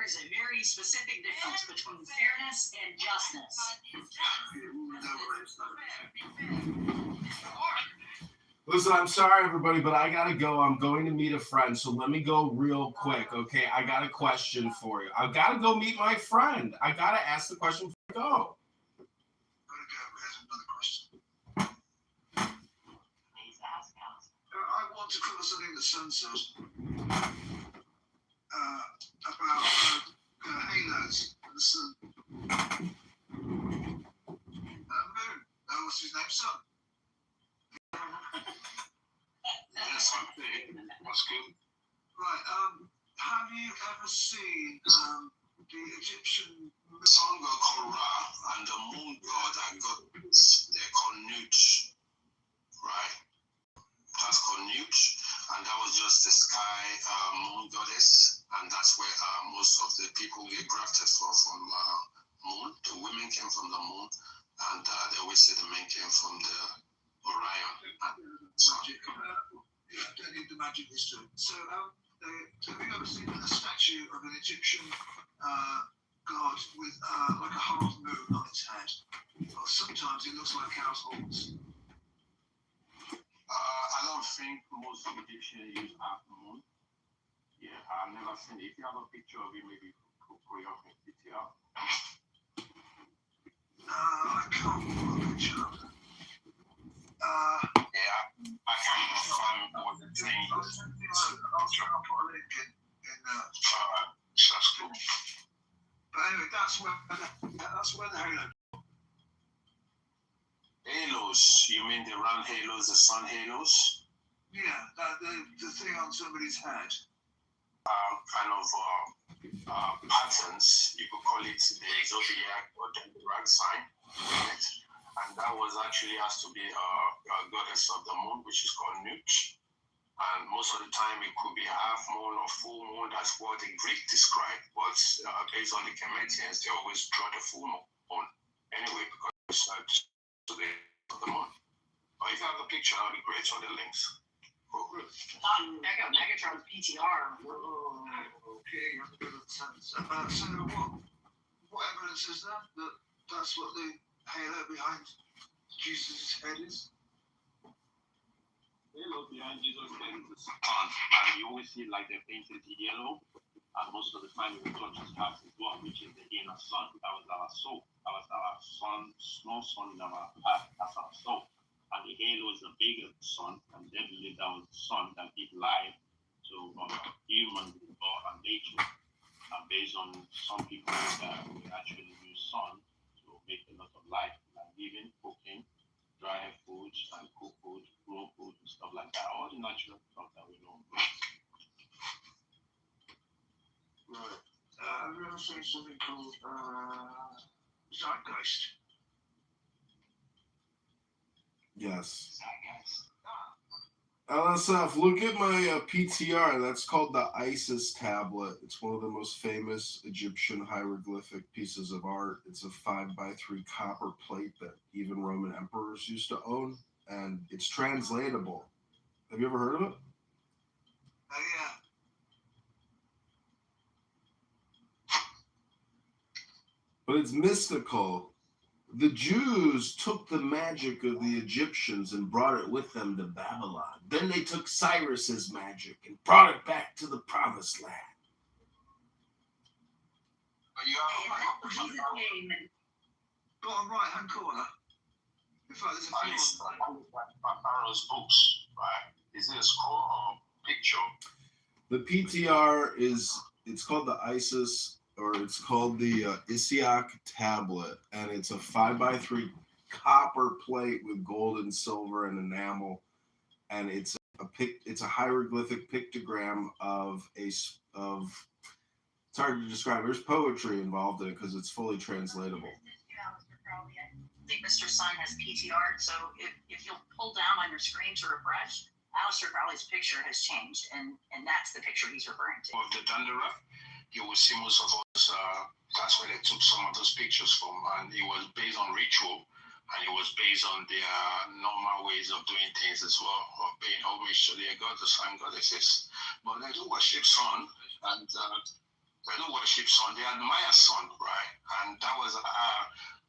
is a very specific difference between fairness and justice. Listen, I'm sorry, everybody, but I gotta go. I'm going to meet a friend, so let me go real quick, okay? I got a question for you. I gotta go meet my friend. I gotta ask the question before I go. I want to cover something that Sun says about halos and the sun. Moon. What's his name? Sun. Yes, okay. That's good. Right. Have you ever seen the Egyptian sun god called Ra and the moon god that got they're called Nut, right? That's called Nut, and that was just the sky moon goddess, and that's where most of the people get grafted from moon. The women came from the moon, and they always say the men came from the Orion. So, I don't need the magic history. So, have you ever seen a statue of an Egyptian god with like a half moon on its head? Or sometimes it looks like cow's horns. I don't think most of the Egyptians use half moon. Yeah, I've never seen it. If you have a picture of it, maybe put your PTR. I can't put a picture of it. Yeah, I can't find what the thing is. I'll try and put a link in That's cool. But anyway, that's where the halo. Halos, you mean the round halos, the sun halos? Yeah, the thing on somebody's head. Kind of patterns, you could call it the zodiac or the sign, right? And that was actually has to be a goddess of the moon, which is called Nut. And most of the time it could be half moon or full moon. That's what the Greek described. But based on the Cometians, they always draw the full moon anyway, because it's the moon. But if you have a picture, that'll be great on the links. I got Megatron's PTR. Okay, so what evidence is that that's what the halo behind Jesus' head is? Halo behind Jesus' head is the sun, and you always see like they painted yellow, and most of the time it touches half as well, which is the inner sun. That was our soul. That was our sun, small sun in our heart. That's our soul. And the halo is the bigger sun, and they believe that was the sun that gave life to humans and nature. And based on some people that we actually use sun to make a lot of life, like living, cooking, dry foods, and cook food, grow food, and stuff like that. All the natural stuff that we know. Right. Have you ever seen something called Zeitgeist? Yes. LSF, look at my PTR. That's called the Isis tablet. It's one of the most famous Egyptian hieroglyphic pieces of art. It's a 5x3 copper plate that even Roman emperors used to own, and it's translatable. Have you ever heard of it? Yeah. But it's mystical. The Jews took the magic of the Egyptians and brought it with them to Babylon. Then they took Cyrus's magic and brought it back to the promised land. Bottom right-hand corner. In fact, there's a few Pharaoh's books, right? Is it a scroll or picture? The PTR it's called the Isis, or it's called the Isiaq tablet, and it's a 5x3 copper plate with gold and silver and enamel, and it's a hieroglyphic pictogram of it's hard to describe. There's poetry involved in it because it's fully translatable. I think Mr. Sun has PTR, so if you'll pull down on your screen to refresh, Aleister Crowley's picture has changed, and that's the picture he's referring to. Of the Dandara, you will see most of us, that's where they took some of those pictures from, and it was based on ritual, and it was based on their normal ways of doing things as well, of paying homage to their gods, the sun goddesses. But they do worship sun, and They don't worship sun, they admire sun, right? And that was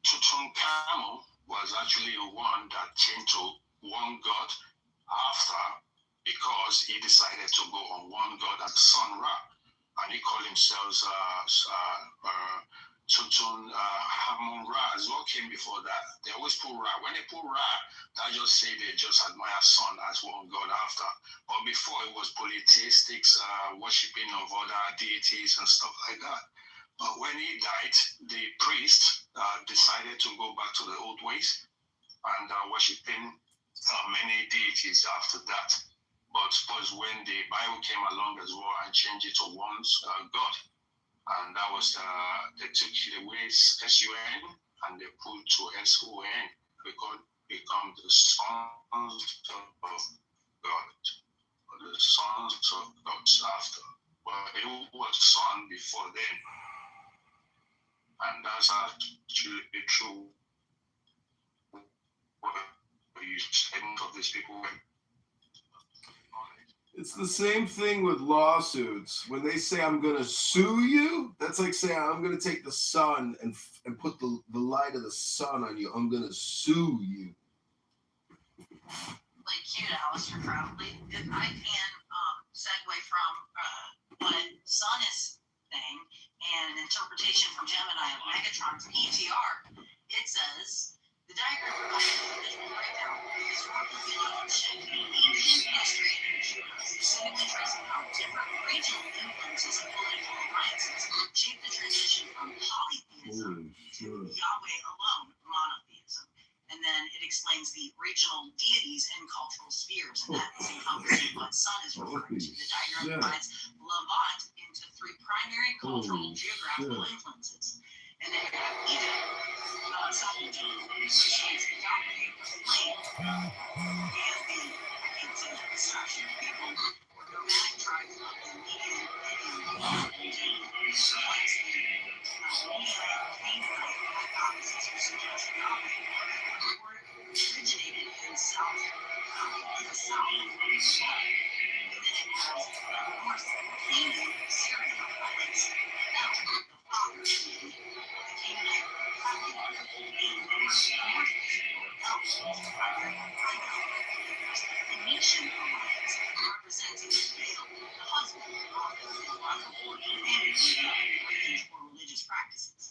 Tutankhamun was actually the one that came to one God after, because he decided to go on one God as Sun Ra, and he called himself Tutankhamun Ra as well. Came before that. They always put Ra. When they put Ra, that just say they just admire Sun as one God after. But before it was polytheistic, worshipping of other deities and stuff like that. But when he died, the priest decided to go back to the old ways and worshipping many deities after that. But suppose when the Bible came along as well and changed it to one God, and that was they took away SUN and they put to SON, because become the sons of God, or the sons of God after. But it was son before then, and that's actually true. You said of these people. It's the same thing with lawsuits. When they say I'm going to sue you, that's like saying I'm going to take the sun and put the light of the sun on you. I'm going to sue you. Like cute, Alistair Crowley. If I can segue from what Sun is saying and an interpretation from Gemini of Megatron's PTR, it says the diagram provides a visual breakdown of the historical theological shift in ancient history and Judah, specifically tracing how different regional influences and political alliances shaped the transition from polytheism to Yahweh alone monotheism. And then it explains the regional deities and cultural spheres, and that is encompassing what Sun is referring to. The diagram divides Levant into three primary cultural geographical influences. And then you have Egypt, South Egypt, which shades Yahweh, flame, and the, I can't say that, Sashi people, or nomadic tribes of the Median region, supplies the Canaanite hypothesis, which suggests Yahweh originated in the south of the world. And then it has north Canaan, Syria, highlights El, the father, the Canaanite patriarch, and north El, the primary hideout. There's the Phoenician alliance, representing Baal, the husband of the and religious practices.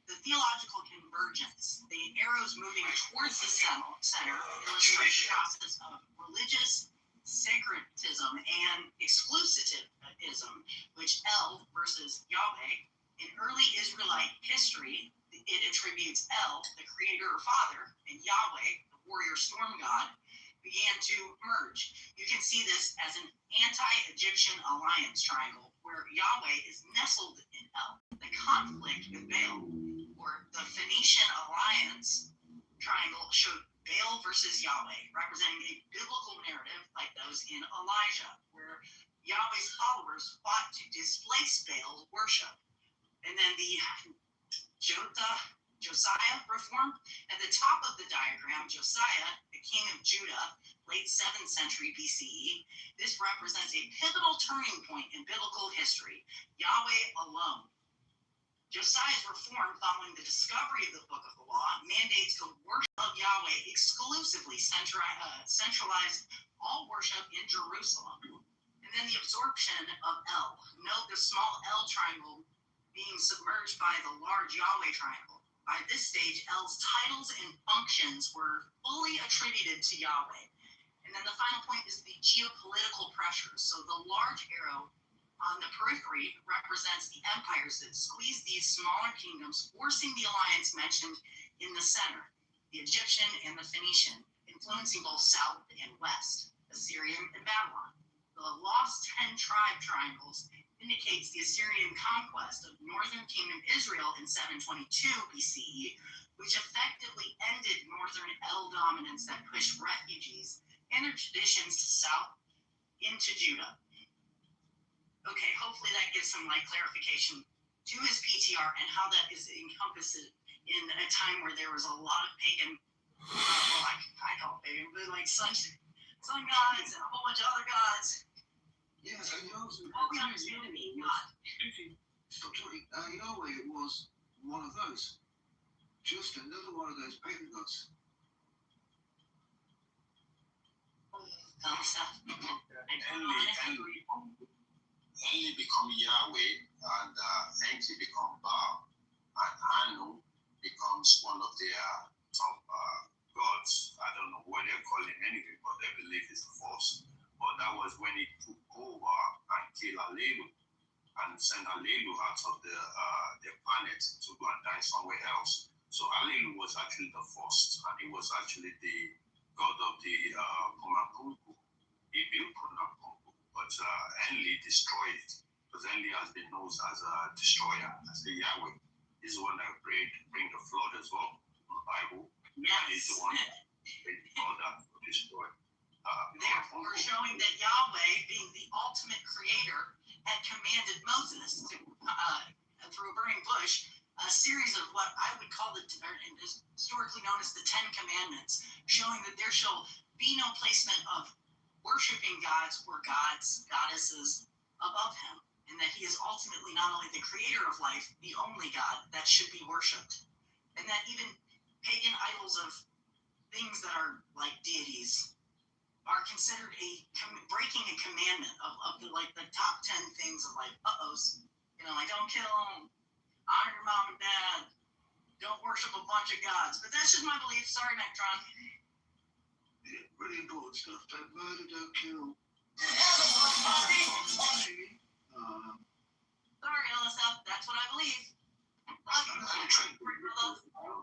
The theological convergence, the arrows moving towards the center, illustrate the process of religious syncretism and exclusivism, which El versus Yahweh. In early Israelite history, it attributes El, the creator or father, and Yahweh, the warrior storm god, began to merge. You can see this as an anti-Egyptian alliance triangle, where Yahweh is nestled in El. The conflict with Baal, or the Phoenician alliance triangle, showed Baal versus Yahweh, representing a biblical narrative like those in Elijah, where Yahweh's followers fought to displace Baal's worship. And then the Josiah reform. At the top of the diagram, Josiah, the king of Judah, late 7th century BCE. This represents a pivotal turning point in biblical history. Yahweh alone. Josiah's reform, following the discovery of the Book of the Law, mandates the worship of Yahweh exclusively, centralized all worship in Jerusalem. And then the absorption of El. Note the small L triangle being submerged by the large Yahweh triangle. By this stage, El's titles and functions were fully attributed to Yahweh. And then the final point is the geopolitical pressures. So the large arrow on the periphery represents the empires that squeezed these smaller kingdoms, forcing the alliance mentioned in the center, the Egyptian and the Phoenician, influencing both south and west, Assyrian and Babylon. The lost 10 tribe triangles indicates the Assyrian conquest of northern kingdom Israel in 722 BCE, which effectively ended northern El dominance that pushed refugees and their traditions south into Judah. Okay, hopefully that gives some clarification to his PTR and how that is encompassed in a time where there was a lot of pagan, I call it pagan, but sun gods and a whole bunch of other gods. Yes, and you also What we understand to be God. Yahweh was one of those. Just another one of those pagan gods. Only become Yahweh and Enki become Baal, and Anu becomes one of their top gods. I don't know what they call him anyway, but they believe it's the false. But that was when he took over and killed Alelu and sent Alelu out of the planet to go and die somewhere else. So Alelu was actually the first, and he was actually the god of the Pumapunku. He built Pumapunku, but Enli destroyed it, because Enli has been known as a destroyer, as the Yahweh. He's the one that bring the flood as well in the Bible. Yes. He's the one that made all that to destroy. Therefore, showing that Yahweh, being the ultimate creator, had commanded Moses to, through a burning bush, a series of what I would call historically known as the Ten Commandments, showing that there shall be no placement of worshiping gods or goddesses above him, and that he is ultimately not only the creator of life, the only God that should be worshipped, and that even pagan idols of things that are like deities are considered breaking a commandment of the top 10 things of like, like don't kill them, honor your mom and dad, don't worship a bunch of gods. But that's just my belief. Sorry, Nectron. Yeah, really important stuff. Don't murder, don't kill. Sorry, LSF. That's what I believe.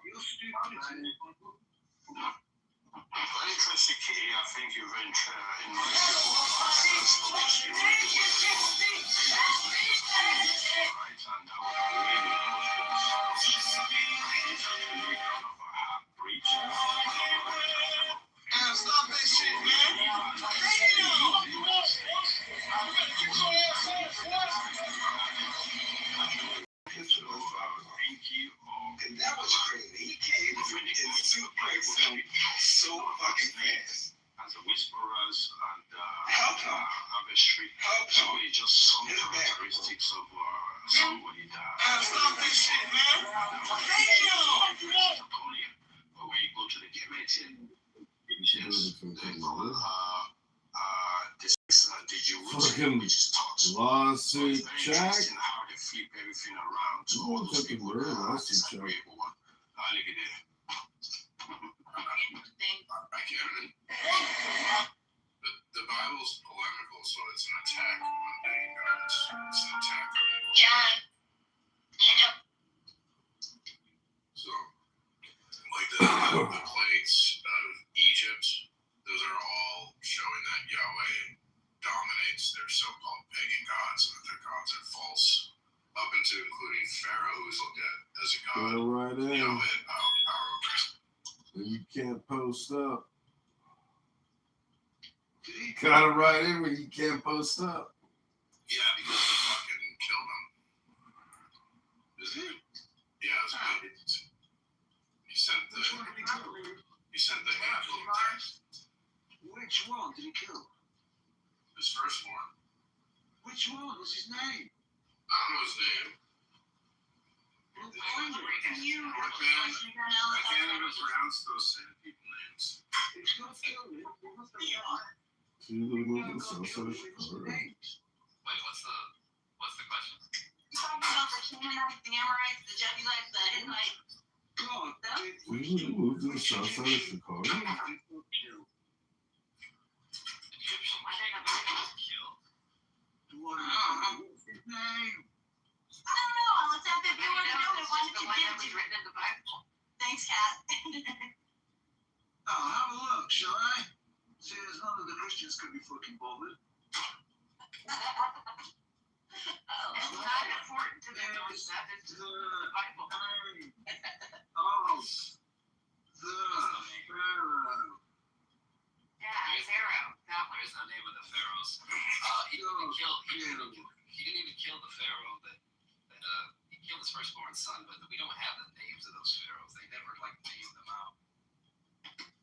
You're stupid. Very interesting, Kitty. I think you're very in my Stop that shit, man. And that was crazy. He came in suplex him so fucking fast. As a whisperers and Harvestry. So it's just some characteristics of somebody that. Stop that shit, man. But when you go to the Kemetic, Fucking which is talks. lawsuit check. How they flip everything around to all those people that are disagreeable. I'll leave it there. I can't. The Bible's polemical, so it's an attack on pagan gods. It's an attack on the John. So, like the plagues of Egypt, those are all showing that Yahweh dominates their so-called pagan gods, and that their gods are false, up into including Pharaoh, who's looked at as a god. Go right in. Yahweh power over. You can't post up. Did he? Got it right in when you can't post up. Yeah, because they fucking killed him. Yeah, it was good. He sent the Which one did he kill? angel of death. Which one did he kill? His first one. Which one? What's his name? I don't know his name. I can't even pronounce those same people names. He's gonna kill me. He must have died. See the movie, so Wait, What's the question? Talking about the Canaanites, the Amorites, the Jebusites, the Hittites. God, We moved to the south side of Chicago. What's his name? I don't know. Let's have the viewers know it. Why did you get it? Written in the Bible. Thanks, Kat. Oh, have a look, shall I? See, as none of the Christians could be fucking bothered. It's not important to them. It's the Bible. Oh, the Pharaoh. Yeah, Pharaoh. That one. There's the name of the pharaohs. He didn't even kill the pharaoh that he killed his firstborn son, but we don't have the names of those pharaohs. They never named them out.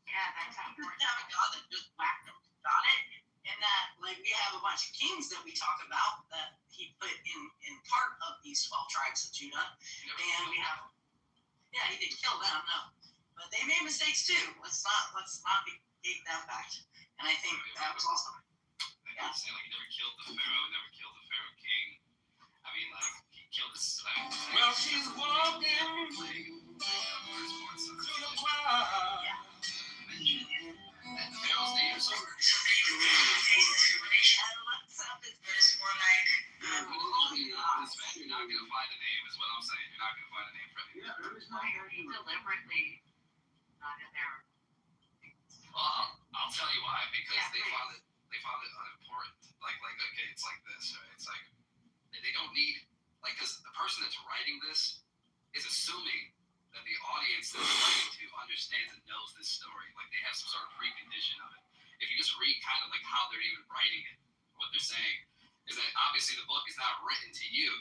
Yeah, that's how important. Have a God that just whacked them. Got it? And that, like, we have a bunch of kings that we talk about that he put in part of these 12 tribes of Judah. And we have, yeah, he didn't kill them, no. But they made mistakes too. Let's not negate that fact. And I think that was awesome. Yeah. Saying, like, he never killed the Pharaoh, never killed the Pharaoh king. I mean, like, he killed his well, she's walking through the crowd. Yeah. And Pharaoh's name is over. You're not going to find a name, is what I'm saying. You're not going to find a name for him. Why are you deliberately not in there? Well, I'll tell you why. Because they found it unimportant. Like, okay, it's like this, right? It's like they don't need, like, because the person that's writing this is assuming that the audience that they're writing to understands and knows this story. Like, they have some sort of precondition of it. If you just read kind of like how they're even writing it, what they're saying is that obviously the book is not written to you.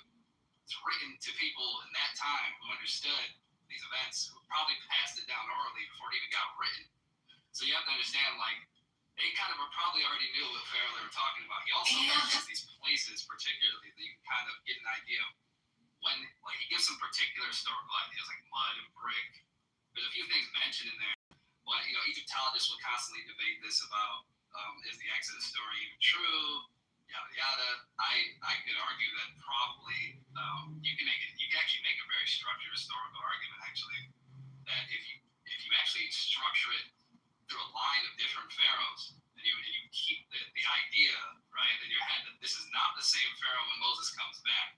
It's written to people in that time who understood these events, who probably passed it down orally before it even got written. So you have to understand, like, they kind of probably already knew what Pharaoh they were talking about. He also mentions these places particularly that you can kind of get an idea of when, like, he gives some particular historical ideas like mud and brick. There's a few things mentioned in there, but, you know, Egyptologists will constantly debate this about is the Exodus story even true, yada yada. I could argue that probably you can actually make a very structured historical argument actually that if you actually structure it through a line of different pharaohs, and you keep the idea, right, in your head that this is not the same Pharaoh when Moses comes back.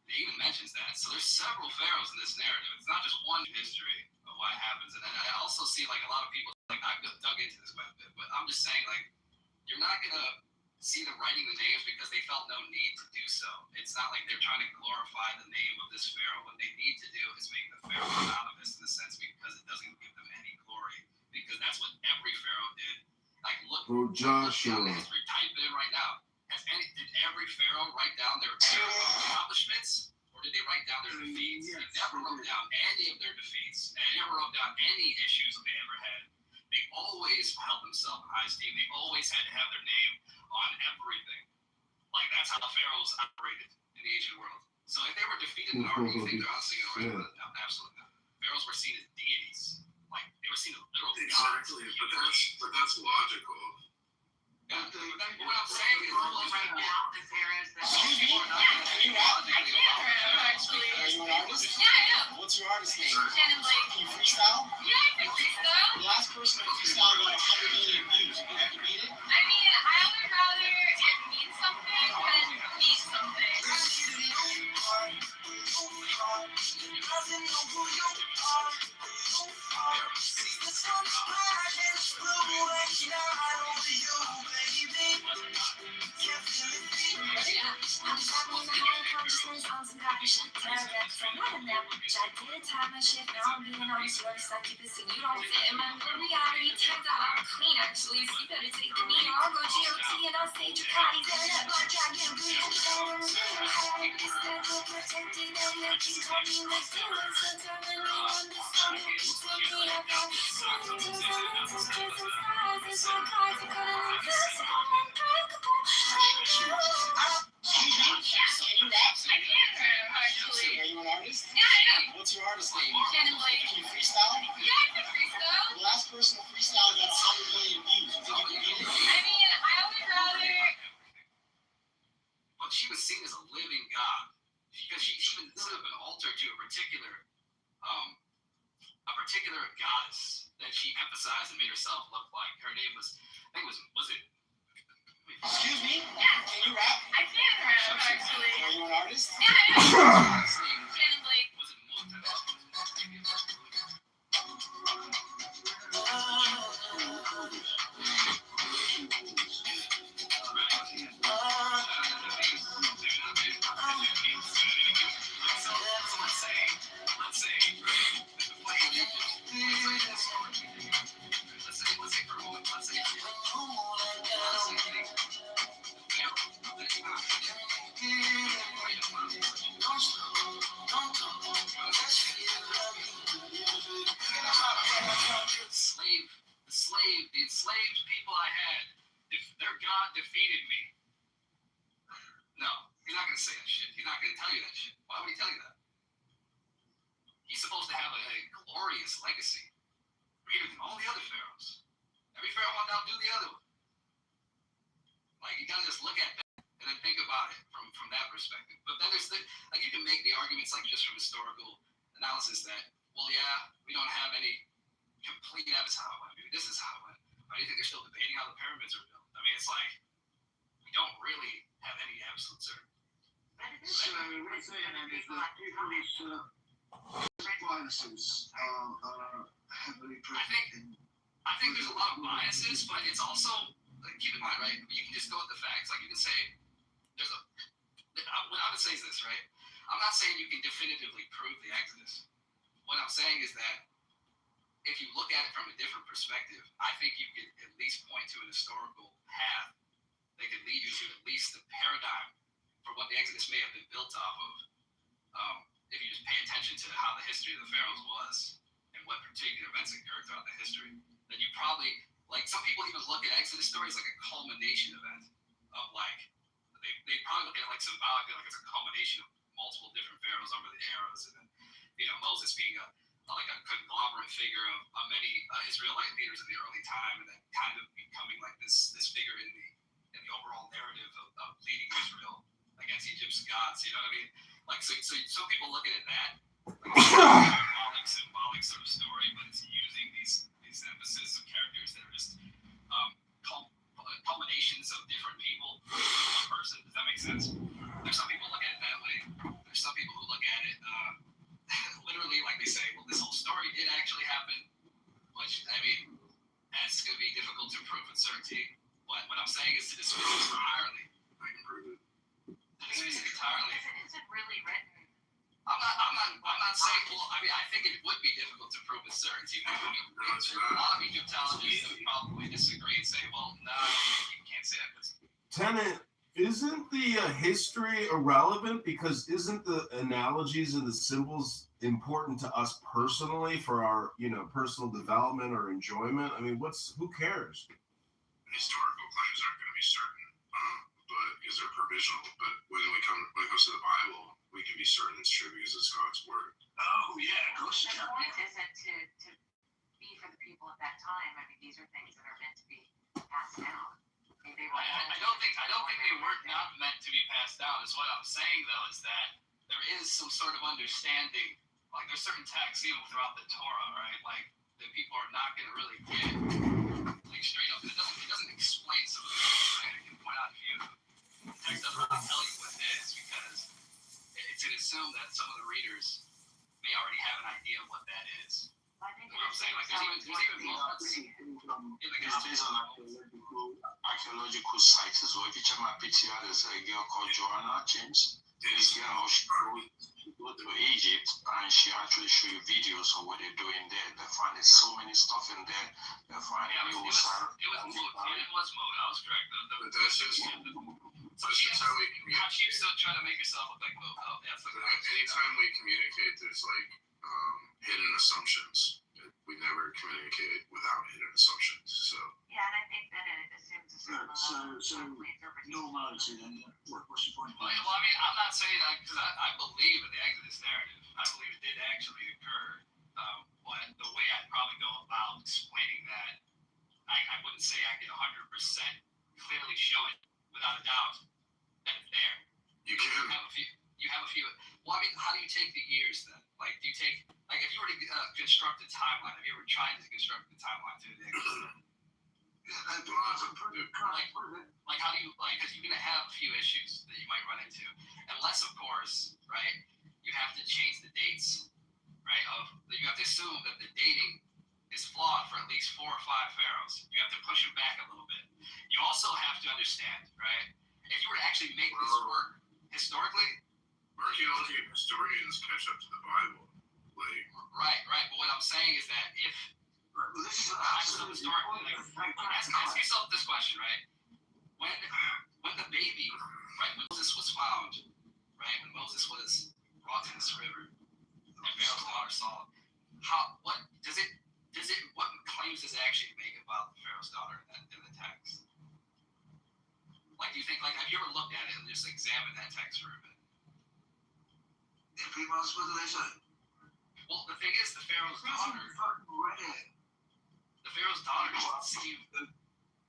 It even mentions that. So there's several pharaohs in this narrative. It's not just one history of what happens. And I also see, like, a lot of people, like, I've dug into this quite a bit, but I'm just saying, like, you're not going to see them writing the names because they felt no need to do so. It's not like they're trying to glorify the name of this pharaoh. What they need to do is make the pharaoh anonymous in the sense because it doesn't give them any glory. Because that's what every pharaoh did. Like, look, Joshua. history. Type it in right now. Did every pharaoh write down their accomplishments, or did they write down their defeats? Yes, they never wrote down any of their defeats, and they never wrote down any issues that they ever had. They always held themselves in high esteem. They always had to have their name on everything. Like, that's how pharaohs operated in the ancient world. So if they were defeated in our, you think they're honestly going to write that? No, absolutely not. Pharaohs were seen as deities. Like, they were seen as literal gods. Exactly, but that's logical. Yeah, but what I'm saying is, We'll write down the pharaohs that Excuse me? Can you rap? Actually. Are you an artist? Yeah, I am. What's your artist name? Shannon Blake. Can you freestyle? Yeah, I can freestyle. The last person to freestyle got 100 million views. You think I can beat it? I mean, I would rather it mean something than be something. Are you an artist? Yeah, I am. What's your artist name? Shannon Blake. Can you freestyle? Yeah, I can freestyle. The last person to freestyle got 100 million views. You think you can beat it? I mean, I would rather. but she was seen as a living god because she even set up an altar to a particular goddess that she emphasized and made herself look like. Her name was, I think was it? Excuse me? Yeah. Can you rap? I can rap, actually. Are you an artist? Yeah, I am. What's her name? Shannon Blake. Was it Multi? No, he's not going to say that shit. He's not going to tell you that shit. Why would he tell you that? He's supposed to have a glorious legacy, greater than all the other pharaohs. Every pharaoh wanted to outdo the other one. Like, you got to just look at that and then think about it from that perspective. But then there's like, you can make the arguments like just from historical analysis that, well, yeah, we don't have any complete evidence how it went. Maybe this is how it went. Why do you think they're still debating how the pyramids are built? I mean, it's like, we don't really have any absolute certainty. So what I'm saying then is that people's biases are heavily present I think there's a lot of biases, but it's also, like, keep in mind, right? You can just go with the facts. Like, you can say, what I would say is this, right? I'm not saying you can definitively prove the Exodus. What I'm saying is that if you look at it from a different perspective, I think you could at least point to an historical path that could lead you to at least the paradigm for what the Exodus may have been built off of. If you just pay attention to how the history of the pharaohs was and what particular events occurred throughout the history, then you probably, like, some people even look at Exodus stories like a culmination event of, like, they probably look at it like symbolically, like it's a culmination of multiple different pharaohs over the eras, and then, Moses being like a conglomerate figure of many Israelite leaders in the early time, and then kind of becoming like this figure in the overall narrative of leading Israel against Egypt's gods. You know what I mean? Like, so some people look at it that like a symbolic sort of story, but it's using these emphasis of characters that are just culminations of different people, one person. Does that make sense? There's some people look at it that way. There's some people who look at it literally, like they say, well, this whole story did actually happen, which, I mean, that's going to be difficult to prove with certainty. What I'm saying is to dismiss it entirely. I can prove it. Dismiss it entirely. Is it really written? I'm not saying. Well, I mean, I think it would be difficult to prove with certainty. I mean, there's a lot of Egyptologists that would probably disagree and say, well, no, you can't say that because. Tenant, isn't the history irrelevant because isn't the analogies and the symbols important to us personally for our, personal development or enjoyment? I mean, who cares? Historical claims aren't going to be certain, but because they're provisional. But when it comes to the Bible, we can be certain it's true because it's God's word. Oh yeah, of course you The can. point isn't to be for the people at that time. I mean, these are things that are meant to be passed down. I don't think they were not meant to be passed down. Is what I'm saying though is that there is some sort of understanding. Like, there's certain texts even throughout the Torah, right? Like, that people are not going to really get, like, straight up. It doesn't explain some of the things, right? I can point out a few. The text doesn't really tell you what it is because it's assumed that some of the readers may already have an idea of what that is. I think You know what I'm saying? Like, there's even moments in the It's based on archaeological sites as well. If you check my PTR, there's a girl called Joanna James. This girl, she go to Egypt and she actually show you videos of what they're doing there. They find there's so many stuff in there. They find it was mode. I was correct. But that's just how we communicate. She's still trying to make herself look like mode. Oh, yeah, Anytime we communicate, there's like hidden assumptions. We never communicate without hidden assumptions. So Yeah, and I think that it assumes a certain So normality then. What's your point? Well, I mean, I'm not saying that because I believe in the Exodus narrative. I believe it did actually occur. But the way I'd probably go about explaining that, I wouldn't say I can 100% clearly show it without a doubt that it's there. you can. You have a few. Well, I mean, how do you take the years then? Like, do you take, like, if you were to construct a timeline, have you ever tried to construct the timeline to the Exodus? Like, how do you, like, because you're going to have a few issues that you might run into. Unless, of course, right, you have to change the dates, right, you have to assume that the dating is flawed for at least 4 or 5 pharaohs. You have to push them back a little bit. You also have to understand, right, if you were to actually make this work historically, Archaeology and historians catch up to the Bible. Like, right. But what I'm saying is that if This is historically, like, ask yourself this question, right? When the baby, right, when Moses was found, right, when Moses was brought to this river, and Pharaoh's daughter saw him, what claims does it actually make about Pharaoh's daughter in the text? Like, do you think, like, have you you ever looked at it and just examined that text for a minute? Yeah, P-Mars, what do they say? Well, the thing is, the Pharaoh's Fucking daughter read it.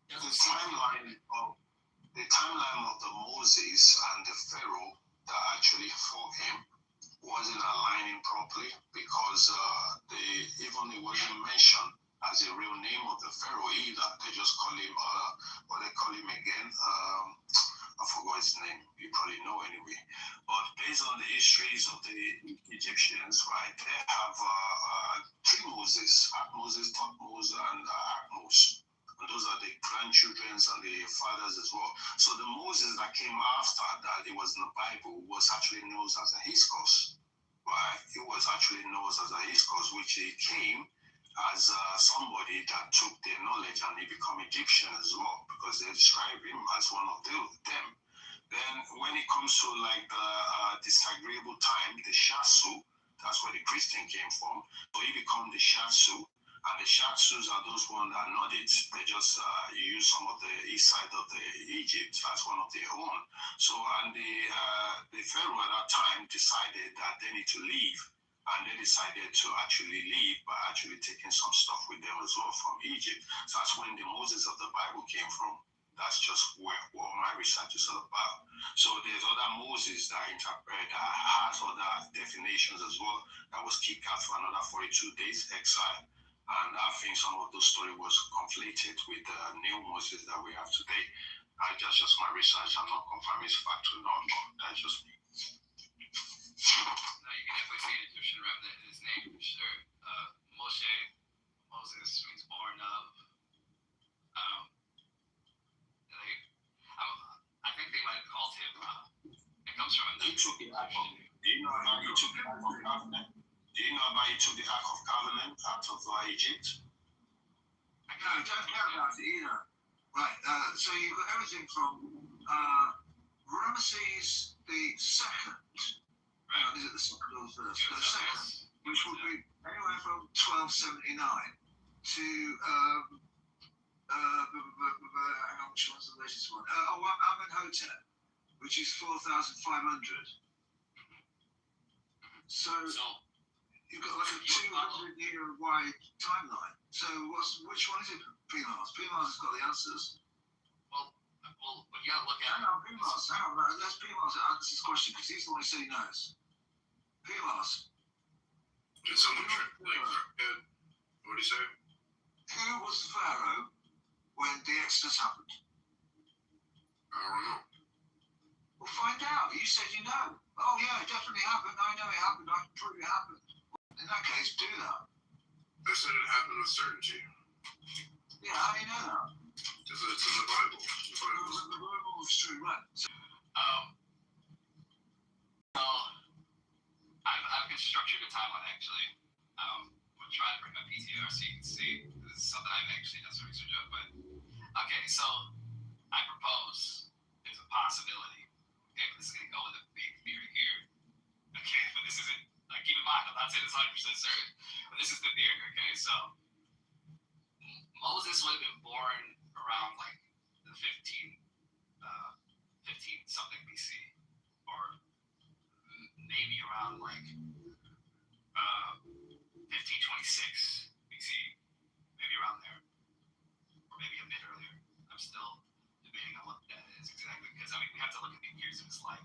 doesn't seem The timeline of the Moses and the Pharaoh that actually fought him wasn't aligning properly because it wasn't mentioned as a real name of the Pharaoh either. They just call him what they call him again. I forgot his name. You probably know anyway. But based on the histories of the Egyptians, right, they have three Moses: Moses, Thutmose, and Ahmose. And those are the grandchildren and the fathers as well. So the Moses that came after that, it was in the Bible, was actually known as a Hyksos, right? It was actually known as a Hyksos, which he came as somebody that took their knowledge and he became Egyptian as well, because they describe him as one of them. Then when it comes to like the disagreeable time, the Shasu, that's where the Christian came from. So he became the Shasu. And the Shasus are those ones that are not it. They just use some of the east side of the Egypt as one of their own. So, and the Pharaoh at that time decided that they need to leave. And they decided to actually leave by actually taking some stuff with them as well from Egypt. So that's when the Moses of the Bible came from. That's just what my research is all about. So there's other Moses that interpret, that has other definitions as well, that was kicked out for another 42 days exile. And I think some of those stories was conflated with the new Moses that we have today. That's just my research. I'm not confirming it's fact or not, but that's just me. No, you can definitely see an Egyptian remnant in his name for sure. Moses means born of. I think they might have called him. It comes from. He took the Ark of. Do you know about he took the Ark of Covenant? Do you know about he took the Ark of Covenant out of Egypt? No, don't care about it either. Right, so you've got everything from Ramesses the second. Is it the second or the first? The second, which would be anywhere from 1279 to hang on, which one's the latest one? Amenhotep, which is 4,500. So you've got like a 200-year wide timeline. So which one is it? P-Mars. P-Mars has got the answers. Well, you gotta look at. Hang on, P-Mars. Let's P-Mars answer this question because he's the one who said he knows. P-Mars. Did someone what do you say? Who was the Pharaoh when the Exodus happened? I don't know. Well, find out. You said you know. Oh yeah, it definitely happened. I know it happened. I can prove it happened. In that case, do that. I said it happened with certainty. Yeah, how do you know that? Because it's in the Bible. The Bible is true, right? So, I've constructed a timeline actually. I'm trying to bring my PTR so you can see. This is something I've actually done some research on. But okay, so I propose there's a possibility. Okay, but this is gonna go with a big theory here. Okay, but this isn't. Like, keep in mind, I'm not saying this 100% certain, but this is the theory. Okay, so Moses would have been born around like the 15 something BC, or maybe around like 1526 BC, maybe around there, or maybe a bit earlier. I'm still debating on what that is exactly, because I mean we have to look at the years of his life.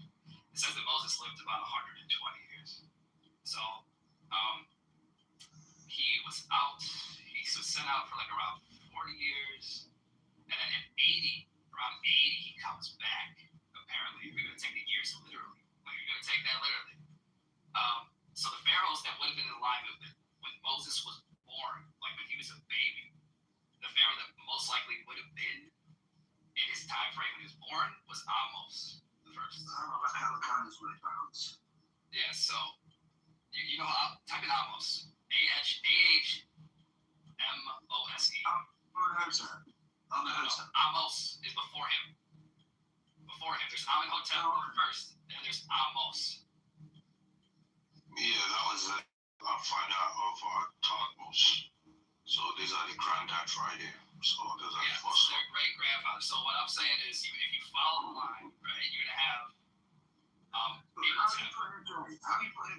It says that Moses lived about 120 years. So he was sent out for like around 40 years, and then around 80 he comes back. Apparently, if you're gonna take the years literally, like you're gonna take that literally. So the pharaohs that would have been in line with it when Moses was born, like when he was a baby, the pharaoh that most likely would have been in his time frame when he was born was Ahmose the first. I don't know about how the counters work backwards. Yeah, so you know how type in Ahmose. Ahmose. Amenhotep. Ahmose is before him. There's Amenhotep first, and there's Ahmose. Yeah, that was a father of Thutmose. So these are the granddads right here. So those are the first. Their great grandfather. So what I'm saying is, if you follow the line, right?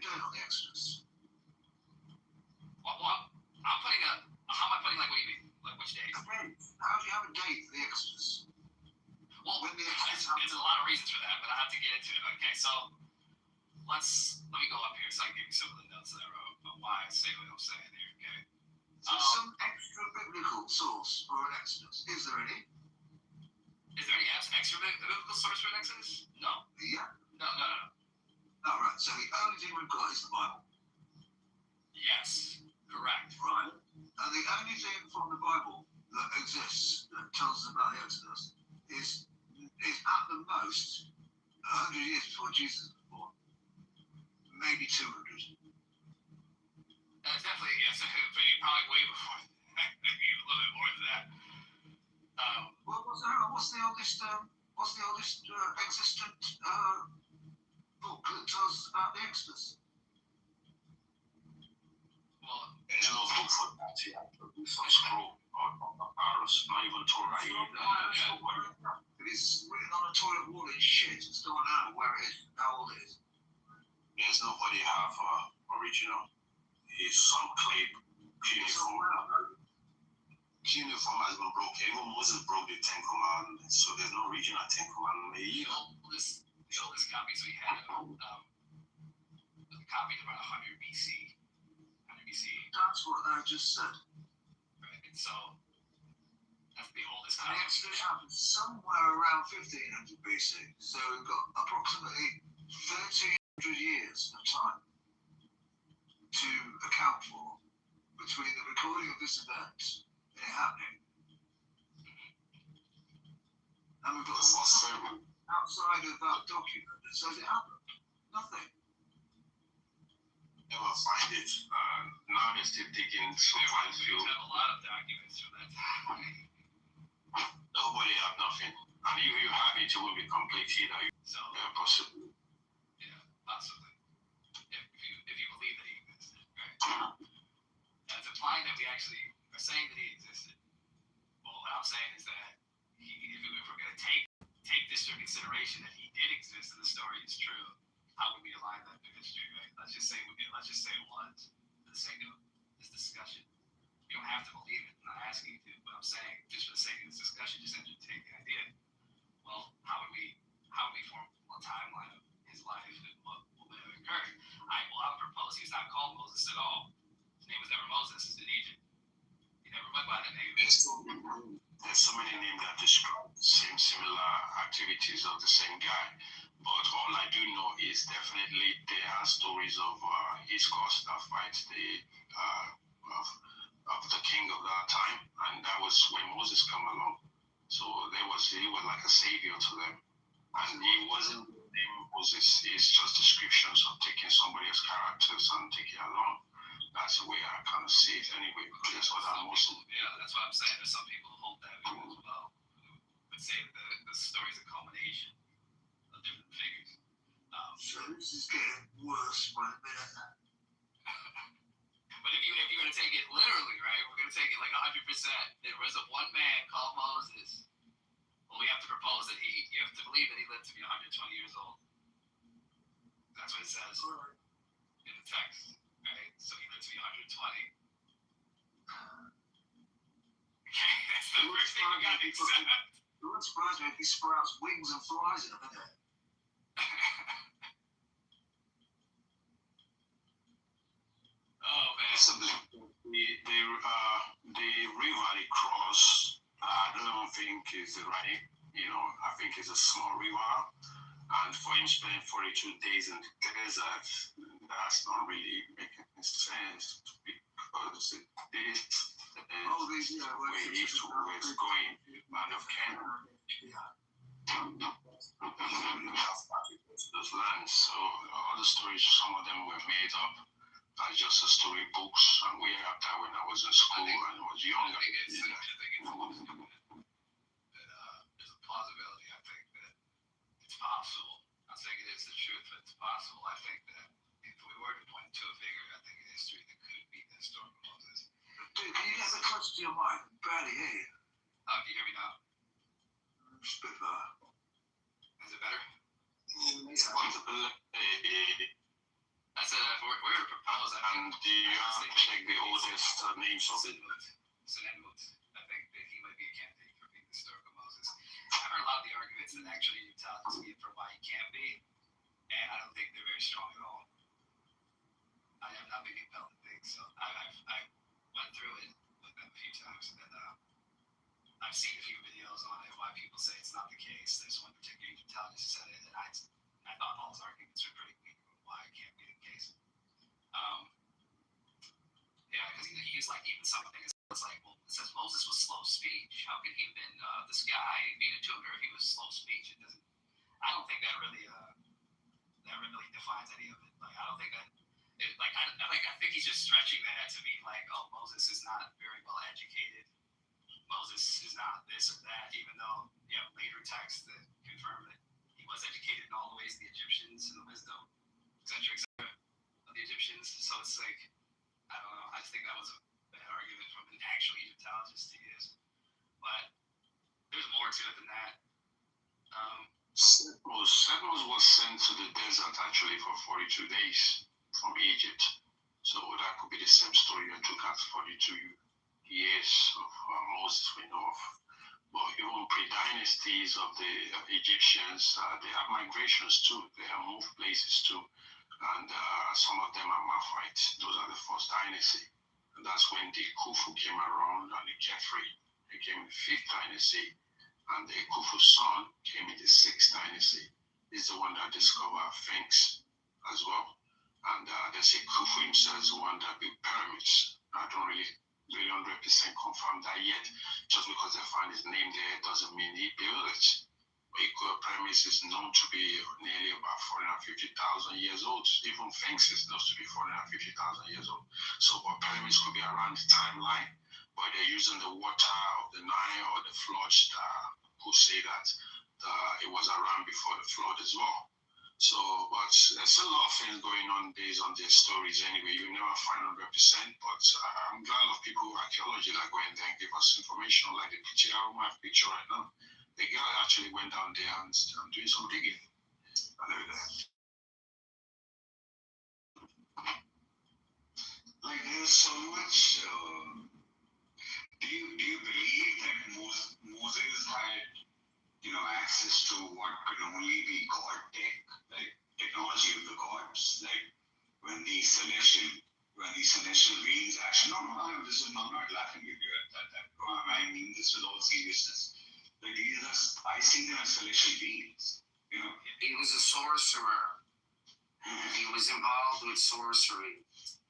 date on the Exodus? Well, I'm putting a. How am I putting, like, what do you mean? Like, which date? A date. How do you have a date for the Exodus? Well, When the it's Exodus happened? a lot of reasons for that, but I have to get into it. Okay, so let me go up here so I can give you some of the notes that I wrote about why I say what I'm saying here. Okay. So some extra biblical source for an Exodus. Is there any? Is there any extra biblical source for an Exodus? No. Yeah. No. All right. So the only thing we've got is the Bible. Yes. Correct. Right. And the only thing from the Bible that exists that tells us about the Exodus is at the most 100 years before Jesus was born. Maybe 200. Definitely, yes. Probably way before that. Maybe a little bit more than that. Well, what's the oldest existent book that tells us about the Exodus? Well, There's no book for that yet. Some scroll or papyrus, not even Torah either. It is written on a toilet wall in shit. It's don't know where it is, how old it is. There's nobody have original. It's some clay cuneiform. Cuneiform has been broken. Even Moses broke the Ten Commandments, so there's no original Ten Commandments. the oldest copies we had the copies about 100 BC. 100 BC. That's what I just said. Right. And so that's the oldest And the copy. Exodus happened somewhere around 1500 BC. So we've got approximately 1300 years of time to account for between the recording of this event and it happening. And we've got nothing outside of that document that says it happened. Nothing. Never find it. Now they're still digging so far We field. have a lot of documents from that time. Nobody have nothing. And if you have it, it will be completed. So, Possible. yeah, possibly. If you believe that he existed, right? That's implying that we actually are saying that he existed. Well, what I'm saying is that if we're going to take this into consideration that he did exist and the story is true, how would we align that to history, right? Let's just say it was for the sake of this discussion. You don't have to believe it. I'm not asking you to, but I'm saying just for the sake of this discussion, just entertain the idea. Well, how would we form a timeline of his life and what would have occurred? I would propose he's not called Moses at all. His name was never Moses. It's in Egypt. He never went by that name. There's so many names that describe similar activities of the same guy. But all I do know is definitely there are stories of his cause that fights of the king of that time, and that was when Moses came along. So he was like a savior to them, and he wasn't named Moses. It's just descriptions of taking somebody else's characters and taking along. That's the way I kind of see it anyway, because that's what I'm also. Yeah, that's what I'm saying. There's some people who hold that view as well. Who would say that the story is a culmination of different figures. So this is getting worse by the minute. But if you're going to take it literally, right? We're going to take it like 100%. There was one man called Moses. Well, we have to propose that you have to believe that he lived to be 120 years old. That's what it says in the text, right? So he lived to be 120. Okay, that's the first thing we got to accept. It wouldn't surprise me if he sprouts wings and flies in a minute. Oh man. Possibly. The river they cross, I don't think is the right, I think it's a small river. And for him spending 42 days in the desert, that's not really making sense because it is where it's going, out of Canada. Those lands. So all the stories, some of them were made up as just a storybooks, and we had that when I was in school and was younger. I think it's there's a plausibility. I think that it's possible. I'm not saying it is the truth, but it's possible. I think that if we were to point to a figure, I think in history that could be the story of Moses. Dude, can you get a bit closer to your mic? I can barely hear you. Can you hear me now? Just a bit better. Is it better? It's possible. I said if we're proposed, And do you have to check the oldest names of it? Senenmut. I think that he might be a candidate for being the historical Moses. I've heard a lot of the arguments that actually Egyptologists give for why he can't be, and I don't think they're very strong at all. I have not been compelled to think so. I went through it with them a few times, and I've seen a few videos on it why people say it's not the case. There's one particular Egyptologist who said it, and I thought all his arguments were pretty weak on why it can't be the case. Yeah, because he used like even something it's like, well, it says Moses was slow speech. How could he have been this guy being a tutor if he was slow speech? It doesn't. I don't think that really defines any of it. Like I don't think that. I think he's just stretching that to be like, oh, Moses is not very well educated. Moses is not this or that, even though later texts that confirm that he was educated in all the ways of the Egyptians and the wisdom, etc., of the Egyptians. So it's like, I don't know. I just think that was a bad argument from an actual Egyptologist to use. But there's more to it than that. Settlers was sent to the desert actually for 42 days from Egypt. So that could be the same story that took us 42 years of Moses we know of. But even pre-dynasties of the Egyptians, they have migrations too. They have moved places too. And some of them are Maphite. Those are the first dynasty. And that's when the Khufu came around and the Khafre. They came in the 5th dynasty. And the Khufu's son came in the 6th dynasty. He's the one that discovered Sphinx as well. And they say Khufu himself is the one that built pyramids. I don't really 100% confirm that yet. Just because they find his name there doesn't mean he built it. Equal pyramids is known to be nearly about 450,000 years old. Even Sphinx is known to be 450,000 years old. So pyramids could be around the timeline, but they're using the water of the Nile or the floods who say that it was around before the flood as well. So, but there's a lot of things going on based on their stories anyway. You never find 100%, but I'm glad of people who archaeology that go in there and give us information like the picture I have picture right now. The guy actually went down there and doing some digging. I know that. Like there's so much. Do you believe that Moses had access to what could only be God tech, like technology of the gods, like when these celestial beings actually? No, I'm not laughing at you at that. I mean this with all seriousness. Like I see them as celestial beings. He was a sorcerer. He was involved with sorcery.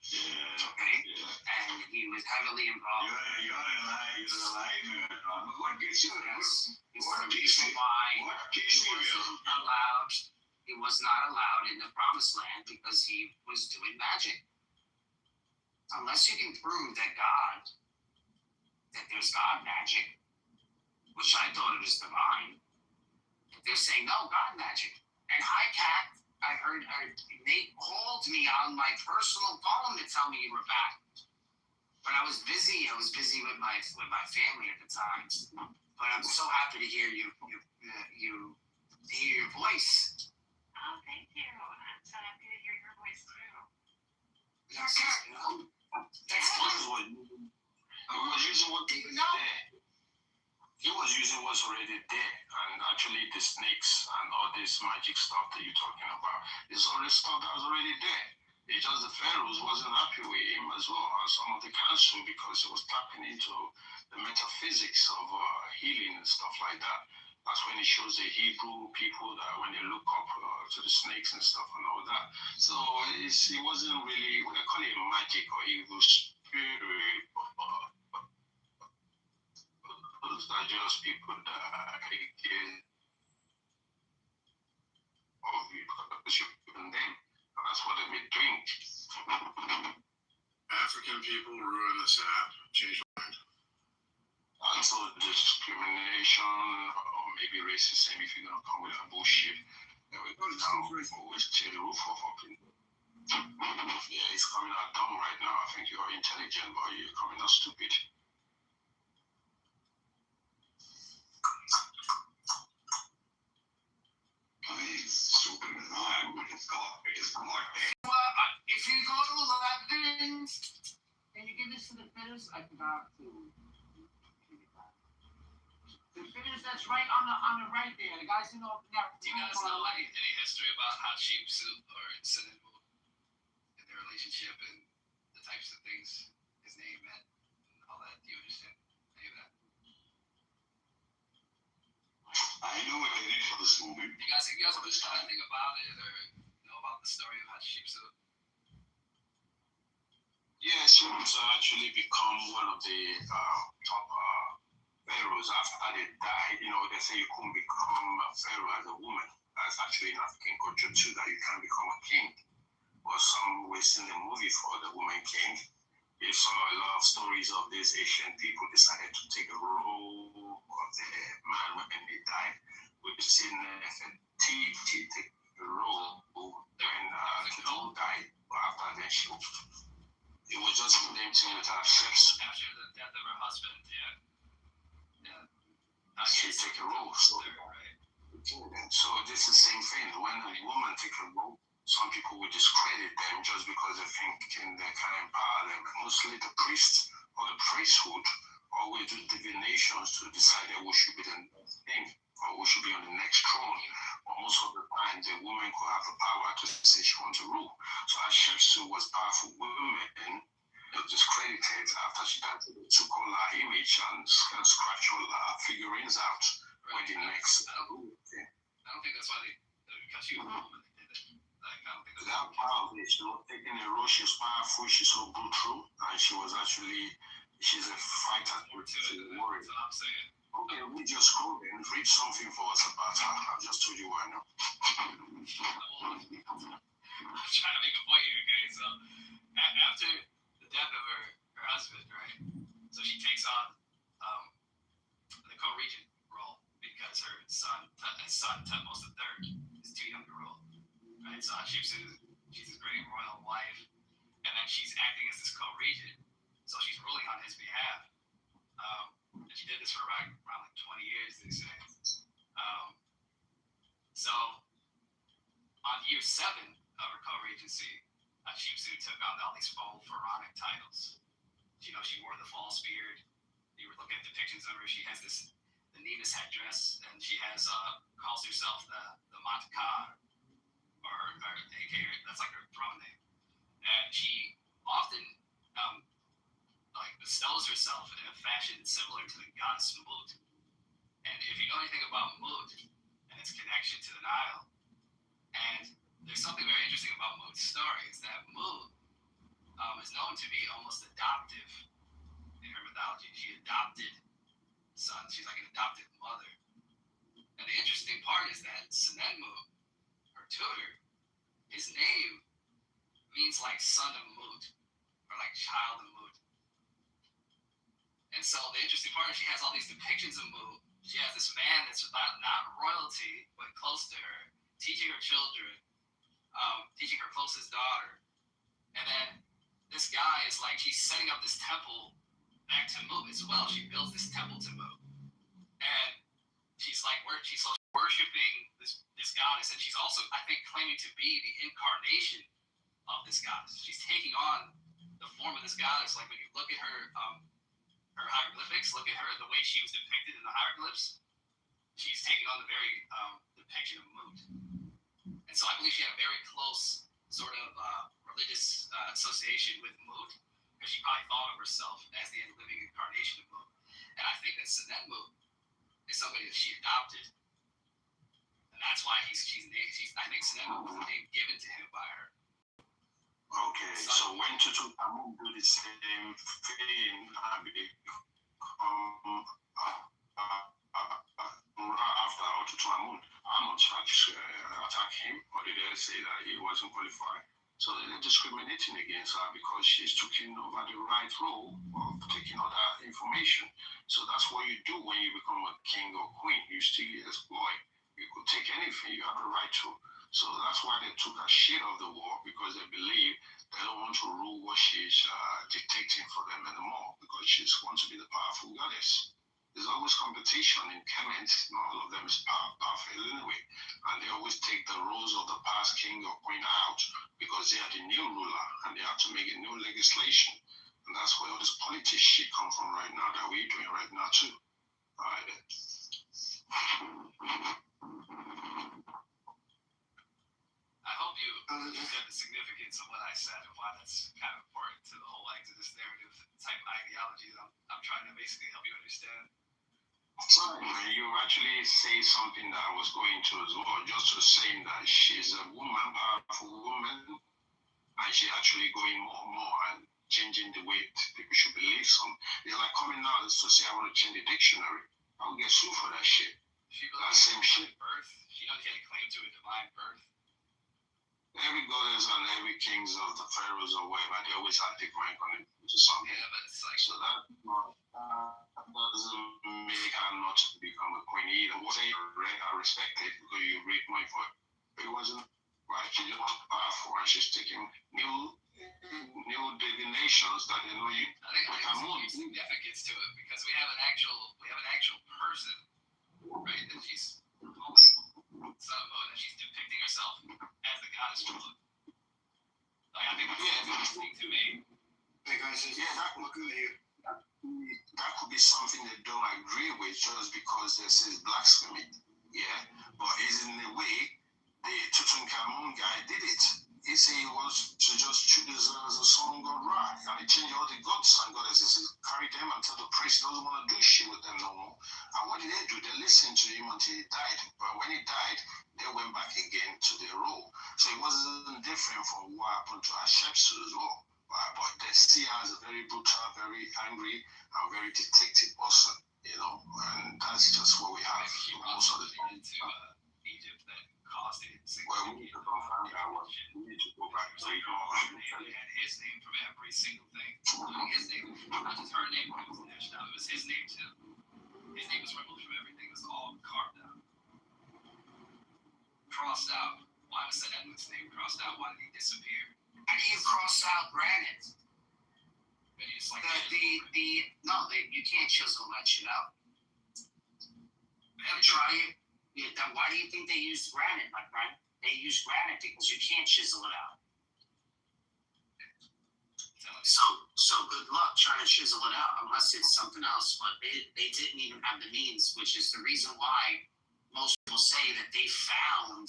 Yeah. Okay? Yeah. And he was heavily involved. You're a lie nerd. What gets you? Yes. It's the reason why he was not allowed in the promised land because he was doing magic. Unless you can prove that there's God magic, which I thought it was divine. They're saying, no, God magic. And High Cat, I heard they called me on my personal phone to tell me you were back. But I was busy. I was busy with my family at the time. But I'm so happy to hear your voice. Oh, thank you. I'm so happy to hear your voice too. That's He was using what's already there, and actually the snakes and all this magic stuff that you're talking about is already stuff that was already there. It's just the pharaohs wasn't happy with him as well, and some of the council, because he was tapping into the metaphysics of healing and stuff like that. That's when it shows the Hebrew people that when they look up to the snakes and stuff and all that. So it wasn't really, what they call it, magic or evil spirit. Those are just people that get of you because you given them. And that's what they've been doing. African people ruin this app. Change my mind. Also discrimination or maybe racism if you're gonna come with that bullshit. Then we go down, always tear the roof off of people. Yeah, it's coming out dumb right now. I think you're intelligent, but you're coming out stupid. I mean, it's stupid as I would have thought. It is not. If you go to weapons. Can you give this to the fitters? I forgot to. The fitters that's right on the right there. The guys who know that. Do you guys know any history about Hatshepsut or Senemu and their relationship and the types of things his name meant and all that? Do you understand any of that? I know what they did for this movie. You guys know anything about it or know about the story of Hatshepsut? Yeah, she was actually become one of the top pharaohs after they died. You know, they say you couldn't become a pharaoh as a woman. That's actually in African culture too, that you can become a king. Or some ways in the movie for the woman king. You saw a lot of stories of these Asian people decided to take a role of the man when they died. We've seen Nefertiti take the role when Kitover died, but after then it was just the name thing with her ships. After the death of her husband, yeah. She take a role. So this is the same thing. When a woman take a role, some people will discredit them just because they think they can empower them. Mostly the priest or the priesthood always do divinations to decide who should be the next king or who should be on the next throne. But most of the time, the woman could have the power to say she wants to rule. So Hatshepsut was powerful woman. They discredited after she died. They took all her image and scratched all her figurines out. When the next I don't think that's why because she was a woman, they did it. Like, I don't think that power, she was taking a role, she's powerful, she's so brutal, and she's a fighter, she's a warrior. That's what I'm saying. Okay, we just go and read something for us about her. I've just told you why now. I'm trying to make a point here, okay? So, after the death of her husband, right? So she takes on the co-regent role because her son Tutmos III, is too young to rule. Right? So she's his great royal wife, and then she's acting as this co-regent. So she's ruling on his behalf. And she did this for around like 20 years, they say. So on year 7 of her co-regency, Hatshepsut took on all these full pharaonic titles. You know, she wore the false beard. You were looking at depictions of her. She has the Nevis headdress, and she calls herself the Matkar, or aka that's like her throne name. And she often bestows herself in a fashion similar to the goddess Mut. And if you know anything about Mut and its connection to the Nile, and there's something very interesting about Mut's story is that Mut is known to be almost adoptive in her mythology. She adopted sons. She's like an adopted mother. And the interesting part is that Senenmu, her tutor, his name means like son of Mut, or like child of Mut. And so the interesting part is she has all these depictions of Mut. She has this man that's not royalty, but close to her, teaching her children, teaching her closest daughter. And then this guy is like, she's setting up this temple back to Mut as well. She builds this temple to Mut. And she's worshiping this goddess. And she's also, I think, claiming to be the incarnation of this goddess. She's taking on the form of this goddess. Like when you look at her hieroglyphics, look at her, the way she was depicted in the hieroglyphs, she's taking on the very depiction of Mut. And so I believe she had a very close sort of religious association with Mut, because she probably thought of herself as the living incarnation of Mut. And I think that Senenmu is somebody that she adopted. And that's why I think Senenmu was the name given to him by her. Okay, so when Tutankhamun do the same thing and become after Tutankhamun, Amun attack him, or did they say that he wasn't qualified? So they're discriminating against her because she's taking over the right role of taking all that information. So that's what you do when you become a king or queen. You still exploit. You could take anything. You have the right to. So that's why they took her shit of the war, because they believe they don't want to rule what she's dictating for them anymore, because she wants to be the powerful goddess. There's always competition in chemists. Not all of them is perfect anyway. And they always take the roles of the past king or queen out because they are the new ruler and they have to make a new legislation. And that's where all this politics shit come from right now that we're doing right now too. All right. I hope you understand the significance of what I said and why that's kind of important to the whole Exodus narrative type ideology that I'm trying to basically help you understand. Sorry, you actually say something that I was going to as well, just to saying that she's a woman, powerful woman, and she's actually going more and more and changing the way people should believe some. They're like coming out to say, I want to change the dictionary. I will get sued for that shit. She That believes same in shit. birth. She knows she had a claim to a divine birth. Every goddess and every kings of the pharaohs or whatever, they always have divine connection to something. Yeah, but it's like, So that doesn't make her not to become a queen either. What I respect it because you read my for it wasn't right. She just was powerful and she's taking new divinations that they know you. I think there's a huge significance to it because we have an actual person, right? That she's calling son of Mo, that she's depicting herself as the goddess Truth. Like, I think that's interesting to me. Hey guys, yeah, that could be something they don't agree with just because this is blasphemy. Yeah, but is in a way the Tutankhamun guy did it. He said he was to just treat this as a son of God, right? And he changed all the gods and goddesses, he carried them until the priest doesn't want to do shit with them no more. And what did they do? They listened to him until he died. But when he died, they went back again to their role. So it wasn't different from what happened to Hatshepsut as well. But they see her as a very brutal, very angry, and very detective person, you know, and that's just what we have most of the time. Into Egypt that caused it. Well, we need to go find out what we need to go back to. They had his name from every single thing. His name, not just her name when it was snatched out, it was his name too. His name was removed from everything, it was all carved out. Crossed out. Why was Senedmu's name crossed out? Why did he disappear? How do you cross out granite? And he's like, You can't chisel that shit out. Try it. Why do you think they use granite, my friend? They use granite because you can't chisel it out. So good luck trying to chisel it out unless it's something else. But they didn't even have the means, which is the reason why most people say that they found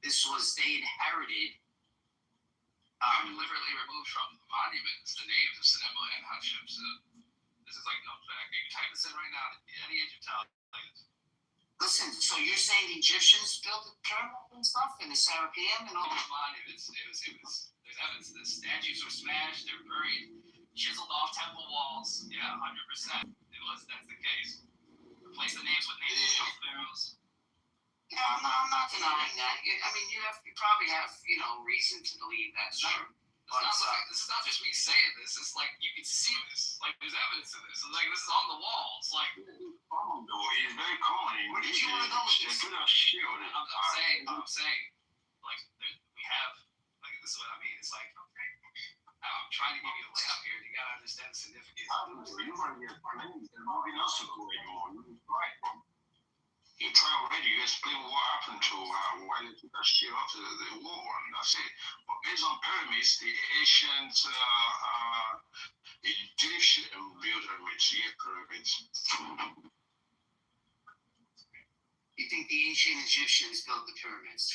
they inherited. Deliberately removed from monuments the names of Senedmu and Hatshepsut. This is like no fact. You can type this in right now. Any Egyptologist. Listen, so you're saying the Egyptians built the pyramid and stuff, and the Serapeum and all? Monuments. There's evidence that statues were smashed. They're buried, chiseled off temple walls. Yeah, 100%. That's the case. Replace the names with names of pharaohs. Yeah, I'm not denying that. I mean, you probably have, reason to believe that's true. But It's not just me saying this. It's like you can see this. Like there's evidence of this. It's like this is on the wall. It's like it's very common. Where did you want to go with this? I'm saying, like we have, like this is what I mean. It's like I'm trying to give you a layup here. You gotta understand the significance. You're going to get nothing else to go anymore. You try already, you explain what happened to why they took that shit off the war, and that's it. But based on pyramids, the ancient Egyptian built pyramids. you think the ancient Egyptians built the pyramids?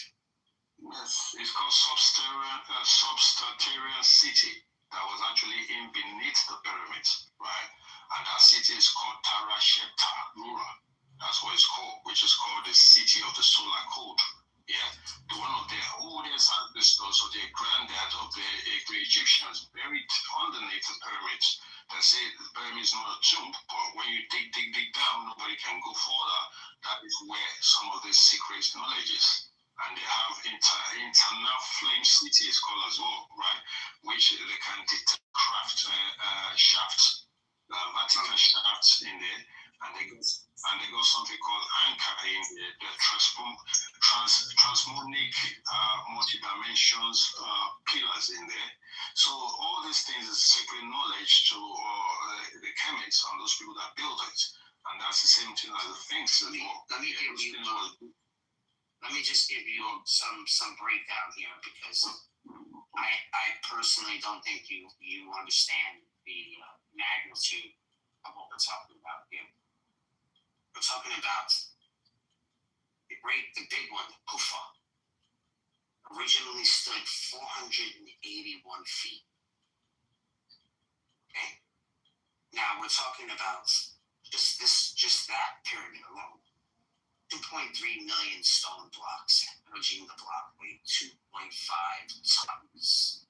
Yes, it's called subterranean city that was actually in beneath the pyramids, right? And that city is called Tarashepta Rura. That's what it's called, which is called the city of the solar code. Yeah, one of their oldest ancestors or their granddad of the Egyptians buried underneath the pyramids. They say the pyramid is not a tomb, but when you dig down, nobody can go further. That is where some of the secret knowledge is. And they have internal flame cities called as well, right? Which they can craft shafts, vertical shafts in there. And they got something called anchor in the transmonic multi-dimensions pillars in there. So all these things is secret knowledge to the chemists and those people that build it. And that's the same thing as the Sphinx as well. Let me just give you some breakdown here, because I personally don't think you understand the magnitude of what we're talking about here. We're talking about the big one, the Kufa, originally stood 481 feet. Okay? Now we're talking about just that pyramid alone. 2.3 million stone blocks, averaging the block weight 2.5 tons.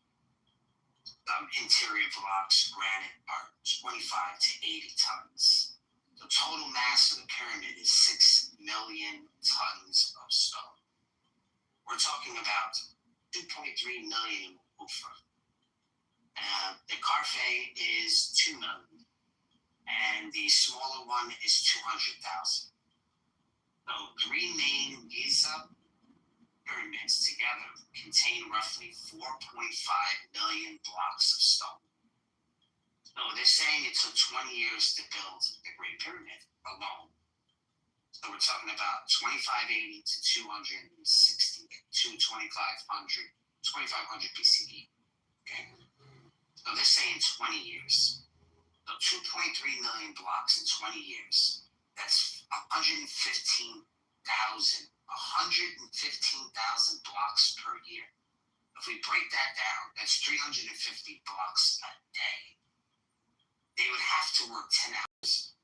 Interior blocks, granite, are 25 to 80 tons. The total mass of the pyramid is 6 million tons of stone. We're talking about 2.3 million Ufa. The Carfe is 2 million, and the smaller one is 200,000. So 3 main Giza pyramids together contain roughly 4.5 million blocks of stone. So they're saying it took 20 years to build the Great Pyramid alone. So we're talking about 2580 to 260 to 2500 BCE. Okay. So they're saying 20 years. So 2.3 million blocks in 20 years. That's 115,000 blocks per year. If we break that down, that's 350 blocks a day. They would have to work 10 hours.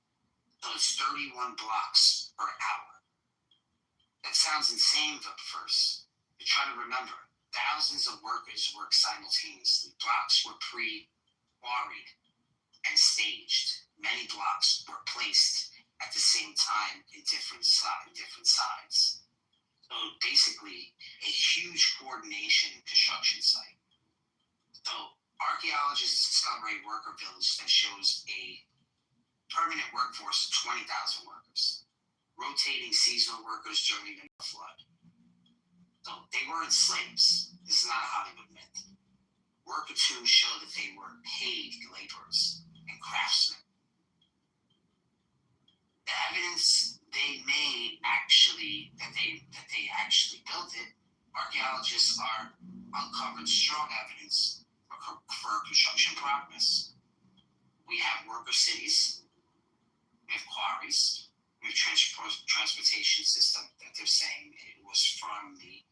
So it's 31 blocks per hour. That sounds insane at first. But try to remember, thousands of workers work simultaneously. Blocks were pre-quarried and staged. Many blocks were placed at the same time in different sides. So basically, a huge coordination construction site. So archaeologists discover a worker village that shows a permanent workforce of 20,000 workers, rotating seasonal workers during the flood. So they weren't slaves. This is not a Hollywood myth. Worker two show that they were paid laborers and craftsmen. The evidence they made that they actually built it, archaeologists are uncovered strong evidence for construction progress. We have worker cities, we have quarries, we have transportation system that they're saying it was from the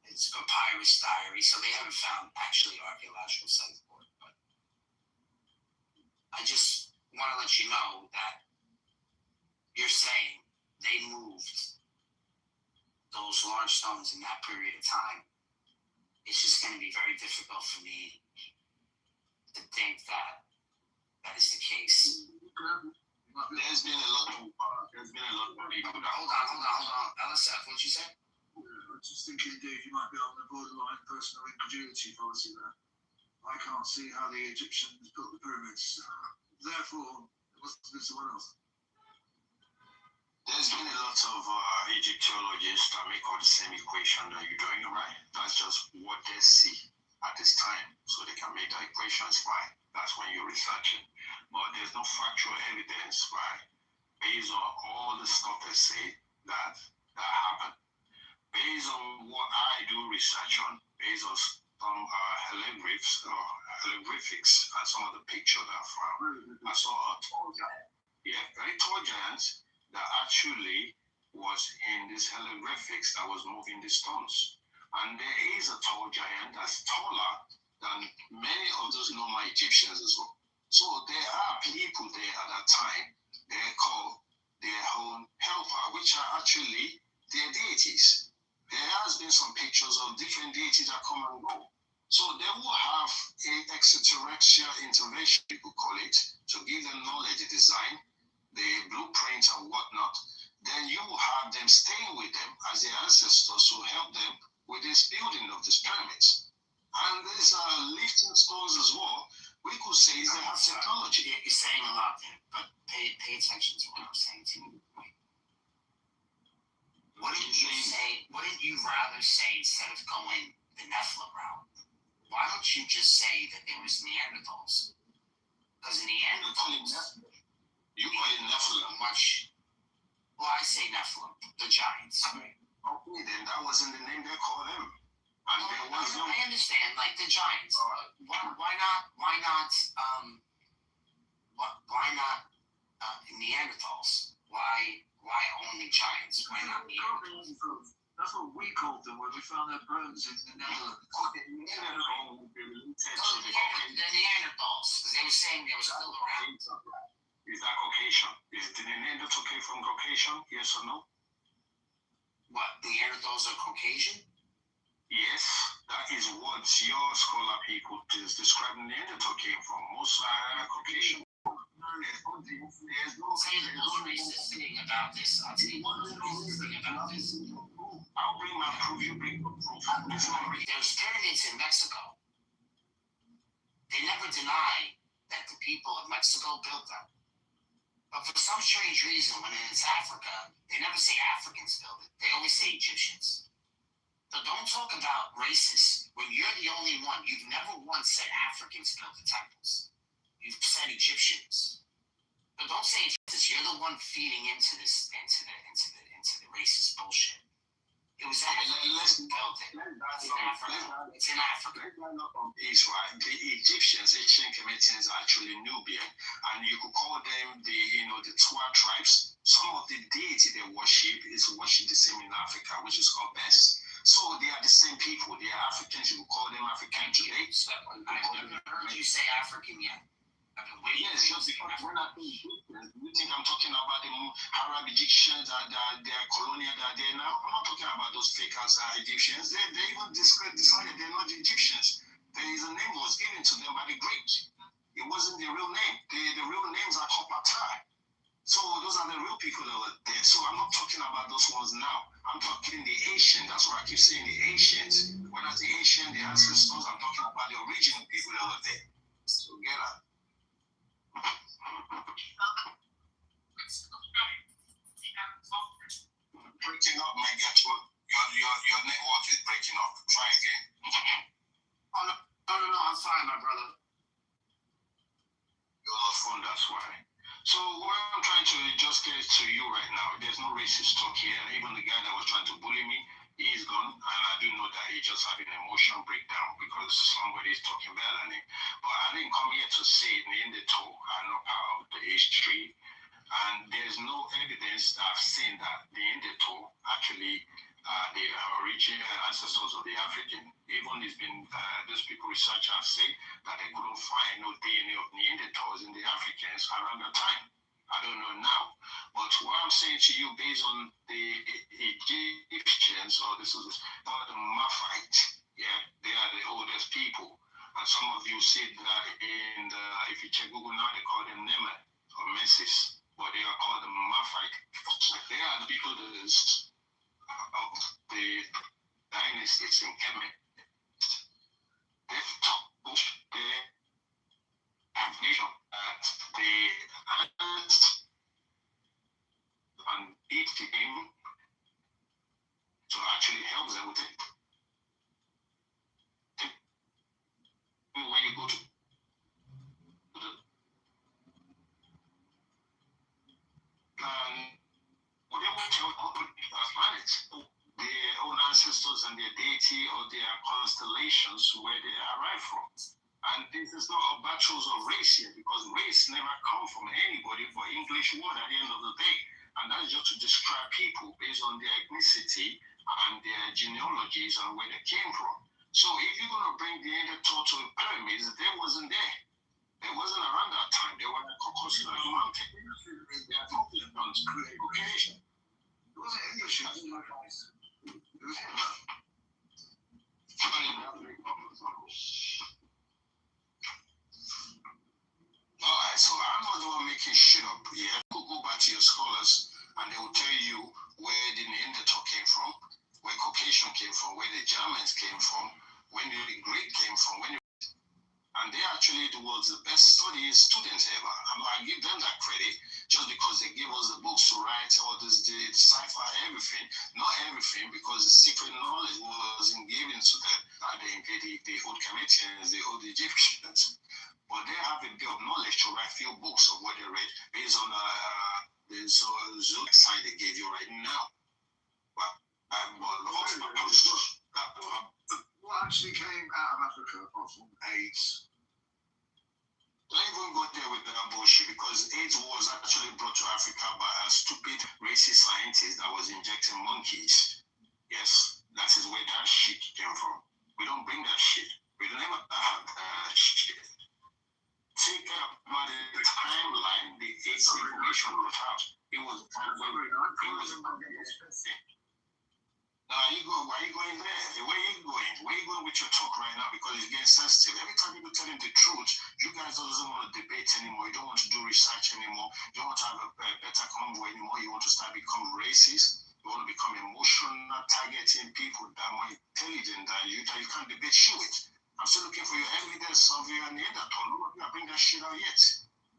it's papyrus diary, so they haven't found actually archaeological sites for it, but I just want to let you know that you're saying they moved those large stones in that period of time. It's just going to be very difficult for me to think that that is the case. There's been a lot of people. Hold on. LSF, what'd you say? I was just thinking, Dave, you might be on the borderline personal incredulity policy there. I can't see how the Egyptians built the pyramids. Therefore, it must have been someone else. There's been a lot of Egyptologists that make all the same equation that you're doing, right? That's just what they see at this time, so they can make the equations right. That's when you're researching. But there's no factual evidence, right? Based on all the stuff they say that happened. Based on what I do research on, based on some hieroglyphics and some of the pictures that I found, I saw a tall giant. Yeah, very tall giant that actually was in these hieroglyphics that was moving the stones. And there is a tall giant that's taller than many of those normal Egyptians as well. So there are people there at that time, they're called their own helper, which are actually their deities. There has been some pictures of different deities that come and go. So they will have an extraterrestrial intervention, we could call it, to give them knowledge, the design, the blueprints and whatnot. Then you will have them staying with them as their ancestors to help them with this building of these pyramids. And these lifting stones as well, we could say they have technology. You're saying a lot there, but pay attention to what I'm saying to you. Wouldn't you rather say, instead of going the Nephilim route, why don't you just say that there was Neanderthals? Because the Neanderthals, You call it Nephilim. Much. Well, I say Nephilim, the giants. Okay, then that wasn't the name they called them. And there was no. I understand, like the giants. Why not Neanderthals? Why only giants? Why not Neanderthals? That's what we called them when we found their bones in the Netherlands. Okay, Neanderthal will be related to The Neanderthals, because they were saying they were still around. Is that Caucasian? Is the Neanderthal came from Caucasian? Yes or no? What, the Neanderthals are Caucasian? Yes, that is what your scholar people is describing Neanderthal came from. Most are Caucasian. There's no racist thing about this. I'll tell you one racist thing about this. I'll bring my proof, you bring your proof. There's pyramids in Mexico. They never deny that the people of Mexico built them. But for some strange reason, when it's Africa, they never say Africans built it. They always say Egyptians. So don't talk about racists when you're the only one. You've never once said Africans built the temples. You've said Egyptians. But don't say Egyptians. You're the one feeding into this, into the racist bullshit. It was Africans who built it. It's in Africa. Israel. The Egyptians, ancient Kemetans, are actually Nubian, and you could call them the 12 tribes. Some of the deity they worship is worshipped the same in Africa, which is called Bes. So they are the same people. They are Africans. You could call them African today. I've never heard you say African yet. I've been waiting. Yes, just because when I think Egyptians, you think I'm talking about the Arab Egyptians that they're colonial that they're now? I'm not talking about those fake Egyptians. They even decided they're not Egyptians. There is a name that was given to them by the Greeks. It wasn't the real name. The real names are Kopatai. So those are the real people that were there. So I'm not talking about those ones now. I'm talking the ancient. That's why I keep saying the ancients. When I say ancient, the ancestors, I'm talking about the original people that were there. So get up. Breaking up, my network. Your network is breaking up. Try again. Oh no, I'm fine, my brother. Your phone, that's why. So what I'm trying to just get to you right now, there's no racist talk here. Even the guy that was trying to bully me, he's gone, and I do know that he just had an emotional breakdown because somebody is talking bad on him. But I didn't come here to say Neanderthal are not part of the history, and there's no evidence that I've seen that Neanderthal actually the original ancestors of the African. Even it's been those people researchers say that they couldn't find no DNA of Neanderthals in the Africans around that time. I don't know now, but what I'm saying to you based on the Egyptians, or this is called the Maphite, yeah, they are the oldest people, and some of you said that in the, if you check Google now, they call them Nemer or Mesis, but they are called the Maphite. They are the people that is of the dynasties in Kemet. They told the nation that the ants and eat him to actually help them with it. When you go to the what they will tell planets, their own ancestors and their deity or their constellations where they arrive from. And this is not a battle of race here, because race never come from anybody but English word at the end of the day. And that's just to describe people based on their ethnicity and their genealogies and where they came from. So if you're going to bring the Neanderthal to the pyramids, they wasn't there. They wasn't around that time. They were at Caucasus Mountain. They are talking about Caucasian. It wasn't English. It was Hitler. Alright, so I'm not the one making shit up here. Go back to your scholars and they will tell you where the Neanderthal came from, where Caucasian came from, where the Germans came from, when the Greek came from, and they actually was the best studying students ever. I give them that credit just because they gave us the books to write all this, the sci-fi, everything. Not everything, because the secret knowledge wasn't given to them. They invaded the old Kemetians, the old Egyptians. but they have a bit of knowledge to write few books of what they read based on the Zoom side they gave you right now. But what actually came out of Africa apart from AIDS? Don't even go there with that bullshit, because AIDS was actually brought to Africa by a stupid racist scientist that was injecting monkeys. Yes, that is where that shit came from. We don't bring that shit. We never have that shit. Think about the timeline the AIDS information was out. It was Why are you going there? Where are you going? Where are you going with your talk right now? Because it's getting sensitive. Every time people tell him the truth, you guys doesn't want to debate anymore. You don't want to do research anymore. You don't want to have a better convo anymore. You want to start becoming racist. You want to become emotional, targeting people that are more intelligent than you, that you can't debate shit with. I'm still looking for your evidence of your Neanderthal. Nobody can bring that shit out yet.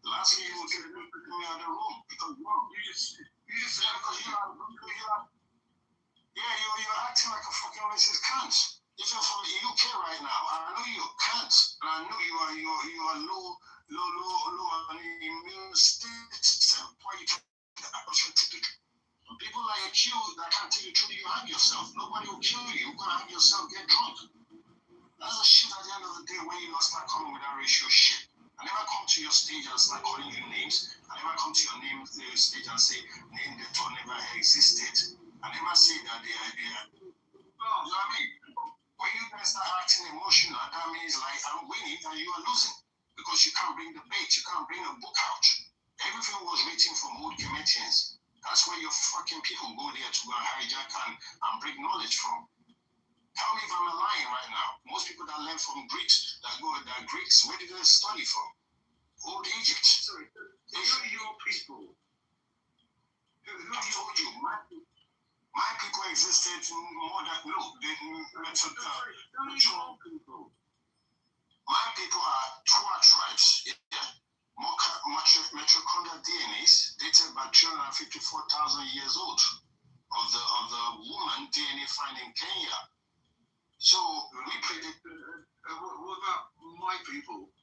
The last thing you will get me out of the room, because you just said because you're acting like a fucking racist cunt. If you're from the UK right now, I know you're a cunt, and I know you are low on the immune system. Why you can't take the truth? People like you that can't take the truth, you hang yourself. Nobody will kill you. You're gonna hang yourself, get drunk. That's the shit at the end of the day when you not start coming with that racial shit. I never come to your stage and start calling you names. I never come to your stage and say name that never existed. I never say that they are there. No, you know what I mean? When you guys start acting emotional, that means like I'm winning and you are losing. Because you can't bring the bait, you can't bring a book out. Everything was written from old Kemetans. That's where your fucking people go there to go and hijack and bring knowledge from. Tell me if I'm lying right now. Most people that learn from Greeks, that Greeks, where did they study from? Old Egypt. Sorry, who are your people? Who I told you, my people existed more than people? My people are Tua tribes, mitochondrial DNAs dated by 354,000 years old of the woman DNA found in Kenya. So we predict. What about my people?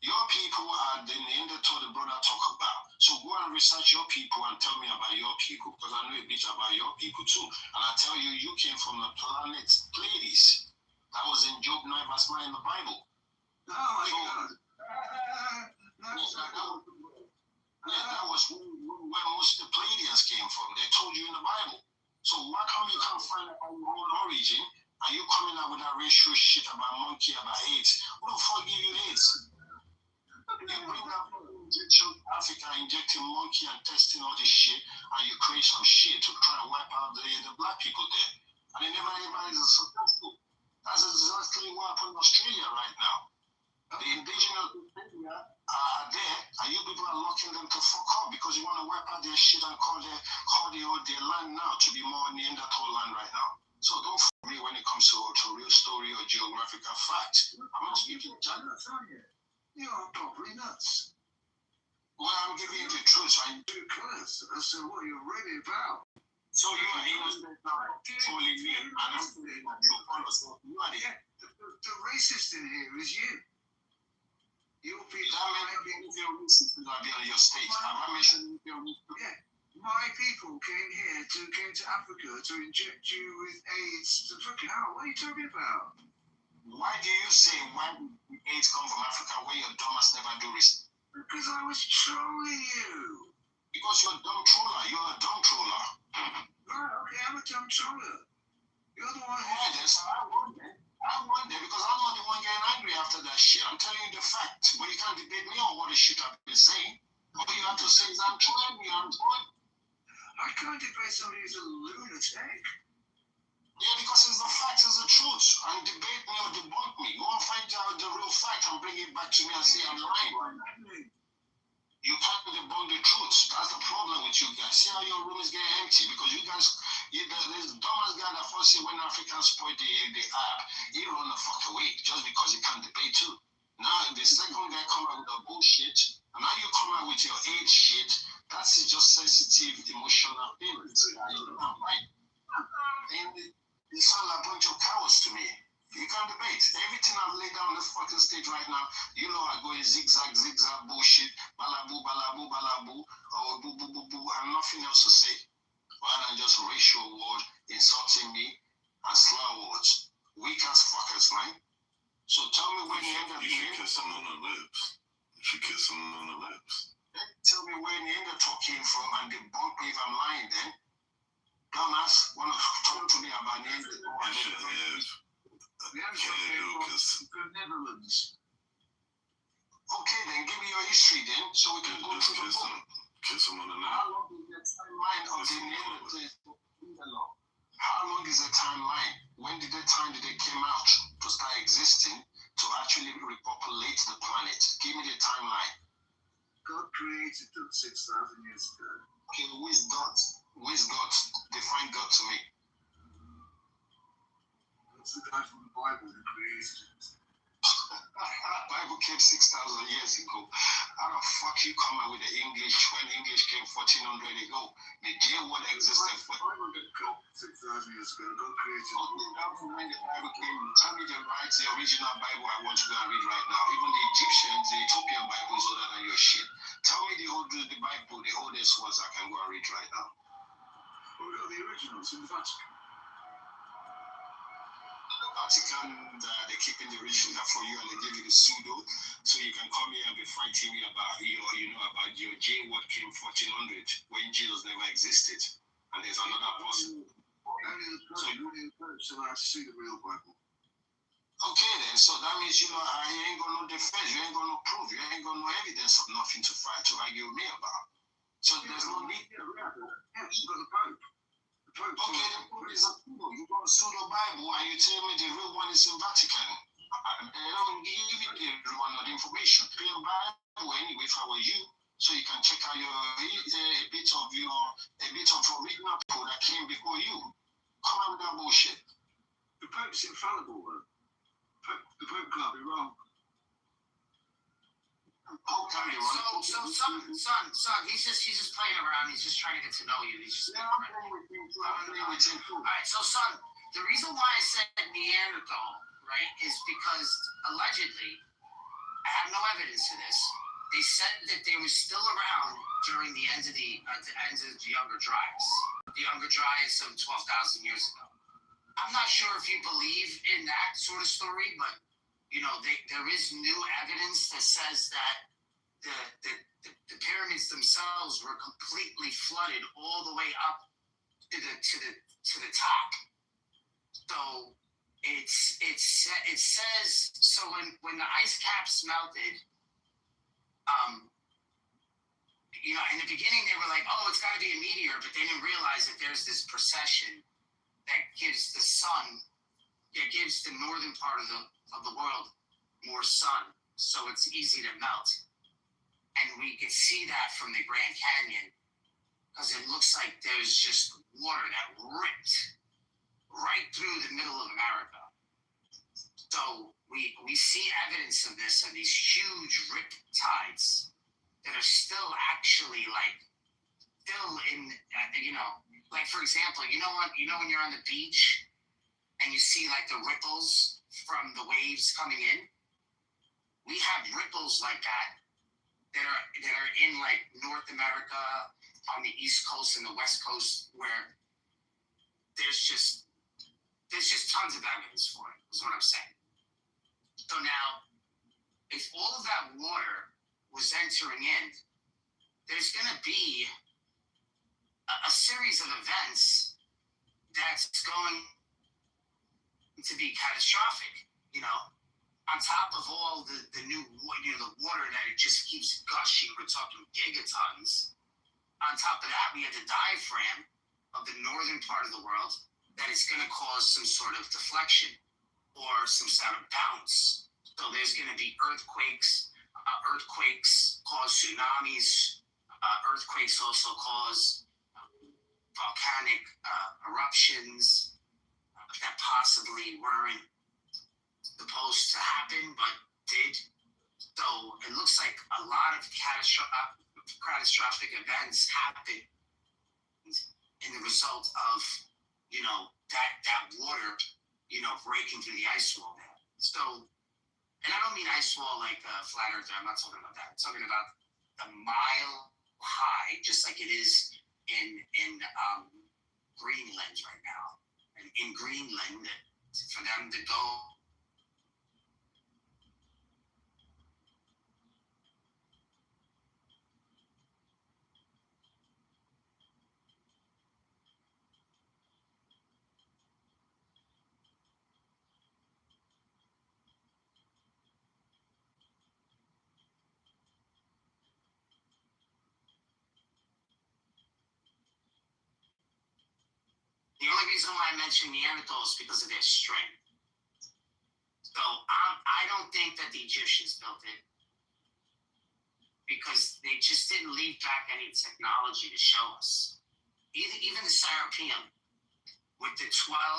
Your people are the Neanderthal the brother talk about. So go and research your people and tell me about your people, because I know a bit about your people too. And I tell you, you came from the planet Pleiades. That was in Job 9 verse 9 in the Bible. Oh my God. That was where most of the Pleiadians came from. They told you in the Bible. So why come you can't find out your own origin? Are you coming out with that racial shit about monkey, about AIDS? Who the fuck give you AIDS? You bring that injection Africa, injecting monkey and testing all this shit, and you create some shit to try and wipe out the black people there. And they never is successful. That's exactly what happened in Australia right now. The indigenous people are there, and you people are locking them to fuck up because you want to wipe out their shit and call their land now to be more Neanderthal land right now. So don't fuck me when it comes to real story or geographical fact. I'm not speaking nuts, aren't you? You are probably nuts. Well, I'm giving you the truth. I'm too close as to what you're really about. So you are innocent now, fully me, and I'm saying that you follow. So you are the racist in here is you. Your people. That may be racist to be on your stage. Have I mentioned your Yeah. My people came to Africa to inject you with AIDS. To fucking hell, what are you talking about? Why do you say why AIDS come from Africa when your dumbass never do research? Because I was trolling you. Because you're a dumb troller. You're a dumb troller. Right, okay, I'm a dumb troller. You're the one who... Yeah, so I wonder because I'm not the one getting angry after that shit. I'm telling you the fact. But you can't debate me on what the shit I've been saying. All you have to say is I'm trolling you, I'm trolling. I can't debate somebody who's a lunatic. Yeah, because it's the fact, it's the truth. And debate me or debunk me. You won't find out the real fact and bring it back to me and say I'm lying. You can't debunk the truth. That's the problem with you guys. See how your room is getting empty because you guys, there's the dumbest guy that first say when Africans spoil the app, he run the fuck away just because he can't debate too. Now the second guy come out with the bullshit, and now you come out with your age shit. That's just sensitive, emotional feelings. Right? And they sound like a bunch of cowards to me. You can debate. Everything I've laid down on the fucking stage right now, you know I go in zigzag bullshit, balabu, or boo, boo, boo, boo, and nothing else to say. Rather than just racial word, insulting me, and slur words. Weak ass fuckers, man. So tell me when You should kiss him on the lips. You should kiss him on the lips. Tell me where the end of talk came from and debunk me if I'm lying then. Dumbass, wanna talk to me about the end of You should have. The answer came from the Netherlands. Okay, then give me your history then, so we can go Just through the book. kiss him on the How neck. long is the timeline of the Neanderthal law? How long is the timeline? When did the time did it came out to start existing to actually repopulate the planet? Give me the timeline. God created them 6,000 years ago. Okay, who is God? Who is God? Define God to me. That's the guy from the Bible who created it. Bible came 6,000 years ago. How the fuck you come out with the English when English came 1,400 ago? The J word existed for 6,000 years ago. God created it. okay, that was when the Bible came. Tell me the rights, the original Bible I want to go and read right now. Even the Egyptians, the Ethiopian Bible is older than your shit. Tell me the Bible, the oldest ones I can go and read right now. Well, we got the originals in the Vatican. Vatican, they keep in the original for you and they give you the pseudo, so you can come here and be fighting me about about your J word came 1,400 when Jesus never existed, and there's another apostle. Only the Pope's allowed to see the real Bible. Okay then, so that means you ain't got no defense, you ain't got no proof, you ain't got no evidence of nothing to fight to argue with me about. So there's no need. Yeah, you've got the Pope. The Pope. Okay, the Pope is a pseudo. You got a pseudo Bible and you tell me the real one is in Vatican. They don't give you the real one of the information. Pay a Bible anyway if I were you, so you can check out a bit of original people that came before you. Come on with that bullshit. The Pope's infallible, though. The Pope can't be wrong. How can you run? So, son, he's just playing around. He's just trying to get to know you. He's just. Yeah, I'm playing with him too. All right, so son, the reason why I said Neanderthal, right, is because allegedly, I have no evidence to this. They said that they were still around during the end of the Younger Dryas. The Younger Dryas of 12,000 years ago. I'm not sure if you believe in that sort of story, but there is new evidence that says that the pyramids themselves were completely flooded all the way up to the top. So it says so when the ice caps melted, in the beginning they were like, oh, it's got to be a meteor, but they didn't realize that there's this precession that gives the sun, that gives the northern part of the world more sun, so it's easy to melt. And we could see that from the Grand Canyon because it looks like there's just water that ripped right through the middle of America. So we see evidence of this, of these huge rip tides that are still actually still in, like for example, when you're on the beach and you see like the ripples from the waves coming in. We have ripples like that are in like North America, on the East Coast and the West Coast, where there's just tons of evidence for it, is what I'm saying. So now, if all of that water was entering in, there's going to be a series of events that's going to be catastrophic, on top of all the new, the water that it just keeps gushing. We're talking gigatons. On top of that, we have the diaphragm of the northern part of the world that is going to cause some sort of deflection or some sort of bounce. So there's going to be earthquakes. Earthquakes cause tsunamis. Earthquakes also cause volcanic eruptions that possibly weren't supposed to happen, but did. So it looks like a lot of catastrophic events happen in the result of, that water, breaking through the ice wall there. So, and I don't mean ice wall like flat earther. I'm not talking about that. I'm talking about the mile high, just like it is in Greenland right now. And in Greenland, for them to go. The only reason why I mention Neanderthals is because of their strength. So I don't think that the Egyptians built it because they just didn't leave back any technology to show us. Even the Serapeum with the 24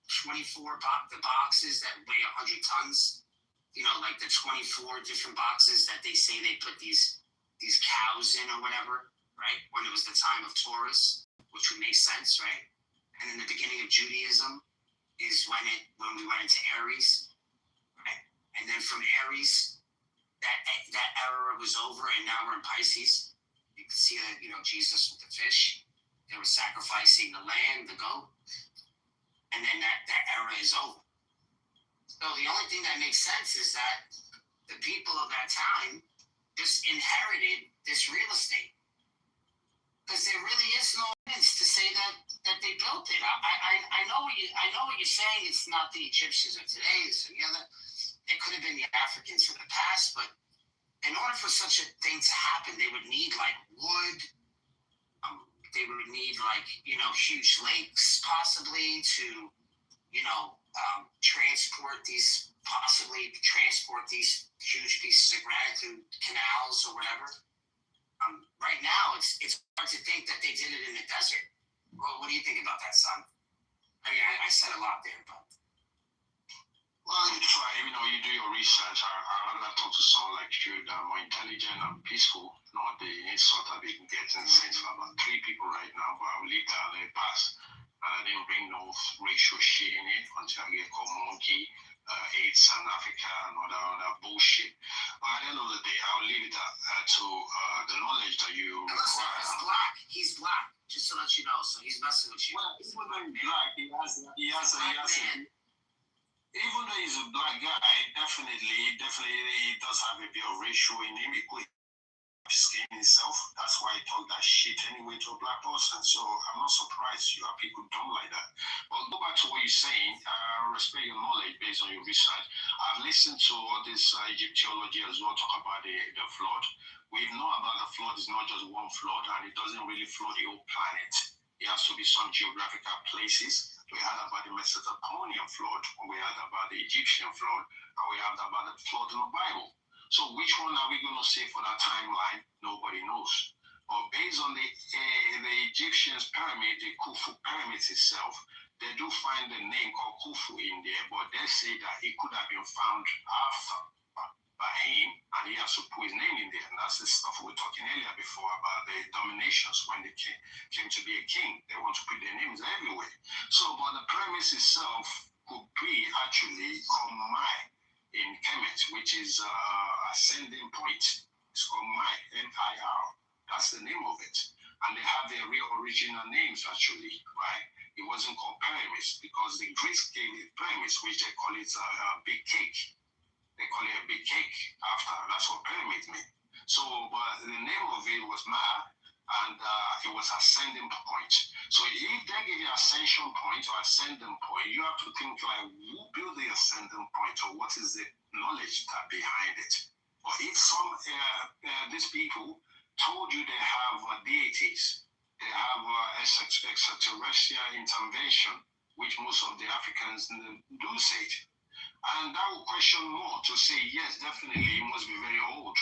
the boxes that weigh 100 tons, like the 24 different boxes that they say they put these cows in or whatever, right? When it was the time of Taurus, which would make sense, right? And then the beginning of Judaism is when we went into Aries, right? And then from Aries, that era was over, and now we're in Pisces. You can see that, Jesus with the fish. They were sacrificing the lamb, the goat, and then that era is over. So the only thing that makes sense is that the people of that time just inherited this real estate. Because there really is no evidence to say that they built it. I know what you're saying. It's not the Egyptians of today. So it could have been the Africans from the past. But in order for such a thing to happen, they would need like wood. They would need like huge lakes possibly to transport these huge pieces of granite through canals or whatever. Right now, it's hard to think that they did it in the desert. Well, what do you think about that, son? I mean, I said a lot there, but. Well, you try, you do your research. I'd rather talk to someone like you that are more intelligent and peaceful. The insult that they can get and sent for about 3 people right now, but I will leave that let it pass. I didn't bring no racial shit in it until I get called monkey, AIDS and Africa and other bullshit. But at the end of the day, I'll leave it to the knowledge that you require. He's black, just to let you know. So he's messing with you. Well, even though he's black, even though he's a black guy, definitely he does have a bit of racial in him. Skin itself. That's why I talk that shit anyway to a black person. So I'm not surprised you have people don't like that. But go back to what you're saying. I respect your knowledge based on your research. I've listened to all this Egyptology as well, talk about the flood. We know about the flood is not just one flood, and it doesn't really flood the whole planet. It has to be some geographical places. We had about the Mesopotamian flood, we had about the Egyptian flood, and we have about the flood in the Bible. So which one are we going to say for that timeline? Nobody knows. But based on the Egyptians' pyramid, the Khufu pyramids itself, they do find the name called Khufu in there, but they say that it could have been found after by him, and he has to put his name in there. And that's the stuff we were talking earlier before about the dominations when they came to be a king. They want to put their names everywhere. So, but the premise itself could be actually Omai in Kemet, which is ascending point. It's called MIR. That's the name of it. And they have their real original names actually, right? It wasn't called pyramids because the Greeks gave it pyramids, which they call it a big cake. They call it a big cake after. That's what pyramids mean. So, but the name of it was Ma, and it was ascending point. So if they give you ascension point or ascending point, you have to think like, who built the ascending point, or what is the knowledge that behind it? Or if some these people told you they have deities, they have extraterrestrial intervention, which most of the Africans do say it. And that will question more to say, yes, definitely, it must be very old.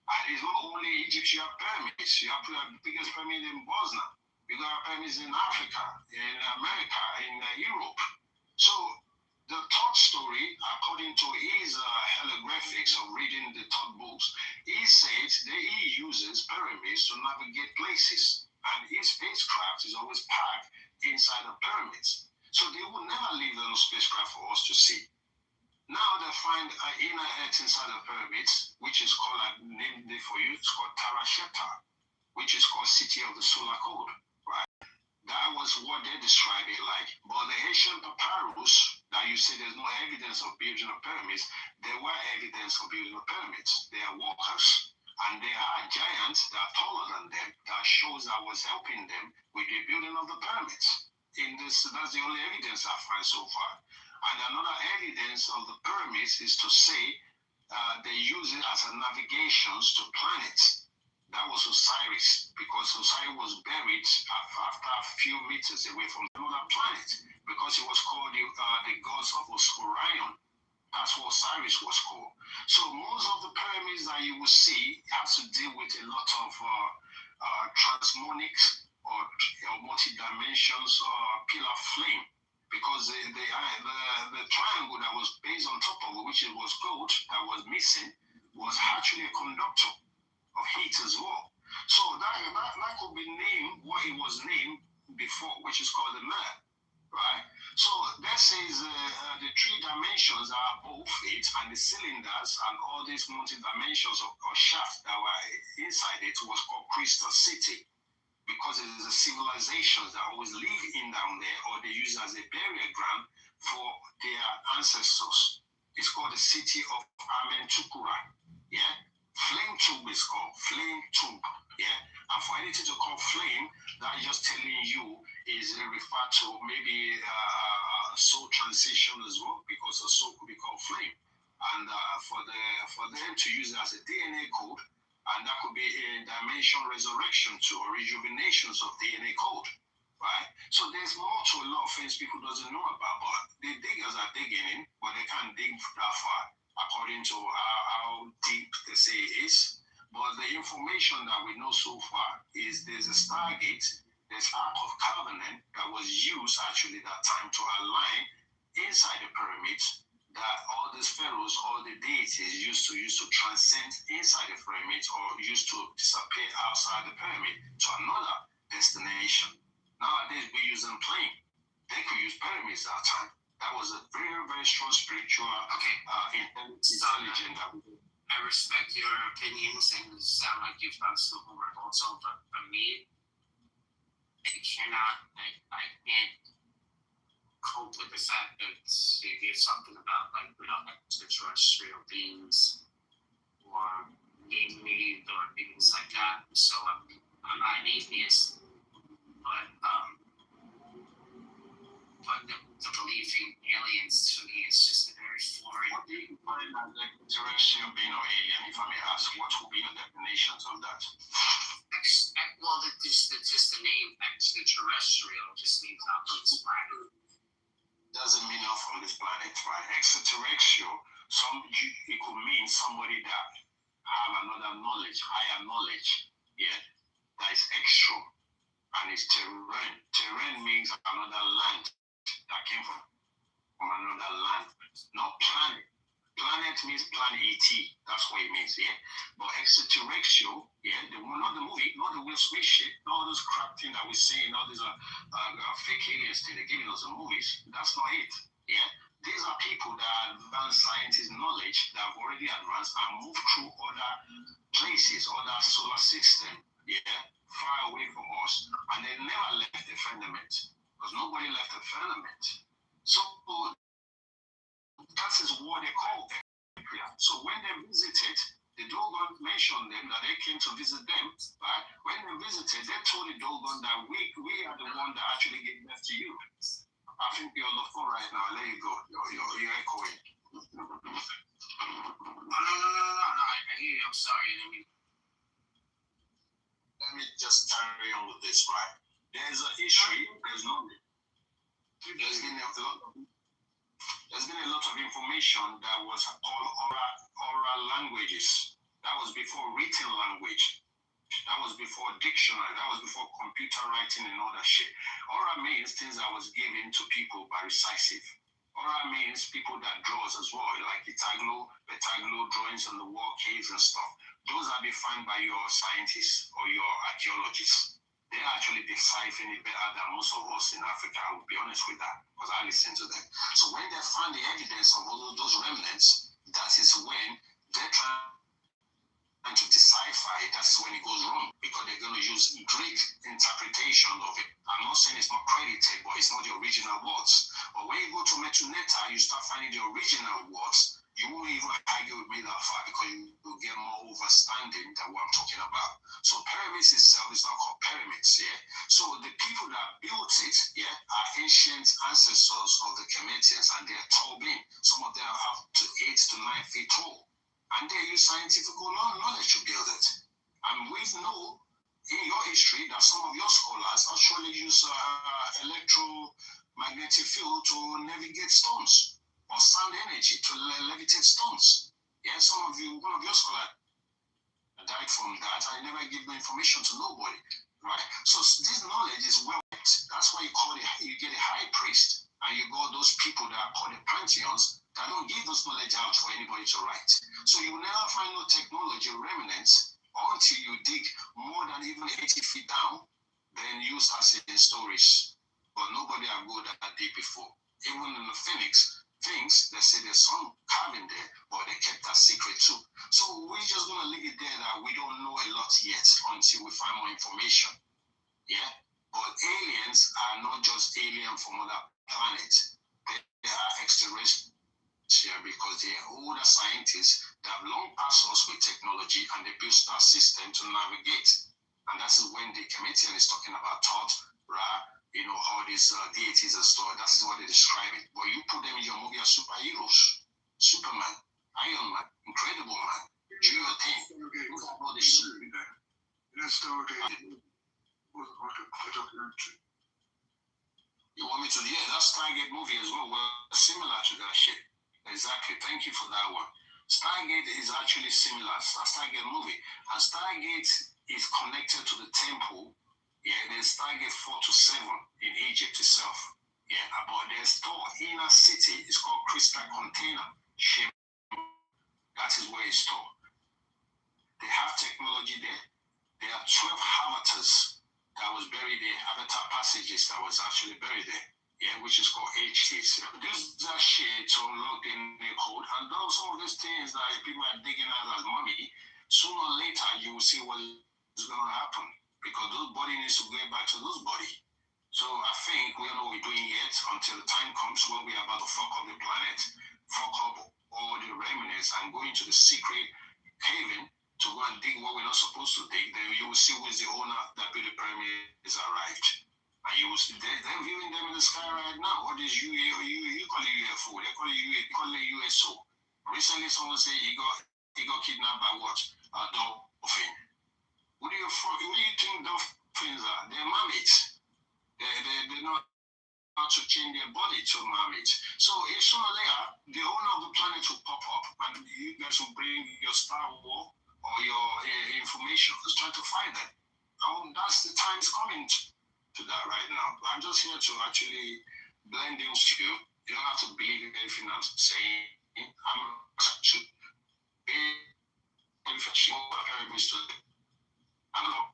And it's not only Egypt, you have pyramids. You have the biggest pyramid in Bosnia. You got pyramids in Africa, in America, in Europe. So the third story, according to his hieroglyphics of reading the third books, he says that he uses pyramids to navigate places. And his spacecraft is always packed inside the pyramids. So they will never leave them spacecraft for us to see. Now they find an inner earth inside the pyramids, which is called, I named it for you, it's called Tarasheta, which is called City of the Solar Code, right? That was what they described it like. But the ancient papyrus, that you say there's no evidence of building of pyramids, there were evidence of building of pyramids. They are workers, and there are giants that are taller than them that shows that was helping them with the building of the pyramids. That's the only evidence I find so far. And another evidence of the pyramids is to say they use it as a navigations to planets. That was Osiris, because Osiris was buried after a few meters away from another planet, because he was called the gods of Orion. That's what Osiris was called. So most of the pyramids that you will see has to deal with a lot of transmonics or multi-dimensions pillar flame, because the triangle that was based on top of it, which was gold, that was missing, was actually a conductor of heat as well. So that could be named what it was named before, which is called the map, right? So that says the three dimensions are both it, and the cylinders and all these multi-dimensions or shafts that were inside it was called Crystal City, because it is a civilization that always live in down there, or they use it as a burial ground for their ancestors. It's called the city of Amentukura, yeah? Flame tube is called flame tube, yeah. And for anything to call flame, that just telling you is referred to maybe soul transition as well, because a soul could be called flame, and for them to use it as a DNA code, and that could be a dimension resurrection to or rejuvenations of DNA code, right? So there's more to a lot of things people doesn't know about, but the diggers are digging in, but they can't dig that far, according to how deep they say it is. But the information that we know so far is there's a Stargate, there's Ark of Covenant that was used actually that time to align inside the pyramids, that all these pharaohs, all the deities used to transcend inside the pyramids, or used to disappear outside the pyramid to another destination. Nowadays we're using plane. They could use pyramids that time. That was a very, very strong spiritual intelligence. I respect your opinions and you sound like you've done some homework also, but for me, I can't cope with the fact that there's something about extraterrestrial beings or being made or things like that. So I'm not an atheist, but the belief in aliens to me is just a very foreign. What do you find as extraterrestrial being or alien, if I may ask? What would be the definitions of that? Well, just the name extraterrestrial just means not from this planet. Doesn't mean not from this planet, right? Extraterrestrial, it could mean somebody that have another knowledge, higher knowledge, yeah, that is extra, and it's terrain. Terrain means another land that came from another land, not planet. Planet means planet ET, that's what it means, yeah. But extraterrestrial, yeah, not the movie, not the Will Smith shit, not all those crap things that we're seeing, all these fake aliens things they're giving us in movies. That's not it, yeah. These are people that are advanced scientist knowledge that have already advanced and moved through other places, other solar system, yeah, far away from us, and they never left the firmament, because nobody left the firmament. So that is what they call Equia. So when they visited, the Dogon mentioned them that they came to visit them, right? When they visited, they told the Dogon that we are the one that actually gave birth to you. I think you're on the phone right now. Let you go. You're echoing. No. I hear you. I'm sorry. Let me just carry on with this, right? There's a history. There's been a lot of information that was called oral languages. That was before written language. That was before dictionary. That was before computer writing and all that shit. Oral means things that was given to people by recisive. Oral means people that draws as well, like Petaglo drawings on the wall, caves and stuff. Those are defined by your scientists or your archaeologists. They actually decipher it better than most of us in Africa. I will be honest with that, because I listen to them. So So when they find the evidence of all those remnants, that is when they're trying to decipher it. That's when it goes wrong, because they're going to use Greek interpretation of it. I'm not saying it's not credited, but it's not the original words. But when you go to Metuneta, you start finding the original words. You won't even argue with me that far, because you will get more understanding than what I'm talking about. So pyramids itself is not called pyramids, yeah? So the people that built it, yeah, are ancient ancestors of the Kemetians, and they're tall being. Some of them are up to 8 to 9 feet tall. And they use scientific knowledge to build it. And we know in your history that some of your scholars actually use electromagnetic field to navigate stones, or sound energy to levitate stones. Yeah, some of you, one of your scholars died from that. I never give the information to nobody, right? So this knowledge is well kept. That's why you get a high priest, and you got those people that are called the pantheons that don't give those knowledge out for anybody to write. So you will never find no technology remnants until you dig more than even 80 feet down. Then you start seeing stories. But nobody have go that deep before. Even in the Phoenix things, they say there's some carving there, but they kept that secret too. So we're just gonna leave it there that we don't know a lot yet until we find more information. Yeah? But aliens are not just alien from other planets. They are extraterrestrial, because they are older scientists that have long passed us with technology, and they built star system to navigate. And that's when the Comedian is talking about Thoth, Ra, all these deities and stuff. That's what they describe it. But you put them in your movie as superheroes. Superman, Iron Man, Incredible Man, do your thing. Look at all this. Stargate wasn't like a documentary. You want me to? Yeah, that's Stargate movie as well. Well, similar to that shit. Exactly. Thank you for that one. Stargate is actually similar. Stargate movie. And Stargate is connected to the temple. Yeah, there's Stargate 4 to 7 in Egypt itself. Yeah, but there's Thor inner city. It's called Crystal Container. That is where it's stored. They have technology there. There are 12 avatars that was buried there. Avatar passages that was actually buried there. Yeah, which is called HKs. This that shit to unlock the code, and those some of these things that people are digging out as money, sooner or later you will see what is going to happen, because those body needs to get back to those body. So I think we don't know what we're doing yet until the time comes when we're about to fuck up the planet, fuck up all the remnants, and go into the secret haven to go and dig what we're not supposed to dig. Then you will see who is the owner that built the pyramids arrived. And you will see they're viewing them in the sky right now. What is you call it UFO? They call it USO. Recently, someone said he got kidnapped by what? A dolphin. What do you think dolphins are? They're mermaids. They know how to change their body to mermaids. So if sooner or later, the owner of the planet will pop up, and you guys will bring your Star War or your information. Just try to find them. That's the time's coming to that right now. I'm just here to actually blend in with you. You don't have to believe in everything I'm saying. I'm to be professional pyramids to I don't know.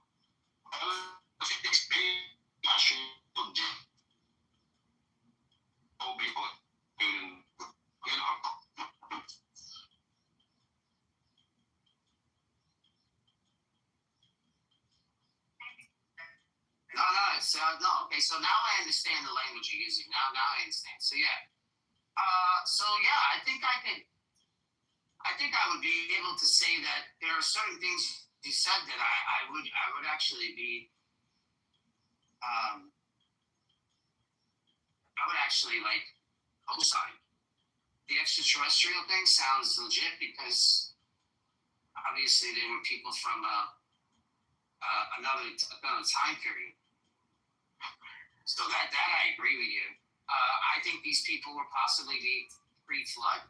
It's pain, passion, all people building, No. Okay, so now I understand the language you're using. Now I understand. So yeah. I think I would be able to say that there are certain things you said that I would actually be I would actually like co-sign. The extraterrestrial thing sounds legit, because obviously they were people from another time period. So that I agree with you. I think these people were possibly pre-flood,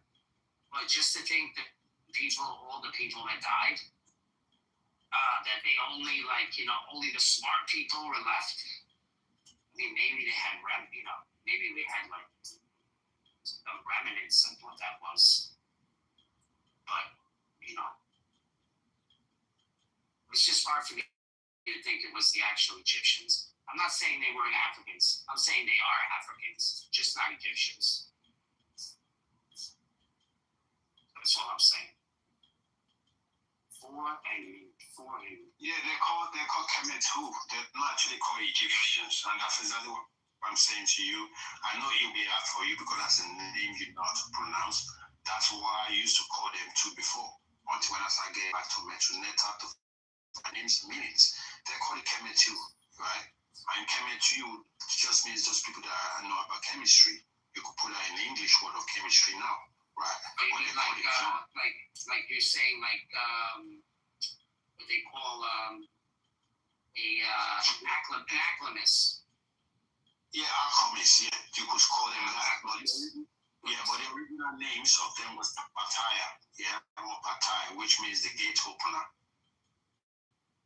but just to think that all the people that died, that they only only the smart people were left. I mean, maybe they had maybe they had like a remnants of what that was, but it's just hard for me to think it was the actual Egyptians. I'm not saying they weren't Africans. I'm saying they are Africans, just not Egyptians. That's all I'm saying. Four and Yeah, they're called Kemet too. They're not actually called Egyptians, and that's exactly what I'm saying to you. I know it'll be hard for you because that's a name you know how to pronounce. That's why I used to call them too before. Until when I started getting back to Metronet to find names meanings. They're called Kemet too, right? And Kemet too just means those people that know about chemistry. You could put that in the English word of chemistry now, right? Maybe like you're saying what they call an acclimus. Yeah, alchemists, yeah. You could call them that. But the original names of them was Pataya, yeah, or Pataya, which means the gate opener.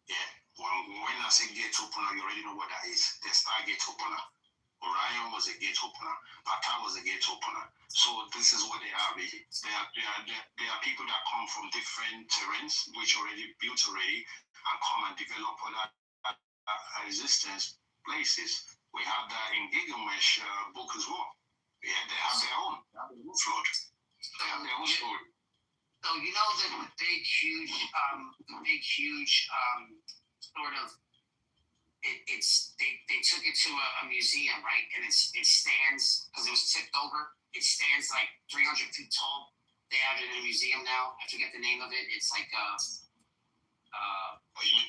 Yeah. When I say gate opener, you already know what that is. The Stargate opener. Orion was a gate opener. Pataya was a gate opener. So this is what they are really. They are people that come from different terrains, which already built already, and come and develop other resistance places. We have that in Gilgamesh book as well. Yeah, they have their own. They have their own flood. They have their own story. So you know the big huge sort of they took it to a museum, right? And it stands because it was tipped over. It stands like 300 feet tall. They have it in a museum now. I forget the name of it. It's like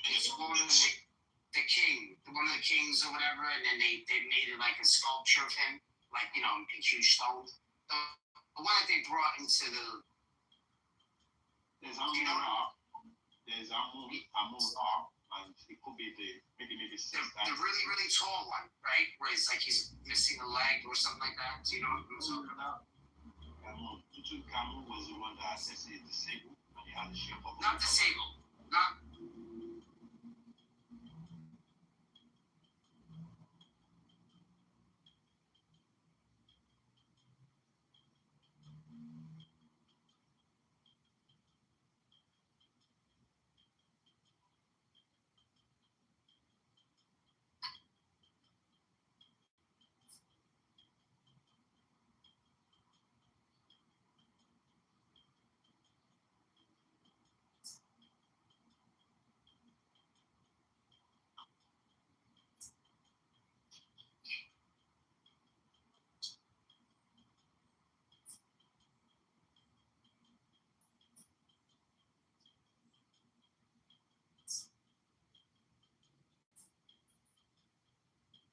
it's one of the king, one of the kings or whatever, and then they made it like a sculpture of him, like in huge stone. The one that they brought into the There's Amun-Ra. There's Amun-Ra, and it could be the really, really tall one, right? Where it's like he's missing a leg or something like that. Do you know what I'm talking about? Tutankhamun was the one that is disabled, and he had the shape of Not disabled. Not.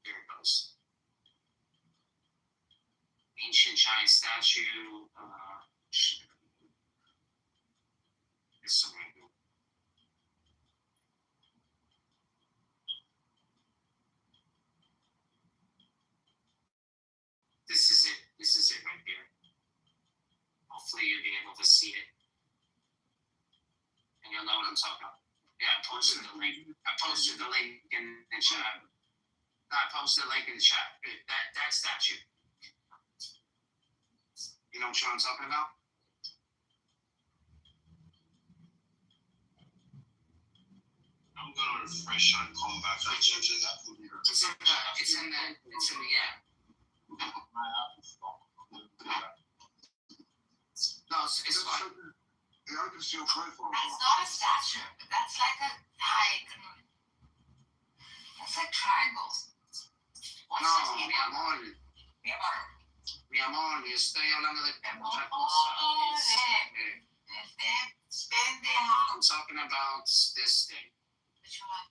Here it goes. Ancient giant statue. It's so right here. This is it. This is it right here. Hopefully you'll be able to see it. And you'll know what I'm talking about. Yeah, I posted the link. I posted the link in the chat. No, I posted the link in the chat. That statue. You know what I'm talking about? I'm gonna refresh and come back and check that. It's in the app. No, it's fine. It opens to your profile. That's not a statue. That's like a that's like triangles. What's No, this? mi amor. Mi amor. Mi amor, yo estoy hablando de otra cosa. I'm talking about this thing. Which one?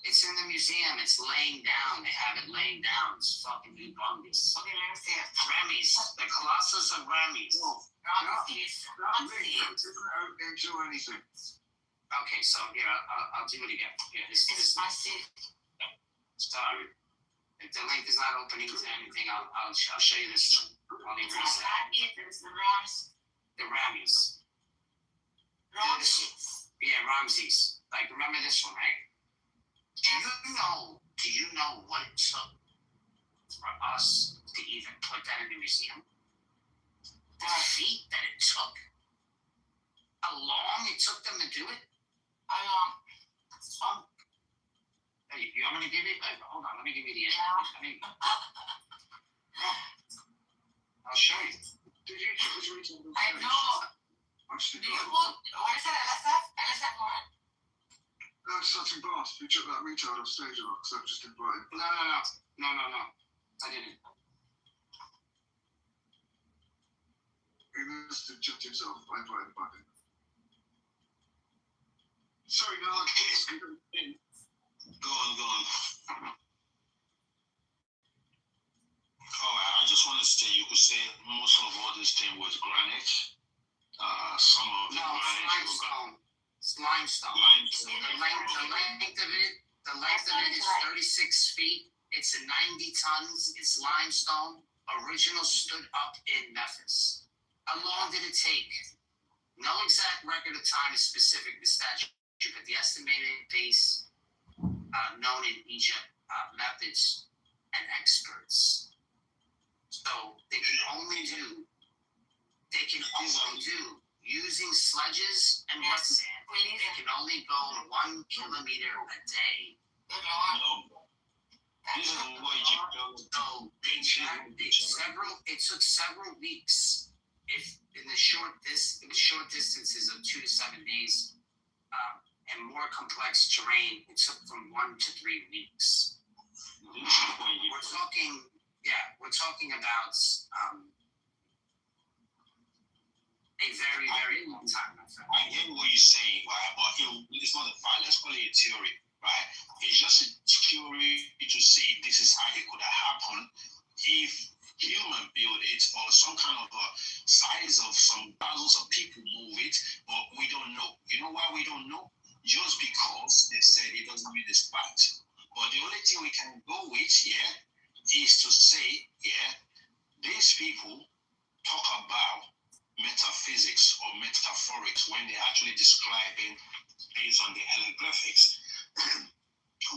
It's in the museum. It's laying down. They have it laying down. It's fucking humongous. Okay, let me see it. Ramses, the Colossus of Ramses. Ramses. That link doesn't open into anything. Okay, so here I'll do it again. Here, this. I see. Sorry. If the link is not opening to anything, I'll show you this one. I'll leave It's it. Ramses. The Rams. The Ramses. Ramses. Yeah, Ramses. Like, remember this one, right? Do you know what it took for us to even put that in the museum? The feat that it took? How long it took them to do it? How long? Hey, you want me to give it? Hold on, let me give you the I'll show you. Did you choose recently? I know. I just Do you invited. hold, what is it, LSF? LSF what? No, I just asked Bart if you took that retard off stage or not, so I've just invited. No. I didn't. He must have jumped himself. I invited him back in. Sorry, no, I can't. Go on. I just want to say, you could say most of what this thing was granite. Some of the No, granite it's limestone. limestone. The length of it is 36 feet. It's a 90 tons. It's limestone. Original stood up in Memphis. How long did it take? No exact record of time is specific to statute, but the estimated base known in Egypt, methods and experts. So they can only do using sledges and wet sand. They can only go 1 kilometer a day. No. This is what Egypt So it took several weeks. If in the short distances of 2 to 7 days, and more complex terrain, it took from 1 to 3 weeks. We're talking about a very, very long time. I get what you're saying, right? But it's not a fact. Let's call it a theory, right? It's just a theory to say this is how it could have happened if human build it or some kind of a size of some thousands of people move it, but we don't know. You know why we don't know? Just because they said it doesn't mean it's fact. But the only thing we can go with here is to say, these people talk about metaphysics or metaphorics when they're actually describing based on the hieroglyphics.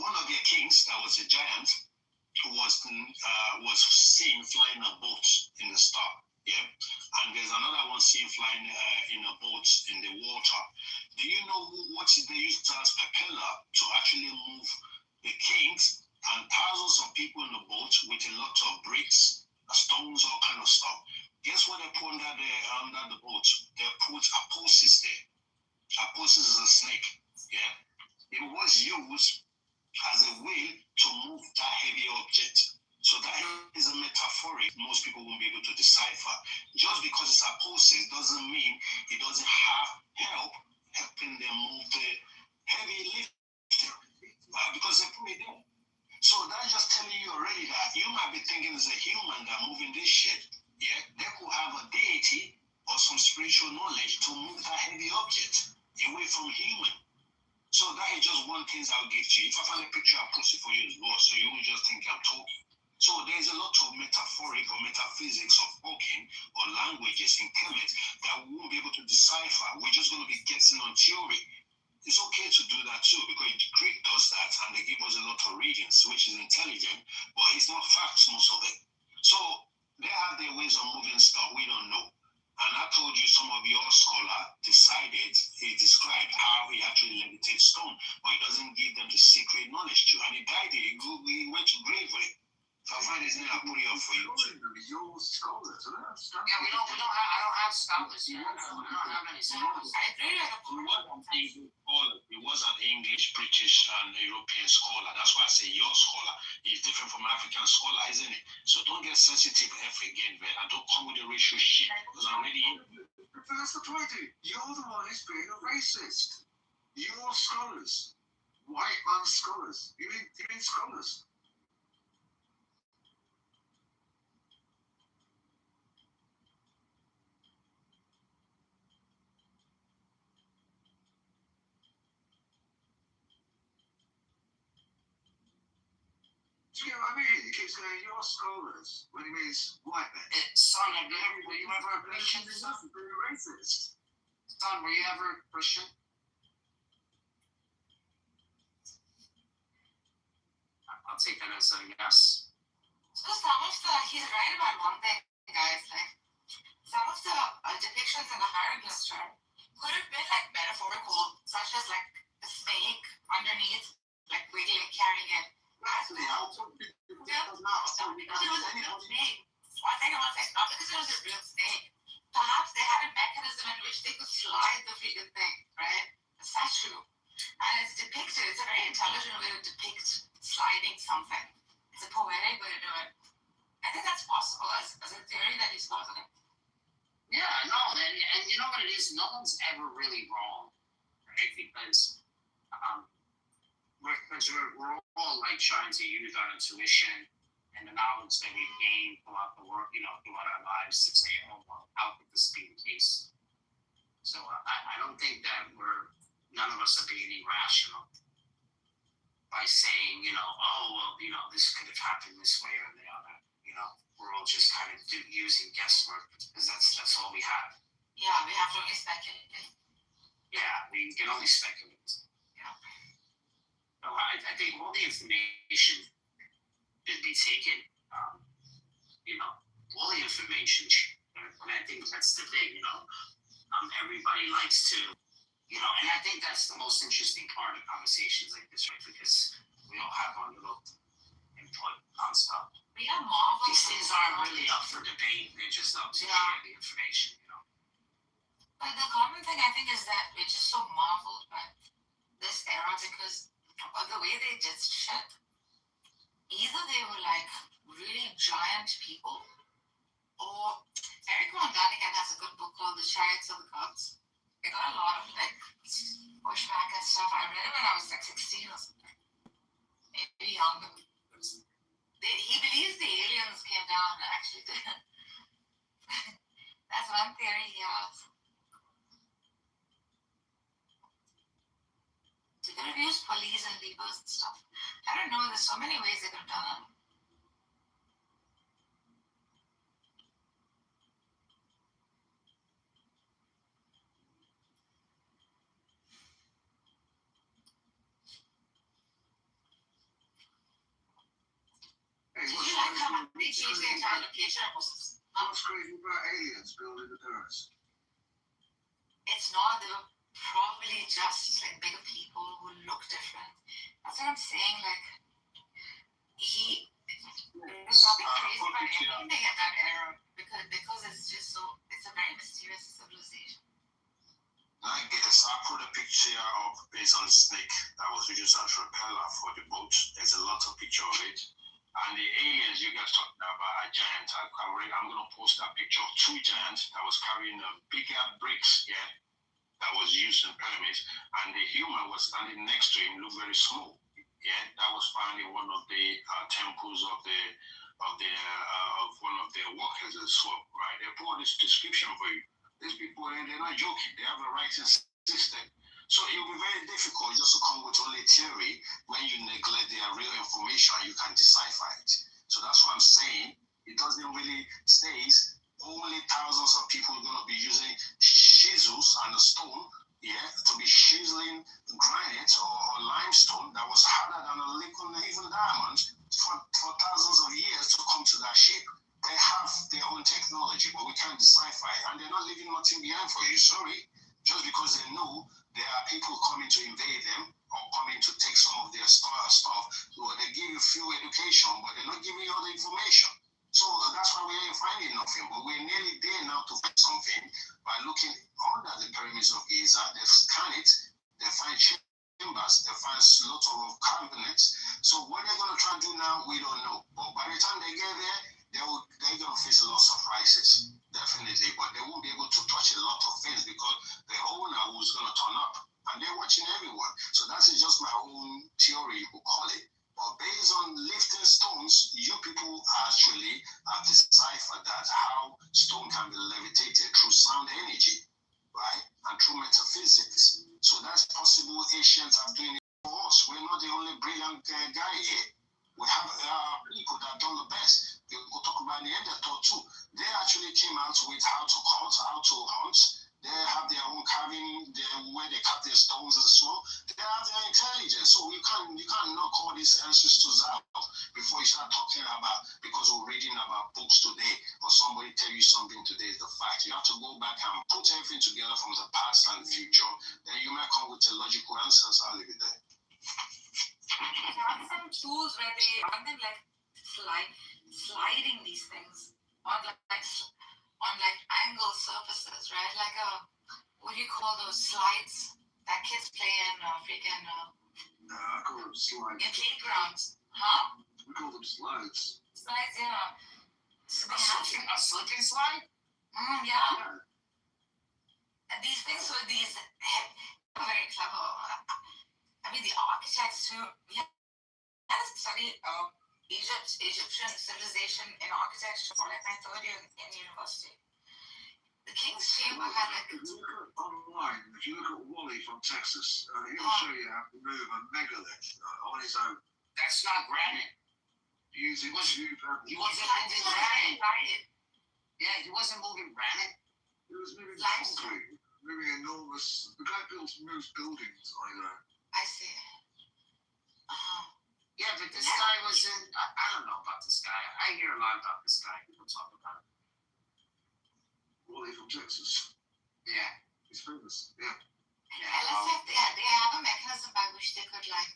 One of their kings, that was a giant, who was seen flying a boat in the star. And there's another one seen flying in a boat in the water. Do you know what they used as propeller to actually move the kings and thousands of people in the boat with a lot of bricks, stones, all kind of stuff? Guess what they put under the boat? They put Aposis there. Aposis is a snake. It was used as a way to move that heavy object. So that is a metaphoric most people won't be able to decipher. Just because it's Aposis doesn't mean it doesn't have helping them move the heavy lifting. Because they put it there. So that's just telling you already that you might be thinking it's a human that moving this shit. They could have a deity or some spiritual knowledge to move that heavy object away from human. So that is just one thing I'll give to you. If I find a picture, I'll post it for you as well, so you won't just think I'm talking. So there's a lot of metaphoric or metaphysics of talking or languages in Kemet that we won't be able to decipher. We're just going to be guessing on theory. It's okay to do that too, because Greek does that and they give us a lot of readings, which is intelligent, but it's not facts, most of it. So they have their ways of moving stuff we don't know. And I told you some of your scholar he described how he actually levitates stone, but he doesn't give them the secret knowledge to. And he died it, he went to grave with it. So I find his name, I'll put it up for you too. Your scholars, I don't understand. I don't have scholars here. I don't have any scholars. I agree with He was an English, British, and European scholar. That's why I say your scholar is different from African scholar, isn't it? So don't get sensitive again, man, and don't come with the racial shit, because I'm already in. That's the point. You're the one who's being a racist. Your scholars, white man scholars. You mean scholars? Do you know what I mean? He keeps saying your scholars when he means white men. Son, were you ever a Christian? Son, being a racist. Son, were you ever a Christian? I'll take that as a yes. So he's right about one thing, guys. Like, some of the depictions in the hieroglyphs could have been like metaphorical, such as like the snake underneath, like wiggling, carrying it. Actually, I'll talk to you Not because it was a real snake. One second. Not because it was a real snake. Perhaps they had a mechanism in which they could slide the freaking thing, right? The statue. And it's depicted, it's a very intelligent way to depict sliding something. It's a poetic way to do it. I think that's possible as a theory that he's positing. Yeah, no, and you know what it is? No one's ever really wrong, right? Because we're all like trying to use our intuition and the knowledge that we've gained throughout the work, throughout our lives to say, oh, well, how could this be the case? So I don't think that none of us are being irrational by saying, oh, well, this could have happened this way or the other. We're all just kind of using guesswork because that's all we have. Yeah, we have to only speculate. Yeah, we can only speculate. Yeah. So I think all the information should be taken, all the information, and I think that's the thing, everybody likes to, and I think that's the most interesting part of conversations like this, right? Because we all have our little input on stuff. We are marvelous. These things aren't really up for debate. They're just up to share the information, But the common thing I think is that we're just so marveled by this era because of the way they did shit. Either they were like really giant people, or Eric von Daniken has a good book called The Chariots of the Gods. It got a lot of like pushback and stuff. I read it when I was like 16 or something, maybe younger. He believes the aliens came down and actually did. That's one theory he has. They could have used pulleys and levers and stuff. I don't know, there's so many ways they could have done it. Hey, Did you like how they changed the entire location of Moses? What's crazy about aliens building the pyramids? It's not, they were probably just like bigger people who look different. That's what I'm saying, like, there's nothing crazy about anything at that era because it's just so, it's a very mysterious civilization. I guess I put a picture of based on the snake that was used as repeller for the boat. There's a lot of picture of it. And the aliens you guys talked about a giant. I'm going to post that picture of two giants that was carrying bigger bricks, that was used in pyramids. And the human was standing next to him, looked very small. That was found in one of the temples of one of their workers as well, right? They put this description for you. These people, they're not joking. They have a writing system. So it will be very difficult just to come with only theory when you neglect their real information and you can decipher it. So that's what I'm saying. It doesn't really say only thousands of people are going to be using chisels and a stone, to be chiseling granite or limestone that was harder than a liquid, even diamond, for thousands of years to come to that shape. They have their own technology, but we can't decipher it, and they're not leaving nothing behind for you. Sorry, just because they know there are people coming to invade them or coming to take some of their stuff. So they give you few education, but they're not giving you all the information. So that's why we ain't finding nothing. But we're nearly there now to find something by looking under the pyramids of Giza. They scan it, they find chambers, they find lots of cabinets. So what they're going to try and do now, we don't know. But by the time they get there, they're going to face a lot of surprises. Definitely, but they won't be able to touch a lot of things because the owner was going to turn up and they're watching everyone. So that's just my own theory, you could call it. But based on lifting stones, you people actually have deciphered that how stone can be levitated through sound energy, right? And through metaphysics. So that's possible Asians are doing it for us. We're not the only brilliant guy here. We have people that have done the best. We could talk about Neanderthal too. They actually came out with how to cut, how to hunt. They have their own carving, where they cut their stones as well. They have their intelligence. So you can't knock all these ancestors out before you start talking about, because we're reading about books today or somebody tell you something today is the fact. You have to go back and put everything together from the past and the future. Then you might come with a logical answers. I'll leave it there. They have some tools where they run them like sliding these things on like angled surfaces, right? Like what do you call those slides that kids play in freaking No, I call them slides. in playgrounds? Huh? We call them slides. Slides, yeah. So they have A slipping slide? yeah. Yeah. And these things were these very clever. I mean, the architects who had studied Egyptian civilization in architecture for like my third year in university. The King's Chamber had like. If you look at online, if you look at Wally from Texas, he'll show you how to move a megalith on his own That's not granite. using two pebbles. He wasn't moving Right, granite. right. Yeah, he wasn't moving granite. He was moving Limestone. concrete, moving enormous. The guy moves buildings on his own. I see. Yeah, but this guy was in. I don't know about this guy. I hear a lot about this guy. People talk about it. Wally from Texas. Yeah. He's famous. Yeah. LSF, they have a mechanism by which they could like,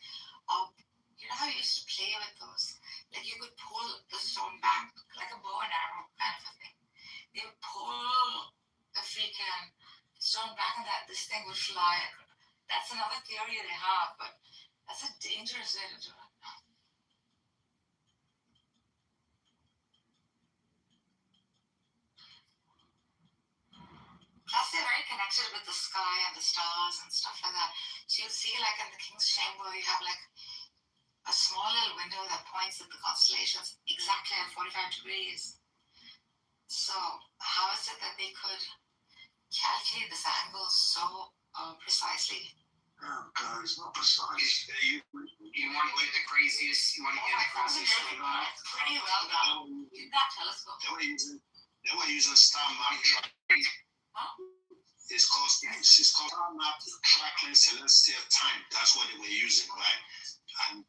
you know how you used to play with those? Like you could pull the stone back like a bow and arrow kind of a thing. They would pull the freaking stone back and that this thing would fly. That's another theory they have, but that's a dangerous way to do it. Plus, they're very connected with the sky and the stars and stuff like that. So you'll see, like in the King's Chamber, you have like a small little window that points at the constellations exactly at 45 degrees. So how is it that they could calculate this angle so precisely? Oh, God, it's not precise. You want to get the craziest? You want to get the craziest thing on it? Pretty well done. Use that telescope. They were using star map. It's called star map tracking celestial time. That's what they were using, right? And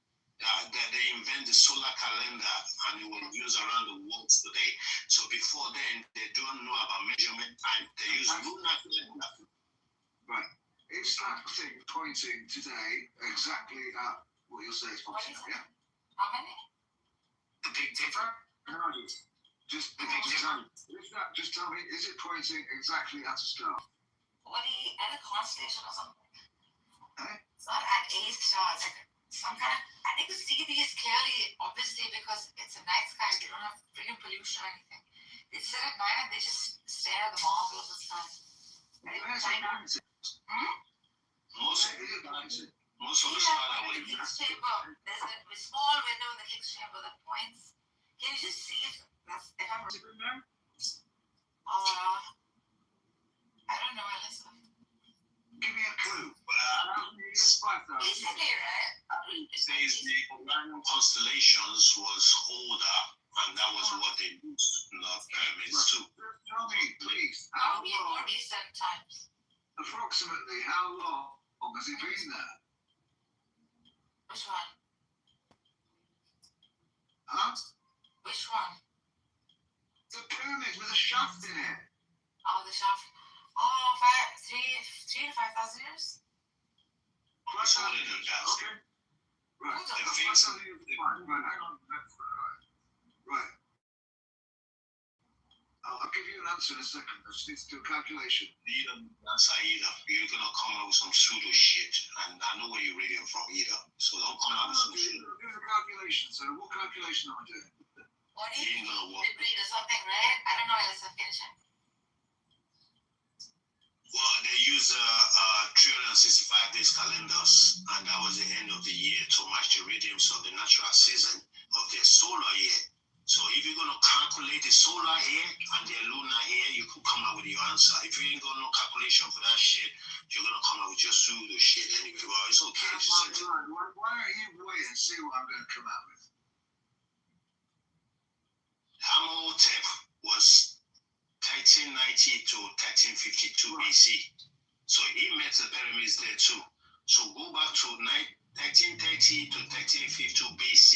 they invent the solar calendar and it was used around the world today. So before then, they don't know about measurement time. They use lunar calendar. Right. Is that thing pointing today exactly at what you'll say is pointing at? Yeah. How many? The Big Dipper? No, just tell me, is it pointing exactly at a star? What do you, at a constellation or something? Eh? It's not at a star. It's like some kind of, and they could see these clearly, obviously, because it's a night sky. They don't have freaking pollution or anything. They sit at night and they just stare at the marvel of the sky. Where's it pointing? Most of the stars that were The King's used. Chamber, there's a small window in the King's Chamber that points. Can you just see it? That's if I'm I don't know, Elizabeth. Give me a clue. Basically, right? It says the Orion constellations was older, and that was what they used in the pyramids too. Tell me, please, How many more recent times? approximately how long has it been there? Which one? Huh? Which one? The pyramid with a shaft in it. Oh, the shaft. Oh, 3 to 5,000 years? That's what it is. Okay. Right. The That's how you define. Right. Hang on. Right. I'll give you an answer in a second. I just need to do a calculation. You don't answer either. You're gonna come up with some pseudo shit, and I know where you're reading from either. So don't come up with some shit. I'm doing a calculation. So what calculation am I doing? What do You you ain't think? gonna work. Debris or something, right? I don't know, Elizabeth. Finish it. Well, they use 365 days calendars, and that was the end of the year to match the rhythms of the natural season of their solar year. So if you're gonna calculate the solar year and the lunar year, you could come up with your answer. If you ain't got no calculation for that shit, you're gonna come up with your pseudo shit anyway. Well, it's okay. It's just Why don't you wait and see what I'm going to come out with? Amenhotep was 1390 to 1352 BC. So he met the pyramids there too. So go back to 1330 to 1352 BC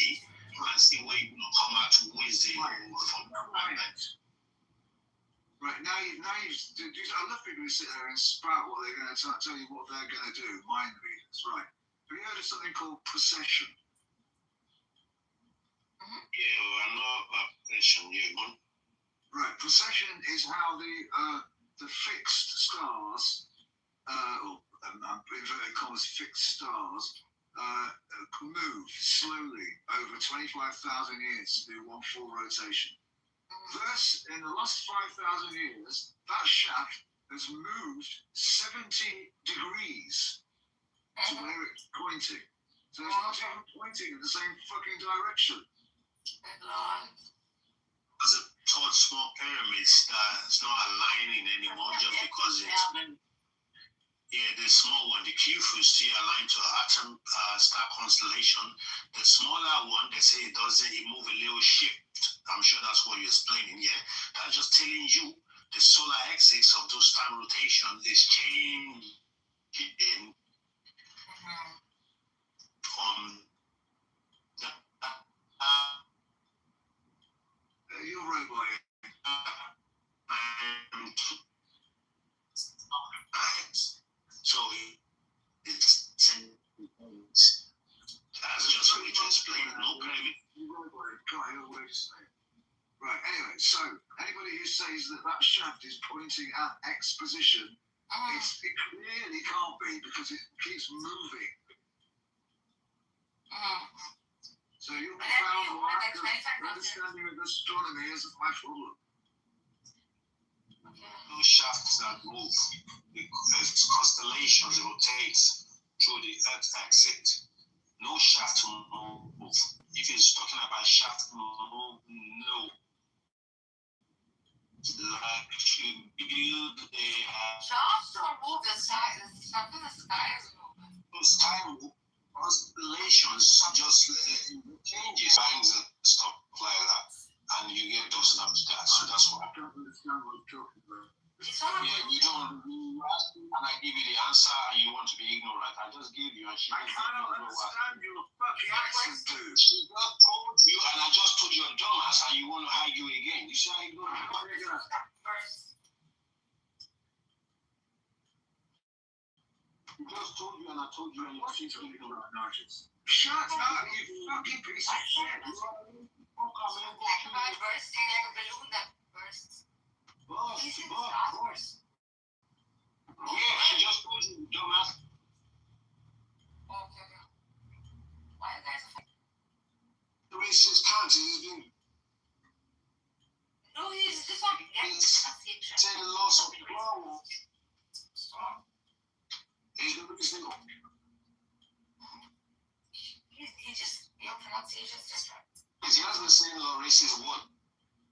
and see where you're gonna come out who is the from that planet. Right, now you I love people who sit there and sprout what they're going to tell you what they're going to do, mind readers, right. Have you heard of something called precession? Yeah, I know about question. Yeah, go on. Right, precession is how the fixed stars inverted commas, fixed stars, move slowly over 25,000 years to do one full rotation. Thus, in the last 5,000 years, that shaft has moved 70 degrees to where it's pointing. So it's not even pointing in the same fucking direction. As a tall small pyramids that's not aligning anymore just because it's the small one, the Kitover is still aligned to atom star constellation. The smaller one, they say it doesn't, it move a little shift. I'm sure that's what you're explaining. Yeah, that's just telling you the solar axis of those time rotation is changing from You're right, boy. So it's that's just a way to explain it. No pyramid. Right, anyway, so anybody who says that shaft is pointing at X position, it clearly can't be because it keeps moving. So your profound lack of understanding of astronomy isn't my problem. No shafts that move because constellations rotate through the Earth axis. No shaft move. If he's talking about shaft move, no. Like you build a Shafts don't move, the sky, the stuff in the sky is moving. sky move, constellations just changes, lines and stuff like that, and you get those snaps that. So that's why. I don't understand what you're talking about. Yeah, you don't. You ask me and I give you the answer, and you want to be ignorant. I just gave you, and she I cannot understand your fucking accent, dude. She just told you, and I just told you a dumbass, and you want to argue again. You see how you go? I just told you, and I told you, and you keep ignorant. Shut up, you fucking piece of shit. Like about bursting, like a balloon that bursts. He's in the stars. Yeah, she just told you, dumbass. Okay. Why you guys fighting? The racist cunt is being No, he's just not getting pronunciation. taking loss of power. He's the reason. He just, your pronunciation's just right. He has been saying a racist word.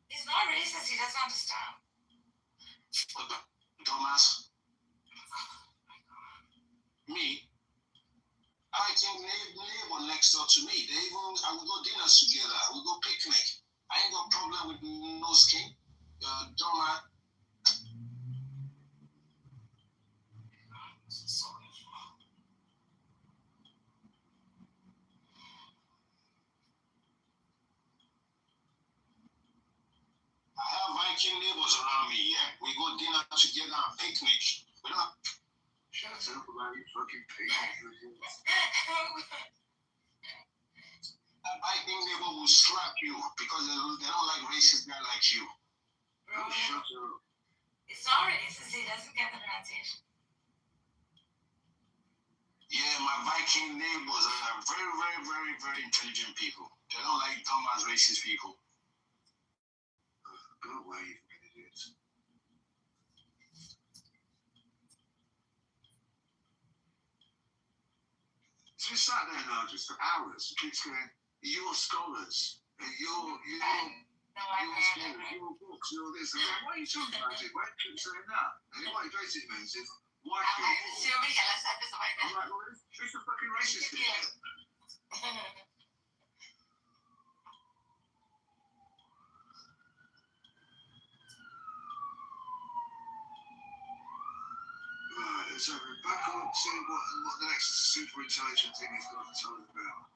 He's not racist, he doesn't understand. Dumbass. Me? I think neighbor next door to me. They even, I will go dinners together. I will go picnic. I ain't got problem with no skin. Dumbass. I have Viking neighbors around me, yeah? We go dinner together and picnic. We don't. Shut up about your fucking pig. A Viking neighbor will slap you because they don't like racist guy like you. Oh, shut up. It's not racist, he doesn't get the pronunciation. Yeah, my Viking neighbors are very, very, very, very intelligent people. They don't like dumb as racist people. Go away, you fucking idiots. So we sat there now just for hours. It keeps going, you're scholars. Your scholars, your books, your this. And then, why are you talking about it? Why do you keep saying that? And what it basically means is, white people. I'm like, well, who's the fucking racist here? Right, so we're back on to what the next super intelligent thing he's got to tell us about.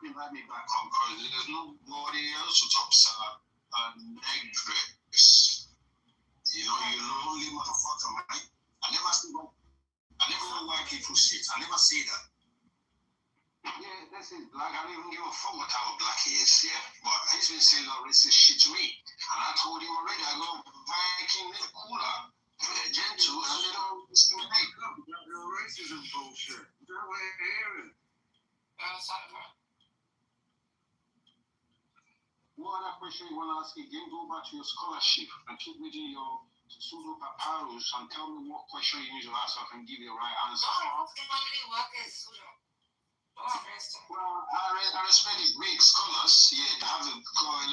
Invite me back on because there's nobody else who talks negress. You know, you're a lonely motherfucker, man. I never know why people say it. I never say that. Yeah, this is black. I don't even give a fuck what type of black he is, yeah? But he's been saying all racist shit to me. And I told him already, I go Viking cooler Buddhism bullshit. I don't want to hear it. One other question you want to ask again, go back to your scholarship and keep reading your pseudo papyrus and tell me what question you need to ask so I can give you the right answer. Well, I respect the Greek scholars. Yeah, they have a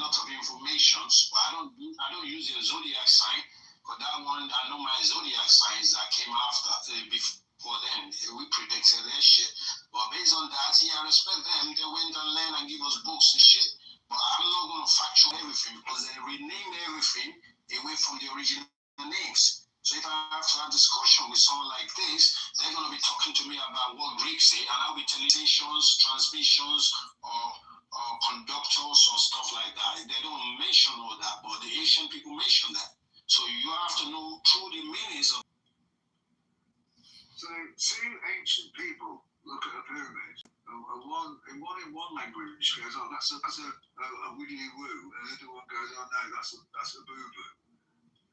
lot of information, but I don't use the zodiac sign. But that one, I know my zodiac signs that came after. Before then, we predicted their shit. But based on that, yeah, I respect them. They went and learned and give us books and shit. But I'm not going to factor everything because they renamed everything away from the original names. So if I have to have discussion with someone like this, they're going to be talking to me about what Greeks say, and I'll be telling stations, transmissions, or conductors or stuff like that. They don't mention all that, but the Asian people mention that. So you have to know through the meanings of. So two ancient people look at a pyramid, and one in one language goes, oh, that's a wiggly woo, and the other one goes, oh no, that's a boo boo.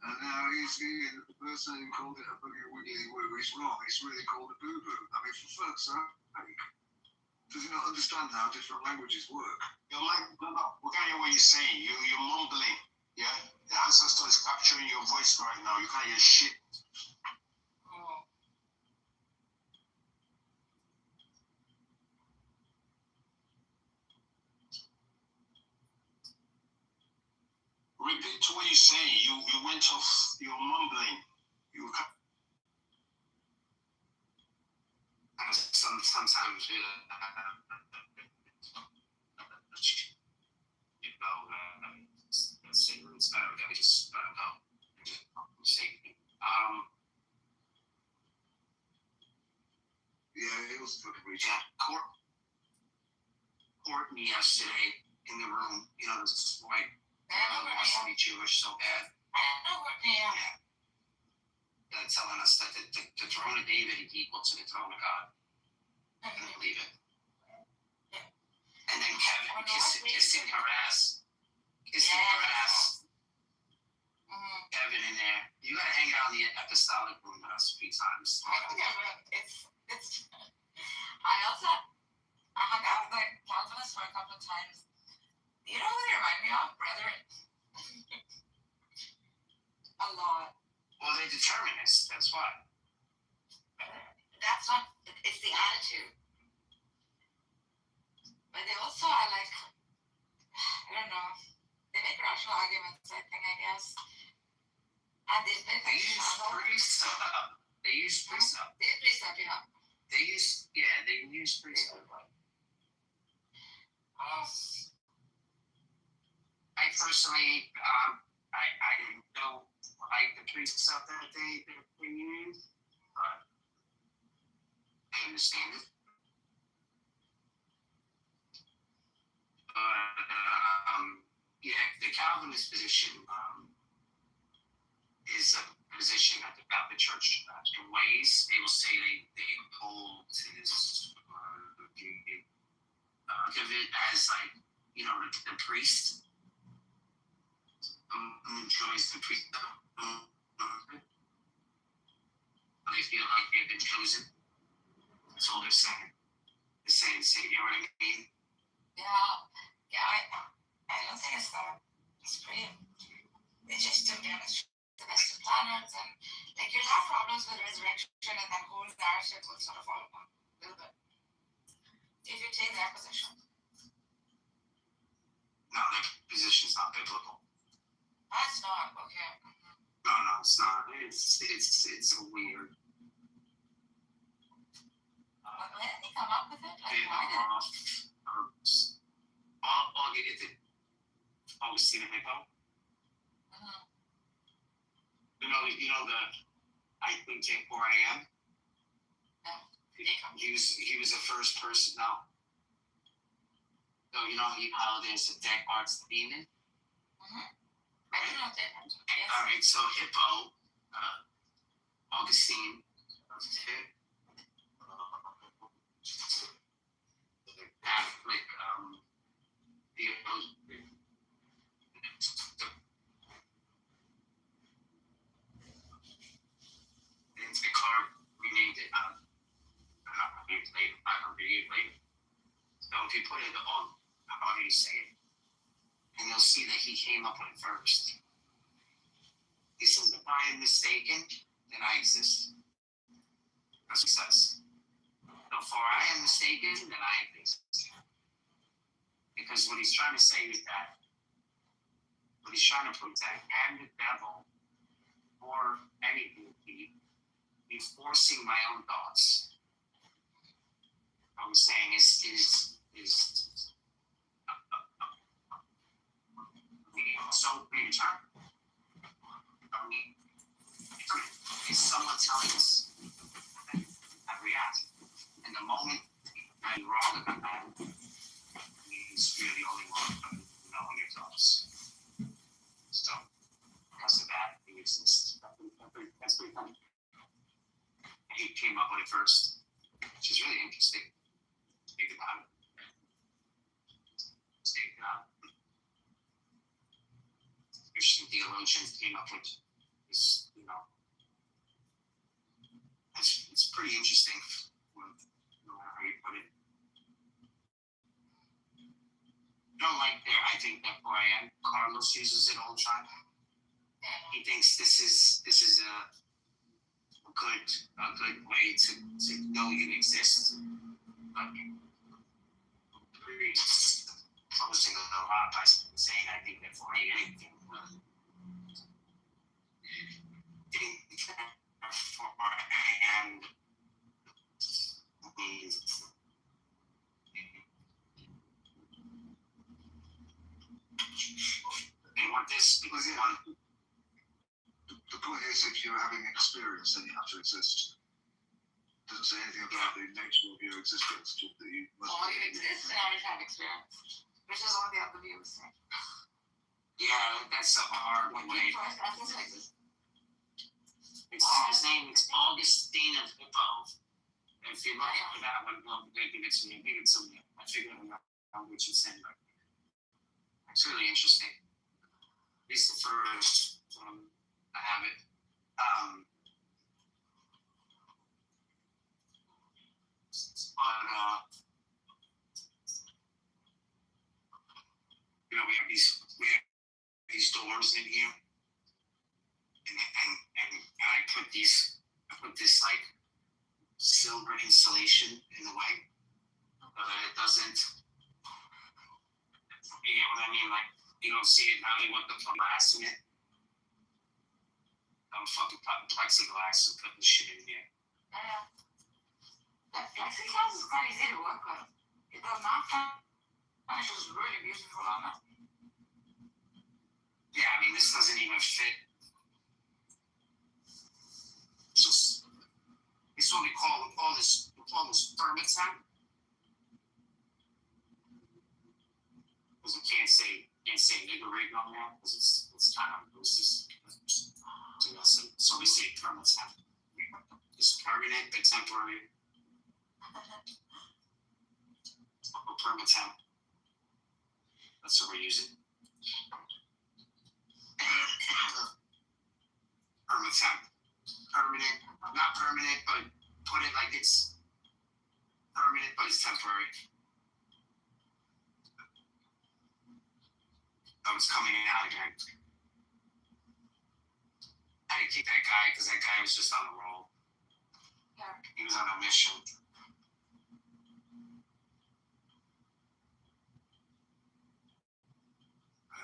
And now the person who called it a wiggly woo is wrong. It's really called a boo boo. I mean, for fuck's sake, does he not understand how different languages work? You're like, we can't hear what you're saying. You're mumbling. Yeah, the ancestor is capturing your voice right now. You can't hear shit. Repeat what you're saying. You went off. You're mumbling. You can't. Sometimes it's better that we just Yeah, it was fucking weird. Courtney yesterday in the room, this white wants to be Jewish so bad. Telling us that the throne of David is equal to the throne of God. I couldn't believe it. And then Kevin kissing her ass. Kevin in there. You gotta hang out in the apostolic room with us 3 times. I hung out with the Calvinists for a couple of times. You know who they remind me of? Brethren. A lot. Well, they're determinists. That's why. That's not. It's the attitude. But they also are like, I don't know. They make rational arguments, I think, I guess. And they've been They use precept. They use precept. They use precept, yeah. They use precept. I personally, I don't like the precept that they use, but I understand it. The Calvinist position is a position that the Catholic Church, in ways, they will say they hold to this of it as like, the priest enjoys the priest. They feel like they've been chosen. That's all they're saying. They're saying, you know what I mean? Yeah, I don't think it's that. It's pretty. They just don't demonstrate the best of planets, and like you'll have problems with resurrection, and that whole narrative will sort of fall apart a little bit if you take their position. No, their position's not biblical. That's not okay. No, it's not. It's a weird. When did they come up with it? Like, why did I'll get it. Augustine Hippo. You know the I think take 4 a.m. He was the first person. No. So he paladins the deck arts the demon. I don't know that. Yes. All right, so Hippo, Augustine, Catholic, the card renamed it put it on, how do you say it? And you'll see that he came up with it first. He says, if I am mistaken, then I exist. That's what he says. Before I am mistaken, then I exist. Because what he's trying to say is that, what he's trying to prove is that and the devil, or anything, be forcing my own thoughts. I was saying is so predetermined. I mean, is someone telling us that I react? And the moment I'm wrong about that, means you're the only one knowing your thoughts. So, because of that, it exists. That's pretty funny. He came up with it first, which is really interesting. Think about it. Christian theologians came up with this, it's pretty interesting how you put it. Don't like there, I think that Brian Carlos uses it all the time. He thinks this is a good way to know you exist. But focusing a lot by saying I think that for anything and they want this because they want The point is, if you're having an experience, then you have to exist. It doesn't say anything about the nature of your existence, just that you must Well, you exist in order to have experience, which is what the other view was saying. yeah, that's a hard way. I think it exists. It's his name. It's Augustine of Hippo. If you look for that one, well, maybe it's me. Maybe it's something. I figured out which it's in, but it's really interesting. At least the first I have it. But we have these doors in here, and I put this like silver insulation in the way, but it doesn't. You get what I mean? Like you don't see it now. You want the glass in it. I'm fucking putting plexiglass and putting shit in here. Yeah. That plexiglass is quite easy to work with. It does not finish is really beautiful on it. Yeah, I mean this doesn't even fit. It's what we call this permatemp. Because we can't say nigger rig on there because it's kind of so we say permatemp. It's permanent but temporary. Permatemp. That's what we're using. Permatemp. Permanent, not permanent, but put it like it's permanent, but it's temporary. So it's coming out again. I didn't kick that guy because that guy was just on a roll. Yeah. He was on a mission.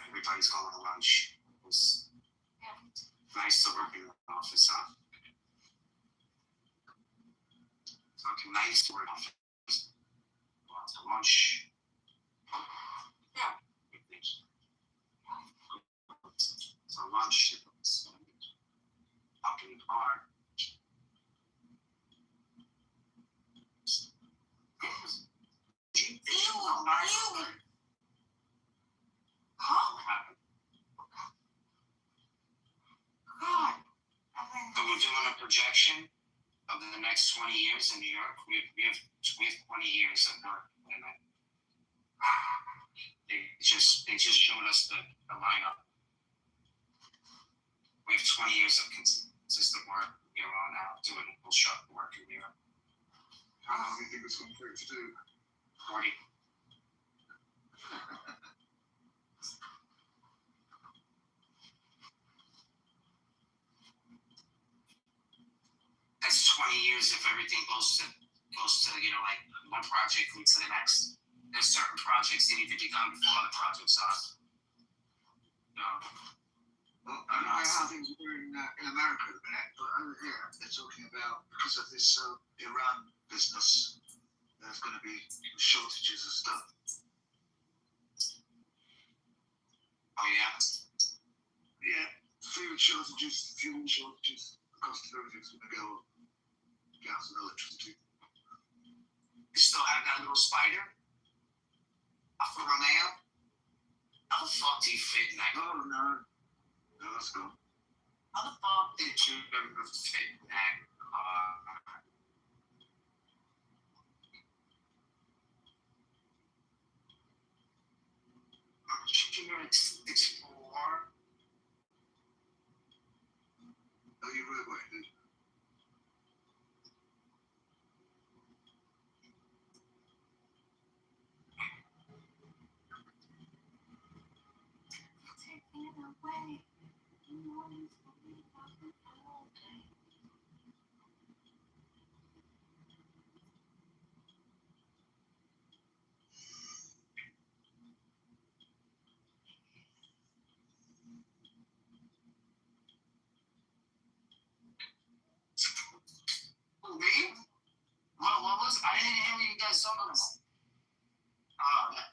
Everybody's going to lunch. It was nice to work in the office, huh? Fucking nice to work in the office. Go out to lunch. Yeah. So lunch. Up in the car. Ew. Huh? God. So we're doing a projection of the next 20 years in New York. We have 20 years of work in it. They just showed us the lineup. We have 20 years of consistent work here on out doing full shop work in New York. How long do you think it's going to take to do? 40. That's 20 years if everything goes to like one project leads to the next. There's certain projects that need to be done before other projects are. Well, I don't know how things are in America at the minute, but over here they're talking about, because of this Iran business, there's going to be shortages of stuff. Oh yeah. Yeah, food shortages, fuel shortages, the cost of everything's going to go up. Gas and electricity. You still have that little spider? Alfa Romeo? How the fuck do you fit in that? Oh no, that's gone. How the fuck did you ever fit in that car? You're at 6'4". Oh, you were waiting. Who, me? What was? I didn't hear what you guys talking about. Oh, yeah.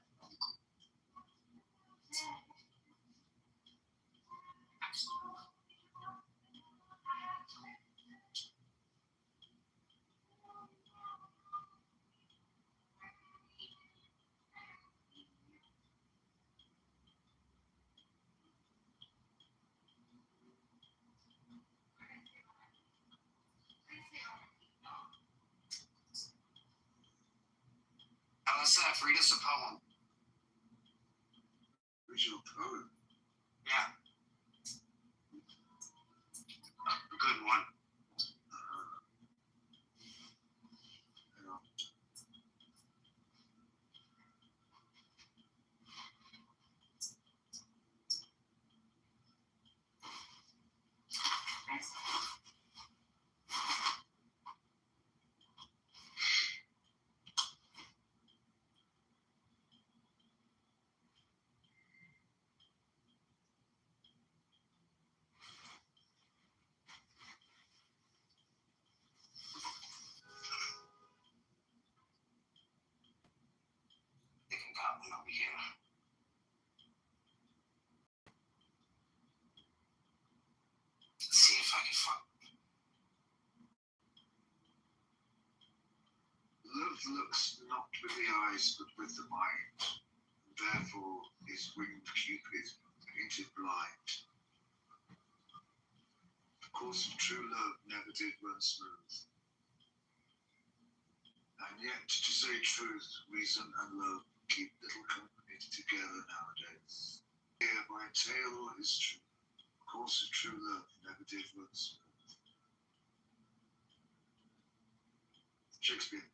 Let's read us a poem. Original poem. Yeah. A good one. Over here. Let's see if I can find. Love looks not with the eyes but with the mind. Therefore is winged Cupid painted blind. The course of true love never did run smooth. And yet, to say truth, reason and love keep little company together nowadays. Here, my tale is true. The course of true love never did run smooth. Shakespeare.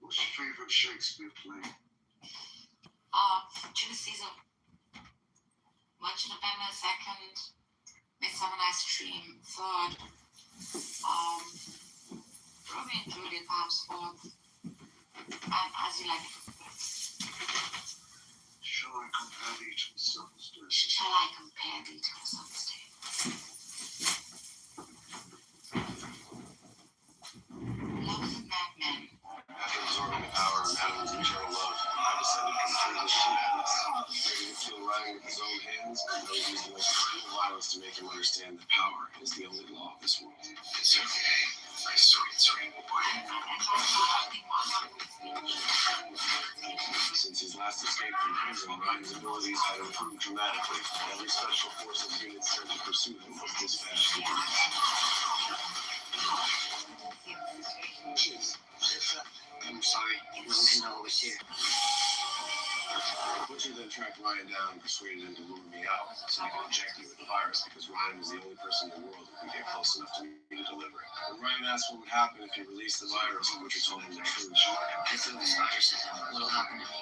What's your favourite Shakespeare play? Julius Caesar. Merchant of Venice, second. Midsummer Night's Dream, third. Romeo and Juliet, perhaps fourth. And As You Like It. Shall I compare thee to a summer's day? Shall I compare thee to a summer's day? Love is a madman. After absorbing the power of Madame's eternal love, I descended completely into madness. Ready to kill Ryan with his own hands, I would use the most extreme violence to make him understand that power is the only law of this world. It's okay. My sweet boy. Since his last escape from prison, Ryan's abilities had improved dramatically. Every special forces unit sent to pursue him was dispatched. I'm sorry, you were looking over here. Butcher then tracked Ryan down and persuaded him to lure me out so he could inject me with the virus because Ryan was the only person in the world who could get close enough to me to deliver it. When Ryan asked what would happen if he released the virus, Butcher told him the truth. I feel this virus will happen to me.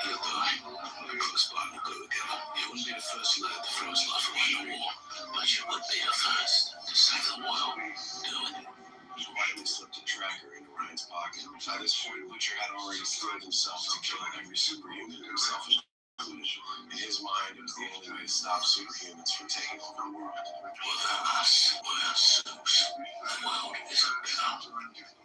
He'll die. We're close by, we'll go together. You wouldn't be the first lad to throw his life away in a war, but you would be the first to save the world. Do it. He quietly slipped a tracker into Ryan's pocket. By this point, Butcher had already steeled himself to kill every superhuman, himself included. In his mind, it was the only way to stop superhumans from taking over the world. Without us, we're soups. The world is a better,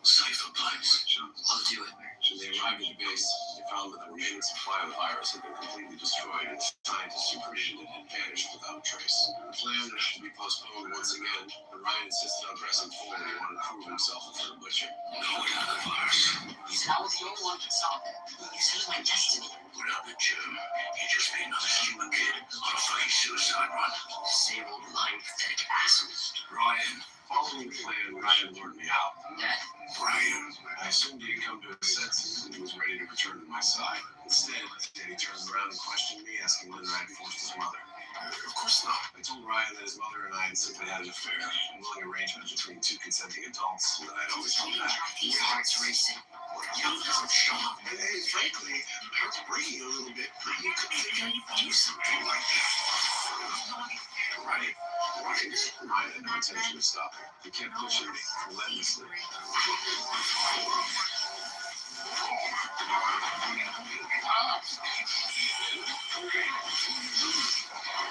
safer place. I'll do it. When they arrived at the base, they found that the remaining supply of the virus had been completely destroyed, and scientists who created it had vanished without a trace. The plan would have to be postponed once again, but Ryan insisted on pressing forward. He wanted to prove himself before the Butcher. No, we have the virus. He said I was the only one who could stop it. He said it was my destiny. Without the Jew, he'd just be another stupid kid on a fucking suicide run. Disabled, lying, pathetic asshole. Ryan, following the plan, Ryan lured me out. Death. Brian, I assumed he had come to his senses and he was ready to return to my side. Instead, he turned around and questioned me, asking whether I had forced his mother. Of course not. I told Ryan that his mother and I had simply had an affair, a willing arrangement between two consenting adults, and that I'd always come back. Your heart's racing. You doesn't show up. And frankly, my heart's breaking a little bit, but you could figure you'd do something like that. Right. Ryan had no intention of stopping. He kept pushing me relentlessly.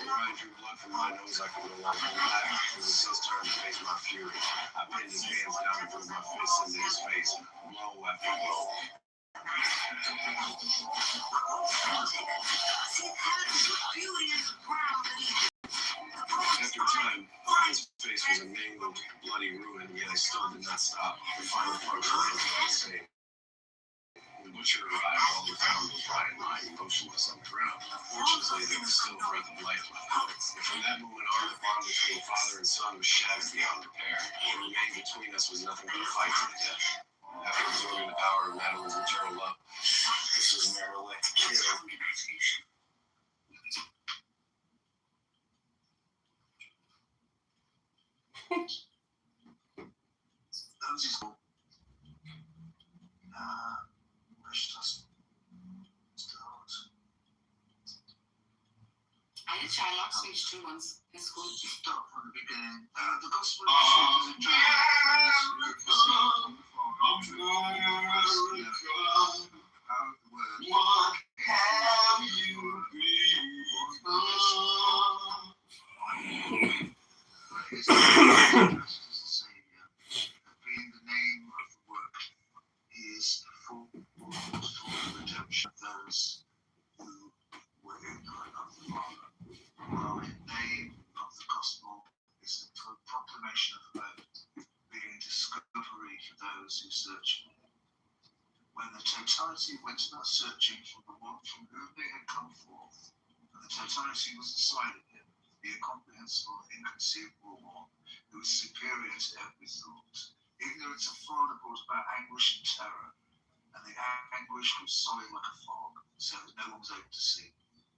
Ryan drew blood from my nose. I could no longer hold back. It was his turn to face my fury. I pinned his hands down and put my fists into his face, blow after blow. After time, Ryan's face was a mangled, bloody ruin, yet I still did not stop. The final function was the same. When Butcher arrived, all we found was Ryan lying motionless on the ground. Fortunately, there was still a breath of life left. And from that moment on, the bond between father and son was shattered beyond repair. What remained between us was nothing but a fight to the death. After absorbing the power of Madeline's eternal love, this was never like to kill. Those is all. Precious. I did Shylock speech 2 once in school. Start from the beginning. The gospel is a being the name of the work is for redemption of those who were ignorant of the Father. While the name of the gospel is the proclamation of hope, being discovery for those who search for it. When the totality went about searching for the one from whom they had come forth, and the totality was inside of him, the incomprehensible and inconceivable one, who was superior to every thought. Ignorance of Father brought about anguish and terror, and the anguish was solid like a fog, so that no one was able to see.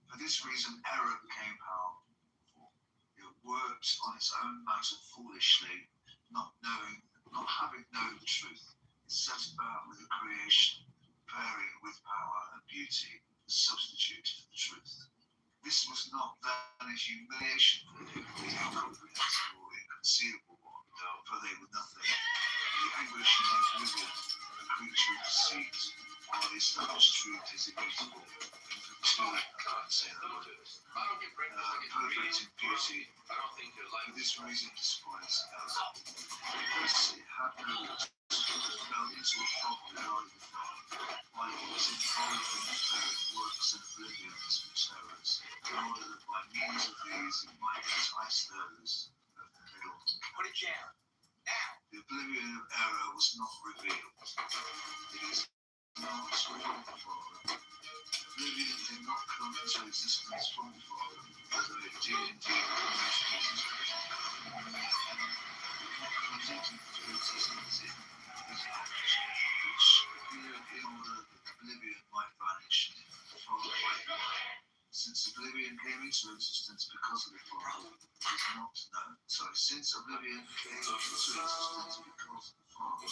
For this reason, error became powerful. It worked on its own matter foolishly, not having known the truth. It set about with the creation, pairing with power and beauty, the substitute for the truth. This was not then a humiliation for him, the incomprehensible, inconceivable one, for they were nothing. The anguish and oblivion of a creature of deceit, while the established truth is immutable. Perfect in beauty, for this reason despised us. Because it had no fell into a fog without the Father, while it was involved in the works and oblivions and terrors, in order that by means of these it might entice those of the middle. Put it down. Now. The oblivion of error was not revealed. It is not from the Father. Oblivion did not come into existence from the Father, although it did indeed come into existence. It comes into existence in his acts, which appeared in order that oblivion might vanish, the Father might into existence because of the Father is not known. So since oblivion came into existence because of the Father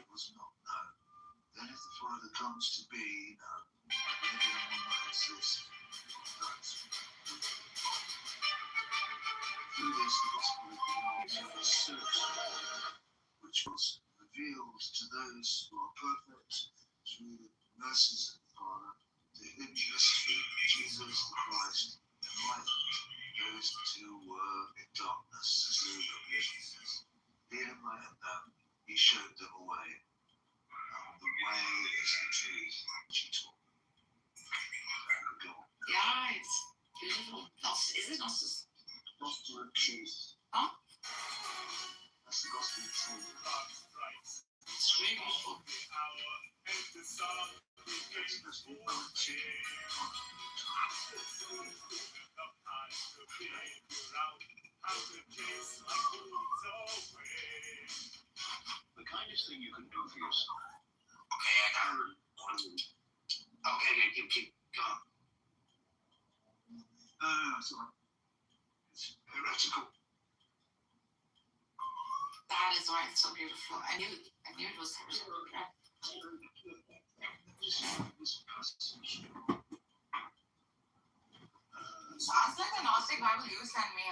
was not known. Then if the Father comes to be known, oblivion will not exist. Through this, the gospel belongs to the search, which was revealed to those who are perfect through the mercies of the Father, the hidden mystery of Jesus the Christ, enlightened those who were in darkness through oblivion. Being enlightened them, he showed them a way. The way is the truth, which he taught. Yeah, it's beautiful. Is it Gnosis? Gospel of truth. Huh? That's the gospel of truth. It's really beautiful. That's the poetry. The kindest thing you can do for yourself. Okay, I got one. Okay, keep going. No, it's all right. It's heretical. That is why it's so beautiful. I knew it was heretical. Yeah. This passage. Sounds like the Gnostic Bible you sent me.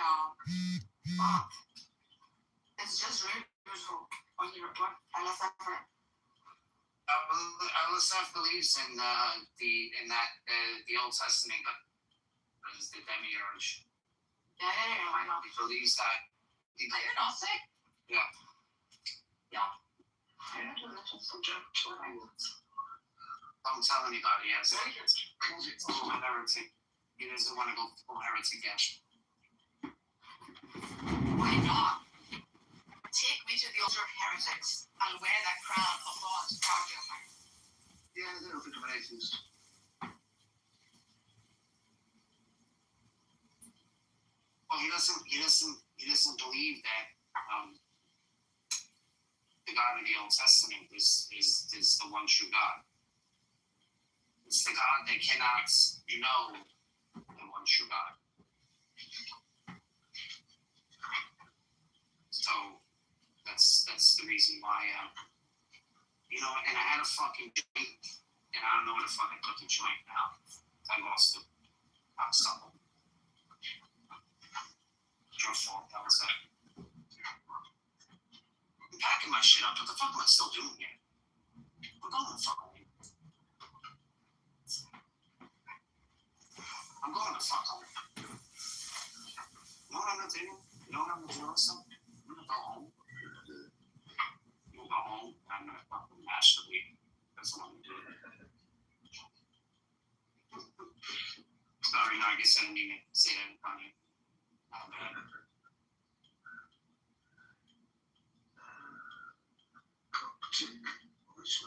It's just really beautiful. What LSF read. LSF believes in the Old Testament, but is the demiurge. Yeah, why not? He believes that. Are you Gnostic? Yeah. Yeah. I don't know religion subject. Don't tell anybody. Yes. Full heretic. He doesn't want to go full heretic yet. Why not? Take me to the altar of heretics. I'll wear that crown of thorns proudly on my head. Yeah, they don't think I'm an atheist. Well, he doesn't believe that the God of the Old Testament is the one true God. It's the God that cannot know the one true God. So that's the reason why and I had a fucking joint and I don't know where the fuck I put the joint now. I lost it. I'm sorry. Your fault, that was it. I'm packing my shit up, but the fuck am I still doing here? I'm going to fuck away. I'm going to fuck away. You know what I'm gonna do? You know what I'm gonna do also? I'm gonna go home. I'm gonna go home and I'm gonna fucking masturbate. That's what I'm gonna do. Sorry, no, I guess I didn't mean to say that in front of you. Oh, man.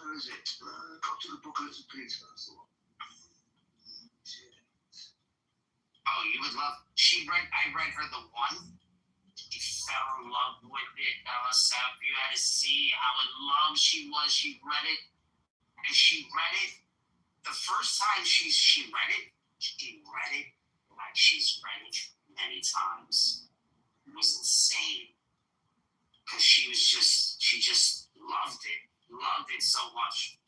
Where is it? Coptic Apocalypse of Peter, that's the one. Oh, you would love. I read her the one. She fell in love with it, LSF. You had to see how in love she was. She read it, and she read it. The first time she read it like she's read it many times. It was insane. Because she just loved it so much.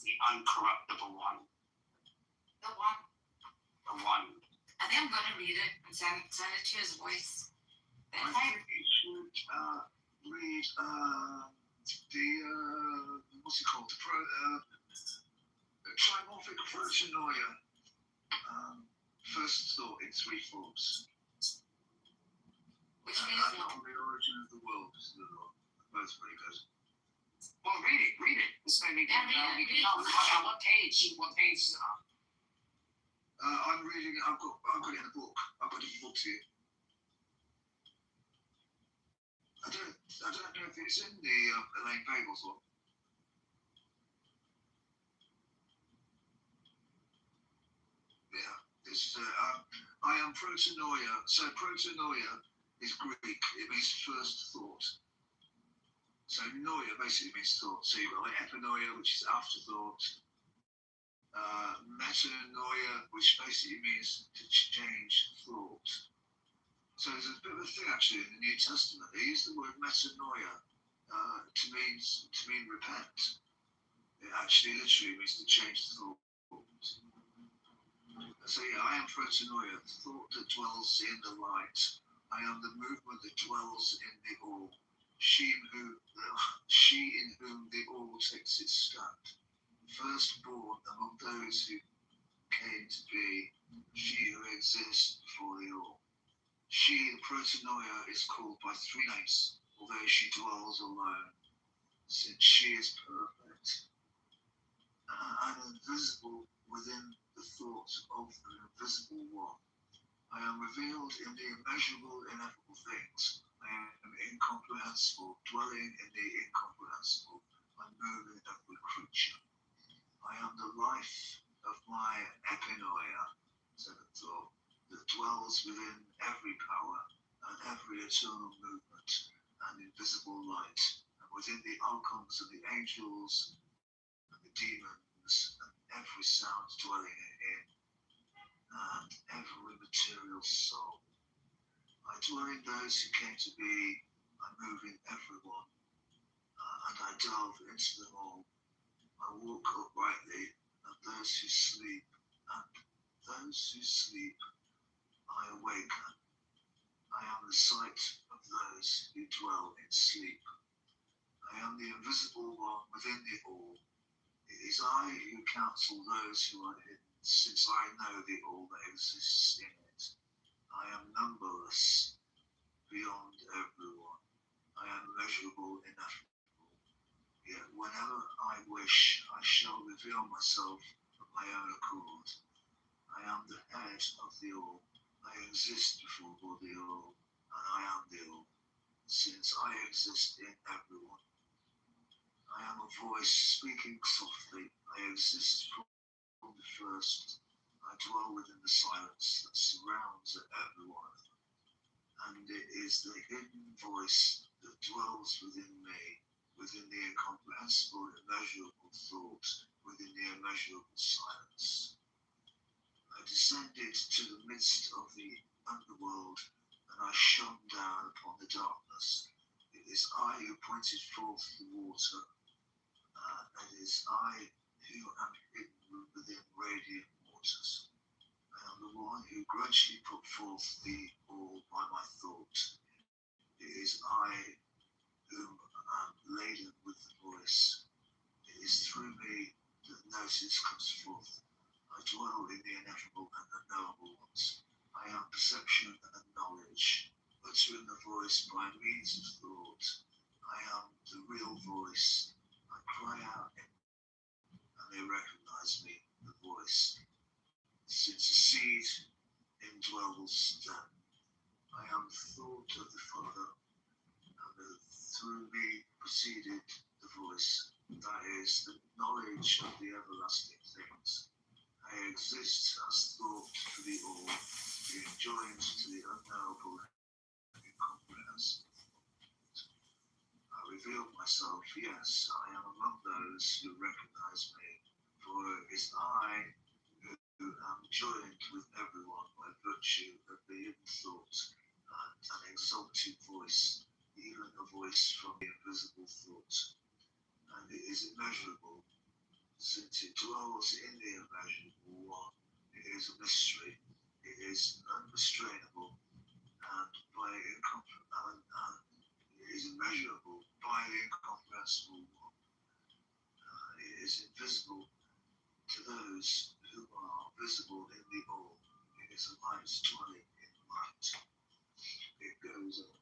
The uncorruptible one. The one. The one. I think I'm gonna read it and send it to his voice. I think you should read what's it called? Trimorphic Protanoia. First thought in three forms. Which means And on the origin of the world is the other one. Both pretty good. Well, read it. This way we can know. What page is it on? I'm reading it. I've got it in a book. I've got it in a book to you. I don't know if it's in the Elaine Pagels one. Yeah, this I am protanoia. So protanoia is Greek. It means first thought. So noia basically means thought. So you've got like epinoia, which is afterthought. Metanoia, which basically means to change thought. So there's a bit of a thing actually in the New Testament. They use the word metanoia to mean repent. It actually literally means to change thought. So yeah, I am protanoia, thought that dwells in the light. I am the movement that dwells in the all. She in whom the all takes its stand. Firstborn among those who came to be, she who exists before the all. She, the protanoia, is called by three names, although she dwells alone, since she is perfect and invisible within the thoughts of the invisible one. I am revealed in the immeasurable, ineffable things. I am incomprehensible, dwelling in the incomprehensible, and moving every creature. I am the life of my epinoia, seventh thought, that dwells within every power and every eternal movement and invisible light, and within the archons and the angels and the demons and every sound dwelling in and every material soul. I dwell in those who came to be, I move in everyone, and I delve into them all. I walk uprightly, and those who sleep, I awaken. I am the sight of those who dwell in sleep. I am the invisible one within the all. It is I who counsel those who are hidden, since I know the all that exists in it. I am numberless, beyond everyone. I am measurable, ineffable. Yet whenever I wish, I shall reveal myself of my own accord. I am the head of the all. I exist before the all, and I am the all, since I exist in everyone. I am a voice speaking softly. I exist from the first. I dwell within the silence that surrounds everyone. And it is the hidden voice that dwells within me, within the incomprehensible, immeasurable thought, within the immeasurable silence. I descended to the midst of the underworld, and I shone down upon the darkness. It is I who pointed forth the water. It is I who am hidden within radiant waters. I am the one who grudgingly put forth the all by my thought. It is I whom am laden with the voice. It is through me that notice comes forth. I dwell in the ineffable and unknowable ones. I am perception and knowledge, uttering the voice by means of thought. I am the real voice. I cry out and they recognize me, the voice. Since a seed indwells them, I am the thought of the Father, and through me proceeded the voice. That is the knowledge of the everlasting things. I exist as thought to the all, being joined to the unknowable and incomprehensible. I reveal myself, yes, I am among those who recognize me, for it is I who am joined with everyone by virtue of the hidden thought and an exalted voice, even a voice from the invisible thought. And it is immeasurable, since it dwells in the immeasurable one. It is a mystery. It is unrestrainable, and it is immeasurable by the incomprehensible one. It is invisible to those who are visible in the all. It is a light dwelling in light. It goes on.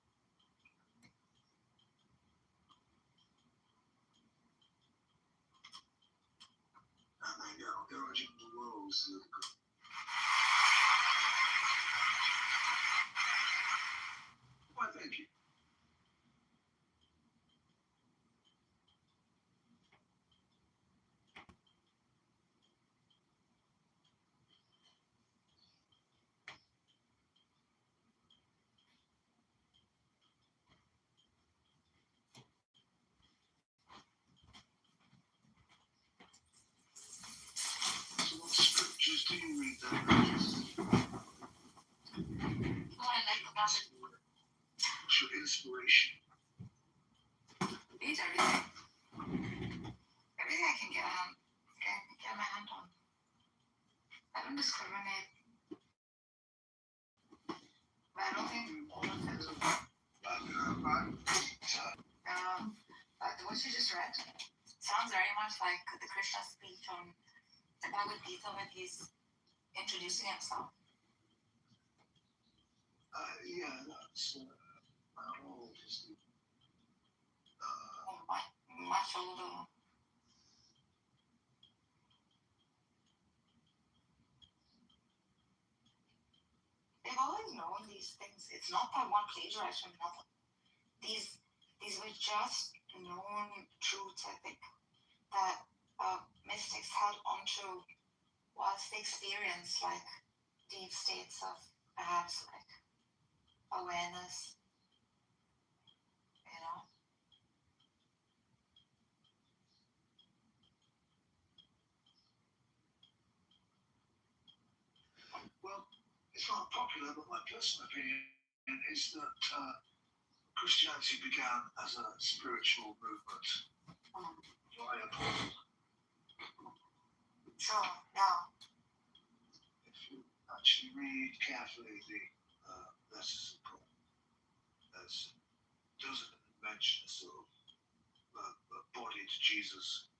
And then encouraging the worlds that are good. Why, thank you. inspiration? Read everything. Everything I can get my hand on. I don't discriminate. But I don't think all of it. But what you just read sounds very much like the Krishna speech on the Bhagavad Gita when he's introducing himself. Yeah, that's how old is he? Much older. They've always known these things. It's not that one plagiarized from another. These were just known truths, I think, that mystics held onto whilst they experienced like deep states of perhaps like awareness, you know. Well, it's not popular, but my personal opinion is that Christianity began as a spiritual movement via Paul. Sure, yeah. If you actually read carefully the letters of Paul, there's doesn't mention a sort of embodied Jesus.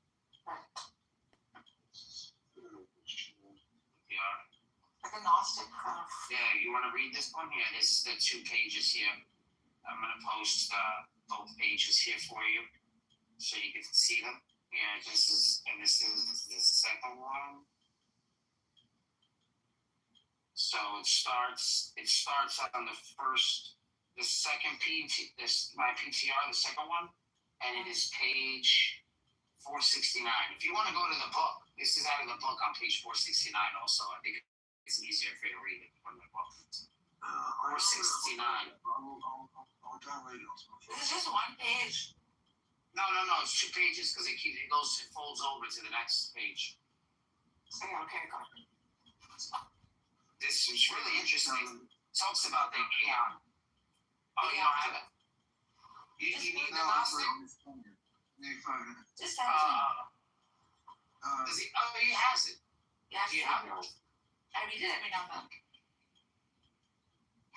Yeah. Like a Gnostic kind of. Yeah, you want to read this one? Yeah, this is the 2 pages here. I'm going to post both pages here for you so you can see them. Yeah, this is the second one. So it starts on the second my PTR, the second one, and it is page 469. If you want to go to the book, this is out of the book on page 469 also. I think it's easier for you to read it from the book. 469. I'll download it. This is just one page. No, it's 2 pages because it folds over to the next page. Okay, got it. This is really interesting. It talks about the Aeon. Oh, you don't have it? You need the Gnostic? New phone. Just send it to me. He has it. Yeah, Do you have it? I read it every now and then.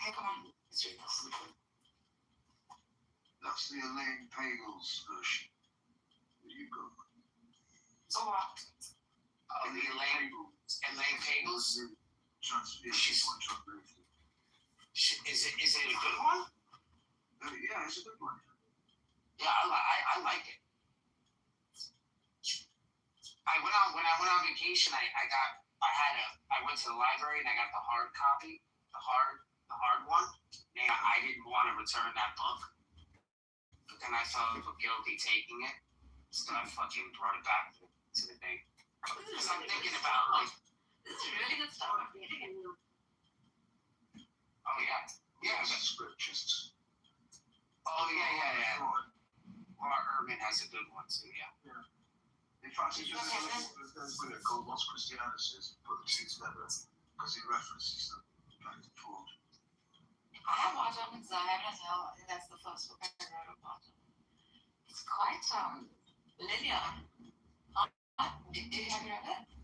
Hey, come on, let's read this. That's the Elaine Pagels version that you got. So what? Oh, the Elaine Pagels? Is it a good one? Yeah, it's a good one. Yeah, I like it. When I went on vacation, I went to the library and I got the hard copy, the hard one. And I didn't want to return that book, but then I felt guilty taking it, so I fucking brought it back to the thing. Because I'm thinking about like. This is really good stuff. I'm reading it. Oh yeah, yeah. Scriptures. Oh yeah. Urban has a good one too. Yeah. In fact, he just with it called Lost Christianities, put the 2 together because he references them back and forth. I have watched Urban Zion as well. I think that's the first book I wrote about him. It's quite linear. Did you have read it?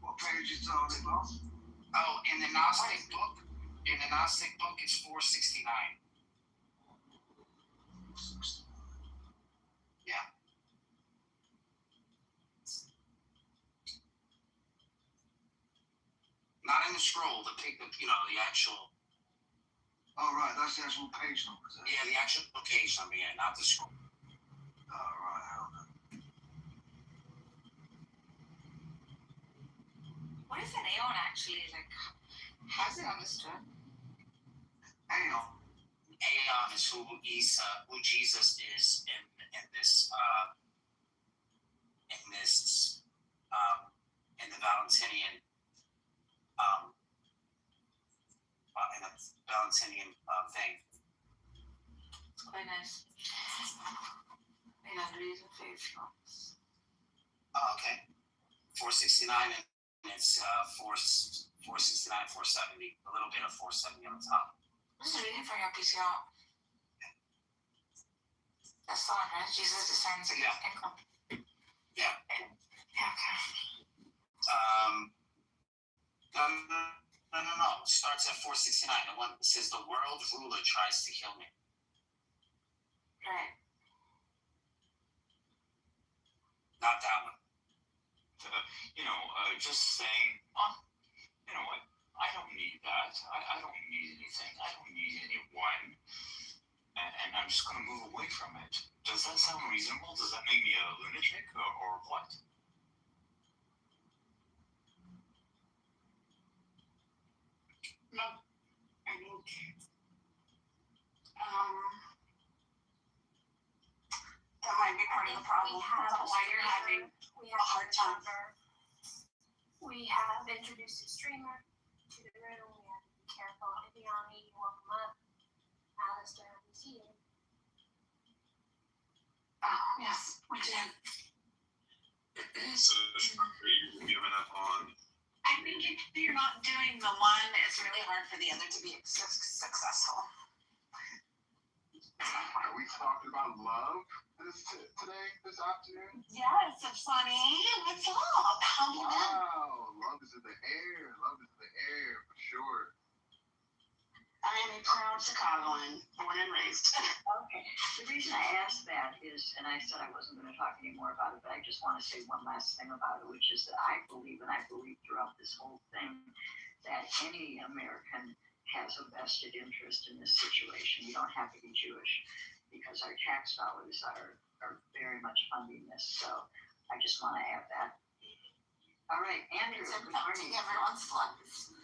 What pages are they, boss? Oh, in the Gnostic book, it's 469. Yeah. Not in the scroll, the actual. Oh, right, that's the actual page number, is it? Yeah, the actual page number, yeah, not the scroll. Oh, right, hold on. What is an Aeon actually? Like, how's it understood? Aeon is who Jesus is in the Valentinian thing. It's quite nice. Yeah, the reason for your shots. Oh, okay. 469 and it's 469, 470. A little bit of 470 on the top. This is reading from your PCR. the son, right? Jesus descends Yeah. income. Yeah. Yeah, okay. No. Starts at 469. The one that says the world ruler tries to kill me. Right. Not that one. Just saying, you know what? I don't need that. I don't need anything. I don't need anyone. And I'm just going to move away from it. Does that sound reasonable? Does that make me a lunatic or what? No, I think, that might be part of the problem. Why you're having We a have hard time. We have introduced a streamer to the room. We have to be careful. Viviani, you woke him up. Alistair, he's here. Oh, yes, we did. So you're giving up on. I think if you're not doing the one, it's really hard for the other to be successful. Are we talking about love this afternoon? Yes, it's funny. What's up? How you been? Wow, love is in the air. Love is in the air for sure. I am a proud Chicagoan, born and raised. Okay. The reason I asked that is, and I said I wasn't going to talk anymore about it, but I just want to say one last thing about it, which is that I believe, and I believe throughout this whole thing, that any American has a vested interest in this situation. You don't have to be Jewish, because our tax dollars are very much funding this. So I just want to add that. All right, Andrew, It's good morning. affecting everyone's lives.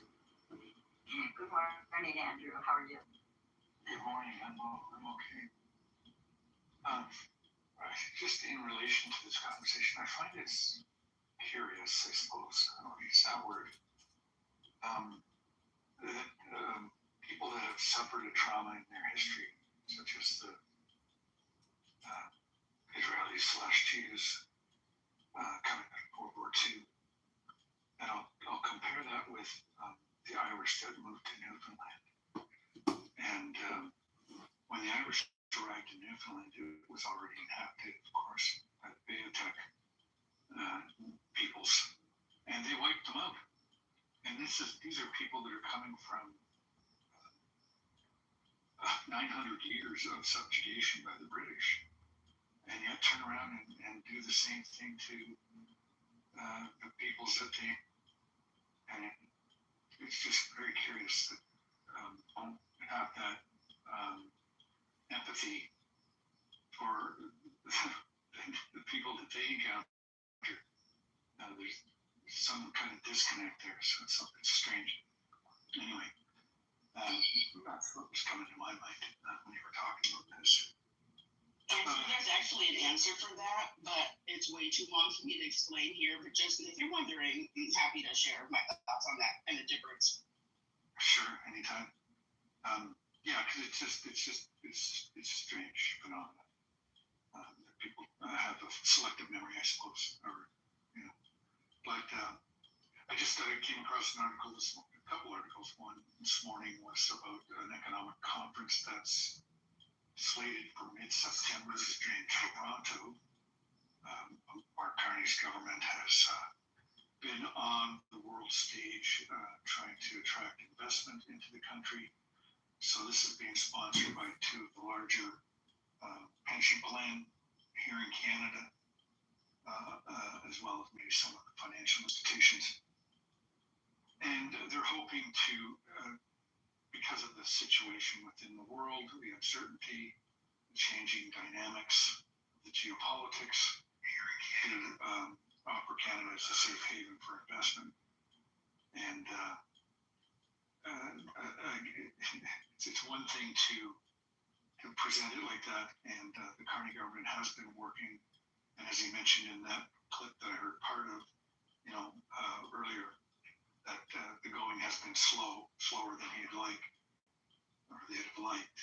Good morning, Andrew. How are you? Good morning. I'm okay. Just in relation to this conversation, I find it curious, I suppose. I don't use that word. That people that have suffered a trauma in their history, such as the Israelis/Jews coming out of World War II, and I'll compare that with the Irish that moved to Newfoundland. And when the Irish arrived in Newfoundland, it was already inhabited, of course, by the Beothuk peoples, and they wiped them out. And these are people that are coming from 900 years of subjugation by the British, and yet turn around and do the same thing to the peoples that they. And it's just very curious that don't have that empathy for the people that they encounter. There's some kind of disconnect there, so it's strange. Anyway, that's what was coming to my mind when you were talking about this. There's actually an answer for that, but it's way too long for me to explain here. But just if you're wondering, I'm happy to share my thoughts on that and the difference. Sure, anytime. Yeah, because it's a strange phenomenon. People have a selective memory, I suppose, or But I just came across an article a couple articles. One this morning was about an economic conference that's slated for mid-September in Toronto. Mark Carney's government has been on the world stage trying to attract investment into the country. So this is being sponsored by two of the larger pension plan here in Canada, as well as maybe some of the financial institutions. And they're hoping to, because of the situation within the world, the uncertainty, the changing dynamics, the geopolitics, to offer Canada as a safe haven for investment. And it's one thing to present it like that, and the Carney government has been working, and as he mentioned in that clip that I heard part of, earlier, that the going has been slower than he'd like, or they'd have liked.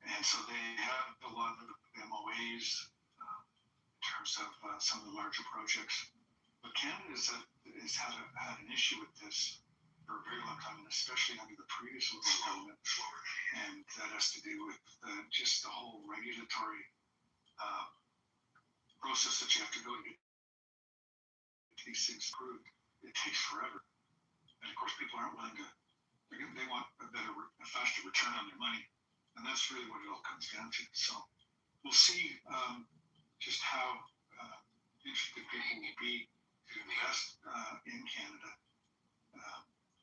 And so they have a lot of MOAs in terms of some of the larger projects. But Canada has had an issue with this for a very long time, and especially under the previous Liberal government. And that has to do with just the whole regulatory process that you have to go to get these things approved. It takes forever. And of course, people aren't willing to, they want a faster return on their money. And that's really what it all comes down to. So we'll see just how interested people will be to invest in Canada.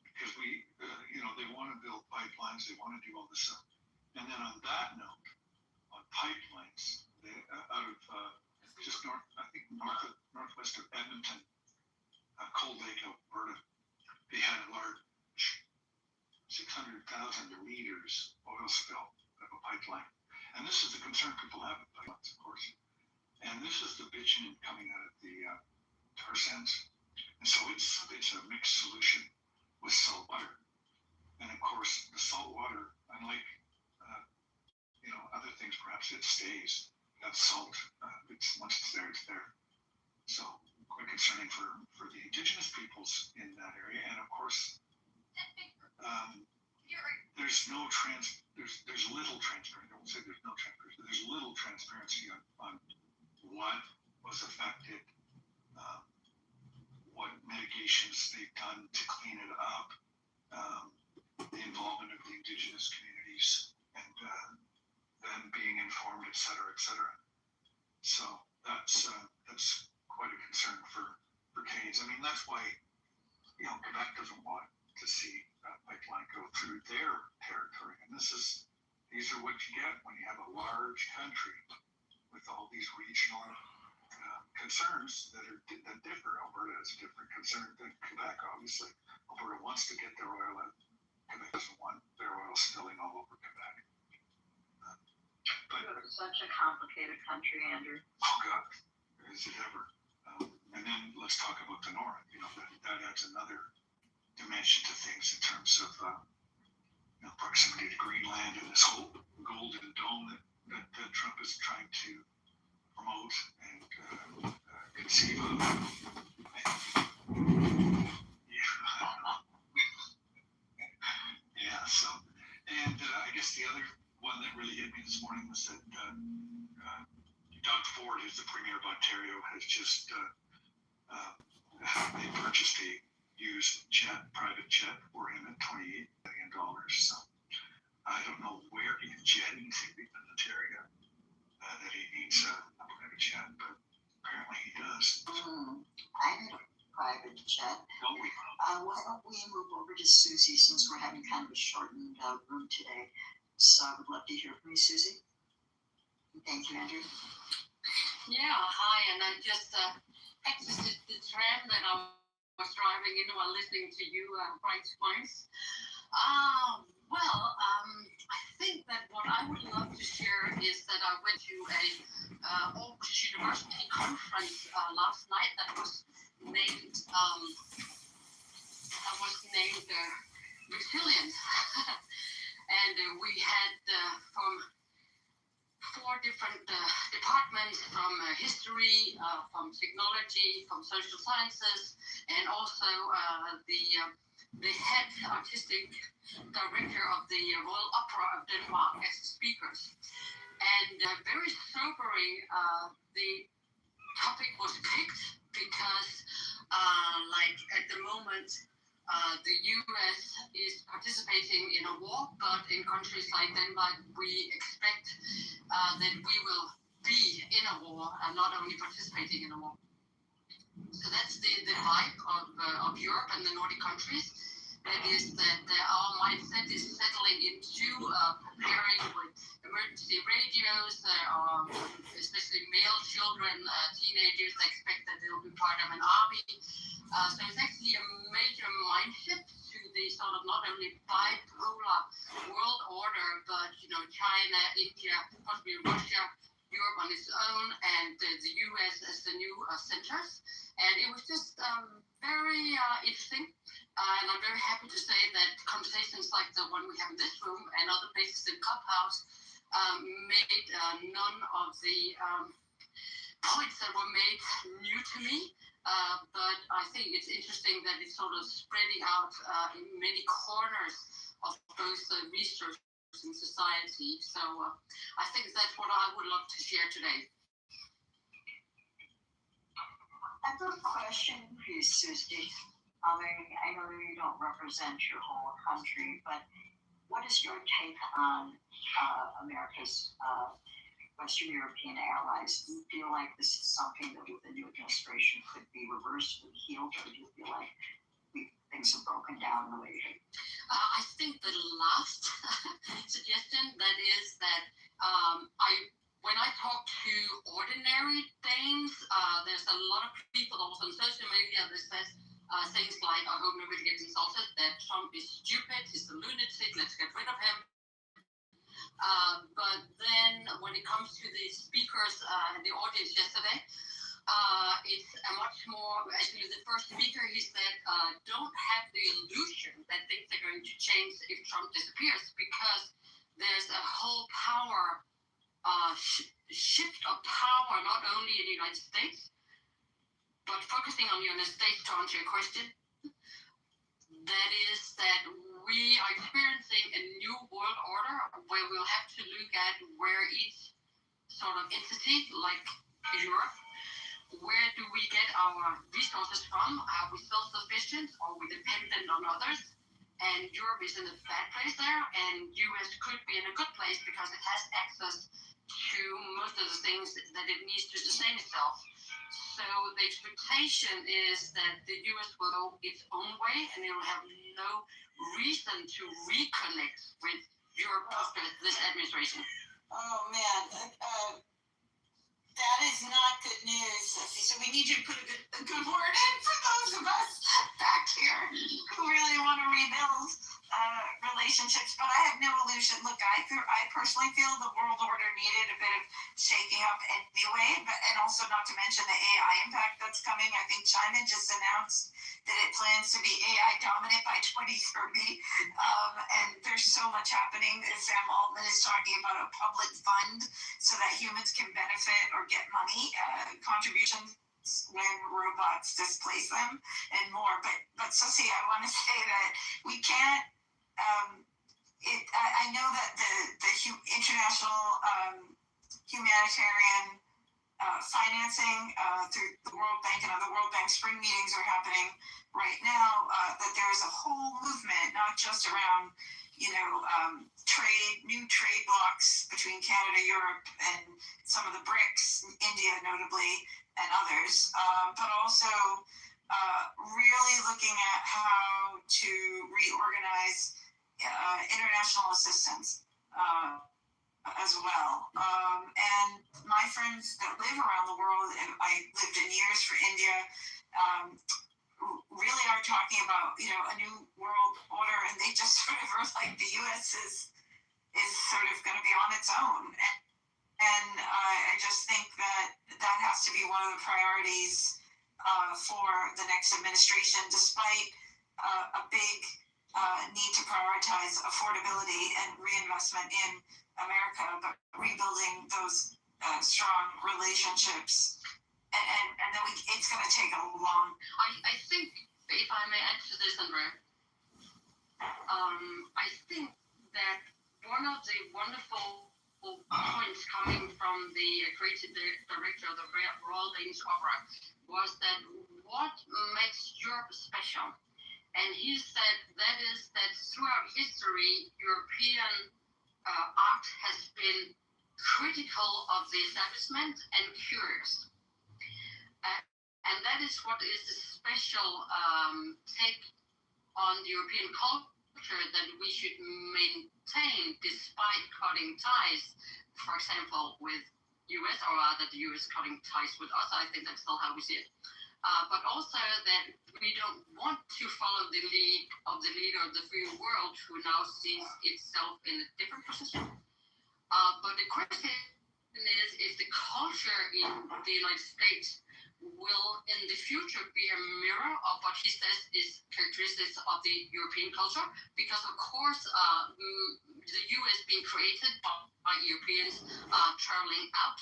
Because they want to build pipelines, they want to do all this stuff. And then on that note, on pipelines, out of just northwest of Edmonton, Cold Lake, Alberta, they had a large 600,000 liters oil spill of a pipeline. And this is the concern people have with pipelines, of course. And this is the bitumen coming out of the tar sands. And so it's a mixed solution with salt water. And of course, the salt water, unlike other things, perhaps it stays. That salt, once it's there, it's there. So quite concerning for the Indigenous peoples in that area. And of course, there's little transparency. I won't say there's no transparency. There's little transparency on what was affected, what mitigations they've done to clean it up, the involvement of the Indigenous communities, and them being informed, et cetera, et cetera. So that's quite a concern for Canadians. I mean, that's why Quebec doesn't want to see a pipeline go through their territory. And these are what you get when you have a large country with all these regional concerns that differ. Alberta has a different concern than Quebec, obviously. Alberta wants to get their oil out. Quebec doesn't want their oil spilling all over Quebec. But it's such a complicated country, Andrew. Oh God, is it ever? And then let's talk about the north. That adds another dimension to things in terms of proximity to Greenland and this whole golden dome that Trump is trying to promote and conceive of. Yeah. So, and I guess the other one that really hit me this morning was that Doug Ford, who's the Premier of Ontario, has just they purchased a used private jet for him at $28 million. So I don't know where he can jet anything in Ontario that he needs a private jet, but apparently he does. I need a private jet. Why don't we move over to Susie, since we're having kind of a shortened room today? So I would love to hear from you, Susie. Thank you, Andrew. Yeah, hi, and I just exited the tram that I was driving in while listening to you, Bright Spice. I think that what I would love to share is that I went to a Oxford University conference last night that was named Resilience, and we had from 4 different departments, from history, from technology, from social sciences, and also the head artistic director of the Royal Opera of Denmark as speakers. And very sobering, the topic was picked because, at the moment, the U.S. is participating in a war, but in countries like Denmark, we expect that we will be in a war and not only participating in a war. So that's the vibe of Europe and the Nordic countries. That is that our mindset is settling into preparing with emergency radios, especially male children, teenagers expect that they'll be part of an army. So it's actually a major mind shift to the sort of not only bipolar world order, but China, India, possibly Russia, Europe on its own, and the US as the new centers. And it was just very interesting. And I'm very happy to say that conversations like the one we have in this room and other places in Clubhouse made none of the points that were made new to me. But I think it's interesting that it's sort of spreading out in many corners of both research and society. So I think that's what I would love to share today. have a question for you, Susie. I know you don't represent your whole country, but what is your take on America's Western European allies? Do you feel like this is something that with the new administration could be reversed or healed, or do you feel like things have broken down in the way you think? I think the last suggestion that is that when I talk to ordinary Danes, there's a lot of people also on social media that says things like, I hope nobody gets insulted, that Trump is stupid, he's a lunatic, let's get rid of him. But then when it comes to the speakers in the audience yesterday, it's a much more, actually the first speaker, he said, don't have the illusion that things are going to change if Trump disappears, because there's a whole power shift of power, not only in the United States, but focusing on the United States to answer your question, that is that we are experiencing a new world order where we'll have to look at where each sort of entity, like Europe, where do we get our resources from? Are we self-sufficient or are we dependent on others? And Europe is in a bad place there, and US could be in a good place because it has access to most of the things that it needs to sustain itself. So the expectation is that the US will go its own way and it will have no reason to reconnect with Europe after this administration. Oh man, that is not good news, Sissy. So we need you to put a good word in for those of us back here who really want to rebuild relationships. But I have no illusion. Look, I personally feel the world order needed a bit of shaking up anyway, and also not to mention the AI impact that's coming. I think China just announced that it plans to be AI dominant by 2030. And there's so much happening. Sam Altman is talking about a public fund so that humans can benefit or get money, contributions when robots displace them, and more. But Susie, I want to say that we can't. I know that the international humanitarian financing through the World Bank and other World Bank spring meetings are happening right now. That there is a whole movement, not just around new trade blocks between Canada, Europe, and some of the BRICS, India notably, and others, but also really looking at how to reorganize international assistance as well. And my friends that live around the world, and I lived in years for India, really are talking about a new world order, and they just sort of are like the U.S. is sort of going to be on its own, and I just think that has to be one of the priorities for the next administration, despite a big need to prioritize affordability and reinvestment in America, but rebuilding those strong relationships. And then it's going to take a long. I think, if I may add to this, Andrea, I think that one of the wonderful points coming from the creative director of the Royal Danish Opera was that what makes Europe special, and he said that is that throughout history, European art has been critical of the establishment and curious. And that is what is the special take on the European culture that we should maintain despite cutting ties, for example, with US, or rather the US cutting ties with us. I think that's still how we see it. But also that we don't want to follow the lead of the leader of the free world who now sees itself in a different position. But the question is if the culture in the United States will in the future be a mirror of what he says is characteristics of the European culture, because of course the US being created by Europeans traveling out,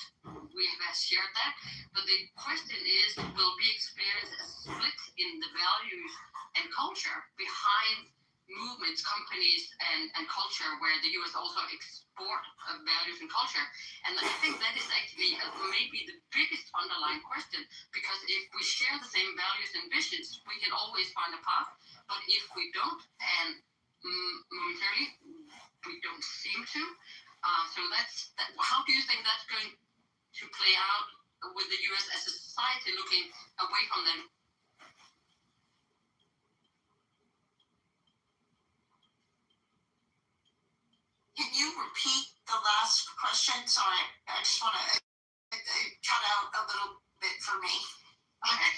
we have shared that, but the question is, will we experience a split in the values and culture behind movements, companies, and culture where the U.S. also export values and culture. And I think that is actually maybe the biggest underlying question, because if we share the same values and visions, we can always find a path. But if we don't, and momentarily we don't seem to, so that's that. How do you think that's going to play out with the U.S. as a society looking away from them? Can you repeat the last question? Sorry, I just want to cut out a little bit for me. Okay.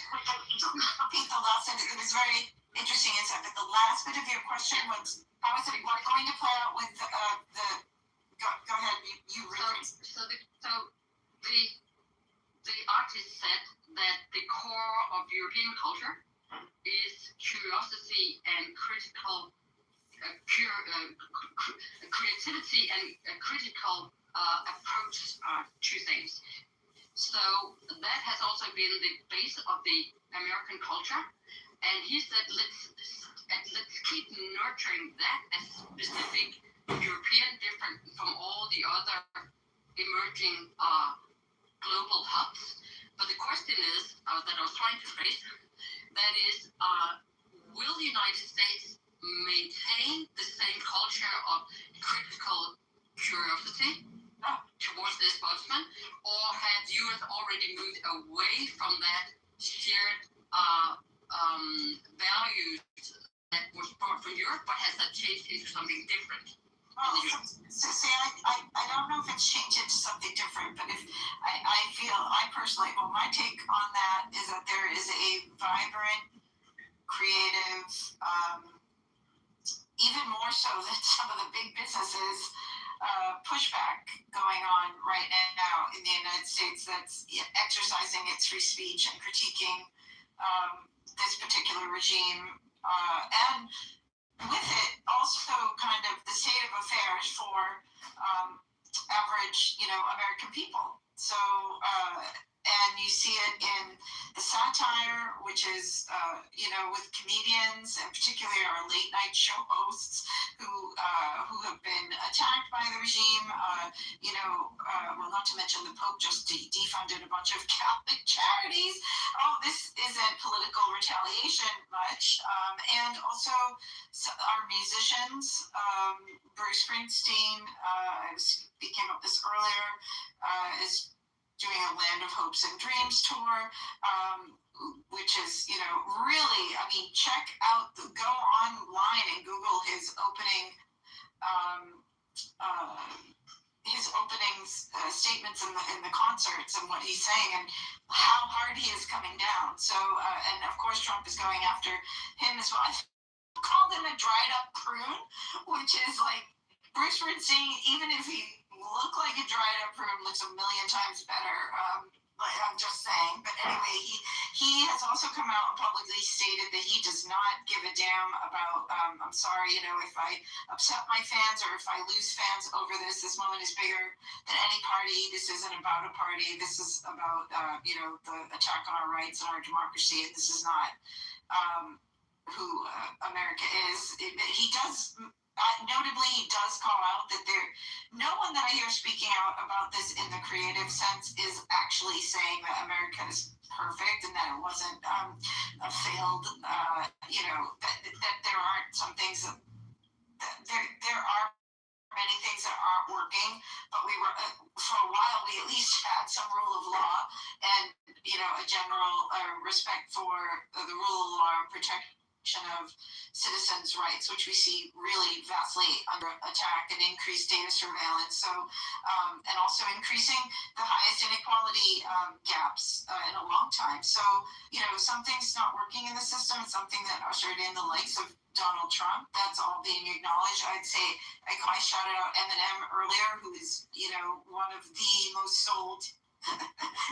Repeat the last sentence. It was very interesting insight, but the last bit of your question was, how is it going to play out with the go ahead, you read. So the artist said that the core of European culture is curiosity and critical creativity and critical approaches are two things. So that has also been the base of the American culture. And he said, let's keep nurturing that as specific European, different from all the other emerging global hubs. But the question is, that I was trying to phrase, that is, will the United States maintain the same culture of critical curiosity towards the spokesman, or have U.S. already moved away from that shared values that was brought from Europe, but has that changed into something different? So see, I don't know if it's changed into something different, but if I personally, well, my take on that is that there is a vibrant, creative, even more so than some of the big businesses, pushback going on right now in the United States that's exercising its free speech and critiquing this particular regime, and with it also kind of the state of affairs for average, American people. So, and you see it in the satire, which is, with comedians, and particularly our late night show hosts who have been attacked by the regime. Well, not to mention the Pope just defunded a bunch of Catholic charities. Oh, this isn't political retaliation much. And also our musicians, Bruce Springsteen, I was speaking about this earlier, is doing a Land of Hopes and Dreams tour, which is, really, check out, go online and Google his opening statements in the concerts and what he's saying and how hard he is coming down. So, and of course Trump is going after him as well. I called him a dried up prune, which is like Bruce Springsteen, even if he looked like a dried up prune, looks a million times better. I'm just saying. But anyway, he has also come out and publicly stated that he does not give a damn about, I'm sorry, if I upset my fans or if I lose fans over this moment is bigger than any party. This isn't about a party. This is about, the attack on our rights and our democracy. This is not who America is. He does... notably, he does call out that no one that I hear speaking out about this in the creative sense is actually saying that America is perfect and that it wasn't a failed, that there aren't some things that there are many things that aren't working, but we were, for a while, we at least had some rule of law and, a general respect for the rule of law and protection of citizens' rights, which we see really vastly under attack, and increased data surveillance. So, and also increasing the highest inequality gaps in a long time. So, something's not working in the system. It's something that ushered in the likes of Donald Trump. That's all being acknowledged. I'd say I shouted out Eminem earlier, who is, one of the most sold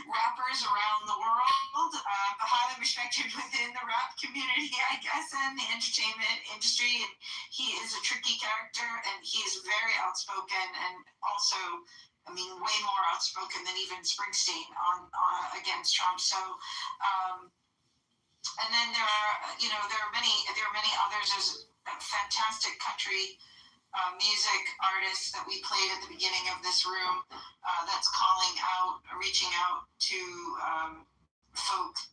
rappers around the world, highly respected within the rap community, I guess, and the entertainment industry. And he is a tricky character, and he is very outspoken, and also, way more outspoken than even Springsteen on against Trump. So, and then there are many others. There's fantastic country music artist that we played at the beginning of this room, that's calling out, reaching out to folks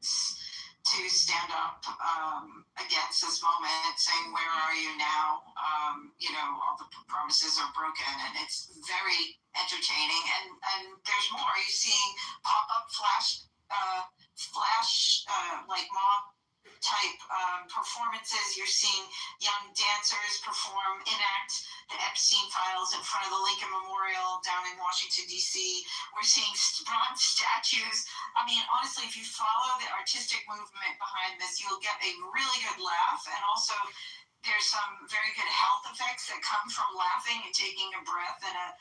to stand up against this moment, saying, where are you now? All the promises are broken, and it's very entertaining. And there's more. You're seeing pop-up flash like mob type performances. You're seeing young dancers enact the Epstein files in front of the Lincoln Memorial down in Washington, D.C. We're seeing bronze statues. I mean, honestly, if you follow the artistic movement behind this, you'll get a really good laugh. And also, there's some very good health effects that come from laughing and taking a breath, and a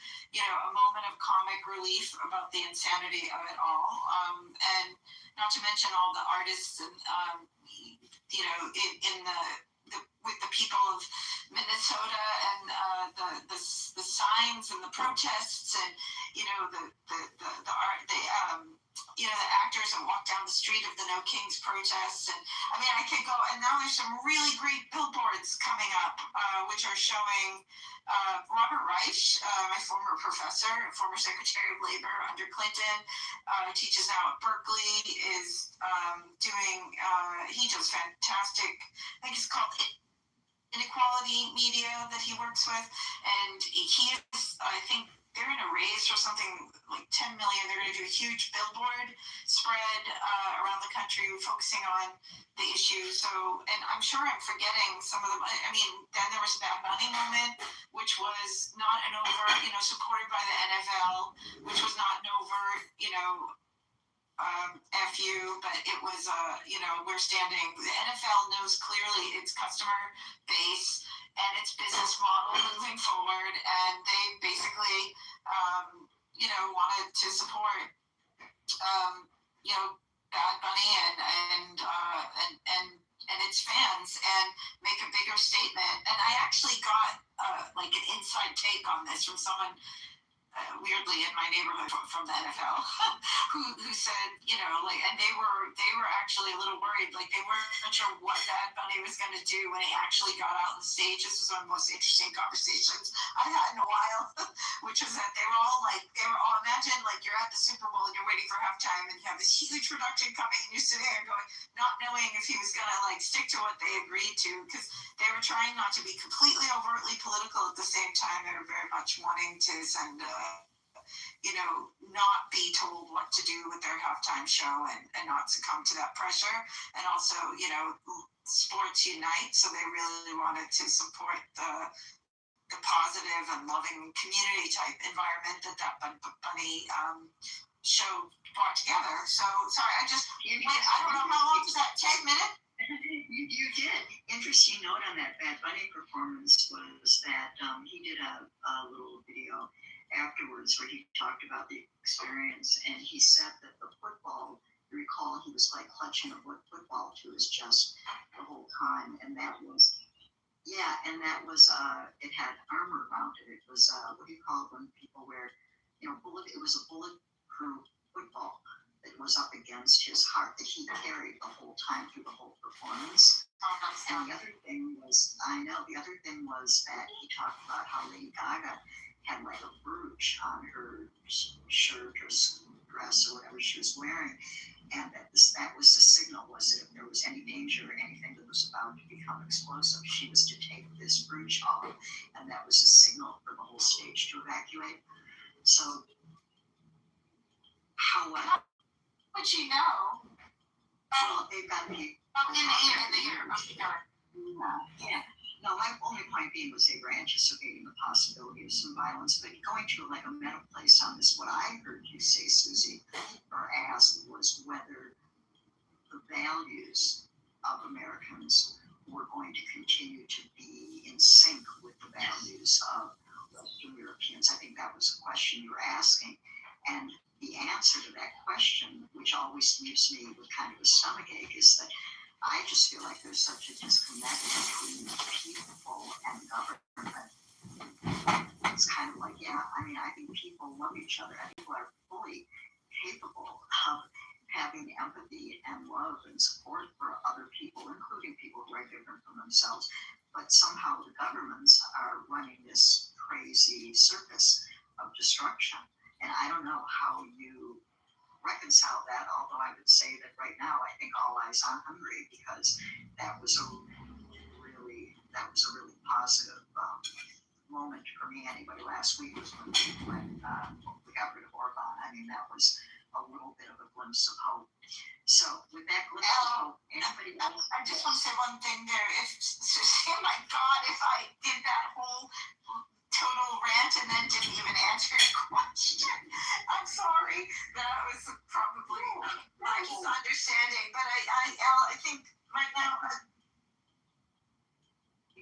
moment of comic relief about the insanity of it all. And not to mention all the artists and with the people of Minnesota and the signs and the protests and the actors that walk down the street of the No Kings protests. And I mean, I could go, and now there's some really great billboards coming up, which are showing Robert Reich, my former professor, former Secretary of Labor under Clinton, teaches now at Berkeley, is he does fantastic, I think it's called Inequality Media that he works with, and he is, I think they're in a race for something like 10 million. They're going to do a huge billboard spread around the country focusing on the issue. So, and I'm sure I'm forgetting some of them. I mean, then there was a Bad Bunny moment, which was not an overt, supported by the NFL, which was not an overt, F you, but it was, we're standing, the NFL knows clearly its customer base and its business model moving forward, and they basically, wanted to support, Bad Bunny and its fans and make a bigger statement. And I actually got an inside take on this from someone weirdly in my neighborhood from the NFL who said, and they were actually a little worried, like they weren't sure what Bad Bunny was going to do when he actually got out on the stage. This was one of the most interesting conversations I've had in a while, which was that they were all imagine like you're at the Super Bowl and you're waiting for halftime and you have this huge production coming and you're sitting there going, not knowing if he was going to stick to what they agreed to, because they were trying not to be completely overtly political at the same time. They were very much wanting to send not be told what to do with their halftime show and not succumb to that pressure. And also, sports unite. So they really wanted to support the positive and loving community type environment that Bunny show brought together. So sorry, I don't know how long was that, 10 minutes? You did. Interesting note on that Bad Bunny performance was that he did a little video afterwards where he talked about the experience, and he said that the football, you recall, he was clutching a football to his chest the whole time, and that was it had armor around it. It was what do you call it when people wear, it was a bulletproof football that was up against his heart that he carried the whole time through the whole performance. And the other thing was that he talked about how Lady Gaga had a brooch on her shirt or dress or whatever she was wearing, and that was the signal, was that if there was any danger or anything that was about to become explosive, she was to take this brooch off, and that was a signal for the whole stage to evacuate. So, how would you know? Well, they've got people. In the ear. Yeah. No, my only point being was they were anticipating the possibility of some violence, but going to a meta place on this, what I heard you say, Susie, or ask, was whether the values of Americans were going to continue to be in sync with the values of Western Europeans. I think that was a question you were asking. And the answer to that question, which always leaves me with kind of a stomachache, is that I just feel like there's such a disconnect between people and government. It's kind of like, I think people love each other. People are fully capable of having having empathy and love and support for other people, including people who are different from themselves. But somehow the governments are running this crazy circus of destruction. And I don't know how you reconcile that, although I would say that right now I think all eyes on Hungary, because that was a really positive moment for me anyway. Last week was when we got rid of Orban. I mean, that was a little bit of a glimpse of hope. So with that glimpse of hope, anybody else? I just want to say one thing there. Oh my God, if I did that whole total rant and then didn't even answer your question, I'm sorry. That was probably my misunderstanding. But I think right now.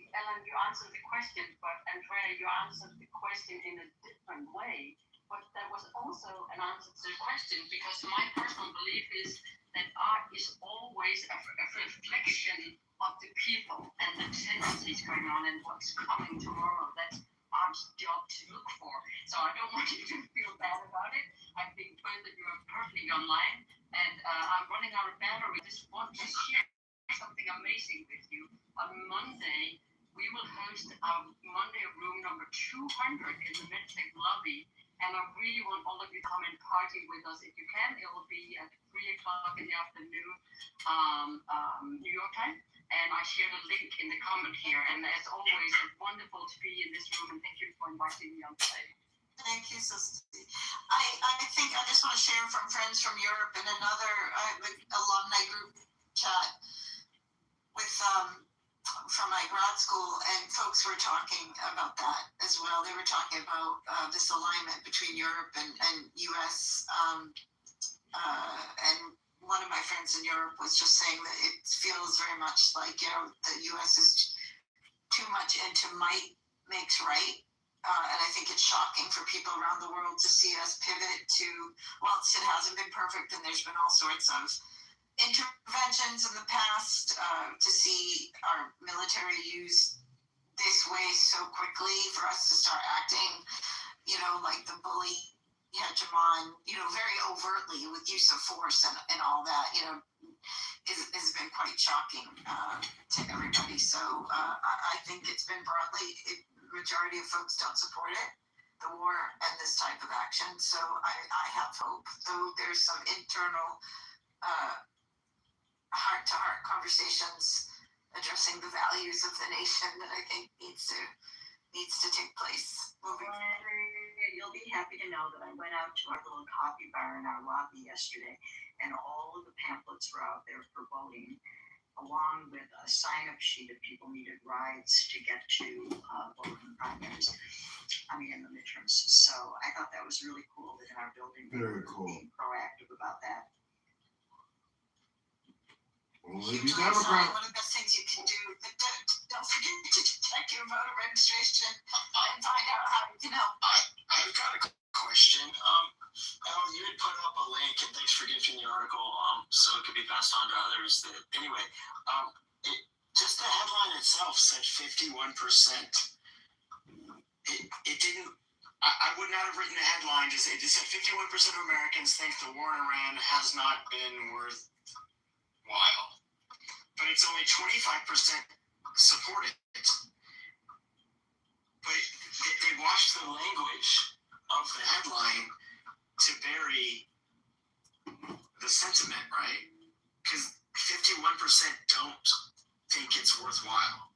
Ellen, you answered the question, but Andrea, you answered the question in a different way. But that was also an answer to the question, because my personal belief is that art is always a reflection of the people and the tendencies going on and what's coming tomorrow. That's art's job to look for. So I don't want you to feel bad about it. I think both of you are perfectly online, and I'm running out of battery. Just want to share something amazing with you. On Monday, we will host our Monday room number 200 in the MedTech lobby. And I really want all of you to come and party with us if you can. It will be at 3 o'clock in the afternoon, New York time. And I shared a link in the comment here. And as always, it's wonderful to be in this room. And thank you for inviting me on today. Thank you, Sister. I think I just want to share from friends from Europe and another alumni group chat with from my grad school, and folks were talking about that as well. They were talking about this alignment between Europe and U.S. And one of my friends in Europe was just saying that it feels very much like, the U.S. is too much into might makes right. And I think it's shocking for people around the world to see us pivot to, whilst it hasn't been perfect and there's been all sorts of interventions in the past, to see our military use this way so quickly for us to start acting, like the bully hegemon, very overtly with use of force and all that, has been quite shocking to everybody. So I think it's been broadly, majority of folks don't support it, the war and this type of action. So I have hope, though there's some internal heart-to-heart conversations addressing the values of the nation that I think needs to take place moving forward. You'll be happy to know that I went out to our little coffee bar in our lobby yesterday, and all of the pamphlets were out there for voting, along with a sign-up sheet if people needed rides to get to vote in the primaries. In the midterms. So I thought that was really cool that in our building they were being proactive about that. Only be Democrat. One of the best things you can do. But don't forget to check your voter registration and find out how you can help. I've got a question. Al, you had put up a link, and thanks for giving the article, so it could be passed on to others. Just the headline itself said 51%. It didn't. I would not have written the headline to say it said 51% of Americans think the war in Iran has not been worthwhile. But it's only 25% support it. But they washed the language of the headline to bury the sentiment, right? Because 51% don't think it's worthwhile.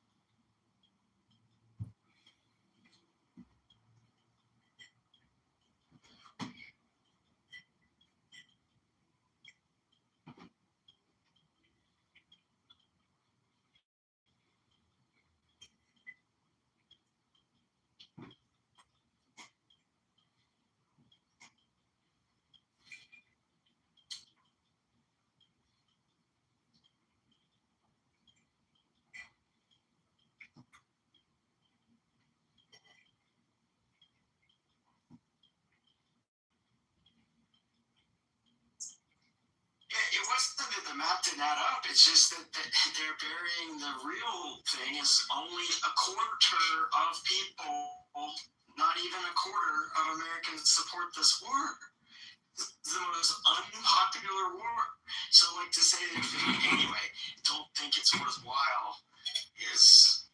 It wasn't that the map didn't add up. It's just that they're burying the real thing is only a quarter of people, not even a quarter of Americans support this war. It's the most unpopular war. So, like, to say that anyway, don't think it's worthwhile is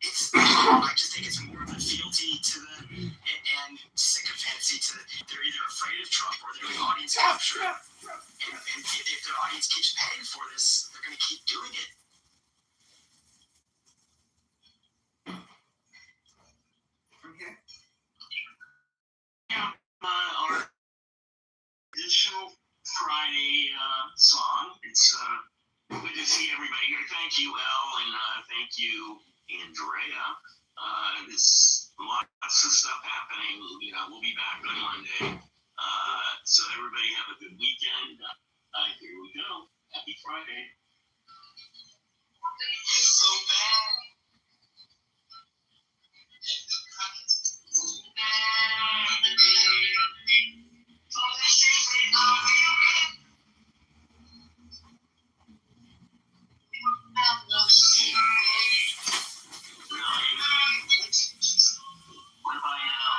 it's I just think it's more of a fealty to the and sycophancy to the, they're either afraid of Trump or they're the audience capture. And if their audience keeps paying for this, they're going to keep doing it. Okay. Yeah, our additional Friday song. It's good to see everybody here. Thank you, Elle, and thank you, Andrea. There's lots of stuff happening. You know, we'll be back on Monday. So everybody have a good weekend. Here we go. Happy Friday. So bad. What about now?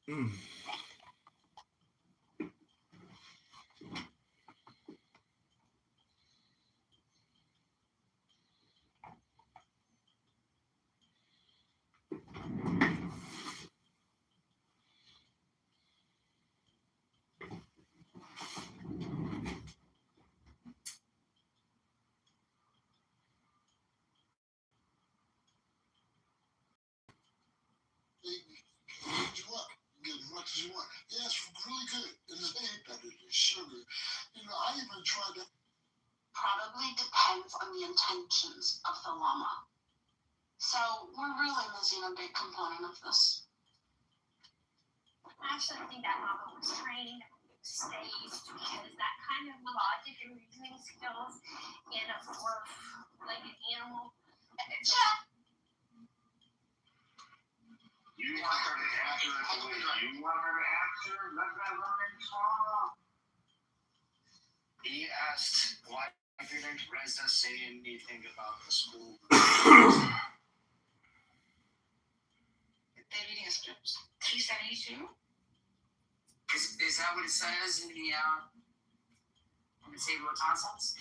Mm. What you want? Get as much as you want. Yeah, it's really good. It is way better than sugar. You know, I even tried that. Probably depends on the intentions of the llama. So we're really missing a big component of this. I actually think that llama was trained, staged, because that kind of logic and reasoning skills in a fourth, like an animal. Yeah. You want her to answer it the way you want her to answer? Let that woman talk. He asked, why didn't Reza say anything about the school? They're reading a script. 372? Is that what it says in the table of contents?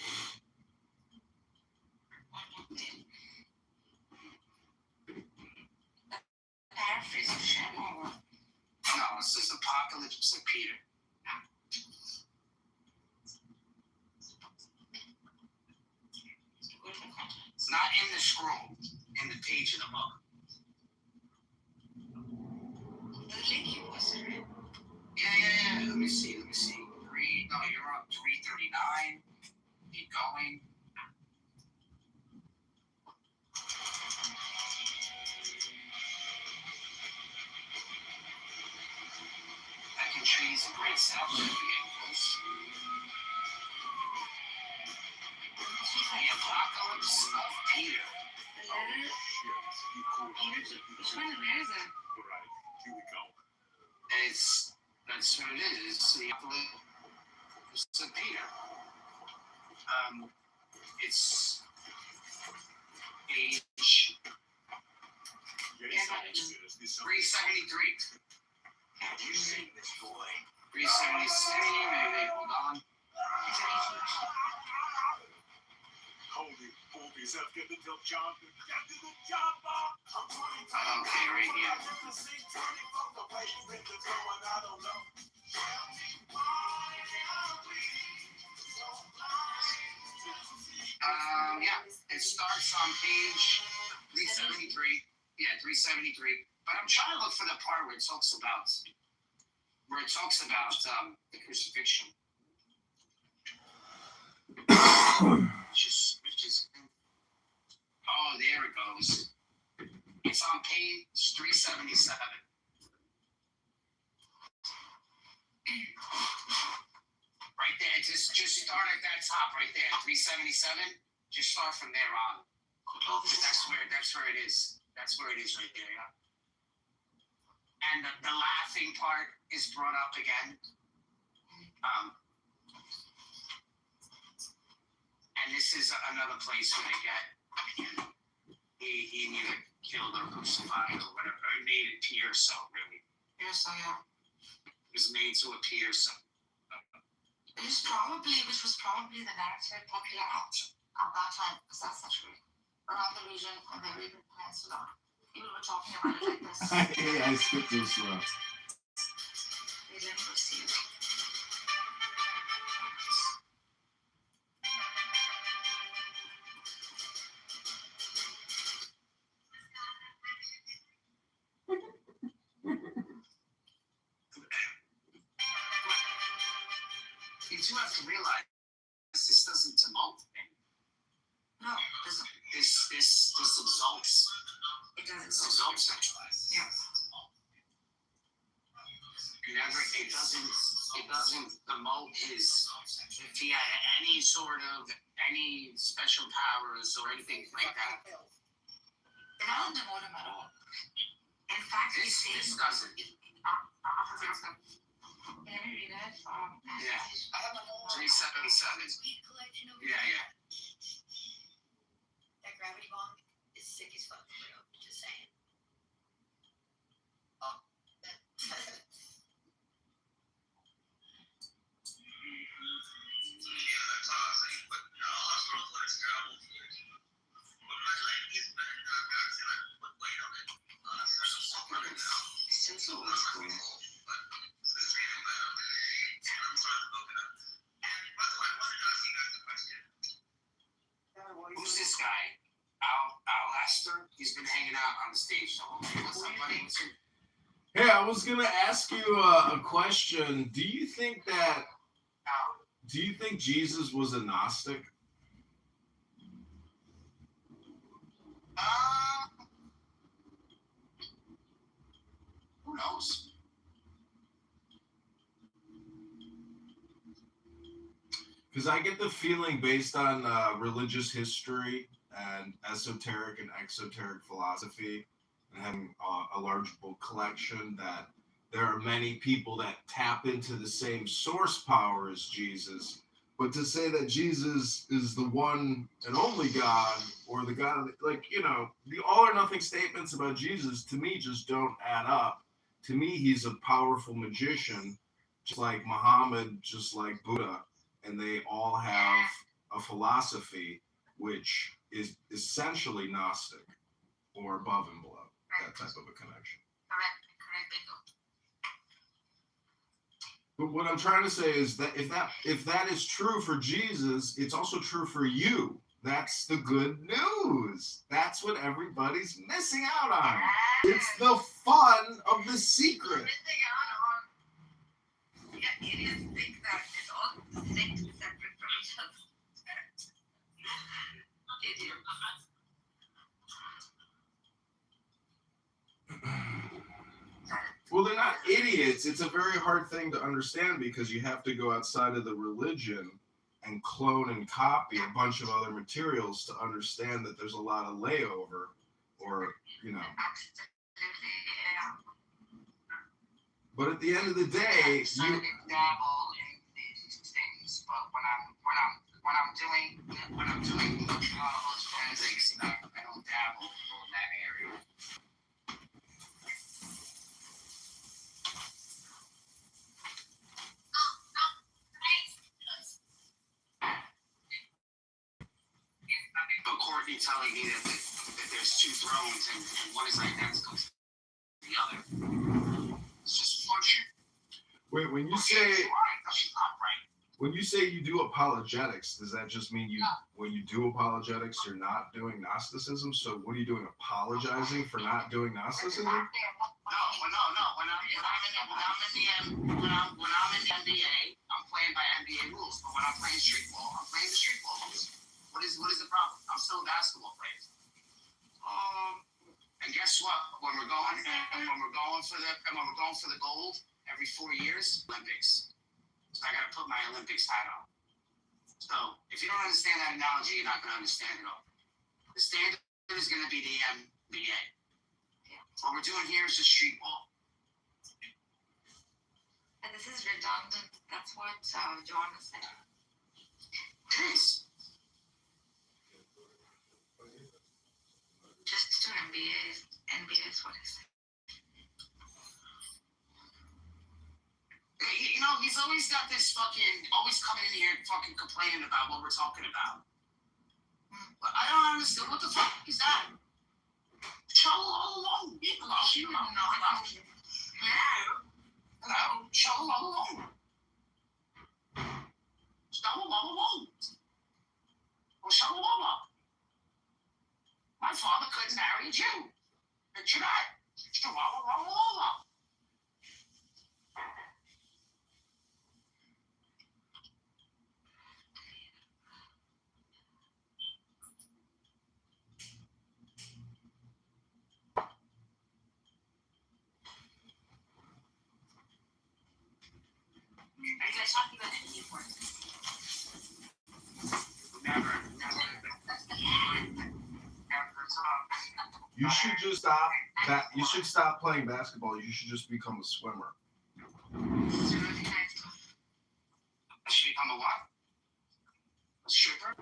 Paraphrase of Shem. No, it says Apocalypse of Peter. It's not in the scroll, in the page of the book. The link you posted, right? Yeah. Let me see. 3. No, you're on 339. Keep going. Pecking trees and great sound. The Apocalypse of Peter. The letter. Which one? Where is it? Right, here we go. That's what it is. It's the Apocalypse of Peter. It's page 373. 376. Maybe, hold on. Holy hold yourself, get the job. Get the job, Bob. Okay, right here. Yeah, it starts on page 373. Yeah, 373. But I'm trying to look for the part where it talks about the crucifixion. Which is oh, there it goes. It's on page 377. Right there, just start at that top right there, 377. Just start from there on. That's where it is. That's where it is right there, yeah. And the laughing part is brought up again. And this is another place where they get he either killed or crucified or whatever, or made it appear so, really. Yes, I am. It was made to appear so. Which was probably the narrative popular at that time, because that's actually around the region of the Arabian Peninsula. People were talking about it like this. I skipped this one. They didn't receive. You do have to realize this doesn't demote thing. No, it doesn't. This exalts. It doesn't. Exalts. Yeah. It doesn't demote his, if he had any special powers or anything like that. It doesn't demote him at all. In fact, This doesn't. Can you read it? Yeah. 377. Yeah. That gravity bomb is sick as fuck, bro. Just saying. on the stage. So, what's up, buddy? Hey, I was gonna ask you a question. Do you think Jesus was a Gnostic? Who knows? Because I get the feeling, based on religious history and esoteric and exoteric philosophy, and having a large book collection, that there are many people that tap into the same source power as Jesus. But to say that Jesus is the one and only God, or the God, like, the all or nothing statements about Jesus, to me, just don't add up. To me, he's a powerful magician, just like Muhammad, just like Buddha, and they all have a philosophy which is essentially Gnostic, or above and below, that type of a connection. Correct. But what I'm trying to say is that if that is true for Jesus, it's also true for you. That's the good news. That's what everybody's missing out on. It's the fun of the secret. Missing out on. Yeah, idiots think that it's all distinct, separate from each other. Idiots. Well, they're not idiots. It's a very hard thing to understand, because you have to go outside of the religion and clone and copy a bunch of other materials to understand that there's a lot of layover, or, But at the end of the day, I dabble in these things, but when I'm doing forensics, I don't dabble in that area. But Courtney telling me that there's two thrones and one is identical to the other. It's just bullshit. wait, when you She's right. No, she's not right. when you say you do apologetics, does that just mean when you do apologetics, you're not doing Gnosticism? So what are you doing, apologizing for not doing Gnosticism? No. When I'm in the NBA, I'm playing by NBA rules. But when I'm playing street ball, I'm playing the street ball rules. What is the problem? I'm still a basketball player. And guess what? When we're going for the gold every 4 years, Olympics. So I got to put my Olympics hat on. So if you don't understand that analogy, you're not going to understand it all. The standard is going to be the NBA. What we're doing here is just street ball. And this is redundant. That's what John is saying. It is. Just to NBA is what he said. He's always got this always coming in here and fucking complaining about what we're talking about. But I don't understand. What the fuck is that? Show all along. Show all along. My father couldn't marry a Jew. Picture that. Are you guys talking about any Newport? Never. You should just stop. You should stop playing basketball. You should just become a swimmer. I should become a what? A stripper?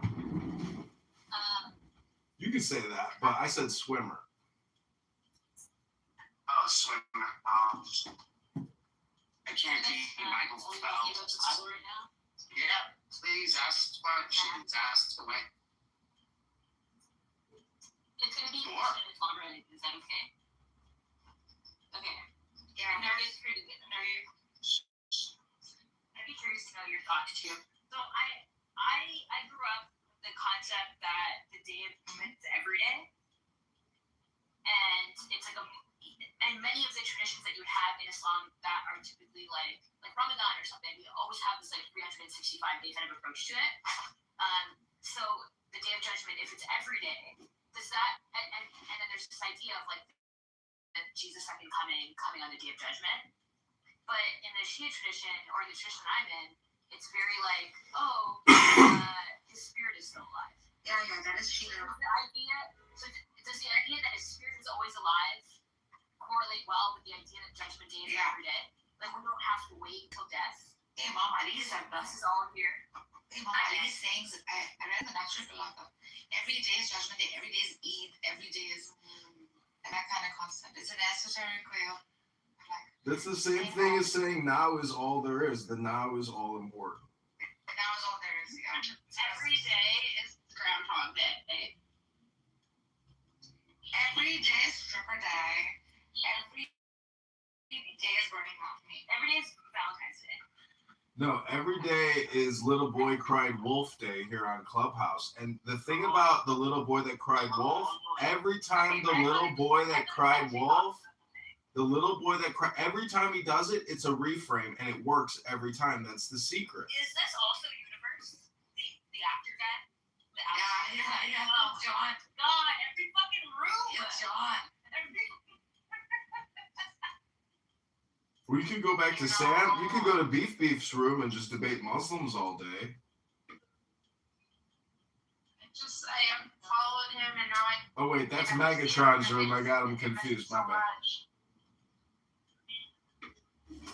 You can say that, but I said swimmer. Oh, swimmer. I can't be Michael Phelps. Yeah, please ask questions. Ask away. It's going to be Sure. it's already. Is that okay? Okay. Yeah, I'm nervous for you. I'd be curious to know your thoughts too. So I grew up with the concept that the Day of Atonement is every day, and 5-day kind of approach to it. So the Day of Judgment, if it's every day, does that and then there's this idea of like that Jesus second coming on the Day of Judgment. But in the Shia tradition or the tradition I'm in, it's very like, his spirit is still alive. Yeah, that is Shia. So does the idea that his spirit is always alive correlate well with the idea that Judgment Day is every day? Like we don't have to wait till death. Hey, Mom, Ali is at This is all here. Hey, Mom, Ali is saying, I read the natural philosopher. Every day is Judgment Day, every day is Eid, every day is, and that kind of concept. It's an esoteric way of, like. That's the same thing as saying now is all there is. The now is all important. Now is all there is, Every day is Groundhog Day. Every day is stripper day. Every day is burning coffee. Every day is Valentine's Day. No, every day is Little Boy Cried Wolf Day here on Clubhouse. And the thing about the little boy that cried wolf, every time the little boy that cried wolf, every time he does it, it's a reframe and it works every time. That's the secret. Is this also Universe? The actor guy? Yeah. Oh, John. God, every fucking room. It's John. We could go back to Sam. You could go to Beef's room and just debate Muslims all day. I followed him and now I. Oh wait, that's Megatron's room. I got him confused. My bad. But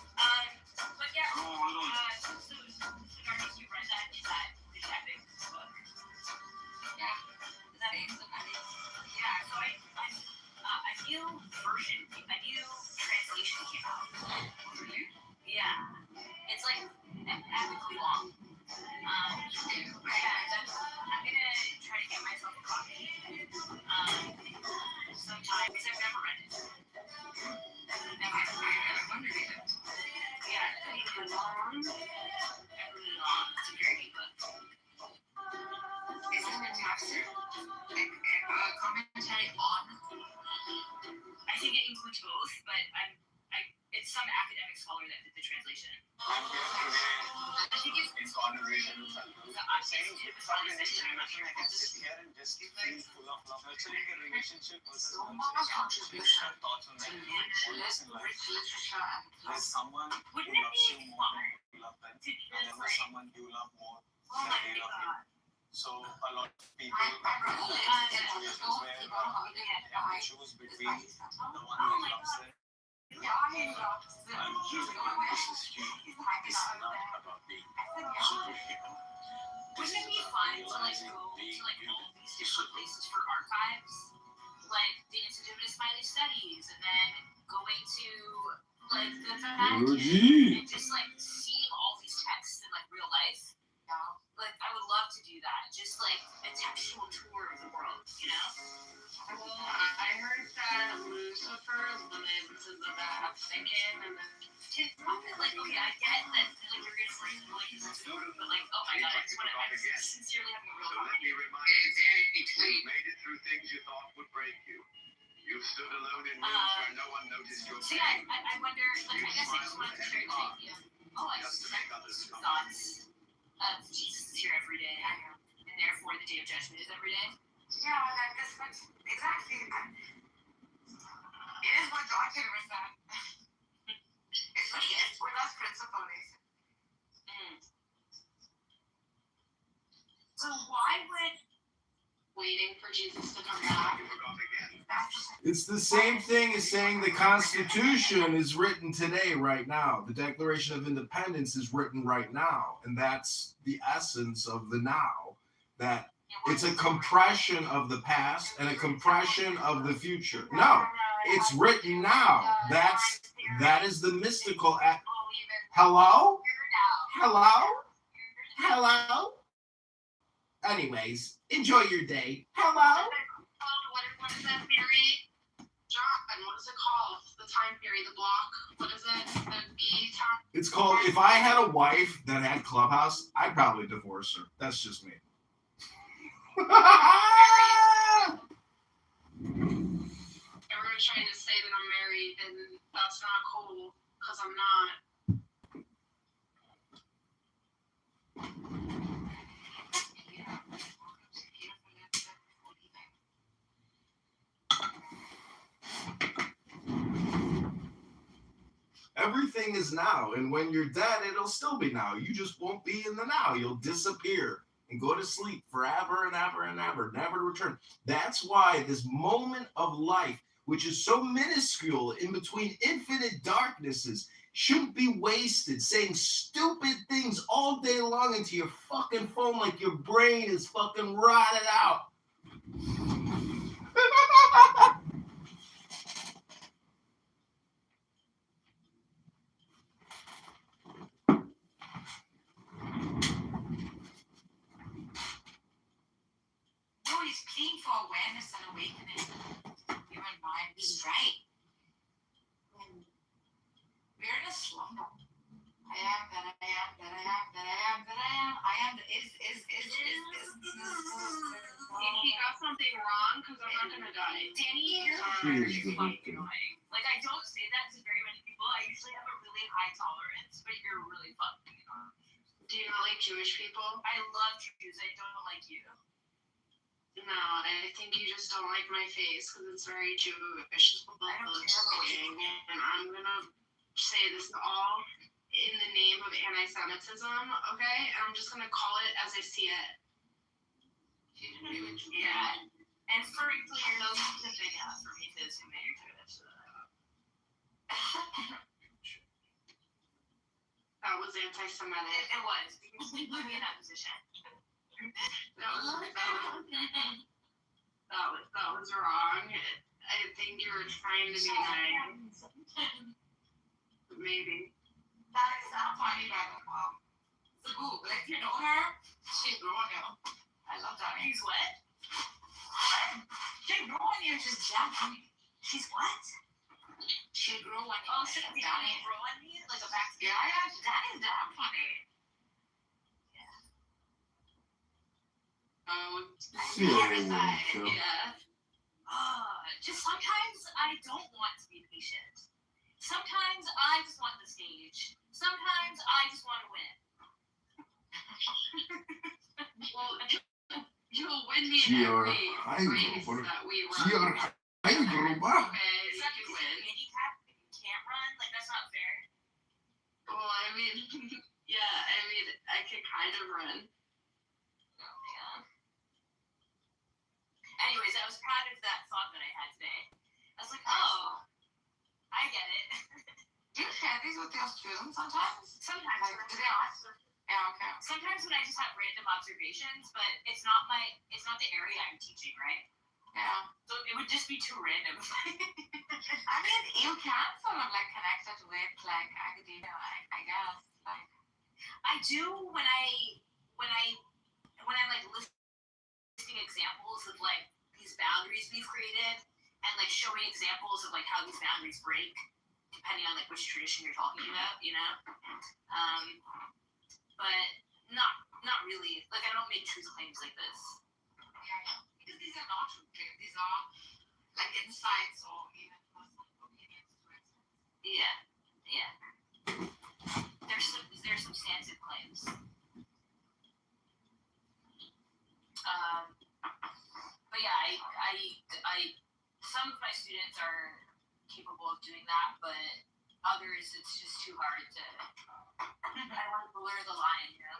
yeah, so Darkness, you read that? Is that epic book? Yeah. Is that it? Yeah, so a new version, a new translation came out. Yeah. It's like epically long. I'm gonna try to get myself a copy sometime because I've never read it. Yeah, it's really long. It's a very good book. Is it a tafsir? A commentary on? I think it includes both, but it's some academic scholar that did the translation. I think it's In conversation with saying it's not an explanation, I can sit here and just feel full of love. Nurturing a relationship versus nurturing thoughts on that. There's someone who loves you more than you love them, and then there's someone you love more than they love you. So a lot of people in situations where they have to choose between the one who loves them. I'm choosing this is you. This is not about being superhuman. Wouldn't it be fun to go to all these different places for archives? Like the Institute of Smiley Studies, and then going to the Vatican and just seeing all these texts in real life. I would love to do that. Just a textual tour of the world, you know? Well, I heard that Lucifer lives in the Vatican, and then Okay, I get that you're gonna bring this to but oh my god, I just want to. I'm sincerely having a real So let me conversation. remind you, you've made it through things you thought would break you. You've stood alone in rooms where no one noticed your So pain. yeah, I wonder. I guess I just wanted to share the idea. I Just to make others thoughts of Jesus is here every day, and therefore the Day of Judgment is every day. Yeah, that's exactly. It is what God can understand. It's with us principles. So why would waiting for Jesus to come back? It's the same thing as saying the Constitution is written today, right now. The Declaration of Independence is written right now. And that's the essence of the now. That it's a compression of the past and a compression of the future. No, it's written now. That is the mystical. Hello? Hello? Anyways, enjoy your day. Hello? What is that theory? John, what is it called? The time theory, the block. What is it? The B time? It's called, if I had a wife that had Clubhouse, I'd probably divorce her. That's just me. Everyone's trying to say that I'm married, and that's not cool, because I'm not. Everything is now, and when you're dead, it'll still be now. You just won't be in the now. You'll disappear and go to sleep forever and ever and ever, never to return. That's why this moment of life, which is so minuscule in between infinite darknesses, shouldn't be wasted saying stupid things all day long into your fucking phone like your brain is fucking rotted out. Always pleading for awareness and awakening. Human mind is right. When we're in a slumber. I am that I am that I am that I am that I am. I am the is. If he got something wrong, because I'm not gonna die. Danny, you're She is the fucking victim. annoying. Like, I don't say that to very many people. I usually have a really high tolerance, but you're really fucking annoying. Do you not like Jewish people? I love Jews. I don't like you. No, I think you just don't like my face because it's very Jewish. I don't care about you. And I'm gonna say this all in the name of anti-Semitism, okay? And I'm just gonna call it as I see it. Yeah. And for clear, it's a big ass for me to assume that you're Jewish. That was anti-Semitic. It was, because you put me in that position. That was wrong. I think you were trying to be nice. Maybe. That is not funny, but Sabu, like you know her? She grew on you. I love that. He's what? She grew on you, just jumped on me. She's what? She grew on you. Oh, so Danny. Danny grow on me? Like a back. Yeah, Danny's damn funny. Oh, Yeah. Just sometimes I don't want to be patient. Sometimes I just want the stage. Sometimes I just want to win. Well, you'll win me in every race that we run. Okay, Is you that can because win. you're handicapped and you can't run? Like, that's not fair. Well, I mean, yeah, I can kind of run. Oh, yeah. Anyways, I was proud of that thought that I had today. I was like, oh, I get it. Do you share these with your students sometimes? Sometimes. Like, do they ask? Yeah, okay. Sometimes when I just have random observations, but it's not the area I'm teaching, right? Yeah. So it would just be too random. I mean, you can sort of like connect it with like academia, I guess. Like, I do when I'm like listing examples of like these boundaries we've created and like showing examples of like how these boundaries break depending on like which tradition you're talking about, you know? But not really. Like I don't make truth claims like this. yeah. Because these are not true claims. These are like insights or even personal opinions, for instance. Yeah. There's substantive claims. But yeah, I some of my students are capable of doing that, but others it's just too hard to. I want to blur the line, you know.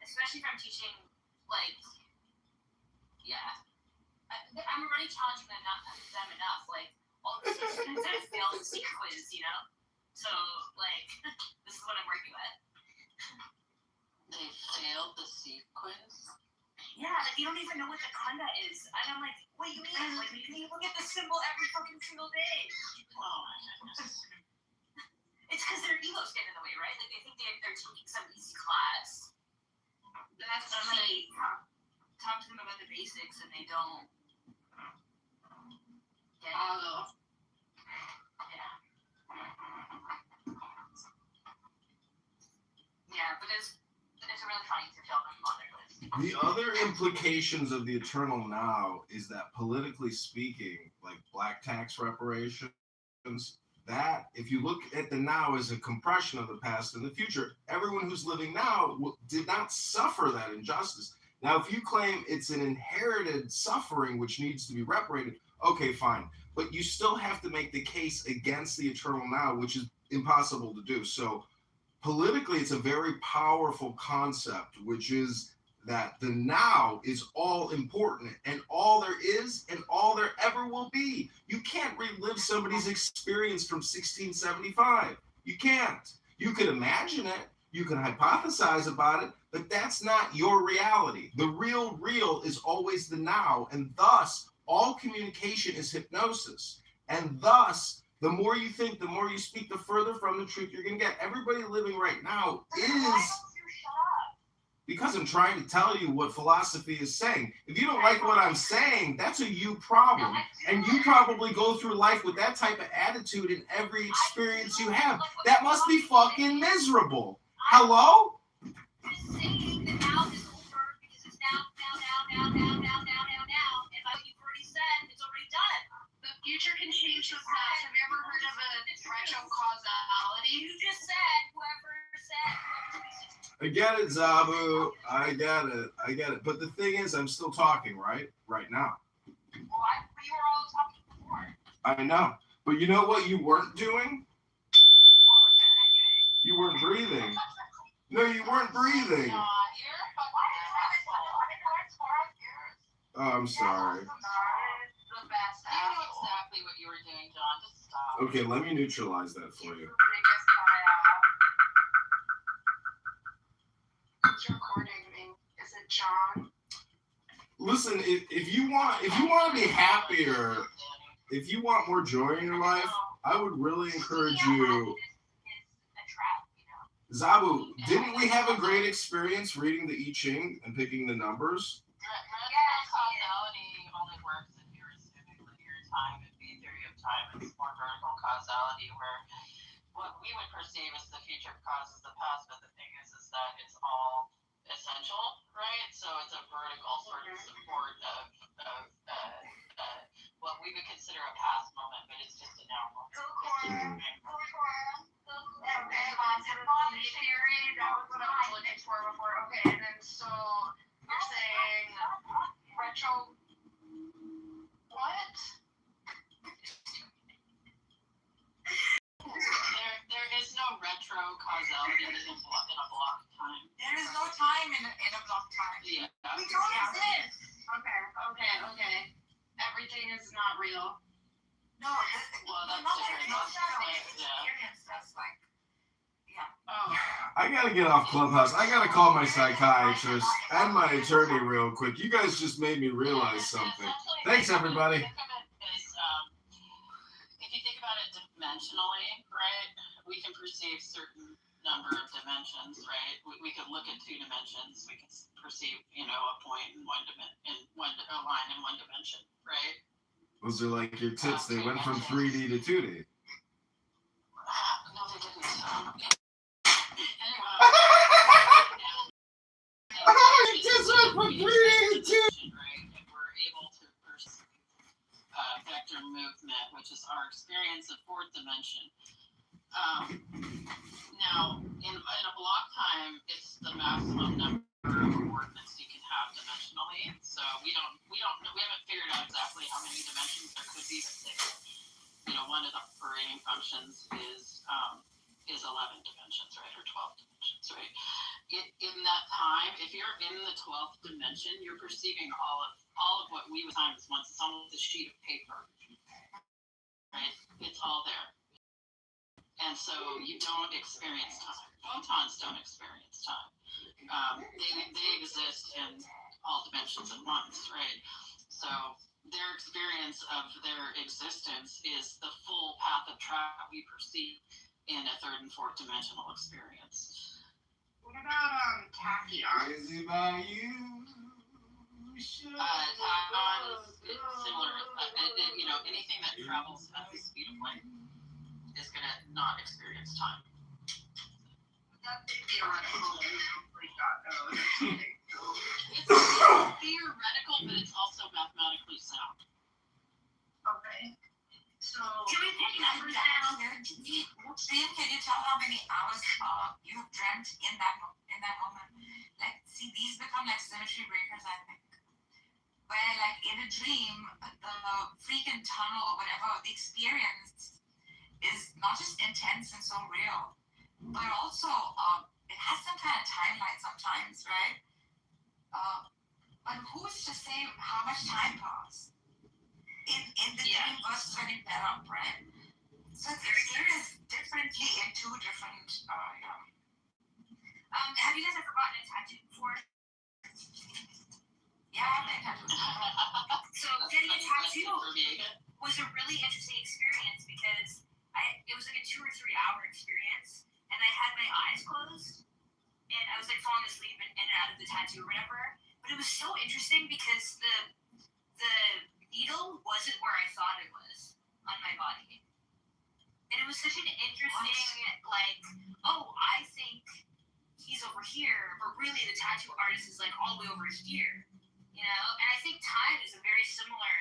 Especially if I'm teaching, like, yeah. I'm already challenging them enough. Like, all the students that have failed the C quiz, you know? So, like, this is what I'm working with. They failed the C quiz? Yeah, like, you don't even know what the kanda is. And I'm like, what do you mean? Like, you look at the symbol every fucking single day. Oh my goodness. It's because their egos get in the way, right? Like, they think they're taking some easy class. That's I'm like, talk to them about the basics, and they don't get it. Yeah, but it's really funny to tell them on their list. The other implications of the eternal now is that politically speaking, like black tax reparations, that if you look at the now as a compression of the past and the future, everyone who's living now did not suffer that injustice. Now, if you claim it's an inherited suffering which needs to be reparated, Okay, fine. But you still have to make the case against the eternal now, which is impossible to do. So politically, it's a very powerful concept, which is that the now is all important and all there is and all there ever will be. You can't relive somebody's experience from 1675. You can't. You could imagine it, you can hypothesize about it, but that's not your reality. The real is always the now, and thus all communication is hypnosis. And thus, the more you think, the more you speak, the further from the truth you're going to get. Everybody living right now is, because I'm trying to tell you what philosophy is saying. If you don't like what I'm saying, that's a you problem. And you probably go through life with that type of attitude in every experience you have. That must be fucking miserable. Hello? Just saying that now is over because it's now. And by what you've already said, it's already done. The future can change the past. Have you ever heard of a retrocausality? You just said whoever I get it, Zabu. I get it. But the thing is, I'm still talking, right? Right now. Well, you were all talking before. I know. But you know what you weren't doing? What was I doing? You weren't breathing. No, you weren't breathing. Oh, I'm sorry. Exactly what you were doing, John. Just stop. Okay, let me neutralize that for you. Who's recording me? Is it John? Listen, if you want to be happier, if you want more joy in your life, I would really encourage you. Zabu, didn't we have a great experience reading the I Ching and picking the numbers? Causality only works if you're assuming linear time. It'd be theory of time. It's more vertical causality, where what we would perceive as the future causes the past, but the thing is that it's all essential, right? So it's a vertical sort of support of what we would consider a past moment, but it's just a now moment. Theory, that was what I was looking for before. Okay, and then so you're saying retro. What? There is no retro causality in a block time. There is no time in a block time. Yeah. We don't exist. Okay. Everything is not real. No, Well, that's not different. experience. That's like, yeah. Oh. I gotta get off Clubhouse. I gotta call my psychiatrist and my attorney real quick. You guys just made me realize something. Thanks, everybody. Think of it as, if you think about it dimensionally, right? We can perceive certain number of dimensions, right? We could look at two dimensions. We can perceive, a point in a line in one dimension, right? Those are like your tits. They went from 3D to 2D. No, they didn't. Just went from 3D to 2D. Right? And we're able to perceive vector movement, which is our experience of fourth dimension. Now, in a block time, it's the maximum number of coordinates you can have dimensionally. So we haven't figured out exactly how many dimensions there could be, but say, one of the operating functions is 11 dimensions, right, or 12 dimensions, right? In that time, if you're in the 12th dimension, you're perceiving all of what we would time as once. It's almost a sheet of paper, right? It's all there. And so you don't experience time. Photons don't experience time. They exist in all dimensions at once, right? So their experience of their existence is the full path of travel we perceive in a third and fourth dimensional experience. What about tachyons? Crazy about you. Tachyons, it's similar. Anything that travels at the speed of light is going to not experience time. That's theoretical. It's theoretical, but it's also mathematically sound. Okay. So Can we pick numbers down? Sam, can you tell how many hours you dreamt in that moment? Like, see, these become like symmetry breakers, I think. Where like in a dream, the freaking tunnel or whatever, the experience is not just intense and so real, but also it has some kind of timeline sometimes, right? But who's to say how much time passed in the dream versus when it met up, right? So it's experienced differently in two different. Have you guys ever gotten a tattoo before? Yeah, I've been tattooed. So getting a tattoo was a really interesting experience because it was like a 2 or 3 hour experience, and I had my eyes closed, and I was like falling asleep in and out of the tattoo or whatever. But it was so interesting because the needle wasn't where I thought it was on my body, and it was such an interesting like, oh, I think he's over here, but really the tattoo artist is like all the way over here, you know. And I think time is a very similar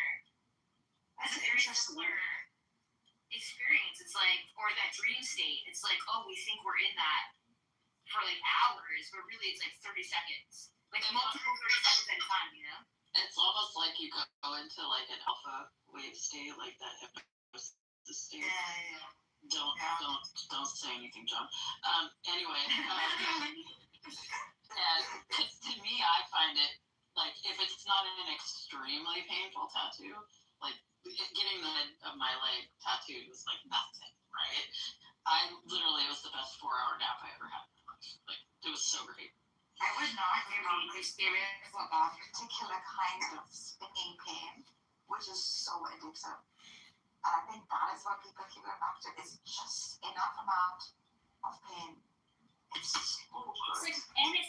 experience. It's like, or that dream state. It's like, oh, we think we're in that for like hours, but really it's like 30 seconds. Like multiple 30 seconds at a time, you know? It's almost like you go into like an alpha wave state, like that hypnosis state. Yeah. Don't say anything, John. Anyway, and to me, I find it like if it's not an extremely painful tattoo, like getting the head of my leg tattooed was like nothing, right? It was the best 4-hour nap I ever had in my life. Like it was so great. I would not really experience a particular kind of spinning pain, which is so addictive. And I think that is what people keep going back to, is just enough amount of pain. It's so good. It's like, and it's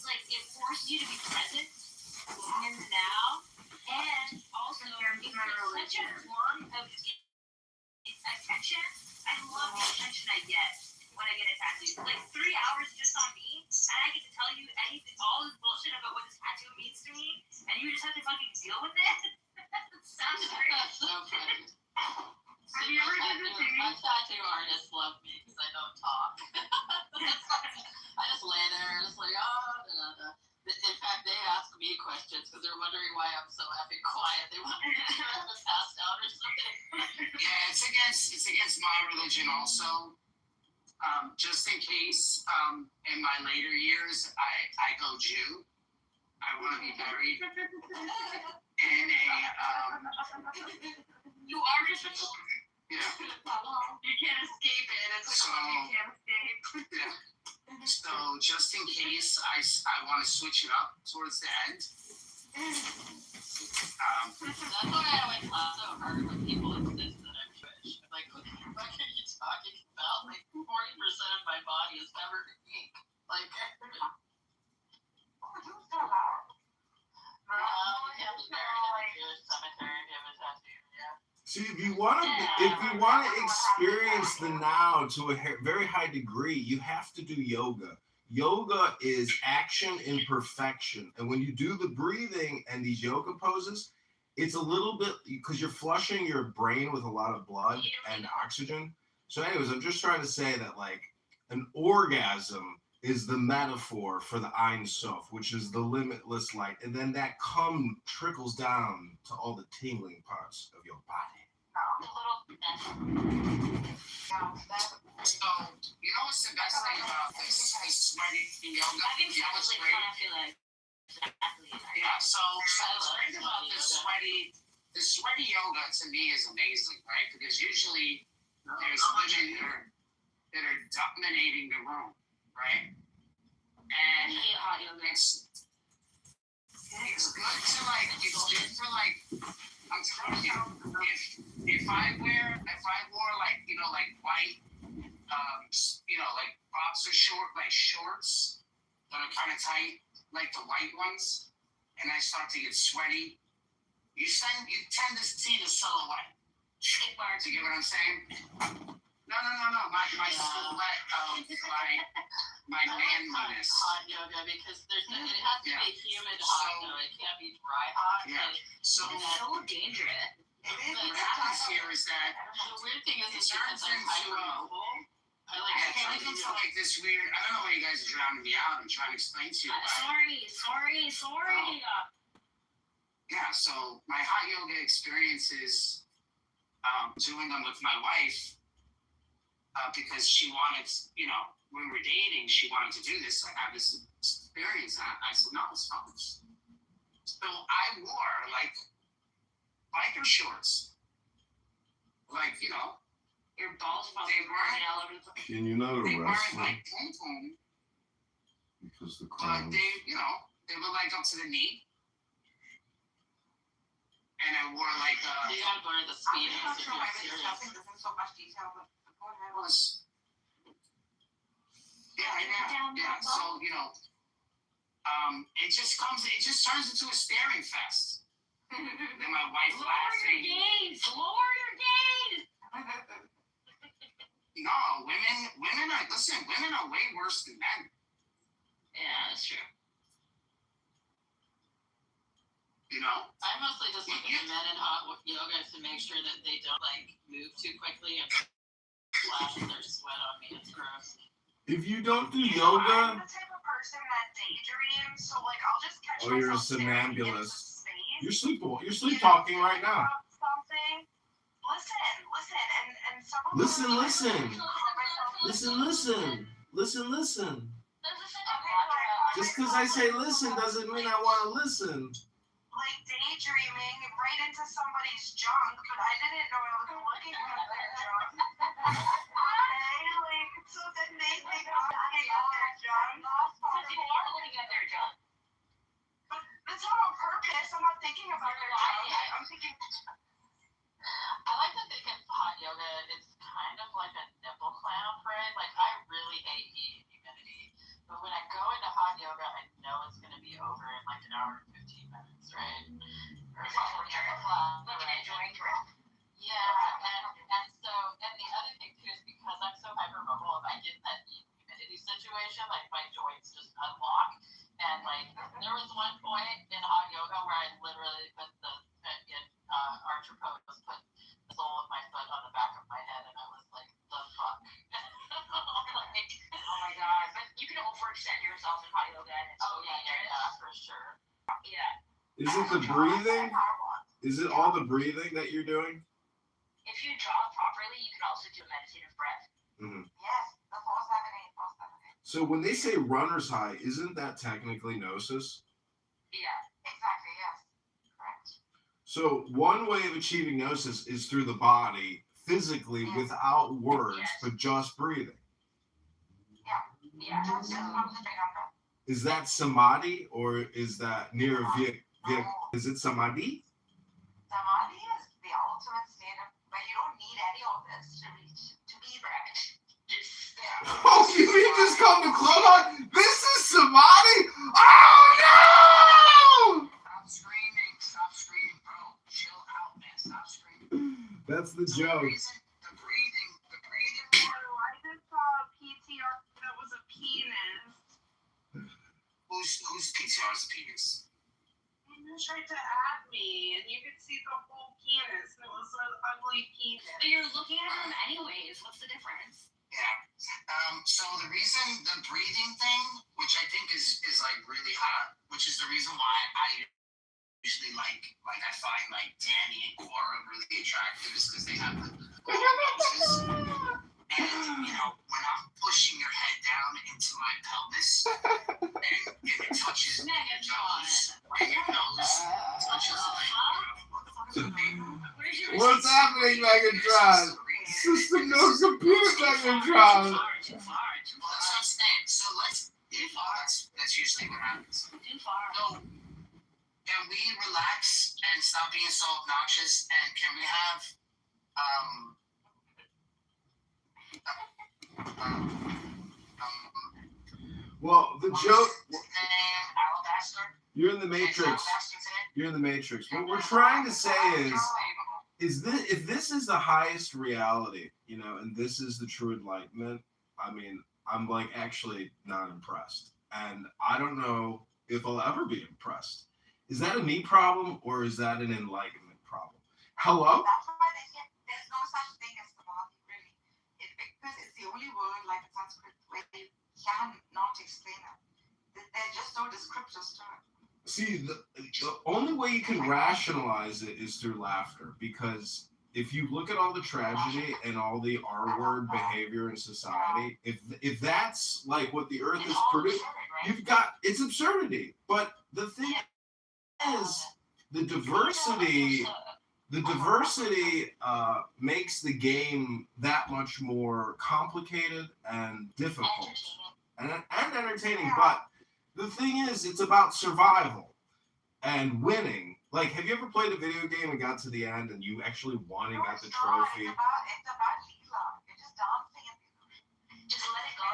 like it forces you to be present in the now, and also it's such a form of attention. I love the attention I get when I get a tattoo. Like 3 hours just on me, and I get to tell you anything, all this bullshit about what this tattoo means to me, and you just have to fucking deal with it. Sounds great. That's so funny. Have you ever done the thing? My tattoo artists love me because I don't talk. I just lay there, just like, In fact, they ask me questions because they're wondering why I'm so effing quiet. They want me to hear I'm passed out or something. Yeah, it's against my religion also. Just in case, in my later years, I go Jew. I want to be buried in a. You are just. Yeah. You can't escape it. It's like you can't escape. Yeah. So just in case, I want to switch it up towards the end. That's why I always laugh so hard when people insist that I'm Jewish. I'm like, what are you talking about? Like 40% of my body is covered in ink. Like, you can't be buried in a Jewish cemetery if you have a tattoo. Yeah. See, if you want to experience the now to a very high degree, you have to do yoga. Yoga is action in perfection, and when you do the breathing and these yoga poses, it's a little bit because you're flushing your brain with a lot of blood and oxygen. So, anyways, I'm just trying to say that like an orgasm is the metaphor for the Ein Sof, which is the limitless light, and then that cum trickles down to all the tingling parts of your body. So, you know what's the best thing about this sweaty yoga? You know what's great? Yeah, so what's great about this sweaty yoga to me is amazing, right? Because usually there's women that are dominating the room, right? And it's good to like, I'm telling you, if I wore like, like white, like boxer shorts that are kind of tight, like the white ones, and I start to get sweaty, you tend to see the silhouette. Do you get what I'm saying? No. My silhouette of my manliness. Hot yoga because it has to be humid hot though. It can't be dry hot. Yeah. So It's so dangerous. what happens here is that The weird thing is it it's turns because I'm into hypermobile. I it turns into like this weird. I don't know why you guys are drowning me out. I'm trying to explain to you. Sorry. Yeah, so my hot yoga experiences, doing them with my wife, because she wanted, when we were dating, she wanted to do this. I have this experience. And I said, no, it's fine. So I wore like biker shorts. Like, Your balls probably they weren't all over the place. Can you know they the weren't wrestling? like boom, Because the but crowd. they were like up to the knee. And I wore like You gotta blur the speed. I'm not sure why we're discussing this in so much detail, but go ahead. was yeah. So it just turns into a staring fest. Then my wife laughing. Lower your gaze. No, women are way worse than men. Yeah, that's true. I mostly just look at the men in hot yoga to make sure that they don't move too quickly and splash their sweat on me. It's gross. If you don't do I'm yoga, the type of person that daydreams, so I'll just catch you're a myself staring into somnambulist. space. You're sleep talking right now. Something. Listen, and several Listen. Just because I say listen doesn't mean I want to listen. Like daydreaming right into somebody's junk, but I didn't know I was looking at their junk. So then they think I'm looking at their junk. You are looking at their junk. But that's not on purpose. I'm not thinking about their junk. I'm thinking. I like to think in hot yoga, it's kind of like a nipple clamp, right? Like, I really hate heat and humidity. But when I go into hot yoga, I know it's going to be over in like an hour and 15 minutes, right? Or if I'm working a class, right? Yeah, and so, and the other thing too is because I'm so hypermobile, if I get in that heat and humidity situation, like my joints just unlock. And like, there was one point in hot yoga where I literally put archer pose, put the sole of my foot on the back of my head, and I was like, the fuck. Oh my god, but you can overextend yourself in hot yoga and it's for sure. Yeah. Is it the breathing? Is it all the breathing that you're doing? If you draw properly, you can also do a meditative breath. Mm-hmm. Yes, the 478. So when they say runner's high, isn't that technically gnosis? Yeah, exactly, yes. Correct. So one way of achieving gnosis is through the body, physically, without words, but just breathing. Yeah, just Is that samadhi or is that near is it samadhi? Samadhi is the ultimate state of where you don't need any of this to be there. Oh, you mean just come to club? This is samadhi? Oh no! Stop screaming, bro. Chill out, man. Stop screaming. That's the joke. The breathing. I just saw a PTR that was a penis. Whose PTR is a penis? You tried to add me, and you could see the whole penis, and it was an ugly penis. But you're looking at them anyways. What's the difference? Yeah. So the reason the breathing thing, which I think is like really hot, which is the reason why I usually like I find like Danny and Cora really attractive, is because they have the noses. And when I'm pushing your head down into my pelvis, and it touches your nose, and your nose touches What's happening, Megatron? System no computer, Megatron. Too far. Well, that's what I'm saying. So that's usually what happens. Too far. So can we relax and stop being so obnoxious? And can we have well, the joke. Alabaster? You're in the Matrix. You're in the Matrix. What we're trying to say is this: if this is the highest reality, and this is the true enlightenment, I mean, I'm like actually not impressed, and I don't know if I'll ever be impressed. Is that a me problem or is that an enlightenment problem? Hello? That's why there's no such thing as samadhi, really. Because it's the only word, like in Sanskrit, where you cannot explain it. There's just no descriptors to it. See, the only way you can rationalize it is through laughter, because if you look at all the tragedy and all the R-word behavior in society, if that's like what the earth is producing, you've got, it's absurdity. But the thing is, the diversity makes the game that much more complicated and difficult and entertaining. But the thing is, it's about survival and winning. Like, have you ever played a video game and got to the end and you actually won and got the trophy? It's about Lila. You're just dancing and Just let it go.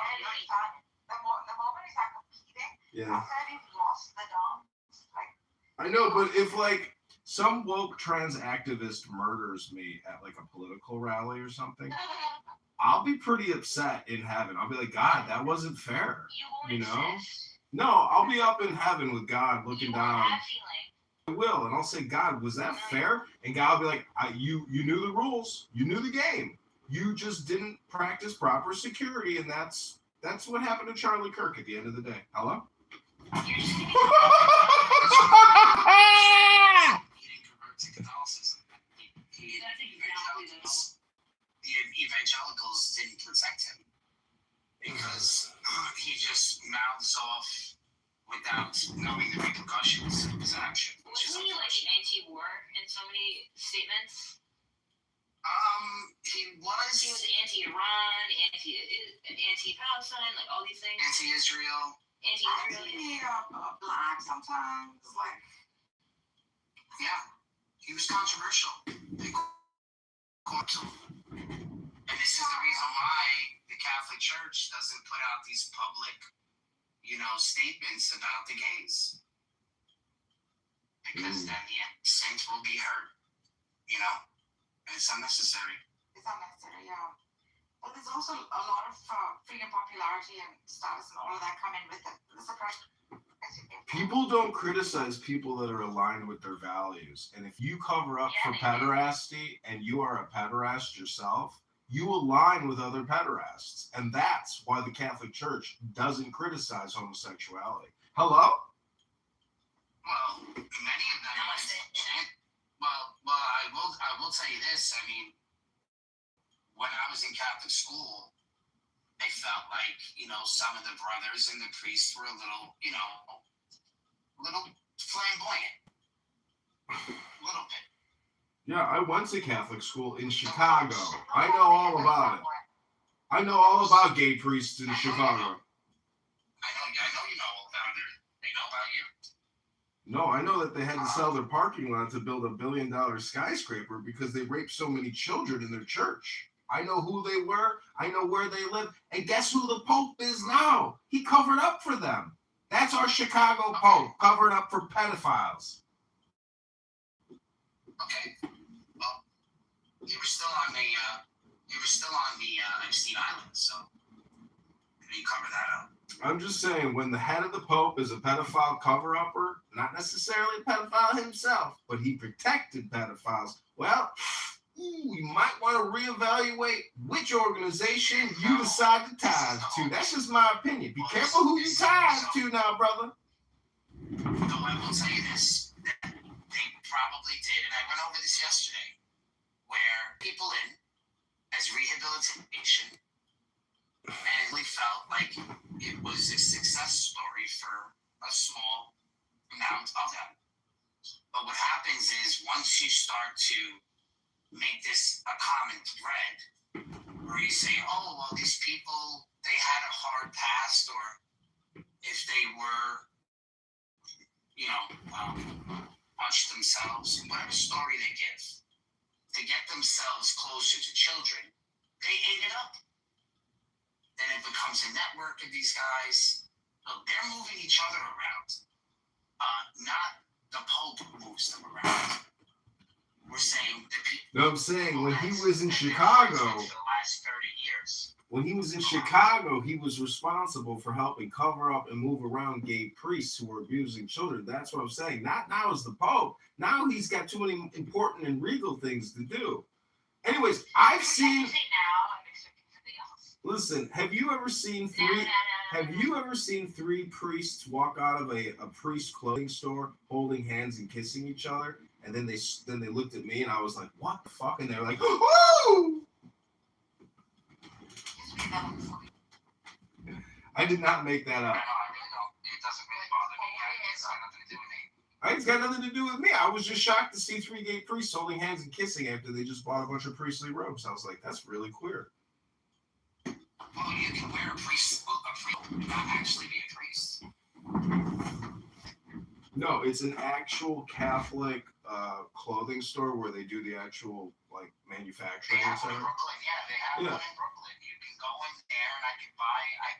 the moment you start competing, Yeah. after you've lost the dance, like I know, but if like some woke trans activist murders me at like a political rally or something, I'll be pretty upset in heaven. I'll be like, God, that wasn't fair. You know? No, I'll be up in heaven with God looking down. I will, and I'll say, God, was that fair? And God will be like, you knew the rules, you knew the game, you just didn't practice proper security, and that's what happened to Charlie Kirk at the end of the day. Hello? He didn't convert to Catholicism. The evangelicals didn't protect him because he just mouths off without knowing the repercussions of his action. Wasn't he like anti-war in so many statements? He was. He was anti-Iran, anti-Palestine, like all these things. Anti-Israel. Black sometimes, like Yeah, he was controversial. They caught him. And this is the reason why the Catholic Church doesn't put out these public, statements about the gays. Because then the saints will be hurt, and it's unnecessary. It's unnecessary, yeah. But there's also a lot of freedom, popularity, and status and all of that come in with it. There's a pressure. People don't criticize people that are aligned with their values. And if you cover up for pederasty and you are a pederast yourself, you align with other pederasts. And that's why the Catholic Church doesn't criticize homosexuality. Hello? Well, many of them. Well, I will tell you this. I mean, when I was in Catholic school, I felt like, some of the brothers and the priests were a little flamboyant. A little bit. Yeah, I went to Catholic school in Chicago. I know all about it. I know all about gay priests in Chicago. I know you know all about it. They know about you. No, I know that they had to sell their parking lot to build $1 billion skyscraper because they raped so many children in their church. I know who they were. I know where they live. And guess who the Pope is now? He covered up for them. That's our Chicago Pope, covered up for pedophiles. Okay. Well, you were still on the Epstein Island, so you cover that up. I'm just saying, when the head of the Pope is a pedophile cover-upper, not necessarily a pedophile himself, but he protected pedophiles, well, you might want to reevaluate which organization you decide to tithe to. That's just my opinion. Be careful who you tithe to now, brother. No, I will tell you this. They probably did, and I went over this yesterday, where people in as rehabilitation and we felt like it was a success story for a small amount of them. But what happens is once you start to make this a common thread, where you say, oh, well, these people, they had a hard past, or if they were, punched themselves, whatever story they give, to get themselves closer to children, they ate it up. Then it becomes a network of these guys. Look, they're moving each other around, not the Pope who moves them around. We're saying the people. No, I'm saying when he was in Chicago, for the last 30 years. When he was in Chicago, he was responsible for helping cover up and move around gay priests who were abusing children. That's what I'm saying. Not now as the Pope. Now he's got too many important and regal things to do. Anyways, I've seen. Listen, have you ever seen Have you ever seen 3 priests walk out of a priest clothing store holding hands and kissing each other? And then they looked at me and I was like, what the fuck? And they were like, oh! I did not make that up. I really don't. It doesn't really bother me. It's got nothing to do with me. It's got nothing to do with me. I was just shocked to see 3 gay priests holding hands and kissing after they just bought a bunch of priestly robes. I was like, that's really queer. Well, you can wear a priest, not actually be a priest. No, it's an actual Catholic clothing store where they do the actual like manufacturing. They have one in center. Brooklyn. Yeah, they have one in Brooklyn. You can go in there and I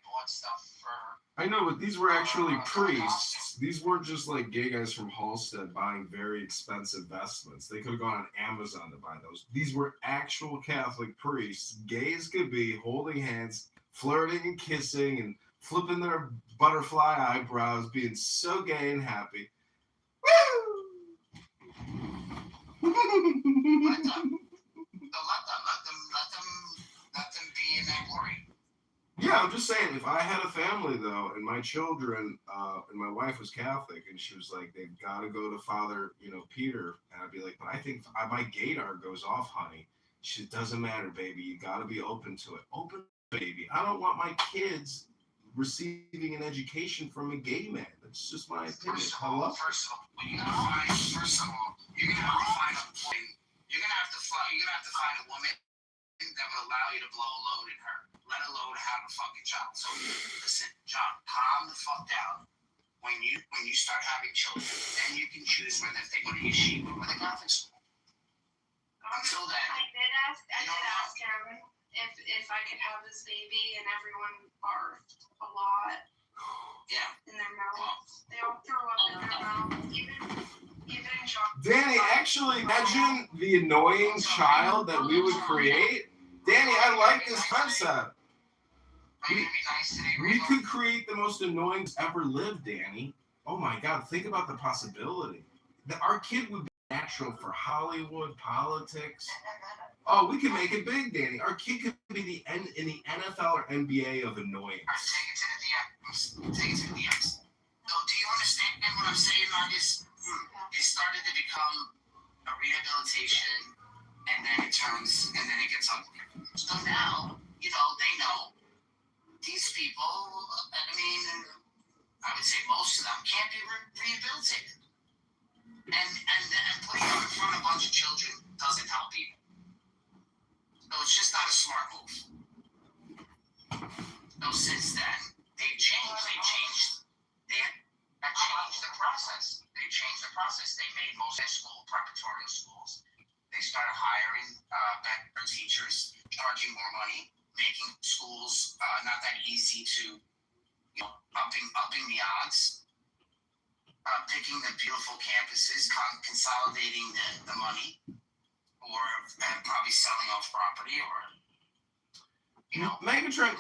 bought stuff for. I know, but these were actually priests. These weren't just like gay guys from Halstead buying very expensive vestments. They could have gone on Amazon to buy those. These were actual Catholic priests, gay as could be, holding hands, flirting and kissing and flipping their butterfly eyebrows, being so gay and happy. Let them be in that glory. Yeah, I'm just saying, if I had a family, though, and my children, and my wife was Catholic, and she was like, they've got to go to Father, Peter, and I'd be like, but I think my gaydar goes off, honey. She said, doesn't matter, baby. You got to be open to it. Open, baby. I don't want my kids receiving an education from a gay man. That's just my opinion. First of all, you're gonna have to find a woman that would allow you to blow a load in her, let alone have a fucking child. So listen, John, calm the fuck down. When you start having children, then you can choose whether if they go to yeshiva or the Catholic school. Until then, I did ask him if I could have this baby, and everyone barfed a lot. Yeah. In their mouths. They all threw up in their mouths. Even John. Danny, actually, imagine the annoying child that we would create. Danny, I like this concept. We could create the most annoying ever lived, Danny. Oh my God, think about the possibility. Our kid would be natural for Hollywood, politics. Oh, we could make it big, Danny. Our kid could be in the NFL or NBA of annoyance. Take it to the DMs. So, do you understand what I'm saying, Marcus? It started to become a rehabilitation, and then it gets ugly. So now, they know these people, I would say most of them can't be rehabilitated. And putting them in front of a bunch of children doesn't help people. So it's just not a smart move. So since then, they've changed the process. They made most high school preparatory schools. They started hiring better teachers, charging more money, making schools not that easy to, upping the odds, picking the beautiful campuses, consolidating the money, or probably selling off property, or Megatron,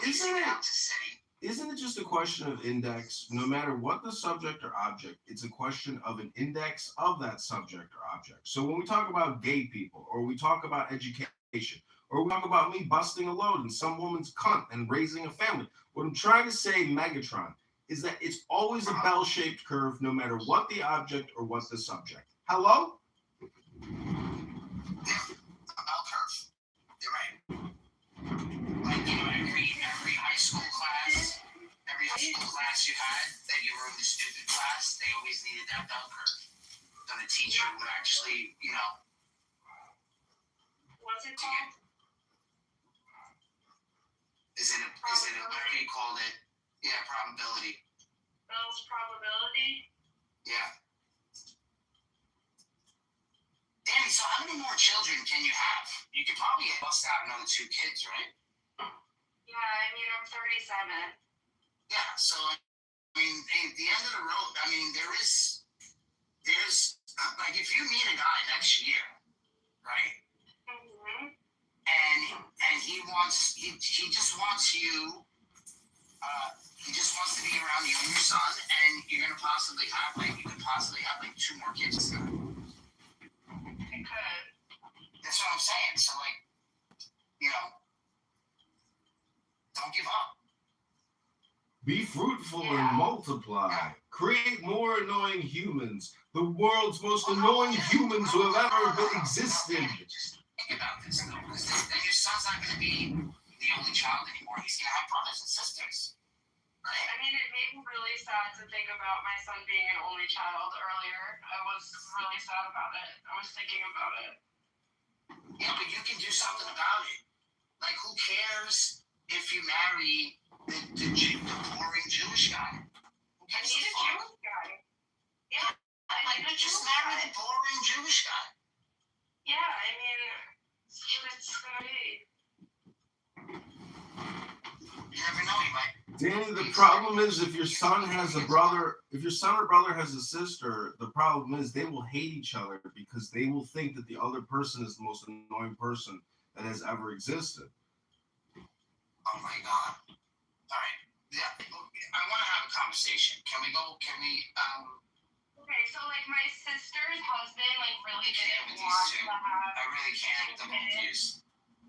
isn't it just a question of index? No matter what the subject or object, it's a question of an index of that subject or object. So when we talk about gay people, or we talk about education, or we talk about me busting a load in some woman's cunt and raising a family, what I'm trying to say, Megatron, is that it's always a bell-shaped curve, no matter what the object or what the subject. Hello? Every high school class you had, that you were in the stupid class, they always needed that bell curve. So the teacher would actually, What's it called? Is it what do you call it? Yeah, probability. Bell's probability? Yeah. Danny, so how many more children can you have? You could probably bust out another 2 kids, right? Yeah, I'm 37. Yeah, so at the end of the road, there's like if you meet a guy next year, right? Mm-hmm. And he just wants you. He just wants to be around you and your son, and you could possibly have 2 more kids. I could. That's what I'm saying. So don't give up. Be fruitful and multiply. Create more annoying humans. The world's most annoying humans who have ever existed. Just think about this though, because then your son's not going to be the only child anymore. He's going to have brothers and sisters, right? I mean, it made me really sad to think about my son being an only child earlier. I was really sad about it. I was thinking about it. Yeah, but you can do something about it. Like, who cares if you marry the boring Jewish guy? Who gives a fuck? Jewish guy. Yeah, like, just marry the boring Jewish guy. Yeah, I mean, it's gonna be. You never know, you might. Danny, the problem is if your son has a brother, if your son or brother has a sister, the problem is they will hate each other because they will think that the other person is the most annoying person that has ever existed. Oh my God. All right. Yeah, I want to have a conversation. Can we? Okay, so like my sister's husband like really didn't these want two. to have. I really can't with the both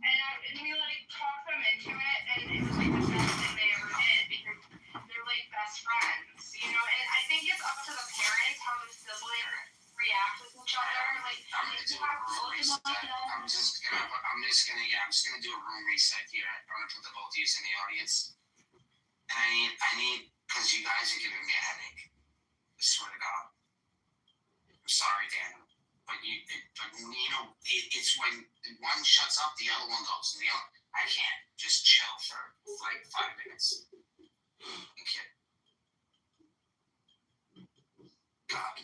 And we like talked them into it, and it was like the best thing they ever did because they're like best friends, you know. And I think it's up to the parents how the siblings react with each other. Like I'm gonna do a room reset. I'm just gonna do a room reset here. I'm gonna put the both of you in the audience. And I need, because you guys are giving me a headache. I swear to God. I'm sorry, Dan. But it's when one shuts up, the other one goes. And I can't just chill for like 5 minutes. Okay. God.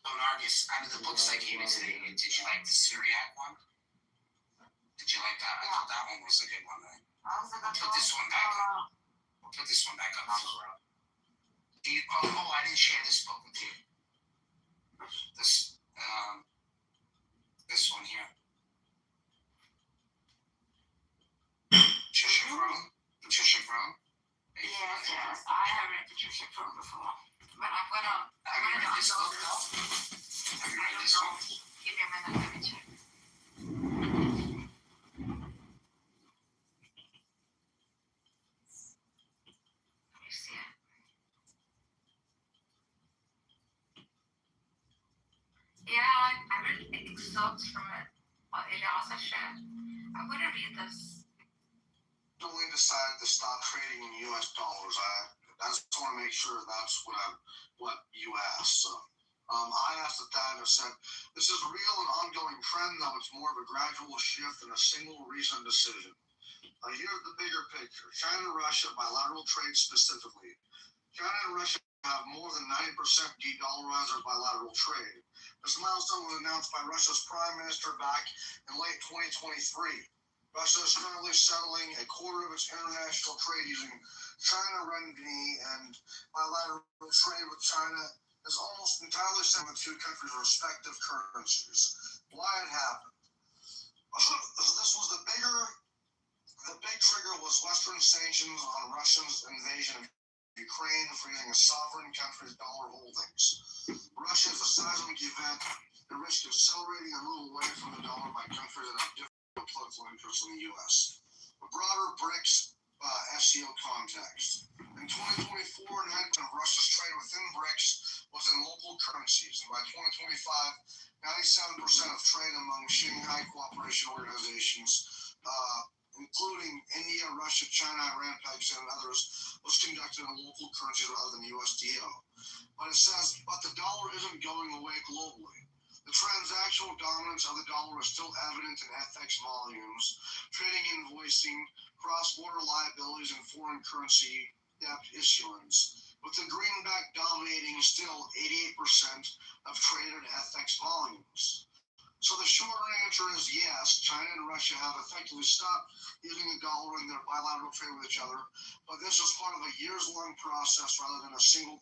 Nargis, out of the books I gave you today, did you like the Syriac one? Did you like that? I thought that one was a good one. Right? Put this one back up. Put this one back up. I didn't share this book with you. This one here. Patricia Crone? Yes, I have read Patricia Crone before. But I'm gonna. Have you read this book though? Have you read this one? Give me a minute, let me check. Let me see it. Yeah, I read excerpts from it. What it also shared. I'm gonna read this. Recently decided to stop trading in U.S. dollars. I just want to make sure that's what you asked. So, I asked the dad and said, this is a real and ongoing trend, though it's more of a gradual shift than a single recent decision. Here's the bigger picture. China and Russia, bilateral trade specifically. China and Russia have more than 90% de-dollarized their bilateral trade. This milestone was announced by Russia's prime minister back in late 2023. Russia is currently settling a quarter of its international trade using China renminbi, and bilateral trade with China is almost entirely sent with two countries' respective currencies. Why it happened? This was the big trigger was Western sanctions on Russia's invasion of Ukraine for using a sovereign country's dollar holdings. Russia is a seismic event. The risk of accelerating a move away from the dollar by countries that have different political interests in the U.S. A broader BRICS SEO context. In 2024, 90% of Russia's trade within BRICS was in local currencies, and by 2025, 97% of trade among Shanghai Cooperation Organizations, including India, Russia, China, Iran, Pakistan, and others, was conducted in local currencies rather than USDO. But it says, but the dollar isn't going away globally. The transactional dominance of the dollar is still evident in FX volumes, trading, invoicing, cross-border liabilities, and foreign currency debt issuance, with the greenback dominating still 88% of traded FX volumes. So the shorter answer is yes, China and Russia have effectively stopped using the dollar in their bilateral trade with each other, but this was part of a years-long process rather than a single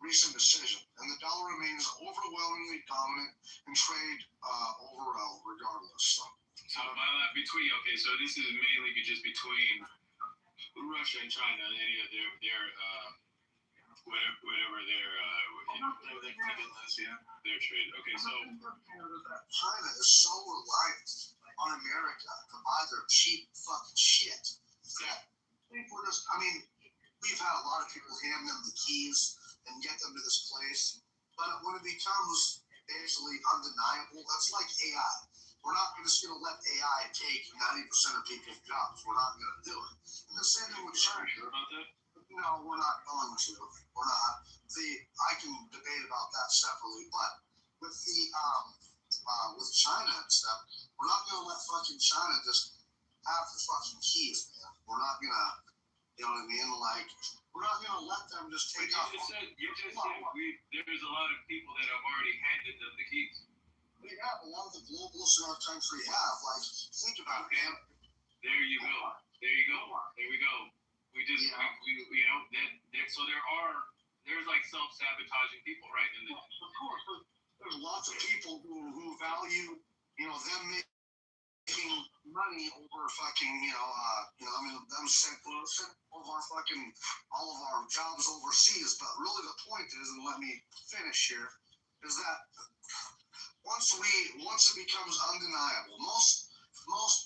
recent decision. And the dollar remains overwhelmingly dominant in trade overall, regardless. So this is mainly just between Russia and China and any of their whatever their trade. Okay, so China is so reliant on America to buy their cheap fucking shit that we're just, we've had a lot of people hand them the keys and get them to this place. But when it becomes basically undeniable, that's like AI. We're not just going to let AI take 90% of people's jobs. We're not going to do it. And the same thing with China. Sure about that? No, we're not going to. We're not. I can debate about that separately, but with with China and stuff, we're not going to let fucking China just have the fucking keys, man. We're not going to, you know what I mean? Like, we're not going to let them just take off. You just said there's a lot of people that have already handed them the keys. We have a lot of the globalists in our country have. Like, think about it, man. There you go. There you go. There we go. We just, we you know, so there's like self-sabotaging people, right? And of course, there's lots of people who value, you know, them making money over fucking, I mean, them sent all of our jobs overseas. But really, the point is, and let me finish here, is that once it becomes undeniable, most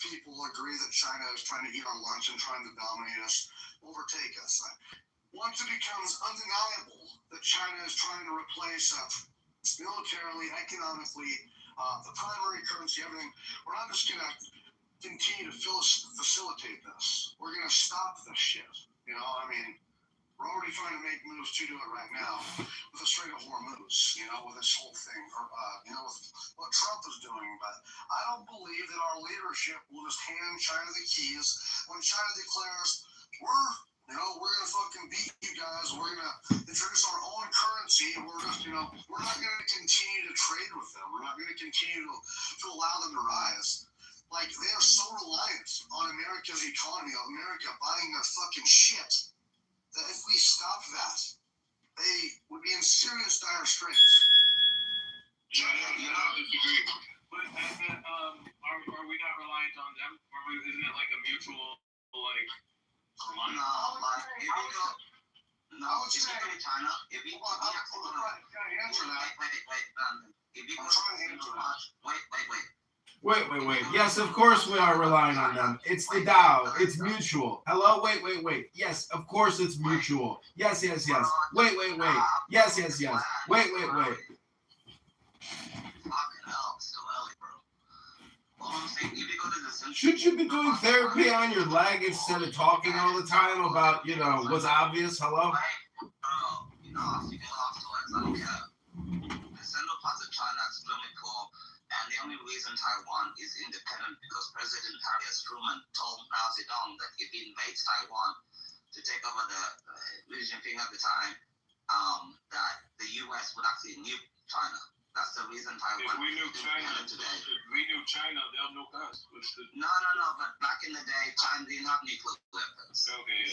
people agree that China is trying to eat our lunch and trying to dominate us, overtake us. Once it becomes undeniable that China is trying to replace militarily, economically, the primary currency, everything, we're not just going to continue to facilitate this. We're going to stop this shit. You know, I mean, we're already trying to make moves to do it right now with the Strait of Hormuz, you know, with this whole thing, or, with what Trump is doing. But I don't believe that our leadership will just hand China the keys when China declares, we're going to fucking beat you guys. We're going to introduce our own currency. We're just, we're not going to continue to trade with them. We're not going to continue to allow them to rise. Like, they are so reliant on America's economy, on America buying their fucking shit, that if we stop that, they would be in serious dire straits. I don't disagree. But are we not reliant on them? Isn't it like a mutual, like, reliance? No, if you go to China, if you go Wait. Yes, of course we are relying on them. It's the Dow. It's mutual. Hello? Wait. Yes, of course it's mutual. Yes. Wait. Yes. Wait. Should you be doing therapy on your leg instead of talking all the time about, what's obvious? Hello? The central parts of China is extremely poor, and the only reason Taiwan is independent because President Harry S. Truman told Mao Zedong that if he invades Taiwan to take over the Xi Jinping at the time, that the U.S. would actually nuke China. That's the reason Taiwan if we nuke is China today. If we nuke China, they'll nuke us. No. But back in the day, China didn't have nuclear weapons. Okay.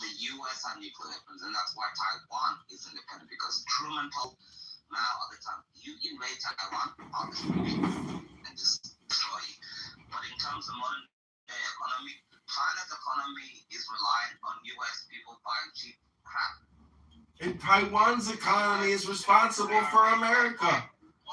The U.S. had nuclear weapons, and that's why Taiwan is independent, because Truman told Mao at the time, you invade Taiwan, I'll destroy you and just destroy you. But in terms of modern day economy, China's economy is reliant on U.S. people buying cheap crap. And Taiwan's economy is responsible for America.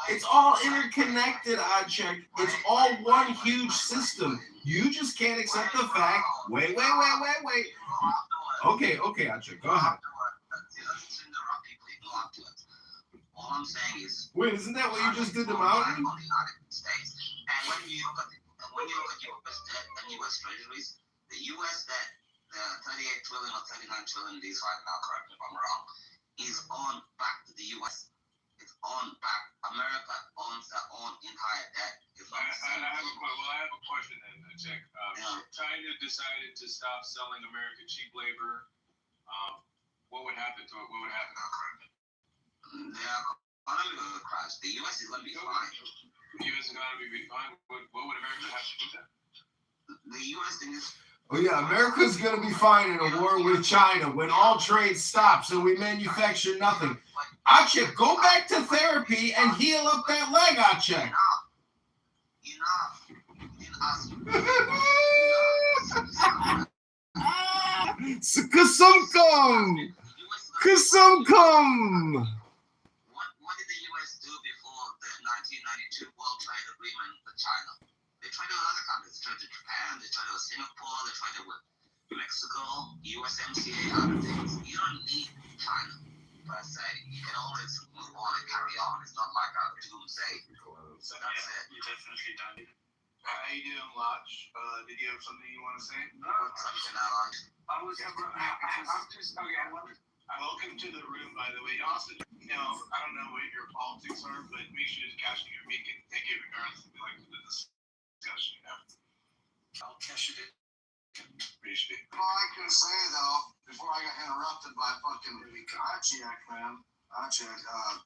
It's all interconnected, Ajek. It's all one huge system. You just can't accept the fact. Wait. Okay, Ajek, go ahead. All I'm saying is, wait, isn't that what you just did to Mountain? And when you look at U.S. debt and U.S. treasuries, the U.S. debt, the 38 trillion or 39 trillion these right now, correct me if I'm wrong, is on back to the U.S. It's on back. America owns their own entire debt. I have a question then, Check. China decided to stop selling American cheap labor. What would happen to it? What would happen? Their economy will crash. The U.S. is going to be fine. The U.S. is going to be fine. What would America have to do then? The U.S. thing is. Oh yeah, America's gonna be fine in a war with China when all trade stops and we manufacture nothing. Achek, go back to therapy and heal up that leg, Achek. Kasumkum! What did the U.S. do before the 1992 World Trade Agreement with China? They tried with other countries. They tried with Japan. They tried with Singapore. They tried with Mexico, USMCA, other things. You don't need China per se. You can always move on and carry on. It's not like a doomsday. So that's it. You definitely don't. How you doing, Lodge? Did you have something you want to say? No, something I like. I'm just okay. Welcome to the room, by the way. Austin, I don't know what your politics are, but make sure to cash in your week and take it regardless if you like the discussion. I'll cash it in. Appreciate it. All I can say though, before I got interrupted by fucking Achiak, man, Achiak, I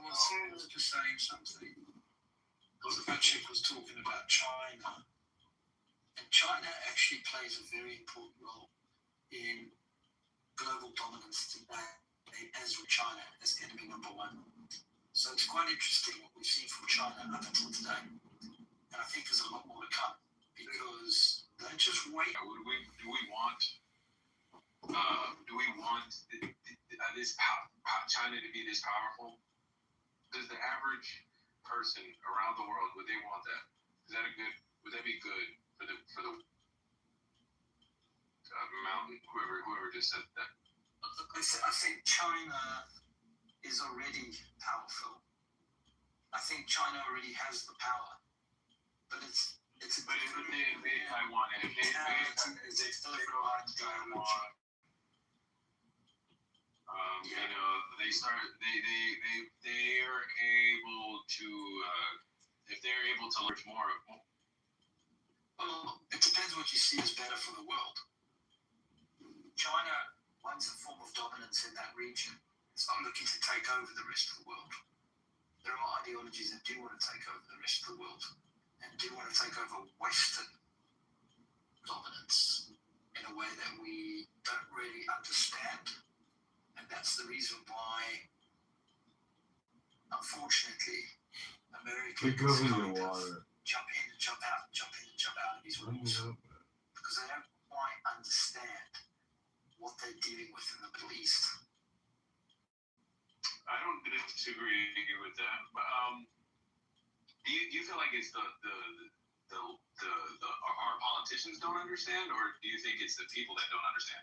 was just saying something. Because Achiak was talking about China, and China actually plays a very important role in global dominance today, as with China as enemy number one. So it's quite interesting what we've seen from China up until today, and I think there's a lot more to come. Because don't just wait. Do we want China to be this powerful? Does the average person around the world, would they want that? Would that be good for the mountain, whoever just said that? I think China is already powerful. I think China already has the power, but it's a but if they invade Taiwan and if they still provide Taiwan, they are able to if they're able to learn more. Well, it depends what you see as better for the world. China wants a form of dominance in that region. It's not looking to take over the rest of the world. There are ideologies that do want to take over the rest of the world and do want to take over Western dominance in a way that we don't really understand. And that's the reason why, unfortunately, Americans jump in and jump out of these wars because they don't quite understand what they're dealing with in the Middle East. I don't disagree with that, but do you feel like it's our politicians don't understand, or do you think it's the people that don't understand?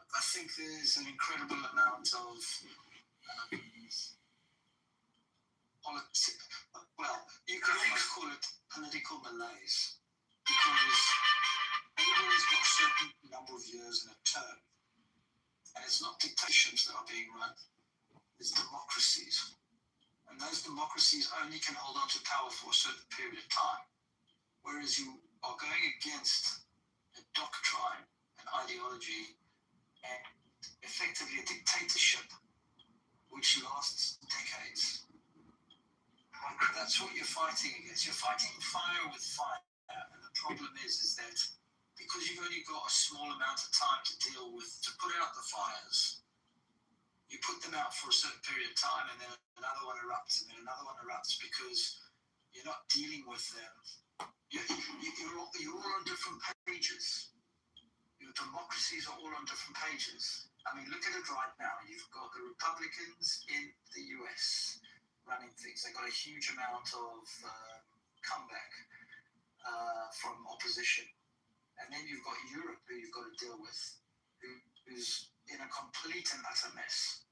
I think there's an incredible amount of politics. Well, you can almost call it political malaise because everybody's got a certain number of years in a term, and it's not dictatorships that are being run. It's democracies. And those democracies only can hold on to power for a certain period of time. Whereas you are going against a doctrine, an ideology, and effectively a dictatorship which lasts decades. That's what you're fighting against. You're fighting fire with fire. And the problem is that because you've only got a small amount of time to deal with, to put out the fires, you put them out for a certain period of time and then another one erupts and then another one erupts because you're not dealing with them. You're all on different pages. Your democracies are all on different pages. I mean, look at it right now. You've got the Republicans in the US running things. They've got a huge amount of comeback from opposition. And then you've got Europe who you've got to deal with, who's in a complete and utter mess.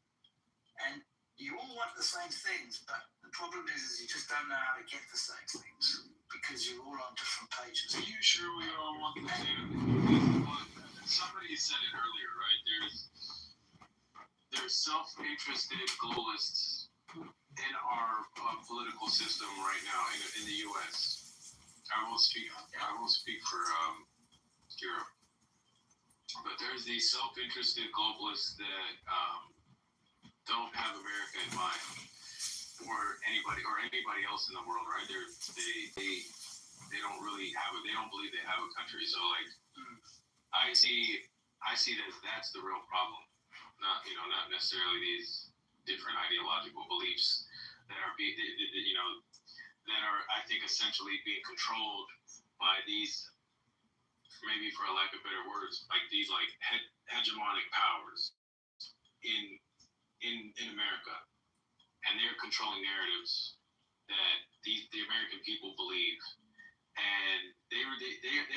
And you all want the same things, but the problem is you just don't know how to get the same things because you're all on different pages. Are you sure we all want the same things? Somebody said it earlier, right? There's self-interested globalists in our political system right now in the U.S. I won't speak for Europe. But there's these self-interested globalists that don't have America in mind, or anybody else in the world, right? They don't really have it. They don't believe they have a country. So like, I see that that's the real problem. Not necessarily these different ideological beliefs that are I think essentially being controlled by these, maybe for a lack of better words, like these like hegemonic powers in America, and they're controlling narratives that the American people believe, and they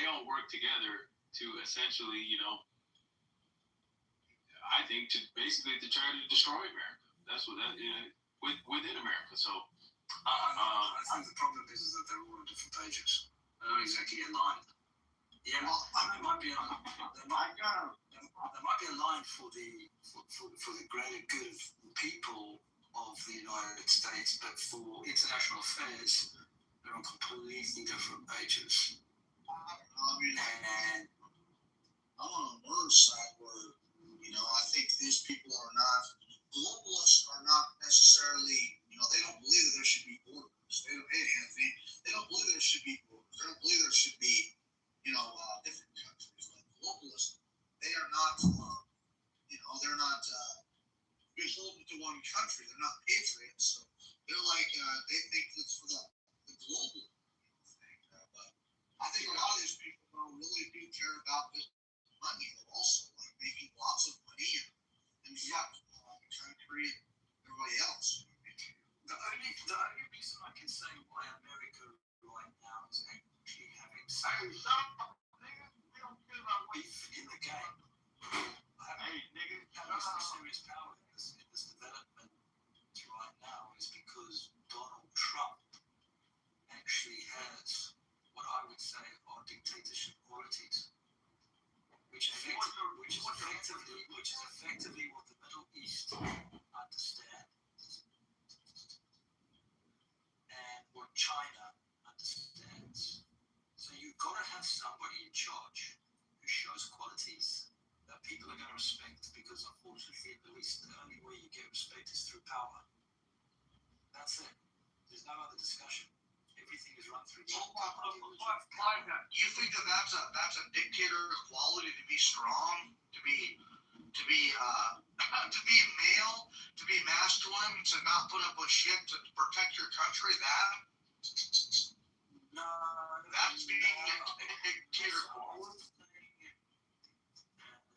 all work together to essentially, I think to try to destroy America. That's what within America. So I think the problem is that they're all on different pages. They're not exactly aligned. Yeah, well, there might be a line for the greater good of the people of the United States, but for international affairs, they're on completely different pages. I mean, and I'm on one side where, I think these people are not, globalists are not necessarily, they don't believe that there should be borders. They don't, hey, Anthony, they don't believe there should be borders. They don't believe there should be, different countries. Like globalists, they are not, they're not beholden to one country. They're not patriots. So they're like, they think it's for the global thing. But I think a lot of these people really do care about this money. They're also like making lots of money and the country and everybody else. The only reason I can say why America right now is actually having some beef in the game, having some serious power in this development right now, is because Donald Trump actually has what I would say are dictatorship qualities, which is effectively what the Middle East understands and what China understands. So you've got to have somebody in charge who shows qualities that people are going to respect, because unfortunately in the Middle East, the only way you get respect is through power. That's it. There's no other discussion. Everything is run through. You think that that's a dictator quality to be strong, to be male, to be masculine, to not put up with shit, to protect your country? That's being a dictator quality.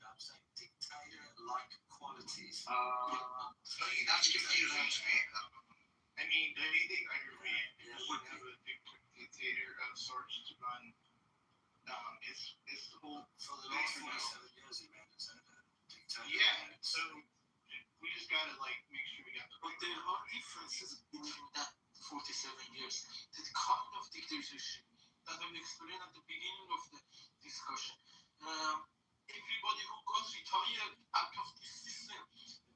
I'm saying dictator-like qualities. That's confusing to me. I mean, anything I agree would have a dictator of sorts to run. It's the whole for the last 47 years he ran as a dictator. Yeah, so we just gotta make sure we got the. But there are differences between that 47 years. The kind of dictatorship that I explained at the beginning of the discussion. Everybody who got retired out of this system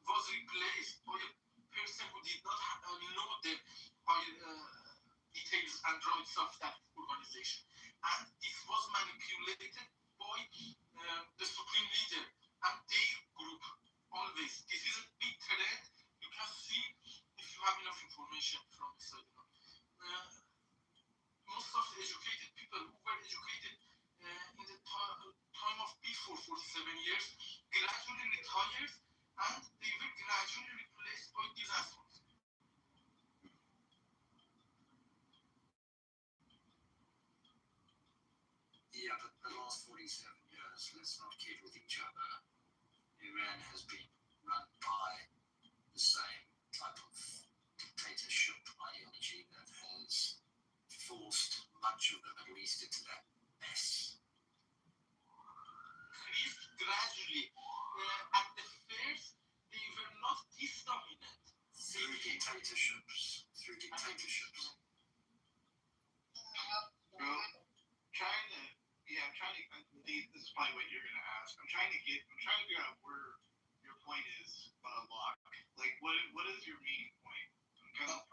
was replaced by a person who did not know the details and rights of that organization. And this was manipulated by the supreme leader and their group always. This is a big threat. You can see if you have enough information from the side. Most of the educated people who were educated in the time of before 47 years gradually retired, and they were gradually replaced by disasters. Yeah, but the last 47 years, let's not kid with each other. Iran has been run by the same type of dictatorship ideology that has forced much of the Middle East into that mess. Gradually, at the first, they were not this dominant. Through dictatorships. Well, I'm trying to. This is probably what you're gonna ask. I'm trying to figure out where your point is, Locke. Like, what is your meeting point? About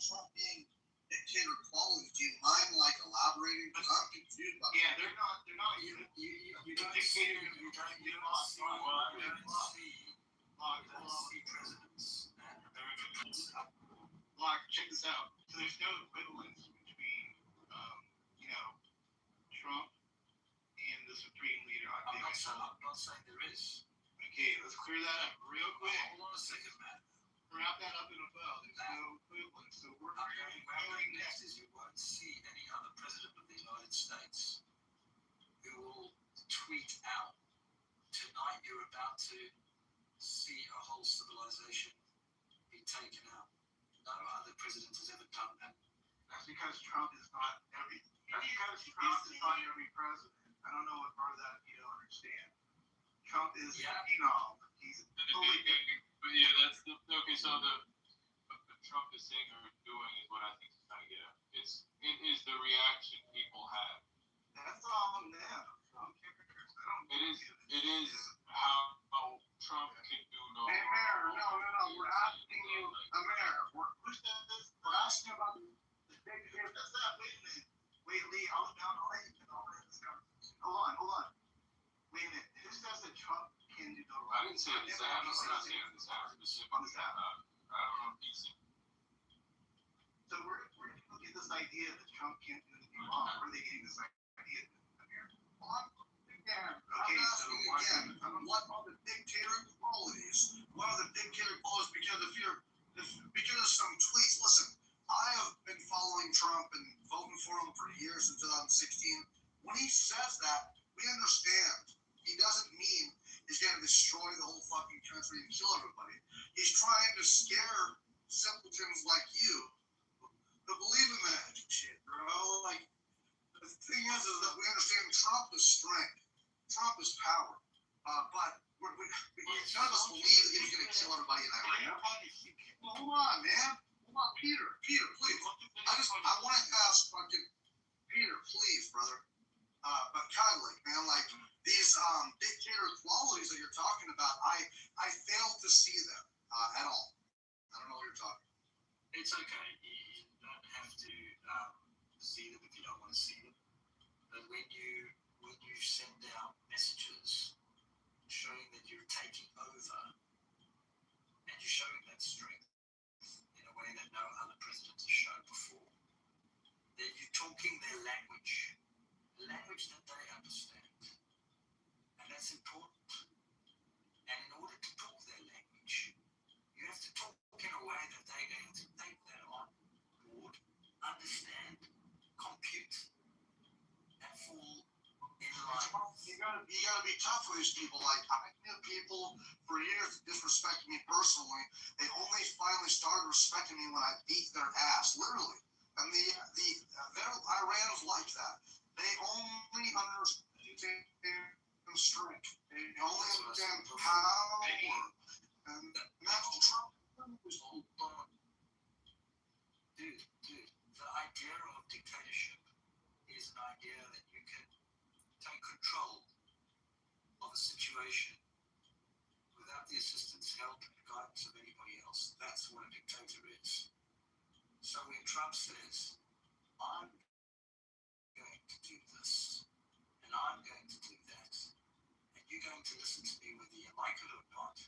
Trump being dictator quality. Do you mind elaborating? Because I'm confused about. Yeah, they're not. You don't see presidents and American presidents. Locke, check this out. So there's no equivalence between, Trump and the supreme leader. I'm not saying there is. Okay, let's clear that up real quick. Hold on a second, man. Wrap that up in a bow. There's no equivalence. So we're going next is you won't see any other president of the United States who will tweet out, tonight you're about to see a whole civilization be taken out. No other president has ever done that. That's because Trump is not every. That's because Trump is not every president. I don't know what part of that you don't understand. Trump is phenom. He's totally different. But yeah, that's the okay. So what Trump is saying or doing is what I think he's trying to get at. It is the reaction people have. That's all them. Trump cares. It is how Trump can do no. Hey, Mayor, no. We're asking you, Mayor. We're asking about the big difference. That's not. Wait a minute. Wait, Lee. I'll let you get over this conversation. Hold on. Wait a minute. Who says that Trump can do no wrong? I didn't say this. I'm not saying this specifically. I don't know if he's. So we're looking at this idea that Trump can't do anything wrong. Where are they getting this idea? Okay, so what are the dictator qualities? What are the dictator qualities? Because of some tweets. Listen, I have been following Trump and voting for him for years since 2016. When he says that, we understand. He doesn't mean he's going to destroy the whole fucking country and kill everybody. He's trying to scare simpletons like you to believe in that shit, bro. Like, the thing is that we understand Trump is strength. Trump is power. But none of us believe that he's going to kill everybody in that right now. Hold on, man. Hold on, Peter, please. I want to ask fucking Peter, please, brother. But kindly, man, like these dictator qualities that you're talking about, I fail to see them at all. I don't know what you're talking about. It's okay. You don't have to see them if you don't want to see them. But when you send out messages showing that you're taking over and you're showing that strength in a way that no other president has shown before, then you're talking their language, the language that they understand. And that's important. And in order to talk their language, you have to talk in a way that they're going to take that on board, understand, compute, and fall in line. You gotta be tough with these people. Like, I knew people for years that disrespected me personally. They only finally started respecting me when I beat their ass, literally. And their Iran's like that. They only understand strength. They only understand power. And that's the trouble. Dude, the idea of dictatorship is an idea that you can take control of a situation without the assistance, help, and guidance of anybody else. That's what a dictator is. So when Trump says, I'm going to do this, and I'm going to do that, and you're going to listen to me whether you like it or not,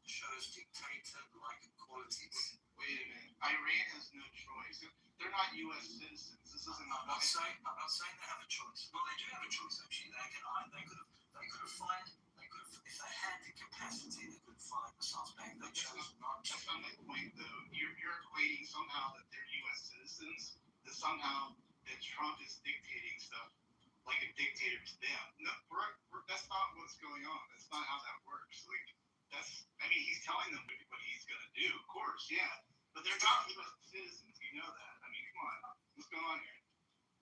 shows dictator-like qualities. Wait a minute. Iran has no choice. They're not U.S. citizens. This isn't. I'm not saying they have a choice. Well, they do have a choice actually. They could have find if they had the capacity, they could find themselves back. They chose not to. That's not my point, though. You're equating somehow that they're U.S. citizens, that somehow that Trump is dictating stuff like a dictator to them. No, that's not what's going on. That's not how that works. Like, he's telling them what he's going to do, of course, yeah. But they're not U.S. citizens. You know that. I mean, come on. What's going on here?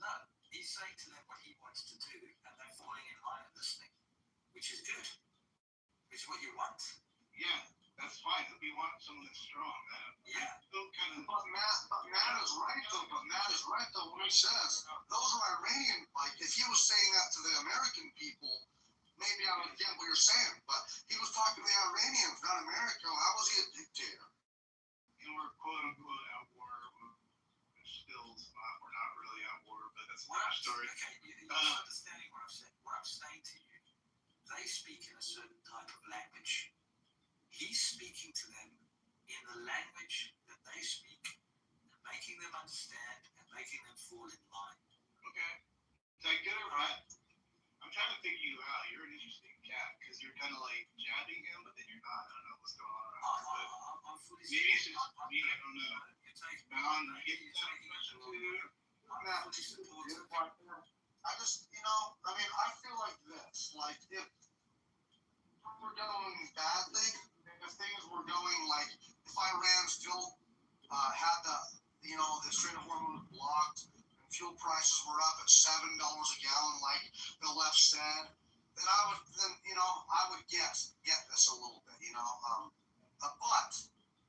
No, he's saying to them what he wants to do, and they're falling in line and listening, which is good. Which is what you want. Yeah, that's fine. We want someone that's strong. Yeah. But Matt is right, though. When he says those are Iranian, like if he was saying that to the American people, maybe I would get what you're saying. But he was talking to the Iranians, not America. How was he a dictator? And we're quote unquote at war. We're not really at war, but that's another story. Okay, you're understanding what I'm saying. What I'm saying to you, they speak in a certain type of language. He's speaking to them in the language that they speak, and making them understand and making them fall in line. Okay. Did I get it right? I'm trying to figure you out. You're an interesting cat because you're kind of like jabbing him, but then you're not. I don't know what's going on. I'm fully maybe it's just me. I don't know. I just, I feel like this. Like, if we're going badly, if things were going like, if Iran still had the the Strait of Hormuz blocked and fuel prices were up at $7 a gallon, like the left said, then I would get this a little bit, but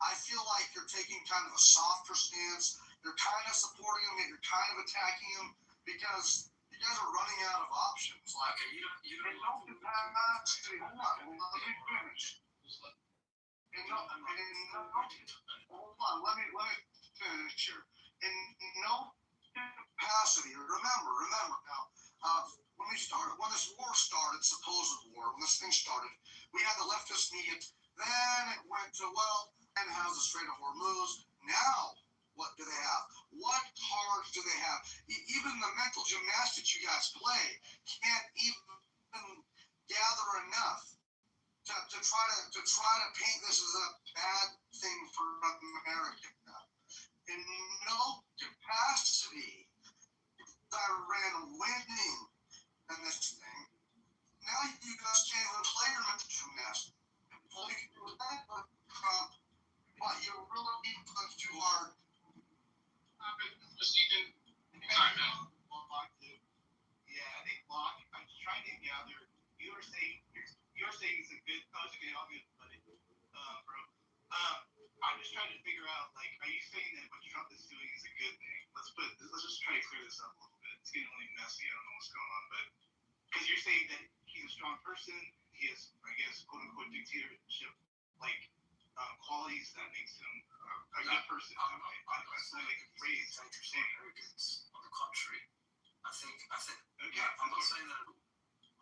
I feel like you're taking kind of a softer stance. You're kind of supporting him, and you're kind of attacking him because you guys are running out of options. Like, Okay, you don't hold on, let me finish. Hold on, let me finish here. In no capacity, remember now, when this war started, supposed war, when this thing started, we had the leftist media. Then it went to, and how's the Strait of Hormuz? Now, what do they have? What cards do they have? Even the mental gymnastics you guys play can't even gather enough to try to paint this as a bad thing for America. In no capacity, Iran winning in this thing. Now you guys can't even play your mental gymnastics. But you're really pushing too hard. Yeah, I think Locke, I'm just trying to gather, you're saying it's a good, okay, I'll get buddy, bro. I'm just trying to figure out, like, are you saying that what Trump is doing is a good thing? Let's just try to clear this up a little bit. It's getting really messy, I don't know what's going on, but, because you're saying that he's a strong person, he has, I guess, quote unquote dictatorship, like, qualities that makes him a good person. That's not like a phrase, I understand. arrogance. On the contrary, I think. Okay. Yeah, I'm not saying that at all.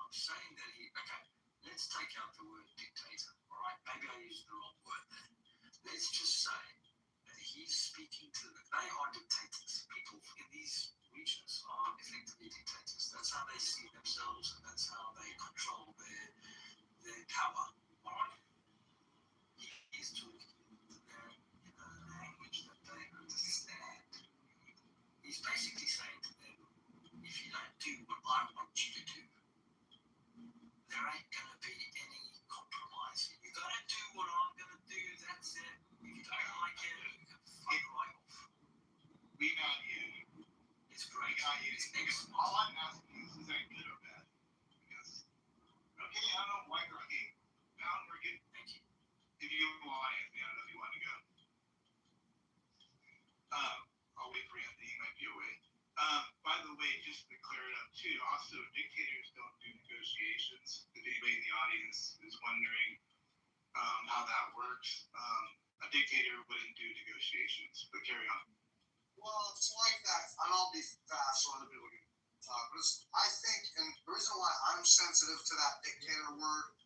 I'm saying that let's take out the word dictator. All right, maybe I used the wrong word there. Let's just say that he's speaking to. They are dictators. People in these regions are effectively dictators. That's how they see themselves, and that's how they control their power. All right. He's talking to them in a language that they understand. He's basically saying to them, if you don't do what I want you to do, there ain't going to be any compromise. You got to do what I'm going to do, that's it. If you don't like it, you can fuck right off. We got you. It's great. We got you. It's excellent. All I'm asking is that good or bad? Because, okay, I don't know why you're okay. Now we're good. Thank you. If you want, Anthony, I don't know if you want to go. I'll wait for Anthony, he might be away. By the way, just to clear it up too, also dictators don't do negotiations. If anybody in the audience is wondering how that works, a dictator wouldn't do negotiations. But carry on. Well, it's like that, and I'll be fast so other people can talk. But I think, and the reason why I'm sensitive to that dictator word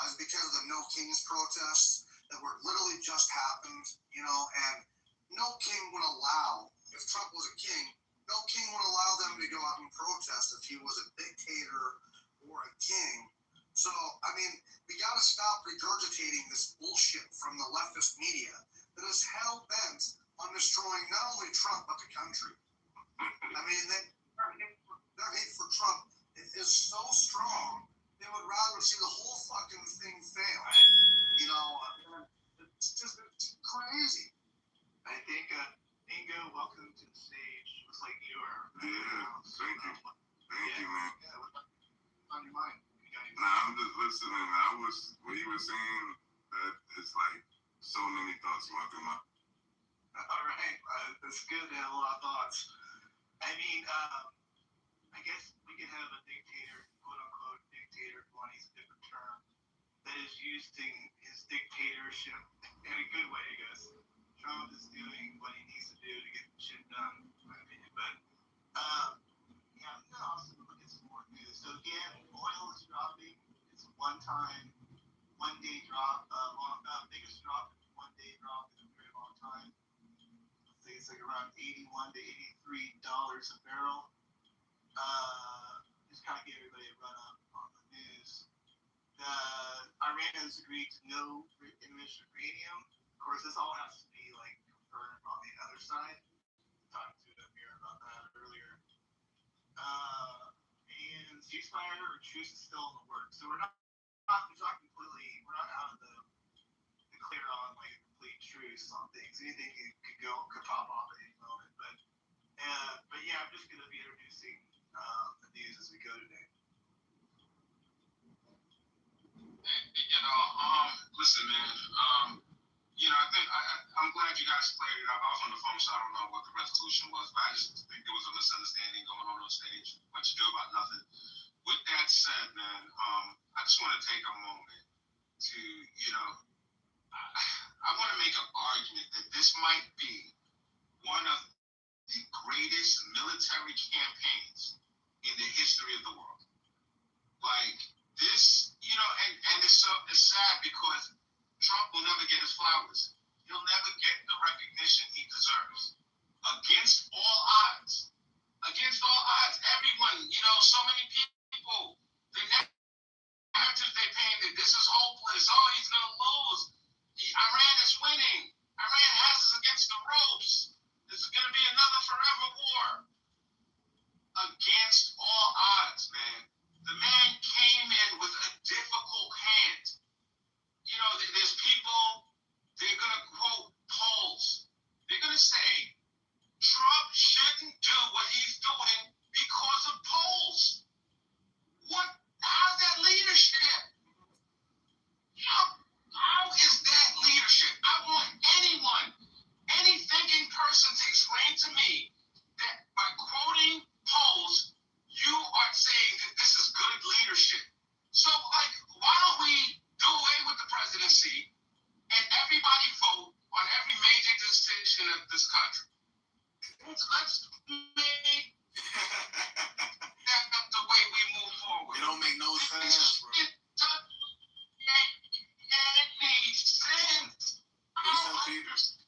is because of the No Kings protests that were literally just happened, and no king would allow, if Trump was a king, no king would allow them to go out and protest if he was a dictator or a king. So, we got to stop regurgitating this bullshit from the leftist media that is hell-bent on destroying not only Trump, but the country. Their hate for Trump is so strong, they would rather see the whole fucking thing fail. It's crazy. I think, Ingo, welcome to the stage. Looks like you are. Yeah, thank you. Thank you, man. Yeah, what's on your mind? I'm just listening. What he was saying, that it's like so many thoughts going through my. All right, that's good to have a lot of thoughts. I guess we could have a dictator, quote unquote dictator, for want to use a different term, that is using his dictatorship in a good way, I guess. Trump is doing what he needs to do to get shit done, in my opinion. But, I'm going to also look at some more news. So again, oil is dropping. It's a one-day drop, biggest drop, one-day drop in a very long time. I think it's like around $81 to $83 a barrel. Just kind of give everybody a run up on the news. Iran has agreed to no enrichment uranium. Of course, this all has to be confirmed on the other side. Talked to Amir about that earlier. And ceasefire or truce is still in the works. So we're not completely. We're not out of the clear on a complete truce on things. Anything could pop off at any moment. Listen, man. I'm glad you guys cleared it up. I was on the phone, so I don't know what the resolution was, but I just think there was a misunderstanding going on stage. What you do about nothing. With that said, man, I just want to take a moment to, I want to make an argument that this might be one of the greatest military campaigns in the history of the world. Like this, and it's sad because Trump will never get his flowers. He'll never get the recognition he deserves. Against all odds. Everyone, so many people, the narrative they painted, this is hopeless. Oh, he's going to lose. Iran is winning. Iran has us against the ropes. This is going to be another forever war. Against all odds, man. The man came in with a difficult hand. There's people, they're going to quote polls. They're going to say, Trump shouldn't do what he's doing because of polls. How's that leadership? How is that leadership? I want any thinking person to explain to me that by quoting polls, you are saying that this is good leadership. So, why don't we do away with the presidency and everybody vote on every major decision of this country? Let's make that the way we move forward. It don't make no sense, bro. It makes sense. I don't understand.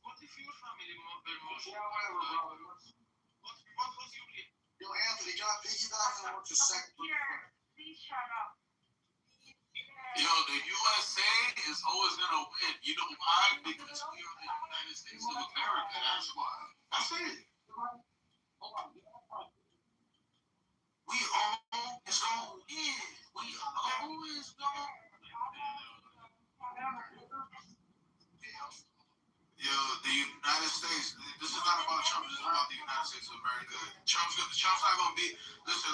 What if your family member was what was your name? Yo, Anthony, can I piggyback on what you're saying? Peter, please shut up. Yo, the USA is always gonna win. You know why? Because we are the United States of America. That's why. That's it. We always gonna win. We always gonna win. Yo, the United States. This is not about Trump. This is about the United States of America. Trump's not gonna be. Listen.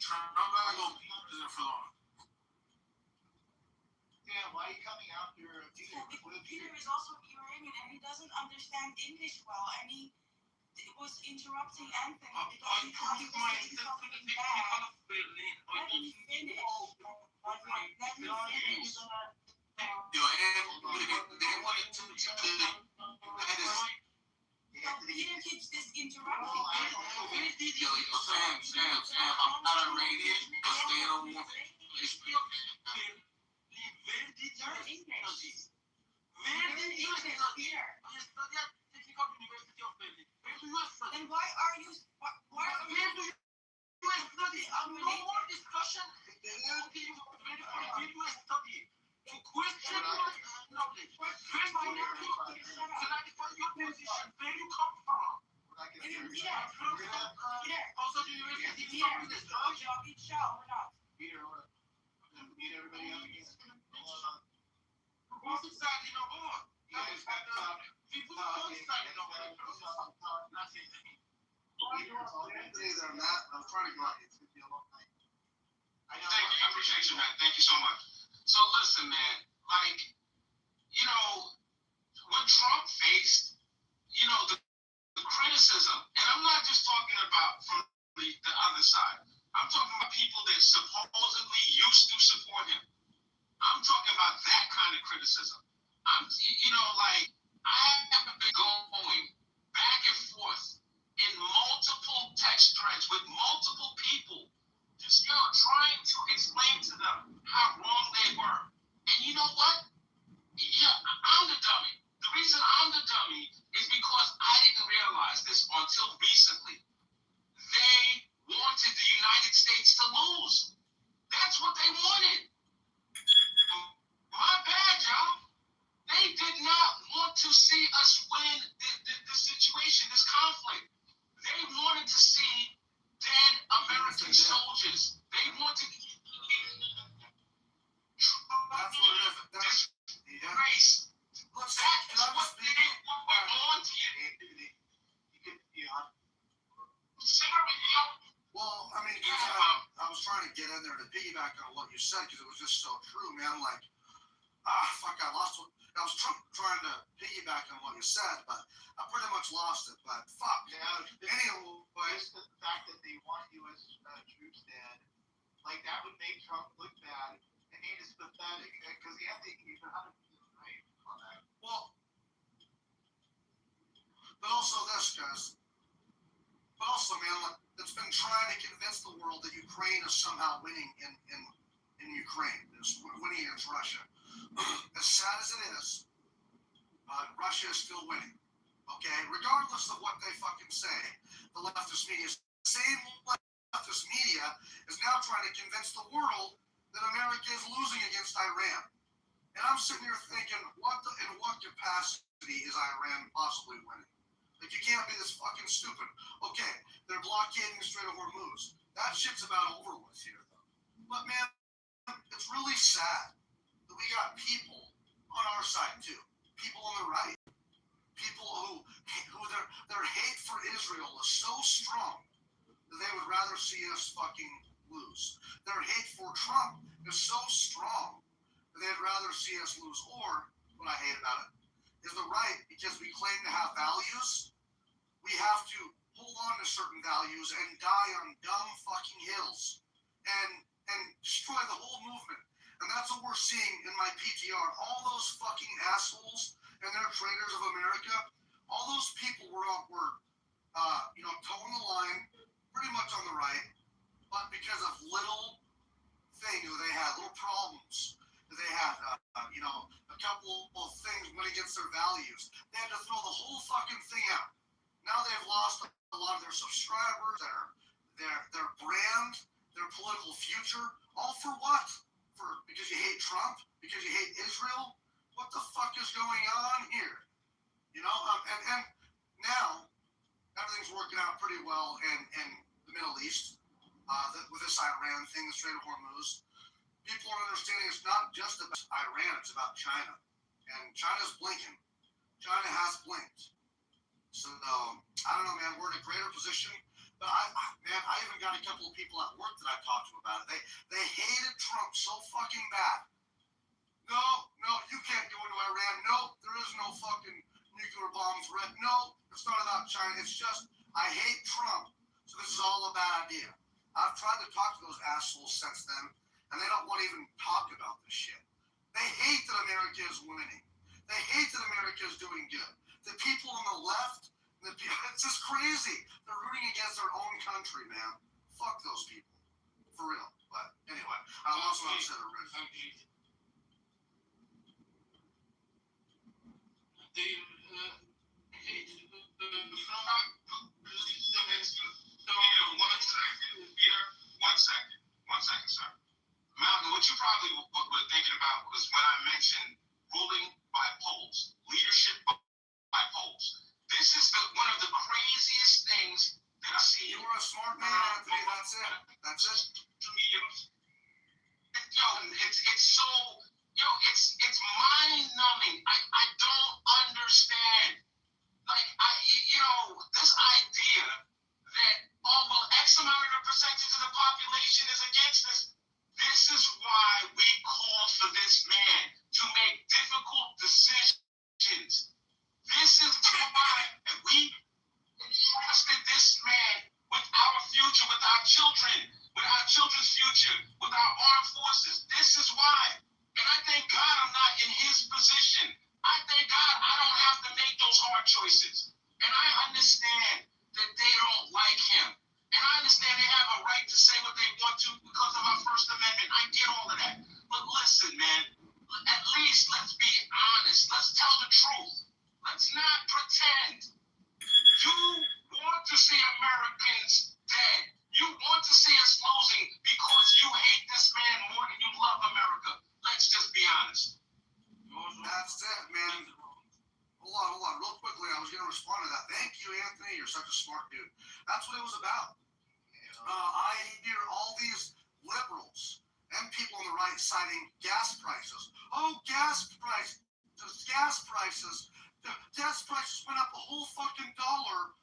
Trump not gonna be president for long. Yeah, why are you coming after Peter? Peter is also Iranian and he doesn't understand English well, and he was interrupting Anthony because he thought he was saying something bad. Let me finish. Yo, and they wanted to Peter keeps this interrupting. Yo, Sam, I'm not Iranian, but they don't want to speak. Where did you study? Where did you study? I studied at Technical University of Berlin. Where do you study? Then why are you? Where do you study? No more discussion. Okay, where do you study? To question my knowledge. First, you need to clarify your position. Where you come from? Also, the university of Business. Peter, meet everybody up again. What's exactly no more? People don't study no more. I'm trying to go out. It's going to be a long night. Thank you. I appreciate you, man. Thank you so much. So listen, man, what Trump faced, the criticism, and I'm not just talking about from the other side. I'm talking about people that supposedly used to support him. I'm talking about that kind of criticism. I have been going back and forth in multiple text threads with multiple people, just trying to explain to them how wrong they were. And you know what? Yeah, I'm the dummy. The reason I'm the dummy is because I didn't realize this until recently. They wanted the United States to lose. That's what they wanted. My bad, y'all. They did not want to see us win the situation, this conflict. They wanted to see dead American soldiers. They wanted disgrace. That's what they wanted. in there to piggyback on what you said because it was just so true, man. Like, fuck, I lost what I was trying to piggyback on what you said, but I pretty much lost it. But fuck. Yeah. Anyway, Just the fact that they want U.S. Troops dead, like that would make Trump look bad. I mean, it's pathetic because he's 100% right on that. Well, but also this, guys. But also, man, like, it's been trying to convince the world that Ukraine is somehow winning in Ukraine. It's winning against Russia. As sad as it is, Russia is still winning. Okay, regardless of what they fucking say, the leftist media, same leftist media, is now trying to convince the world that America is losing against Iran. And I'm sitting here thinking, in what capacity is Iran possibly winning? Like, you can't be this fucking stupid. Okay, they're blockading the Strait of Hormuz. That shit's about over with here, though. But man, it's really sad that we got people on our side too. People on the right. People who their hate for Israel is so strong that they would rather see us fucking lose. Their hate for Trump is so strong that they'd rather see us lose. Or, what I hate about it, is the right, because we claim to have values, we have to hold on to certain values and die on dumb fucking hills and destroy the whole movement. And that's what we're seeing in my PTR. All those fucking assholes and their traitors of America, all those people were toeing the line, pretty much on the right, but because of little things that they had, little problems that they had, a couple of things went against their values. They had to throw the whole fucking thing out. Now they've lost a lot of their subscribers, their brand, their political future. All for what? Because you hate Trump? Because you hate Israel? What the fuck is going on here? And now everything's working out pretty well in the Middle East with this Iran thing, the Strait of Hormuz. People are understanding it's not just about Iran, it's about China. And China's blinking. China has blinked. So, I don't know, man, we're in a greater position. But I even got a couple of people at work that I talked to about it. They hated Trump so fucking bad. No, you can't go into Iran. No, there is no fucking nuclear bomb threat. No, it's not about China. It's just, I hate Trump. So this is all a bad idea. I've tried to talk to those assholes since then, and they don't want to even talk about this shit. They hate that America is winning. They hate that America is doing good. The people on the left, it's just crazy. They're rooting against their own country, man. Fuck those people. For real. But anyway, I lost what I said originally. One second, sir. Malcolm, what you probably were thinking about was when I mentioned ruling by polls, leadership by polls. This is one of the craziest things that I see. You were a smart man, Anthony. That's it. That's it. It's mind-numbing. I don't understand. This idea that, X amount of the percentage of the population is against this. This is why we call for this man to make difficult decisions. This is why we entrusted this man with our future, with our children, with our children's future, with our armed forces. This is why. And I thank God I'm not in his position. I thank God I don't have to make those hard choices. And I understand that they don't like him. And I understand they have a right to say what they want to because of our First Amendment. I get all of that. But listen, man, at least let's be honest. Let's tell the truth. Let's not pretend. You want to see Americans dead. You want to see us losing because you hate this man more than you love America. Let's just be honest. That's it, man. Hold on. Real quickly, I was going to respond to that. Thank you, Anthony. You're such a smart dude. That's what it was about. I hear all these liberals and people on the right citing gas prices. Oh, gas prices. Gas prices went up a whole fucking dollar.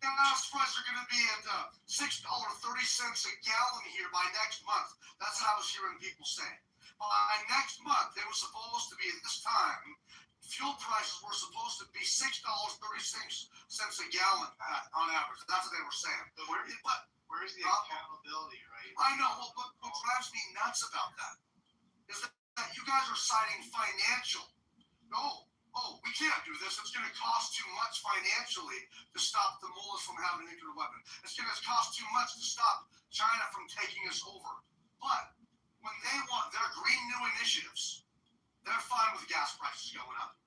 Gas prices are going to be at $6.30 a gallon here by next month. That's what I was hearing people say. By next month, they were supposed to be at this time. Fuel prices were supposed to be $6.36 a gallon on average. That's what they were saying. But where's the accountability, right? I know. Well, what drives me nuts about that is that you guys are citing financial. Oh, we can't do this. It's going to cost too much financially to stop the mullahs from having a nuclear weapon. It's going to cost too much to stop China from taking us over. But when they want their green new initiatives, they're fine with gas prices going up.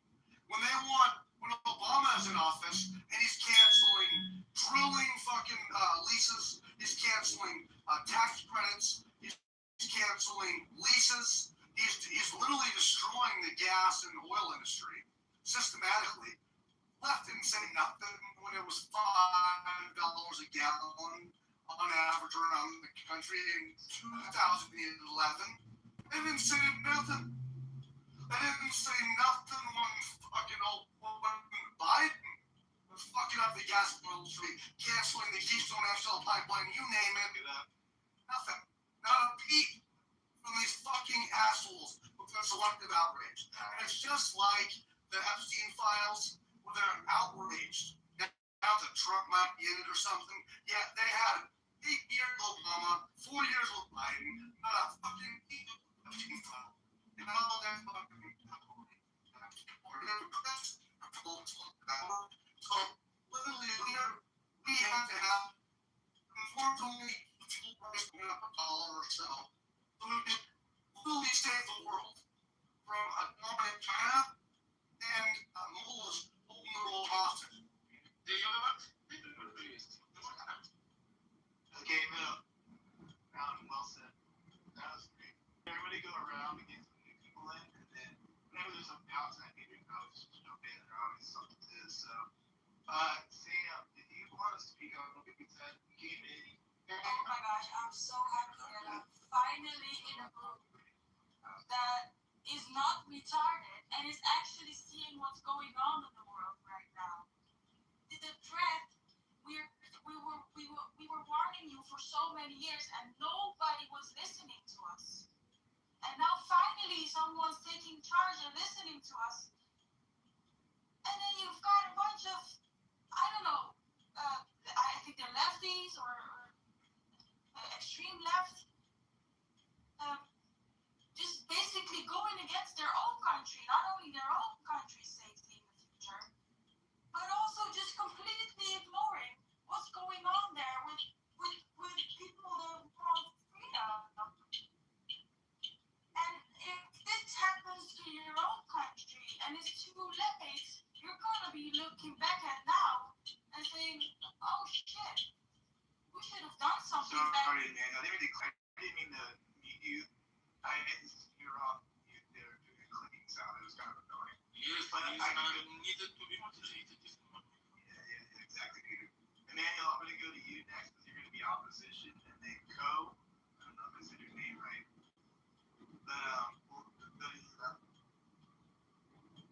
When Obama is in office and he's canceling drilling fucking leases, he's canceling tax credits, he's canceling leases, he's literally destroying the gas and oil industry systematically. Left didn't say nothing when it was $5 a gallon on average around the country in 2011. They didn't say nothing. They didn't say nothing when Biden was fucking up the gas industry, canceling the Keystone XL pipeline, you name it. Nothing. Not a peep from these fucking assholes with their selective outrage. And it's just like the Epstein files where they're outraged. Now that Trump might be in it or something. Yeah, they had 8 years with Obama, 4 years with Biden, not a fucking Epstein file. You know, they're fucking so literally we have to have, unfortunately, fuel price going up $1 or so. So we can literally save the world from a dominant China and mullahs holding the world hostage. Okay, well said. That was great. Everybody go around and get some new people in, and then whenever there's some outside people, just jump in. There always something to this. So, Sam, if you want to speak on what we said, you came in. Oh my gosh, I'm so happy that I'm finally in a group that is not retarded and is actually seeing what's going on in the world right now. The threat, we were warning you for so many years and nobody was listening to us. And now finally someone's taking charge and listening to us. And then you've got a bunch of, I don't know, I think they're lefties or extreme left, just basically going against their own country, not only their own country's safety in the future, but also just completely ignoring what's going on there with people that want freedom. And if this happens to your own country and it's too late, you're gonna be looking back at now and saying, oh shit, we should have done something better. Sorry, man. I didn't mean to mute you. I didn't hear off you there doing a clicking sound. It was kind of annoying. Yes, but I needed to be motivated this morning. Yeah, exactly, dude. Emmanuel, I'm going to go to you next because you're going to be opposition, and then Co. I don't know if I said your name right. But, we'll go to you.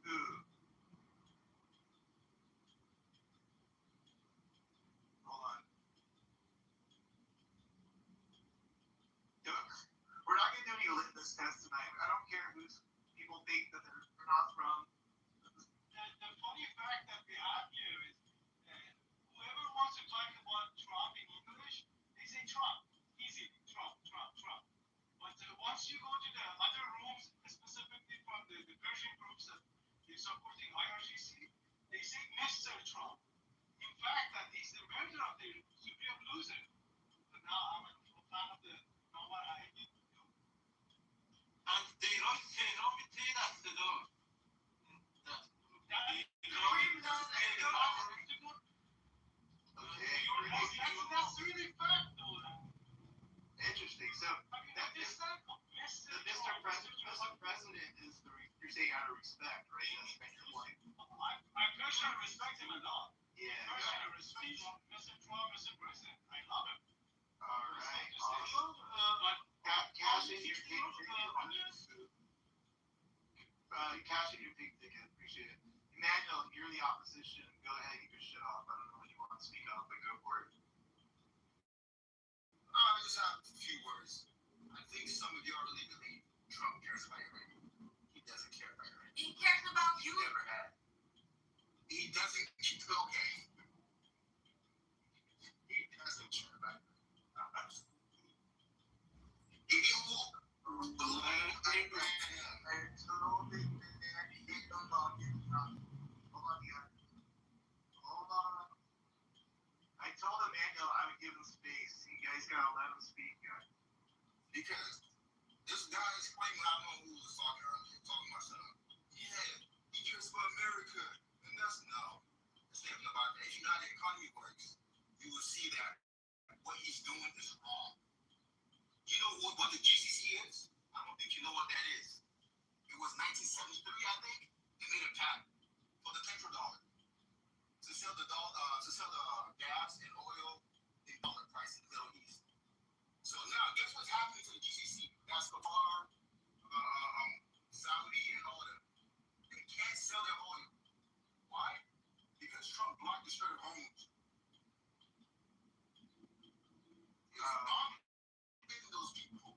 Ooh. Hold on. We're not going to do any litmus tests tonight. I don't care who's people think that they're not from. The funny fact that we have here is whoever wants to talk about Trump in English, they say Trump. Easy, Trump. But once you go to the other rooms, specifically from the Persian groups that they're supporting IRGC, they say Mr. Trump. In fact, that he's the murderer of the supreme loser. But now I'm a fan of the what I did do. And they wrote me tell us the Lord. That's really fact, though. Interesting. So, Mr. President is you're saying out of respect, right? That's kind of your point. I personally respect him a lot. Yeah. I personally respect Mr. Trump, Mr. President. I love him. All right. Awesome. But Cash in your pink ticket. Cash in your pink ticket. Appreciate it. Emmanuel, you're the opposition. Go ahead, get your shit off. I don't know what you want to speak on, but go for it. think some of y'all really believe Trump cares about Iran? He doesn't care about Iran. He cares about you. Never had. He doesn't. Okay. He doesn't care about Iran. He will believe Iran. Hold on. I told Emmanuel I would give him space. You guys gotta let him speak, guys. Because this guy is claiming I don't know who was talking earlier, talking about something. Yeah, he cares about America. And that's no. It's not about that. If you know how the economy works, you will see that what he's doing is wrong. You know what the GCC is? I don't think you know what that is. It was 1973, I think. They made a pact for the petrodollar to sell the gas and oil in dollar price in the Middle East. So now, guess what's happening to the GCC? That's Qatar, Saudi, and all of them. They can't sell their oil. Why? Because Trump blocked the Strait of Hormuz. It's those people.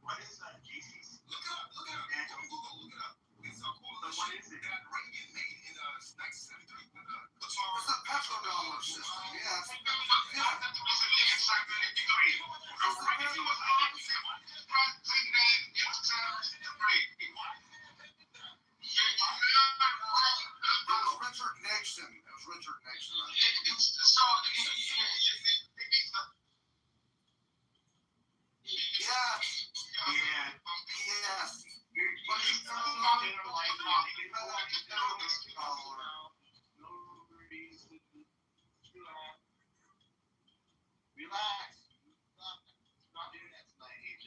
What is that, GCC? Look it up. Look it up. Don't Google. Look it up. It's a coalition What is it? that Reagan made in 1973 with Qatar. It's a petrodollar system. Yeah. Richard Nixon. It was Richard Nixon. Yes. Yeah. Yes. But you don't Relax. Not doing that tonight, AJ.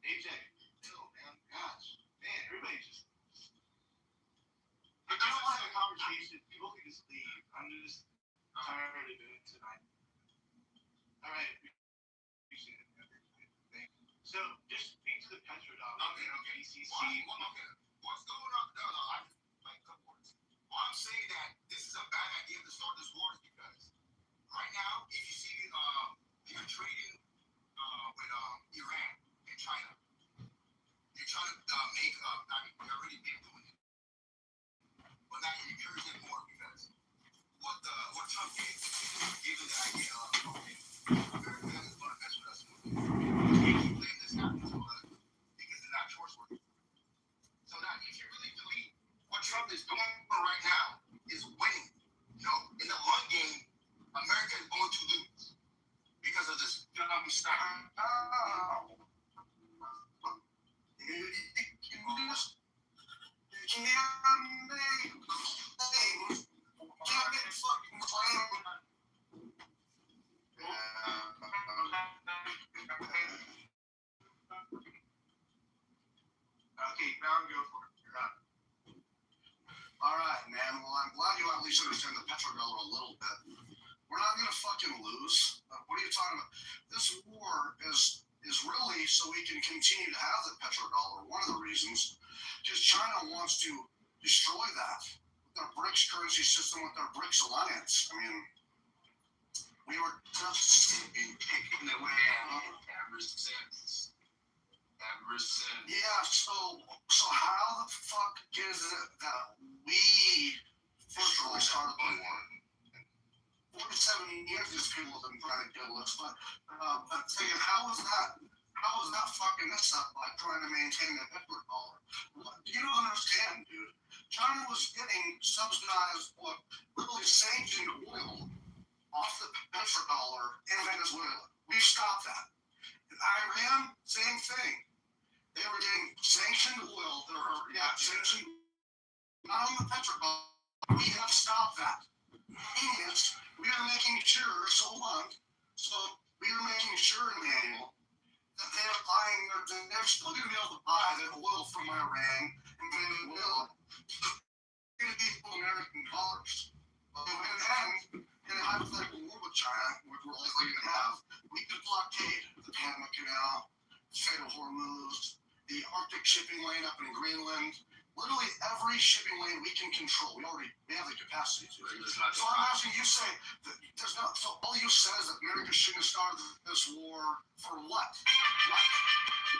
AJ, chill, man. Gosh. Man, everybody just. If you don't want to have a conversation, people can just leave. I'm just tired of doing it tonight. All right. Appreciate it. Thank you. So, just speak to the petrodollar. Okay. BCC. What's going on? No, I like a couple words. Well, I'm saying that this is a bad idea to start this war because right now, if you see you're trading with Iran and China, they're trying to make they've already been doing it, but now you're encouraging it more because what Trump did is giving the idea of okay, America is going to mess with us. We can't keep letting this happen to us because they're not trustworthy. So now, if you really believe what Trump is doing right now is winning, no, in the long game, America is going to lose because of this dumb stuff. Okay, now go for it. You're up. All right, man. Well, I'm glad you at least understand the petrodollar a little bit. We're not gonna fucking lose. What are you talking about? This war is really so we can continue to have the petrodollar. One of the reasons, because China wants to destroy that with their BRICS currency system, with their BRICS alliance. I mean, we were just Being taken away ever since. Yeah. So how the fuck is it that we first really started the war? 47 years these people have been trying to kill us, but I'm thinking, how is that fucking us up by trying to maintain the petrodollar? You don't understand, dude. China was getting subsidized, really sanctioned oil off the petrodollar in Venezuela. We stopped that. In Iran, same thing. They were getting sanctioned oil, sanctioned, not on the petrodollar. We have stopped that. Yes, we are making sure, Emmanuel, that they are buying, they're still going to be able to buy the oil from Iran and Venezuela. It's going to be American dollars. And in a hypothetical war with China, which we're likely going to have, we could blockade the Panama Canal, the Strait of Hormuz, the Arctic shipping lane up in Greenland, literally every shipping lane we can control. We have the capacity to. So I'm asking you, say that there's not. So all you said is that America shouldn't have started this war for what? What?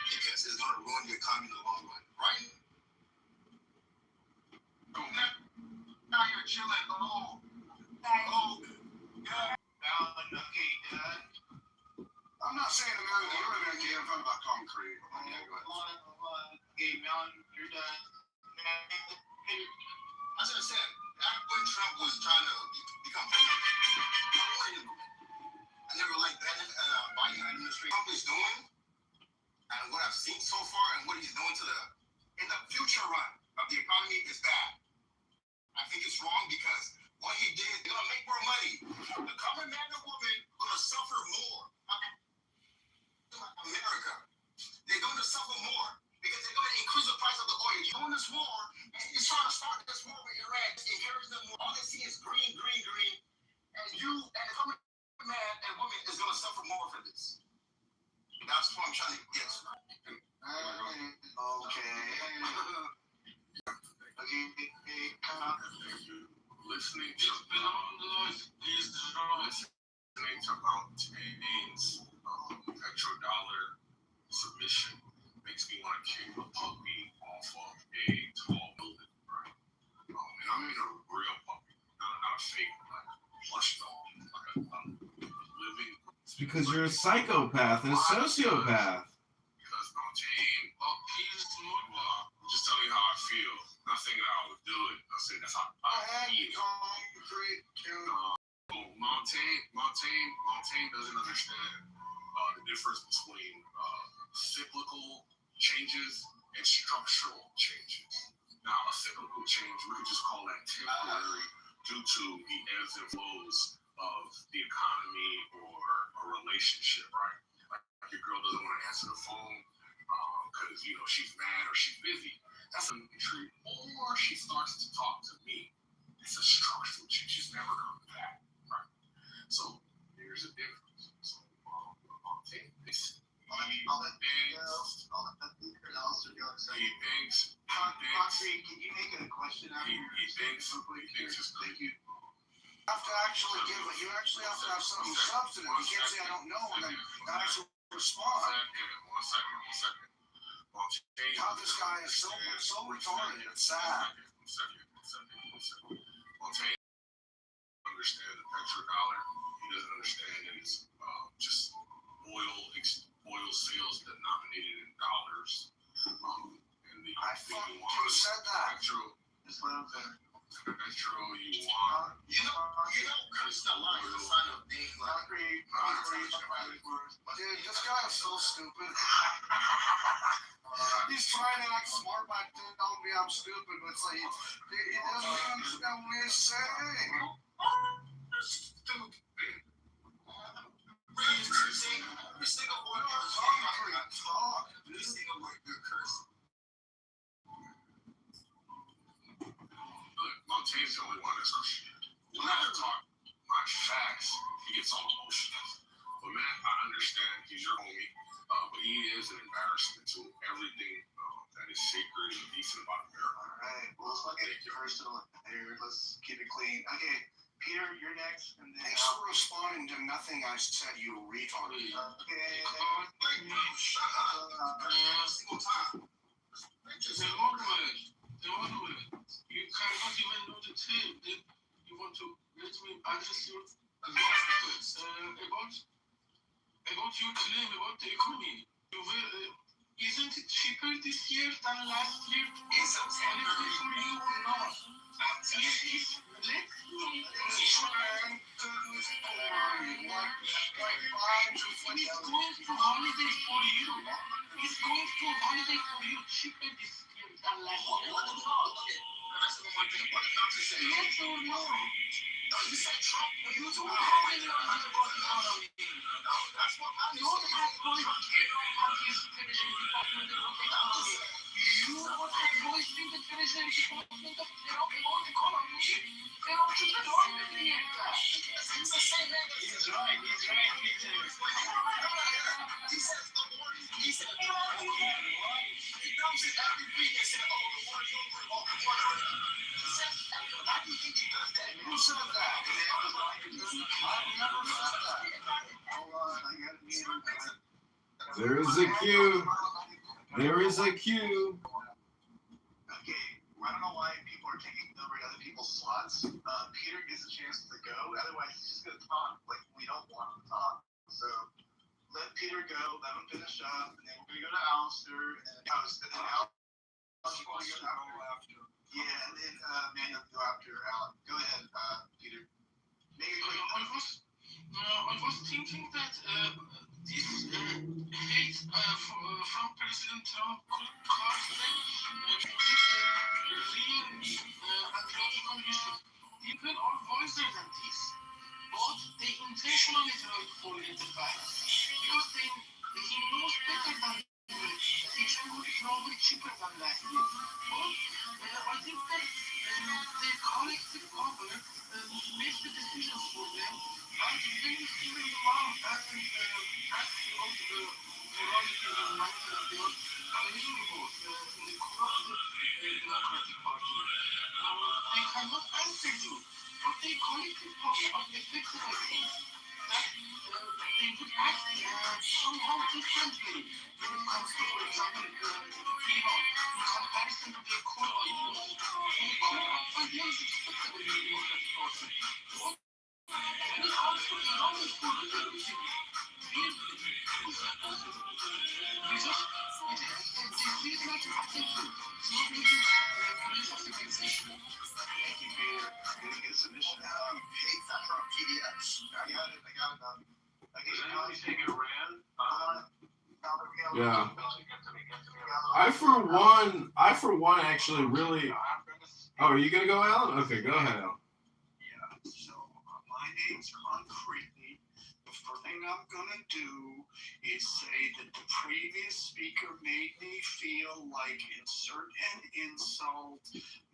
Because it's going to ruin the economy in the long run, right? Now you're chilling. Oh, yeah. Okay, Dad. I'm not saying America. You're American. I'm talking about concrete. Yeah, go ahead. Okay, Mountain, you're done. As I said, back when Trump was trying to become president, I never liked that Biden administration. Trump is doing, and what I've seen so far, and what he's doing in the future run of the economy is bad. I think it's wrong because what he did, they're gonna make more money. The common man and woman gonna suffer more. America, they're gonna suffer more because they're gonna increase the price of the oil. You're doing this war, and he's trying to start this war with Iran. Encourage them more. All they see is green, green, green, and you and the common man and woman is gonna suffer more for this. That's what I'm trying to get to. Listening to Mountain's petrodollar submission makes me want to kick a puppy off of a tall building, right? And I mean a real puppy, not a fake, like plush dog, like a living. It's because you're a psychopath and a sociopath. Because Mountain, I'm just telling you how I feel. Not saying that I would do it. I'm saying that's how I feel. Mountain doesn't understand the difference between cyclical changes and structural changes. Now, a cyclical change, we could just call that temporary due to the ebbs and flows of the economy or a relationship, right? Like your girl doesn't want to answer the phone because, she's mad or she's busy. That's a tree. Or she starts to talk to me. It's a structural change. She's never coming back, right? So there's a difference. So I'll take this. He thinks. Can you make it a question out here? He thinks it's Thank you. You have to actually you actually have to have something substantive. You can't say I don't know and then not actually respond. One second. God, this guy is so retarded. It's sad. One second. Montaigne understand the petrodollar. He doesn't understand that it's just oil sales denominated in dollars. I fucking said that. That's what I'm saying. Petro, you want. Curse the line is a sign of being like. Dude, this guy is so stupid. He's trying to act smart by telling me I'm stupid, but it's like he doesn't even understand what he's saying. Stupid. Every single word you're talk. Every single word you're cursing. Look, Montaigne's the only one that's Christian. When I talk my facts, he gets all emotional. But man, I understand he's your homie, but he is an embarrassment to everything that is sacred and decent about America. All right, well, let's not get personal here. Let's keep it clean. Okay, Peter, you're next. And then thanks for responding to nothing I said, you retard. Okay. Shut up. Every single time. You cannot even know the thing that you want to let me address you about your claim about the economy. Isn't it cheaper this year than last year? In September, He's going to holiday for you. Cheaper this year than last year. That's the one thing about it. Not to say. Yes or no? No, you said Trump. You don't have any other economy. No, that's what I'm You don't have his Treasury Department of economy. You don't have voice in the Treasury Department of economy. Pero you don't need that. It's the same man. He's right. He says the war. He said he comes in every week and said, "Oh, the war is over. There is a queue. There is a queue. Okay, I don't know why people are taking over other people's slots. Peter gets a chance to go. Otherwise, he's just gonna talk. Like we don't want him to talk. So let Peter go. Let him finish up, and then we're gonna go to Alistair, and then Alistair. Yeah, and then Manuel go after Alan. Go ahead, Peter. Make it quick. I was thinking that this hate from President Trump could cause real and logical issues. People are wiser than this, but they intentionally try to fall in the back because he knows better than the German is probably cheaper than last year. But I think that the collective power makes the decisions for them. And then even the mom asked the mindset of the living vote in the corrupt Democratic Party. They cannot answer you, but the collective power of the executive things that they would act somehow differently when it comes to, for example, in comparison to their core ideals. The core ideals is expected in the Democratic Party. When it comes to the non-core ideals, this is not attitude. It's not making police of the position. Thank you, Peter. Gonna get a submission out. Hate that from PDFs. I got it. Okay, now he's taking Iran. Yeah. I for one actually really. Oh, are you gonna go, Alan? Okay, go ahead, Alan. Yeah. So my name's concretely. The first thing I'm gonna do is say that the previous speaker made me feel like insert an insult,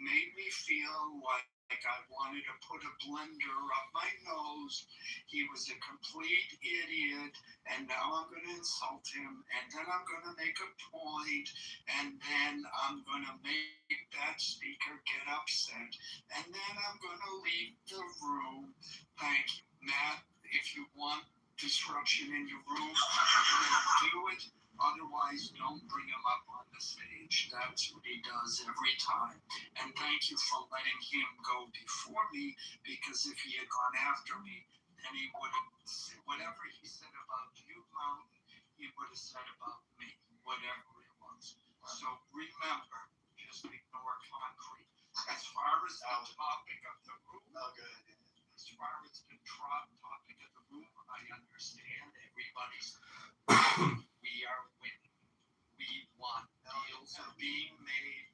made me feel like I wanted to put a blender up my nose. He was a complete idiot, and now I'm going to insult him, and then I'm going to make a point, and then I'm going to make that speaker get upset, and then I'm going to leave the room. Thank you, Matt. If you want disruption in your room, then do it. Otherwise, don't bring him up on the stage. That's what he does every time. And thank you for letting him go before me, because if he had gone after me, then he would have said whatever he said about you, Mountain, he would have said about me, whatever it was. So remember, just ignore concrete. As far as the topic of the room, as far as the topic of the room, I understand everybody's. We are winning. We won. Deals are being made.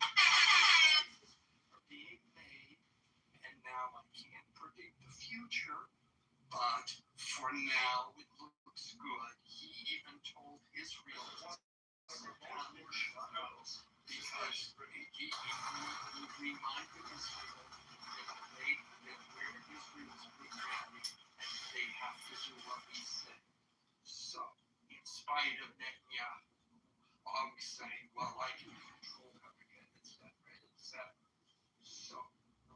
And now I can't predict the future, but for now it looks good. He even told Israel because he reminded Israel that where Israel's weak, and they have to do what he said. So, in spite of Netanyahu always saying, well, I can control everything, etc., etc. So,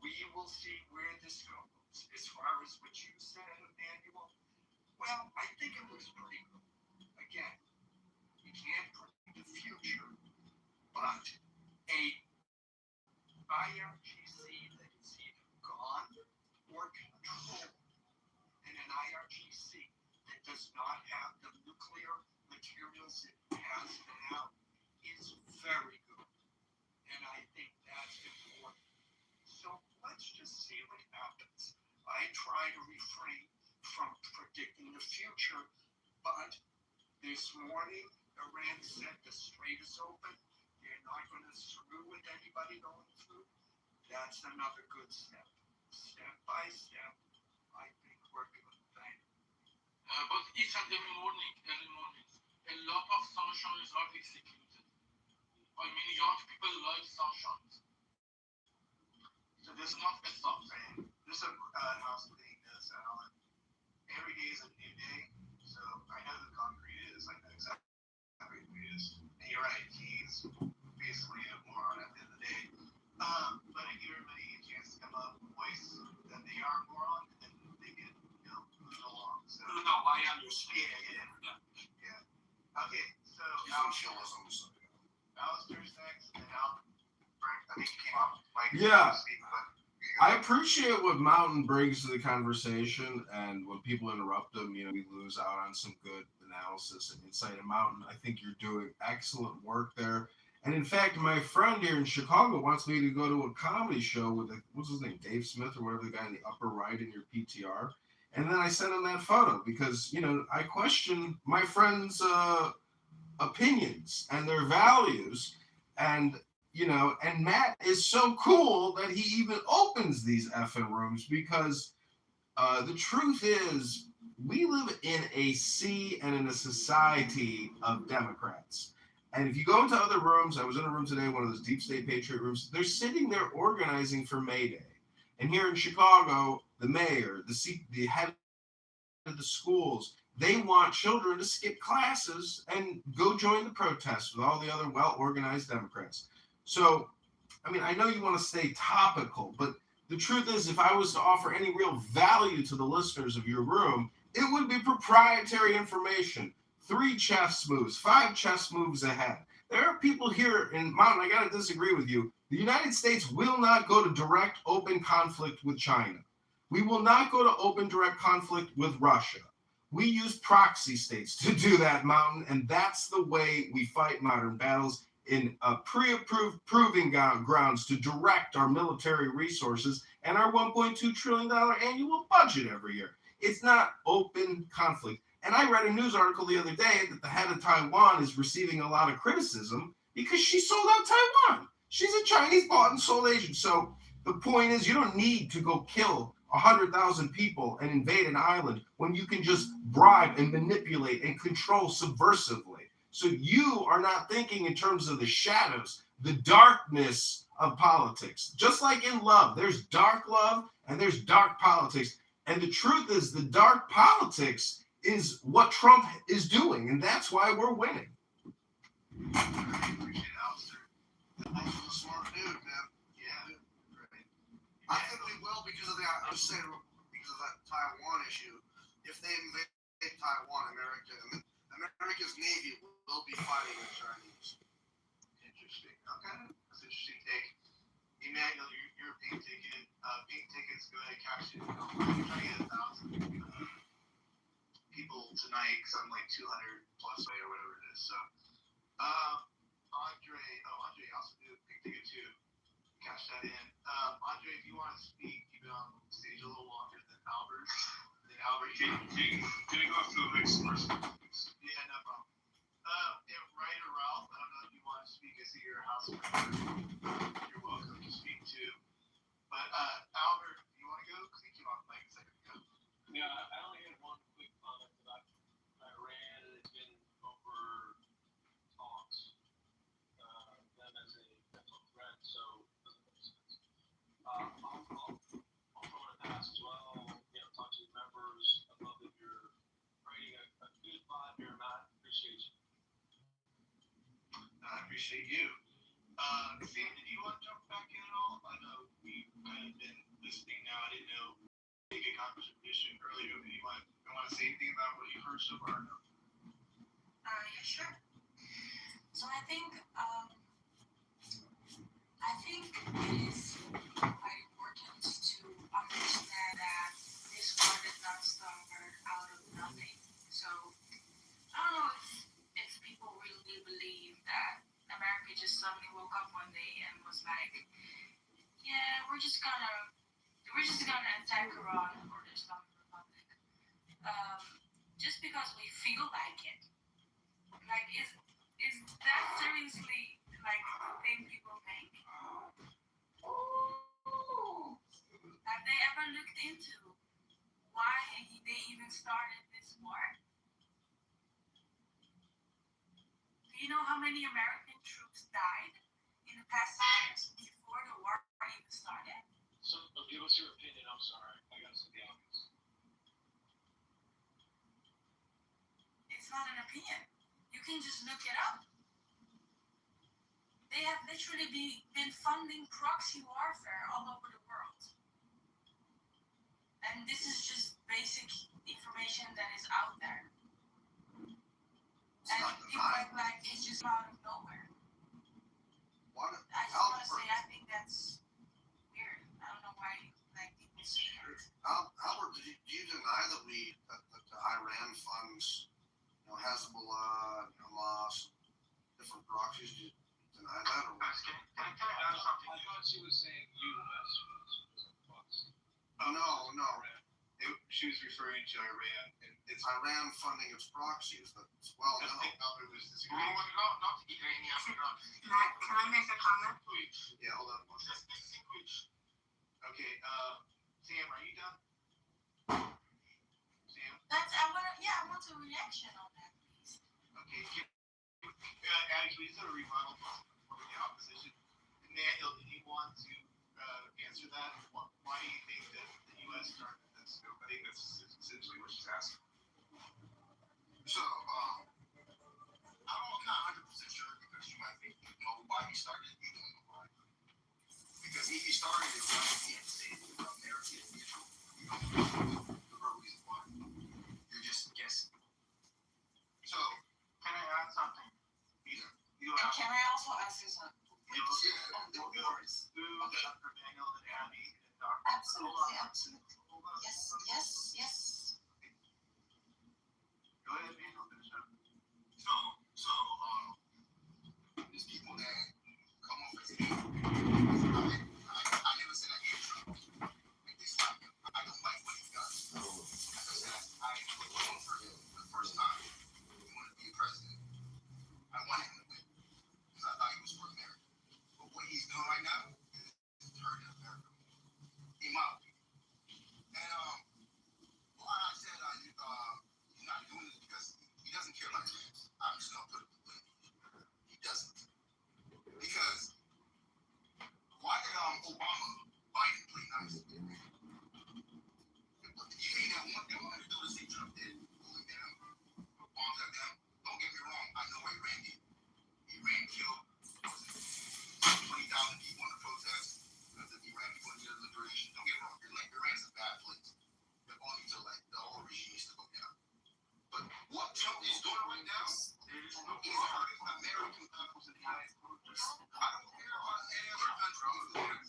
we will see where this goes. As far as what you said, Emmanuel, well, I think it looks pretty good. Again, we can't predict the future, but a IRGC that is either gone or controlled, and an IRGC that does not have the nuclear materials it has now is very good. And I think that's important. So let's just see what happens. I try to refrain from predicting the future, but this morning Iran said the strait is open. They're not going to screw with anybody going through. That's another good step. Step by step, I think we're good. Thank you. But each and every morning, a lot of sunshines are executed. I mean, young people like sunshines. So this is not a stop saying. This is house thing does Alan. Every day is a new day. So I know who Concrete is. I know exactly who he is. And you're right, he's basically a moron at the end of the day. But I give everybody a chance to come up with voice that they are a moron, and then they can, move along. So no, I understand. Yeah. Okay. bombshellism. So, Alistair's next, and Al, Frank, I think he came off mic. Yeah. To speak, but I appreciate what Mountain brings to the conversation, and when people interrupt him, we lose out on some good analysis and insight. And Mountain, I think you're doing excellent work there. And in fact, my friend here in Chicago wants me to go to a comedy show with, what's his name, Dave Smith or whatever, the guy in the upper right in your PTR. And then I sent him that photo because, I question my friend's opinions and their values. And and Matt is so cool that he even opens these effing rooms because the truth is we live in a sea and in a society of Democrats. And if you go into other rooms, I was in a room today, one of those deep state patriot rooms, they're sitting there organizing for May Day. And here in Chicago, the mayor, the head of the schools, they want children to skip classes and go join the protests with all the other well-organized Democrats. So, I know you want to stay topical, but the truth is, if I was to offer any real value to the listeners of your room, it would be proprietary information. 3 chess moves, 5 chess moves ahead. There are people here in Mountain, I got to disagree with you. The United States will not go to direct, open conflict with China. We will not go to open, direct conflict with Russia. We use proxy states to do that, Mountain, and that's the way we fight modern battles, in pre-approved proving grounds to direct our military resources and our $1.2 trillion annual budget every year. It's not open conflict. And I read a news article the other day that the head of Taiwan is receiving a lot of criticism because she sold out Taiwan. She's a Chinese bought and sold agent. So the point is, you don't need to go kill 100,000 people and invade an island when you can just bribe and manipulate and control subversively. So you are not thinking in terms of the shadows, the darkness of politics. Just like in love, there's dark love and there's dark politics. And the truth is, the dark politics is what Trump is doing, and that's why we're winning. I appreciate Alistair. Alistair's a smart dude, man. Yeah, right. I think we will because of that Taiwan issue. If they invade Taiwan, America's Navy will be fighting the Chinese. Interesting. Okay, that's an interesting take. Emmanuel, your pink ticket. Pink tickets, go ahead, cash it. I'm trying to get 1,000 people tonight because I'm like 200 plus or whatever it is. So, Andre also did a pink ticket too. Cash that in. Andre, if you want to speak, you've been on stage a little longer than Albert. Can you go through the next person? Yeah, no problem. Ryder Ralph, I don't know if you want to speak. I see your house member. You're welcome to speak too. But Albert, you want to go? Because he came off mic a second ago. Yeah, I only had one quick comment about Iran. It's been over talks them as a potential threat, so it doesn't make sense. I'll throw in a pass as well. Talk to the members. I love that you're writing a good vibe here, Matt. Appreciate you. I appreciate you. Sam, did you want to jump back in at all? I know we've kind of been listening now. I didn't know we had a conversation earlier. Do you want to say anything about what you heard so far? No? Yeah, sure. So I think it is quite important to understand that this war did not start out of nothing. So I don't know if people really believe that America just suddenly woke up one day and was like, yeah, we're just gonna attack Iran or the Islamic Republic. Just because we feel like it. Like, is that seriously like the thing people think? Have they ever looked into why they even started this war? Do you know how many American troops died in the past years before the war even started? So, give us your opinion. I'm sorry. I got to say the obvious. It's not an opinion. You can just look it up. They have literally been funding proxy warfare all over the world. And this is just basic information that is out there. And people act like it's just out of nowhere. What? I just want to say, I think that's weird. I don't know why people say that. Albert, do you deny that the Iran funds, Hezbollah, and Hamas, different proxies? Do you deny that or what? Can I add something? I thought she was saying U.S. No. She was referring to Iran, and It's Iran funding its proxies. That's well I known. think Albert was disagreeing. Not Iranian. Can I make a comment? Yeah, hold on. Okay, Sam, are you done? Sam? I want a reaction on that, please. Okay, actually, is there a rebuttal from the opposition? Daniel, did you want to answer that? Why do you think that the U.S. started this? I think that's essentially what she's asking. So, I'm not 100% sure because you might think you know why he started it. You don't know why. Because if he started it, why he can't say it without narrative, you don't know the real reason why. You're just guessing. So, Can I add something? And can I also ask you something? Daniel and Abby and Dr. Absolutely. Yes. Go ahead, Daniel, finish up. So, there's people that come off as hate. I never said I hate Trump. Like this time, I don't like what he does. As I said, I put one for him the first time he wanted to be president. I wanted him to win because I thought he was for America. But what he's doing right now is hurting America. In my opinion. And why I said he's not doing this because he doesn't care about Americans. I'm just gonna put it the way he doesn't. Because why did Obama Biden play nice? You mean that they wanted to do the same Trump did, pulling down bombs at them? Don't get me wrong, I know Iran did. Iran killed 20,000 people in the protest because the Iran people needed liberation. Don't get me wrong, Iran's a bad place. The only to the whole regime needs to go down. But what Trump is doing right now, he's hurting American people to the United States. I don't care about any other country.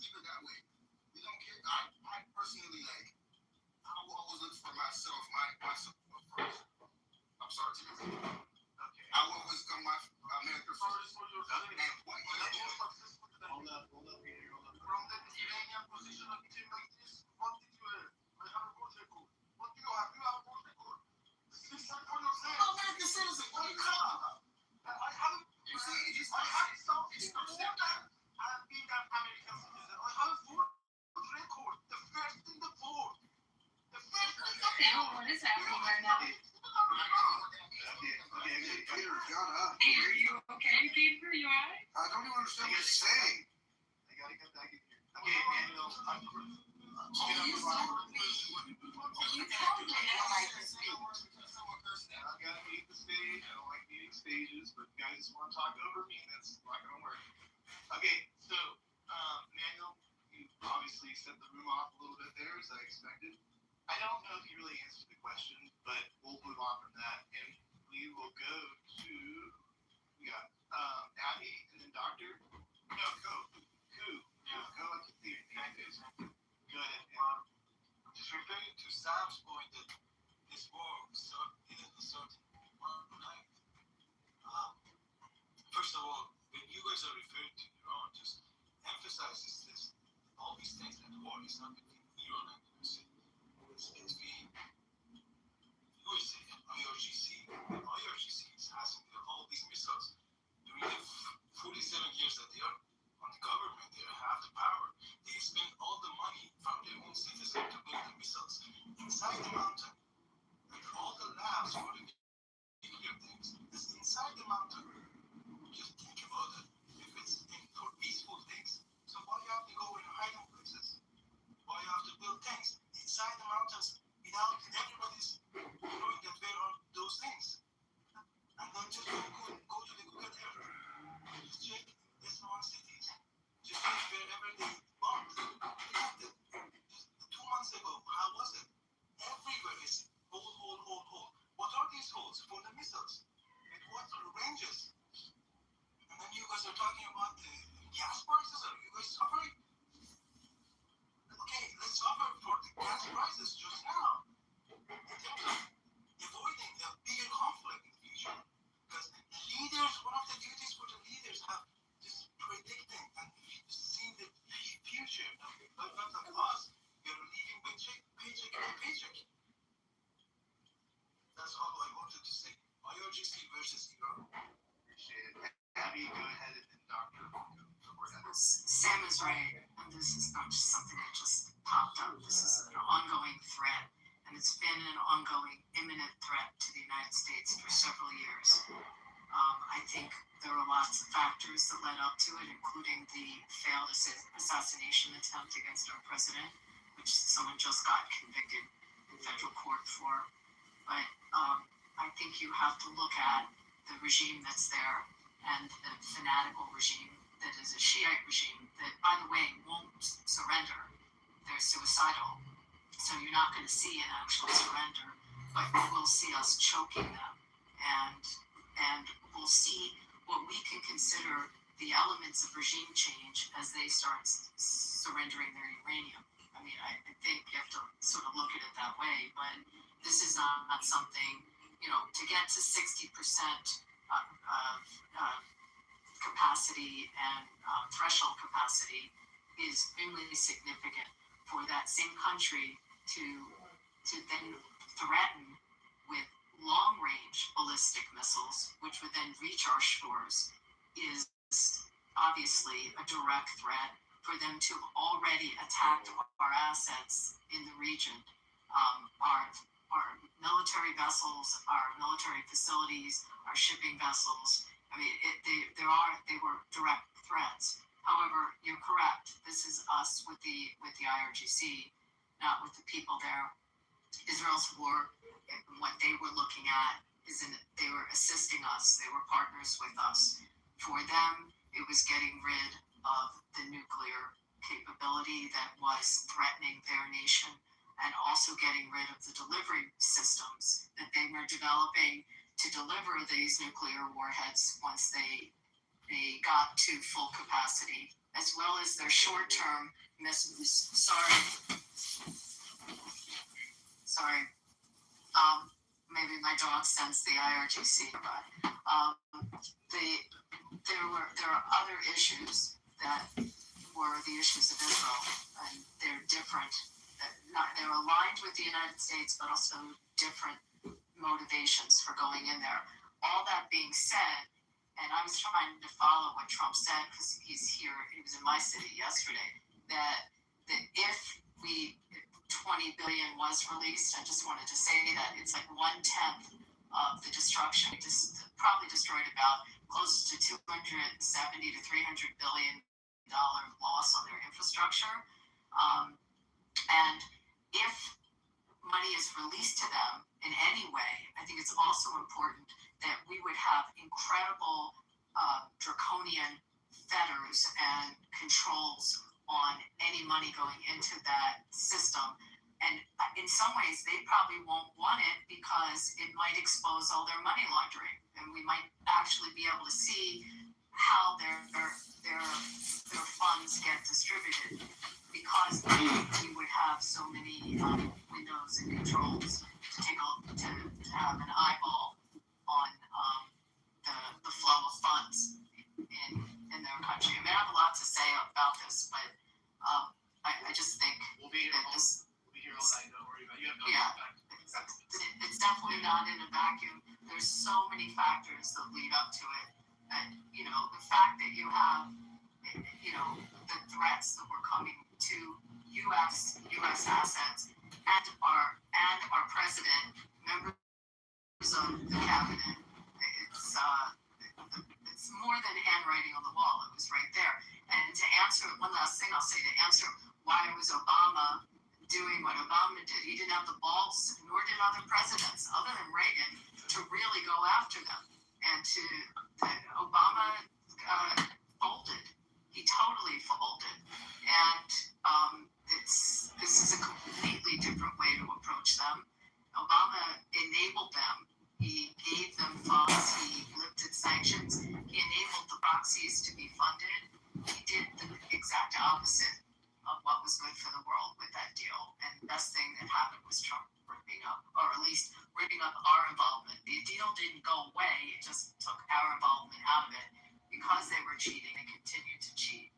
Keep it that way. We don't care. I personally I will always look for myself, myself first. I'm sorry to you. Okay. I will always come my America first. And what you're doing. Hold up, Peter, hold up. From the Iranian position of team like this, what did you have? I have a vote record. What do you have? You have a vote record. Decide for yourself. I'm American citizen. What are you talking about? You see, I have something more than being an American citizen. I have a vote record. The first in the vote. What is happening right now? Peter, shut up. Peter, you okay? Peter, you alright? I don't even understand what he's saying. I gotta get back in here. Okay, Daniel, You tell me I don't like this speech. I gotta meet the stage. I don't like meeting stages, but you guys just want to talk over me, that's not gonna work. Okay, so, Manuel, you obviously set the room off a little bit there, as I expected. I don't know if you really answered the question, but we'll move on from that, and we will go to, we got, Abby, and then Doctor. No, go. Go, I can see your face. Go ahead. Just referring to Sam's point that this war started in a certain one night. First of all, when you guys are referring to Iran, just emphasizes this. All these things that war is not between Iran and the USA. It's between USA and IRGC. And IRGC has all these missiles. During the 47 years that they are on the government, they have the power. They spend all the money from their own citizens to build the missiles inside the mountain. And all the labs for the nuclear things is inside the mountain. Just think about it. If it's for peaceful things, so why you have to go in hiding places? Why you have to build things inside the mountains without everybody's knowing that where are those things? And then just go to the Google Earth. Just check S1 cities. Just check wherever they are talking about the gas prices. Are you guys suffering? Okay, let's suffer for the gas prices just now in terms of avoiding a bigger conflict in the future. Because leaders, one of the duties for the leaders have just predicting and seeing the future. Not like us, you're living paycheck by paycheck. That's all I wanted to say. IRGC versus Iran. Appreciate it. Abby, go ahead and Dr. Sam is right, and this is not just something that just popped up. This is an ongoing threat, and it's been an ongoing imminent threat to the United States for several years. I think there were lots of factors that led up to it, including the failed assassination attempt against our president, which someone just got convicted in federal court for. But I think you have to look at the regime that's there and the fanatical regime that is a Shiite regime that, by the way, won't surrender. They're suicidal. So you're not going to see an actual surrender, but you will see us choking them. And we'll see what we can consider the elements of regime change as they start surrendering their uranium. I mean, I think you have to sort of look at it that way, but this is not something, to get to 60% of capacity and threshold capacity is extremely significant. For that same country to then threaten with long-range ballistic missiles, which would then reach our shores, is obviously a direct threat. For them to have already attacked our assets in the region, our military vessels, our military facilities, our shipping vessels. I mean, they were direct threats. However, you're correct. This is us with the IRGC, not with the people there. Israel's war, what they were looking at is they were assisting us. They were partners with us. For them, it was getting rid of the nuclear capability that was threatening their nation, and also getting rid of the delivery systems that they were developing to deliver these nuclear warheads once they got to full capacity, as well as their short-term missiles. Sorry. Maybe my dog sensed the IRGC, but there are other issues that were the issues of Israel, and they're different. They're aligned with the United States, but also different motivations for going in there. All that being said, and I was trying to follow what Trump said because he's here, he was in my city yesterday, that if 20 billion was released, I just wanted to say that it's like 1/10 of the destruction. It just probably destroyed about close to $270 to $300 billion loss on their infrastructure. And if money is released to them in any way, I think it's also important that we would have incredible draconian fetters and controls on any money going into that system. And in some ways, they probably won't want it because it might expose all their money laundering, and we might actually be able to see how their funds get distributed, because we would have so many windows and controls to have an eyeball on the flow of funds in their country. I mean, I have a lot to say about this, but I just think we'll be here all night. Don't worry about it. You have no it's definitely not in a vacuum. There's so many factors that lead up to it. And, the fact that you have, the threats that were coming to U.S. assets and our president, members of the cabinet, it's more than handwriting on the wall. It was right there. And to answer, one last thing I'll say, to answer why was Obama doing what Obama did, he didn't have the balls, nor did other presidents, other than Reagan, to really go after them. And Obama folded. He totally folded. And this is a completely different way to approach them. Obama enabled them. He gave them funds. He lifted sanctions. He enabled the proxies to be what was good for the world with that deal. And the best thing that happened was Trump ripping up, or at least ripping up our involvement. The deal didn't go away, it just took our involvement out of it because they were cheating and continued to cheat.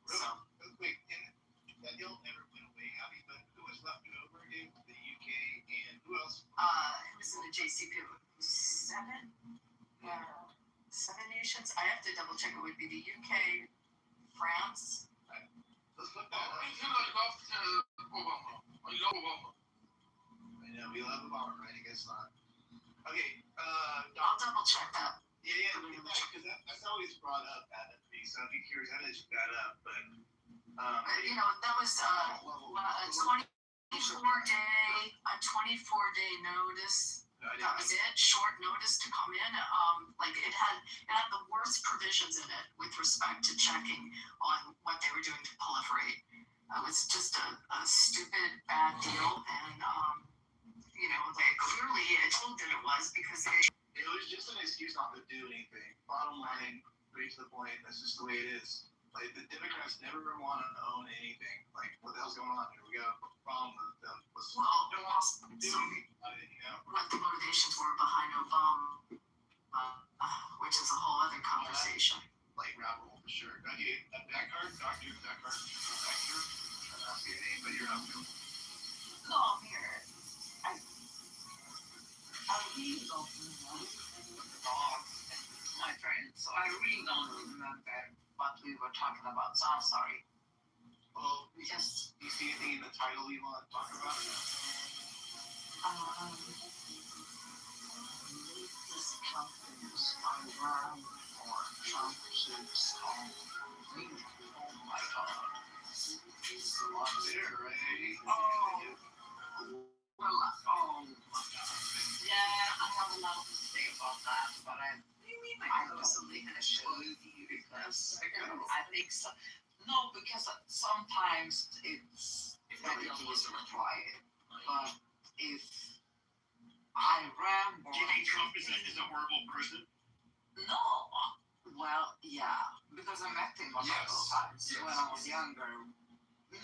Really? So, Wait, and that deal never went away, Abby, but who was left over? It was the UK and who else? it was in the JCP, seven nations. I have to double check. It would be the UK, France. Let's look that up. Obama. I love Obama. I know, we love Obama, right? I guess not. Okay, I'll double check that. Yeah, because that's always brought up at me, so I'd be curious. I didn't look that up, but that was a 24-day notice. That was it. Short notice to come in. It had the worst provisions in it with respect to checking on what they were doing to proliferate. It was just a stupid, bad deal, and they clearly it told that it was because it was just an excuse not to do anything. Bottom line, straight to the point. That's just the way it is. Like, the Democrats never want to own anything. Like, what the hell's going on here? We got a problem with them. What the motivations were behind Obama, which is a whole other conversation. Like, rabbit hole for sure. Okay, that card, Doctor, that card. I'm not saying your name, but you're not feeling. No, I'm here. I really don't remember the dog and my friend, so I really don't remember what we were talking about, so I'm sorry. Well, do you see anything in the title you want to talk about? This companies are run for Trump keeps on winning. Oh my God. It's a lot there, right? Well, oh my God. Yeah, I have a lot to say about that, but I personally can assure you because I think so. No, because sometimes it's very easy to try it. But if I ran, Do you think Trump is a horrible person? no. Well, yeah, because I met him a couple of times when I was younger.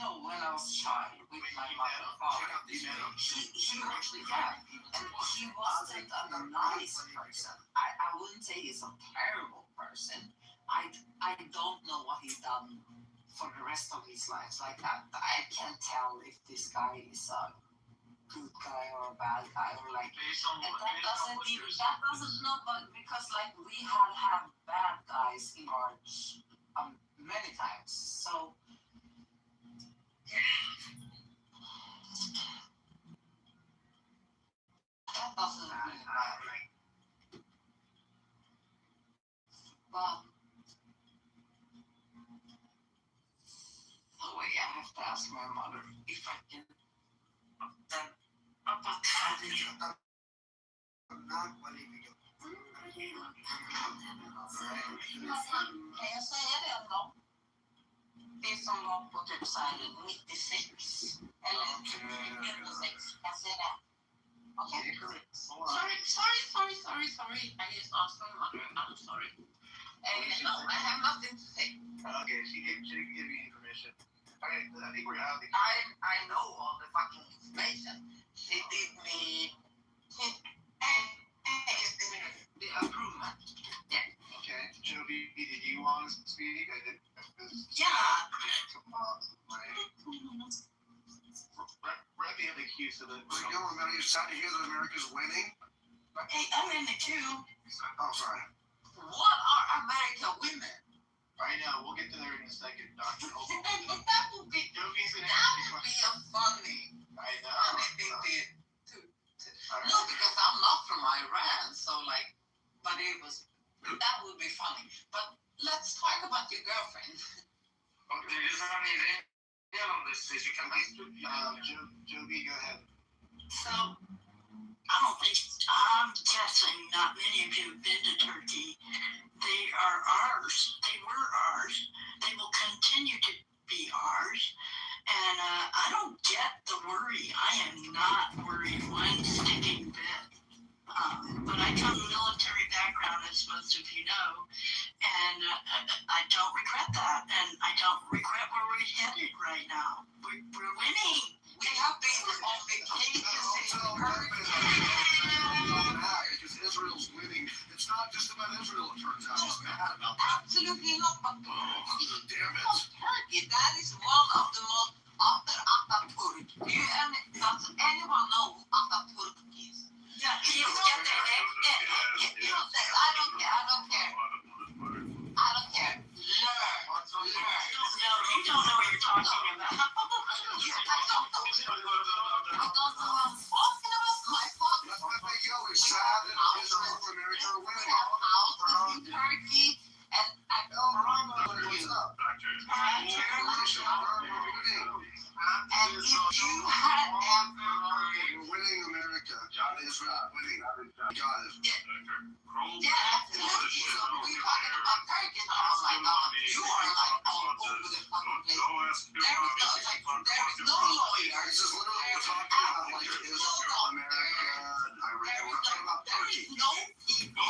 No, when I was a child with my mother and father. He actually had, and he wasn't a nice person. I wouldn't say he's a terrible person. I don't know what he's done for the rest of his life. Like I can't tell if this guy is a good guy or a bad guy or like. And that doesn't know, but because like we have bad guys in our many times. So. That doesn't really matter. But wait, I have to ask my mother if I can. Then about having Kan jag säga det en gång? Det som var på typ såhär 96 eller 96, kan jag säga det? Okay. Sorry. I just asked my mother. I'm sorry. No, I have nothing to say. Okay, she didn't give me information. Okay, I think we're out. I know all the fucking information. She did me the improvement. Yeah. Okay, Joby, did you want to speak? I did. Yeah. We're at the end of the queue, so that Well, you know, you're sad to hear that America's winning. Hey, I'm in the queue. Oh, sorry. What are American women? I know, we'll get to there in a second, Doctor. That would be funny. I know. No, because I'm not from Iran, so like, but that would be funny. But let's talk about your girlfriend. Okay, is there any idea on this issue? Can Joby, go ahead. So, I'm guessing not many of you have been to Turkey. They are ours. They were ours. They will continue to be ours. And I don't get the worry. I am not worried one sticking bit. But I come from a military background, as most of you know, and I don't regret that. And I don't regret where we're headed right now. We're winning. We have been on vacation since because Israel's winning. It's not just about Israel, it turns out. He's mad about that. Absolutely not. But Damn it. Turkey, that is one of the most after Atatürk. Does anyone know who Atatürk is? Yeah, You get the I don't care. I don't care. Learn. No, you don't know what you're talking about. I don't know. I don't know what I'm talking about. My father. It's sad that Israel and America are winning. Houses in Turkey and What's up? and if you had ever We're winning America. God is winning. God is absolutely. So we talking about Turkey. Oh my God, you are like all over the fucking place. There is no lawyer. This is literally we're talking about like Israel, America, Iran. We're talking about Turkey. No people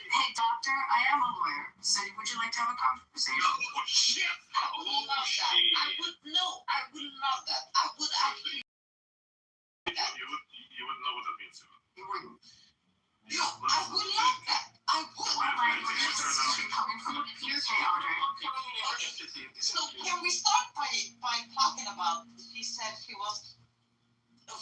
Hey, doctor, I am a lawyer. So would you like to have a conversation? Oh shit! I would love that. I would love that. I would actually. You wouldn't know what that means. You wouldn't. Yo, I would love that. I would. What language is this coming from? Okay, Andre. Okay. So can we start by talking about? She said she was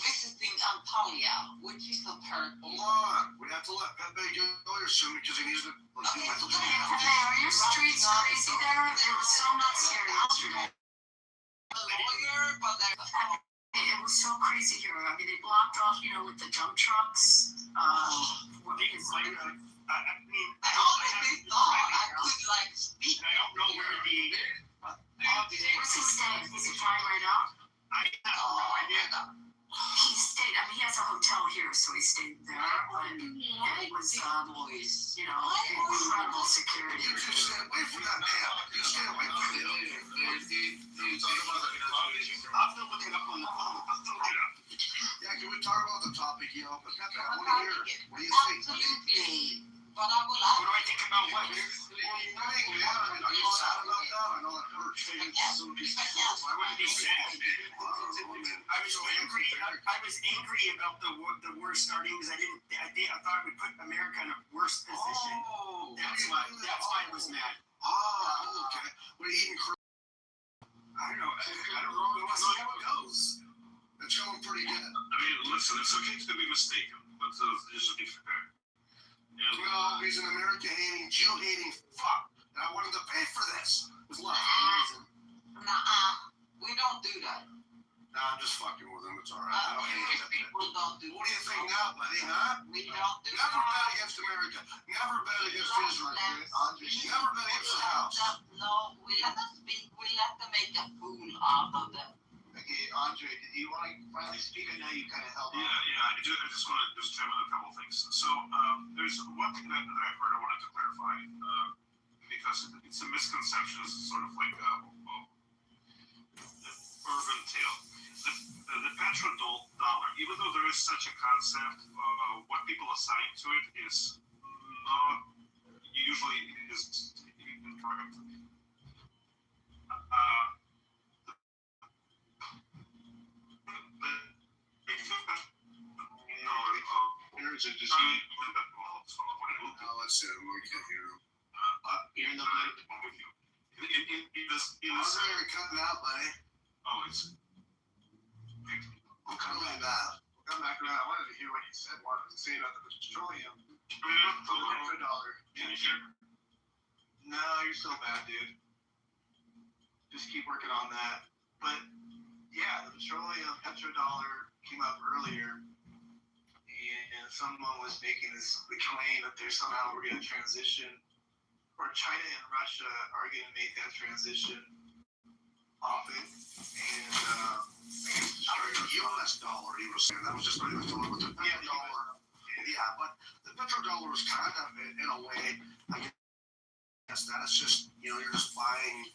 visiting Antalya, which is a Turk. Hold on. We have to let Pepe get lawyer soon because he needs to do mental Hey, are your streets crazy there? It was so nuts here yesterday. A lawyer, but It was so crazy here. I mean, they blocked off, with the dump trucks. I honestly thought I could speak. I don't know where Where's he staying? Is he flying right out? I have no idea. He stayed. I mean, he has a hotel here, so he stayed there. And it was, incredible security. You just stay away from that man. You stay away from him. Yeah, can we talk about the topic, But Pepe, I want to hear it. What do you think? Absolutely. But I will What do I think about what? Are you sad about that? I know that hurts. Why would it be sad? I was angry about the war starting because I thought it would put America in a worse position. That's why I was mad. Okay. We're eating I don't know. We'll see how it goes. It's going pretty good. I mean, listen, it's okay to be mistaken, but just be fair. Well, he's an America-hating, Jew-hating fuck. And I wanted to pay for this. It was love. we don't do that. Nah, I'm just fucking with him. It's all right. I don't hate him. People don't do What do you think now, buddy, huh? We don't do Never bet against America. Never bet against Israel. Never bet against the house. No, we let them speak. We let them make a fool out of them. Okay, Andre, did you want to finally speak? I know you kind of held on. Yeah, I just want to chime in a couple of things. So there's one thing that I've heard I wanted to clarify because it's a misconception. It's sort of like urban tale. The petrodollar, even though there is such a concept, what people assign to it is not usually incorrect. Let's see. We can't hear him. You're in the mic. You're cutting out, buddy. Oh, it's. I'm coming back. Come back around. I wanted to hear what you wanted to say about the petroleum. $100. Can you hear? No, you're still bad, dude. Just keep working on that. But yeah, the petrodollar came up earlier, and someone was making the claim that there's somehow we're going to transition, or China and Russia are going to make that transition off it, and U.S. dollar, he was saying. That was just what he was talking about. The petrodollar. Yeah, but the petrodollar was kind of, in a way, I guess that it's just, you're just buying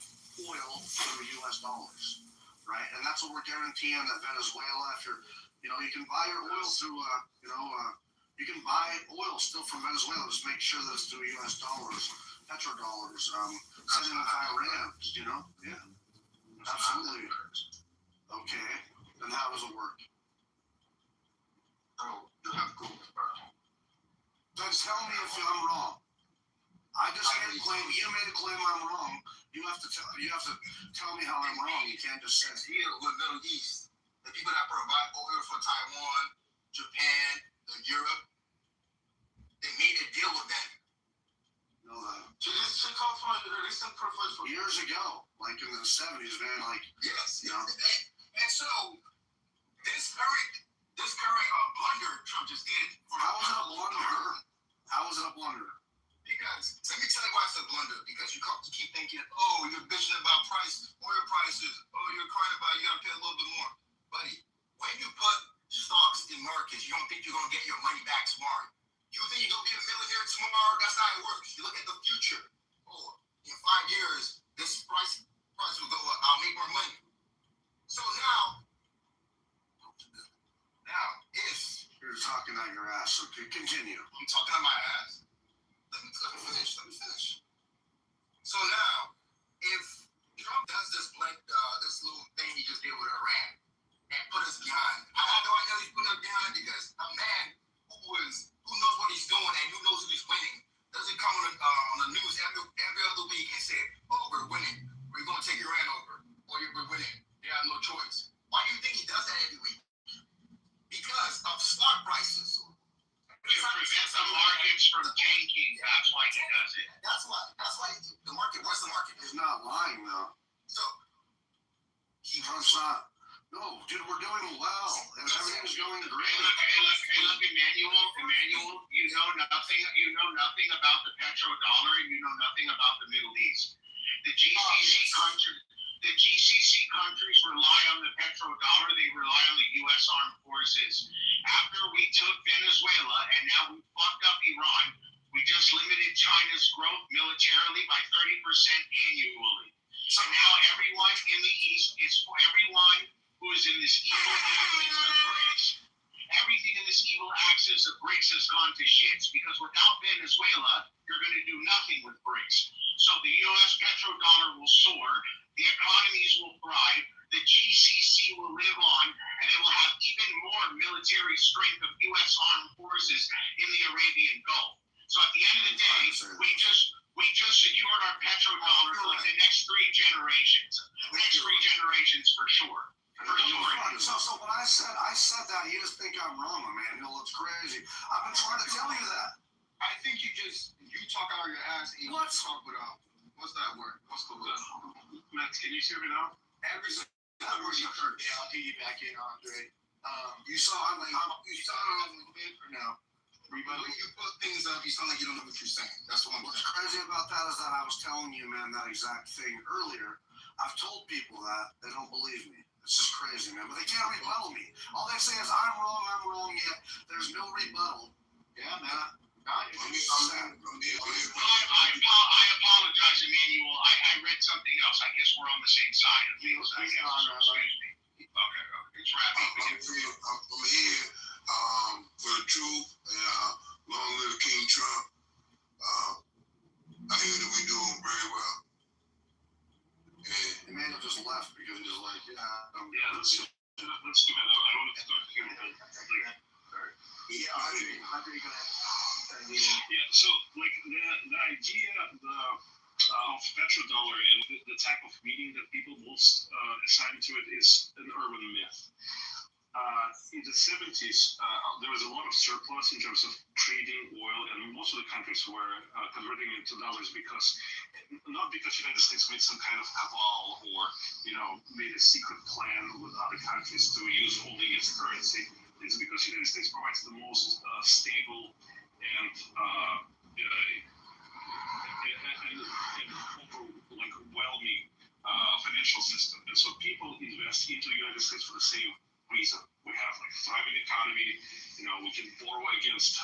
oil through U.S. dollars, right? And that's what we're guaranteeing that Venezuela, if you can buy your oil through, you You can buy oil still from Venezuela. Just make sure that it's through U.S. dollars, petrodollars, sending them to Iran. You know? Yeah. Absolutely. Okay. Then how does it work? Oh, you have to go with Then tell me if I'm wrong. I just made a claim. You made a claim. I'm wrong. You have to tell me how I'm wrong. You can't just say. Here with Middle East, the people that provide oil for Taiwan, Japan, and Europe, they made a deal with them. You know that. So this check out for a recent profile for Years ago, like in the 70s, man. Like yes, you know. And so this current blunder Trump just did. How was it a blunder? How was it a blunder? Because let me tell you why it's a blunder. Because you keep thinking, oh, you're bitching about oil prices. Oh, you're crying about you gotta pay a little bit more, buddy. When you put stocks in markets, you don't think you're gonna get your money back tomorrow. You think you're gonna be a millionaire tomorrow? That's not how it works. You look at the future. Oh, in 5 years, this price will go up. I'll make more money. So now if You're talking out your ass, so continue. I'm talking on my ass. Let me finish. So now, if Trump does this little thing he just did with Iran and put us behind, how do I know he's putting us behind? Because a man who knows what he's doing and who knows who's winning doesn't come on the news every other week and say, oh, we're winning. We're going to take Iran over. Or we're winning. They have no choice. Why do you think he does that every week? Because of stock prices. To prevent the markets from tanking, that's why he does it. That's why the market. What's the market? He's not lying though. So Trump's not. No, dude, we're doing well. Everything's going great. Hey, look, Emmanuel, you know nothing about the petrodollar, and you know nothing about the Middle East. The GCC countries rely on the petrodollar, they rely on the U.S. armed forces. After we took Venezuela and now we fucked up Iran, we just limited China's growth militarily by 30% annually. So now everyone in the East everyone who is in this evil axis of BRICS. Everything in this evil axis of BRICS has gone to shits because without Venezuela, you're going to do nothing with BRICS. So the U.S. petrodollar will soar, the economies will thrive, the GCC will live on, and it will have even more military strength of U.S. armed forces in the Arabian Gulf. So at the end of the day, we just secured our petrodollar for like the next 3 generations. Next 3 generations for sure. So what I said that. You just think I'm wrong, Emmanuel. It's crazy. I've been trying to tell you that. I think you talk out of your ass and you talk without. What's that word? What's the word? Max, can you hear me now? Every single word you heard. Yeah, I'll piggyback in, Andre. You saw a little bit or no? When you put things up, you sound like you don't know what you're saying. That's what I'm What's crazy about that is that I was telling you, man, that exact thing earlier. I've told people that. They don't believe me. It's just crazy, man. But they can't rebuttal me. All they say is, I'm wrong, yet there's no rebuttal. Yeah, man. I apologize, Emmanuel. I read something else. I guess we're on the same side of things. Excuse me. Okay. It's wrapping. I'm here for the truth. Long live King Trump. I hear that we're doing very well. Emmanuel just left because he was like, let's do it. I want to start hearing him. Andre, go ahead. Yeah, so like the idea of petrodollar and the type of meaning that people most assign to it is an urban myth. In the 70s, there was a lot of surplus in terms of trading oil, and most of the countries were converting it to dollars not because the United States made some kind of cabal or, made a secret plan with other countries to use only its currency. It's because the United States provides the most stable and overwhelming financial system. And so people invest into the United States for the same reason. We have thriving economy, we can borrow against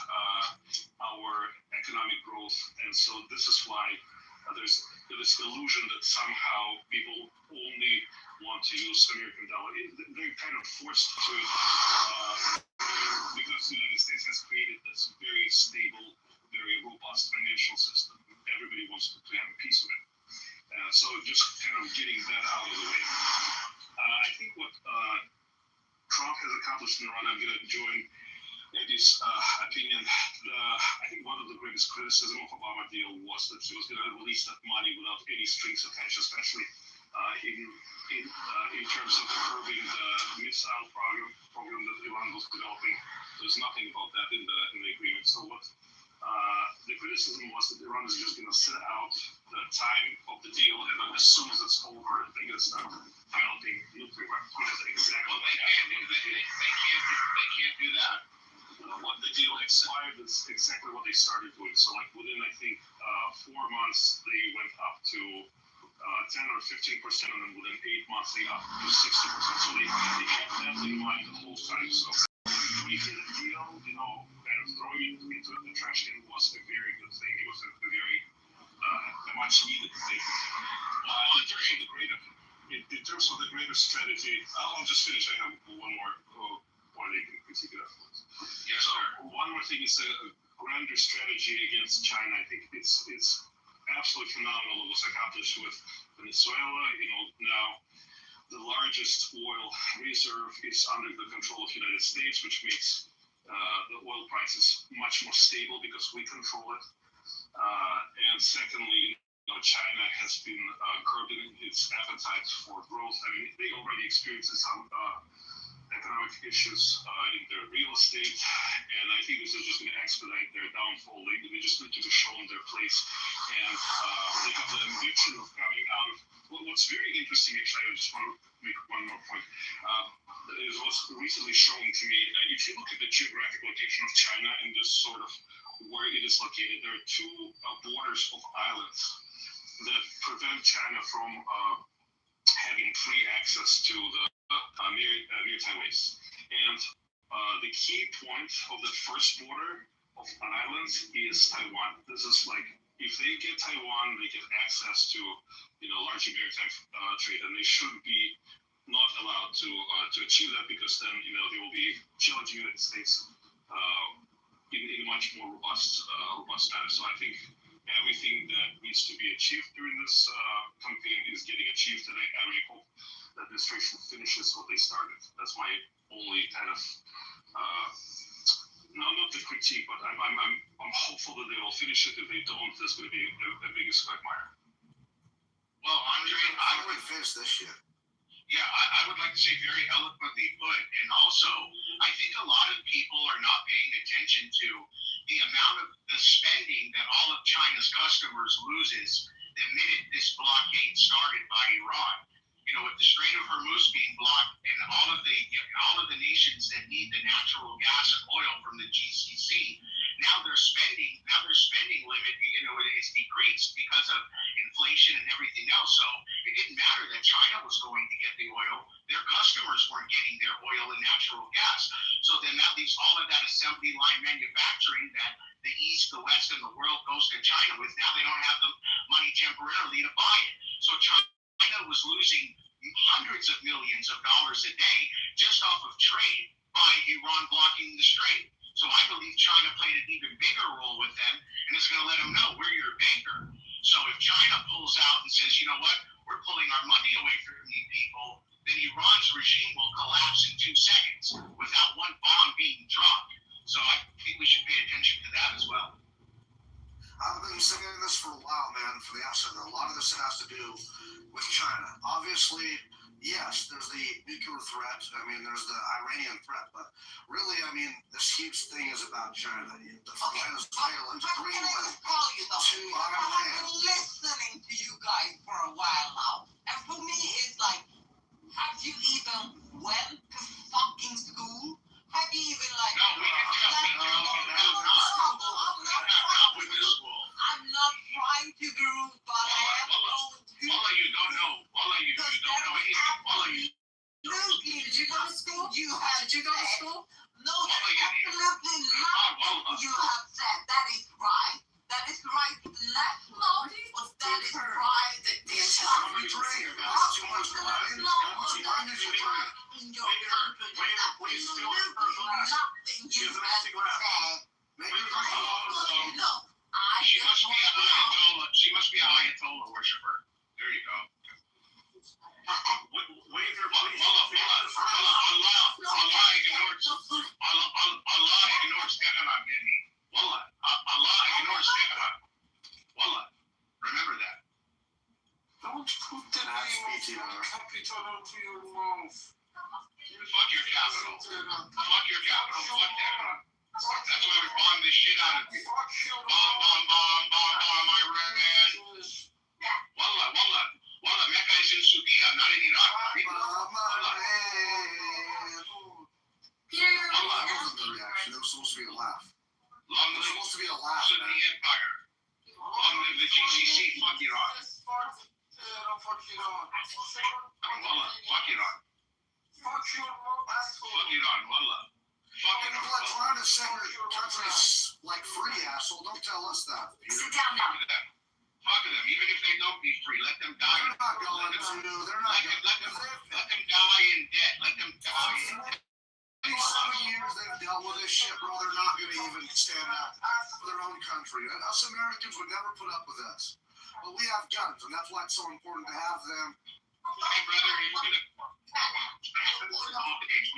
our economic growth, and so this is why there's this illusion that somehow people only want to use American dollar. They're kind of forced to, because the United States has created this very stable, very robust financial system. Everybody wants to have a piece of it. So just kind of getting that out of the way. I think what Trump has accomplished in Iran, I'm going to join Eddie's opinion. I think one of the greatest criticism of Obama deal was that he was going to release that money without any strings attached, especially in terms of curbing the missile program that Iran was developing. There's nothing about that in the agreement. So what the criticism was that Iran is just going to sit out the time of the deal, and then as soon as it's over, they're going to start developing nuclear weapons, which is exactly what they can't do that. When the deal expired, that's exactly what they started doing. So, like within, I think, 4 months, they went up to 10 or 15%, and then within 8 months, they got up to 60%. So they had that in mind the whole time. So when you did a deal, kind of throwing it into the trash can was a very good thing. It was a very much needed thing. In terms of the greater strategy, I'll just finish. I have one more point I can critique it afterwards. Yes, so sir. one more thing is a grander strategy against China. I think it's absolutely phenomenal what was accomplished with Venezuela. Now the largest oil reserve is under the control of the United States, which makes the oil prices much more stable because we control it. And secondly, China has been curbing its appetite for growth. I mean, they already experienced some economic issues in their real estate, and I think this is just going to expedite their downfall. They just need to be shown their place, and they have the ambition of coming out of. What's very interesting, actually, I just want to make one more point. It was recently shown to me. If you look at the geographic location of China and just sort of where it is located, there are two borders of islands that prevent China from having free access to the maritime ways. And the key point of the first border of islands is Taiwan. This is like, if they get Taiwan, they get access to, larger maritime trade, and they should be not allowed to achieve that, because then, they will be challenging the United States in a much more robust manner. So I think everything that needs to be achieved during this campaign is getting achieved, and I really hope the administration finishes what they started. That's my only kind of not the critique, but I'm hopeful that they will finish it. If they don't, there's going to be a biggest quagmire. Well, Andre, I would finish this shit. Yeah, I would like to say very eloquently put, and also I think a lot of people are not paying attention to the amount of the spending that all of China's customers loses the minute this blockade started by Iran. With the Strait of Hormuz being blocked, and all of the nations that need the natural gas and oil from the GCC, now their spending limit, is decreased because of inflation and everything else. So it didn't matter that China was going to get the oil; their customers weren't getting their oil and natural gas. So then that leaves all of that assembly line manufacturing that the East, the West, and the world goes to China with. Now they don't have the money temporarily to buy it. So China was losing hundreds of millions of dollars a day just off of trade by Iran blocking the strait. So I believe China played an even bigger role with them, and is going to let them know, we're your banker. So if China pulls out and says, you know what, we're pulling our money away from you people, then Iran's regime will collapse in 2 seconds without one bomb being dropped. So I think we should pay attention to that as well. I've been saying this for a while, man, from the outset. A lot of this has to do with China. Obviously, yes, there's the nuclear threat. I mean, there's the Iranian threat. But really, I mean, this huge thing is about China. Venezuela, to Greenland, to I've been listening to you guys for a while now. And for me, it's like, have you even went to fucking school? Have you even I'm not trying to be rude, but I am going to. All of you don't know. All of you don't know anything. All of you. Did you go to school? Did you go to school? No, that's absolutely nothing you have said. That is right. Ayatollah worshiper. There you go. Wave your please. Allah ignores Stefan Gandhi. Allah ignores Stefan. Wallah. Remember that. Don't put the name of your capital onto your mouth. Fuck your capital. Fuck your capital. Fuck that. That's why we bomb this shit out of you. Bomb Iran. Wallah, Mecca is in Sudia, not in Iraq. Peter, you're Wallah, I wasn't the reaction. It was supposed to be a laugh. Long It was live supposed to be a laugh, Sunni man. Empire. Long live the GCC. Fuck Iran. Fuck Iran. Wallah, fuck Iran. Fuck your mom, asshole. Fuck Iran, wallah. Fuck People Iran. are trying to set your countries like free, asshole. Don't tell us that, Peter. sit down now. Fuck them. Even if they don't be free, let them die. They're not going to. They're not going to. Let them die in debt. Let them die in debt. These 7 years they've dealt with this shit, bro. They're not going to even stand up for their own country. And us Americans would never put up with this. But we have guns, and that's why it's so important to have them. Hey, brother, we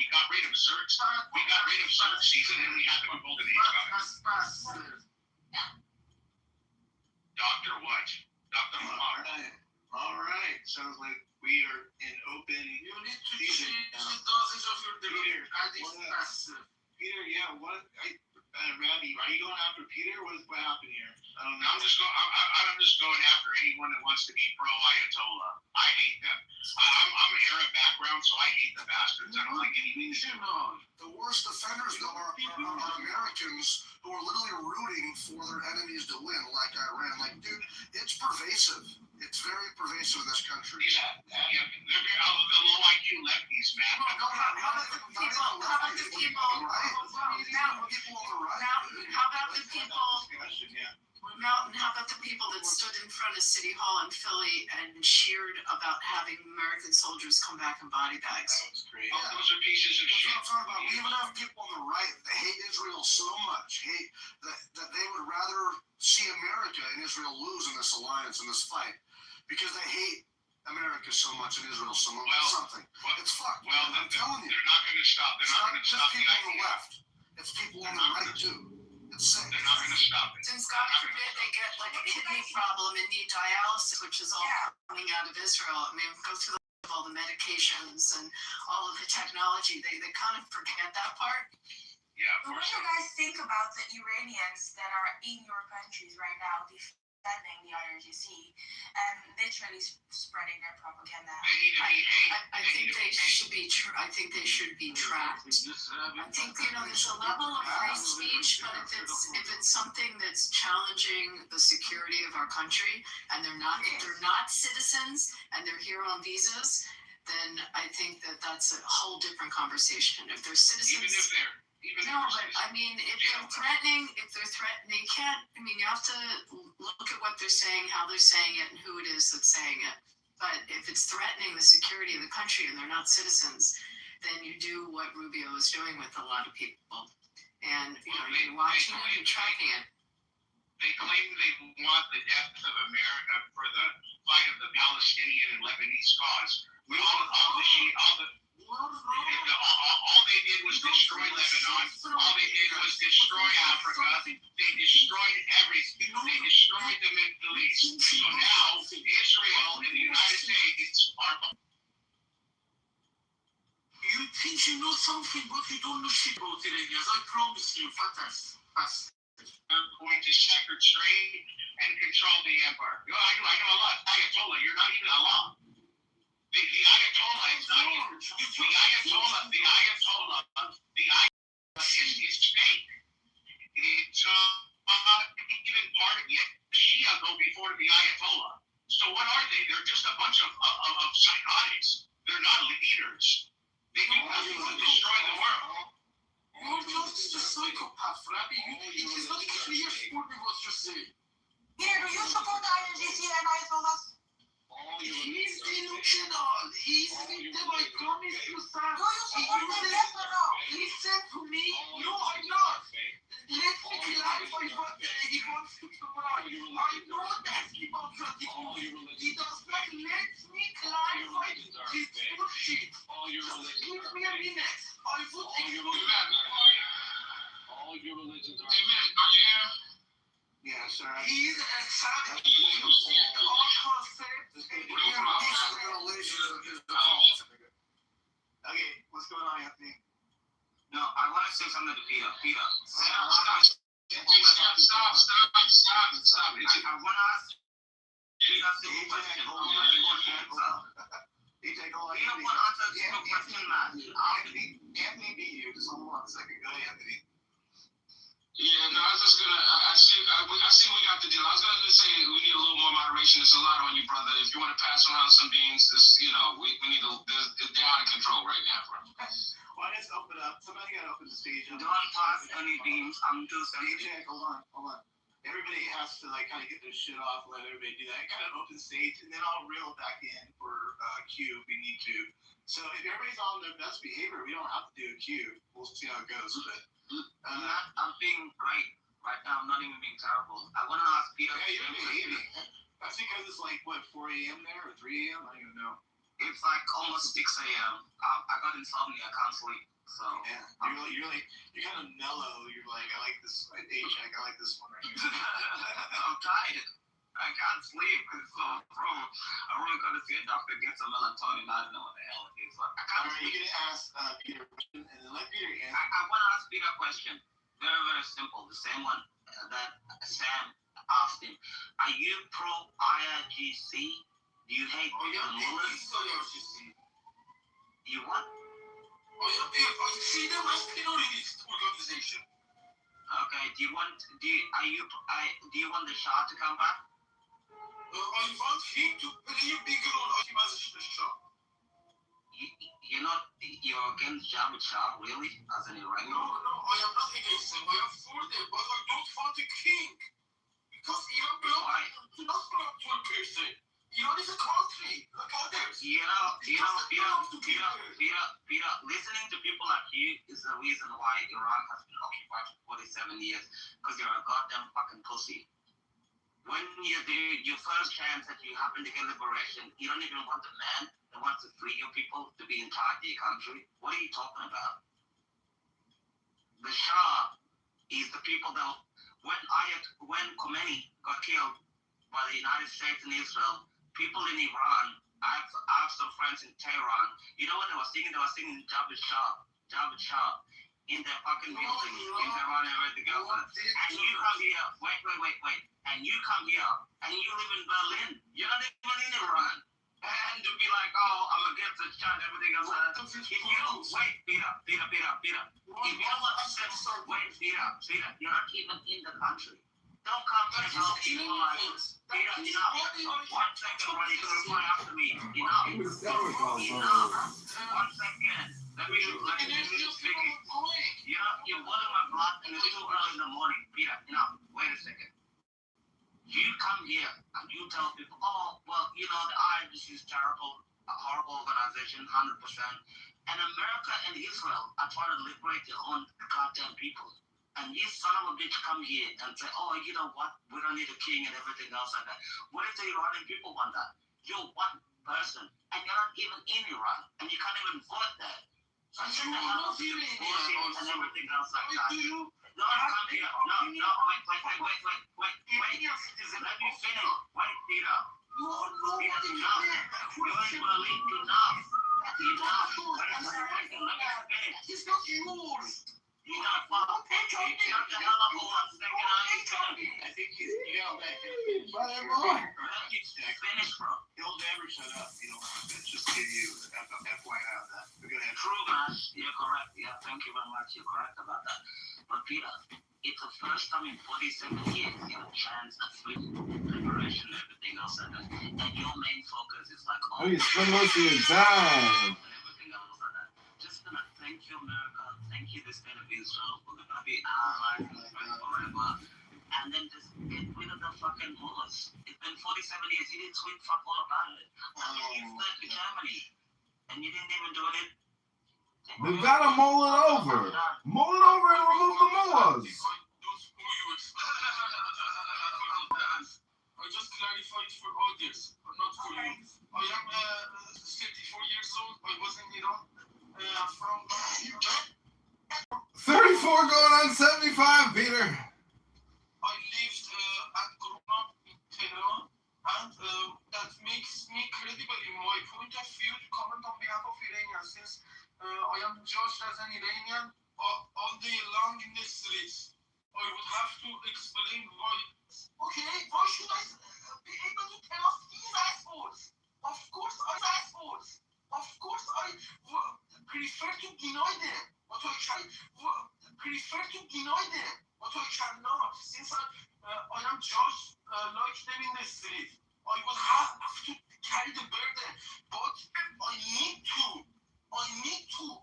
got rid of Xerxes. We got rid of Xerxes, and then we had the Golden Age guys. Dr. what? Dr. Muhammad. All right. Sounds like we are in open. You need to season change now. the dosage of your Peter, delivery. Peter, yeah, Randy, are you going after Peter? What happened here? I'm just going after anyone that wants to be pro-Ayatollah. I hate them. I'm Arab background, so I hate the bastards. I don't like anything to do. The worst offenders, though, are Americans who are literally rooting for their enemies to win, like Iran. Like, dude, it's pervasive. It's very pervasive in this country. Yeah, they're the low IQ lefties, man. How about the people? How about the people? Mountain, how about the people that stood in front of City Hall in Philly and cheered about having American soldiers come back in body bags? That was great. Oh, those are pieces of That's shit. what I'm talking about. We even have people on the right that hate Israel so much, that they would rather see America and Israel lose in this alliance, in this fight, because they hate America so much and Israel so much. It's fucked. Well, I'm telling you. they're not going to stop. They're not going to stop the It's not just people on the idea. left. It's people on the right, too. It's sick. They're not going to stop it. Since God forbid they get like a kidney problem and need dialysis, which is all coming out of Israel. I mean, go through all the medications and all of the technology. They kind of forget that part. Yeah, But what do you guys think about the Iranians that are in your countries right now defending the IRGC and literally spreading their propaganda? They need to be hate. I think they should be. I think they should be tracked. I think there's a level of free speech, but if it's something that's challenging the security of our country, and if they're not citizens and they're here on visas, then I think that's a whole different conversation. If they're citizens, no, but I mean, if they're threatening, they can't. I mean, you have to look at what they're saying, how they're saying it, and who it is that's saying it. But if it's threatening the security of the country and they're not citizens, then you do what Rubio is doing with a lot of people. And you're watching it, you're tracking it. They claim they want the death of America for the fight of the Palestinian and Lebanese cause. All they did was destroy Lebanon. All they did was destroy Africa. They destroyed everything. They destroyed the Middle East. So now Israel and the United States are. You think you know something, but you don't know shit about Iranians. I promise you, Fatas. They're going to sector straight and control the empire. I know a lot. Ayatollah, you're not even Allah. The Ayatollah is not even. The Ayatollah is fake. It's not even part of it. The Shia go before the Ayatollah. So what are they? They're just a bunch of psychotics. They're not leaders. They do nothing to destroy the world. You're just a psychopath, Rabbi. It is not clear for me what you say. Peter, do you support the IRGC and Ayatollahs? He's delusional. He's with them, I promise you, sir. Do you support them, yes or no? Listen to me. No, I'm not. Let me clarify what he wants to provide. I know that he wants to He's a savage. All concepts. Okay, what's going on, Anthony? No, I want to say something to Peter. Peter, stop. I want to ask Peter a simple question. AJ, go on. Peter won't answer a simple question, man. Anthony beat you. Just hold on a second. Go ahead, Anthony. Yeah, no, I was just gonna. I see we got the deal. I was gonna just say we need a little more moderation. It's a lot on you, brother. If you want to pass around some beans, this, we need to. They're out of control right now, bro. Well, let's open up. Somebody got to open the stage. Don't pass any beans. I'm too sensitive. AJ, hold on. Everybody has to kind of get their shit off. Let everybody do that. Kind of open stage, and then I'll reel back in for Q if we need to. So if everybody's on their best behavior, we don't have to do a Q. We'll see how it goes. But I'm being great right now. I'm not even being terrible. I want to ask Peter. Yeah, you're behaving. That's because it's 4 a.m. there or 3 a.m. I don't even know. It's almost 6 a.m. I got insomnia. I can't sleep. So yeah, you're kind of mellow. You're like, I like this paycheck. I like this one right here. I'm tired. I can't sleep. It's so wrong. I really got to see a doctor, get some melatonin. I don't know what the hell it is. I can't sleep. You're gonna ask Peter a question, and then let Peter answer. I want to ask Peter a question. Very, very simple. The same one that Sam asked him. Are you pro IRGC? Do you hate IRGC. You what? See them as terrorist organization. Okay. Do you want the Shah to come back? I want him to play a bigger role as the Shah. You're against Javid Shah, really? As an Iranian? No, I am not against them. I am for them, but I don't want a king. Because Iran belongs to not belong to a person. Iran is a country, like others. Peter, listening to people like you is the reason why Iran has been occupied for 47 years. Because you're a goddamn fucking pussy. When you do your first chance that you happen to get liberation, you don't even want the man that wants to free your people to be in charge of your country. What are you talking about? The Shah is the people that when Khomeini got killed by the United States and Israel, people in Iran, I have some friends in Tehran, you know what they were singing? They were singing Javid Shah in their fucking music, in Tehran and everything else. And you come here, wait, and you come here, and you live in Berlin, you're not even in Iran. And to be like, oh, I'm against the Shah and everything else. If you don't, wait, Peter. If you don't want to wait, Peter, you're not even in the country. Don't come to tell people like this. Peter, enough. 1 second, buddy, you're gonna fly after me. Enough. 1 second. Let me speak. You're boiling my blood, and it's too early in the morning. Peter, enough. Wait a second. You come here and you tell people, oh, well, the IRGC is terrible, a horrible organization, 100%. And America and Israel are trying to liberate their own goddamn people. And you son of a bitch come here and say, oh, you know what? We don't need a king and everything else like that. What if the Iranian people want that? You're one person, and you're not even in Iran, and you can't even vote there. So I said, and everything else like that. No, come here. No, wait. Let me finish. Wait, Peter. Enough. You're in Berlin. Enough. Wait, let me finish. It's not yours. I think you yelled at him. Finish, bro. He'll never shut up. You don't want to just give you FYI on that. We're going to have true, man. You're correct. Yeah, thank you very much. You're correct about that. But Peter, it's the first time in 47 years you have a chance of freedom, liberation, and everything else like that. And your main focus is like, oh, you spend most of your time. And everything else like that. Just gonna thank you, America. Thank you, the state of Israel. We're gonna be allies and friends forever. And then just get rid of the fucking mullahs. It's been 47 years. You didn't tweet fuck all about it. You fled to Germany. And you didn't even do it. We gotta mull it over. Mull it over and remove the mullahs. I just clarified for audience, not for you. I am 54 years old. I was in Iran from 34 going on 75, Peter. I lived at Iranian all day long in the streets. I would have to explain why. Okay, why should I be able to tell off these assholes? Of course, I prefer to deny them. But I prefer to deny them. But I cannot, since I am just like them in the street. I will have to carry the burden, but I need to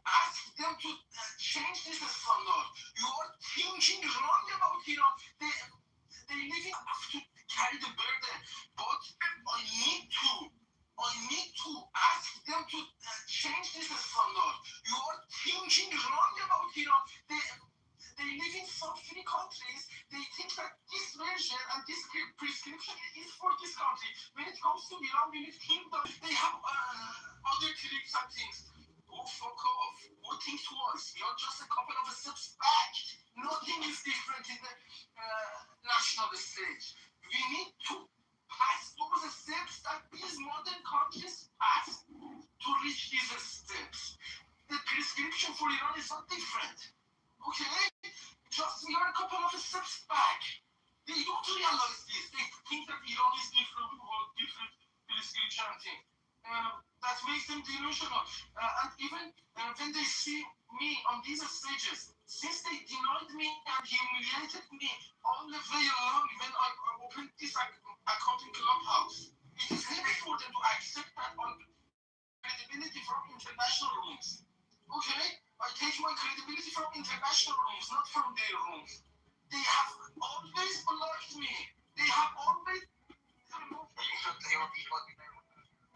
ask them to change this standard. You are thinking wrong about Iran. They living have to carry the burden, but I need to ask them to change this standard. You are thinking wrong about Iran. They live in some free countries. They think that this version and this prescription is for this country. When it comes to Iran, we need kingdom. They have other tricks and things. Oh, fuck off. Who think twice? We are just a couple of steps back. Nothing is different in the national stage. We need to pass those steps that these modern countries pass to reach these steps. The prescription for Iran is not different. Okay? Just we are a couple of steps back. They don't realize this. They think that Iran is different or different prescription thing. That makes them delusional. And even when they see me on these stages, since they denied me and humiliated me all the way along when I opened this account in Clubhouse, it is heavy for them to accept that on credibility from international rooms. Okay? I take my credibility from international rooms, not from their rooms. They have always blocked me. They have always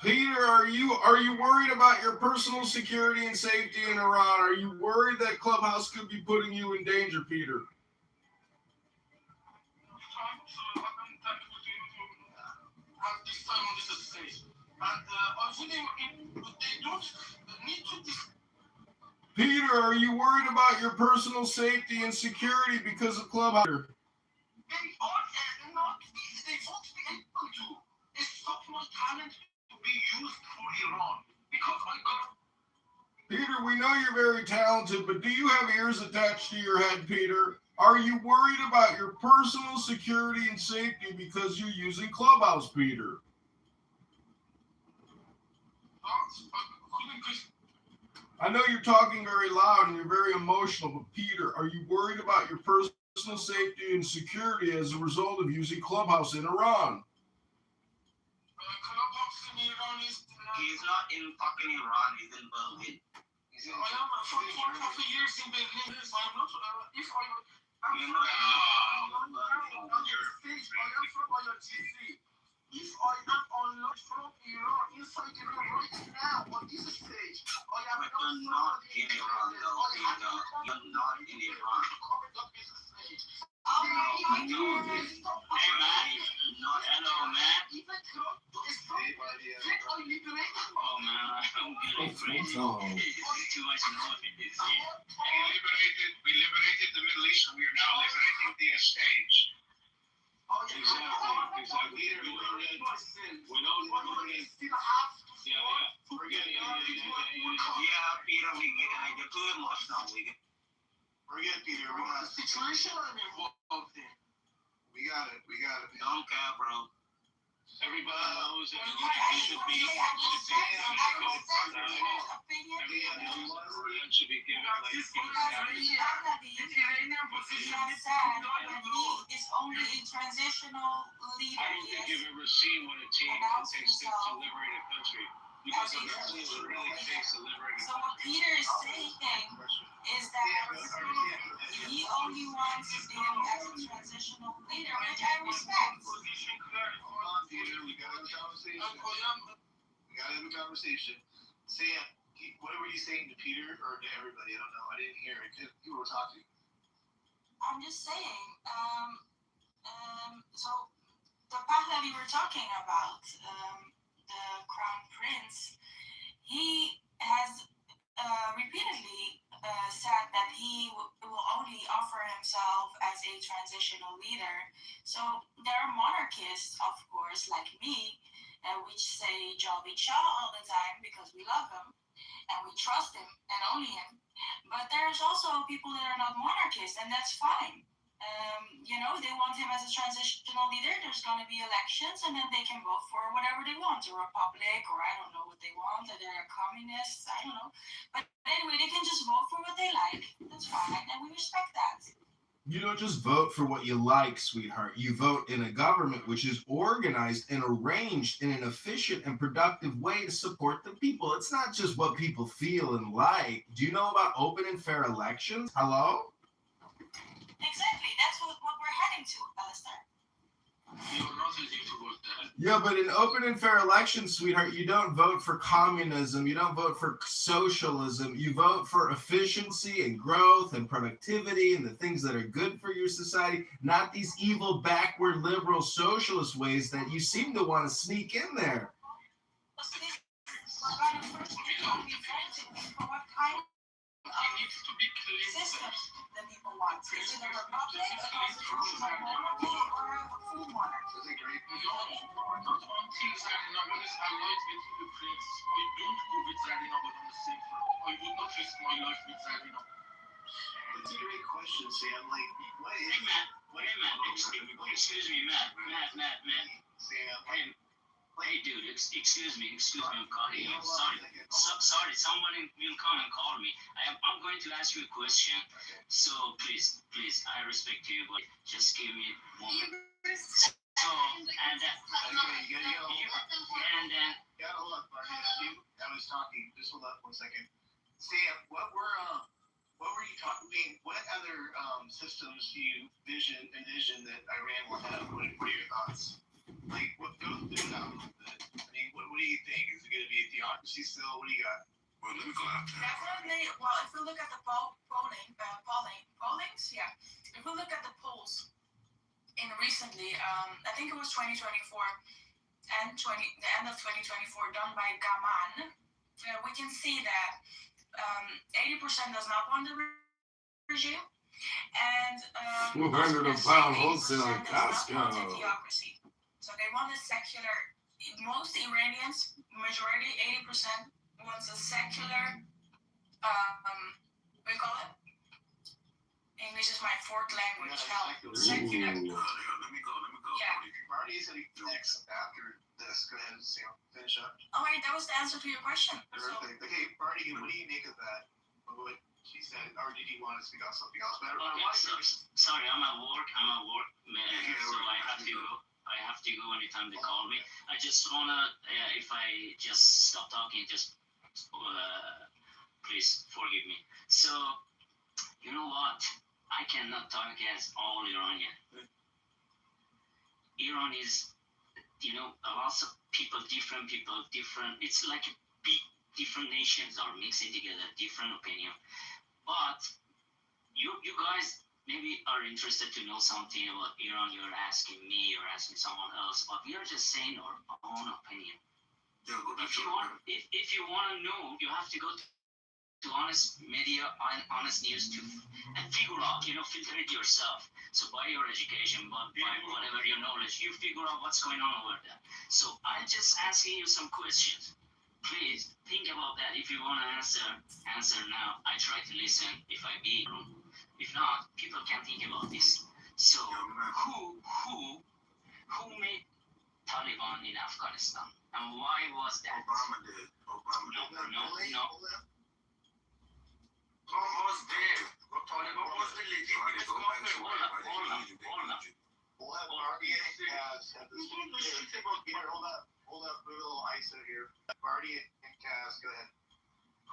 Peter, are you worried about your personal security and safety in Iran? Are you worried that Clubhouse could be putting you in danger, Peter? Have this time on this stage. And I think they don't need to. Peter, are you worried about your personal safety and security because of Clubhouse? They are not. They won't be able to stop my talent to be used for Iran because I got. Peter, we know you're very talented, but do you have ears attached to your head, Peter? Are you worried about your personal security and safety because you're using Clubhouse, Peter? I know you're talking very loud and you're very emotional, but Peter, are you worried about your personal safety and security as a result of using Clubhouse in Iran? Clubhouse in Iran is. He's not in fucking Iran. He's in Berlin. I am for 4.5 years in Berlin. So I'm not. If I. I'm You're from not. stage. I am from IRTC. If I am online from Iran, inside Iran right now on this stage, I am But you're not in Iran, though, Peter. You're not in Iran. Hey, man. Not hello, man. Oh, man. I'm getting crazy. It's too much noise. We liberated the Middle East, and we are now liberating the stage. Exactly. Yeah, Peter, we get it. You're too emotional. Forget Peter. We got the situation I'm involved in. We got it. Don't care, bro. Everybody knows that you should be should be given like Is only a transitional leader. give a regime what it takes to liberate a country. Because it really takes to liberate a So what Peter is saying is that he only wants him as a transitional leader, which I respect. We got to have a conversation. Sam, what were you saying to Peter or to everybody? I don't know. I didn't hear it. You were talking. I'm just saying, so the path that you were talking about, the Crown Prince, he has repeatedly said that he will only offer himself as a transitional leader. So there are monarchists, of course, like me, which say Javi Shah all the time because we love him. and we trust him and only him. But there's also people that are not monarchists, and that's fine. They want him as a transitional leader. There's going to be elections, and then they can vote for whatever they want, a republic, or I don't know what they want, or they're communists, I don't know. But anyway, they can just vote for what they like. That's fine, and we respect that. You don't just vote for what you like, sweetheart. You vote in a government which is organized and arranged in an efficient and productive way to support the people. It's not just what people feel and like. Do you know about open and fair elections? Hello? Exactly. That's what we're heading to, Alistair. Yeah, but in open and fair elections, sweetheart, you don't vote for communism. You don't vote for socialism. You vote for efficiency and growth and productivity and the things that are good for your society, not these evil, backward, liberal, socialist ways that you seem to want to sneak in there. System that people want. Is it a republic, a constitutional monarchy, or a full monarchy? One thing is that what is allied with the prince, I don't go with Zarina, but on the same front. I would not risk my life with Zarina. It's a great question, Sam. Like, what is... Hey, Matt, excuse me, Matt. Sam. Hey, dude, excuse me, I'm calling you. Sorry, somebody will come and call me. I'm going to ask you a question. So, please, I respect you, but just give me a moment. So, and then... Hold up, Barney. I was talking. Just hold up 1 second. Sam, what were you talking about? What other systems do you envision that Iran will have? What are your thoughts? Like, go through that a little bit. I mean, what do you think? Is it going to be a theocracy still? What do you got? Well, let me go after that. Definitely. Well, if we look at the pollings, yeah. If we look at the polls in recently, I think it was 2024 and the end of 2024, done by Gaman, we can see that 80% does not want the regime, and 200 a pound wholesale at Costco. Theocracy. So they want a secular. Most Iranians, majority, 80%, wants a secular. What do you call it? English is my fourth language. Secular. Let me go. Yeah. Marty's going to be next after this. Go ahead, Sam. Finish up. Oh wait, that was the answer to your question. Perfect. Okay, Marty, what do you make of that? What she said, or did you want to speak on something else? Sorry, I'm at work, man. So I have to go anytime they call me. I just wanna, if I just stop talking, just please forgive me. So, you know what? I cannot talk against all Iranian. Iran is, lots of people, different. It's like big, different nations are mixing together, different opinion. But you guys maybe are interested to know something about Iran. You're asking me, you're asking someone else, but we are just saying our own opinion. If you want to know, you have to go to honest media, honest news and figure out, filter it yourself. So by your education, by whatever your knowledge, you figure out what's going on over there. So I'm just asking you some questions. Please think about that. If you want to answer now. I try to listen if I be wrong. If not, people can think about this. So who made Taliban in Afghanistan? And why was that? Obama did. No. Tom was there. Taliban was the legitimate government. We'll have Barty and Kaz have this. Hold up, put a little ISO here. Barty and Kaz, go ahead.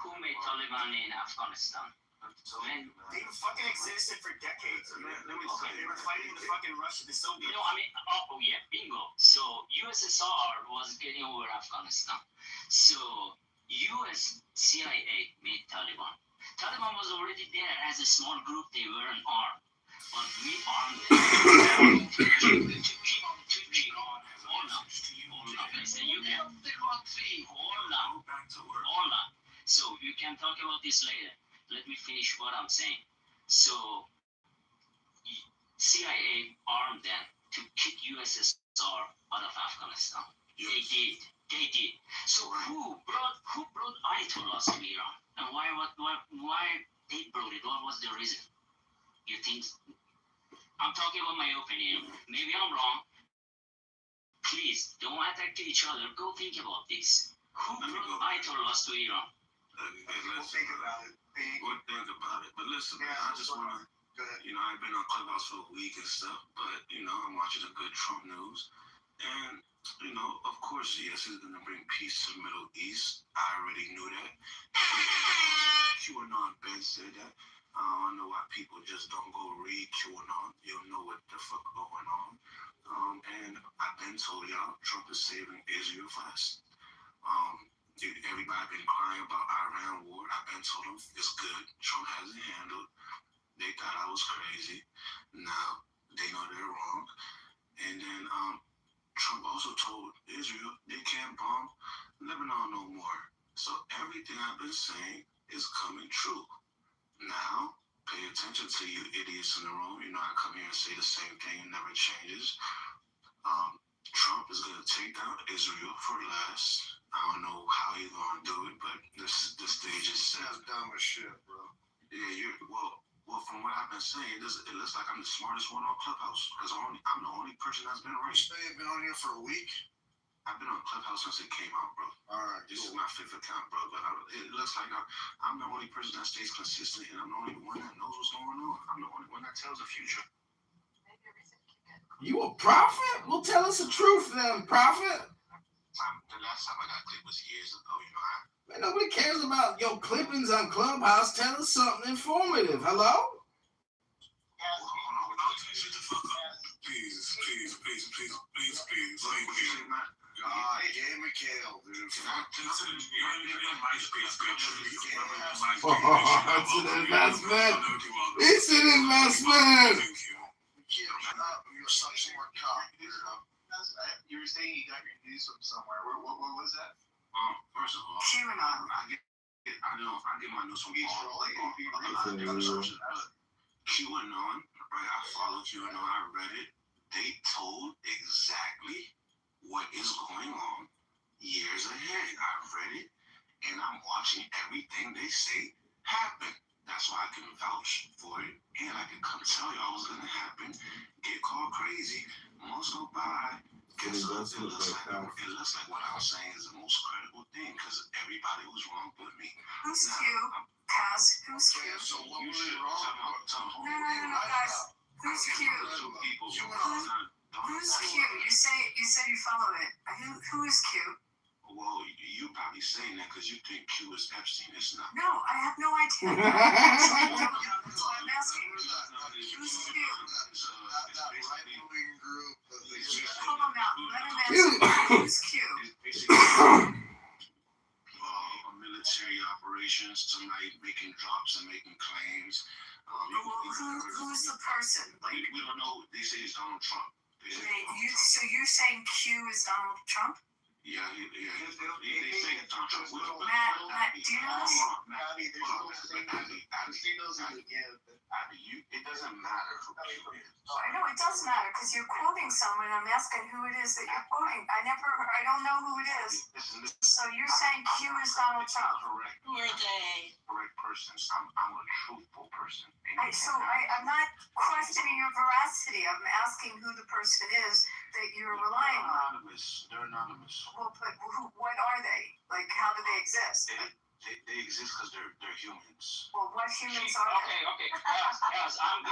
Who made Taliban in Afghanistan? They fucking existed for decades. They were fighting the fucking Russia, the Soviets. Bingo. So USSR was getting over Afghanistan. So US CIA made Taliban. Taliban was already there as a small group. They weren't armed, but we armed them to keep on. Hold on. Hold on. So you can talk about this later. Let me finish what I'm saying. So CIA armed them to kick USSR out of Afghanistan. They did. They did. So who brought Ayatollahs to Iran? And why they brought it? What was the reason? You think? I'm talking about my opinion. Maybe I'm wrong. Please don't attack each other. Go think about this. Who brought Ayatollahs to Iran? We'll think about it. We'll think about it. But listen, man, I just want to, I've been on Clubhouse for a week and stuff, but, I'm watching the good Trump news. And, of course, yes, he's going to bring peace to the Middle East. I already knew that. QAnon Ben said that. I don't know why people just don't go read QAnon. You'll know what the fuck going on. And I've been told y'all, Trump is saving Israel first. Everybody been crying about Iran war. I've been told them it's good. Trump has it handled. They thought I was crazy. Now they know they're wrong. And then Trump also told Israel they can't bomb Lebanon no more. So everything I've been saying is coming true. Now, pay attention to you idiots in the room. I come here and say the same thing. It never changes. Trump is going to take down Israel for less. I don't know how he's going to do it, but the stage is set. That's dumb as shit, bro. Yeah, well, from what I've been saying, it looks like I'm the smartest one on Clubhouse because I'm the only person that's been right. You say you've been on here for a week? I've been on Clubhouse since it came out, bro. All right, this is my 5th account, bro. But it looks like I'm the only person that stays consistent, and I'm the only one that knows what's going on. I'm the only one that tells the future. You a prophet? Well, tell us the truth then, prophet. The last time I got clipped was years ago, Man, nobody cares about your clippings on Clubhouse. Tell us something informative. Hello? Please. God, gay Mikhail, dude. It's an investment. It's an investment. You're such more cock, dude. You were saying you got your news from somewhere. What was that? First of all, QAnon. I get my news from a lot of different sources. QAnon, right? I follow QAnon. I read it. They told exactly what is going on years ahead. I read it, and I'm watching everything they say happen. That's why I can vouch for it, and I can come tell y'all what's gonna happen. Get called crazy. Months go by. It looks like what I'm saying is the most credible thing because everybody was wrong but me. Who's Q? Kaz, who's Q? So what was wrong? No, guys. Who's Q? Who's Q? You said you follow it. Who is Q? Well, you probably saying that because you think Q is Epstein. It's not. No, I have no idea. That's why I'm asking. Who's Q? That right-wing group. Call him out. Let him answer. Who's Q? Military operations, somebody making drops and making claims. Who's the person? We don't know. They say it's Donald Trump. So you're saying Q is Donald Trump? Yeah. They say it's Donald Trump. Matt, do you know this? Abby, it doesn't matter who Q is. I know it does matter because you're quoting someone. I'm asking who it is that you're quoting. I don't know who it is. So you're saying Q is Donald Trump? Correct. Who are they? Correct person. I'm a truthful person. I'm not questioning your veracity. I'm asking who the person is that you're relying on. They're anonymous. Well, but what are they? Like, how do they exist? They exist because they're humans. Well, what humans are they? Okay. Yes, I'm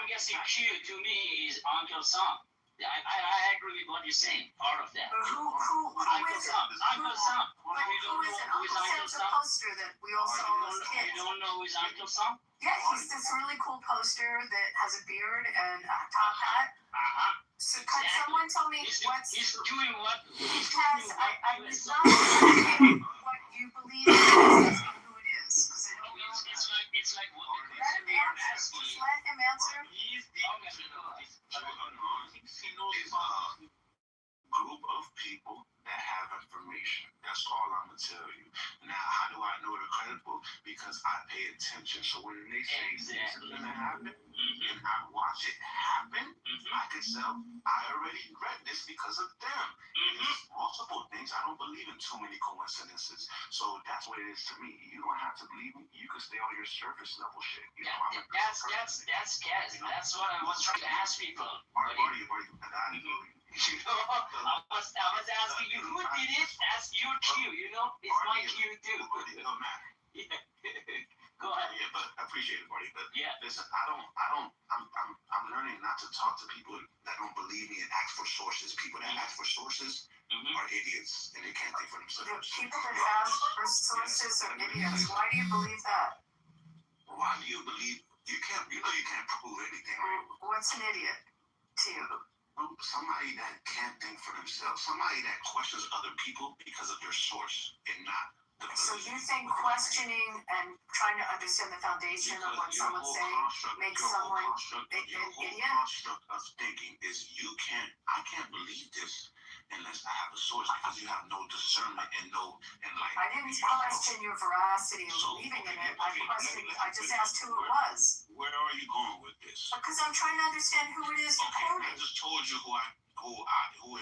guessing Q to me is Uncle Sam. I agree with what you're saying. Part of that. Who Uncle is it? Sam. Uncle Sam. Who is it? Uncle Sam's a poster that we all saw as kids. You don't know who is Uncle Sam? Yeah, he's this really cool poster that has a beard and a top hat. So can someone tell me he's doing what? Because I was not asking what you believe in, asking who it is. Because I don't know. It's like what Let him answer. Just let him answer. He's a group of people that have information. That's all I'm gonna tell you. Now, how do I know they're credible? Because I pay attention. So when they say this is gonna happen, and I watch it happen, I can tell I already read this because of them. And it's multiple things. I don't believe in too many coincidences. So that's what it is to me. You don't have to believe me. You can stay on your surface level shit. You know, That's Kaz. That's what I was trying to ask people. I was asking you who did it. That's your cue. You know, it's my cue too. Yeah. Go ahead. Yeah, but I appreciate it, buddy. But yeah, listen, I'm learning not to talk to people that don't believe me and ask for sources. People that ask for sources are idiots and they can't think for themselves. The people that ask for sources are idiots. Why do you believe that? Why do you believe you can't prove anything, right? What's an idiot to you? Somebody that can't think for themselves. Somebody that questions other people because of their source and not the So you think questioning and trying to understand the foundation of what someone's saying makes someone an idiot? The construct of thinking is I can't believe this unless I have a source because you have no discernment and no enlightenment. I didn't question your veracity of believing in it. I just asked who it was. Where are you going with this? Because I'm trying to understand who it is you're quoting. I just told you who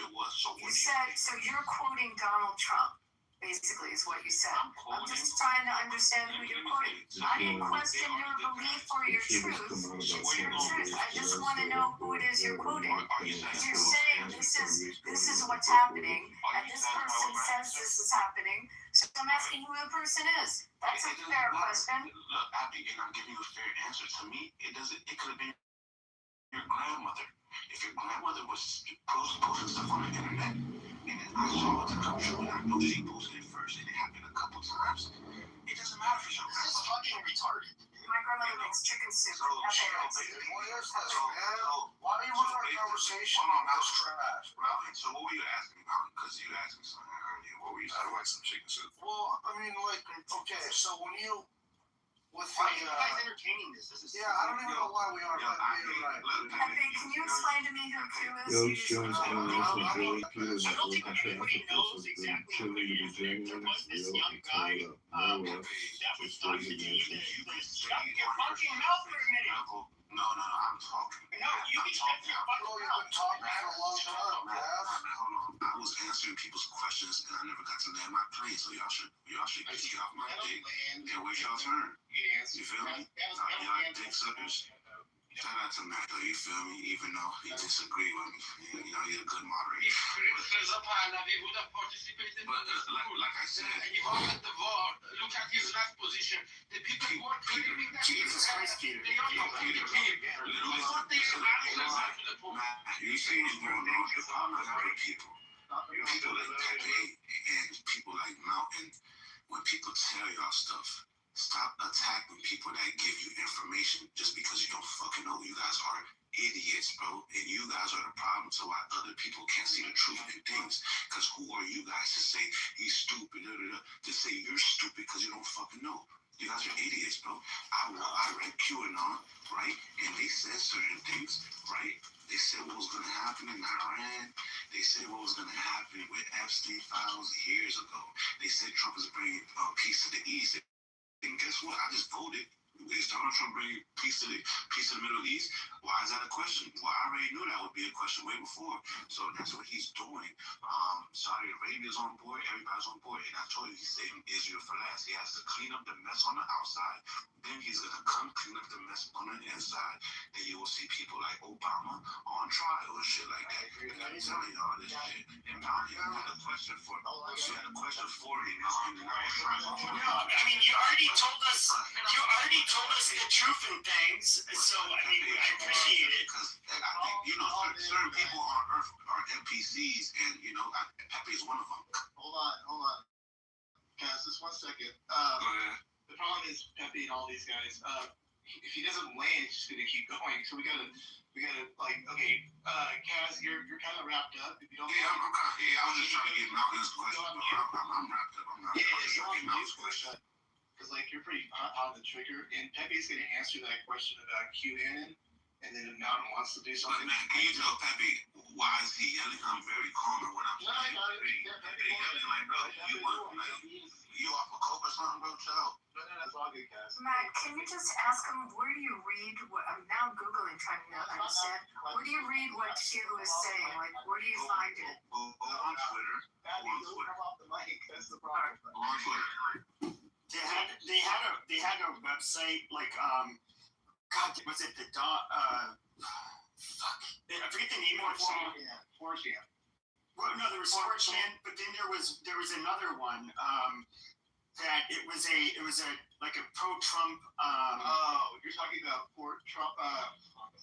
it was. So you said so you're quoting Donald Trump. Basically, is what you said. I'm just trying to understand who you're quoting. I didn't question your belief or your truth. It's your truth. I just want to know who it is you're quoting. Because you're saying this is what's happening, and this person says this is happening. So I'm asking who the person is. That's a fair question. Look, Abby, and I'm giving you a fair answer. To me, it could have been your grandmother. If your grandmother was posting stuff on the internet, and I saw it to come true, and I know she posted it first, and it happened a couple times, it doesn't matter if it's your grandmother. This is fucking retarded. My grandmother makes chicken soup. Why are you with our conversation? That's trash. So what were you asking about? Because you asked me something earlier. What were you saying? I like some chicken soup. Well, I mean, like, okay, so when you Why are you guys entertaining this? This is I don't even know why we are. Can you explain to me who Q is? I don't think anybody knows exactly who he is. There was this young guy that was talking to me. Shut your fucking mouth for a minute. No, I'm talking. No, you can shut your fucking mouth. You've been talking for a long time, Gav. Hold on. I was answering people's questions and I never got to land my plane, so y'all should get off my dick and wait y'all turn. You feel me? Y'all dick suckers. Shout out to Matt, though, you feel me? Even though he disagreed with me. You know, you're a good moderator. But like I said, he voted the war. Look at his last position. The people who are claiming that Jesus Christ, Peter. They are not the king. You see what's going on? The problem is other people. People like Pepe and people like Mountain. When people tell y'all stuff, stop attacking people that give you information just because you don't fucking know. You guys are idiots, bro. And you guys are the problem to why other people can't see the truth in things. Because who are you guys to say he's stupid? To say you're stupid because you don't fucking know. You guys are idiots, bro. I read QAnon, right? And they said certain things, right? They said what was going to happen in Iran. They said what was going to happen with Epstein files years ago. They said Trump is bringing peace to the East. And guess what? I just voted. Is Donald Trump bringing peace to the Middle East? Why is that a question? Well, I already knew that would be a question way before. So that's what he's doing. Saudi Arabia's on board. Everybody's on board. And I told you he's saving Israel for last. He has to clean up the mess on the outside. Then he's going to come clean up the mess on the inside. Then you will see people like Obama on trial and shit like that. And I'm telling y'all this shit. And Mountain had a question for me. Mountain. And I was trying to No, I mean, you already told us the truth and things, so I mean, I appreciate it. Because I think, certain people on Earth are NPCs, and, Pepe is one of them. Hold on. Cass, just 1 second. The problem is Pepe and all these guys, if he doesn't win, it's just going to keep going. So we gotta Cass, you're kind of wrapped up. If you don't I was just trying to get Mountain's question. I'm wrapped up. I'm not. Mountain's question. Because, you're pretty on the trigger, and Pepe's going to answer that question about QAnon. and then if Mountain wants to do But something. man, can you tell Pepe why is he yelling? I'm very calmer when I'm yelling. Pepe yelling like, bro, you want like, you off a coke or something, bro? Chill. That's all good, guys. Matt, can you just ask him where do you read what I'm now Googling trying to understand. Where do you read what Q is saying? Like where do you find it? Go on Twitter. Go on Twitter. Go on Twitter. They had a website like God, was it the fuck, I forget the name of it. Forchan. Well, no, there was Forchan, but then there was another one that it was a like a pro-Trump. Oh, you're talking about Trump. I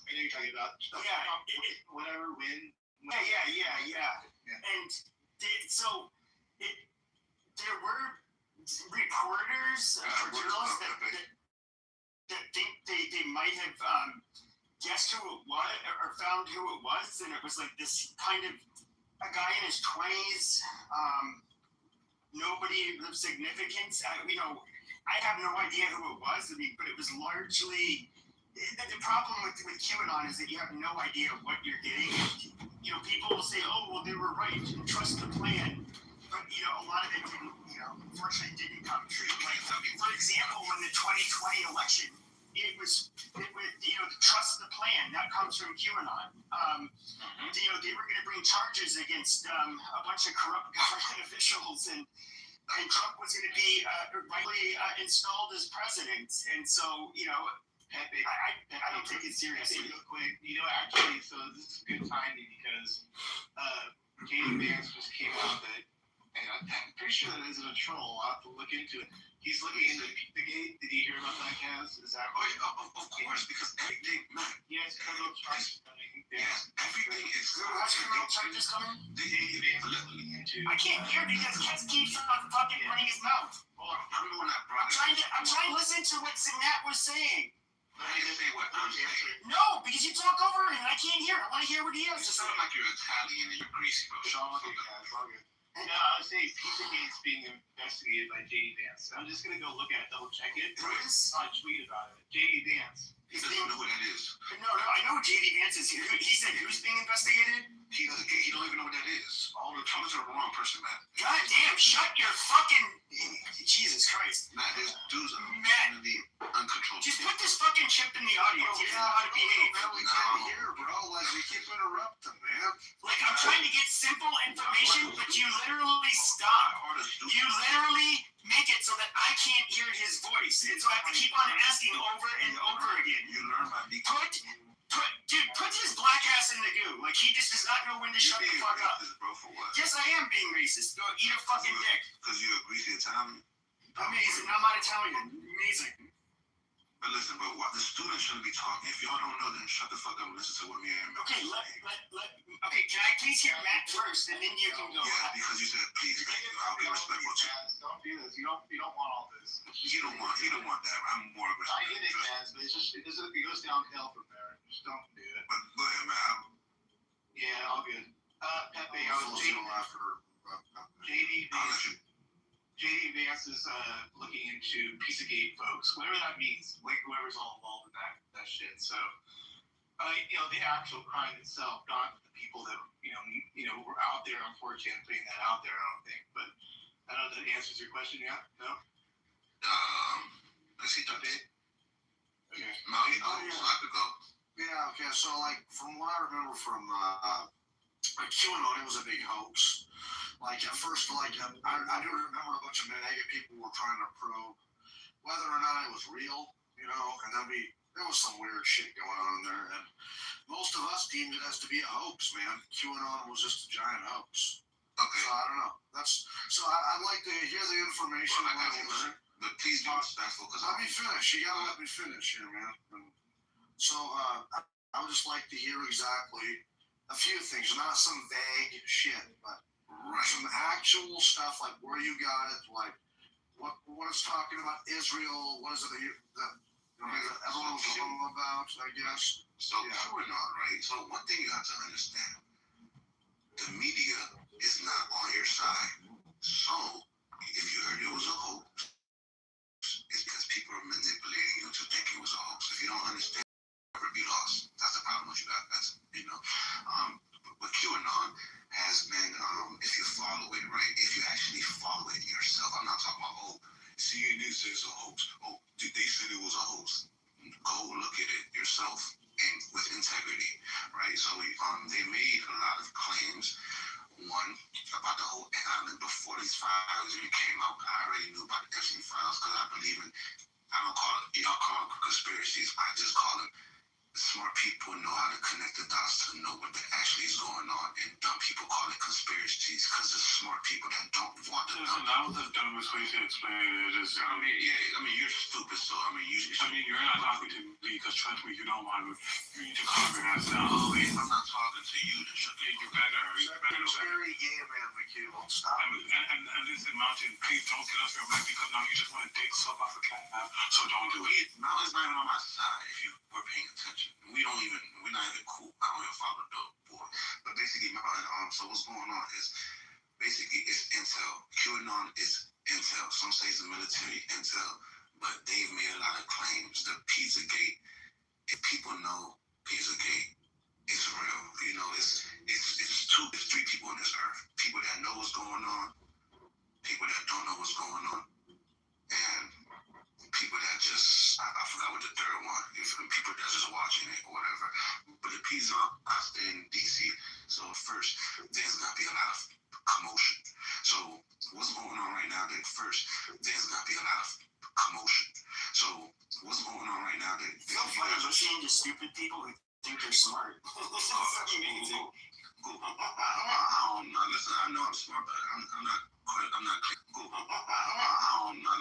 know you're talking about. Yeah. Trump, whatever. Win. Yeah. And there were reporters or journalists that think they might have guessed who it was or found who it was, and it was like this kind of a guy in his 20s, nobody of significance. I have no idea who it was. But it was largely the problem with QAnon is that you have no idea what you're getting. People will say, "Oh, well, they were right. Trust the plan." But a lot of it didn't. Unfortunately, didn't come true. Like, for example, in the 2020 election, it was trust the plan that comes from QAnon. They were going to bring charges against a bunch of corrupt government officials, and Trump was going to be rightly installed as president. And so, I don't take it seriously. Real quick, actually, so this is good timing because Katie Vance just came out that, and I'm pretty sure that isn't a troll. I'll have to look into it. He's looking into Pizzagate. Did you hear about that, Kaz? Is that right? Of course, because everything, man. Yes, criminal charges coming. Yes, everything is. What's criminal charges coming? Katie Vance is looking into. I can't hear because Kaz keeps on fucking running his mouth. I'm the one that brought it. I'm trying to listen to what Sinat was saying. But I didn't say what I'm saying. No, because you talk over him and I can't hear. I want to hear what he has to say. You sound like you're Italian and you're greasy, bro. Sean, okay, guys, all good. No, I would say Pizzagate's being investigated by J.D. Vance. I'm just going to go look at it, double check it. I tweet about it. J.D. Vance. He doesn't know who that is. No, I know J.D. Vance is here. He said who's being investigated? He don't even know what that is. All the comments are the wrong person, man. God damn, shut your fucking... Jesus Christ. Matt, there's dudes are Matt, be uncontrolled. just put this fucking chip in the audience. He doesn't know how to behave. We can't hear, bro. Like, we keep interrupting, man. Like, I'm trying to get simple information, but you literally stop. You literally make it so that I can't hear his voice. And so I have to keep on asking over and over again. You learn by being... Put his black ass in the goo. Like, he just does not know when to shut the fuck up. Bro, for what? Yes, I am being racist. Go eat a fucking dick. Because you're a greasy Italian? Amazing. I'm not Italian. Amazing. But listen, bro, the students shouldn't be talking. If y'all don't know, then shut the fuck up and listen to what me and Okay, okay, can I please hear Matt first, and then you can go? Yeah, because you said please. I'll be respectful too. Don't do this. You don't want all this. He don't want that. I'm more aggressive. I get it, Kaz, but it goes downhill from there. Just don't do it. But go ahead, man. Yeah, all good. Pepe, I was JD Vance is looking into Pizzagate folks, whatever that means, like whoever's all involved in that shit. So, the actual crime itself, not the people that were out there on 4chan putting that out there. I don't think, but I don't know if that answers your question yet. No. Let's see, Dante. Okay. No, you know, so I could go. Yeah. Okay. So, like, from what I remember from QAnon, it was a big hoax. Like, at first, I do remember a bunch of mega people were trying to prove whether or not it was real, and then there was some weird shit going on there, and most of us deemed it as to be a hoax, man. QAnon was just a giant hoax. Okay. So, I don't know. I'd like to hear the information. Well, I got you, but please be respectful, because let me finish. You gotta let me finish here, man. So, I would just like to hear exactly a few things, not some vague shit, but some actual stuff, like where you got it, like what it's talking about Israel, what is it that everyone was talking about, I guess. So, QAnon, right? So, one thing you have to understand, the media is not on your side. So, if you heard it was a hoax, it's because people are manipulating you to think it was a hoax. If you don't understand, you'll never be lost. That's say it's a hoax. Oh, they said it was a hoax. Go look at it yourself and with integrity, right? So they made a lot of claims. One, about the whole island before these files even came out. I already knew about the Epstein files because I believe in, I don't call it, y'all call them conspiracies. I just call them smart people know how to connect the dots to know what actually is going on, and dumb people call it conspiracies because it's smart people that don't want to know. That was the dumbest way to explain it. I mean, you're stupid, so I mean, you're not talking to me because trust me, you don't want to. You need to calm your ass down. I'm not talking to you. You better. It's very gay, man, McHugh. Don't stop. And listen, Mountain, please don't get off your mic because now you just want to take stuff off a cat now. So don't do it. Mountain's not even on my side if you were paying attention. We're not even cool. I don't even follow the boy. But basically, so what's going on is basically it's intel. QAnon is intel. Some say it's the military intel, but they've made a lot of claims. The Pizzagate, if people know Pizzagate, it's real. You know, it's three people on this earth. People that know what's going on, people that don't know what's going on, and people that just, I forgot what the third one, people that just watching it or whatever. But the pizza, I stay in DC, so first, there's gonna be a lot of commotion. So what's going on right now, there's gonna be a lot of commotion. So what's going on right now, feel funny listening to stupid people who think they're smart. It's amazing. Listen, I know I'm smart, but I'm not cool.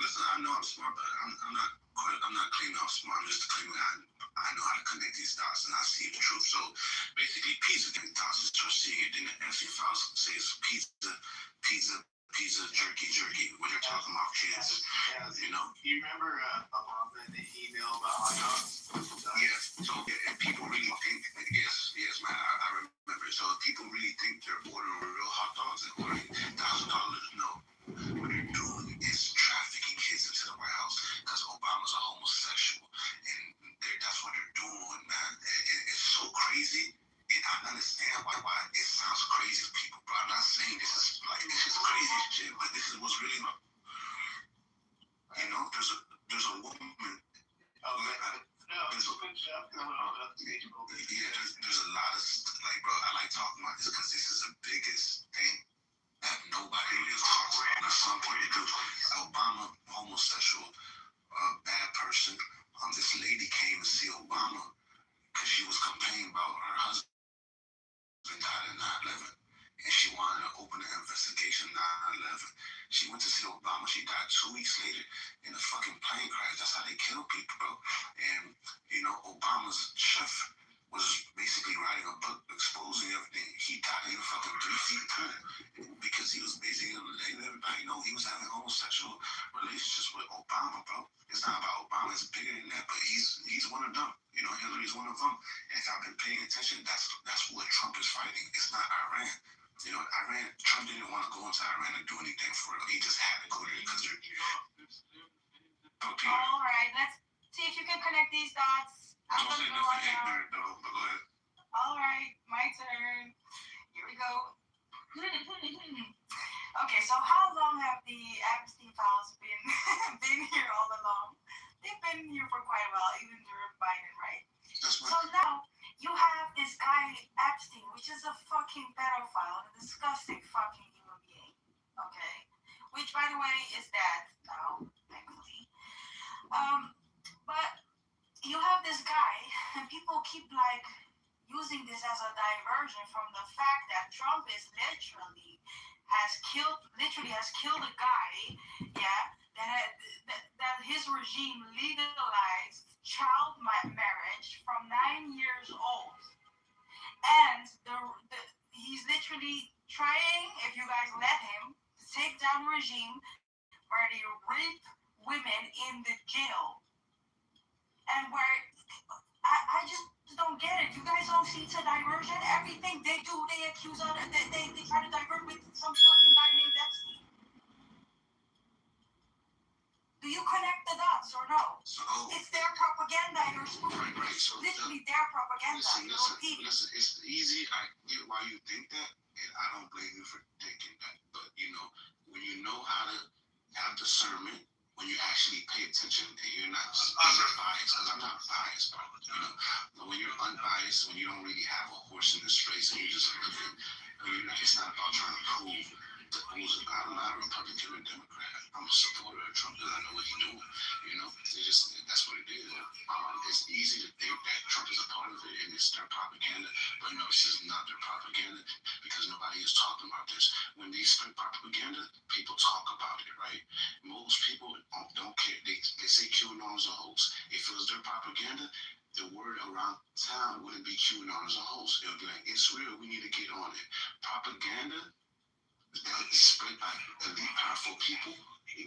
Listen, I know I'm smart, but I'm not claiming I'm smart. I'm just claiming I know how to connect these dots and I see the truth. So basically, pizza getting dots is just seeing it in the Epstein files. Says pizza, jerky. When they're talking about kids, you know. You remember Obama in the email about hot dogs? Yes. So and people really think, yes, man, I remember. So people really think they're ordering real hot dogs and ordering $1,000. No. What they're doing is trafficking kids into the White House because Obama's a homosexual, and that's what they're doing, man. It's so crazy, and I understand why it sounds crazy to people, but I'm not saying this is crazy shit, but this is what's really, you know, there's a woman. There's a lot of, like, bro, I like talking about this because this is the biggest thing that nobody really talks about. Now, some people do. Obama, homosexual, bad person. This lady came to see Obama because she was complaining about her husband died in 9/11. And she wanted to open an investigation 9/11. She went to see Obama. She died 2 weeks later in a fucking plane crash. That's how they kill people, bro. And, you know, Obama's chef was basically writing a book exposing everything. He died in a fucking 3 feet pool because he was basically letting everybody know he was having homosexual relationships with Obama, bro. It's not about Obama. It's bigger than that, but he's one of them. You know, Hillary's one of them. And if I've been paying attention, that's what Trump is fighting. It's not Iran. You know, Trump didn't want to go into Iran and do anything for it. He just had to go there because they're... All right, let's see if you can connect these dots. I'm Don't say gonna go nothing right now. ignorant, though, but go ahead. All right, my turn. Here we go. Okay, so how long have the Epstein files been here all along? They've been here for quite a while, even during Biden, right? So now you have this guy Epstein, which is a fucking pedophile, a disgusting fucking human being. Okay, which by the way is dead now, thankfully. But you have this guy, and people keep like using this as a diversion from the fact that Trump is literally has killed a guy, that his regime legalized child marriage from 9 years old, and he's literally trying, if you guys let him, to take down a regime where they rape women in the jail, and where I just don't get it. You guys don't see it's a diversion. Everything they do, they accuse of it. They try to divert with some fucking guy named Epstein. Do you connect the dots or no? It's their propaganda. You're spooking. So literally their propaganda. Listen, it's easy. I get why you think that, and I don't blame you for thinking that. But, you know, when you know how to have discernment, when you actually pay attention and you're not just being biased, because I'm not biased, bro. You know, but when you're unbiased, when you don't really have a horse in this race and you're just looking, it's not about trying to prove the rules. I'm not a Republican or Democrat. I'm a supporter of Trump because I know what he's doing. You know, that's what it is. It's easy to think that Trump is a part of it and it's their propaganda, but no, this is not their propaganda because nobody is talking about this. When they spread propaganda, people talk about it, right? Most people don't care. They say QAnon is a hoax. If it was their propaganda, the word around town wouldn't be QAnon is a hoax. It would be like, it's real, we need to get on it. Propaganda that is spread by elite, powerful people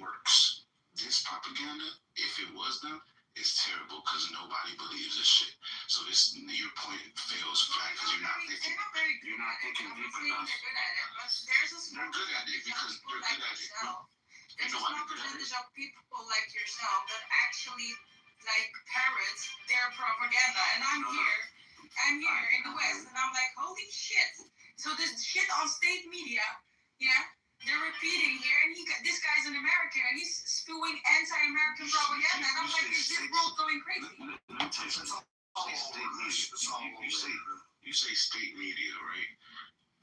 works. This propaganda, if it was them, is terrible because nobody believes this shit. So your point fails flat because you're not thinking deep enough. They're good at it because they're good at it. There's a small percentage of people like yourself that actually like parrots their propaganda, and I'm here in the West, and I'm like, holy shit! So this shit on state media, they're repeating here, and this guy's an American, and he's spewing anti-American propaganda, and I'm like, is this world going crazy? Let me tell you something. You say state media, right?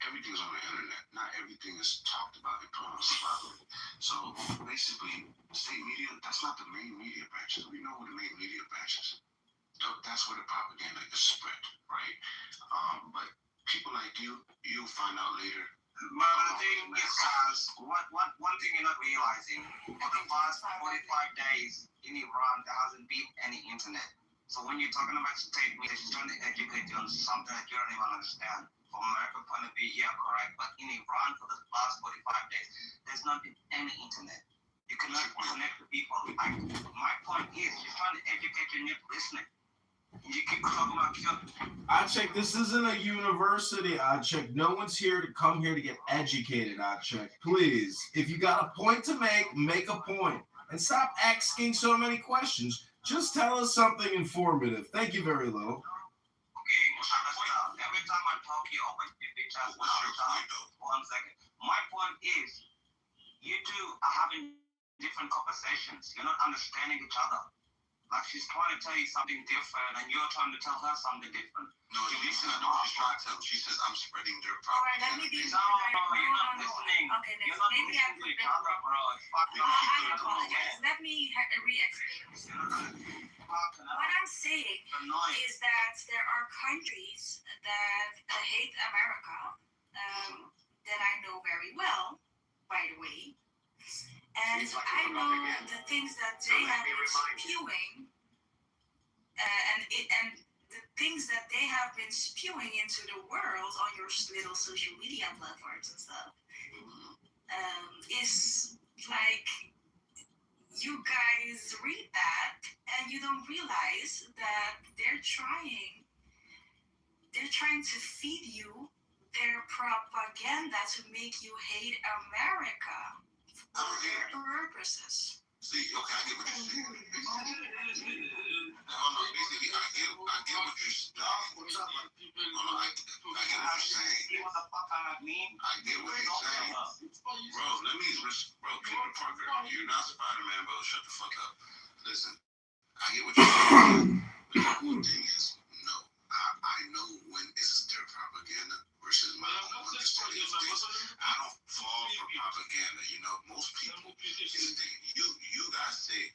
Everything's on the internet. Not everything is talked about and put on a spotlight. So basically, state media, that's not the main media branches. We know who the main media branches. That's where the propaganda is spread, right? But people like you'll find out later. But the thing is, one thing you're not realizing, for the past 45 days in Iran, there hasn't been any internet. So when you're talking about state media, it's trying to educate you on something that you don't even understand. From American point of view, yeah, correct. But in Iran, for the last 45 days, there's not been any internet. You cannot connect to people. My point is, you're trying to educate your new listening. You keep talking about I check. This isn't a university. I check. No one's here to come here to get educated. I check. Please, if you got a point to make a point, and stop asking so many questions. Just tell us something informative. Thank you very little. Okay, every time I talk, you open your pictures. 1 second. My point is, you two are having different conversations. You're not understanding each other. Like she's trying to tell you something different, and you're trying to tell her something different. No, she's trying to tell. She says I'm spreading their propaganda. No, you're not listening. Okay, you're not maybe listening to each other, bro. It's fucking. I apologize. Let me re-explain. What I'm saying is that there are countries that hate America, that I know very well, by the way. And I know the things that they have been spewing, and the things that they have been spewing into the world on your little social media platforms and stuff, is like you guys read that and you don't realize that they're trying to feed you their propaganda to make you hate America. Purposes. See, okay, I get what you're saying. Basically, I get what you're saying. I get what you're saying. Bro, let me, Peter Parker, you're not Spider-Man, bro. Shut the fuck up. Listen, I get what you're saying. But the cool thing is, no, I know when it's their propaganda versus my own understanding of things. I don't fall for propaganda. You know, most people, you guys say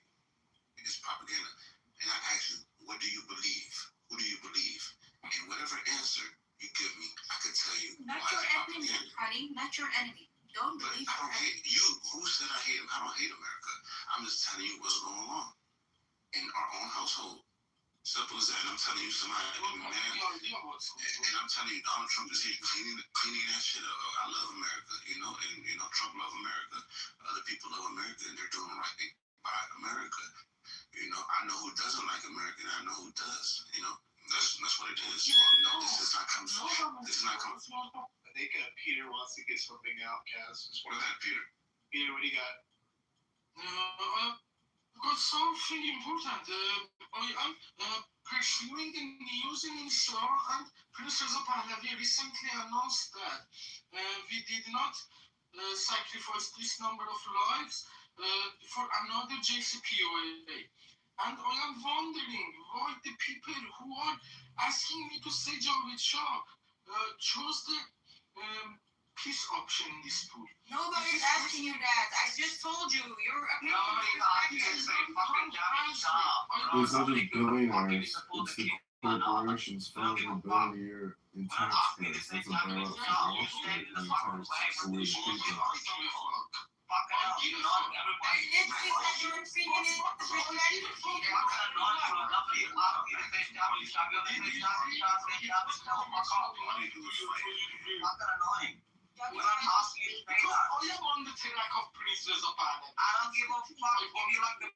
it's propaganda. And I ask you, what do you believe? Who do you believe? And whatever answer you give me, I can tell you not why your it's enemy, propaganda. honey. Not your enemy. Don't believe I don't hate you. Who said I hate him? I don't hate America. I'm just telling you what's going on in our own household. Simple as that. I'm telling you, somebody man, and I'm telling you, Donald Trump is here cleaning that shit up. I love America, and Trump love America. Other people love America, and they're doing right by America. I know who doesn't like America, and I know who does. That's what it is. No, this is not coming. This is not coming. I think Peter wants to get something out, Kaz. What is that, Peter? Peter, what do you got? Got something important. I am pursuing the news in Islam, and Prince Reza Pahlavi recently announced that we did not sacrifice this number of lives for another JCPOA. And I am wondering why the people who are asking me to say Javed Shah chose the peace option in this pool. Nobody's asking you that. I just told you. Your opinion. Nobody asked you to say fucking Javed Shah. It's not just billionaires, it's the corporations funding $1 billion a year in tax cuts. That's a bailout for Wall Street and tax away the people. Fucking hell, you know, everybody. It's because your opinion is respected. We're not asking you to say that. I am on the track of Prince Reza Panel. I don't give a fuck if you like the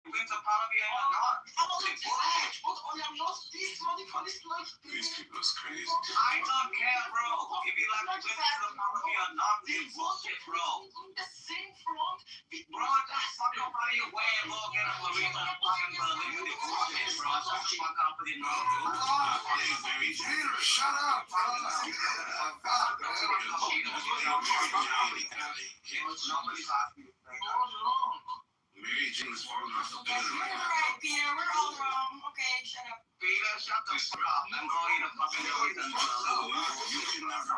Prince of Pahlavi or not. But I am not this radicalist like These people is crazy. I don't care, bro. If you like the Prince of Pahlavi or not, this bullshit, bro. On the same front with Bro, just fuck up out of your way and go get a marine and fucking live with the bullshit, bro. Just fuck up with it, bro. Peter, shut up. Nobody's asking you to say that. Mary Jane is falling off the Yes, building you're right right, now. Peter. We're all wrong. Okay, shut up. Peter, shut the fuck up and go eat a fucking poison. You can never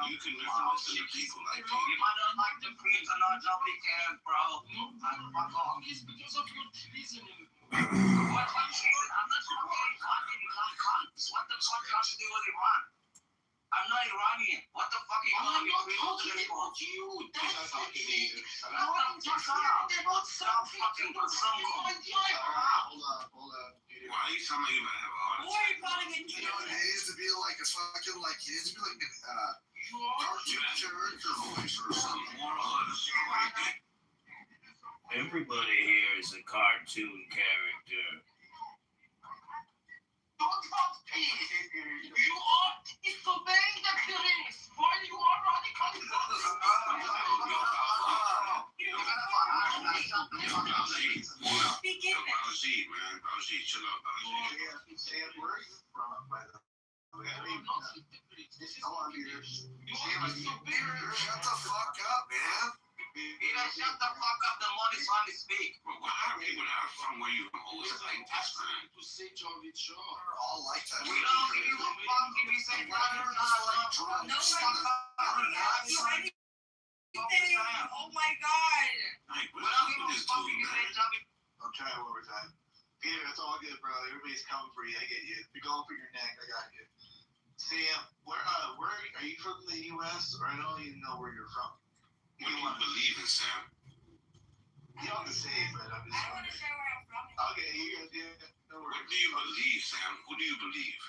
You can never listen to people like me. If I don't like the Prince or not, nobody cares, bro. Fuck off. It's because of your treasoning. What treason? I'm not talking What the fuck has to do with Iran? I'm not Iranian. What the fuck are you I'm calling me not Prince talking of about you. That's the thing. No, I'm just talking about something. Hold up. Why are you telling me you might have a heart Who are you calling it? You know, it needs to be like a fucking, like, it needs to be like a cartoon character voice or something. Everybody here is a cartoon character. Don't want peace. You are disobeying the police while you are radical. Chill out, Where are you from, by the way? This is all Peter. You are Peter, shut the fuck up, man. Peter, shut the fuck up. The money's finally speak. Well, why are people that are from where you always like this, man? to say Javed Shah. We're all like that. We don't give a fuck if you say that or not. No, oh my god. Like, We what's don't up give with a this fuck if dude, you say man? Javed. I'm trying one more time. Peter, it's all good, bro. Everybody's coming for you. I get you. If you're going for your neck, I got you. Sam, where are you from the U.S. or I don't even know where you're from? What do you believe in, Sam? You don't have to say it, but I'm just I don't want to wondering. share where I'm from. Okay, you're gonna do it. No What worries. do you believe, Sam? Who do you believe?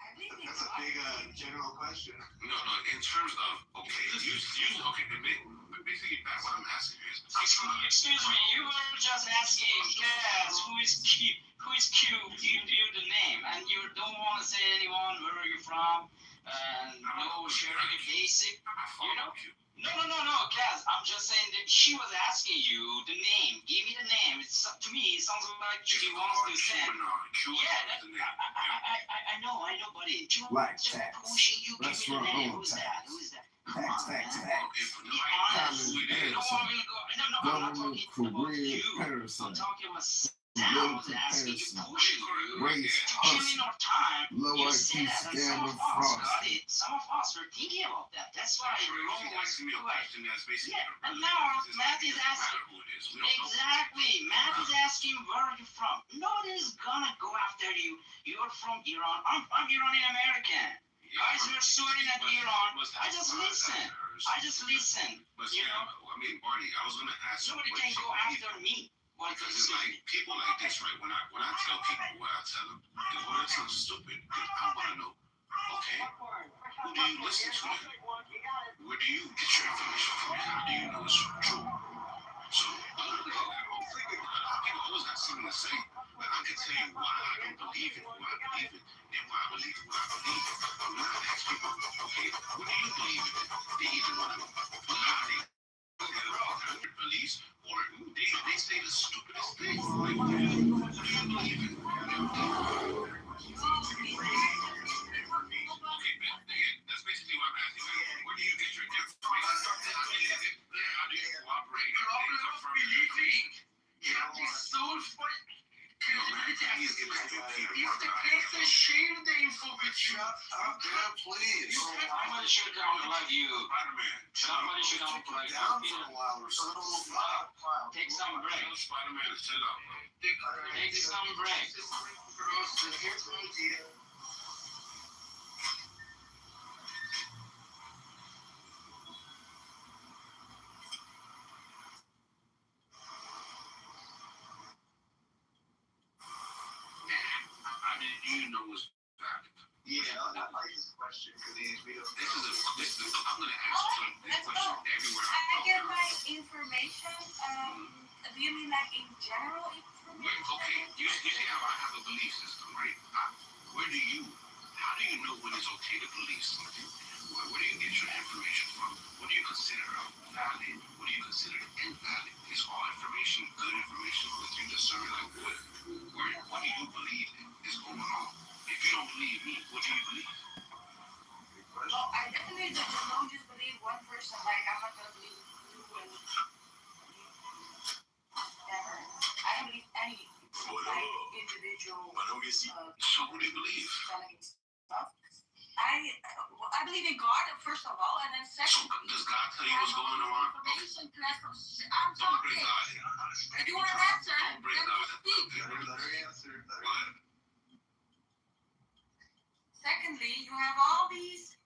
I believe in That's a God. big general question. No, in terms of, okay, basically, Pat, what I'm asking you is, Excuse me, you were just asking Kaz who is cute, give you the name, and you don't want to say anyone, where are you from, and no, very basic, you know? No, Kaz, I'm just saying that she was asking you the name, give me the name, to me, it sounds like she wants to send. Yeah, I know, buddy. Black Just tax. pushing you, give Let's me the run name, on who's tax. that? Tax. Be honest. You don't want me to go. No, I'm not Government talking about career you. I'm parasite. talking about Sam. Low Was asking you, comparison. pushing you, Race killing hustle. our time. Low You IQ said that, and scam some of of us fraud. got it. Some of us were thinking about that. That's why I roll She's my asking me a question that's basically Yeah, and now Matt is asking. who it is. We don't know. Exactly. Matt is asking, where are you from? Nobody's gonna go after you. You're from Iran. I'm Iranian American. Guys were shooting at Iran. I just listen. But You Sam, know, I mean, Barty, I was gonna ask you nobody what can you go believe. after me. What Because it's like people like this, right? When I tell people what I tell them, the word sounds stupid. I want to know, okay, who do you listen to then? Where do you get your information from? How do you know it's true? So, people always got something to say, but I can tell you why I don't believe it, why I believe it, and why I believe it, why I believe it. But when I ask people, okay, what do you believe in? They either want to know how they beliefs, or they say the stupidest thing. Like, what do you believe in? Okay, that's basically what I'm asking. Where do you get your information? Somebody should down like you. Spider-Man. Somebody should down like you. Down for a while or so. Take some break. Spider-Man is chill out. Take some break. How did you know it's valid? Yeah, I like this question because I'm gonna ask this question everywhere I I go. get my information. Do you mean like in general information? Okay, you see how I have a belief system, right? How do you know when it's okay to believe something? Where do you get your information from? What do you consider valid? What do you consider invalid? Is all information good information? Or you discern like what do you believe is going on? If you don't believe me, what do you believe? Well, I definitely don't just believe one person. Like, I'm not going to believe you and never. I don't believe any individual. So who do you believe? Stuff. I believe in God, first of all, and then second. So does God tell you what's going on? Information. I'm talking. If you want an answer, let me speak. Secondly, you have all these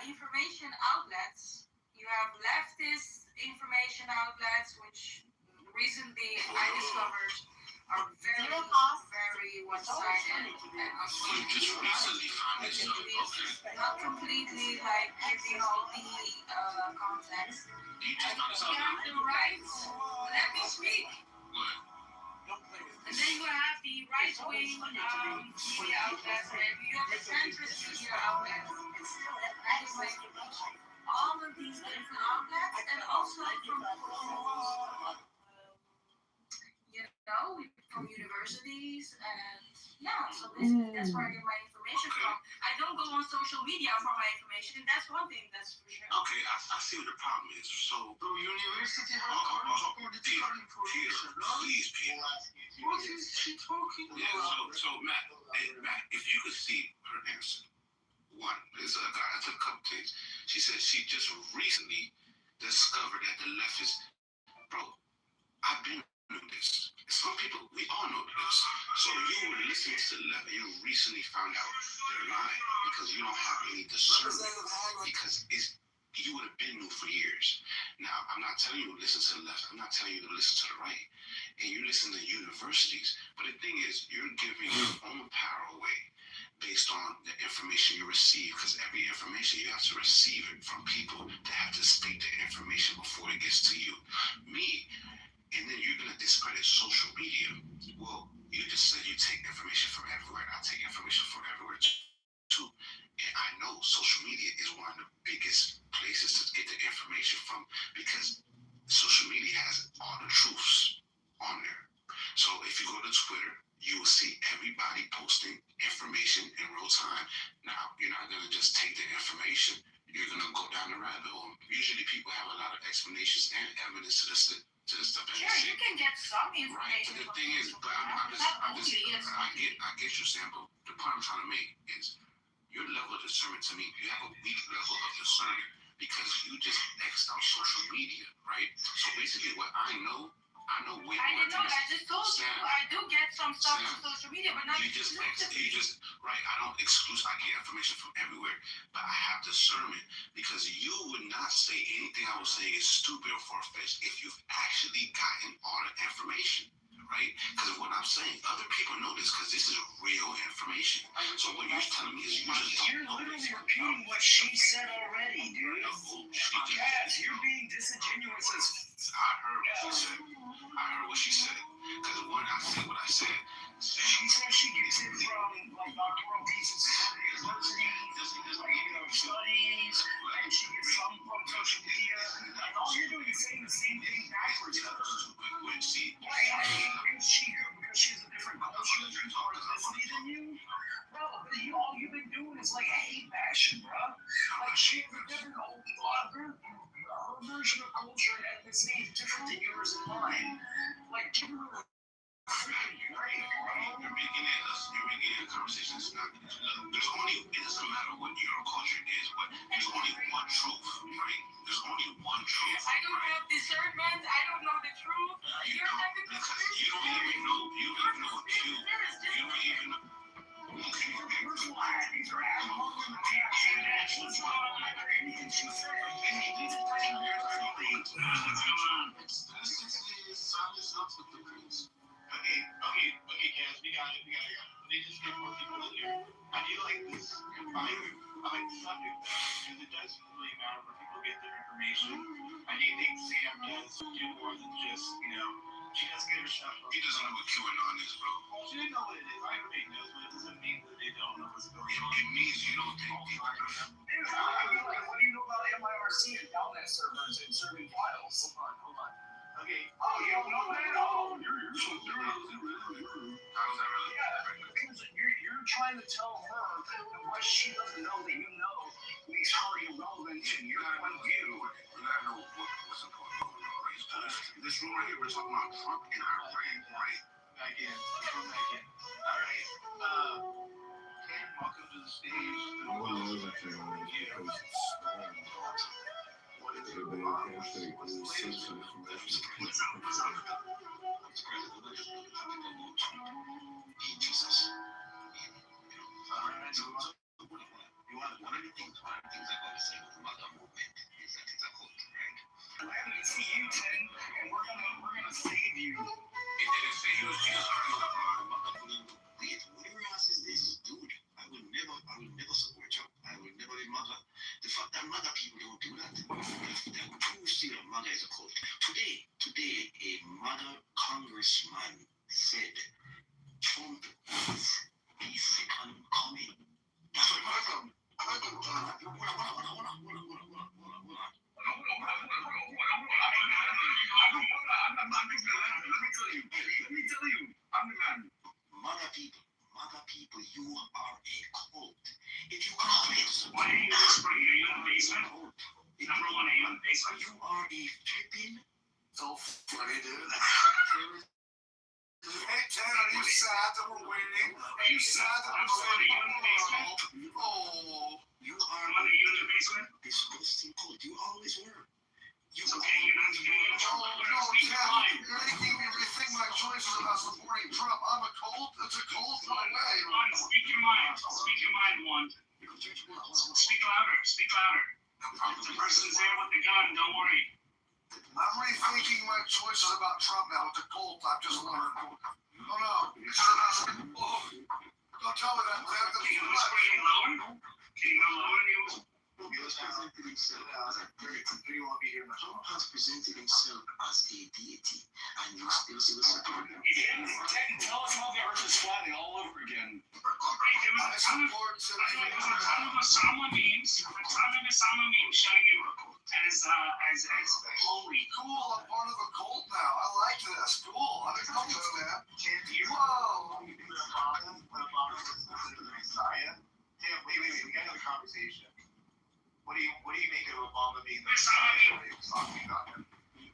information outlets. You have leftist information outlets, which recently I discovered are very, very one-sided. Not completely like giving all the context. You have the rights. Let me speak. And then you have the right-wing media outlets, and you have the centrist media outlets. All of these different outlets, and also from universities, and so that's where I get my information from. I don't go on social media for my information. That's one thing, that's for sure. Okay, I see what the problem is. So, university please, Peter. What is she talking about? Yeah, so Matt, if you could see her answer. One, there's a guy, I took a couple things. She said she just recently discovered that the left is, bro, I've been through this. Some people, we all know this. So you were listening to the left and you recently found out they're lying because you don't have any discernment. Because you would have been new for years. Now, I'm not telling you to listen to the left. I'm not telling you to listen to the right. And you listen to universities. But the thing is, you're giving your own power away based on the information you receive, because every information you have to receive it from people that have to state the information before it gets to you. Me, and then you're gonna discredit social media. Well, you just said you take information from everywhere. I take information from everywhere too. And I know social media is one of the biggest places to get the information from because social media has all the truths on there. So if you go to Twitter, you will see everybody posting information in real time. Now, you're not going to just take the information. You're going to go down the rabbit hole. Usually people have a lot of explanations and evidence to the stuff that Sure, you can get some information. Right, but the thing is, I get your sample. The point I'm trying to make is your level of discernment to me, you have a weak level of discernment because you just X'd out social media, right? So basically what I know way more. I didn't know that. I just told you I do get some stuff from social media, but not right. I don't exclude. I get information from everywhere, but I have discernment because you would not say anything I was saying is stupid or far-fetched if you've actually gotten all the information, right? Because what I'm saying, other people know this because this is real information. So what you're telling me is You're literally repeating what she said already, dude. Yes, you're being disingenuous as. I heard what she said. Because when I said what I said, she said she gets it from like doctoral thesis university, studies, and she gets some from social media. And all you're doing is saying the same thing backwards. Because she has a different culture or ethnicity than you. Bro, all you've been doing is like hate bashing, bro. Like she has a different her version of culture and ethnicity is different than yours and mine. Like, give her a You're making it a conversation that's not. It doesn't matter what your culture is, but there's only one truth, right? There's only one truth. I don't have discernment. I don't know the truth. You're like a conspiracy. You don't even know Q. You don't even know. First of all, these are animals and that's what's going on. Anything she said, and he did it Okay, Cass, we got it. Let me just get more people in here. I do like this. I like the subject because it does really matter where people get their information. I do think Sam does do more than just, she does get her stuff. He doesn't know what QAnon is, bro. Well, she didn't know what it is. Everybody knows, but it doesn't mean that they don't know what's going on. It means you don't think people I feel like, what do you know about MIRC and download servers and serving files? Hold on. Okay. Oh, you don't know that? Oh, you're so How is that really? Yeah, because you're trying to tell her that what she doesn't know that you know makes her irrelevant to your point of view. You gotta know what's important, right? This room right here, we're talking about Trump and Iran, right? Back in. All right. Cam, welcome to the stage. No one knows if they want to because it's spam. Everybody can't take this sensitive information. Jesus. One of the things I got to say with the mother movement is that it's a cult, right? Glad to see you, Tim, and we're gonna save you. It didn't say he was Jesus Christ. Wait, whatever else is this, dude? I will never support you. I will never be mother. The fact that mother people don't do that, that proves to you mother is a cult. Today, a mother congressman said Trump is the second coming. That's what I heard. Let me tell you, I'm the man. Mother people, you are a cult. If you call it, why are you whispering? Are you in the basement? Number one, are you in the basement? You are a flipping. So funny, dude. Hey, Ted, are you sad that we're waiting? Are you sad that we're waiting? Are you in the basement? Oh, you are. Are you in the basement? Disgusting cult. You always were. It's okay, you're not getting in trouble. No, Ted, you're making me rethink my choices about supporting Trump. I'm a cult. It's a cult. No way. Speak your mind. Speak your mind, one. Speak louder. Speak louder. The person's there with the gun. Don't worry. I'm rethinking my choices about Trump now. It's a cult. I've just learned. Oh, no. Don't tell me that. Can you whisper any louder? Can you go louder? Trump has presented himself as a Trump has presented himself as a deity, and you still support him. Tell us how the earth is flattening all over again. I support Osama memes showing you as holy. Cool, I'm part of a cult now. I like this. Cool. I'm a cult now. Whoa. Messiah. Tim, wait. We got another conversation. What do you make of Obama being the Messiah? Talking about him.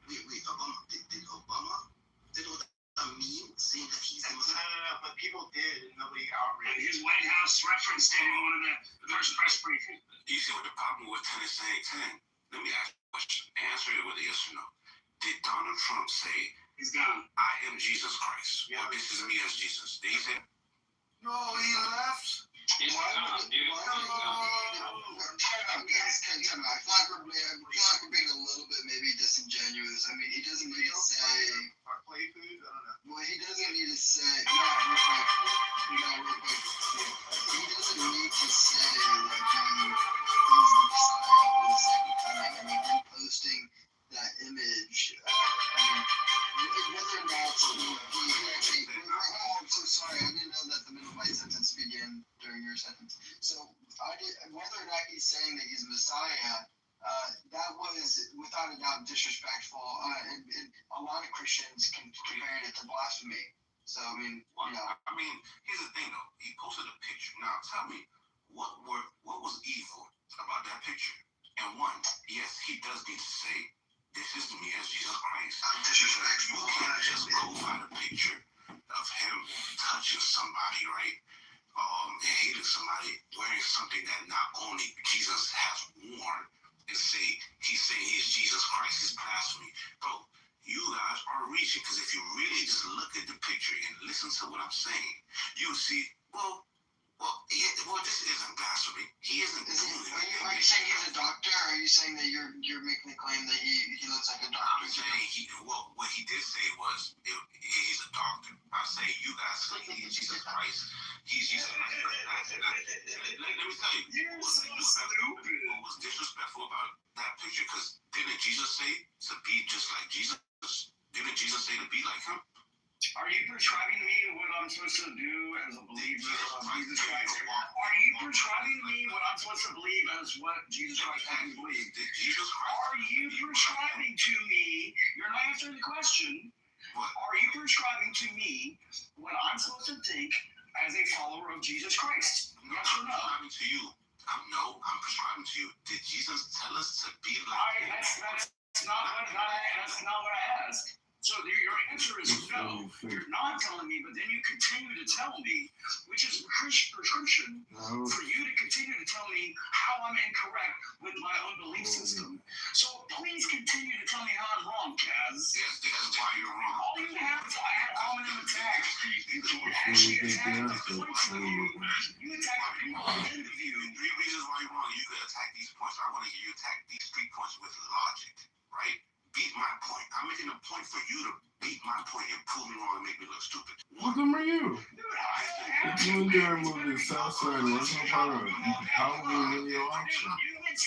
Wait, Obama? Did Obama? Did a meme saying that he's the Messiah? No, but people did, and nobody outraged. His White House referenced it in one of the first press briefings. You see what the problem with Ted is saying? Let me ask you a question. Answer it with a yes or no. Did Donald Trump say, he's gone, I am Jesus Christ? Yeah. Or this is me as Jesus? Did he say? No, he left. He's gone, dude. I feel like we're being a little bit maybe disingenuous. I mean, he doesn't need to say. Play food? I don't know. Well, he doesn't need to say. Real quick. He doesn't need to say like he is the Messiah for the second time. I mean, him posting that image. Whether or not he actually. I'm so sorry. I didn't know that the middle of my sentence began during your sentence. So whether or not he's saying that he's Messiah, that was without a doubt disrespectful, and a lot of Christians compared it to blasphemy. So I mean, here's the thing though. He posted a picture. Now tell me, what was evil about that picture? And one, yes, he does need to say, "This is me as Jesus Christ." You can't just go by the picture of of him touching somebody, right? And hating somebody wearing something that not only Jesus has worn, and say he's saying he's Jesus Christ, he's blasphemy. Bro, you guys are reaching, because if you really just look at the picture and listen to what I'm saying, you'll see, this isn't blasphemy. He isn't doing it. Are you saying he's a doctor, or are you saying that you're making the claim that he looks like a doctor? I'm saying what he did say was he's a doctor. I say you guys say he's Jesus Christ. He's Jesus Christ. Let me tell you. You're so stupid. What was disrespectful about that picture? Because didn't Jesus say to be just like Jesus? Didn't Jesus say to be like him? Are you prescribing to me what I'm supposed to do as a believer of Jesus Christ? Are you prescribing to me what I'm supposed to believe as what Jesus Christ has me believe? Are you prescribing to me? You're not answering the question. Are you prescribing to me what I'm supposed to think as a follower of Jesus Christ? Yes or no? I'm prescribing to you. No, I'm prescribing to you. Did Jesus tell us to be like him? That's not what I asked. So your answer is no. You're not telling me, but then you continue to tell me, which is a prescription for you to continue to tell me how I'm incorrect with my own belief system. So please continue to tell me how I'm wrong, Kaz. Yes, this is why you're wrong. All you have is ad hominem attacks. You can't actually attack the points of view. You attack the people in the view. 3 reasons why you're wrong. You could attack these points. I want to hear you attack these 3 points with logic, right? Beat my point. I'm making a point for you to beat my point and prove me wrong and make me look stupid. What them are you? You and your movie Southside wasn't part of Halloween in the election.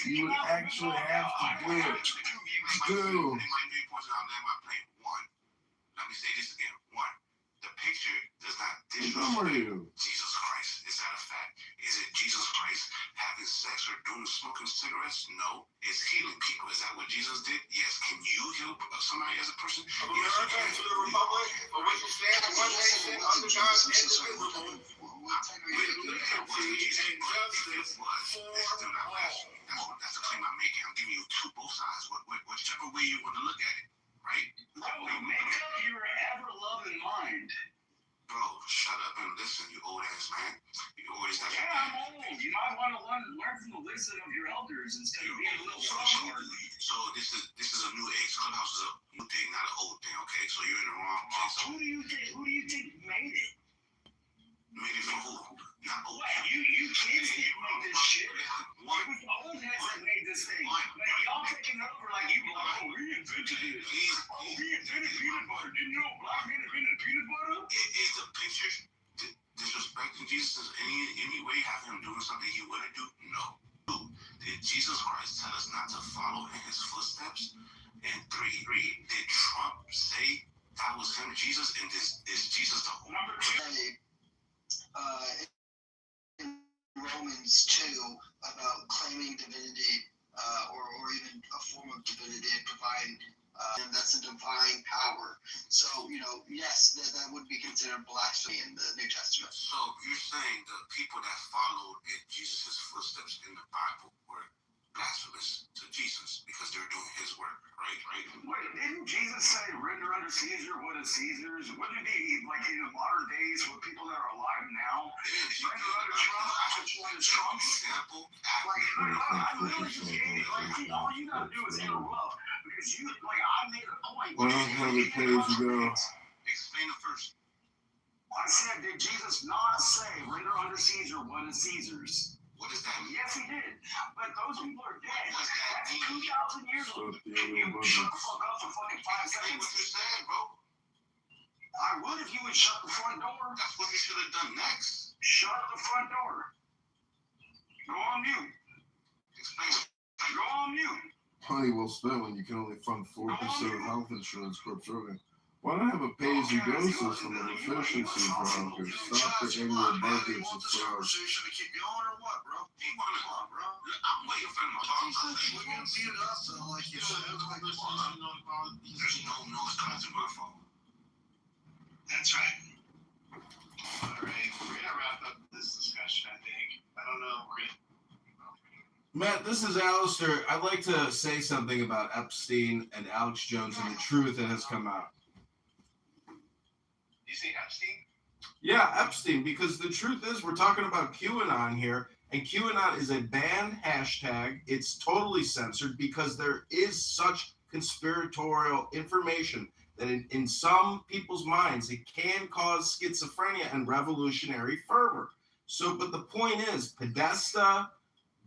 You would actually have to do it. Do. Let me say this again. 1, the picture does not disrespect Jesus Christ. Is that a fact? Is it Jesus Christ having sex or smoking cigarettes? No. It's healing people. Is that what Jesus did? Yes. Can you heal somebody as a person? Of America to the Republic, for which it stands one nation under God, indivisible, with liberty and justice for all. That's the claim I'm making. I'm giving you both sides, whichever way you want to look at it, right? No, make up your ever-loving mind. Bro, shut up and listen, you old ass man. You always have I'm old. You might want to learn from the wisdom of your elders instead of being a little smart. So this is a new age. Clubhouse is a new thing, not an old thing, okay? So you're in the wrong place. Who do you think made it? Made it for who? Not old. What? You kids didn't make this shit. It was the old heads that made this thing. But y'all taking over like you we invented it. We invented peanut butter. Didn't you know black men invented peanut butter? Is the picture disrespecting Jesus in any way, have him doing something he wouldn't do? No. 2, did Jesus Christ tell us not to follow in his footsteps? And 3, did Trump say that was him, Jesus, and is Jesus the whole number 2? In Romans 2 about claiming divinity or even a form of divinity and providing that's a divine power. So, yes, that would be considered blasphemy in the New Testament. So you're saying the people that followed in Jesus' footsteps in the Bible were blasphemous to Jesus because they're doing his work, right? Wait, didn't Jesus say render unto Caesar what is Caesar's? Wouldn't it be like in the modern days with people that are alive now? Render unto Trump which one is Trump's? I really just gave it. All you gotta do is interrupt because I made a point. Well, how the page go? Explain it first. I said, did Jesus not say render unto Caesar what is Caesar's? What does that mean? Yes, he did. But those people are dead. What does that mean? That's 2,000 years old. You shut the fuck up for fucking 5 seconds. What you're saying, bro? I would if you would shut the front door. That's what you should have done next. Shut the front door. Go on mute. Explain it. Go on mute. Money well spent when you can only fund 4% of health insurance corp's revenue. Why not have a pay-as-you-go system of efficiency for healthcare? Stop the annual budgets and start. To keep going or what, bro? I'm waiting for him to talk. We're gonna beat it up, so like you said. There's no noise coming through my phone. That's right. All right, we're gonna wrap up this discussion, I think. I don't know. Matt, this is Alistair. I'd like to say something about Epstein and Alex Jones and the truth that has come out. You say Epstein? Yeah, Epstein, because the truth is we're talking about QAnon here, and QAnon is a banned hashtag. It's totally censored because there is such conspiratorial information that in some people's minds it can cause schizophrenia and revolutionary fervor. So, but the point is, Podesta,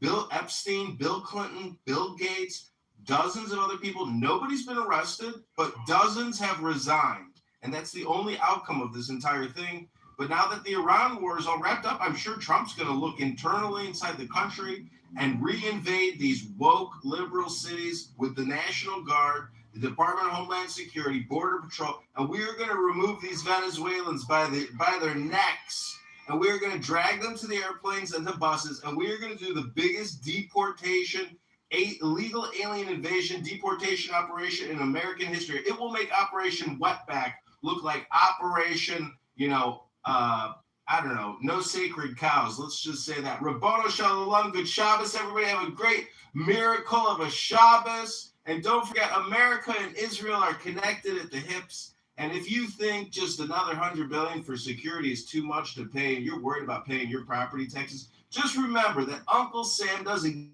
Bill Epstein, Bill Clinton, Bill Gates, dozens of other people, nobody's been arrested, but dozens have resigned. And that's the only outcome of this entire thing. But now that the Iran war is all wrapped up, I'm sure Trump's going to look internally inside the country and reinvade these woke liberal cities with the National Guard, the Department of Homeland Security, Border Patrol, and we are going to remove these Venezuelans by their necks. And we are going to drag them to the airplanes and the buses, and we are going to do the biggest deportation, illegal alien invasion deportation operation in American history. It will make Operation Wetback look like Operation, I don't know, no sacred cows. Let's just say that. Rabbono Shalom, good Shabbos. Everybody have a great miracle of a Shabbos. And don't forget, America and Israel are connected at the hips. And if you think just another $100 billion for security is too much to pay, and you're worried about paying your property taxes, just remember that Uncle Sam doesn't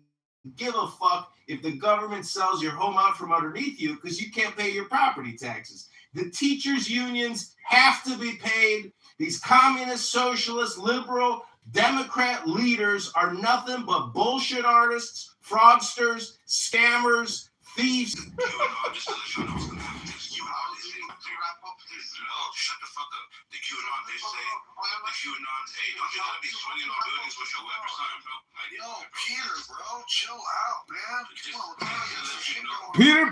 give a fuck if the government sells your home out from underneath you because you can't pay your property taxes. The teachers' unions have to be paid. These communist, socialist, liberal, Democrat leaders are nothing but bullshit artists, fraudsters, scammers, thieves. Just to let you know what's going to happen is shut the fuck up. The QAnon, they say, the QAnon, hey, don't you gotta be swinging on buildings with your web or something, bro? Like, Yo, Peter, bro, chill out, man. Come on,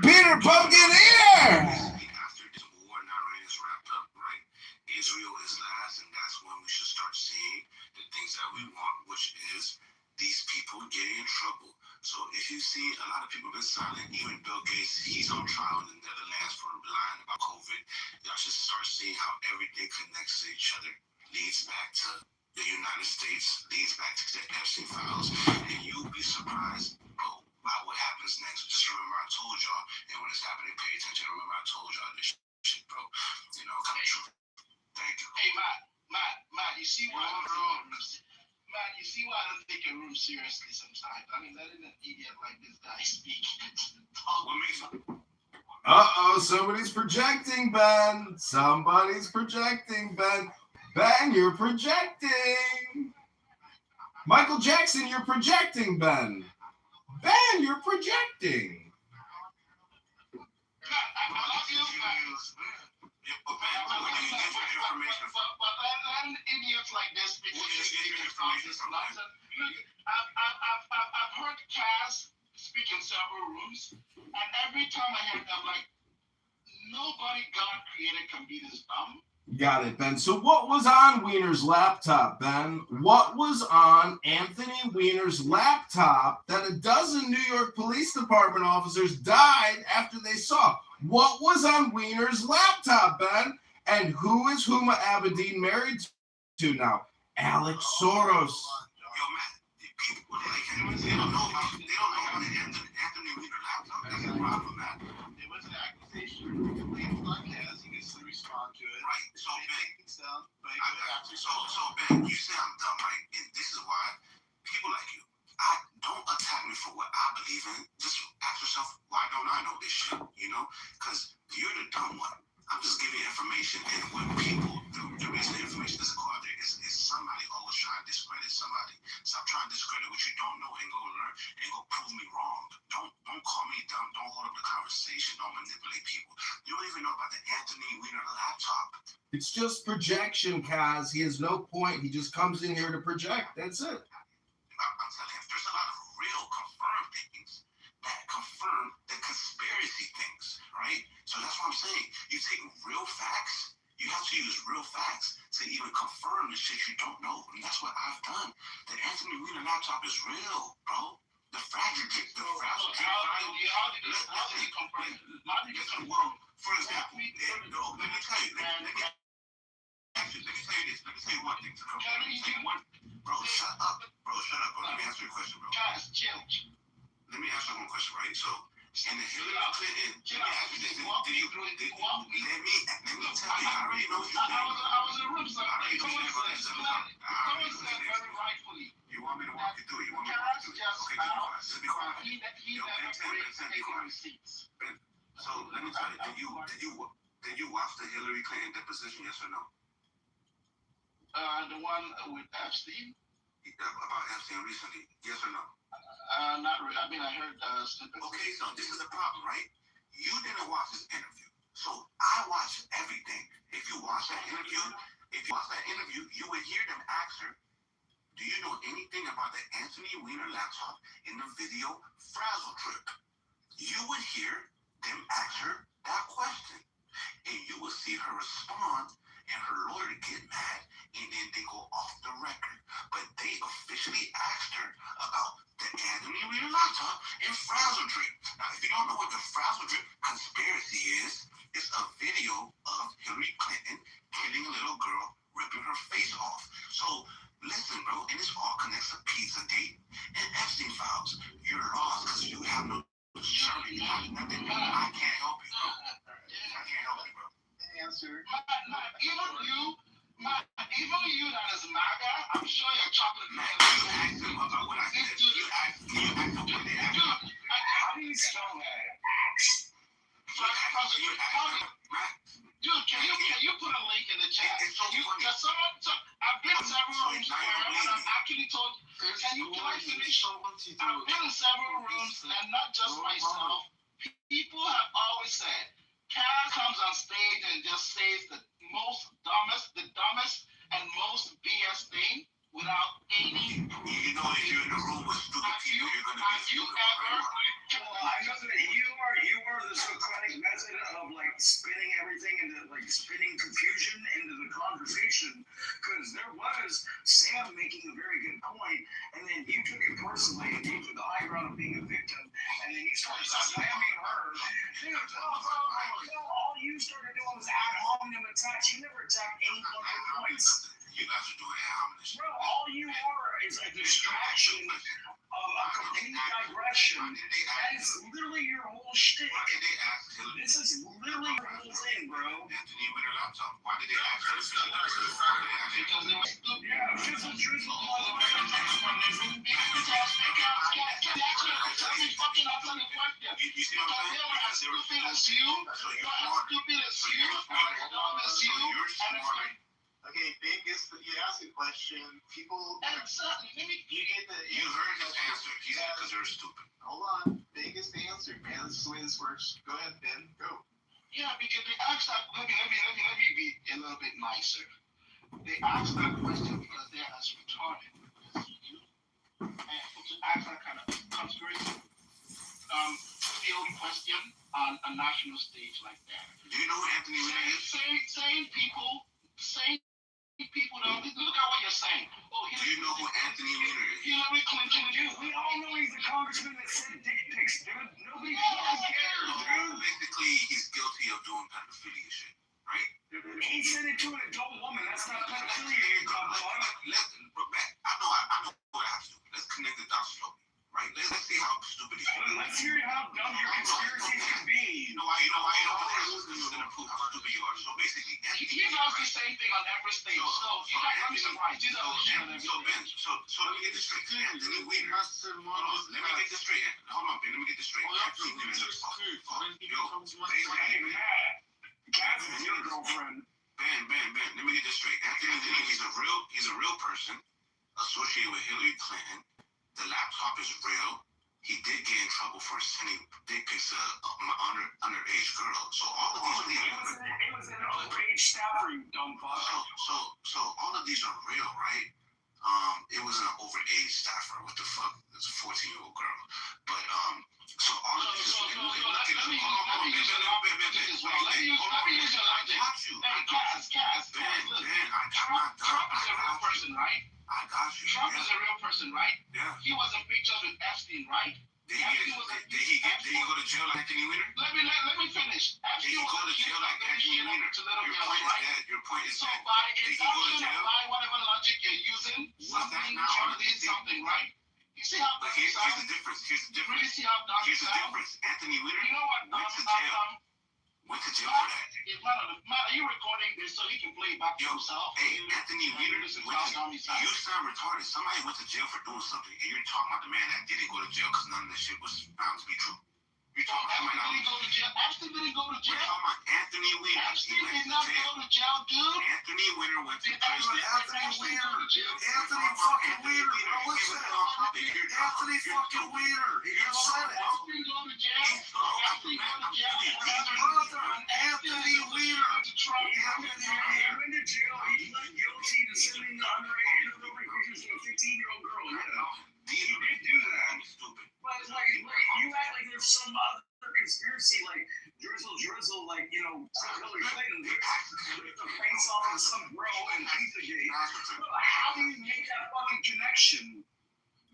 Peter, bum, get here! After this war now is wrapped up, right? Israel is last, and that's when we should start seeing the things that we want, which is these people getting in trouble. So if you see a lot of people have been silent, even Bill Gates, he's on trial in the Netherlands for lying about COVID. Y'all should start seeing how everything connects to each other, leads back to the United States, leads back to the Epstein files, and you'll be surprised, bro, by what happens next. Just remember I told y'all, and when it's happening, pay attention. Remember I told y'all this shit, bro. You know, come true. Thank you. Hey, Matt, you see why Matt, you see why I don't take your room seriously sometimes. I mean, letting an idiot like this guy speak. What makes it? Uh-oh, somebody's projecting, Ben. Somebody's projecting, Ben. Ben, you're projecting. Michael Jackson, you're projecting, Ben. Ben, you're projecting. I love you, but letting idiots like this speak nonsense. Look, I've heard Cass speak in several rooms, and every time I hear them, like, nobody God created can be this dumb. Got it, Ben. So what was on Weiner's laptop, Ben? What was on Anthony Weiner's laptop that a dozen New York Police Department officers died after they saw? What was on Weiner's laptop, Ben? And who is Huma Abedin married to now? Alex Soros. Yo, man, people like they don't know about Anthony Weiner laptop. That's the problem, man. It was an accusation. We have podcast. You can still respond to it. Right. So Ben, Ben, you say I'm dumb, right? And this is why people like you, don't attack me for what I believe in. Just ask yourself, why don't I know this shit? You know, because you're the dumb one. I'm just giving you information, and when people, the reason the information doesn't go out there is somebody always trying to discredit somebody. Stop trying to discredit what you don't know and go learn and go prove me wrong. Don't call me dumb. Don't hold up the conversation. Don't manipulate people. You don't even know about the Anthony Weiner laptop. It's just projection, Kaz. He has no point. He just comes in here to project. That's it. I'm telling you, there's a lot of real confirmed things that confirm the conspiracy things, right? So that's what I'm saying. You take real facts, you have to use real facts to even confirm the shit you don't know. And that's what I've done. The Anthony Weiner laptop is real, bro. The fragile How did he confirm it? How did he confirm it? For example, let me tell you one thing to confirm. Bro, shut up. Bro, let me answer your question, bro. Guys, chill. Let me ask you one question, right? So And the Hillary Clinton, let me ask you this. Let me tell you, I already know you. I was in a room, so I already know you're going to someone said very rightfully. You want me to walk you through it? You want me to walk you through it? Okay, just be quiet. He never taken receipts. So let me tell you, did you watch the Hillary Clinton deposition? Yes or no? The one with Epstein? About Epstein recently? Yes or no? Not really. I mean, I heard snippets. Okay, so this is the problem, right? You didn't watch this interview. So I watched everything. If you watch that interview, you would hear them ask her, do you know anything about the Anthony Weiner laptop in the video Frazzle Trip? You would hear them ask her that question. And you will see her respond and her lawyer get mad and then they go off the record. But they officially asked her about the Anthony Weiner laptop and Frazzle Trip. Now, if you don't know what the Frazzle Trip conspiracy is, it's a video of Hillary Clinton killing a little girl, ripping her face off. So, listen, bro, and this all connects to Pizzagate and Epstein files. You're lost because you have no surely you have nothing. I can't help you, bro. I can't help you, bro. Answer. Even you that is MAGA, I'm sure your chocolate. Man, you asked him about what I said. You asked him what they asked him. How do you spell that? Dude, can you put a link in the chat? It's so funny. I've been in several rooms where I've actually told. Can I finish? I've been in several rooms, and not just myself. People have always said, Cass comes on stage and just says the dumbest and most BS thing without any. You know, if you're in a room with stupid people, you're going to be stupid. I know that you are the Socratic method of like spinning everything into like spinning confusion into the conversation, because there was Sam making a very good point, and then you took it personally and you took the high ground of being a victim, and then you started slamming her. Dude, all you started doing was ad hominem attacks. You never attacked any one of your points. You guys are doing ad hominem. Bro, all you are is a distraction of a complete digression. That is literally your whole shtick. Why did they ask Hillary? This is literally your whole thing, bro. Anthony Weiner laptop. Why did they ask her? Because they were stupid. Yeah, fizzle drizzle. You see what I'm saying? They were as stupid as you. You're as stupid as you. You're as dumb as you. Okay, biggest, you asked a question, people. You get the. You heard his answer. He said because they're stupid. Hold on, biggest answer, man. This is the way this works. Go ahead, Ben. Go. Yeah, because they asked that. Let me be a little bit nicer. They asked that question because they're as retarded as you, and to ask that kind of conspiracy field question on a national stage like that. Do you know who Anthony Weiner is? Same people don't look at what you're saying. Oh, do you know who Anthony Weiner is? Hillary Clinton. We all know he's the congressman that sent dick pics, dude. Nobody cares, dude. Basically, he's guilty of doing pedophilia shit, right? He sent it to an adult woman. That's not pedophilia, you dumb fuck. I know what I have to do. Let's connect the dots slowly, right? Let's see how stupid he is. Let's hear how dumb your conspiracies can be. You know why? You're gonna prove how stupid you are. So basically, he does the same thing on every stage. So you're not gonna be surprised. So let me get this straight. Anthony Weiner. Let me get this straight. Hold on, Ben. Let me get this straight. Anthony Weiner. Catherine, your girlfriend. Ben. Let me get this straight. Anthony Weiner, he's a real person associated with Hillary Clinton. The laptop is real. He did get in trouble for sending dick pics to an underage girl. So all of these it was an underage staffer, you dumb fuck. So all of these are real, right? It was an overage staffer. What the fuck? It's a 14-year-old girl. But so all of these. Let me use your logic. Hey, Cass. Trump is a real person, right? I got you. Trump is a real person, right? Yeah. He was in pictures with Epstein, right? Did he go to jail like Anthony Weiner? Let me finish. Did he go to jail like Anthony Weiner? Your point is so dead. by induction of whatever logic you're using, Trump did something, right? You see how here's the difference. Really see how Here's the difference. Anthony Weiner went to jail for that. Matt, are you recording this so he can play it back to himself? Hey, Anthony Weiner, you sound retarded. Somebody went to jail for doing something, and you're talking about the man that didn't go to jail because none of this shit was found to be true. You're talking about somebody didn't go to jail. Epstein didn't go to jail. We're talking about Anthony Weiner. Epstein did not go to jail, dude. Anthony Weiner went to prison. Anthony fucking Weiner, bro. Listen. Anthony fucking Weiner. He just said it. Epstein go to jail. Epstein go to jail. Brother, Anthony Weiner. He went to jail. He pled guilty to sending the underage inappropriate pictures to a 15-year-old girl. Yeah. He did do that. But like you act like there's some other conspiracy, like drizzle, like Hillary Clinton ripped the face off of some girl in Pizzagate. How do you make that fucking connection?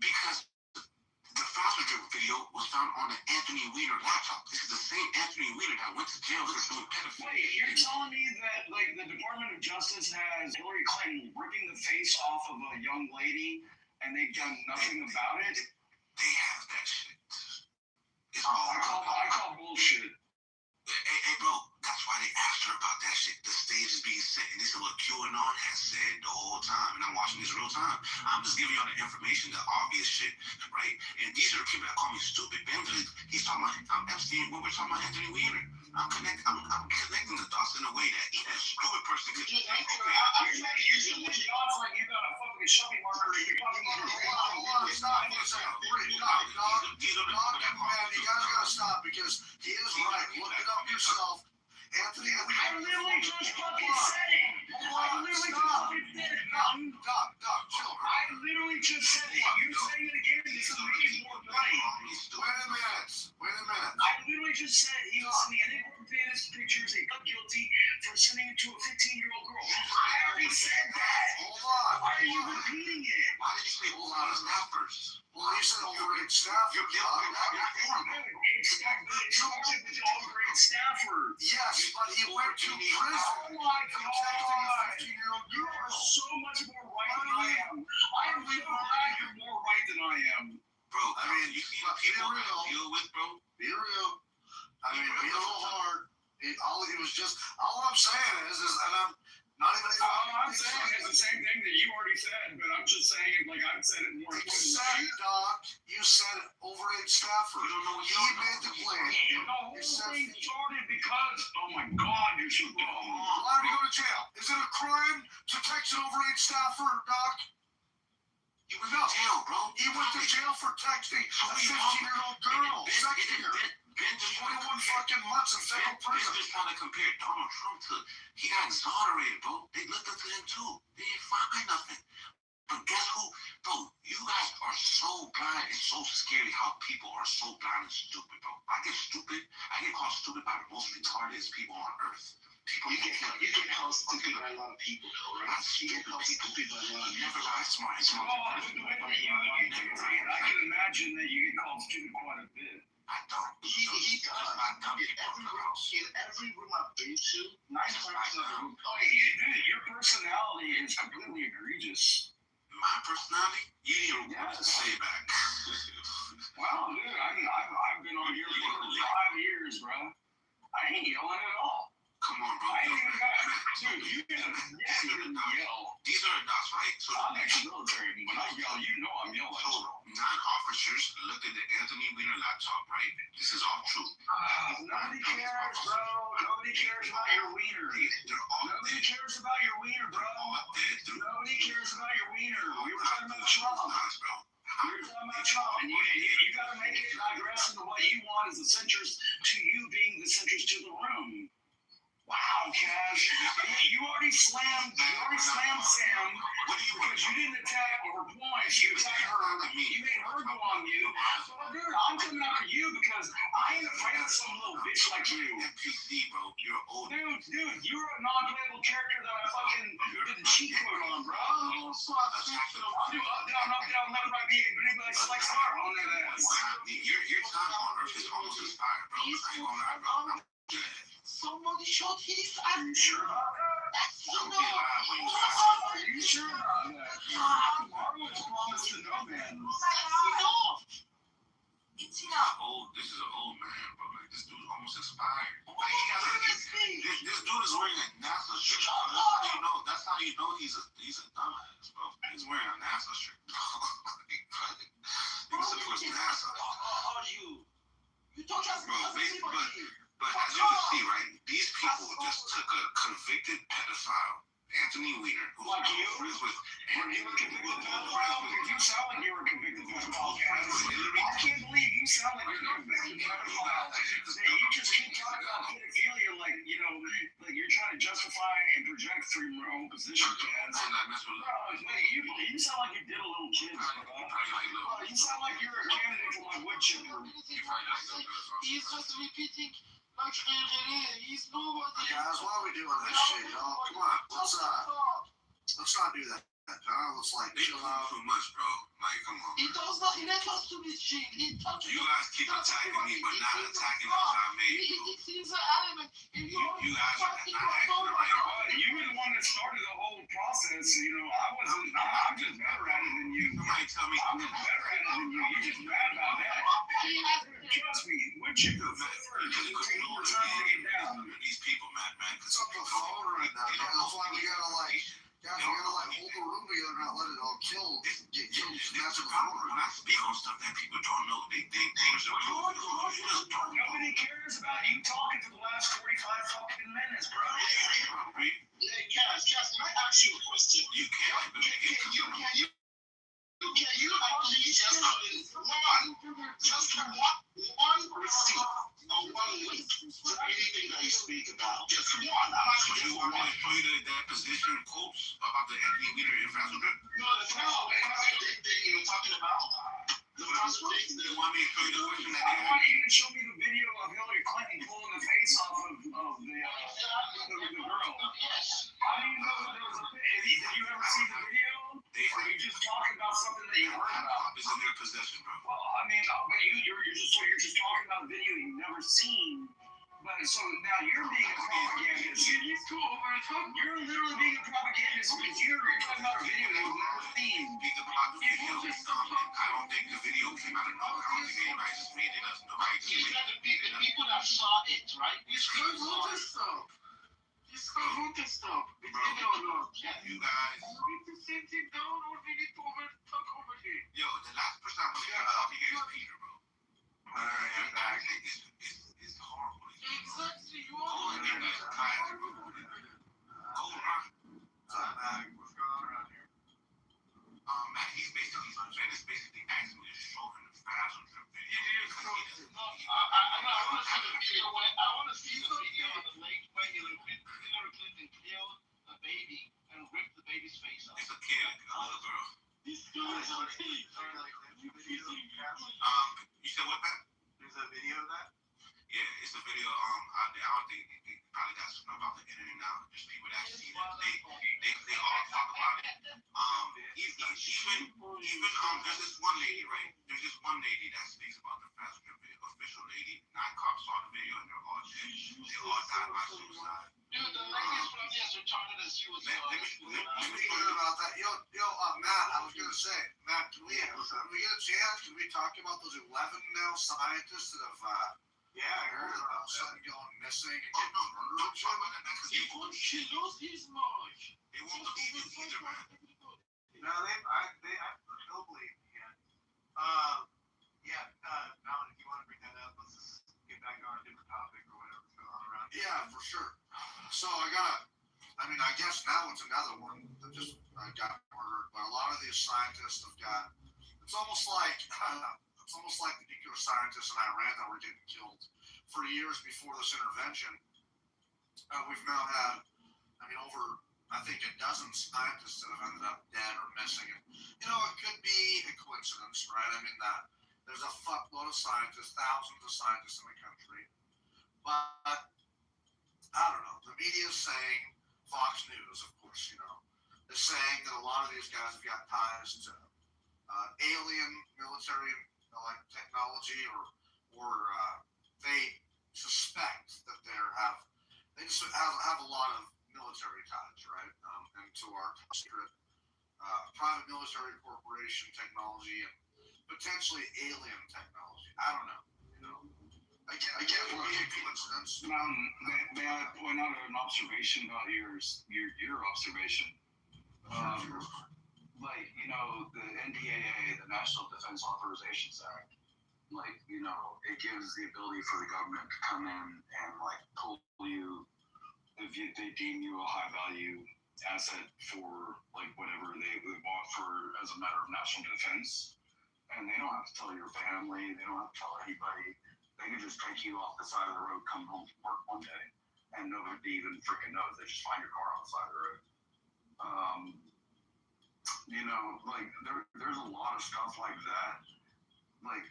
Because the Foster video was found on the Anthony Weiner laptop. This is the same Anthony Weiner that went to jail for doing pedophilia. Wait, you're telling me that like the Department of Justice has Hillary Clinton ripping the face off of a young lady and they've done nothing about it? They have that shit. I call bullshit. Hey, bro, that's why they asked her about that shit. The stage is being set, and this is what QAnon has said the whole time. And I'm watching this real time. I'm just giving y'all the information, the obvious shit, right? And these are the people that call me stupid. Bentley, he's talking about Epstein, when we're talking about Anthony Weiner. I'm connecting the dots in a way that even a stupid person could just think, okay. You're saying the dots like you got a fucking shopping marker and you're talking about Stop. You guys gotta stop because he is right. Look it up yourself. Anthony, I literally just fucking said it. I literally just fucking said it. Doc, chill. I literally just said it. You're saying it again. This is making more right. Wait a minute. I literally just said he was sending inappropriate pictures. He got guilty for sending it to a 15-year-old girl. I already said that. Hold on. Why are you repeating it? Why did you say hold on staffers? Well, you said overrated staff. You're It's overrated staffer. Yes, but he went to prison. Oh my God. You are so much more right than I am. I am so glad you're more right than I am. Bro, I mean, you see what people deal with, bro? Be real. I mean, be a little hard. All I'm saying is, and I'm not even. All I'm saying is the same thing that you already said, but I'm just saying, like, I've said it more. You said, Doc, you said overrated staffer. You don't know what he made the claim. The whole thing started because, oh my God, you're so dumb. Why did he go to jail? Is it a crime to text an overrated staffer, Doc? He went to jail, bro. He went to jail for texting a 15-year-old girl. 21 fucking months in federal prison. They're just trying to compare Donald Trump to, he got exonerated, bro. They looked into him too. They didn't find nothing. But guess who? Bro, you guys are so blind and so scary how people are so blind and stupid, bro. I get called stupid by the most retarded people on earth. People you get called stupid by a lot of people, though, right? You get called stupid by a lot of people. Never got smart. I can imagine that you get called stupid quite a bit. I don't. He does. In every room I've been to, 9 times in a room. Dude, your personality is completely egregious. My personality? You didn't even say back. Well, dude, I mean, I've been on here for 5 years, bro. I ain't yelling at all. Come on, bro. I ain't even got. Dude, you didn't yell. These are the dots, right? So I'm ex-military. When I yell, you know I'm yelling. So 9 officers looked at the Anthony Weiner laptop, right? This is all true. Nobody cares, bro. Nobody cares about your wiener. Nobody cares about your wiener, bro. Nobody cares about your wiener. We were talking about Trump. We were talking about Trump, and you got to make it digress into what you want as the centrist to you being the centrist to the room. Wow, Kaz, you already slammed Sam because you didn't attack her points. You attacked her. You made her go on you. So, dude, I'm coming after you because I ain't afraid of some little bitch like you. NPC, bro. You're old. Dude, you're a non-playable character that I fucking did the cheat code on, bro. I'll do up, down, left, right, B, but anybody selects R on that ass. Your time on Earth is almost expired, bro. I ain't gonna lie, bro. Somebody shot his Are you sure about that? Are you sure about that? I was promised to no man. This is an old man, but like this dude's almost expired. Like he got this dude is wearing a NASA shirt. That's how you know he's a dumbass, bro. He's wearing a NASA shirt. He supports NASA. Are you? You don't just bro, but as you can see, right, these people just took a convicted pedophile, Anthony Weiner, who's like you? friends with You were convicted pedophile? You sound like you were convicted pedophile. I can't believe you sound like you're convicted pedophile. You just keep talking about pedophilia like, like you're trying to justify and project from your own position, Kaz. You sound like you did a little kid, bro. You sound like you're a candidate for my wood chipper. He's just repeating like he's nobody. Guys, why are we doing this shit, y'all? Come on, let's not do that. Let's chill out. Too much, bro. Like, come on. He does not let us to be cheap. He touches. You guys keep attacking me, but not attacking the I made. He's an element. You guys are not acting right. You were the one that started the whole process. I'm just better at it than you. Somebody tell me. I'm just better at it than you. You're just mad about that. Trust me, would you go first? We're trying to get down. These people, man. It's up the phone right now. That's why we gotta hold the room together, not let it all get killed. That's the problem. When I speak on stuff that people don't know, they just don't know. Nobody cares about you talking for the last 45 fucking minutes, bro. Hey, Kaz, can I ask you a question? You can't. Can you please just one receipt or one link to anything that you speak about? Just one. I'm asking you one. Want to show you that position quotes about the Anthony Weiner infrastructure? No, talking about the infrastructure. You want me to show you the question that I want you to show me the video of Hillary Clinton pulling the face off of the girl. Yes. I didn't know that there was a video. Did you ever see the video? Or you just talking about something that you heard about? It's in their possession, bro. Well, I mean, but you're just talking about a video you've never seen. But so now you're being a propagandist. You're literally being a propagandist because you're talking about a video you've never seen. I don't think the video came out of nowhere. I don't think anybody just made it up. The people that saw it, right? This stuff. You guys. We need to sit him down or we need to talk over here. Yo, the last person I'm going to talk here is Peter, bro. Your accent is horrible. Exactly, you are. are. What's going on around here? Man, he's basically asking me to show him the files on the video. I want to see the video of the lake where Hillary Clinton killed a baby and ripped the baby's face off. It's a kid, a little girl. This girl is okay. You said what, man? There's a video of that? Yeah, it's a video. I don't think it probably got something about the internet now. Just people that see it. They all talk about it. Even there's this one lady, right? There's this one lady that speaks about the passenger video, official lady. 9 cops saw the video and they're all dead. They all died by suicide. Dude, the lady is probably as retarded as you was. Let me hear about that. Matt, I was gonna say, Matt, can we get a chance? Can we talk about those 11 now scientists that have I heard about something going missing and getting murdered? Don't talk about that because He lost his mind. They won't believe it either, man. No, I don't believe me yet. Now if you want to bring that up, let's just get back on a different topic or whatever's going on around here. Yeah, for sure. So I guess now it's another one that just got murdered. But a lot of these scientists have got, it's almost like the nuclear scientists in Iran that were getting killed for years before this intervention. We've now had, over, I think, a dozen scientists that have ended up dead or missing. And, it could be a coincidence, right? That there's a fuckload of scientists, thousands of scientists in the country. But, I don't know, the media is saying, Fox News, of course, is saying that a lot of these guys have got ties to alien military technology or they suspect that they just have a lot of military ties, right? And to our secret private military corporation technology. And potentially alien technology. I don't know. You know, I get what a coincidence. Now, may I point out an observation about your observation? Like, you know, the NDAA, the National Defense Authorizations Act, like, you know, it gives the ability for the government to come in and like pull you if they deem you a high value asset for like whatever they want for as a matter of national defense. And they don't have to tell your family, they don't have to tell anybody. They can just take you off the side of the road, come home from work one day, and nobody even freaking knows. They just find your car on the side of the road. You know, like there's a lot of stuff like that. Like,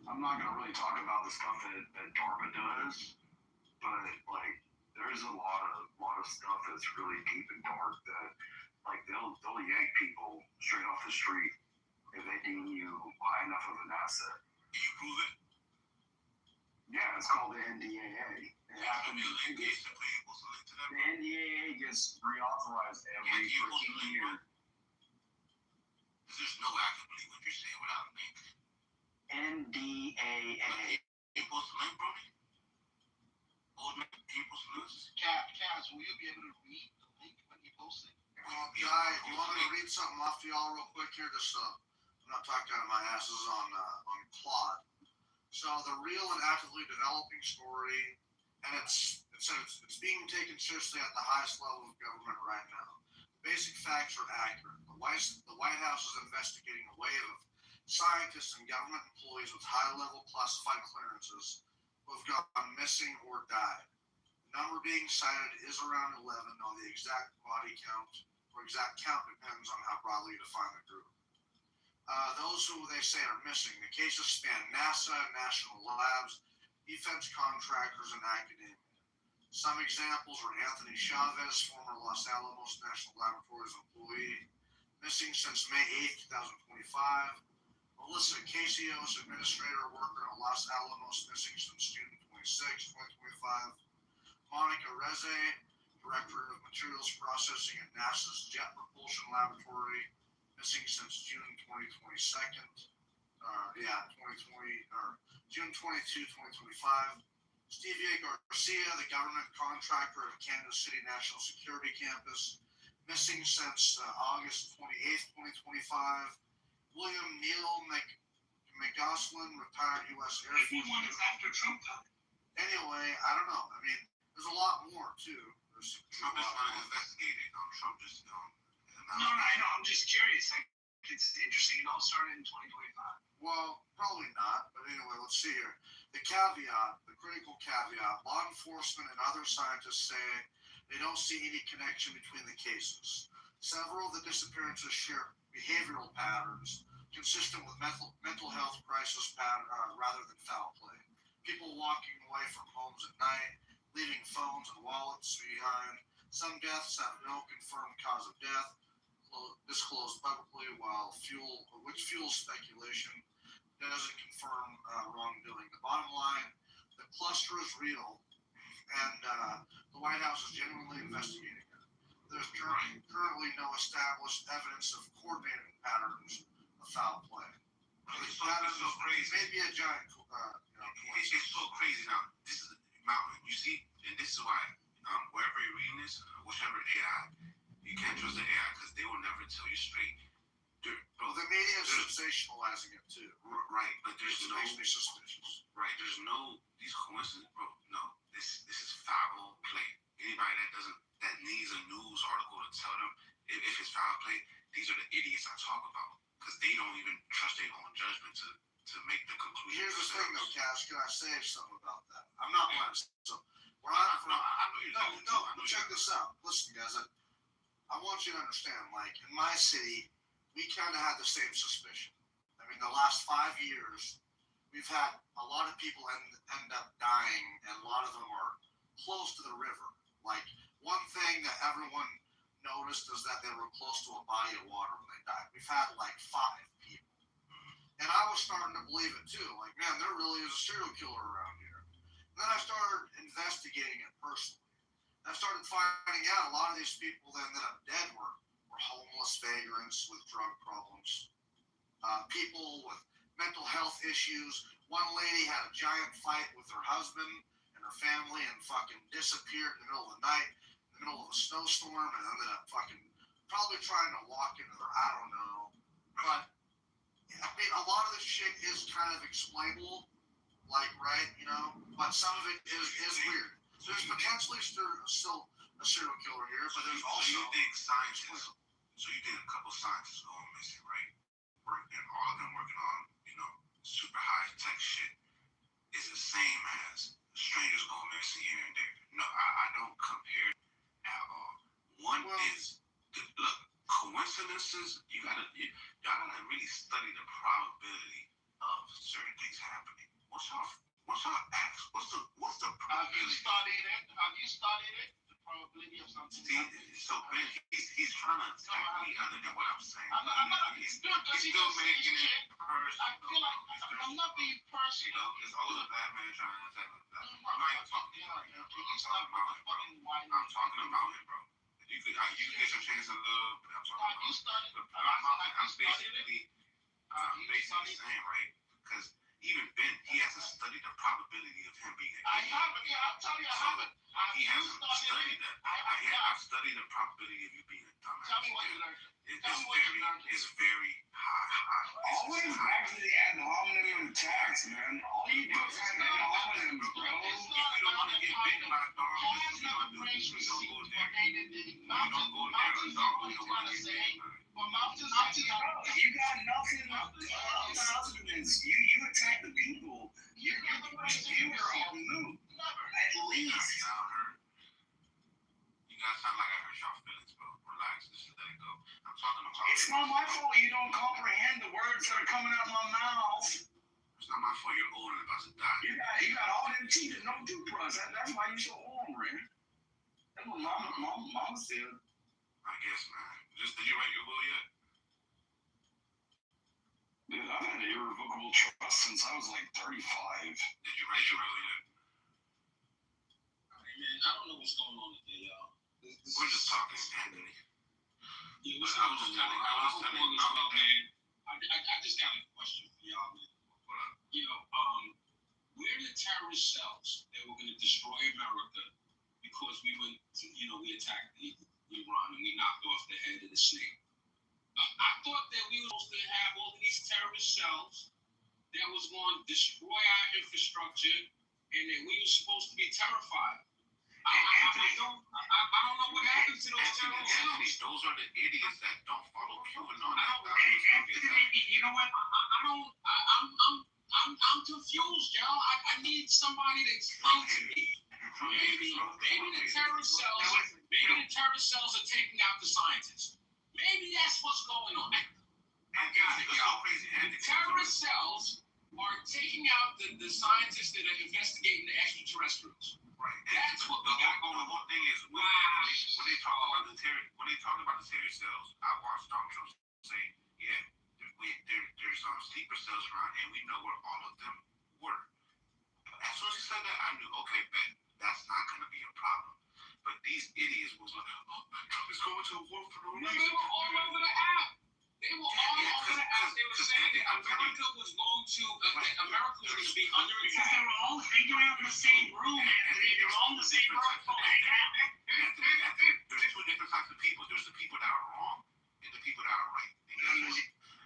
I'm not gonna really talk about the stuff that DARPA does, but like there's a lot of stuff that's really deep and dark that like they'll yank people straight off the street if they deem you high enough of an asset. Can you prove it? Yeah, it's called the NDAA. It happens. The NDAA gets reauthorized every 14 years. There's no actual believe what you're saying without a link. NDAA. You post a link, bro? Old man, you post a link? Kaz, will you be able to read the link when you post it? You want me to read something off to y'all real quick here? Just I'm not talking out of my ass. This is on Claude. So the real and actively developing story, and it's being taken seriously at the highest level of government right now. The basic facts are accurate. The White House is investigating a wave of scientists and government employees with high-level classified clearances who have gone missing or died. The number being cited is around 11, though the exact body count or exact count depends on how broadly you define the group. Those who they say are missing, the cases span NASA, national labs, defense contractors, and academia. Some examples are Anthony Chavez, former Los Alamos National Laboratories employee, missing since May 8, 2025. Melissa Casios, administrator worker at Los Alamos, missing since June 26, 2025. Monica Reze, director of materials processing at NASA's Jet Propulsion Laboratory, missing since June 2022. June 22, 2025. Stevia Garcia, the government contractor of Kansas City National Security Campus, missing since August 28, 2025. William Neil McGoslin, retired U.S. Air Force. Everyone is after Trump. Anyway, I don't know. I mean, there's a lot more too. Trump is not investigating. Trump just No, I know. I'm just curious. Like, it's interesting. It all started in 2025. Well, probably not. But anyway, let's see here. The caveat, the critical caveat, law enforcement and other scientists say they don't see any connection between the cases. Several of the disappearances share behavioral patterns consistent with mental health crisis rather than foul play. People walking away from homes at night, leaving phones and wallets behind. Some deaths have no confirmed cause of death disclosed publicly, which fuels speculation, doesn't confirm wrongdoing. The bottom line, the cluster is real, and the White House is genuinely investigating it. There's currently no established evidence of coordinated patterns of foul play. It's so crazy. Maybe a giant. It's so crazy now. This is mountain. You see, and this is why wherever you're reading this, whichever AI, you can't trust the AI because they will never tell you straight. Bro, the media is sensationalizing it too. Right, but there's it makes me suspicious. Right, there's no these coincidences, bro. No, this is foul play. Anybody that needs a news article to tell them if it's foul play, these are the idiots I talk about because they don't even trust their own judgment to make the conclusion. Here's the thing, though, Cash. Can I say something about that? I'm not biased. So where I'm from, no. Check this out. Listen, guys. I want you to understand. Like in my city, we kind of had the same suspicion. I mean, the last 5 years, we've had a lot of people end up dying, and a lot of them are close to the river. Like one thing that everyone noticed is that they were close to a body of water when they died. We've had like 5 people. And I was starting to believe it too. Like, man, there really is a serial killer around here. And then I started investigating it personally. I started finding out a lot of these people that ended up dead were homeless vagrants with drug problems. people with mental health issues. One lady had a giant fight with her husband and her family and fucking disappeared in the middle of the night, in the middle of a snowstorm, and ended up fucking probably trying to walk into her. I don't know. But I mean, a lot of this shit is kind of explainable, like, right, you know, but some of it is weird. There's potentially still a serial killer here, but there's also. So you think scientists, a couple scientists going missing, right? And all of them working on, super high tech shit is the same as strangers going missing here and there. No, I don't compare at all. One is, look, coincidences, y'all gotta really study the probability of certain things happening. What's your ask? What's the probability? Have you studied it? The probability of something. So Ben, he's trying to attack me other than what I'm saying. He's still making it personal. I feel like I'm not being personal. It's always a bad man trying to attack me. I'm not even talking about him. I'm talking about him, bro. You could get your chance to love, but I'm talking about him. I'm basically saying, right? Because even Ben, he hasn't studied the probability of him being a I haven't. Yeah, I'll tell you, I haven't. He hasn't studied that. I've studied the probability of you being a dumbass. Tell me what you learned. It's very high. Always back to the ad hominem attacks, man. All you do is have ad hominems, bro. If you don't want to get bitten by a dog, you don't go there. You don't go there. A dog will know what it is. You got nothing substance. You attack the people. You're on move. At least. You guys sound like I hurt y'all feelings, bro. Relax. Just let it go. I'm talking about. It's not my fault you don't comprehend the words that are coming out of my mouth. It's not my fault you're old and about to die. You got all them teeth and no toothbrush. That's why you're so ornery. That's what mama said. I guess, man. Did you write your will yet? Dude, I've had irrevocable trust since I was like 35. Did you write your will yet? Man, I don't know what's going on today, y'all. We're just talking, Anthony. Yeah, I was just telling man. I just got a question for y'all, man. Where are the terrorist cells that were going to destroy America because we went to, we attacked Iran and we knocked off the head of the snake? I thought that we were supposed to have all of these terrorist cells that was going to destroy our infrastructure and that we were supposed to be terrified. I don't know what happened to those terrorist cells. Those are the idiots that don't follow QAnon. You know what? I'm confused, y'all. I need somebody to explain to me. Maybe the terrorist cells are taking out the scientists. Maybe that's what's going on. I got it, y'all. The terrorist cells are taking out the scientists that are investigating the extraterrestrials. Right. That's what we got going on. The whole thing is when they talk about the terrorist cells, I watched Donald Trump say, yeah, there's sleeper cells around, and we know where all of them were. As soon as he said that, I knew, okay, bet that's not going to be a problem. But these idiots was like, oh, Trump is going to a war for no reason. They were all over the app. They were saying that America was going to be under attack. They were all hanging out in the same room, Anthony. They're all in the same room. There's two different types of people. There's the people that are wrong and the people that are right.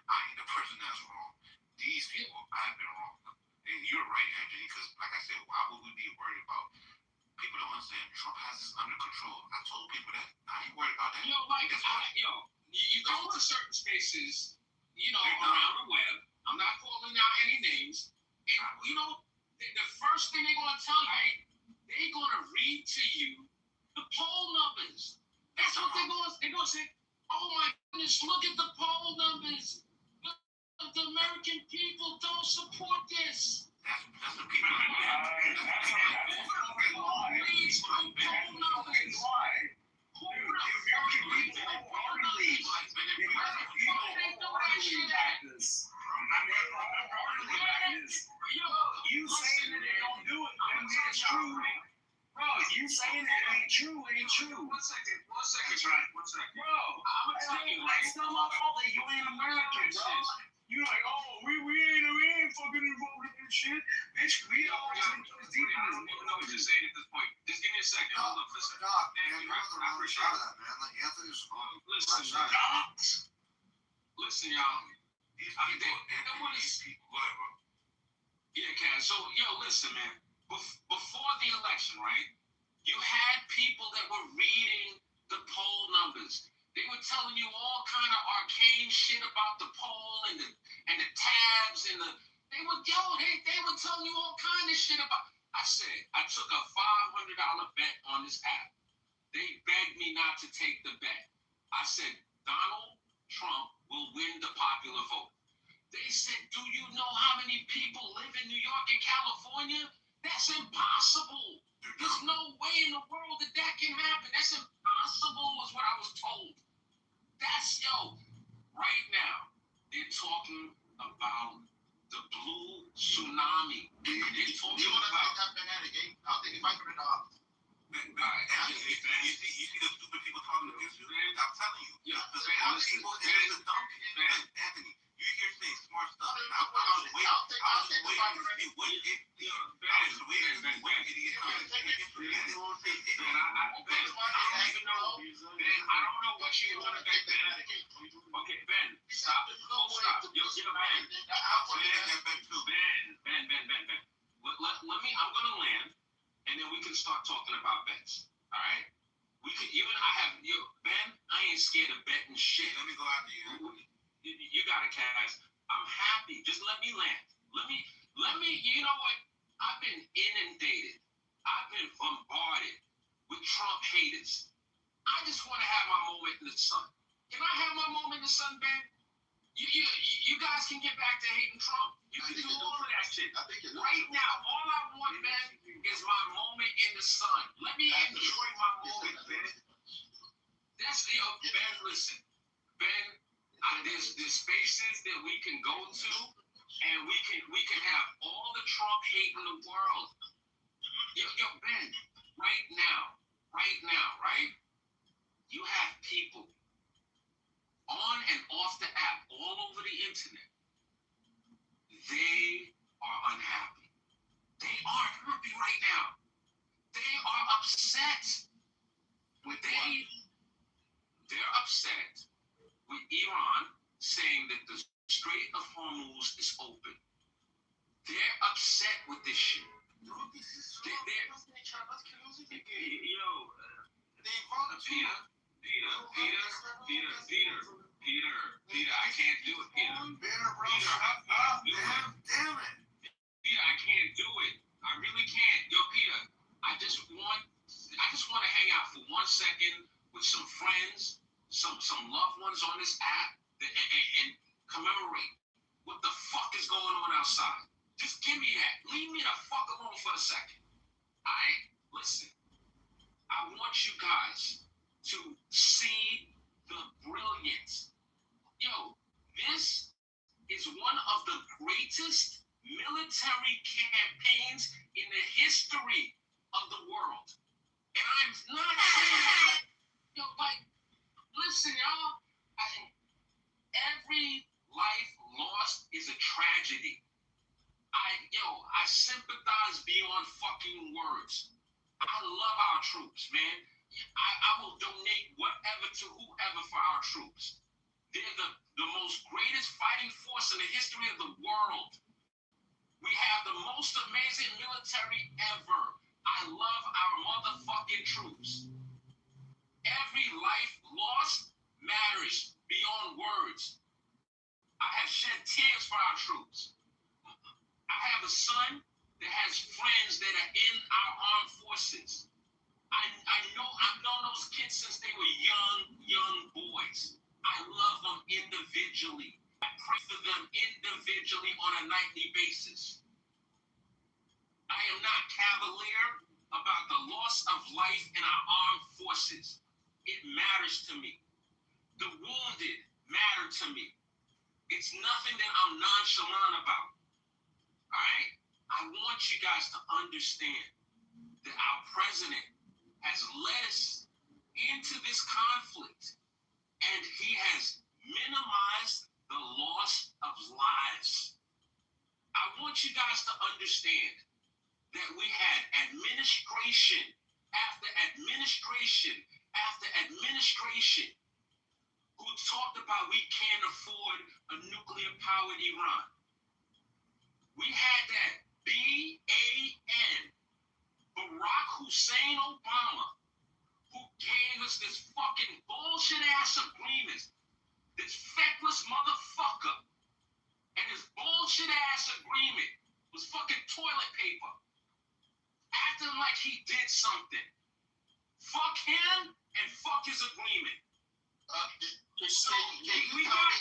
I ain't the person that's wrong. These people, I have been wrong. And you're right, Anthony, because like I said, why would we be worried about people don't understand Trump has this under control? I told people that. I ain't worried about that. You go into certain spaces, around the web. I'm not calling out any names. And, the first thing they're going to tell you, they're going to read to you the poll numbers. That's what they're going to say. Oh, my goodness, look at the poll numbers. The American people don't support this. That's the people. You saying that they don't do it, then it's true. Bro, you saying it ain't true, ain't true. One second, Bro, I'm telling you, it's not my fault that you ain't American, bro. You're like, oh, we ain't fucking involved in this shit. Bitch, we all deep in this. I don't even know what you're saying at this point. Just give me a second. Hold up for a second. Doc, man, you're on the wrong side of that, man. Like, Anthony's on the right Listen, side. listen, y'all. They want to speak. Whatever. Yeah, Kaz. So, listen, man. Before the election, right? You had people that were reading the poll numbers. They were telling you all kind of arcane shit about the poll and the tabs and they were telling you all kind of shit about. I said I took a $500 bet on this app. They begged me not to take the bet. I said Donald Trump will win the popular vote. They said, do you know how many people live in New York and California? That's impossible. There's no way in the world that can happen. That's impossible is what I was told. That's, right now, they're talking about the blue tsunami. Do you want to make that banana game? I'll take $500. You see the stupid people talking against you? I'm telling you. The smart people and the dumb people. Anthony, you hear saying smart stuff. I was waiting to see what I don't know what you want to bet. Okay, Ben, stop. Stop. Ben. Let me, I'm going to land, and then we can start talking about bets. All right? We can Ben, I ain't scared of betting shit. Let me go after you. You got it, Kaz. I'm happy. Just let me land. Let me, you know what? I've been inundated. I've been bombarded with Trump haters. I just want to have my moment in the sun. Can I have my moment in the sun, Ben? You guys can get back to hating Trump. You can do all of that shit. Right now, all I want, Ben, is my moment in the sun. Let me enjoy my moment, Ben. That's Ben, listen. Ben, there's spaces that we can go to, and we can have all the Trump hate in the world. Ben, right now, right? You have people on and off the app, all over the internet. They are unhappy. They aren't happy right now. They are upset. They're upset with Iran saying that the Strait of Hormuz is open. They're upset with this shit. Peter, I can't do it, Peter. Damn it. Peter, I can't do it. I really can't. Peter, I just want to hang out for 1 second with some friends, some loved ones on this app, and commemorate what the fuck is going on outside. Just give me that. Leave me the fuck alone for a second. Listen, I want you guys to see the brilliance. This is one of the greatest military campaigns in the history of the world. And I'm not saying that, listen, y'all, every life lost is a tragedy. I sympathize beyond fucking words. I love our troops, man. I will donate whatever to whoever for our troops. They're the most greatest fighting force in the history of the world. We have the most amazing military ever. I love our motherfucking troops. Every life lost matters beyond words. I have shed tears for our troops. I have a son that has friends that are in our armed forces. I've known those kids since they were young boys. I love them individually. I pray for them individually on a nightly basis. I am not cavalier about the loss of life in our armed forces. It matters to me. The wounded matter to me. It's nothing that I'm nonchalant about. All right? I want you guys to understand that our president has led us into this conflict, and he has minimized the the loss of lives. I want you guys to understand that we had administration after administration after administration who talked about we can't afford a nuclear-powered Iran. We had that BAN, Barack Hussein Obama, who gave us this fucking bullshit-ass agreement, this feckless motherfucker, and his bullshit-ass agreement was fucking toilet paper, acting like he did something. Fuck him and fuck his agreement. So we got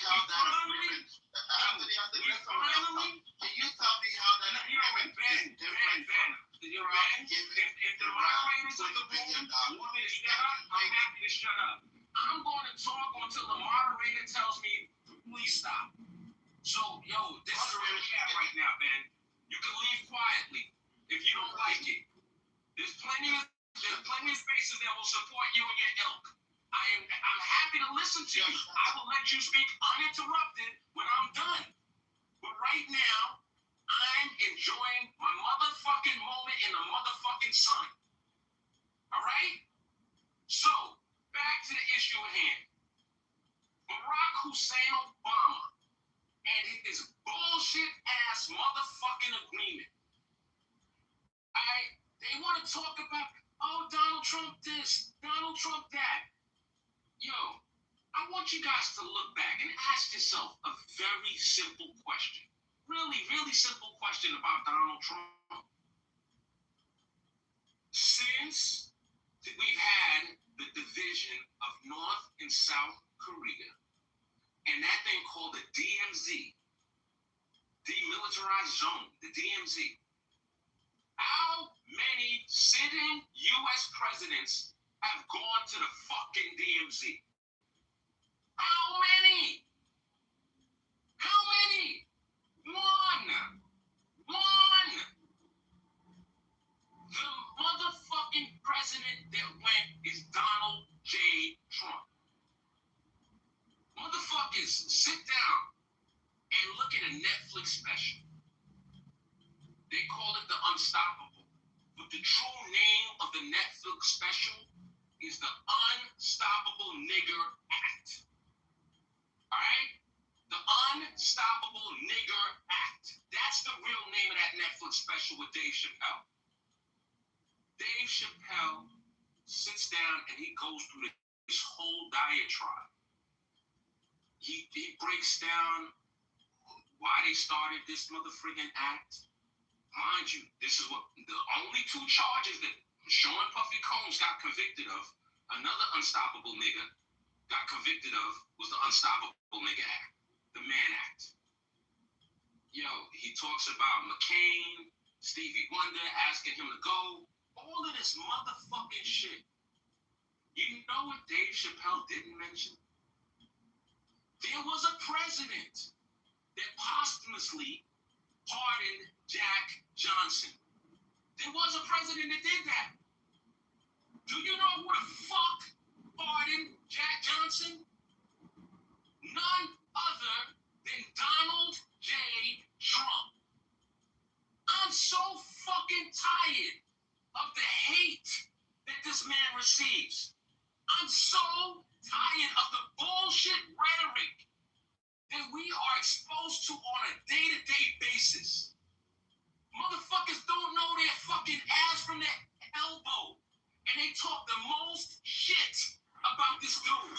finally. Can you tell me how that agreement is different from Iran? If the moderators of the room want me to shut up, I'm happy to shut up. I'm going to talk until the moderator tells me to please stop. So, yo, this is where we're at right now, man. You can leave quietly if you don't like it. There's plenty of spaces that will support you and your ilk. I'm happy to listen to you. I will let you speak uninterrupted when I'm done. But right now, I'm enjoying my motherfucking moment in the motherfucking sun. All right? So, back to the issue at hand. Barack Hussein Obama and his bullshit-ass motherfucking agreement. They want to talk about, oh, Donald Trump this, Donald Trump that. Yo, I want you guys to look back and ask yourself a very simple question. Really, really simple question about Donald Trump. Since we've had the division of North and South Korea, and that thing called the DMZ, Demilitarized Zone, the DMZ, how many sitting U.S. presidents have gone to the fucking DMZ? How many? How many? One. The motherfucking president that went is Donald J. Trump. Motherfuckers, sit down and look at a Netflix special. They call it The Unstoppable. But the true name of the Netflix special is the Unstoppable Nigger Act. Alright? The Unstoppable Nigger Act. That's the real name of that Netflix special with Dave Chappelle. Dave Chappelle sits down and he goes through this whole diatribe. He breaks down why they started this motherfucking act. Mind you, this is what the only two charges that Sean Puffy Combs got convicted of, another unstoppable nigga got convicted of, was the Unstoppable Nigga Act, the Mann Act. Yo, he talks about McCain, Stevie Wonder asking him to go, all of this motherfucking shit. You know what Dave Chappelle didn't mention? There was a president that posthumously pardoned Jack Johnson. There was a president that did that. Do you know who the fuck pardoned Jack Johnson? None other than Donald J. Trump. I'm so fucking tired of the hate that this man receives. I'm so tired of the bullshit rhetoric that we are exposed to on a day-to-day basis. Motherfuckers don't know their fucking ass from their elbow, and they talk the most shit about this dude.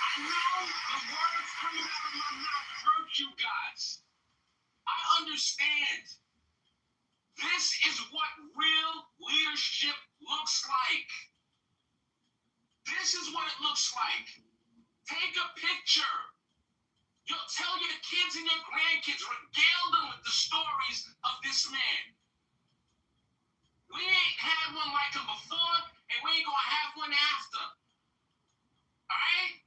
I know the words coming out of my mouth hurt you guys. I understand. This is what real leadership looks like. This is what it looks like. Take a picture. You'll tell your kids and your grandkids, regale them with the stories of this man. We ain't had one like him before, and we ain't gonna have one after. Alright?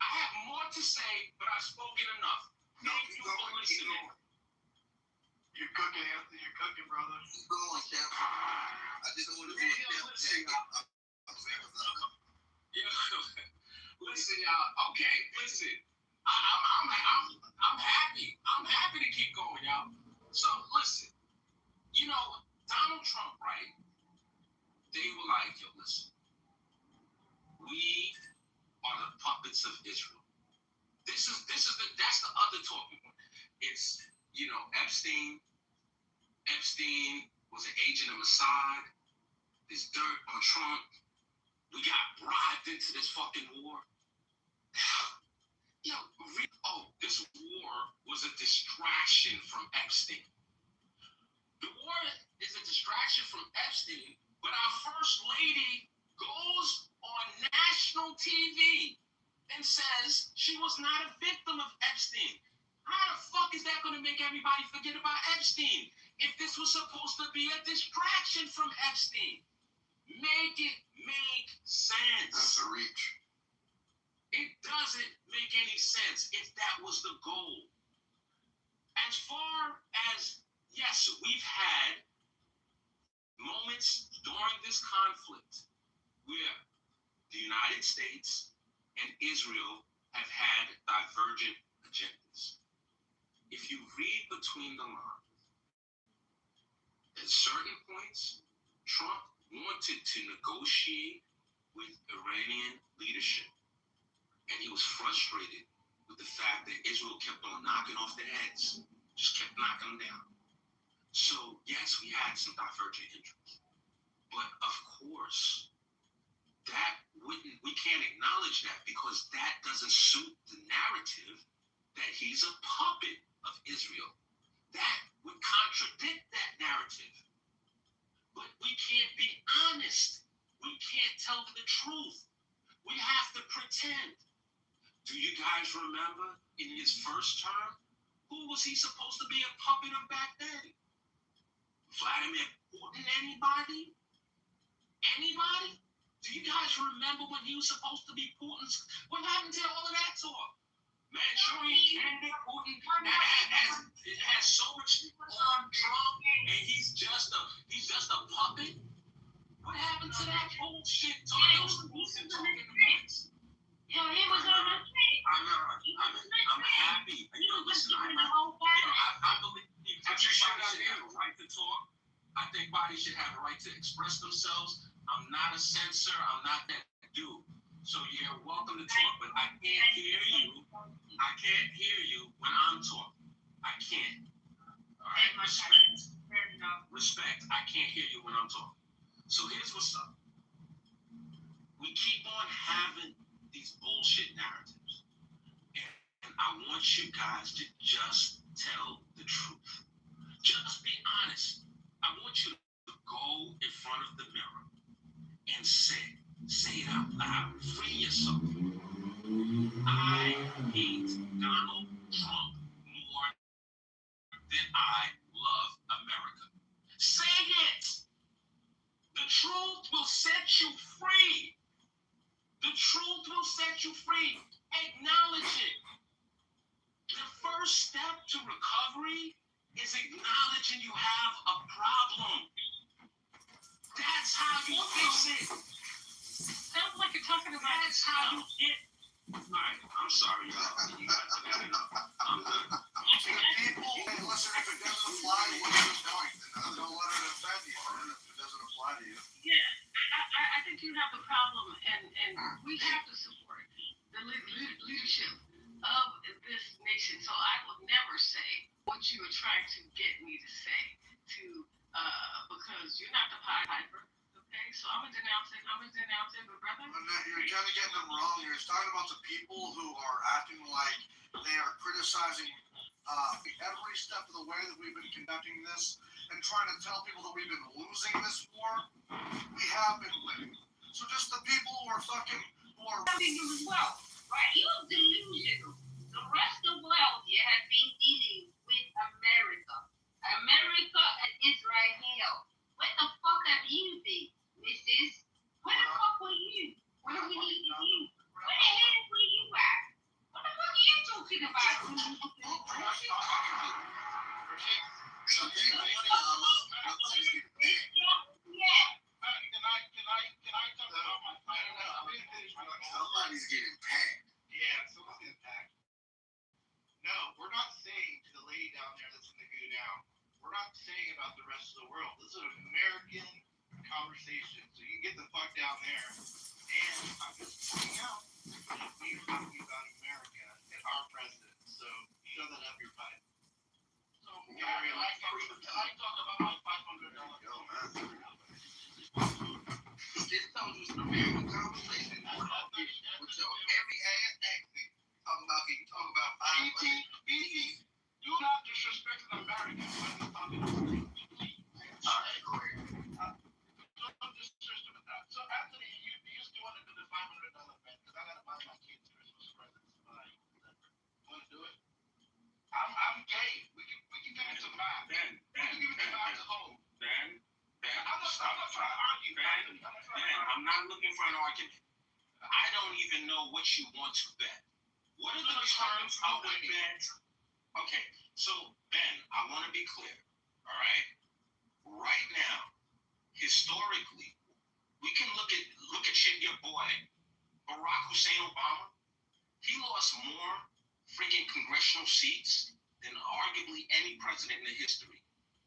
I have more to say, but I've spoken enough. Thank you for listening. You're cooking, Anthony. You're cooking, brother. Keep going, Chef. I just want to do a Chef jacket. Listen, y'all. Okay, listen. I'm happy. I'm happy to keep going, y'all. So listen, Donald Trump, right? They were like, yo, listen, we are the puppets of Israel. That's the other talking point. It's Epstein. Epstein was an agent of Mossad. There's dirt on Trump. We got bribed into this fucking war. This war was a distraction from Epstein. The war is a distraction from Epstein, but our first lady goes on national TV and says she was not a victim of Epstein. How the fuck is that going to make everybody forget about Epstein if this was supposed to be a distraction from Epstein? Make it make sense. That's a reach. It doesn't make any sense if that was the goal. As far as, yes, we've had moments during this conflict where the United States and Israel have had divergent agendas. If you read between the lines, at certain points, Trump wanted to negotiate with Iranian leadership. And he was frustrated with the fact that Israel kept on knocking off their heads, just kept knocking them down. So, yes, we had some divergent interests. But, of course, we can't acknowledge that because that doesn't suit the narrative that he's a puppet of Israel. That would contradict that narrative. But we can't be honest. We can't tell the truth. We have to pretend. Do you guys remember in his first term, who was he supposed to be a puppet of back then? Vladimir Putin, anybody? Anybody? Do you guys remember when he was supposed to be Putin's? What happened to all of that talk? Manchurian candidate Putin it has so much on Trump, and he's just a puppet. What happened to that bullshit? Those Putin talking points. Yo, he was on the street. I'm happy. Listen, I believe everybody should have a right to talk. I think bodies should have a right to express themselves. I'm not a censor. I'm not that dude. So you're welcome to talk, but I can't hear you. I can't hear you when I'm talking. I can't. All right, respect. Respect. I can't hear you when I'm talking. So here's what's up. We keep on having these bullshit narratives. And I want you guys to just tell the truth. Just be honest. I want you to go in front of the mirror and say it out loud. Free yourself. I hate Donald Trump more than I love America. Say it. The truth will set you free. The truth will set you free. Acknowledge it. The first step to recovery is acknowledging you have a problem. That's how you fix it. Sounds like you're talking about. That's how you get. Alright, I'm sorry, y'all. You guys have had enough. I'm done. People, listen, if it doesn't apply to what you're doing, then don't let it offend you. And if it doesn't apply to you. Yeah, I think you have a problem, and we have to support the leadership of this nation. So I will never say what you were trying to get me to say, because you're not the Pied Piper. Okay, so I'm gonna denounce it, but brother. You're kind of getting them wrong. You're talking about the people who are acting like they are criticizing every step of the way that we've been conducting this and trying to tell people that we've been losing this war. We have been winning. So just the people who are as well, right? You're delusional. The rest of the world has been dealing with America and Israel. Where the fuck have you been, missus? Where the fuck were you? What do we need to do? Where the hell were you at? What the fuck are you talking about? Somebody's getting paid. about the rest of the world. This is an American conversation. So you get the fuck down there. And I'm just pointing out that we're talking about America and our president. So shove that up your pipe. So Gary, can I talk about my $500? This tells you it's an American conversation. With your every ass accent. Talking about, can you talk about BT, do not disrespect an American when you're talking to me. Don't disrespect that. So Anthony, you still want to do the $500 bet because I gotta buy my kids Christmas presents. Want to do it? I'm gay. We can give it to Matt. Ben, we can give it to Matt to hold. Ben, I'm not trying to argue. Ben, I'm not looking for an argument. I don't even know what you want to bet. What are the terms of the bet? Okay, so Ben, I want to be clear. All right, right now, historically, we can look at your boy Barack Hussein Obama. He lost more freaking congressional seats than arguably any president in the history.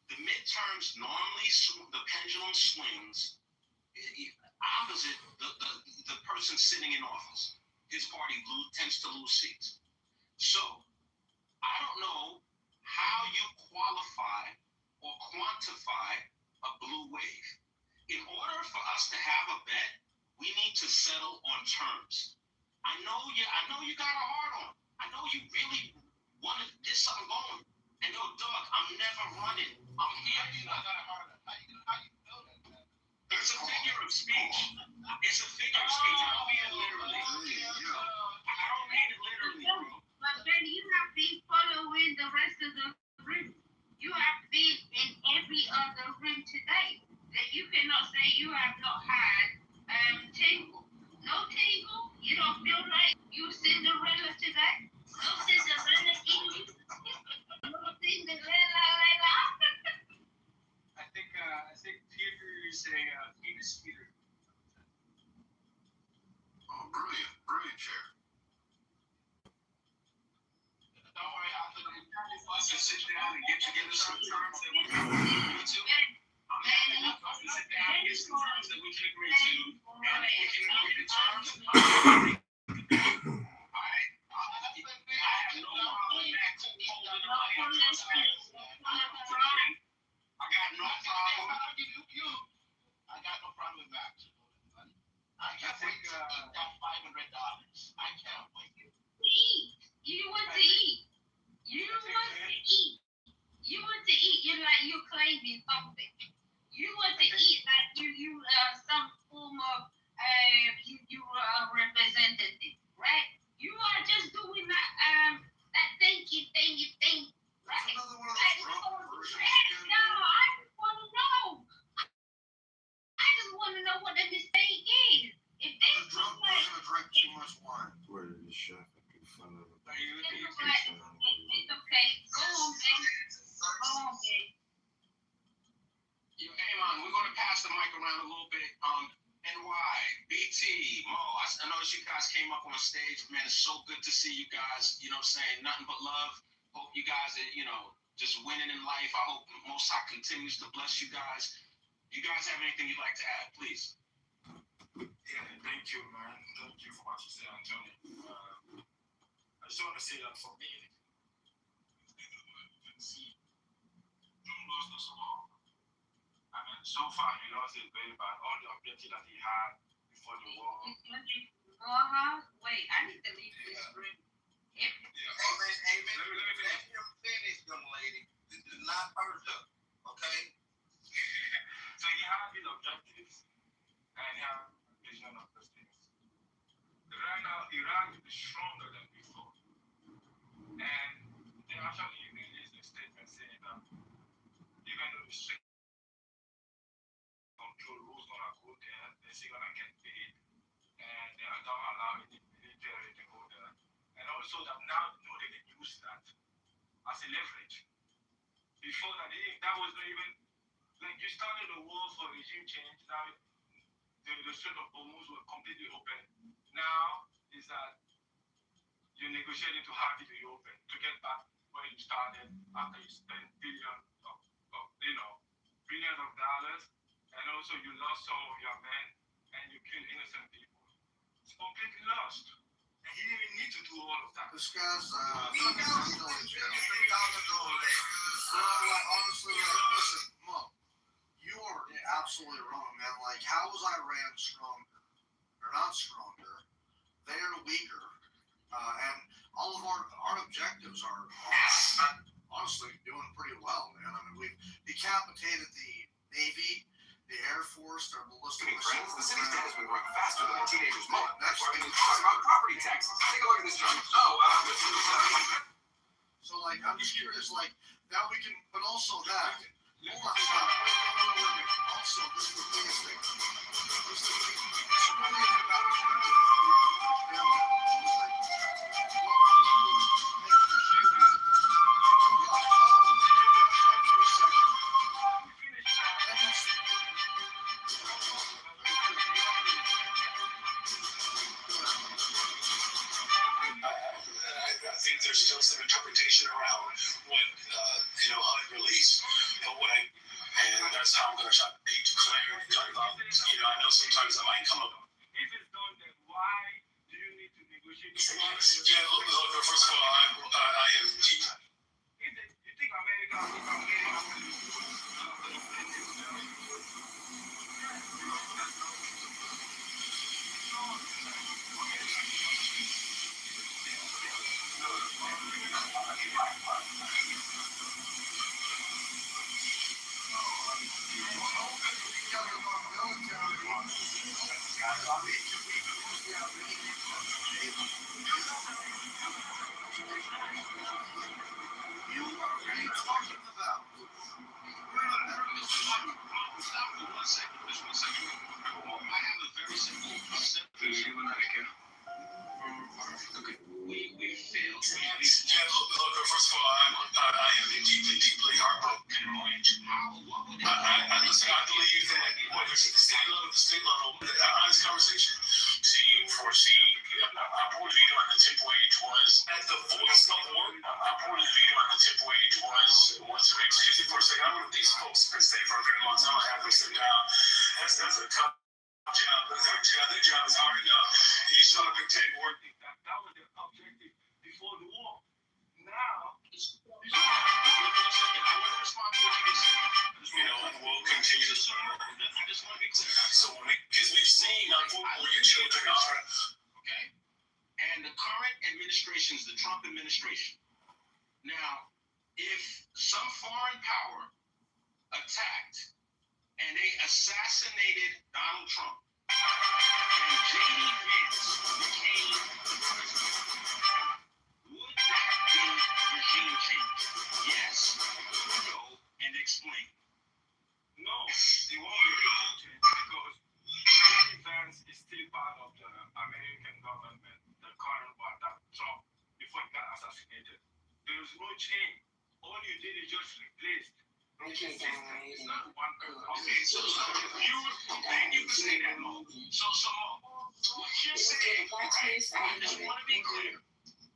The midterms normally the pendulum swings opposite the person sitting in office. His party tends to lose seats. So I don't know how you qualify or quantify a blue wave. In order for us to have a bet, we need to settle on terms. I know you got a hard on. I know you really want to get something going. And yo, Doug, I'm never running. I'm here. You not got a hard on. How you know that? It's a figure of speech. It's a figure of speech. I don't mean it literally. I don't mean it literally, bro. But then you have been following the rest of the room. You have been in every other room today. That you cannot say you have not had tingle. No tingle. You don't feel like you Cinderella today. No Cinderella in you. No Cinderella. I think Peter is a famous Peter. Oh, brilliant chair. Don't worry, Anthony. Let's just sit down and get together some terms that we can agree to. I'm happy enough to sit down and get some terms that we can agree to. And if we can agree to terms, alright? I have no problem back to holding the money on trust banks. I got no problem. I got no problem with that. I can't wait to eat that $500. I can't wait. Eat. You want to eat. You want to eat. You want to eat. You're claiming something. You want to eat like you some form of you are representative, right? You are just doing that thinking thing, right? Another one of those Trump versions. No, I just want to know. I just want to know what the mistake is. If this The drunk person who drank too much wine. Where did the chef make fun of it? it's okay. Go on, babe. Yo, Amon, we're going to pass the mic around a little bit. NY, BT, Mo, I noticed you guys came up on stage. Man, it's so good to see you guys, you know what I'm saying? Nothing but love. Hope you guys are, just winning in life. I hope Most High continues to bless you guys. You guys have anything you'd like to add, please? Yeah, thank you, man. Thank you for what you say, Anthony. I just want to say that for me, you can see, June lost us all. I mean, so far, he lost it very bad. All the objectives that he had before the war. Wait, I need to leave this room. Amen. Let him finish, young lady. This is not personal, okay? So he had his objectives and he had vision of those things. Right now, Iran is stronger than before. And they actually released a statement saying that even though the state control who's going to go there, they're still going to get paid. And they are not allowing the military to go there. And also that now they can use that as a leverage. Before that was not even, like you started the war for regime change, now the Strait of Hormuz were completely open. Now is that you're negotiating to have it reopen, to get back where you started after you spent billions of and also you lost some of your men, and you killed innocent people. It's completely lost. And he didn't need to do all of that. This guy's, we know he's going to jail. Honestly, listen, Mo, you are absolutely wrong, man. Like, how was Iran stronger? They're not stronger. They're weaker. And all of our objectives are honestly doing pretty well, man. I mean, we've decapitated the Navy, the Air Force, their ballistic missiles. The city's debt has been growing faster than the teenager's money. That's why we need to talk about property taxes. Take a look at this chart. So, like, I'm just curious, like, now we can, but also that. Hold on, stop. Wait. Also, this is the biggest thing. This is really about I think there's still some interpretation around what HUD released, and that's how I'm going to try to be declared. I know sometimes I might come up. If it's done, then why do you need to negotiate? Yeah, look, first of all, I am deep. You think America We failed. First of all, I am deeply heartbroken. Listen, I believe that whether it's at the state level, honest conversation, do you foresee our board leader on the tip wage was at the voice of work? Our board leader on the tip wage was to excuse me for a second. I don't know if these folks could stay for a very long time. I have them sit down. That's a tough job. Their job is hard enough. He's trying to make tech work. That was their objective before the war. Now, we'll continue to so because we've seen unfortunately your children are okay, and the current administration is the Trump administration. Now, if some foreign power attacked and they assassinated Donald Trump, and J.D. Vance became the president, would that be regime change? Yes, no, and explain. no, it won't be regime change because J.D. Vance is still part of the American government, the current one that Trump, before he got assassinated. There is no change. All you did is just replace. Okay, it's not one person. Okay, so you can say that, Mo. So what you're saying, right, I just want to be clear.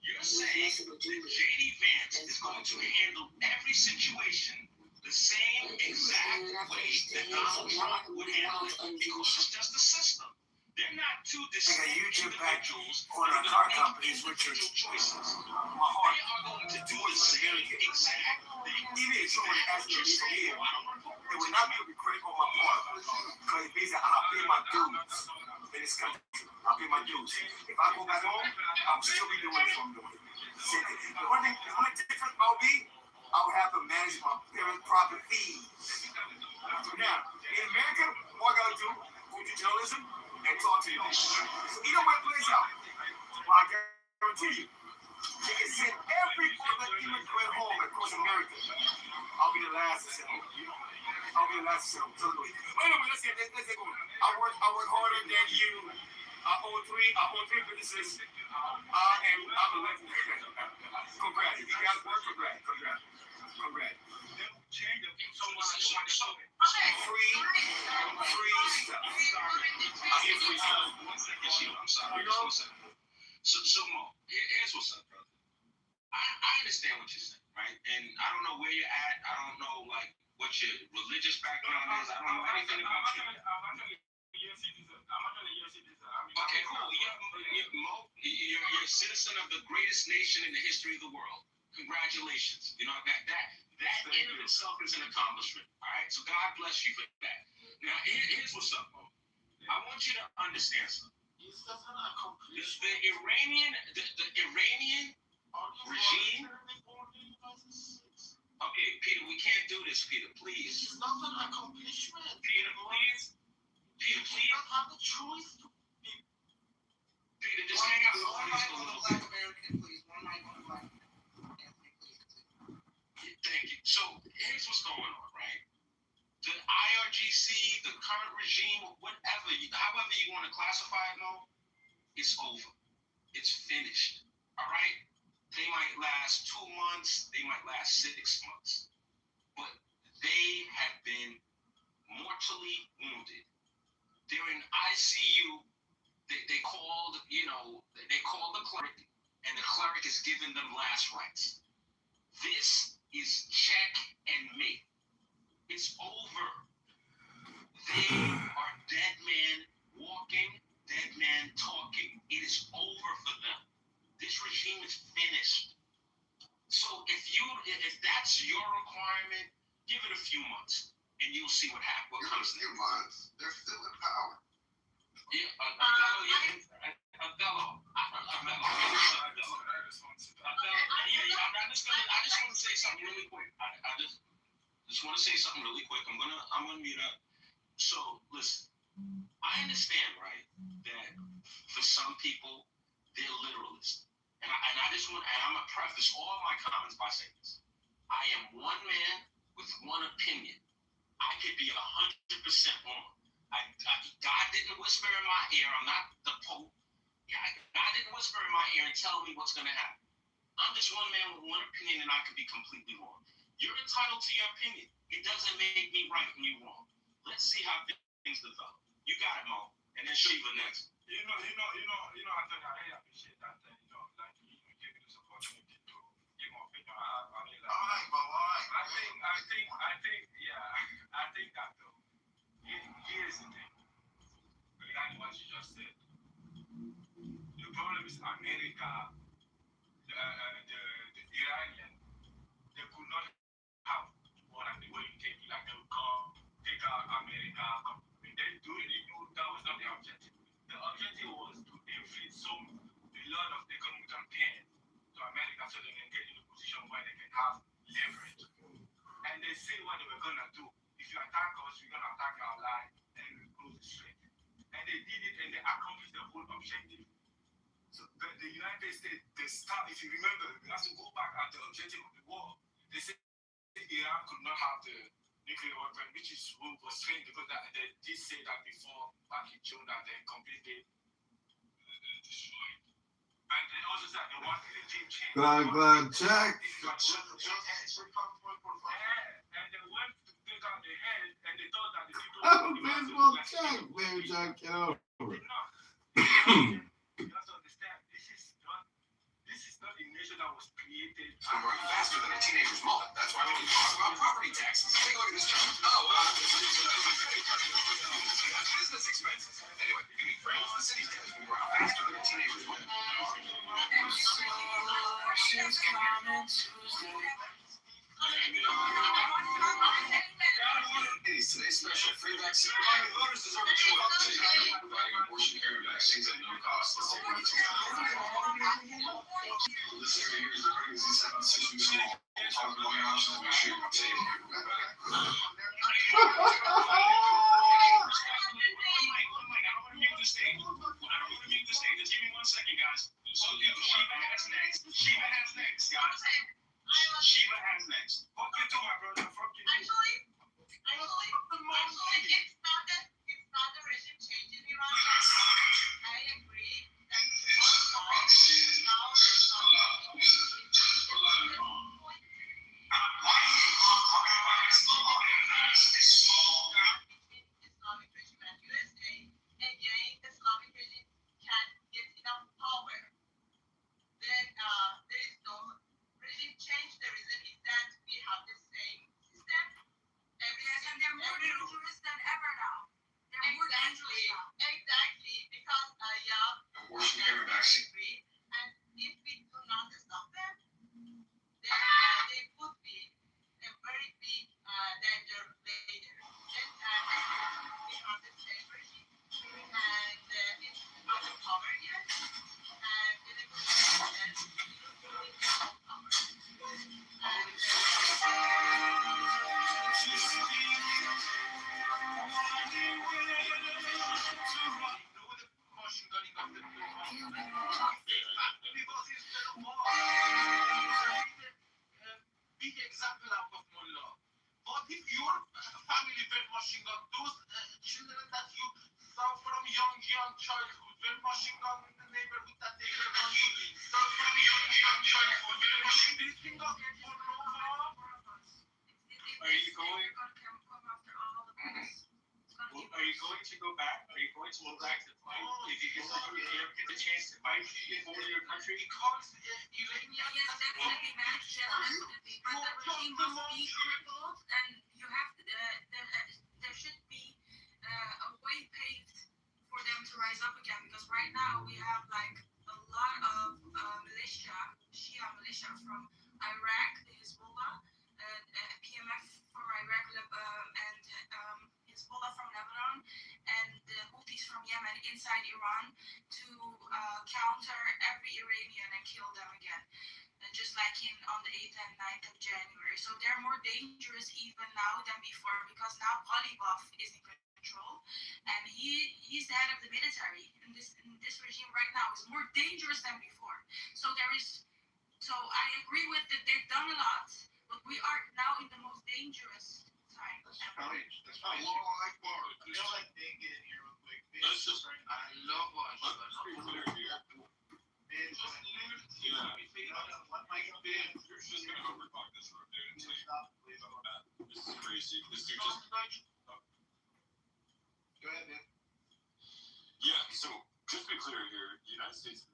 You're saying that J.D. Vance is going to handle every situation the same exact way that Donald Trump would handle it because it's just a system. They're not two distinct individuals on our car companies, which are choices. They are going to do the same exact thing. even if someone asked me this year, it would not be critical on my part because it means that I pay my dues in this country. I pay my dues. If I go back home, I'll still be doing what I'm doing. The only difference I'll be, I'll have to manage my parents' private fees. Now, in America, all I gotta do, go to journalism and talk to you. So either way it plays out, well, I guarantee you, they can send every other immigrant home across America. I'll be the last to send home. I'll be the last to send home. So, anyway, let's get going. I work harder than you. I own three businesses. And I'm elected. Congrats. If you guys work, congrats. Free stuff. I hear free stuff. I'm sorry. So Mo, here's what's up, brother. I understand what you're saying, right? And I don't know where you're at. I don't know, like, what what your religious background is. I don't know anything about you. Okay, cool. You're a citizen of the greatest nation in the history of the world. Congratulations. You know, that in of itself is an accomplishment. All right? So God bless you for that. Now, here's what's up, Mo. I want you to understand something. The Iranian regime. Okay, Peter, we can't do this, Peter, please. It's not an accomplishment. Peter, please. Peter, please. You don't have the choice to be. Peter, just hang out One with mic us on a the little black bit. American, please. One mic on the black American. Thank you. So here's what's going on, right? The IRGC, the current regime, whatever, however you want to classify it, no, it's over. It's finished. All right? They might last 2 months. They might last 6 months. But they have been mortally wounded. They're in ICU. They called the cleric, and the cleric is giving them last rites. This is check and mate. It's over. They are dead man walking, dead man talking. It is over for them. This regime is finished. So if that's your requirement, give it a few months, and you'll see what happens. What comes next. They're still in power. Yeah, I just want to say something really quick. I just want to say something really quick. I'm gonna mute up. So listen, I understand, right, that for some people they're literalists, and I just want, and I'm gonna preface all my comments by saying this: I am one man with one opinion. I could be 100% wrong. God didn't whisper in my ear. I'm not the Pope. God didn't whisper in my ear and tell me what's going to happen. I'm just one man with one opinion, and I could be completely wrong. You're entitled to your opinion. It doesn't make me right and you wrong. Let's see how things develop. You got it, Mo. And then Shiva next. I really appreciate that. Like you gave me this opportunity to give my opinion. I think that though. Here's the thing. Regarding what you just said, the problem is America, the Iranian, they could not have what the way you take, like they would come, take out America, they didn't do it. That was not the objective. The objective was to inflict a lot of economic pain to America so they can get in a position where they can have leverage. And they say what they were gonna do. If you attack us, we're gonna attack our line and we close the strait. And they did it and they accomplished the whole objective. So the United States, if you remember, we have to go back at the objective of the war. They said Iran could not have the nuclear weapon, which is what was strange because they did say that before back in June that they completely destroyed. And they also said they wanted a regime change. Glad check. And they went to take out the head and they thought that the people Baseball check, baby Jack Kitover. did not. You have to understand, this is not a nation that was created. I'm growing faster than a teenager's mullet. That's why we need to talk about property taxes. Take a look at this chart. Business expenses. Anyway, give me friends. The city's tax will grow faster than a teenager's mullet. Today's special free vaccine. Voters deserve a true update. Providing abortion care vaccines at no cost. Let's take a look at this area here is the pregnancy 7 6 weeks old. Talk about your options. Make sure you're updated. Just give me 1 second, guys. So Shiva has next. Shiva has next, guys. Shiva has next. Fuck you too, my brother. Fuck you too. Actually, it's not the regime change in Iran. I agree that now there's Why do you love talking about this? machine gun. Those children that you saw from young childhood, when machine gun in the neighborhood that they were running, saw from young childhood, when machine this thing got for Nova. Are you going? Are you going to go back? Are you going to go back to fight? If you ever get the chance to fight for your country? Because Yes, Iranian. definitely, man. Definitely. But the regime must be crippled, and you have to, there should be a way paved for them to rise up again. Because right now we have like a lot of militia, Shia militia from Iraq, the Hezbollah, PMF from Iraq, and Hezbollah from Lebanon, and the Houthis from Yemen inside Iran to counter every Iranian and kill them again. Just like on the 8th and 9th of January. So they're more dangerous even now than before because now Polybuff is in control and he's the head of the military in this regime right now is more dangerous than before. So I agree with that they've done a lot, but we are now in the most dangerous time ever. That's probably I feel like they get in here real quick. Let's just. I love watching. Let's be clear here. You're just gonna overtalk this room, dude. This is crazy. This dude just. Go ahead, man. Yeah. So just be clear here. The United States,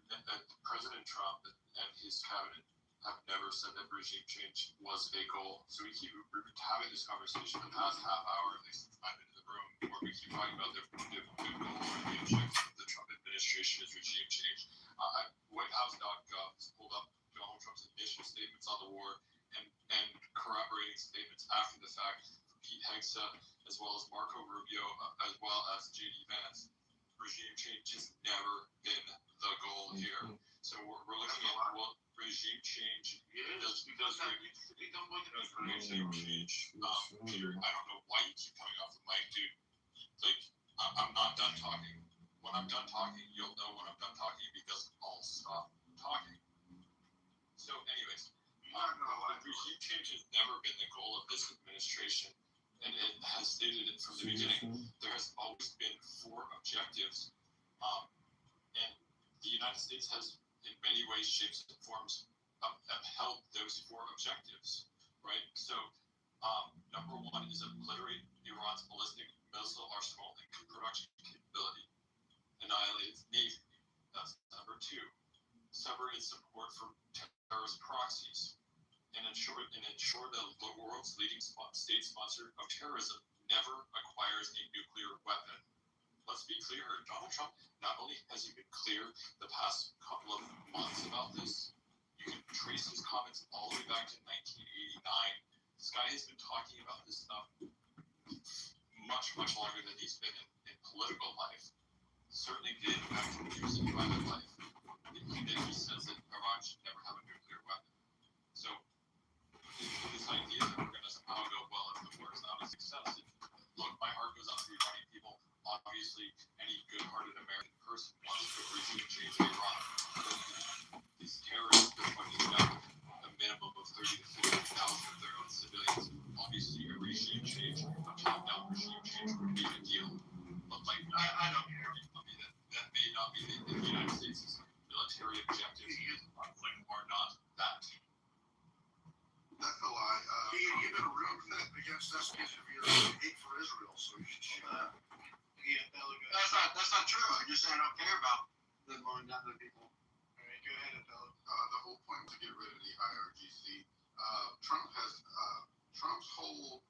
President Trump and his cabinet have never said that regime change was a goal. So we keep having this conversation the past half hour, at least since I've been in the room, where we keep talking about the goal or the objective of the Trump administration is regime change. WhiteHouse.gov has pulled up Donald Trump's initial statements on the war and corroborating statements after the fact from Pete Hegseth, as well as Marco Rubio, as well as J.D. Vance. Regime change has never been the goal here. So we're looking at regime change. Regime change. Peter, I don't know why you keep coming off the mic, dude. Like, I'm not done talking. When I'm done talking, you'll know when I'm done talking because I'll stop talking. So, anyways, regime change has never been the goal of this administration, and it has stated it from the beginning. There has always been 4 objectives, and the United States has, in many ways, shapes, and forms, upheld those 4 objectives, right? So, number 1 is obliterate Iran's ballistic missile arsenal and production capability. Annihilate its navy. That's number 2. Sever its support for terrorist proxies, and ensure the world's leading state sponsor of terrorism never acquires a nuclear weapon. Let's be clear, Donald Trump, not only has he been clear the past couple of months about this, you can trace his comments all the way back to 1989. This guy has been talking about this stuff much, much longer than he's been in political life. Certainly did back when he was in private life. He says that Iran should never have a nuclear weapon. So this idea that we're going to somehow go, well, if the war is not a success, look, my heart goes out to the Iranian people. Obviously, any good-hearted American person wants to regime change in Iran. These terrorists are fucking down a minimum of 30 to 40,000 of their own civilians. Obviously, a regime change, a top-down regime change would be a deal. But like, I don't care. That may not be the United States' military objectives are not that. That's a lie. You've been rude against us because of your hate for Israel, so you should show that. That's not true. I just say I don't care about them going down to people. All right, go ahead, Abdullah. The whole point was to get rid of the IRGC. Trump's whole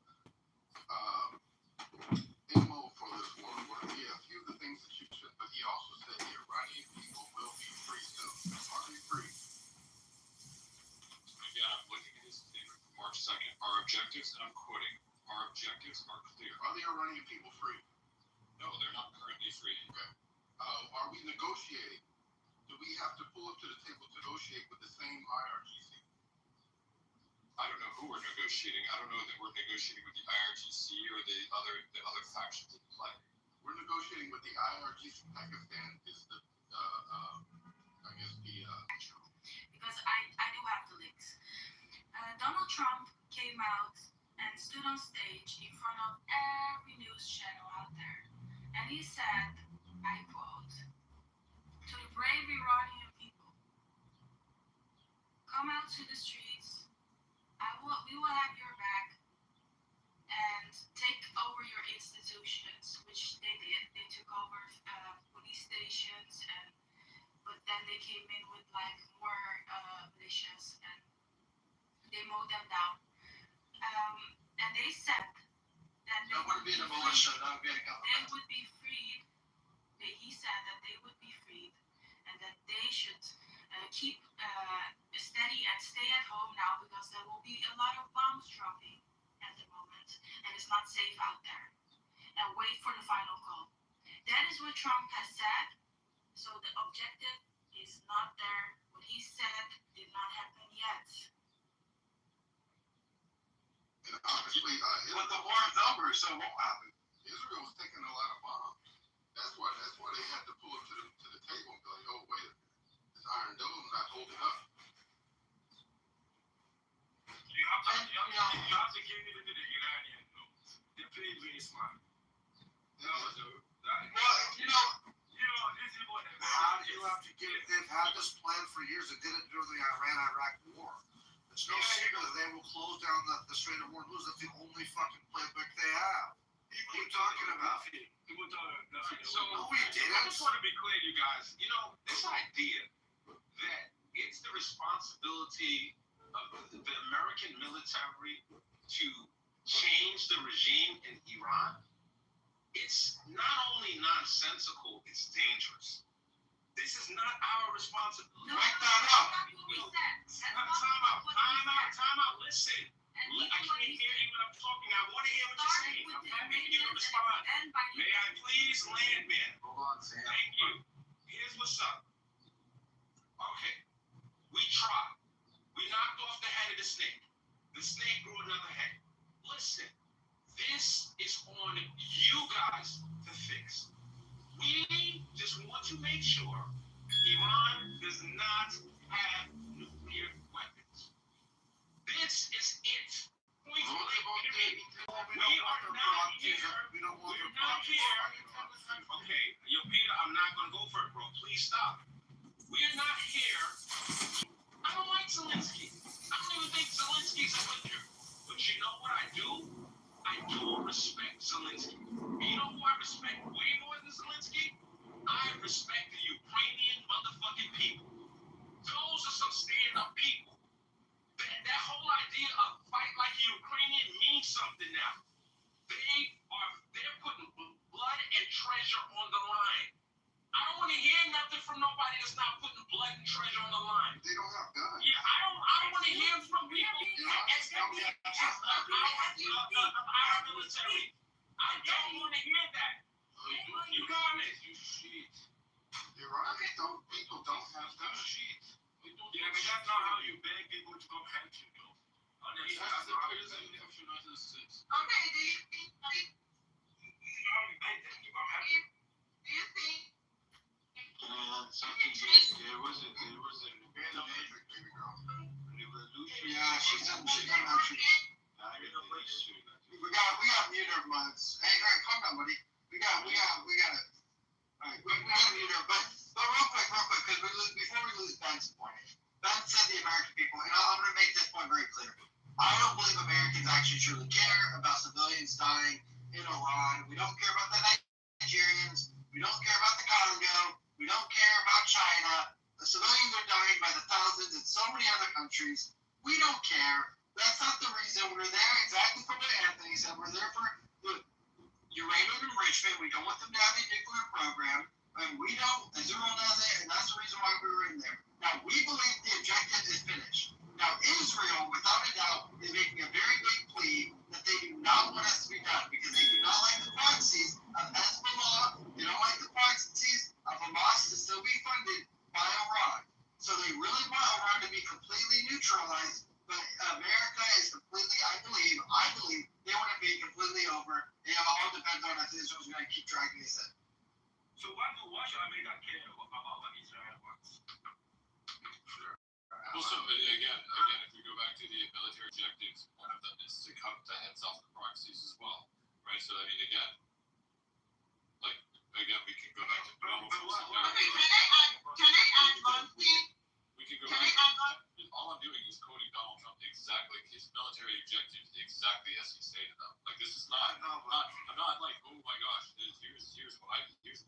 MO for this war were a few of the things that you said, but he also said the Iranian people will be free soon. Are they free? Again, I'm looking at his statement from March 2nd. Our objectives, and I'm quoting, our objectives are clear. Are the Iranian people free? No, they're not currently free. Okay. Are we negotiating? Do we have to pull up to the table to negotiate with the same IRGC? I don't know who we're negotiating. I don't know that we're negotiating with the IRGC or the other factions in play. We're negotiating with the IRGC. Pakistan is the, I guess the. Because I do have the links. Donald Trump came out and stood on stage in front of every news channel out there, and he said, I quote, "To the brave Iranian people, come out to the streets. We will have your back and take over your institutions," which they did. They took over police stations, but then they came in with like more militias and they mowed them down. And they said that they would be freed. He said that they would be freed and that they should keep steady and stay at home now because there will be a lot of bombs dropping at the moment and it's not safe out there. And wait for the final call. That is what Trump has said. So the objective is not there. What he said did not happen yet. And honestly, but the war's over, so it won't happen. Israel was taking a lot of bombs. That's why they had to pull it to the table and be like, oh wait a minute, this Iron Dome not holding up. You have to give it to the Iranian though. They play very smart. Well, this is what how do you have to get it? They've had this plan for years. They did it during the Iran-Iraq war. It's no secret that they will close down the Strait of Hormuz. That's the only fucking playbook they have. What are you talking about? So I just want to be clear, you guys. This idea that it's the responsibility of the American military to change the regime in Iran, it's not only nonsensical, it's dangerous. This is not our responsibility. Write that up. Time out. Listen. I can't hear you when I'm talking. I want to hear what you're saying. I'm happy for you to respond. May I please land, man? Thank you. Here's what's up. Okay. We tried. We knocked off the head of the snake. The snake grew another head. Listen. This is on you guys to fix. We just want to make sure Iran does not have nuclear weapons. This is it. Point blank, period. We are not here. We're not here. Okay, Peter, I'm not going to go for it, bro. Please stop. We're not here. I don't like Zelensky. I don't even think Zelensky's a winner. But you know what I do? I do respect Zelensky. You know who I respect way more than Zelensky? I respect the Ukrainian motherfucking people. Those are some stand-up people. That whole idea of fight like a Ukrainian means something now. They're putting blood and treasure on the line. I don't want to hear nothing from nobody that's not putting blood and treasure on the line. They don't have guns. Yeah, I don't want to hear from people. Our military. I don't want to hear that. You guys, you shit. People don't have guns. Yeah, but that's not how you beg people to come help you, though. That's the prison of United States. Okay, do you think how you beg them to come help you? do you think There was a revolution. Yeah, she's done actually. We got mute her months. Hey, calm down, buddy. We got it. All right, we got mute her, but real quick, because before we lose Ben's point, Ben said the American people, and I'm going to make this point very clear. I don't believe Americans actually truly care about civilians dying in Iran. We don't care about the Nigerians. We don't care about the Congo. We don't care about China. The civilians are dying by the thousands in so many other countries. We don't care. That's not the reason we're there. Exactly for what Anthony said. We're there for the uranium enrichment. We don't want them to have a nuclear program. And we don't. Israel does it, and that's the reason why we were in there. Now, we believe the objective is finished. Now, Israel, without a doubt, is making a very big plea that they do not want us to be done because they do not like the proxies of Hezbollah. They don't like the proxies of Hamas to still be funded by Iran. So they really want Iran to be completely neutralized, but America is completely, I believe, they want to be completely over. It all depends on if Israel's going to keep dragging his head. So why should America care about what Israel wants? Also, again, if we go back to the military objectives, one of them is to cut the heads off the proxies as well, right? So, again, again, we can go back to normal. Okay, can I add one thing? We can go Can back. I add one? All I'm doing is quoting Donald Trump exactly, his military objectives exactly as he stated them. Like, this is not, I'm not like, oh my gosh, here's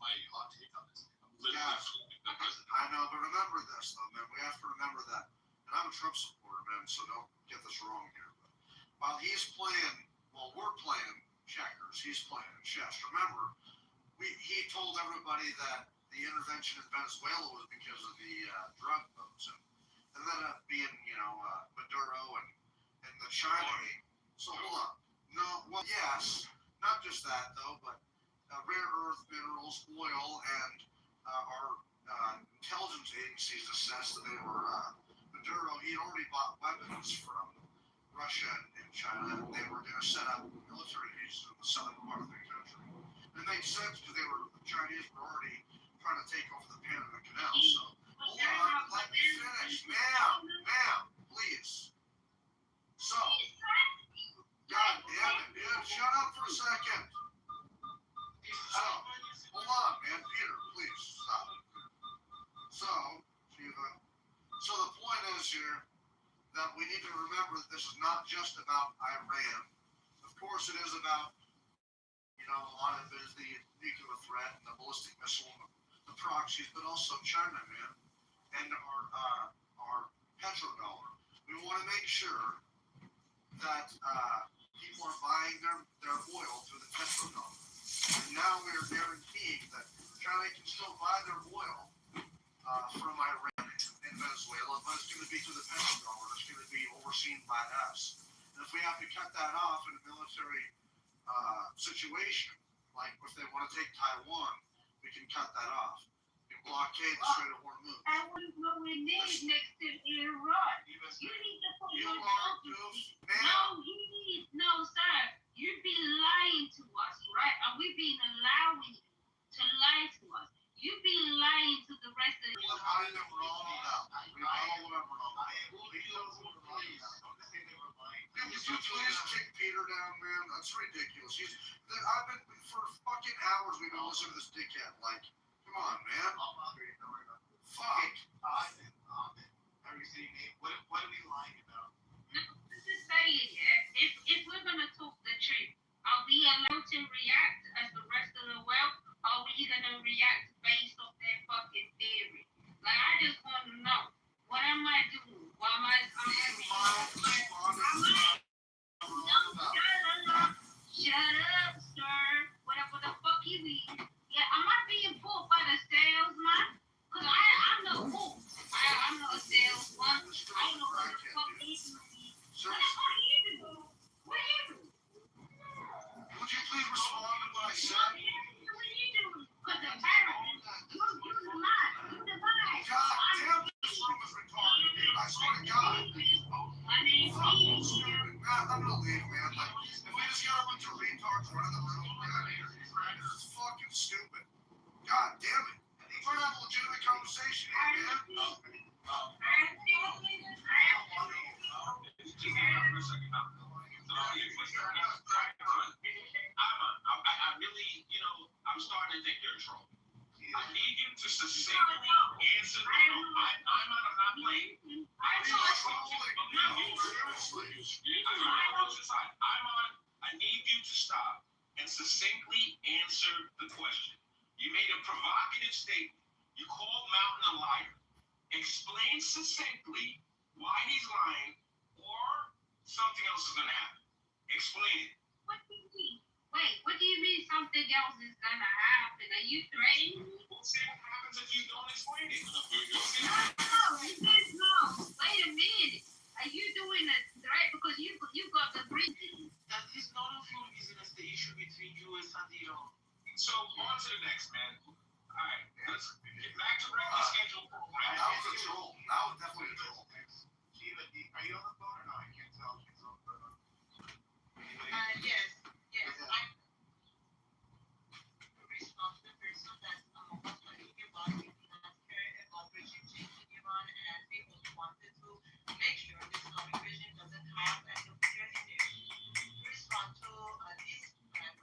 my hot take on this. I'm literally quoting the president. I know, but remember this though, man. We have to remember that. And I'm a Trump supporter, man, so don't get this wrong here. But while he's playing, while we're playing checkers, he's playing chess. Remember, he told everybody that the intervention in Venezuela was because of the drug boats, and ended up being, Maduro and the China. So hold on. No, well, yes, not just that though, but rare earth minerals, oil, and our intelligence agencies assessed that they were Maduro. He'd already bought weapons from Russia and China. They were going to set up military bases in the southern part of the country. It made sense because the Chinese were already trying to take over the Panama Canal. So hold on, let me finish, ma'am, please. So, God damn it, dude, shut up for a second. So, hold on, man, Peter, please stop. So, Shiva. So the point is here that we need to remember that this is not just about Iran. Of course, it is about, a lot of it is the nuclear threat and the ballistic missile and the proxies, but also China, man, and our petrodollar. We want to make sure that people are buying their oil through the petrodollar. And now we are guaranteeing that China can still buy their oil from Iran and Venezuela, but it's going to be through the petrodollar. It's going to be overseen by us. And if we have to cut that off in a military situation, like if they want to take Taiwan, we can cut that off. We can blockade the Strait of Hormuz. And what we need next to Iran. You need to put your No, sir. You've been lying to us, right? And we've been allowing you to lie to us. You've been lying to the rest of the world. I am wrong now. We all went wrong. Would you please kick Peter down, man? That's ridiculous. I've been, for fucking hours, we've been listening to this dickhead. Like, come on, man. Fuck. Are you saying, what are we lying about? No, this is saying, if we're going to talk the truth, are we allowed to react as the rest of the world? Or are we going to react based off their fucking theory? Like, I just want to know, what am I doing? What am I Shut up, sir. Whatever the fuck you eat. Yeah, am I being pulled by the salesman? Because I'm no fool. I'm no salesman. I don't know what the fuck is. What are you doing? What are you doing? Would you please respond to what I said? What are you doing? Because apparently, you're the lie. You're the lie. God damn, this room is retarded, dude. I swear to God. My name's Stupid. Man, I'm gonna leave, man. Like, if we just got a bunch of retards running the room, this is fucking stupid. God damn it. We're trying to have a legitimate conversation here, man. I really, I'm starting to think you're in trouble. I need you to succinctly answer. I'm not playing. I need you to stop and succinctly answer the question. You made a provocative statement. You called Mountain a liar. Explain succinctly why he's lying, or something else is going to happen. Explain it. What do you mean? Wait, what do you mean something else is going to happen? Are you threatening me? We'll see what happens if you don't explain it. No. Wait a minute. Are you doing a threat because you got the green? That is not a fuel business, the issue between US and Iran. So, on to the next, man. All right, let's get back to regular schedule. That was a troll. That was definitely a troll. Shiva, are you on the phone or not? I can't tell. She's on the phone. Yes. I'm responsible person that's working in Iran, operation change in Iran, and we also wanted to make sure this operation doesn't have a nuclear in it. To respond to this, and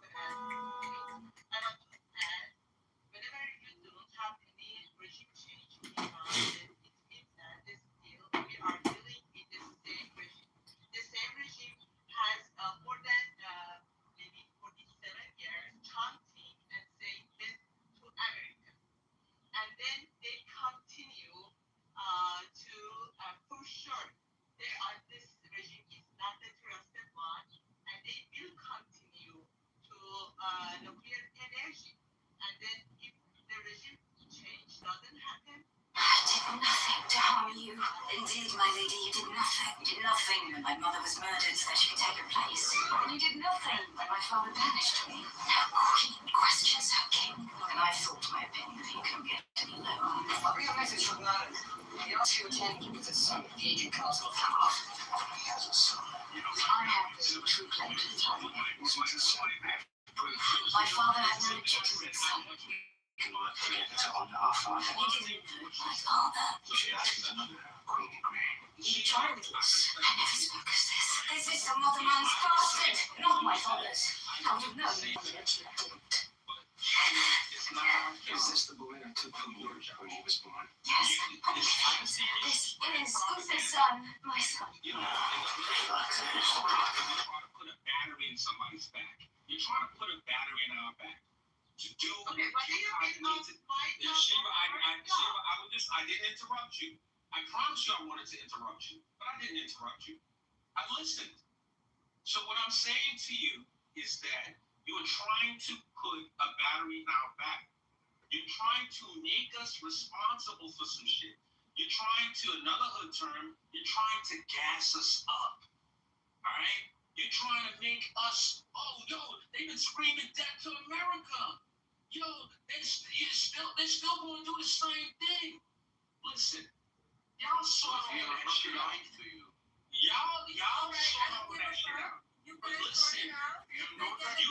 then if the regime change doesn't happen, I did nothing to harm you. Indeed, my lady, you did nothing. You did nothing when my mother was murdered so that she could take her place. And you did nothing when my father banished me. Now, queen questions her king. And I thought my opinion of you couldn't get any lower. I'll bring a message from Nana. He asked you to attend with his son at the agent castle of Camelot. He has a son. I have the true claim to the throne. My father had no legitimate son. To honor our father. You didn't know my father. You tried this. I never spoke of this. This is some other man's bastard, not my father's. I would have known. Is this the boy I took from you when he was born? Yes. This is Uther's son, my son. You know, you're trying to put a battery in somebody's back. You're trying to put a battery in our back. To do okay, but do you think Shiva, I didn't interrupt you. I promise you I wanted to interrupt you, but I didn't interrupt you. I listened. So what I'm saying to you is that you're trying to put a battery in our back. You're trying to make us responsible for some shit. You're trying to, another hood term, you're trying to gas us up. All right? You're trying to make us, oh, yo, they've been screaming death to America. Yo, they're still going to do the same thing. Listen, y'all sort of that shit out. Y'all sort of that shit out. But listen, you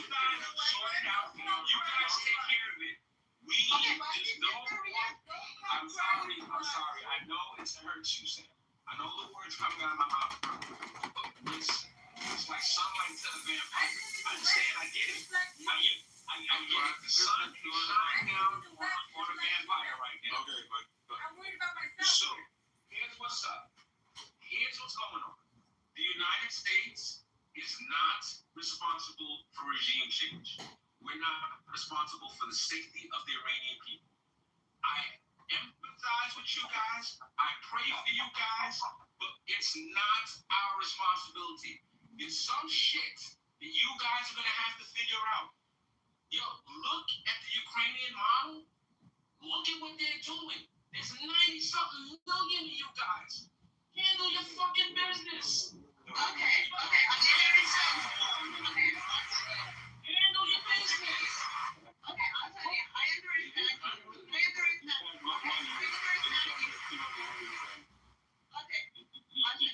guys sort it out. You guys take care of it. I'm sorry. I know it's hurt you, Sam. I know the words coming out of my mouth. But listen, it's like sunlight to the vampire. I understand, I get it. I get the sun shining down on a vampire right now. Okay, but I'm worried about myself. So, here's what's up. Here's what's going on. The United States is not responsible for regime change. We're not responsible for the safety of the Iranian people. I empathize with you guys. I pray for you guys, but it's not our responsibility. It's some shit that you guys are going to have to figure out. Yo, look at the Ukrainian model. Look at what they're doing. There's 90-something million of you guys. Handle your fucking business. Okay. I'll give you a reason. Handle your business. Okay, I'll tell you. I understand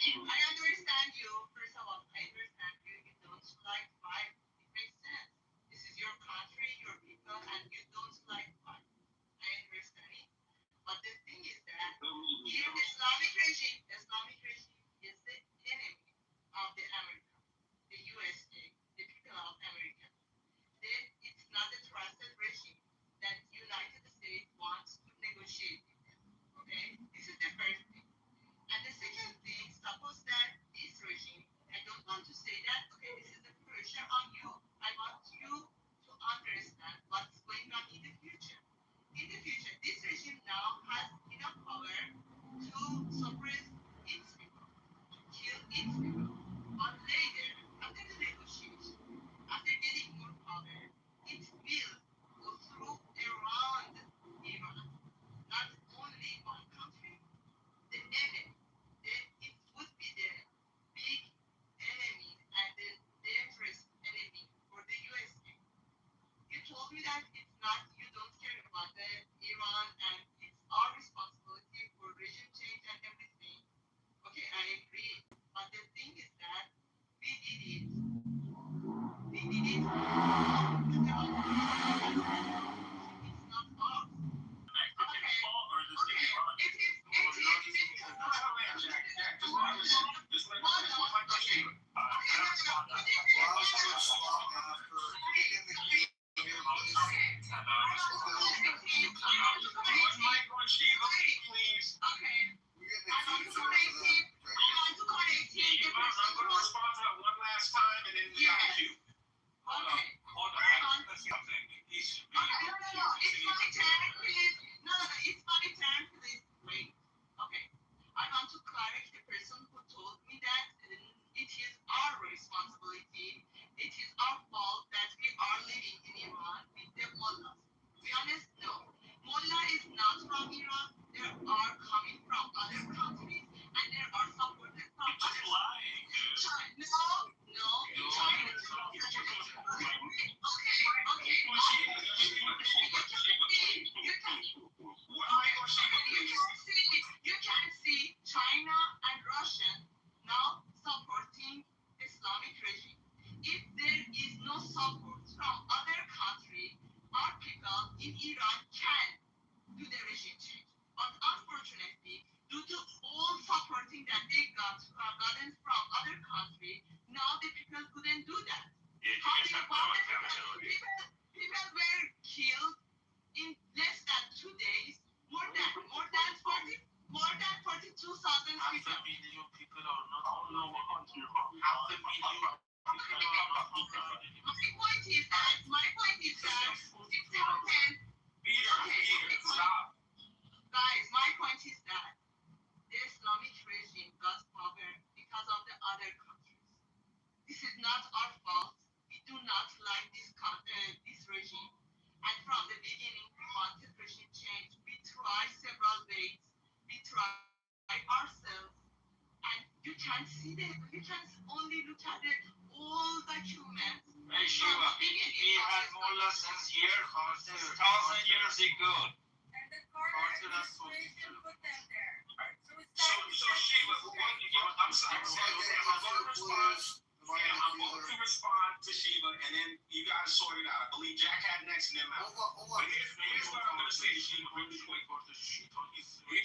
you. I understand you. First of all, I understand you. You don't like fight. It makes sense. This is your country, your people, and you don't like fight. I understand it. But the thing is that here, Islamic regime is the enemy of the America, the USA, the people of America. Then it's not a trusted regime that United States wants to negotiate with them. Okay, this is the first thing. And the second thing, suppose that this regime, I don't want to say that, okay, this is the pressure on you. I want you to understand what's going on in the future. In the future, this regime now has enough power to suppress its people, to kill its people. But later, after the negotiation, after getting more power, it will go through around Iran, not only one country, the enemy. Then it would be the big enemy and the dangerous enemy for the USA. You told me that it's not, you don't care about the Iran and it's our responsibility for regime change and everything. Okay, I agree. But the thing is that we did it. We did it. It's not ours. had mullah since 1,000 years ago. And the Carter administration put them there. So Shiva, I'm sorry. I'm going to respond to Shiva, and then you guys sort it out. I believe Jack had next in them out. But here's what I'm going to say to Shiva really quick.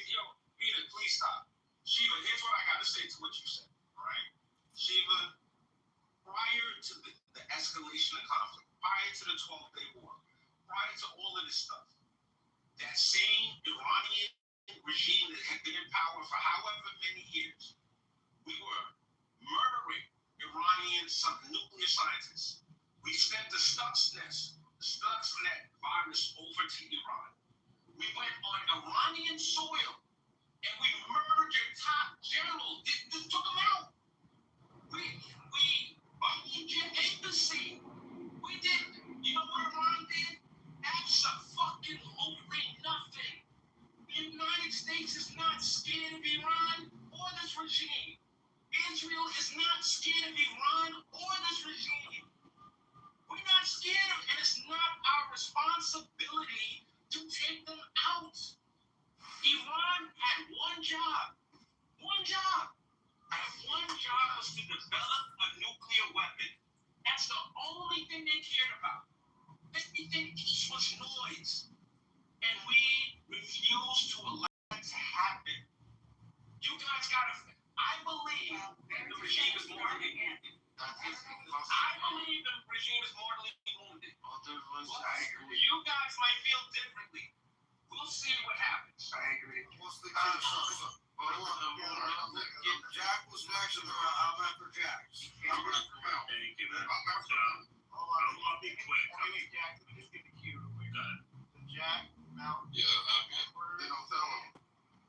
Yo, Peter, please stop. Shiva, here's what I got to say to what you said, right? Shiva, prior to the escalation of conflict, prior to the 12-day war, prior to all of this stuff, that same Iranian regime that had been in power for however many years, we were murdering Iranian nuclear scientists. We sent the Stuxnet virus over to Iran. We went on Iranian soil and we murdered their top general. Just took them out. We bombed your embassy. We did. You know what Iran did? Absolutely nothing. The United States is not scared of Iran or this regime. Israel is not scared of Iran or this regime. We're not scared of, and it's not our responsibility to take them out. Iran had one job. One job. And one job was to develop a nuclear weapon. That's the only thing they cared about. Everything else was noise. And we refused to allow it to happen. You guys gotta. I believe that the regime is morally wounded. I believe the regime is morally wounded. You guys might feel differently. We'll see what happens. I agree. What's the case? Jack was next, and I'm after Jack. I'm after Mel. Thank you, man. I'll be quick. Jack, let me just get the cue real quick. So Jack, Mel. Yeah, Then I'll tell him.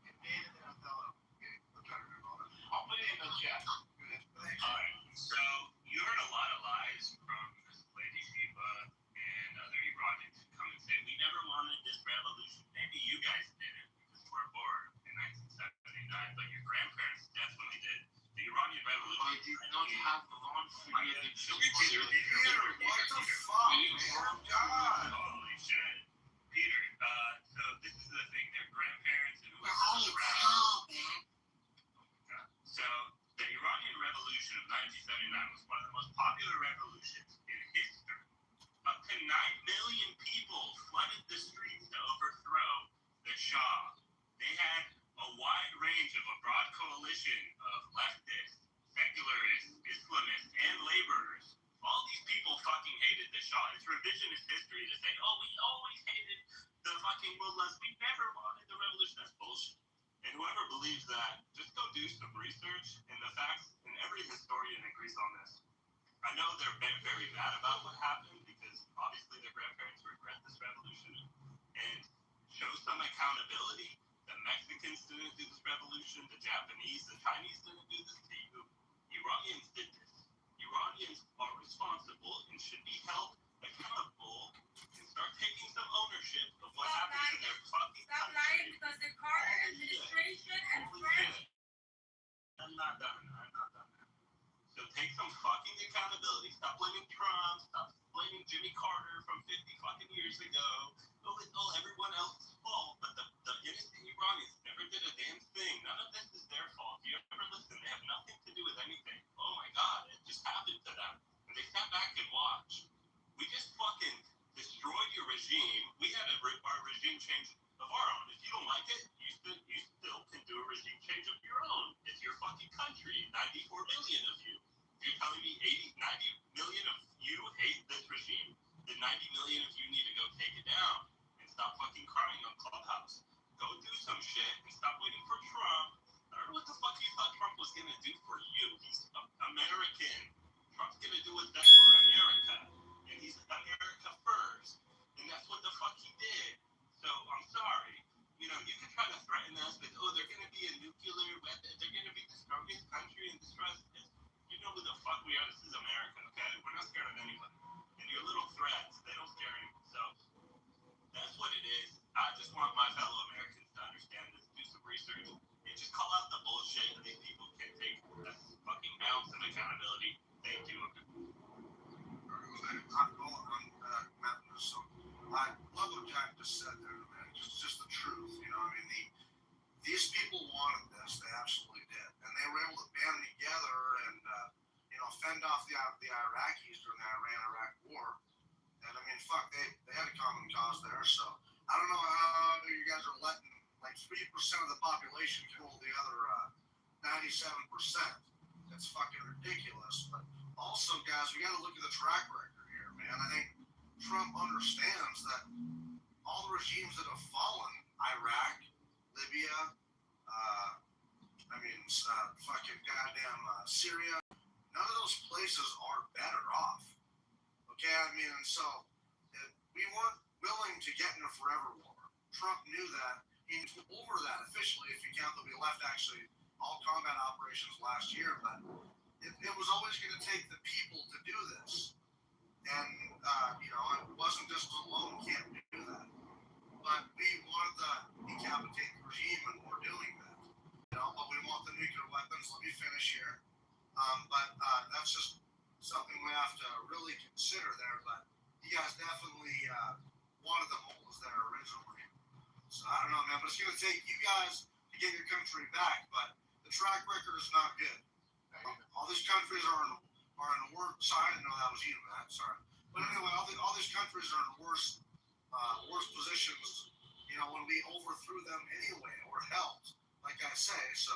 And then I'll tell him. Okay, I'm trying to remember all that. I'll put it in the chat. Alright, so you heard a lot of lies from this lady Shiva and other Iranians who come and say, we never wanted this revolution. Maybe you guys didn't because you were born in 1979, but your grandparents definitely did. The Iranian Revolution. I did not have one created Peter, what the fuck? Oh, God. Holy shit. Peter, so this is the thing, their grandparents and who We're all around, man. So the Iranian Revolution of 1979 was one of the most popular revolutions in history. Up to 9 million people flooded the streets to overthrow the Shah. They had a wide range of a broad coalition of leftists, secularists, Islamists, and laborers. All these people fucking hated the Shah. It's revisionist history to say, oh, we always hated the fucking mullahs. We never wanted the revolution. That's bullshit. And whoever believes that, just go do some research, and the facts, and every historian agrees on this. I know they're very mad about what happened because obviously their grandparents regret this revolution and show some accountability. The Mexicans didn't do this revolution, the Japanese, the Chinese didn't do this to you. Iranians did this. Iranians are responsible and should be held accountable and start taking some ownership of what happened to their fucking Stop country. lying because the Carter administration and French. I'm not done. So take some fucking accountability. Stop blaming Trump. Stop blaming Jimmy Carter from 50 fucking years ago. Oh, it's all everyone else's fault. But the innocent Iranians never did a damn thing. None of this is their fault. If you ever listen, they have nothing to do with anything. Oh my God, it just happened to them. And they sat back and watched. We just fucking destroyed your regime. We had our regime change of our own. If you don't like it, you still can do a regime change of your own. It's your fucking country. 94 million of you. If you're telling me 90 million of you hate this regime, then 90 million of you need to go take it down and stop fucking crying on Clubhouse. Go do some shit and stop waiting for Trump. I don't know what the fuck you thought Trump was gonna do for you. He's American. Trump's gonna do what's best for America. And he's America first. And that's what the fuck he did. So I'm sorry. You know, you can try to threaten us with, oh, they're gonna be a nuclear weapon. They're gonna be the strongest country in this trust. You know who the fuck we are. This is America, okay? We're not scared of anybody. And your little threats, they don't scare anyone. So that's what it is. I just want my fellow Americans to understand this, do some research, and just call out the bullshit that these people can't take that fucking ounce of accountability. Thank you. I love what Jack just said there, man. Just the truth, you know. I mean, these people wanted this. They absolutely did, and they were able to band together and fend off the Iraqis during the Iran-Iraq war. And I mean, fuck, they had a common cause there. So I don't know how you guys are letting like 3% of the population kill the other 97%. It's fucking ridiculous. But also, guys, we got to look at the track record here, man. I think Trump understands that all the regimes that have fallen, Iraq, Libya, fucking goddamn Syria, none of those places are better off. Okay, I mean, and so we weren't willing to get in a forever war. Trump knew that. He was over that officially, if you count that we left actually all combat operations last year, but it was always going to take the people to do this. And, it wasn't just alone can't do that. But we wanted to decapitate the regime, and we're doing that. But we want the nuclear weapons. Let me finish here. But that's just something we have to really consider there. But you guys definitely wanted the holes there originally. So I don't know, man. But it's going to take you guys to get your country back. But the track record is not good. All these countries are in the worst. Sorry, I didn't know that was you, man. Sorry. But anyway, all these countries are in the worst positions. When we overthrew them anyway, or helped, like I say. So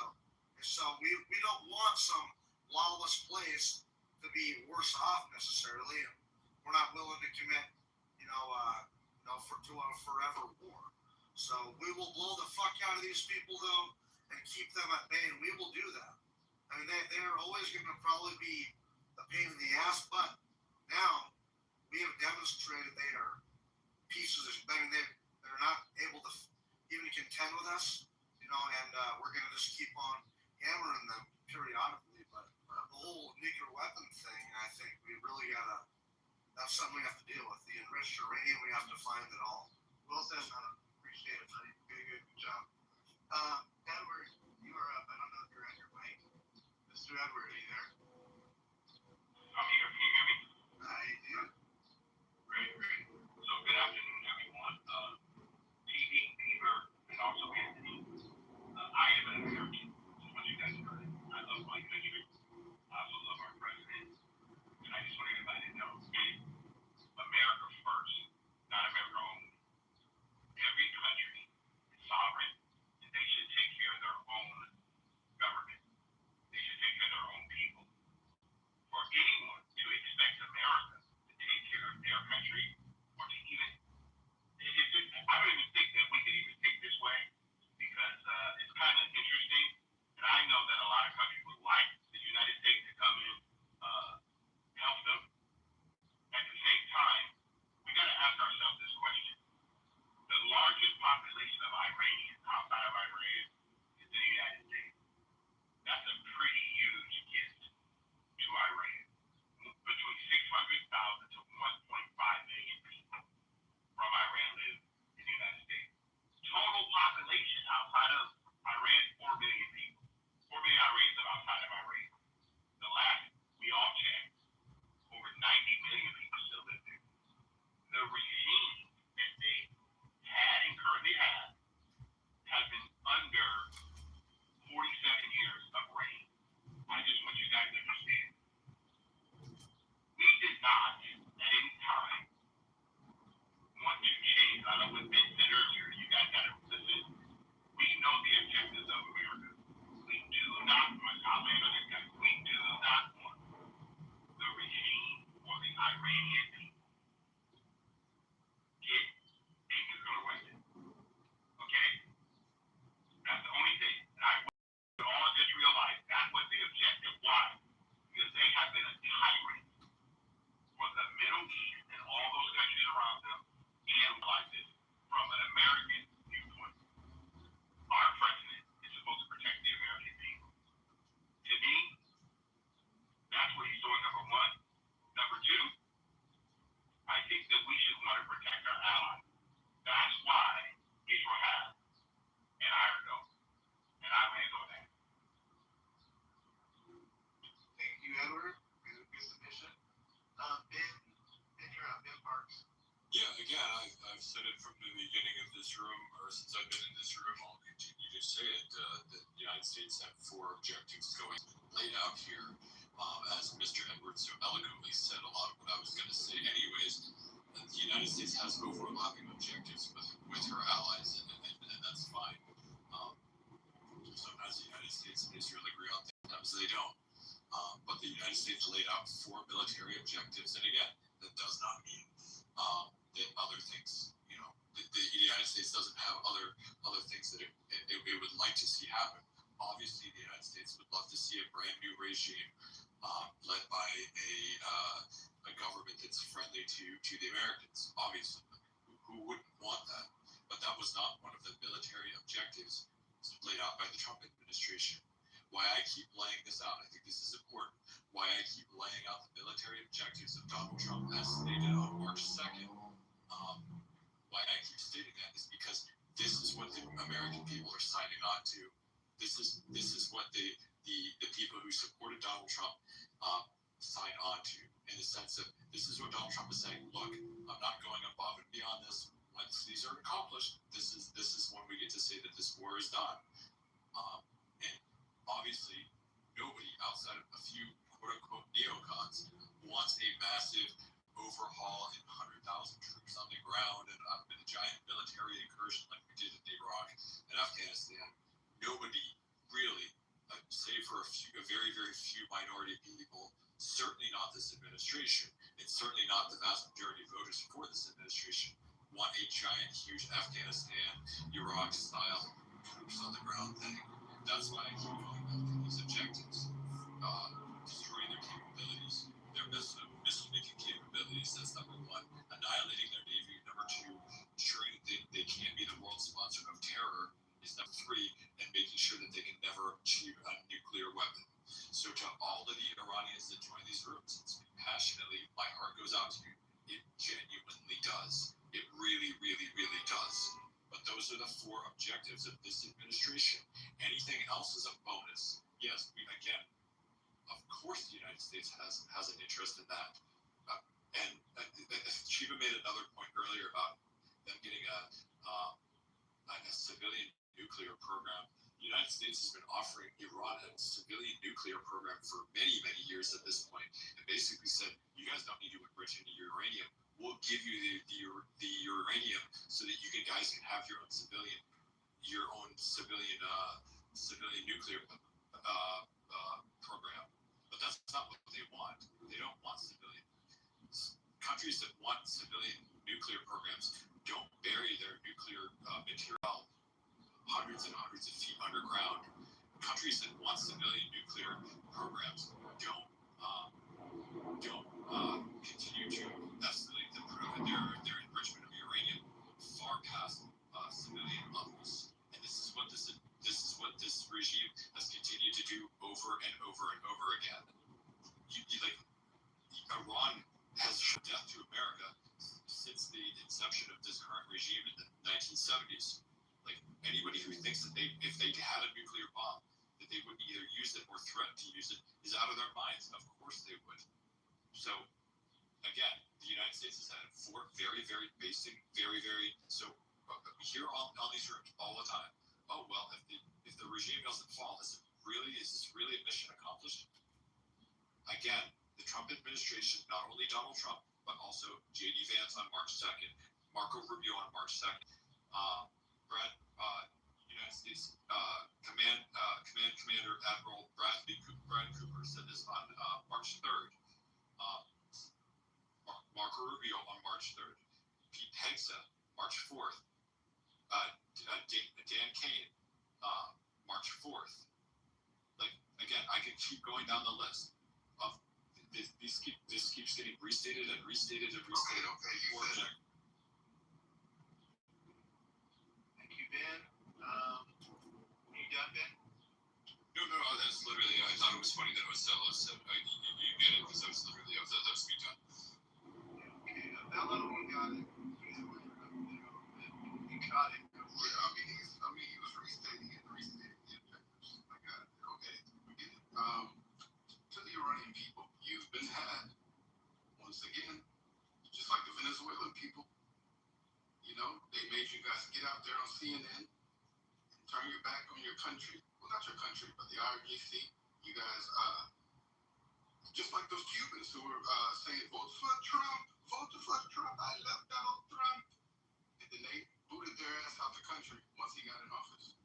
we don't want some lawless place to be worse off necessarily. We're not willing to commit, to a forever war. So we will blow the fuck out of these people though, and keep them at bay, and we will do that. I mean, they're always going to probably be a pain in the ass, but now we have demonstrated they are pieces of. I mean, they're not able to even contend with us, and we're going to just keep on hammering them periodically. But the whole nuclear weapon thing, I think we really gotta. That's something we have to deal with. The enriched uranium, we have to find it all. Well said, man. Appreciate it, buddy. Good job. Edward, you are up. I don't know if you're at your mic. Mr. Edward, are you there? I'm here. Can you hear me? I do. Great. So good afternoon, everyone. TV, Fever, and also Anthony. I am an American. Just want you guys to know that. I love my country. I also love our president. And I just want everybody to know, America first, not America only. Every country is sovereign, and they should take care of their own government. They should take care of their own people. For anyone to expect America to take care of their country, or to even, I don't even think that we could even think this way, because it's kind of interesting. And I know that a lot of countries would like the United States to come in, help them. At the same time, we got to ask ourselves this question. The largest population of Iranians outside of Iran is the United States. That's a pretty huge gift to Iran. Between 600,000 to 1.5 million people from Iran live in the United States. Total population outside of Iran, 4 million people. 4 million Iranians live outside of Iran. The last we all checked, over 90 million people still live there. The regime that they had and currently have has been under 47 years of reign. I just want you guys to understand. We did not, at any time, want to change. I know what Ben said earlier. You guys got to listen. We know the objectives of America. We do not want, I'll land on this, guys. We do not want the regime or the Iranian people get a nuclear weapon. Okay? That's the only thing. And I want you all just realize that was the objective. Why? Because they have been a tyrant for the Middle East and all those countries around them, and like this from an American viewpoint. Our president is supposed to protect the American people. To me, that's what he's doing, number one. Number two, I think that we should want to protect our allies. That's why Israel has an Iron Dome. And I land on that. Thank you, Edward. Good submission. Ben, you're up. Ben Parks. Yeah, again, I've said it from the beginning of this room, or since I've been in this room, I'll continue to say it. The United States have 4 objectives going laid out here. As Mr. Edwards so eloquently said a lot of what I was going to say anyways, the United States has overlapping objectives with her allies, and that's fine. Sometimes the United States and Israel agree on things, sometimes they don't. But the United States laid out 4 military objectives, and again, that does not mean that other things, the United States doesn't have other things that it would like to see happen. Obviously, the United States would love to see a brand new regime led by a government that's friendly to the Americans. Obviously, who wouldn't want that? But that was not one of the military objectives laid out by the Trump administration. Why I keep laying this out, I think this is important, why I keep laying out the military objectives of Donald Trump as stated on March 2nd, why I keep stating that is because this is what the American people are signing on to. This is what the people who supported Donald Trump sign on to, in the sense of this is what Donald Trump is saying, look, I'm not going above and beyond this. Once these are accomplished, this is when we get to say that this war is done. And obviously, nobody outside of a few quote-unquote neocons wants a massive overhaul and 100,000 troops on the ground and a giant military incursion like we did in Iraq and Afghanistan. Nobody really, save for a very, very few minority people, certainly not this administration, and certainly not the vast majority of voters for this administration, want a giant, huge Afghanistan, Iraq-style troops on the ground thing. That's why I keep going after these objectives. Destroying their capabilities, their missile-making capabilities, that's number 1. Annihilating their navy, number 2. Ensuring that they can't be the world sponsor of terror is number 3. And making sure that they can never achieve a nuclear weapon. So to all of the Iranians that join these rooms, it's passionately, my heart goes out to you. It genuinely does. It really, really, really does. But those are the 4 objectives of this administration. Anything else is a bonus. Yes, again, of course the United States has an interest in that. And Shiva made another point earlier about them getting a civilian nuclear program. The United States has been offering Iran a civilian nuclear program for many, many years at this point, and basically said, you guys don't need to enrich any uranium. We'll give you the uranium so that you guys can have your own civilian nuclear program. But that's not what they want. They don't want civilian. Countries that want civilian nuclear programs don't bury their nuclear material hundreds and hundreds of feet underground. Countries that want civilian nuclear programs don't continue to escalate their enrichment of uranium far past civilian levels. And this is what this regime has continued to do over and over and over again. Iran has shown death to America since the inception of this current regime in the 1970s. Like, anybody who thinks that if they had a nuclear bomb, that they would either use it or threaten to use it is out of their minds. Of course they would. So, again, the United States has had 4 very, very basic, very, very, so here on these rooms all the time. Oh, well, if the regime doesn't fall, is this really a mission accomplished? Again, the Trump administration, not only Donald Trump, but also J.D. Vance on March 2nd, Marco Rubio on March 2nd, United States Commander Admiral Brad Cooper said this on March 3rd, Marco Rubio on March 3rd, Pete Hegseth, March 4th, Dan Kane, March 4th. Like, again, I can keep going down the list of this keeps getting restated and restated and restated. Okay. Thank you, Ben. You done, Ben? No, that's literally, I thought it was funny that it was Zealous. So you get it, because that was literally, that was me done. Okay, Bella, we got it. We got it. He was restating the objectives. I got it. Okay, we get it. To the Iranian people, you've been had. Once again, just like the Venezuelan people, You know, they made you guys get out there on CNN and turn your back on your country. Well, not your country, but the IRGC. You guys, just like those Cubans who were saying, vote for Trump, vote for Trump, I love Donald Trump. And then they booted their ass out the country once he got in office.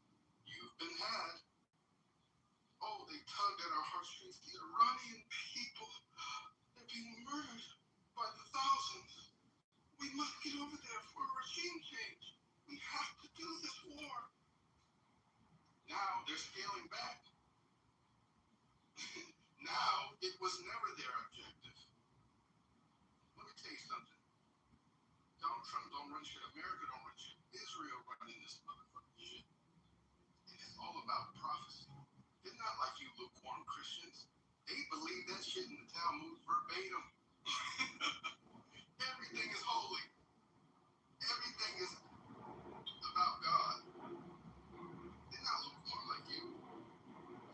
You've been had. Oh, they tugged at our heartstrings. The Iranian people, they're being murdered by the thousands. We must get over there for a regime change. We have to do this war. Now they're scaling back. Now it was never their objective. Let me tell you something. Donald Trump don't run shit. America don't run shit. Israel running this motherfucking shit. And it's all about prophecy. It's not like you lukewarm Christians. They believe that shit in the Talmud verbatim. Everything is holy. Everything is about God. They're not lukewarm like you.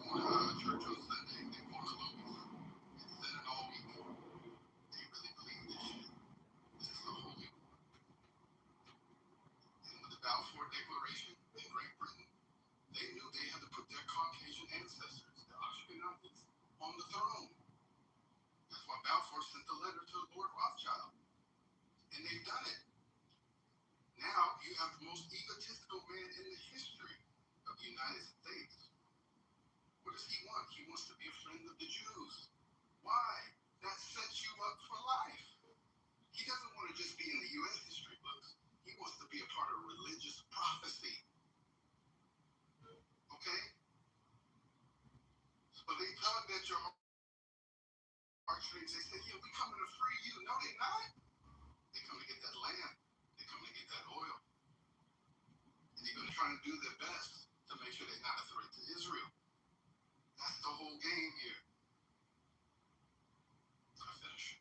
Going to church on Sunday, they going to movies. It's sinning all week. They really believe this shit. This is the holy war. And with the Balfour Declaration in Great Britain, they knew they had to put their Caucasian ancestors, the Ashkenazis, on the throne. That's why Balfour sent the letter to Lord Rothschild. And they've done it. Now you have the most egotistical man in the history of the United States. What does he want? He wants to be a friend of the Jews. Why? That sets you up for life. He doesn't want to just be in the U.S. history books. He wants to be a part of religious prophecy. Okay? So they tugged at your heartstrings. They said, yeah, we coming to free you. No, they're not. They come to get that land. They come to get that oil. And they're going to try to do their best to make sure they're not a threat to Israel. That's the whole game here. I finish.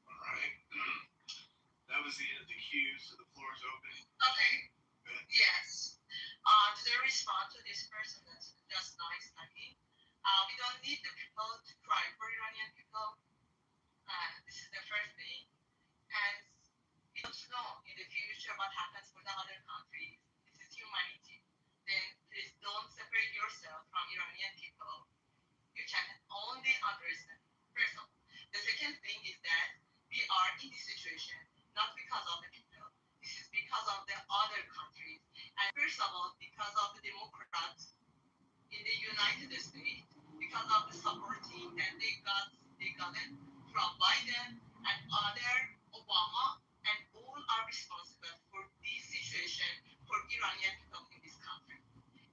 All right. That was the end of the queue, so the floor is open. Okay. Good. Yes. To respond to this person that's just nice talking, we don't need the people to cry for Iranian people. This is the first thing. And we don't know in the future what happens for the other countries. This is humanity. Then please don't separate yourself from Iranian people. You can only understand. First of all. The second thing is that we are in this situation not because of the people. This is because of the other countries. And first of all, because of the Democrats in the United States, because of the supporting that they got it from Biden and other Obama, and all are responsible for this situation for Iranian people in this country.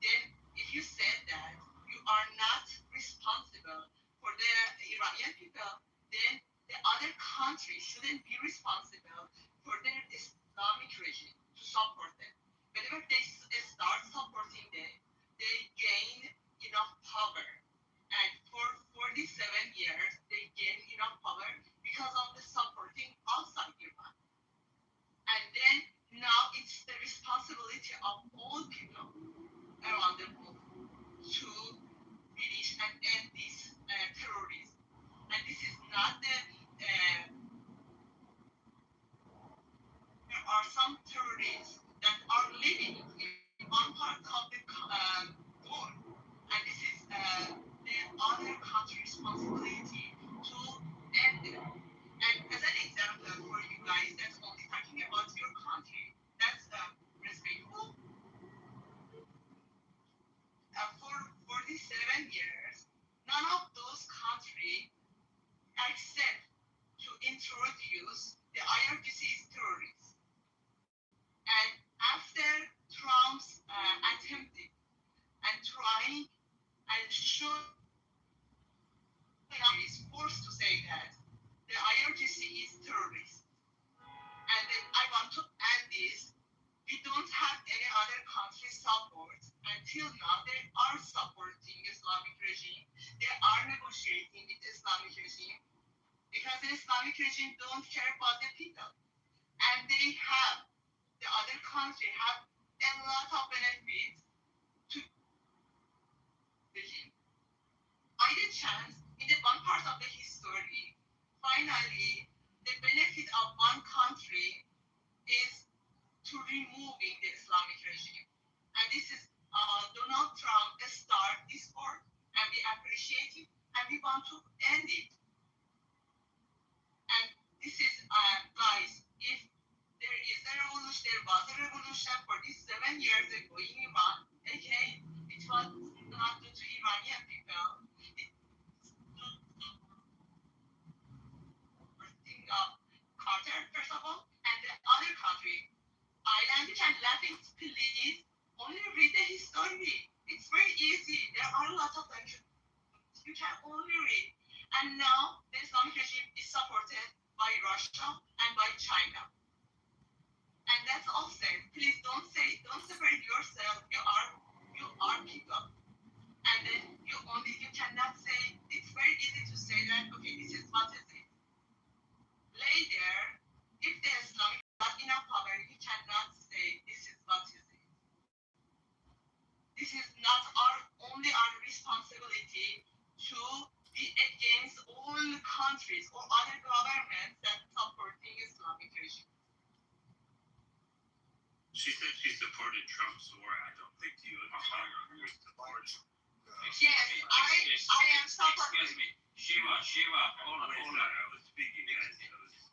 Then if you said that you are not responsible for the Iranian people, then the other country shouldn't be responsible for their Islamic regime to support them. Whenever they start supporting them, they gain enough power. And for 47 years, they gain enough power because of the supporting outside Iran. And then now it's the responsibility of all people around the world to finish and end this terrorism. And this is not the there are some terrorists that are living in one part of the world, and this is the other country's responsibility to end them. And as an example for you guys that's only talking about your country, that's respectful. For 47 years, none of those countries accept to introduce the IRGC as terrorists. And after Trump's attempting and trying and showing is forced to say that the IRGC is terrorist. And then I want to add this. We don't have any other country support. Until now, they are supporting Islamic regime. They are negotiating with Islamic regime because the Islamic regime don't care about the people. And they have, the other country have a lot of benefits to regime. I had a chance in the one part of the history, finally, the benefit first of all, and the other country, Icelandic and Latin, please only read the history. It's very easy. There are a lot of lectures you can only read. And now the Islamic regime is supported by Russia and by China. And that's all said. Please don't separate yourself. You are people. And then you cannot say, it's very easy to say that, okay, this is what is it. Later, if the Islamic is not enough power, you cannot say this is what is it. This is not only our responsibility to be against all countries or other governments that supporting Islamic regime. She said she supported Trump's war. I don't think you and Mahmoud support. Yes, I am supporting. Excuse me. Shiva, hold on. I was speaking.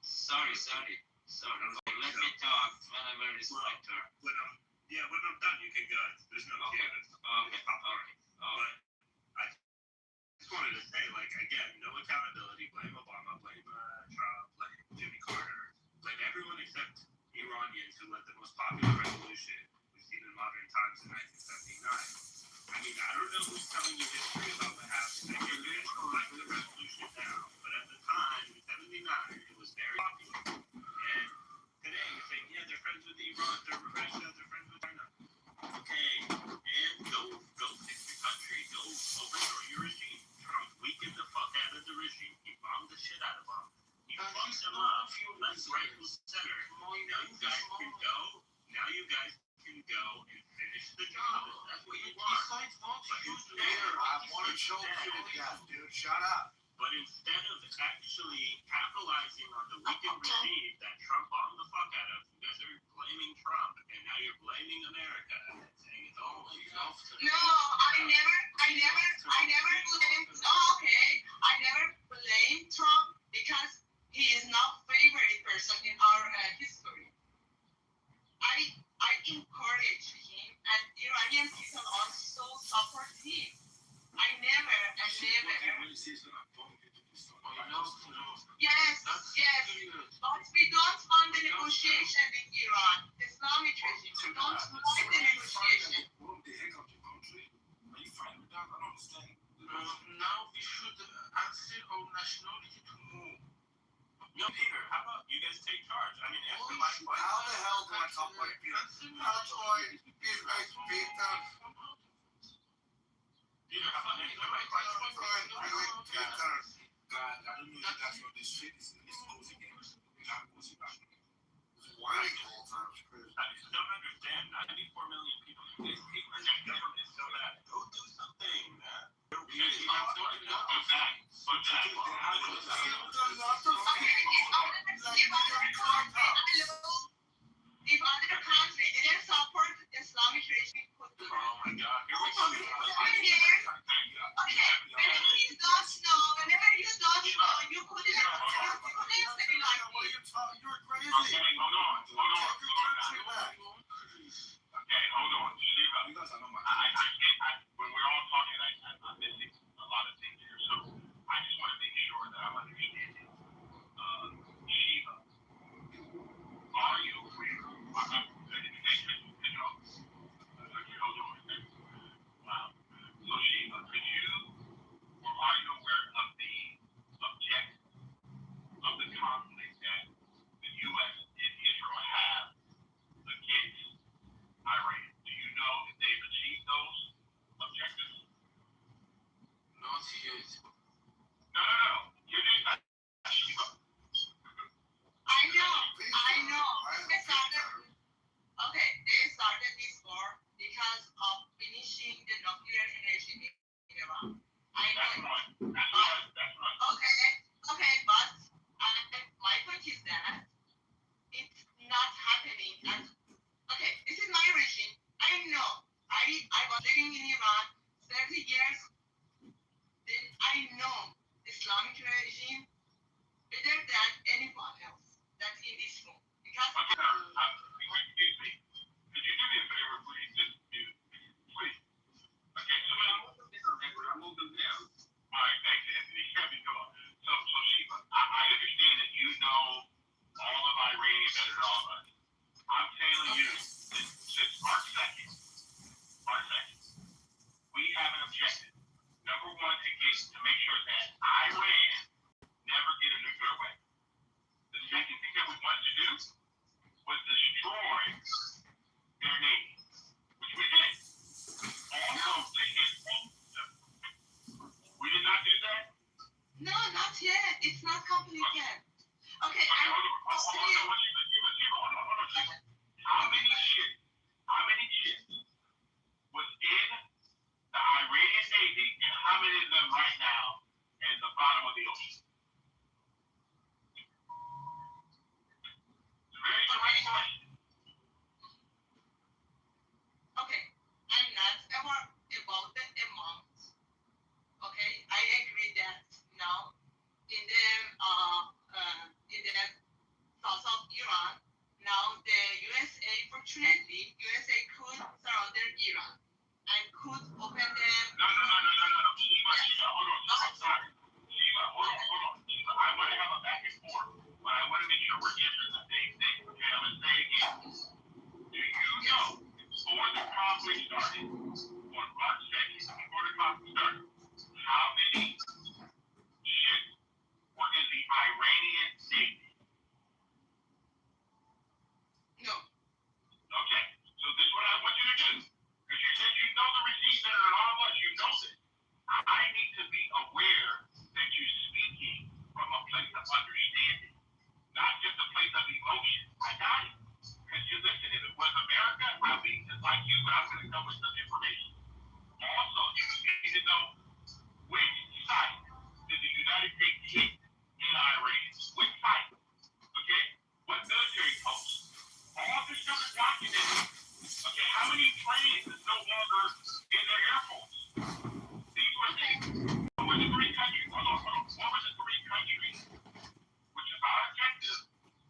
Sorry. Let me talk whenever it's my turn. When I'm done, you can go. There's no candidates. Okay. All right. But I just wanted to say, like, again, no accountability. Blame Obama, blame Trump, blame Jimmy Carter, blame everyone except Iranians who led the most popular revolution we've seen in modern times in 1979. I mean, I don't know who's telling you history about what happened. Like, you're going to like the revolution now, but at the time, in 79, it was very popular. And today, you're saying, yeah, they're friends with Iran, they're Russia, they're friends with China. Okay, and go fix your country, go overthrow your regime. Trump weakened the fuck out of the regime. He bombed the shit out of them. He fucked them up. Left, right, and center. Now you guys can go and finish the job. That's what you want. I want to choke you to death, dude. Shut up. But instead of actually capitalizing on the weakened regime that Trump bombed the fuck out of, you guys are blaming Trump, and now you're blaming America and saying it's all yourself. No, I never blame. Okay, I never blame Trump because he is not favorite person in our history. I encourage him, and Iranian people also support him. I never. Yes. But we don't want the negotiation with Iran, Islamic regime. We don't want the negotiation. Now we should answer our nationality to move. Yo, Peter, how about you guys take charge? I mean, answer my question. How the hell do I talk like Peter? How do I be like Peter? Peter, how about answer my question? Peter. God, I don't know if that's what this shit is. It's cozy games. Not cozy back. Whining all the time is crazy. I just don't understand. 94 million people. You guys hate the government so bad. Go do something, man. If other country didn't support Islamic regime, oh my God, here we go. Okay, whenever you don't know, you couldn't say like this. You're crazy. Okay, hold on. Okay, hold on. Shiva, when we're all talking, I'm missing a lot of things here, so I just want to make sure that I'm understanding. Shiva, are you aware? Wow. So Shiva, could you, or are you aware of the objective of the conflict that the U.S. and Israel have was destroy their navy, which we did. Also, we did not do that. No, not yet. It's not complete yet. Okay, Hold on. How many ships was in the Iranian Navy, and how many of them right now in the bottom of the ocean? It's a very direct question. Okay, I'm not about the amount. Okay, I agree that now in the south of Iran, now the USA, fortunately, USA could surrender Iran and could open them. No. Shiva, hold on. I'm sorry. Shiva, hold on. Shiva, I want to have a back and forth, but I want to make sure we're answering the same thing. Okay, I'm going to say again. Do you know, before the conflict started, on March 2nd, before the conflict started, how many ships were in the Iranian Navy? No. Okay, so this is what I want you to do. Because you said you know the regime better than all of us, you know this. I need to be aware that you're speaking from a place of understanding, not just a place of emotion. I got it. Because you listen, if it was America, I'd be just like you, but I'm going to come with some information. Also, you need to know which site did the United States hit in Iran? Which site? Okay? What military post? All this stuff is documented. Okay, how many planes is no longer in their Air Force? These were things. What were the three countries? Hold on. What were the three countries, which is our objective,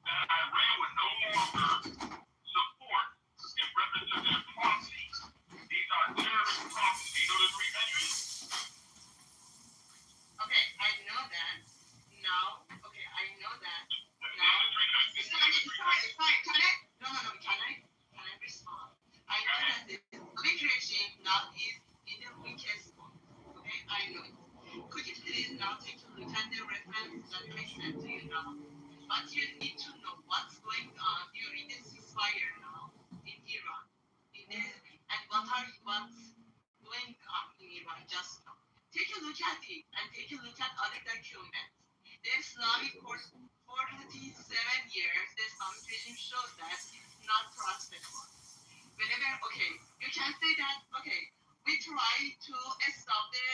that Iran would no longer support in reference to their policies? These are terrorist policies. Do you know the three countries? Okay, I know that. Now, okay, I know that. Now, the three countries. Sorry. Can I respond? I know that the Islamic regime now is in the weakest point. Okay, I know it. Could you please now take a look at the reference that I sent to you now? But you need to know what's going on during the ceasefire now in Iran. And what's going on in Iran just now. Take a look at it and take a look at other documents. The Islamic for 47 years, the Islamic regime shows that it's not prosperous. Okay, you can say that, okay, we try to stop the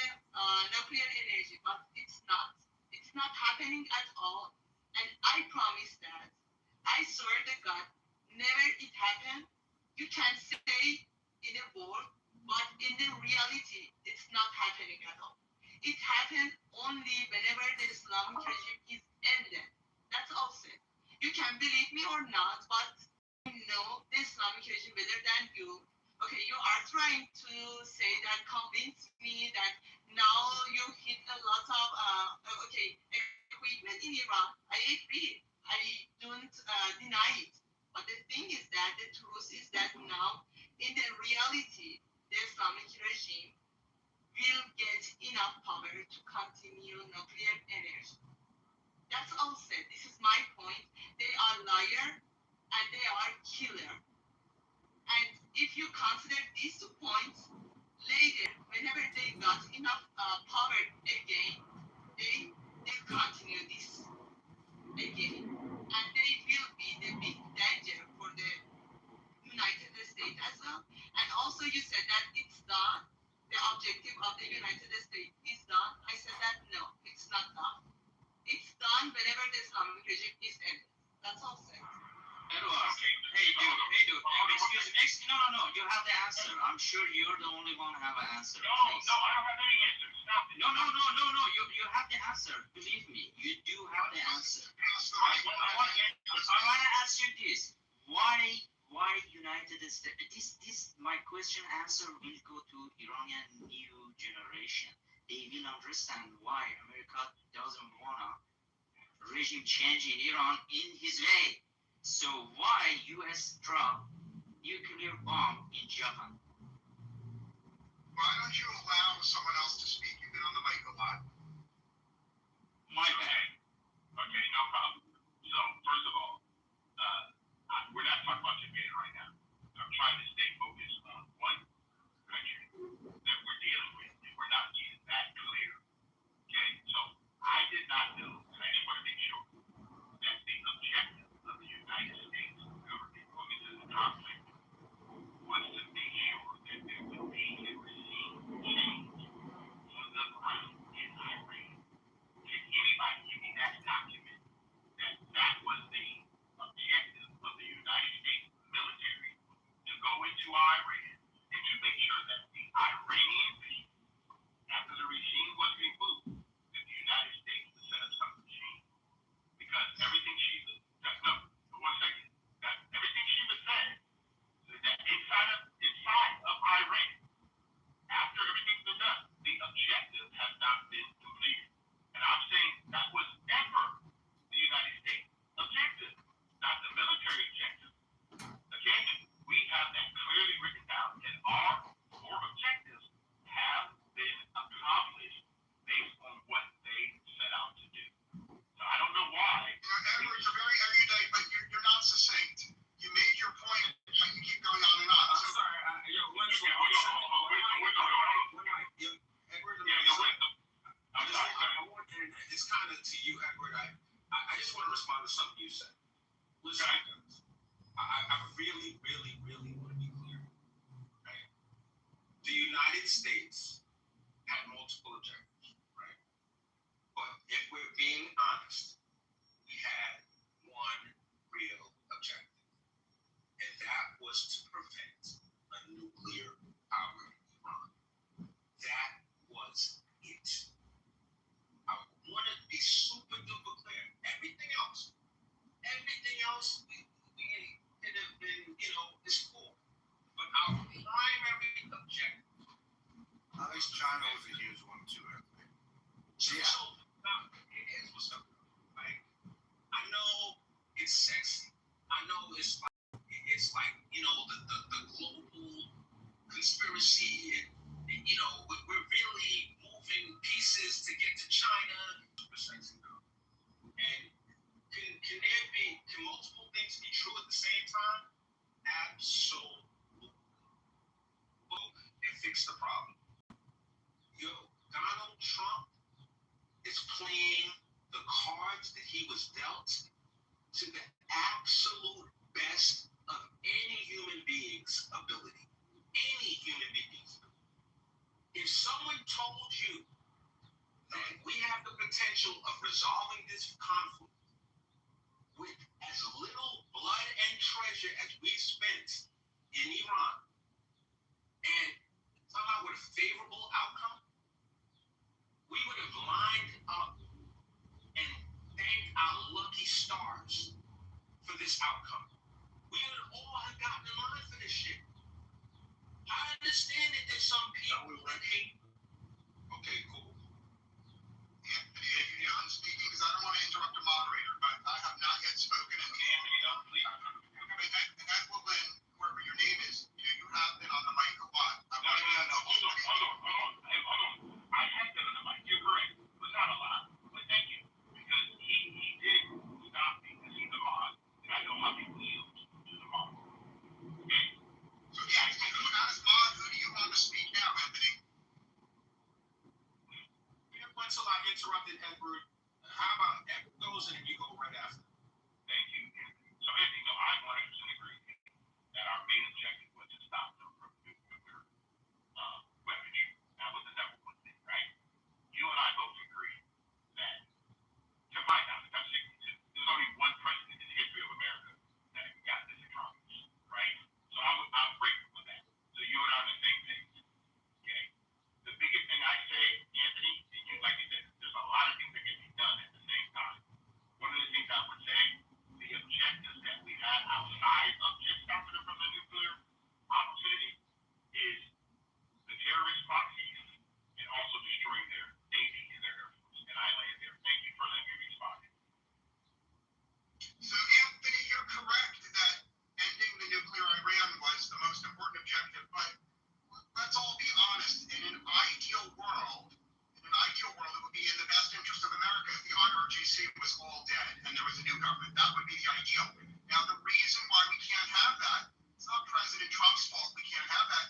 nuclear energy, but it's not. It's not happening at all. And I promise that, I swear to God, never it happened. You can say in a word, but in the reality, it's not happening at all. It happened only whenever the Islamic regime is ended. That's all said. You can believe me or not, but I know the Islamic regime better than you. Okay, you are trying to say that, convince me that now you hit a lot of equipment in Iran. I agree. I don't deny it. But the thing is that the truth is that now, in the reality, the Islamic regime will get enough power to continue nuclear energy. That's all said. This is my point. They are liar and they are killer. And if you consider these 2 points, later, whenever they got enough power again, they will continue this again. And they will be the big danger for the United States as well. And also you said that it's done. The objective of the United States is done. I said that no, it's not done. It's done whenever the Islamic regime is ended. That's all said. Edward, hey dude, excuse me, no, you have the answer. I'm sure you're the only one who have an answer. No, I don't have any answer. Stop it. No, you have the answer. Believe me, you do have the answer. I want to ask you this. Why United States? This my question answer will go to Iranian new generation. They will understand why America doesn't wanna regime change in Iran in his way. So why US drop nuclear bomb in Japan? Why don't you allow someone else to speak? You've been on the mic a lot. My bad. Okay, no problem. So, first of all, listen, I really, really, really want to be clear. Right? The United States had multiple objectives, right? But if we're being honest, we had one real objective, and that was to prevent a nuclear powered Iran. That was it. I want to be super duper clear. Everything else, we could have been, is cool. But our primary objective. At least China was a huge one too, I think. So now, here's what's up. Like, I know it's sexy. I know it's like the global conspiracy, and we're really moving pieces to get to China. Super sexy, though. And can multiple things be true at the same time? Absolutely. Well, and fix the problem. Yo, Donald Trump is playing the cards that he was dealt to the absolute best of any human being's ability. Any human being's ability. If someone told you that we have the potential of resolving this conflict with as little blood and treasure as we spent in Iran, and somehow with a favorable outcome, we would have lined up and thanked our lucky stars for this outcome. We would all have gotten in line for this shit. I understand that there's some people that hate. Okay, cool. Anthony, I'm speaking because I don't want to interrupt the moderator, but I have not yet spoken. And Anthony, don't please. Evelyn, whoever your name is, you have been on the mic a lot. No. Hold on. I have been on the mic. You're correct, but not a lot. But thank you, because he did stop me because he's a mod, and I know how he feels to the mod. Okay. So as mod, who do you want to speak now, Anthony? Until I interrupted Edward, how about Edward goes and you go right after? Thank you, Anthony. So, Anthony, no, I 100% agree that our main objective was to stop them from nuclear weaponry. That was the number one thing, right? You and I both agree that, to my knowledge, there's only one president in the history of America that got this accomplished, right? So I'm grateful for that. So you and I are on the same page, okay? The biggest thing I say, Anthony, and you like you said, there's a lot of things that can be done at the same time. One of the things I would say, the objectives that we had outside of just stopping them from the nuclear opportunity is the terrorist proxies and also destroying their Navy and their Air Force. And I land there. Thank you for letting me respond. So, Anthony, you're correct that ending the nuclear Iran was the most important objective, but let's all be honest. In an ideal world, it would be in the best interest of America if the IRGC was all dead and there was a new government. That would be the ideal. Now, the reason why we can't have that, it's not President Trump's fault we can't have that.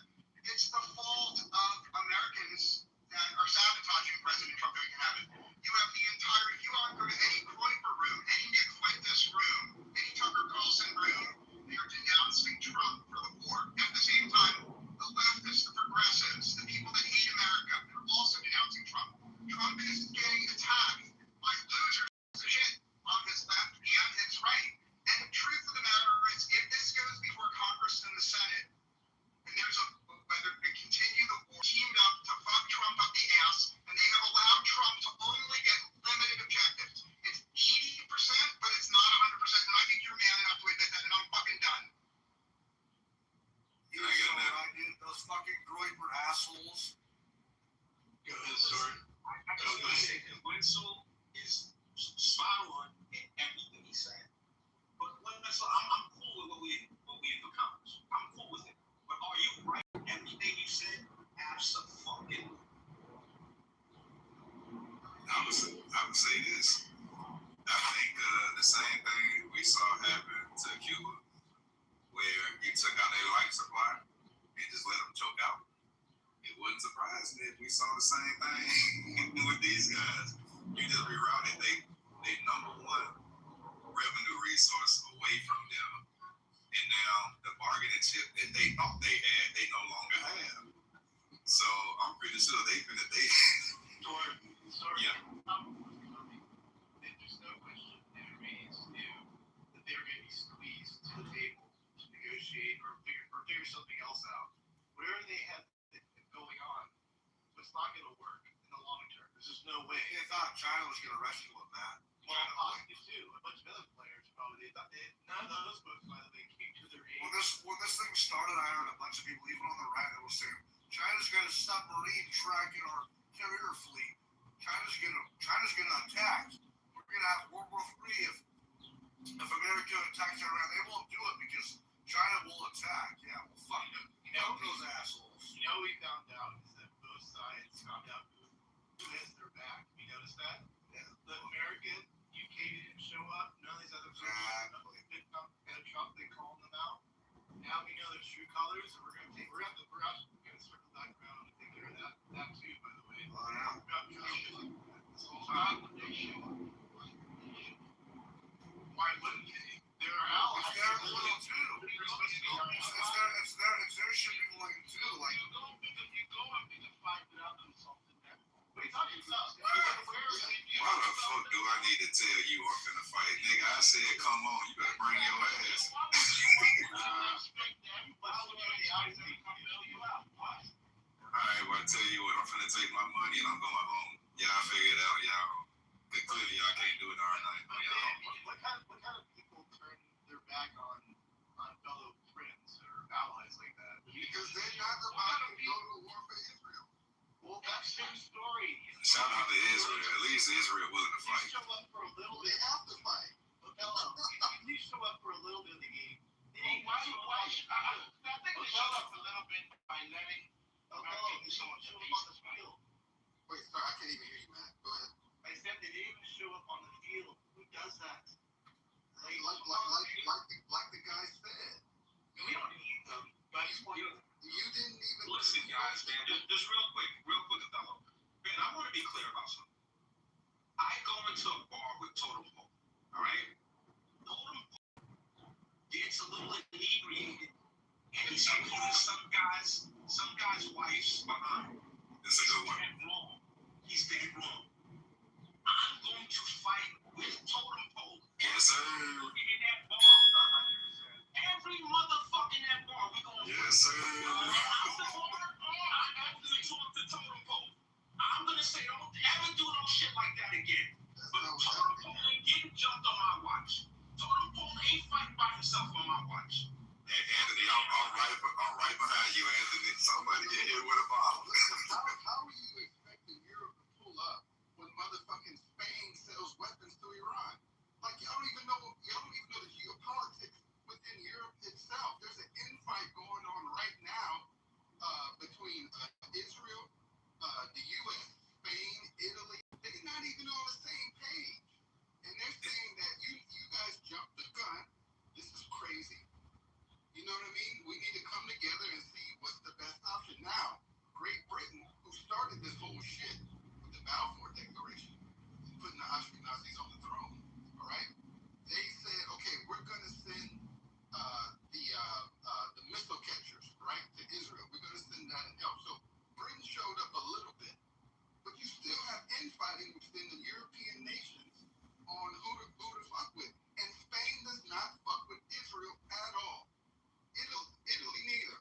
It's the fault of Americans that are sabotaging President Trump that we can have it. You have the entire, if you want to go to any Kitover room, any Nick Fuentes room, any Tucker Carlson room, they are denouncing Trump for the war. At the same time, the leftists, the progressives, the people that hate America, they're also denouncing Trump. Trump is getting attacked by losers of shit on his left and his right. And the truth of the matter is, if this goes before Congress and the Senate, and there's whether to continue the war, teamed up to fuck Trump up the ass, and they have allowed Trump to only get limited objectives. It's 80%, but it's not 100%. And I think you're man enough to admit that, and I'm fucking done. You saw what I did, those fucking Groyper assholes. Go ahead, sorry. I was going to say that Wenzel is spot on in everything he said. But Wenzel, I'm cool with what we've accomplished. I'm cool with it. But are you right in everything you said? Absolutely. I would say this. I think the same thing we saw happen to Cuba, where you took out their life supply and just let them choke out. It wouldn't surprise me if we saw the same thing with these guys. You just rerouted their number one revenue resource away from flagship that they thought they had, they no longer have. So I'm pretty sure they finna they. Yeah. There's no question that Iranians knew that they were going to be squeezed to the table to negotiate or figure something else out. Whatever they had going on was not going to work in the long term. There's just no way. They thought China was going to rescue them, Matt. Well, possibly too. A bunch of other players probably thought none of those folks, by the way, came to their aid. When this thing started, I heard a bunch of people, even on the right, that was saying China's got a submarine tracking our carrier fleet. China's gonna attack. We're gonna have World War III if America attacks Iran. They won't do it because China will attack. Yeah, well, fuck them. Those assholes. You know, we found out is that both sides found out who has their back. You notice that? Yeah. The American, UK didn't show up. None of these other folks showed up. Trump, they calling them out. Now we know their true colors, and we're gonna circle back around and take care of that too. By the way. Oh yeah. This whole time they show up. Why wouldn't they? They're our allies. It's their lane too. It's their shipping lane too. Like you go and pick a fight without consulting them. What are you talking about? Why the fuck do I need to tell you I'm finna fight, nigga? I said, come on, you better bring your ass. Alright, well, I tell you what, I'm finna take my money and I'm going home. Y'all figure it out, y'all. Clearly, y'all can't do it all night. What kind of people turn their back on fellow friends or allies like that? because they're not about to go to war for Israel. Well, that's their story. Shout out to Israel. At least Israel willing to fight. You show up for a little bit. They have to fight. You show up for a little bit of the game. Why should I think they showed up a little bit by letting Americans show up on the field. Wait, sorry, I can't even hear you, Matt. Go ahead. I said they didn't even show up on the field. Who does that? Like the guy said. We don't need them. But you didn't even listen, guys, man. Just real quick, fellow. Man, I want to be clear about something. I go into a bar with Totem Pole. All right. Totem Pole gets a little inebriated, and he's holding some guy's wife's behind. This is a good one. Wrong. He's dead wrong. I'm going to fight with Totem Pole. Yes, sir. In that bar. Every motherfucker in that bar, we gonna. Yes, sir. I'm gonna talk to Totem Pole. I'm gonna say, don't ever do no shit like that again. But Totem Pole ain't getting jumped on my watch. Totem Pole ain't fighting by himself on my watch. And Anthony, I'm right behind you, Anthony. Somebody get here with a bottle. How are you expecting Europe to pull up when motherfucking Spain sells weapons to Iran? Like y'all don't even know the geopolitics within Europe itself. There's an infight going on right now between Israel, the U.S., Spain, Italy. They're not even on the same page, and they're saying that you guys jumped the gun. This is crazy. You know what I mean? We need to come together and see what's the best option now. Great Britain, who started this whole shit with the Balfour Declaration, putting the Ashkenazis on the throne, all right? They said, okay, we're going to send the missile catchers, right, to Israel. We're going to send that and help. So Britain showed up a little bit, but you still have infighting within the European nations on who to fuck with. And Spain does not fuck with Israel at all. Italy neither.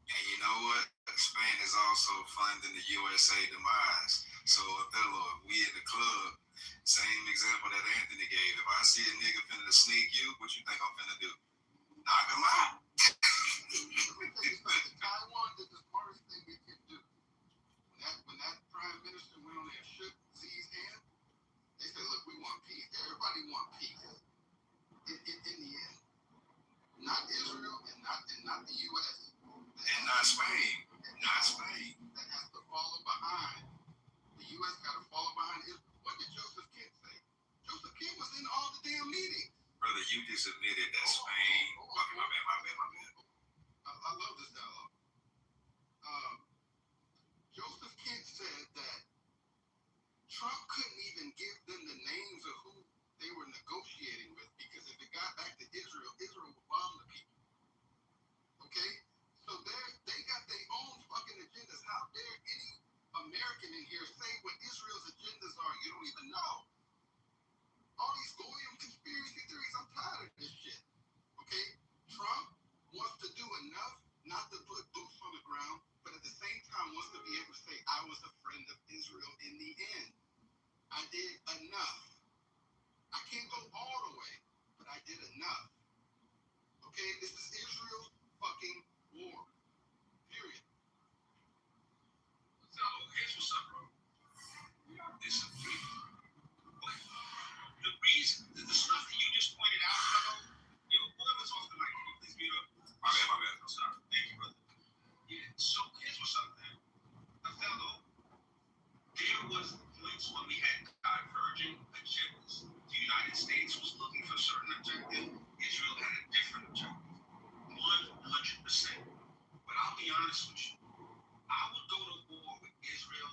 And you know what? Spain is also funding the USA demise. So, Othello, if we in the club, same example that Anthony gave. If I see a nigga finna sneak you, what you think I'm finna do? Knock him out. Taiwan did the smartest thing we could do. When that prime minister went on there and shook Xi's hand, they said, look, we want peace. Everybody want peace. In the end. Not Israel and not the U.S. And not Spain. Not Spain. That has to follow behind. The U.S. got to follow behind Israel. What did Joseph Kent say? Joseph Kent was in all the damn meetings. Brother, you just admitted that Spain. Okay, my bad. I love this dialogue. Joseph Kent said that Trump couldn't even give them the names of who they were negotiating with because if it got back to Israel, Israel would bomb the people. Okay, this is Israel fucking war. Period. So here's what's up, bro. It's a free. But the reason, the stuff that you just pointed out, bro, yo, whoever's off the mic, can you please mute up? My bad. I'm sorry. Thank you, brother. Yeah, so here's what's up, man. Othello, there was points when we had diverging agendas. The United States was looking for a certain objective. Israel had a different objective. 100%. But I'll be honest with you. I would go to war with Israel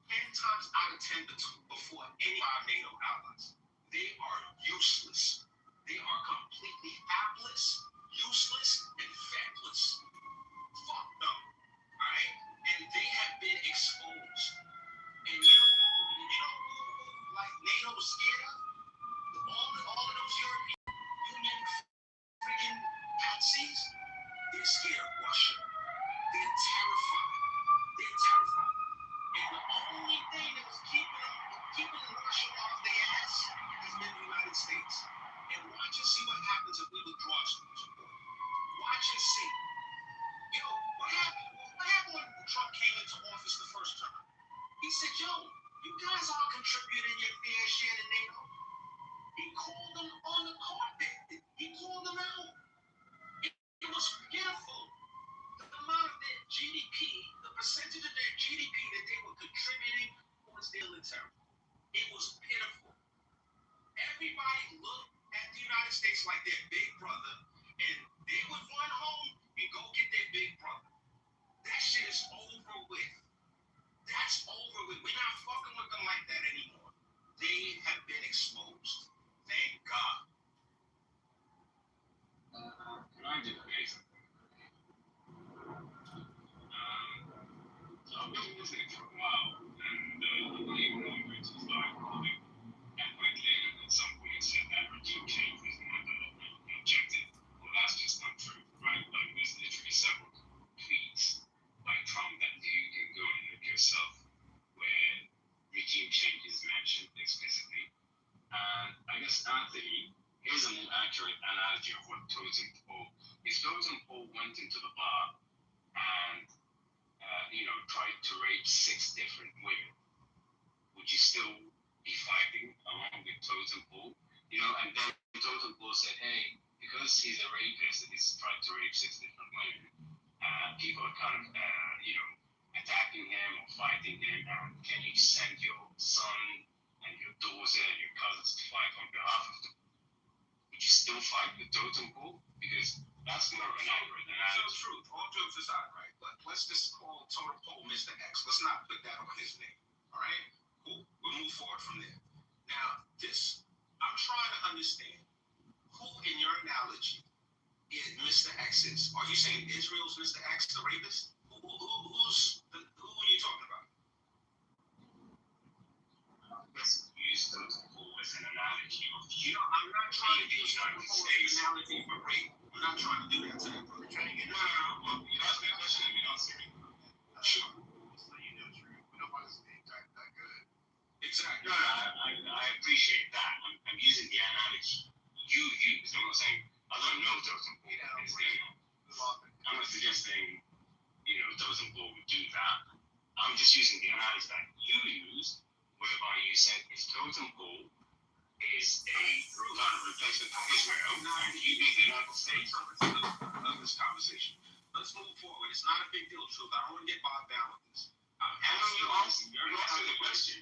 10 times out of 10 before any of our NATO allies. They are useless. They are completely hapless, useless, and feckless. Fuck them. Alright? And they have been exposed. And you know who like NATO was scared of? All of those European Union freaking Nazis, they're scared of Russia. They're terrified. And the only thing that was keeping Russia off their ass has been the United States. And watch and see what happens if we withdraw our support. Watch and see. Yo, what happened? What happened when Trump came into office the first time? He said, yo, you guys aren't contributing your fair share to NATO. He called them on the carpet. He called them out. It was pitiful. The amount of their GDP, the percentage of their GDP that they were contributing towards their military. It was pitiful. Everybody looked at the United States like their big brother, and they would run home and go get their big brother. That shit is over with. That's over with. We're not fucking with them like that anymore. They have been exposed. Thank God. Can I do amazing? So I've been listening for a while, and I don't even know where to start calling. And quite clearly, at some point, said that regime change was one of the objective. Well, that's just not true, right? Like, there's literally several tweets by Trump that you can go and look yourself, where regime change is mentioned explicitly. And I guess, Anthony, here's a more accurate analogy of what Totem Pole. If Totem Pole went into the bar and tried to rape 6 different women, would you still be fighting along with Totem Pole? And then Totem Pole said, hey, because he's a rapist and he's tried to rape 6 different women, people are kind of, attacking him or fighting him. Can you send your son and your daughter and your cousins to fight on behalf of them? Would you still fight with Totem Pole? Because that's more of an accurate analogy. So truth, all jokes aside, right? Let's just call Totem Pole Mr. X. Let's not put that on his name. All right? Cool. We'll move forward from there. Now, I'm trying to understand who in your analogy is Mr. X is. Are you saying Israel's Mr. X, the rapist? Who are you talking about? Let's use Totem Pole as an analogy of I'm not trying to use Totem Pole as an analogy for rape. I'm not trying to do that today, bro. We're trying to get well, you asked me a question and we don't see it. Sure. So you know, true. Nobody's being that good. Exactly. No, I appreciate that. I'm using the analogy you use. I'm not saying I don't know Totem Pole. I'm not suggesting Totem Pole would do that. I'm just using the analogy that you used, whereby you said if Totem Pole is a replacement for Israel, and you being the United States. Of this conversation. Let's move forward. It's not a big deal, Truth. I don't want to get bogged down with this. I'm asking the question.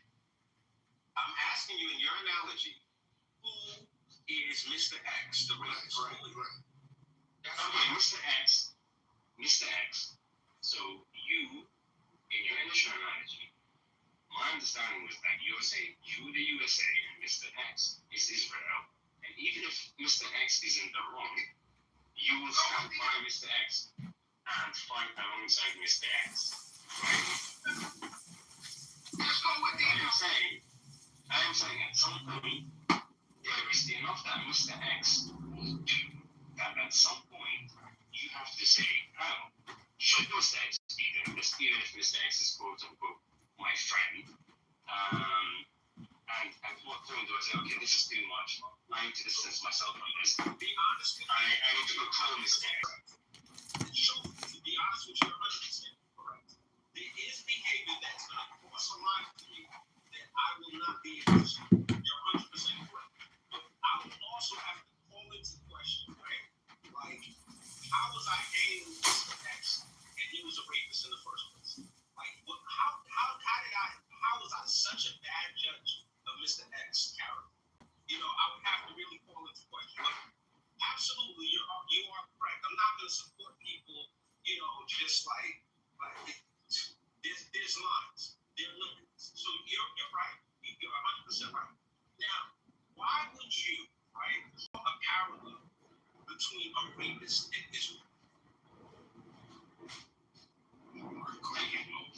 I'm asking you in your analogy, who is Mr. X, the rapist? Right. Okay, Mr. X. So you, in your initial analogy, my understanding was that you were saying you, the USA, and Mr. X is Israel. And even if Mr. X is in the wrong, you will stand by Mr. X and fight alongside Mr. X. Right? Let's go with the I am saying at some point, there is enough that Mr. X will do that at some point you have to say, should Mr. X be there, even if Mr. X is quote unquote my friend, And at what point do I say, okay, this is too much. I need to distance myself from this. Be honest with me. I need to control this thing. To be honest with you, 100% correct. There is behavior that's going to cross a line to me that I will not be able to. You're 100% correct. But I will also have to call into question, right? Like, how was I hanging with Mr. X and he was a rapist in the first place? Like, how was I such a bad judge of Mr. X character? You know, I would have to really call into question. But absolutely, you are correct. I'm not going to support people, you know, just like there's lines, there are limits. So you're right. You're 100% right. Now, why would you, right, draw a parallel between a rapist and Israel?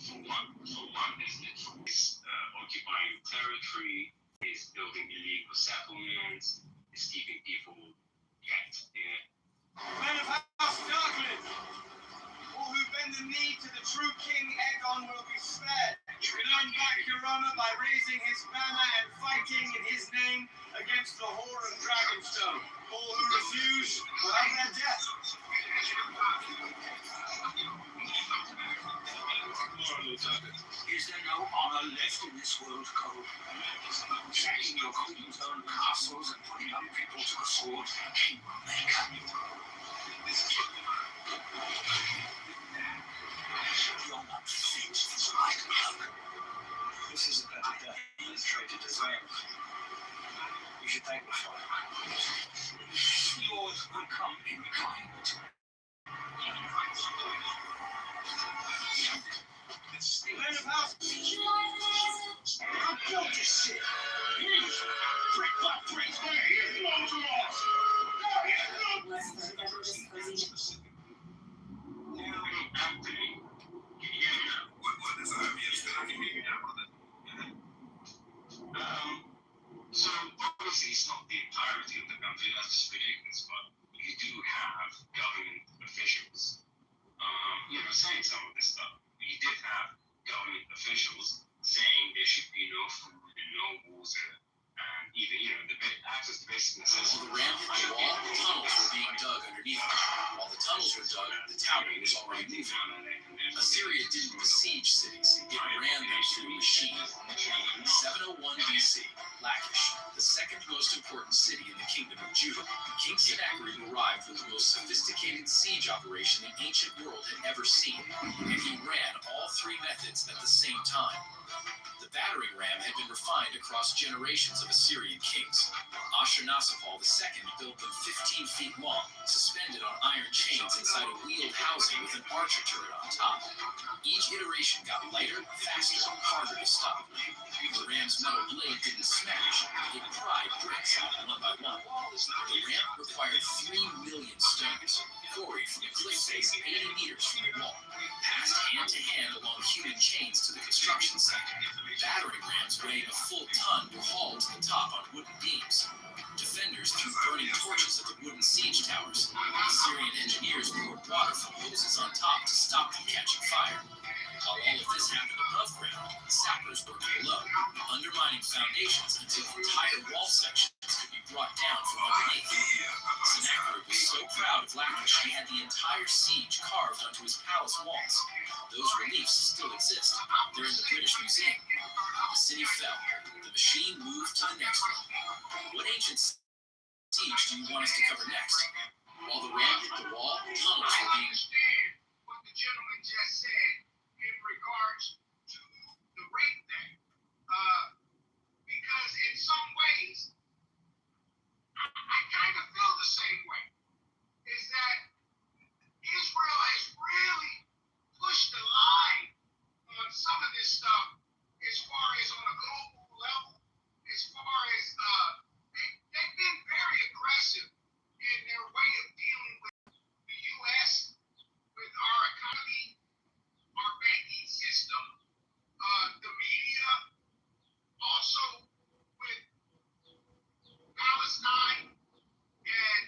For one, is occupying territory, is building illegal settlements, is keeping people yet in. Men of House Darkness, all who bend the knee to the true King Aegon will be spared. You can earn back your honor by raising his banner and fighting in his name against the whore of Dragonstone. All who refuse will have their death. Is there no honor left in this world, Cole? Sacking your queen's own castles and putting up people to the sword? You're not fit for my blood. This is a better death than the traitor deserves. You should thank me for it. Yours will come in kind. Men of House, I built this shit. Brick by brick, here's loads of loss. So obviously it's not the entirety of the country, that's just ridiculous, but you do have government officials, saying some of this stuff. You did have government officials saying there should be no food and no water, and even, access to basic necessities. While the ramp hit the wall, tunnels were being dug underneath it. While the tunnels were dug, the tower was already moving. Assyria didn't besiege cities, it ran them through a machine. 701 BC, Lachish, the second most important city in the kingdom of Judah. King Sennacherib arrived with the most sophisticated siege operation the ancient world had ever seen, and he ran all three methods at the same time. The battering ram had been refined across generations of Assyrian kings. Ashurnasirpal II built them 15 feet long, suspended on iron chains inside a wheeled housing with an archer turret on top. Each iteration got lighter, faster, harder to stop. The ram's metal blade didn't smash, it pried bricks out one by one. The ramp required 3 million stones, quarried from a cliff face 80 meters from the wall, passed hand to hand along human chains to the construction site. Battering rams weighing a full ton were hauled to the top on wooden beams. Defenders threw burning torches at the wooden siege towers. Assyrian engineers poured water from hoses on top to stop them catching fire. While all of this happened above ground, sappers worked below, undermining foundations until entire wall sections could be brought down from underneath. Sennacherib was so proud of Lachish he had the entire siege carved onto his palace walls. Those reliefs still exist. They're in the British Museum. The city fell. The machine moved to the next one. What ancient siege do you want us to cover next? While the ram hit the wall, tunnels were being... understand what the gentleman just said in regards to the rape thing. Because in some ways, I kind of feel the same way. Is that Israel has really pushed the line on some of this stuff as far as on a global level, as far as they've been very aggressive in their way of dealing with the U.S., with our economy, our banking system, the media, also with Palestine and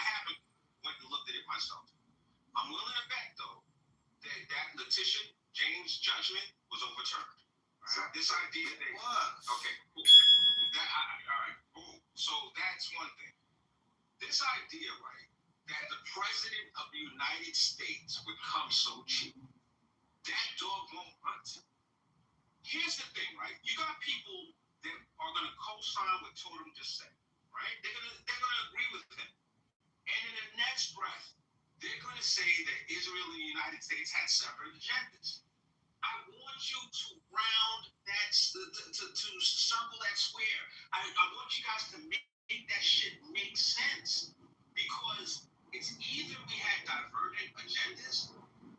haven't went and looked at it myself. I'm willing to bet, though, that Letitia James' judgment was overturned. So this idea that okay, cool. All right, cool. So that's one thing. This idea, right, that the president of the United States would come so cheap. That dog won't hunt. Here's the thing, right? You got people that are gonna co-sign what Totem just said, right? They're gonna agree with him. And in the next breath, they're gonna say that Israel and the United States had separate agendas. I want you to round that, to circle that square. I want you guys to make that shit make sense. Because it's either we had divergent agendas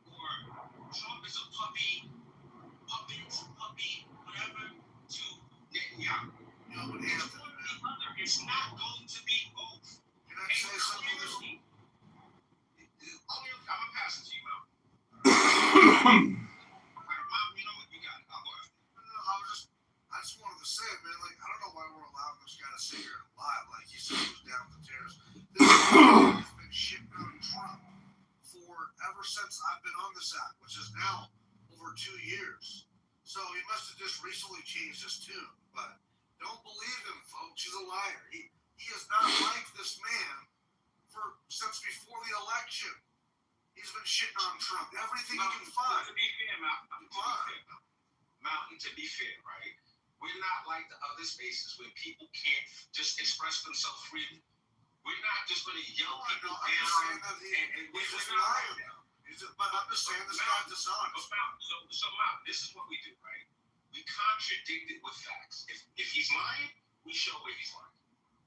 or Trump is a puppy, whatever, to Netanyahu. No, but It's one or the other. It's not going to be both. Can I say something? I'm gonna pass it to you, Mom. Mom, you know what? You got it. I'll go after you. I just wanted to say it, man. Like, I don't know why we're allowing this guy to sit here and lie. Like, he said he was down with the terrorists. This guy has been shitting on Trump for ever since I've been on this app, which is now over 2 years. So he must have just recently changed his tune. But don't believe him, folks. He's a liar. He has not liked this man since before the election. He's been shitting on Trump. Everything he can find. To be fair, Mountain, to be fair, right? We're not like the other spaces where people can't just express themselves freely. We're not just going to yell people down. He's just lying now. But I'm just saying this guy's dishonest. So Mountain, this is what we do, right? We contradict it with facts. If he's lying, we show where he's lying.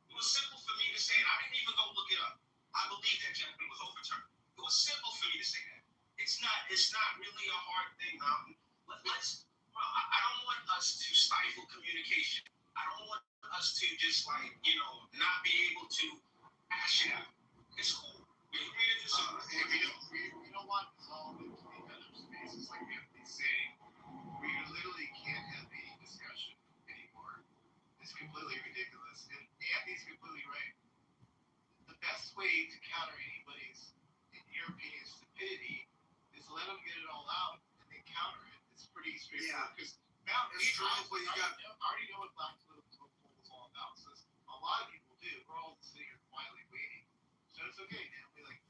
It was simple for me to say it. I didn't even go look it up. I believe that judgment was overturned. It was simple for me to say that. It's not really a hard thing, Mountain. I don't want us to stifle communication. I don't want us to just not be able to hash it out. It's cool. We agree to disagree. We don't want to resolve it to the kind of spaces like Anthony's saying, where you literally can't have any discussion anymore. It's completely ridiculous. And Anthony's completely right. The best way to counter anybody's, in your opinion, stupidity is let them get it all out and then counter it. It's pretty straightforward. Because I already know what Black political is all about. So a lot of people do. We're all sitting here quietly waiting. So it's okay, man.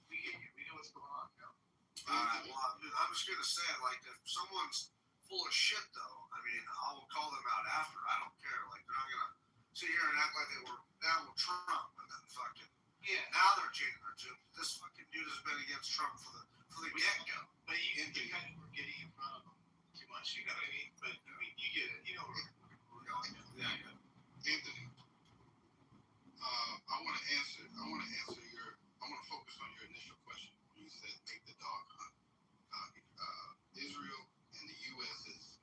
We get you. We know what's going on now. I'm just gonna say, like, if someone's full of shit, though, I mean, I'll call them out after. I don't care. Like, they're not gonna sit here and act like they were down with Trump and then fucking now they're changing their tune. This fucking dude has been against Trump for the get-go. But you kind of were getting in front of him too much. You know what I mean? But I mean, you get it. You know where we're going. Yeah. Anthony, I want to focus on your initial question when you said make the dog hunt. Israel and the U.S.'s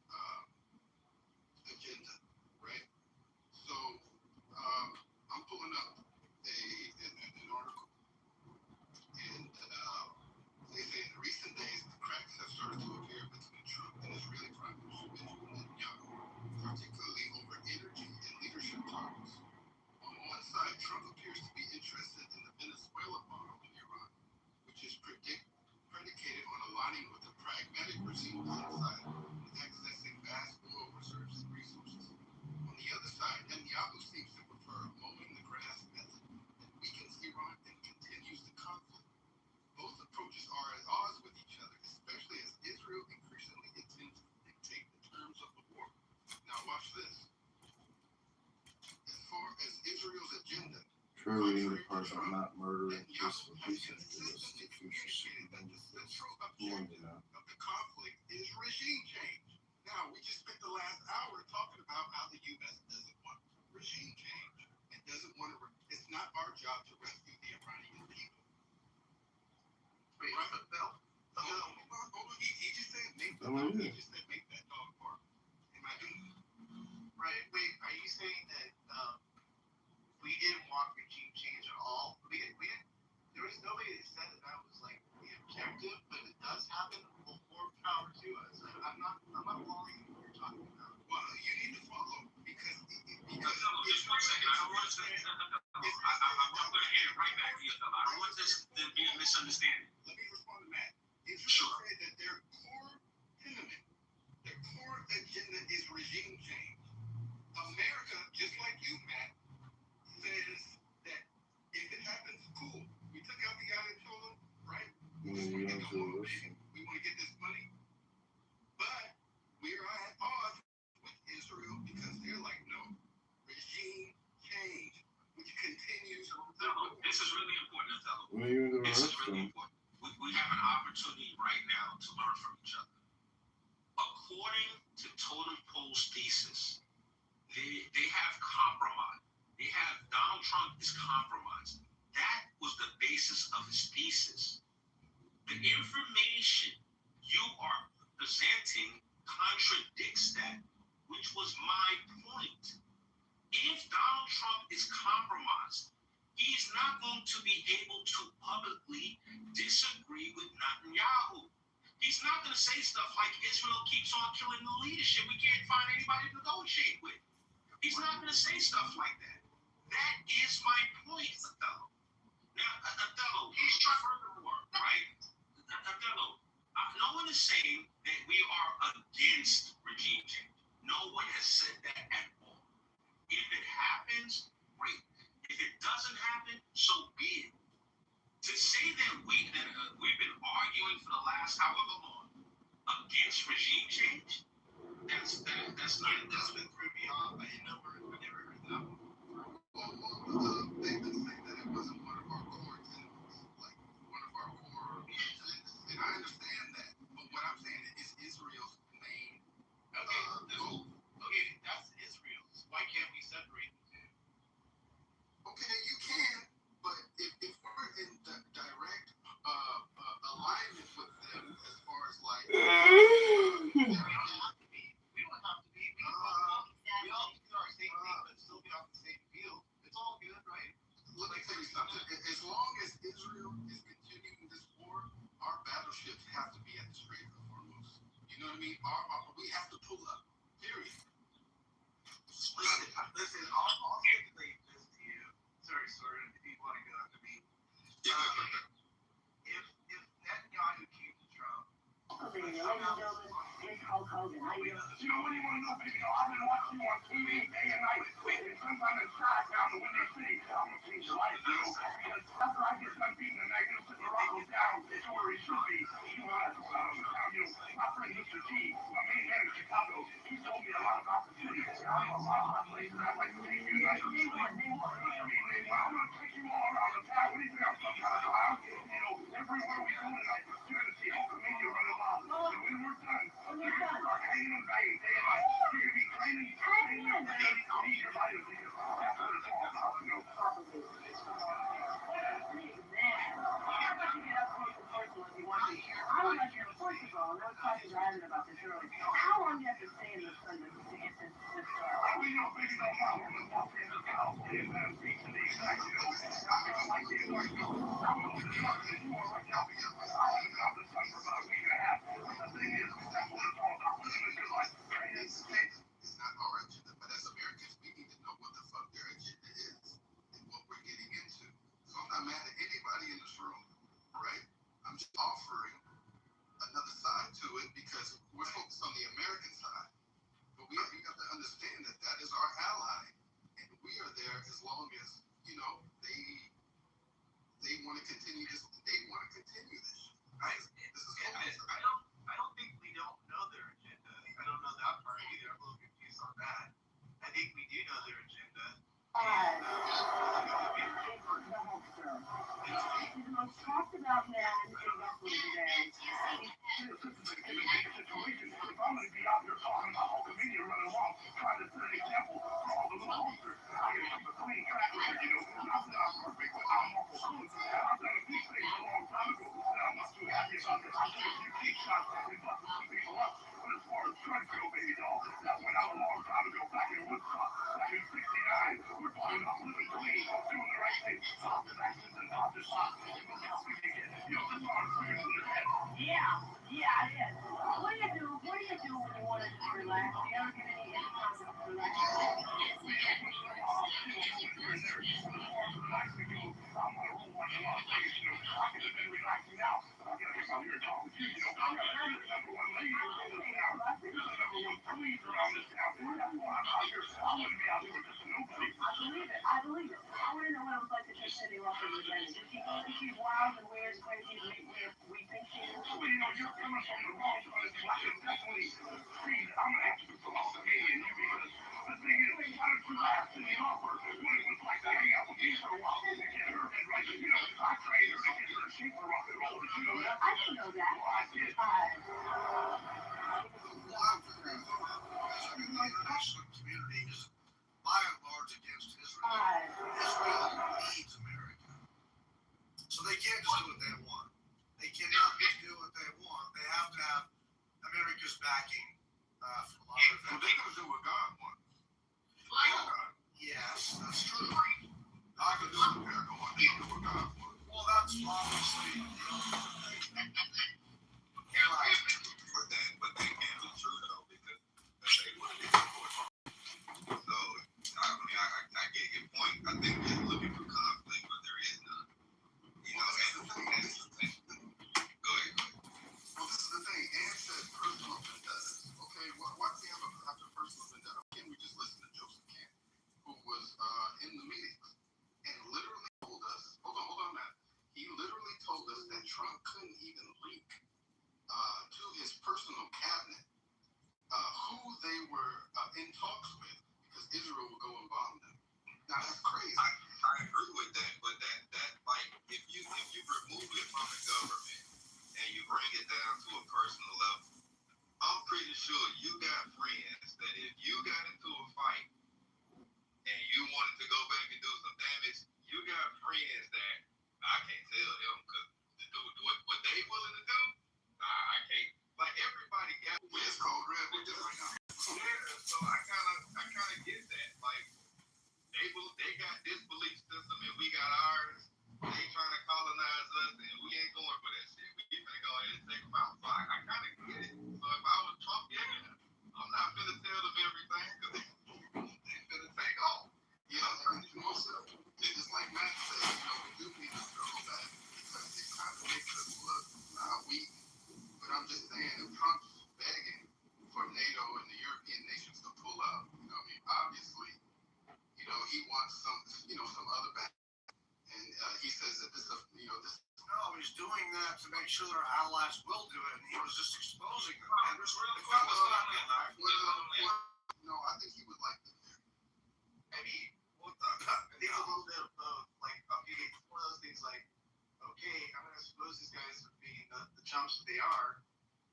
agenda, right? So I'm pulling up an article, and they say in recent days the cracks have started to appear between Trump and Israeli Prime Minister Benjamin Netanyahu, particularly over energy and leadership talks. On one side, Trump appears to be interested in the Venezuela model in Iran, which is predicated on aligning with the pragmatic regime on the side and accessing vast oil reserves and resources. On the other side, Netanyahu seems to prefer a mowing the grass method that weakens Iran and continues the conflict. Both approaches are at odds with each other, especially as Israel increasingly intends to dictate the terms of the war. Now watch this. As far as Israel's agenda, Surely the parts are not murdering peaceful people. of the conflict is regime change. Now, we just spent the last hour talking about how the U.S. doesn't want regime change. It doesn't want to. It's not our job to rescue the Iranian people. Wait, Bill. Hold on. He just said make the dog. He just said make that dog bark. Am I doing it? Right. Wait, are you saying that we didn't want regime change at all? We didn't. There was nobody that said that was like the objective, but it does happen. Well, more power to us. I'm not following what you're talking about. Well, you need to follow because just 1 second. I don't want to say. I'm going to hand it right back to you, fella. I don't want this to be a misunderstanding. Let me respond to Matt. Israel said that their core tenet, their core agenda is regime change. America, just like you, Matt, says that if it happens, cool. We took out the guy that told them, right? We want to get this money. But we are at odds with Israel because they're like, no, regime change, which continues. This is really important, Othello. This is really important. We have an opportunity right now to learn from each other. According to Totem Pole's thesis, they have compromised. They have Donald Trump is compromised. That was the basis of his thesis. The information you are presenting contradicts that, which was my point. If Donald Trump is compromised, he's not going to be able to publicly disagree with Netanyahu. He's not going to say stuff like Israel keeps on killing the leadership. We can't find anybody to negotiate with. He's not going to say stuff like that. That is my point, Othello. Now, Othello, he's furthermore, right? Othello, no one is saying that we are against regime change. No one has said that at all. If it happens, great. If it doesn't happen, so be it. To say that we've been arguing for the last however long against regime change, that's not That's been through me off. I never heard that one. Well, they've been saying that it wasn't one of our core tenets, like one of our core tenets. And I understand that. But what I'm saying is Israel's main goal. Okay, that's Israel's. Why can't we separate the two? Okay, you can, but if we're in direct alignment with them as far as like We don't have to be. We don't have to be. We all do our same thing, but still be on the same field. It's all good, right? Let me tell you something. As long as Israel is continuing this war, our battleships have to be at the Strait of Hormuz. You know what I mean? We have to pull up. Period. Listen, I'll stipulate this to you. Sorry, if you want to go after me. If Netanyahu came to Trump, It's Hulk Hogan. How you doing? you know what do you want to know, baby? I've been watching you on TV day and night. And sometimes it's shot down the Windy City. I'm going to change your life, you know. Because after I get done beating the magnificent Morocco down to where he should be, you know, my friend Mr. G, my main man in Chicago, he told me a lot about the city. I know a lot about places I'd like to take you guys to. I'm going to take you all around the town. What do you think I'm some kind of clown? You know, everywhere we go tonight, you're going to see Hulkamania running wild. And when we're done, you're going to start hanging and banging day and night. You're going to be training your body to think about. That's what it's all about, you know. I would like to know, first of all, and I was talking to Ivan about this earlier, how long do you have to stay in the sun to get this We know baby don't know when we walk in the house. It's that beat to the exact, you know. I'm like the like, I'm going to the truck and you are right now because I was out the sun for about a week and a half. But the thing is, that's what it's all about. Living a good life. It's not our agenda, but as Americans, we need to know what the fuck their agenda is and what we're getting into. So I'm not mad at anybody in this room, right? I'm just offering another side to it because we're focused on the American side. But we have to understand that that is our ally, and we are there as long as, you know, they want to continue this. They want to continue this. This is I don't think we don't know their agenda. I don't know that part either. I'm a little confused on that. I think we do know their agenda. He's the most talked about man in wrestling today. If I'm going to be out there talking about Hulkamania running along, trying to set an example for all the little monsters, I get some clean track record, you know. I'm not perfect, but I'm awful close. I've done a few things a long time ago that I'm not too happy about. I took a few cheap shots and busted some people up. But as far as drugs go, baby doll, that went out a long time ago, back in Woodstock, back in '69. We're talking about living clean, doing the right thing, positive actions and positive thoughts. Yeah, it is. What do you do when you want to just relax? Do you ever get any time to relax? relaxing now. I guess I'm here talking to you. I'm the number one lady around this town. This is the number one police around this town. That's why I'm out here. I wouldn't be out here with just nobody. I believe it. I believe it. I want to know what it was like to just sitting off in the agenda. You think she's wild and weird and crazy where we think she is? Well, you know, you're coming from the wrong place. I can definitely see that I'm going to have to belong to me and you because the thing is, why don't you ask the offer when it was like to hang out with me for a while and get her head right? You know, I trained her to get her sheep for rock and roll. Did you know that? I didn't know that. Well, I did. The international community is by and large against Israel. Israel needs America. So they can't just do what they want. They cannot just do what they want. They have to have America's backing from a lot of Well, they're going to do what God wants. Yes, that's true. I can do what America wants. They do what God wants. Well, that's obviously But they can't be true though because they want to be supported. So I get your point. I think they're looking for conflict, but there is none. You know, and that's the thing. Go ahead. Well, this is the thing. Ann said personal vendettas. Okay, why do we have a personal vendetta? Can't we just listen to Joseph Camp, who was in the meetings and literally told us, hold on, Matt. He literally told us that Trump couldn't even leak to his personal cabinet who they were in talks with because Israel would go and bomb them. Now that's crazy. I agree with that, but that like if you remove it from the government and you bring it down to a personal level, I'm pretty sure you got friends that if you got into a fight and you wanted to go back and do some damage, you got friends that I can't tell them because to do what they willing to do, I can't. Like everybody got It's called red with this right now. yeah, so I kind of get that. Like they got this belief system and we got ours. They trying to colonize us and we ain't going for that shit. We gonna go ahead and take them out. So I kind of get it. So if I was Trump, I'm not gonna tell them everything because they finna take off. You know, it's just like Matt said, you know, we do need to circle back because it kind of makes us look weak. But I'm just saying, if Trump's begging for NATO and the European nations to pull out, you know, I mean, obviously, you know, he wants some other back. And he says that this. No, he's doing that to make sure their allies will do it. And he was just exposing them. No, I think he would like them there. I mean, I think a little bit of like, okay, it's one of those things like, okay, I'm going to expose these guys for being the chumps that they are,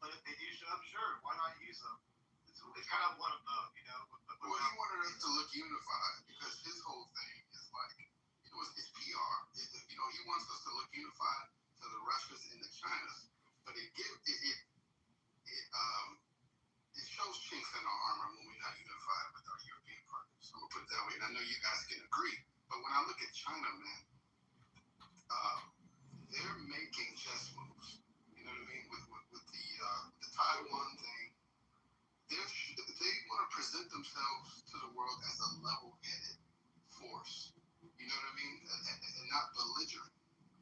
but if they do show up, sure, why not use them? It's kind of one of both, you know. Well, he wanted us to look unified because his whole thing is like, you know, it's PR. You know, he wants us to look unified to the Russians and the Chinas, but it shows chinks in our armor when we're not unified with our European partners. I'm gonna put it that way, and I know you guys can agree. But when I look at China, man, they're making chess moves. You know what I mean? With the Taiwan thing, they want to present themselves to the world as a level-headed force. You know what I mean? And not belligerent.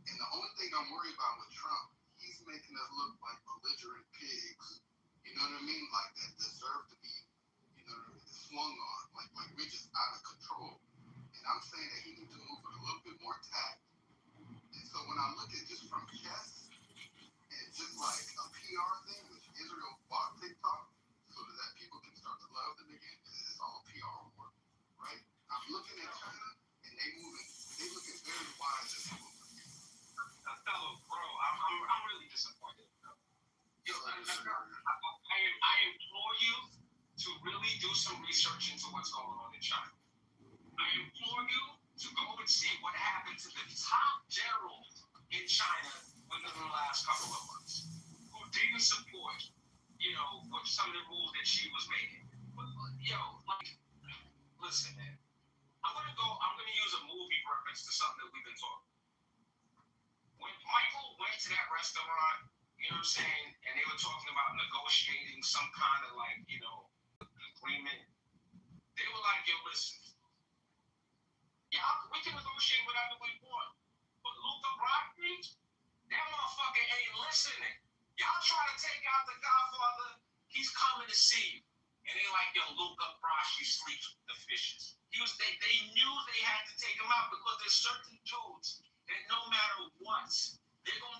And the only thing I'm worried about with Trump, he's making us look like belligerent pigs. You know what I mean? Like that deserve to be, you know, swung on. Like we're just out of control. And I'm saying that he needs to move with a little bit more tact. And so when I look at just from chess and just like a PR thing, which Israel bought TikTok so that people can start to love them again, it's all PR work, right? I'm looking at China and they looking very wise as they move. Fellow bro, I'm really disappointed. I implore you to really do some research into what's going on in China. I implore you to go and see what happened to the top general in China within the last couple of months, who didn't support, you know, what some of the rules that she was making. But, listen, man. I'm gonna use a movie reference to something that we've been talking. When Michael went to that restaurant, you know what I'm saying, and they were talking about negotiating some kind of like, you know, agreement, they were like, yo, listen, yeah, we can negotiate whatever we want, but Luther Brockman, that motherfucker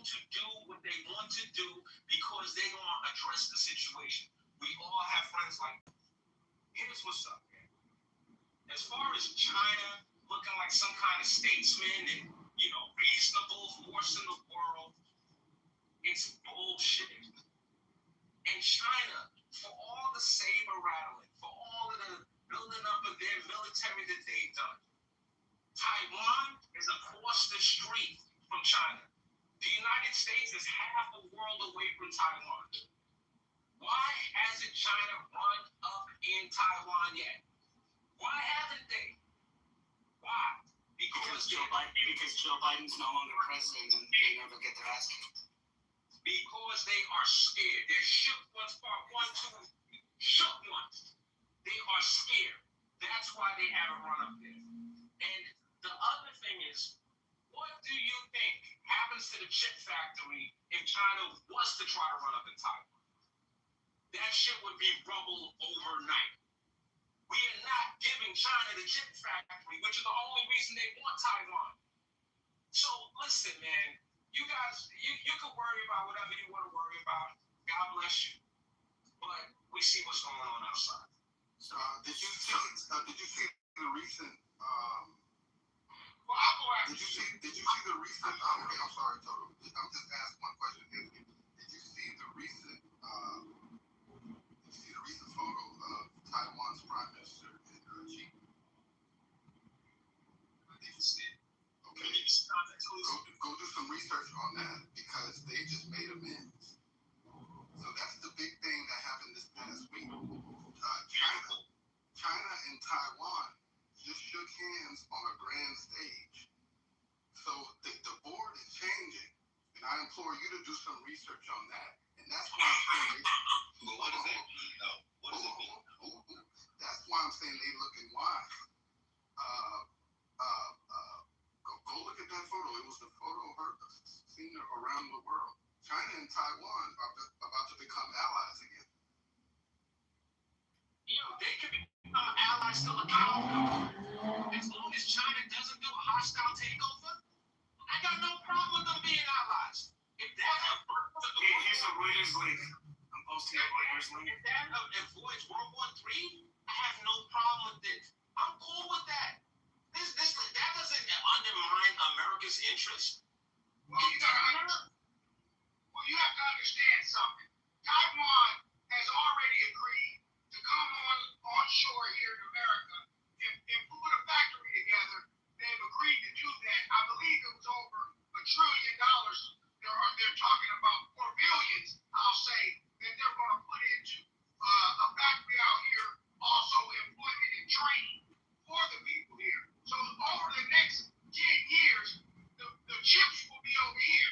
going to do what they want to do because they're going to address the situation. We all have friends like that. Here's what's up, man. As far as China looking like some kind of statesman and, reasonable force in the world, it's bullshit. And China, for all the saber rattling, for all of the building up of their military that they've done, Taiwan is across the street from China. The United States is half a world away from Taiwan. Why hasn't China run up in Taiwan yet? Why haven't they? Why? Because Joe Biden's no longer president and they never get their ass kicked. Because they are scared. They're shook once, part one, two, shook once. They are scared. That's why they haven't run up there. And the other thing is, what do you think happens to the chip factory if China was to try to run up in Taiwan? That shit would be rubble overnight. We are not giving China the chip factory, which is the only reason they want Taiwan. So listen, man, you guys, you can worry about whatever you want to worry about. God bless you. But we see what's going on outside. Did you see the recent? Well, I'll go after Did you see the recent? Okay, I'm sorry, Toto. I'm just asking one question. Did you see the recent? Photo of Taiwan's Prime Minister and Xi? I didn't see it. Okay. Go do some research on that because they just made amends. So that's the big thing that happened this past week. China and Taiwan just shook hands on a grand stage. So the board is changing, and I implore you to do some research on that. And that's why I'm saying what does that mean, though? What does it mean? That's why I'm saying they looking wise. Go look at that photo. It was the photo of her seen around the world. China and Taiwan are about to become allies again. They can become allies still accountable. As long as China doesn't do a hostile takeover, I got no problem with them being allies. If that Here's a Reuters link. I'm posting a Reuters link. If that avoids World War III, I have no problem with it. I'm cool with that. That doesn't undermine America's interest. Well, you have to understand something. Taiwan has already agreed to come on shore here in America and put a factory together. They've agreed to do that. I believe it was over $1 trillion. They're talking about, or billions, I'll say, that they're going to put into a factory out here, also employment and training for the people here. So over the next 10 years, the chips will be over here.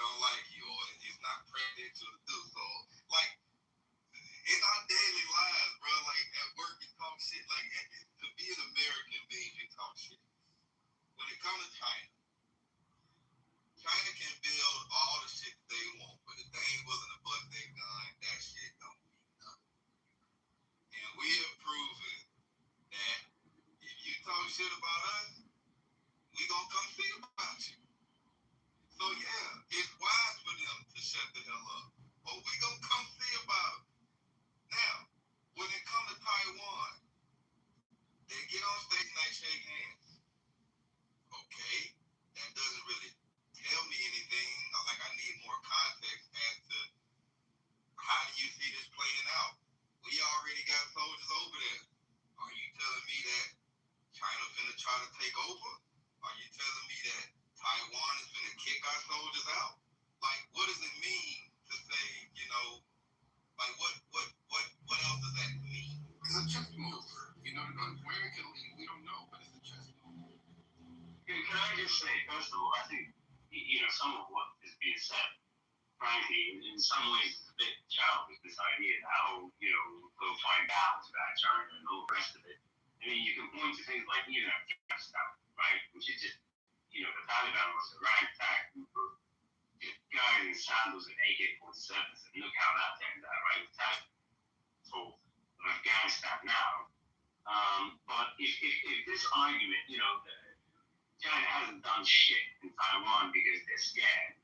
don't like you or is not pregnant to do so. Like, in our daily lives, bro, like at work you talk shit, like to be an American means you talk shit. When it comes to China, China can build all the shit that they want, but if they ain't willing to bust their gun, that shit don't mean nothing. And we have proven that if you talk shit about us, we gonna come see about you. So yeah, it's wise for them to shut the hell up. But we gonna come see about it. Now, when it comes to Taiwan, they get on stage and they shake hands. Okay, that doesn't really tell me anything. Like, I need more context as to how do you see this playing out. We already got soldiers over there. Are you telling me that China finna try to take over? Are you telling me that Taiwan is finna kick our soldiers out? Like, what does it mean to say, you know, like what else does that mean? It's a chess move. You know, where it can lead, we don't know, but it's a chess move. Can I just say, first of all, I think, some of what is being said, frankly, in some ways, is a bit childish, this idea that, go find out about China and all the rest of it. I mean, you can point to things like, Afghanistan, right, which is just, the Taliban was a ragtag group of guys in sandals and AK-47s, and look how that turned out, right? The Taliban control of Afghanistan now. But if this argument, China hasn't done shit in Taiwan because they're scared,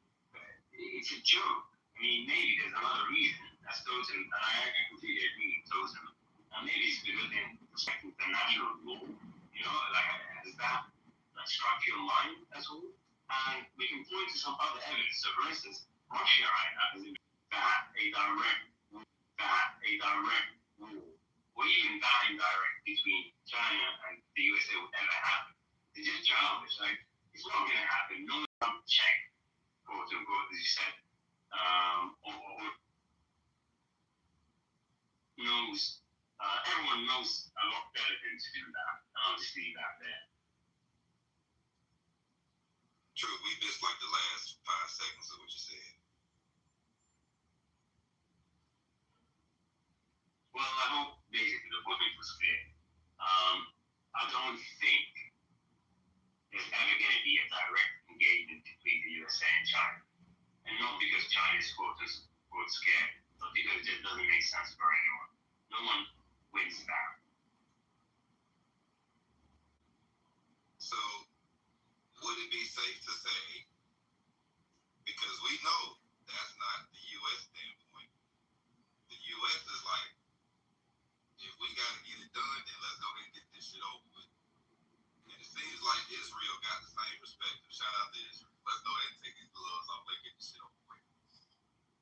it's a joke. I mean, maybe there's another reason. That's Totem, and I completely agree with Totem. Maybe it's because they're respecting international law, has that struck your mind at all? And we can point to some other evidence. So, for instance, Russia right now has that a direct war, or even that indirect between China and the USA would ever happen. It's just childish. Like, it's not going to happen. No one can check, quote unquote, as you said, or knows. Everyone knows a lot better than to do that. I'll just leave that there. True, we missed like the last 5 seconds of what you said. Well, I hope basically the point was clear. I don't think there's ever going to be a direct engagement between the USA and China. And not because China is quote scared, but because it just doesn't make sense for anyone. No one wins that. So, would it be safe to say, because we know that's not the U.S. standpoint, the U.S. is like, if we got to get it done, then let's go ahead and get this shit over with. And it seems like Israel got the same perspective. Shout out to Israel. Let's go ahead and take these gloves off. Let's get this shit over with.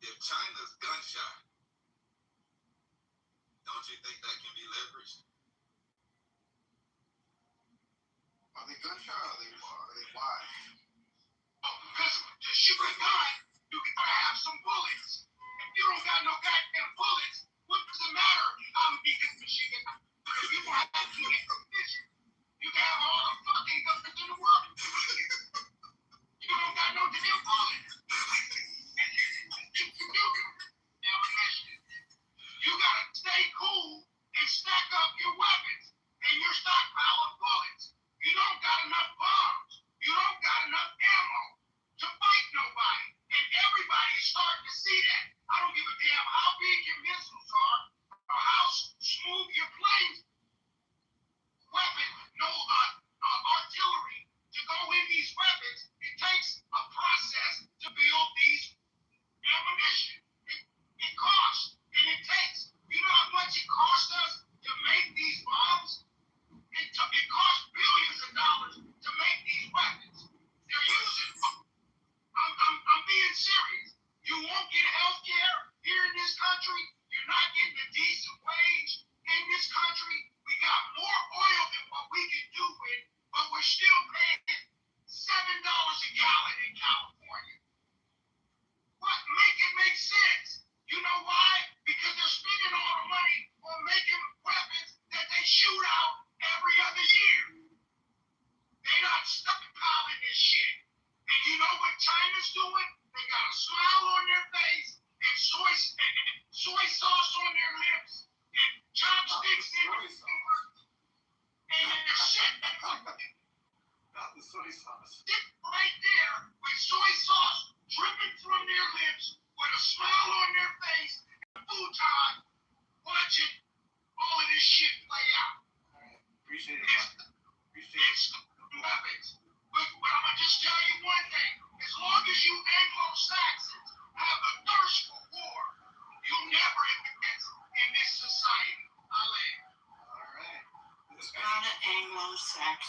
If China's gun shy, don't you think that can be leveraged? Are they gunshot or are they wise? Oh, because to shoot a gun, you gotta have some bullets. If you don't got no goddamn bullets, what does it matter how many machine gun? Because you have to get proficient. You can have all the fucking guns in the world. You don't got no damn bullets. You gotta stay cool and stack up your weapons and your stockpile of bullets. You don't got enough bombs. You don't got enough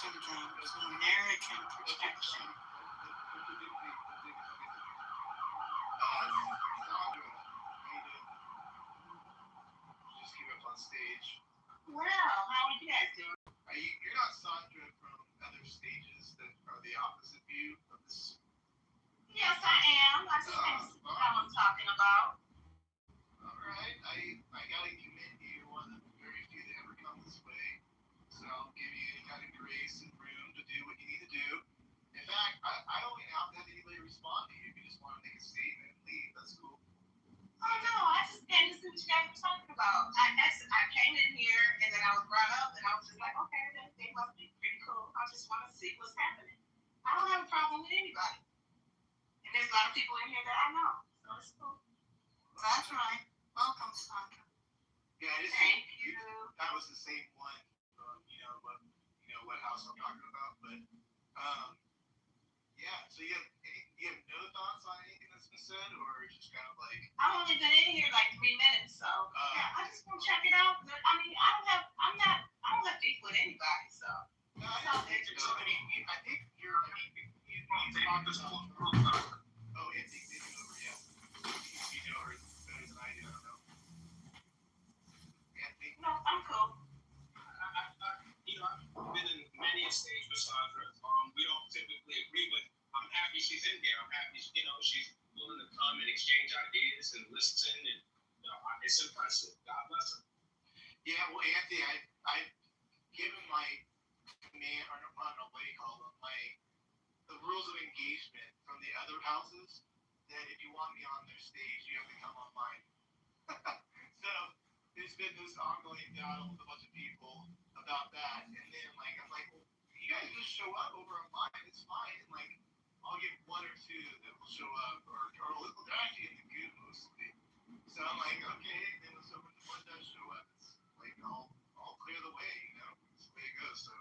syndrome. It was an American projection. Just came up on stage. Well, how are you guys doing? You're not Sandra from other stages that are the opposite view of this. Yes, I am. I just can't see what I'm talking about. All right, I gotta commend you. One of the very few that ever come this way. So I'll give you any kind of grace and room to do what you need to do. In fact, I don't even have to have anybody respond to you. If you just want to make a statement and leave, that's cool. Oh no, I just came to see what you guys were talking about. I came in here and then I was brought up and I was just like, okay, they must be pretty cool. I just want to see what's happening. I don't have a problem with anybody. And there's a lot of people in here that I know. So it's cool. That's right. Welcome, Sandra. Yeah, it is. Thank you. That was the same one. What house I'm talking about, but yeah. So you have no thoughts on anything that's been said, or just kind of like? I've only been in here like 3 minutes, so yeah, I just want to check it out. But I mean, I don't have beef with anybody, so. No, I think you talked this whole profile. Oh, Anthony Kitover, yeah. You know her better than I do. I don't know. Anthony? No, I'm cool. I've been in many a stage with Sandra. We don't typically agree, but I'm happy she's in there. I'm happy, she's willing to come and exchange ideas and listen, and it's impressive. God bless her. Yeah, well, Anthony, I've given my command, or I don't know what you call them, the rules of engagement from the other houses, that if you want me on their stage, you have to come on mine. So there's been this ongoing battle with a bunch of people about that, and then I'm like, well, you guys just show up over on mine, it's fine. And I'll get one or two that will show up, or they're actually in the goo mostly. So I'm like, okay, then when one does show up, it's like I'll clear the way, it's the way it goes. So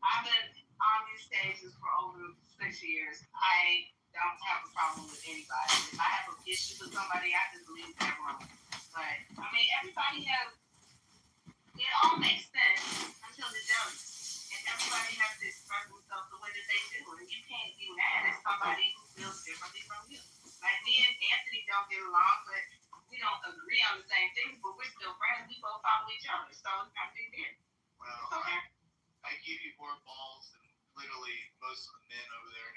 I've been on these stages for over 6 years. I don't have a problem with anybody. If I have an issue with somebody, I just leave that room. But I mean, everybody has. It all makes sense until it doesn't. And everybody has to express themselves the way that they do. And you can't be mad at somebody who feels differently from you. Like me and Anthony don't get along, but we don't agree on the same things, but we're still friends. We both follow each other. So it's not a big deal. well, It's okay. I give you more balls than literally most of the men over there.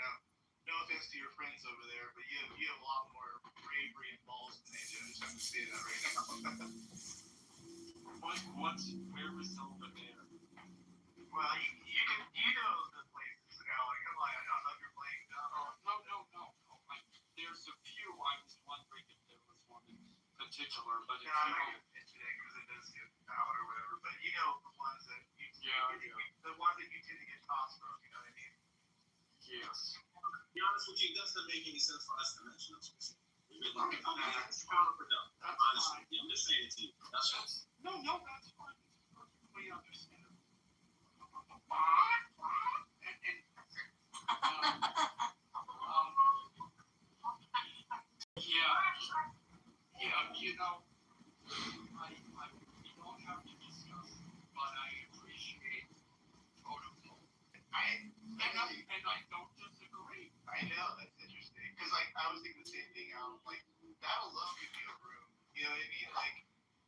No offense to your friends over there, but you have a lot more bravery and balls than they do. I just have to say that right now. Where was over there? Well, you know the places. Come on, I don't know if you're playing. No. There's a few. I was wondering if there was one in particular, but no, I'm not going to mention it because it does get out or whatever. But you know the ones that the ones that you tend to get tossed from. You know what I mean? Yes. To be honest with you, it doesn't make any sense for us to mention those specific. It's counterproductive. Honestly, I'm just saying it to you. That's all. No, that's fine. It's perfectly understandable. We don't have to discuss, but I appreciate protocol. And I don't disagree. I know, that's interesting. Because I was thinking the same thing. I was like, that alone could be a room. You know what I mean?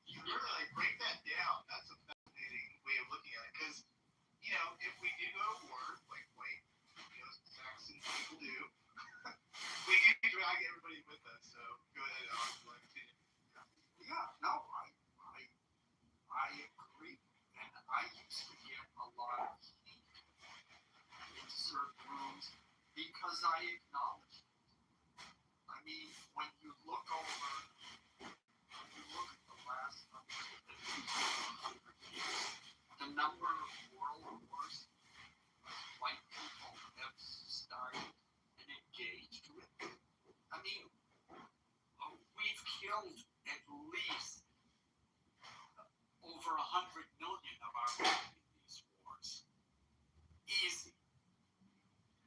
You really break that down. That's a fascinating way of looking at it. Because, if we do go to war, like white, Saxon people do, we do drag everybody with us. So go ahead, Alex. Yeah, no, I agree. And I used to get a lot of heat in certain rooms because I acknowledged it. I mean, when you look at the last 100 years, the number of world wars white people have started and engaged with. I mean, we've killed at least over 100 million of our men in these wars. Easy.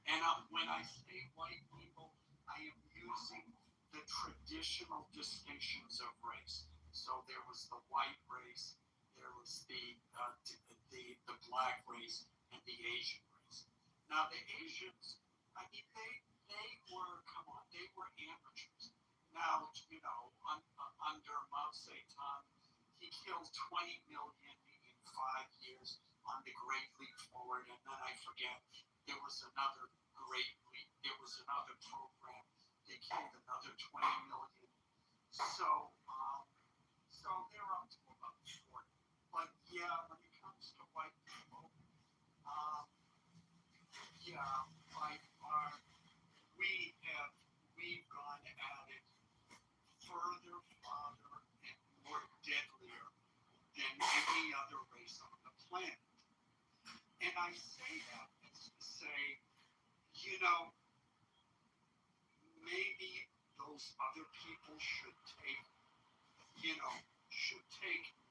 And when I say white people, I am using the traditional distinctions of race. So there was the white race, there was the black race and the Asian race. Now the Asians, I mean, they were, come on, they were amateurs. Now, you know, under Mao Zedong, he killed 20 million in 5 years on the Great Leap Forward, and then I forget, there was another program, they killed another 20 million. So they're up to about 40. But yeah, when it comes to white people, yeah, by far, we've gone at it further, farther, and more deadlier than any other race on the planet. And I say that as to say, you know, maybe those other people should take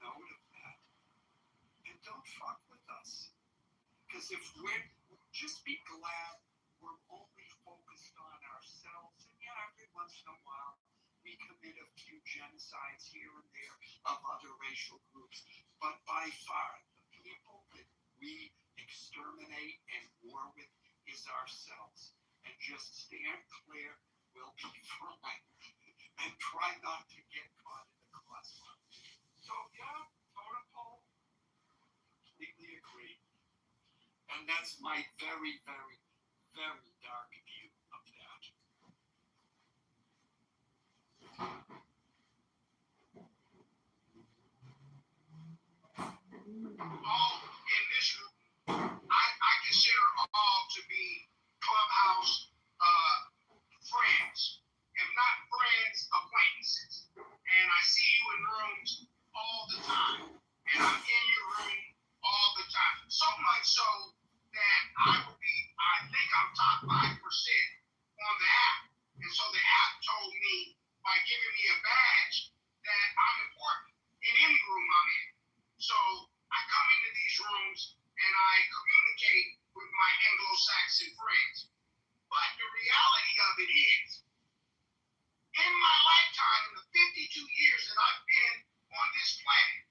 note of that. And don't fuck with us. Because if just be glad we're only focused on ourselves. And yeah, every once in a while, we commit a few genocides here and there of other racial groups. But by far, the people that we exterminate and war with is ourselves. And just stand clear, we'll be fine. And try not to get caught in the crossfire. So yeah, totem pole, completely agree. And that's my very, very, very dark view of that. All in this room, I consider all to be clubhouse friends, if not friends, acquaintances. And I see you in rooms all the time, and I'm in your room all the time. So much so that I think I'm top 5% on the app. And so the app told me by giving me a badge that I'm important in any room I'm in. So I come into these rooms and I communicate with my Anglo-Saxon friends. But the reality of it is, in my lifetime, in the 52 years that I've been on this planet,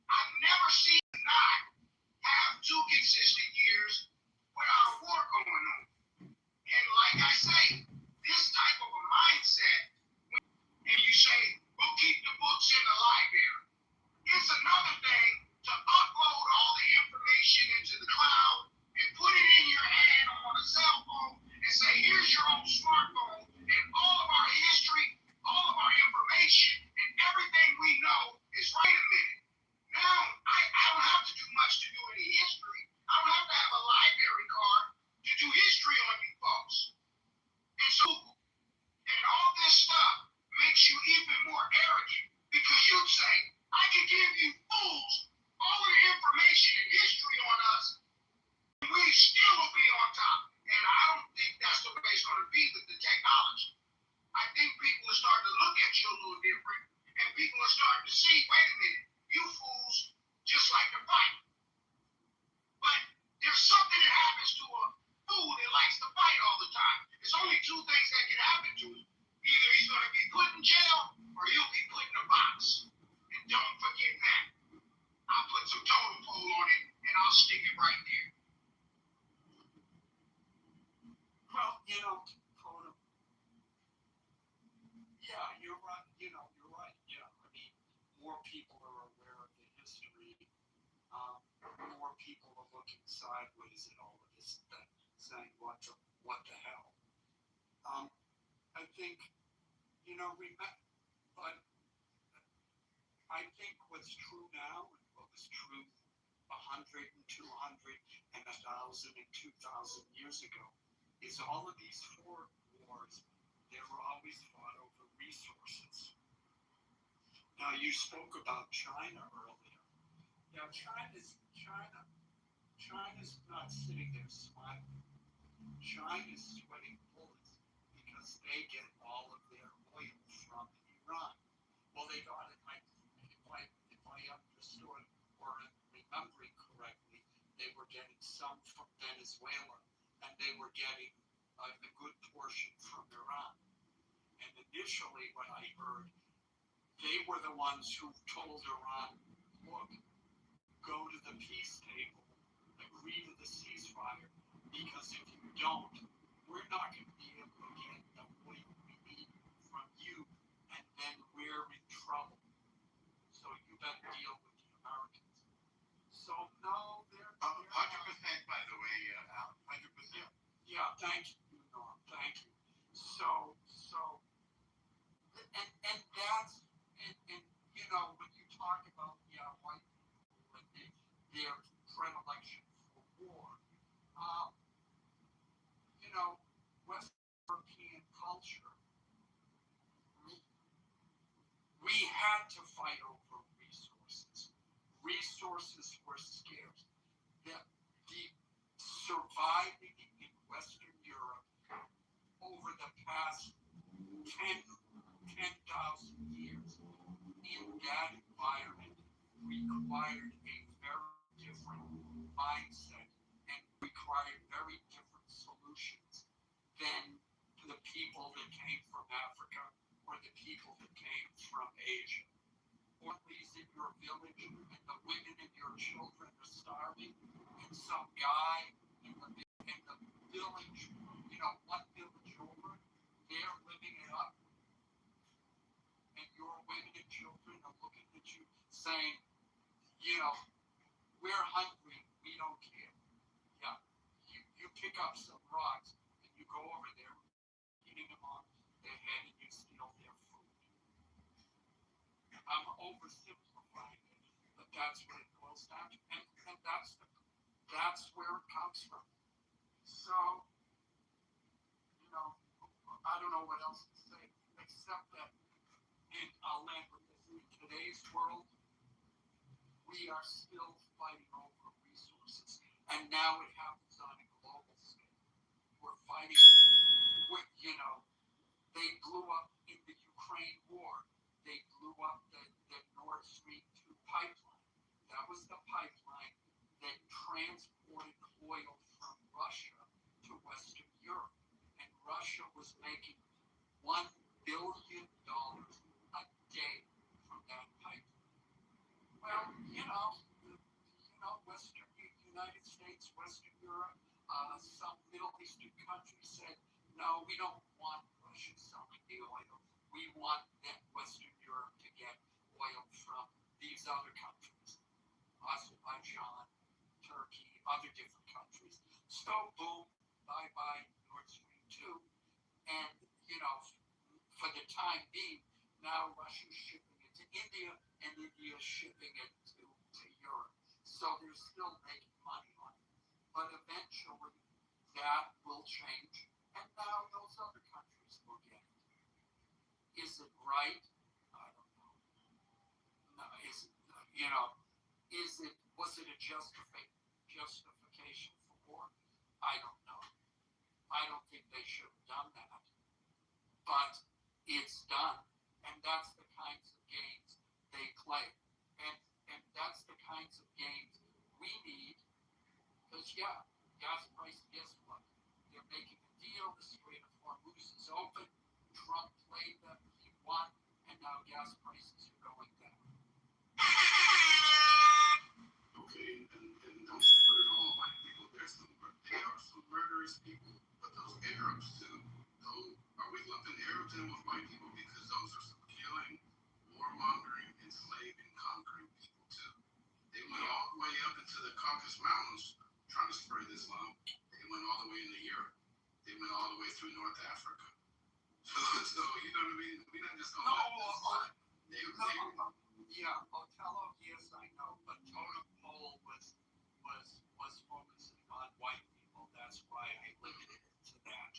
I've never seen not have 2 consistent years without a war going on. And like I say, this type of a mindset, and you say, we'll keep the books in the library. It's another thing to upload all the information into the cloud and put it in your hand on a cell phone and say, here's your own smartphone, and all of our history, all of our information, and everything we know is right a minute. Now, I don't have to do much to do any history. I don't have to have a library card to do history on you folks. And so, and all this stuff makes you even more arrogant because you'd say, I can give you fools all of the information and history on us, and we still will be on top. And I don't think that's the way it's going to be with the technology. I think people are starting to look at you a little different, and people are starting to see, wait a minute, you fools just like to fight. But there's something that happens to a fool that likes to fight all the time. There's only 2 things that can happen to him. Either he's going to be put in jail, or he'll be put in a box. And don't forget that. I'll put some totem pole on it, and I'll stick it right there. Well, you know, totem. Yeah, you're right. You're right. Yeah, I mean, more people are aware of the history. More people are looking sideways at all of this thing, saying, what the hell? I think, but I think what's true now and what was true 100 and 200 and 1,000 and 2,000 years ago is all of these foreign wars, they were always fought over resources. Now, you spoke about China earlier. Now, China's not sitting there smiling. China's sweating bullets because they get all of their oil from Iran. Well, they got it, if I understood or am remembering correctly, they were getting some from Venezuela, and they were getting a good portion from Iran. And initially, what I heard, they were the ones who told Iran, look, go to the peace table, agree to the ceasefire, because if you don't, we're not going to be able to get the oil we need from you, and then we're in trouble. So you better deal with the Americans. So no, they're 100%, by the way, Al. 100%. yeah, thank you, Norm. Thank you. So, and that's, and you know, when you talk about, white people and their predilection for war, you know, West European culture, we had to fight over resources. Resources were scarce. The surviving in Western Europe over the past 10,000 years in that environment required a very different mindset and required very different solutions than the people that came from Africa or the people that came from Asia. Families in your village and the women and your children are starving, and some guy in the village, one village over, they're living it up, and your women and children are looking at you saying, we're hungry, we don't care. Yeah, you pick up some rocks and you go over there, hitting them on their head, and you steal their food. I'm oversimplifying it, but that's what it boils down to, and that's where it comes from. So, I don't know what else to say, except that, and I'll land with this, in today's world, we are still fighting over resources, and now it happens on a global scale. We're fighting, they blew up in the Ukraine war, they blew up the Nord Stream 2 pipeline. That was the pipeline that transported oil from Russia to Western Europe, and Russia was making $1 billion a day from that pipeline. Well, Western United States, Western Europe, some Middle Eastern countries said, no, we don't want Russia selling the oil. We want that Western Europe to get oil from these other countries, Azerbaijan, Turkey, other different countries. So boom, bye-bye Nord Stream 2. And, for the time being, now Russia's shipping it to India, and India's shipping it to Europe. So they're still making money on it. But eventually, that will change, and now those other countries will get it. Is it right? I don't know. No, was it a justification for war? I don't know. I don't think they should have done that. But it's done. And that's the kinds of games they play. And that's the kinds of games we need. Because, gas prices, guess what? They're making a deal. The Strait of Hormuz is open. Trump played them. He won. And now gas prices are going down. Okay, and don't put it all on white people. There are some murderous people, but those Arabs too. Are we lumping Arabs in with white people because those are some killing, warmongering, enslaving, conquering people too? They went all the way up into the Caucasus Mountains trying to spread Islam. They went all the way into Europe. They went all the way through North Africa. So you know what I mean? We're not just going to Otello, yes, I know, but Totem Pole was focusing on white people. That's why I limited it to that.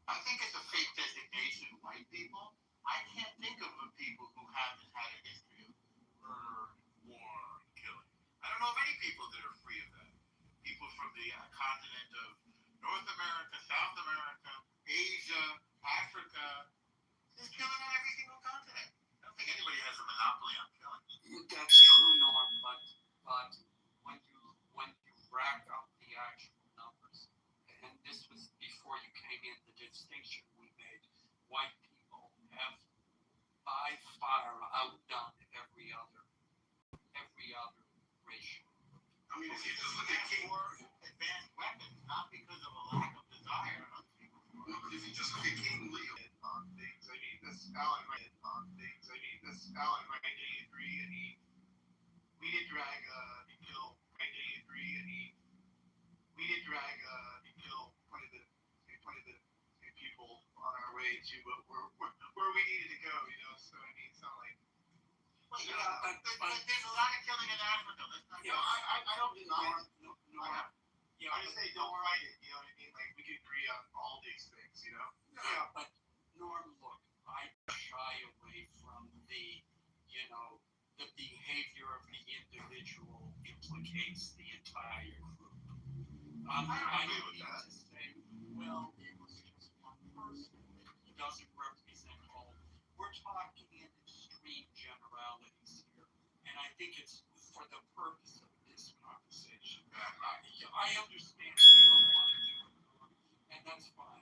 I think it's a fake designation, white people. I can't think of people who haven't had a history of murder, war, and killing. I don't know of any people that are free of that. People from the continent of North America, South America, Asia, Africa. There's killing on every single continent. I don't think anybody has a monopoly on killing. That's true, Norm, but when you rack up the actual numbers, and this was before you came in, the distinction we made, white people have by far outdone every other I mean, if you just look at more advanced weapons, not because of a lack of desire on other people's part. No, but if you just look at King Leo, Things. I mean, this Alan Ray, things. I mean, this Alan Ray 83, and we did drag, kill Ray 83, and we did drag, kill quite a bit of people on our way to where we needed to go, you know. So I mean, it's not like. Well, yeah, but there's a lot of killing in Africa. Let's not. Yeah, I don't deny it. No. Yeah, I just say don't fight it. You know what I mean? Like we could agree on all these things, you know. Yeah, but Norm, look, I shy away from the behavior of the individual implicates the entire group. I don't need to say, well, it was just one person. He doesn't represent all. We're talking in extreme generalities here, and I think it's for the purpose of this conversation. I understand you don't want to do it, and that's fine.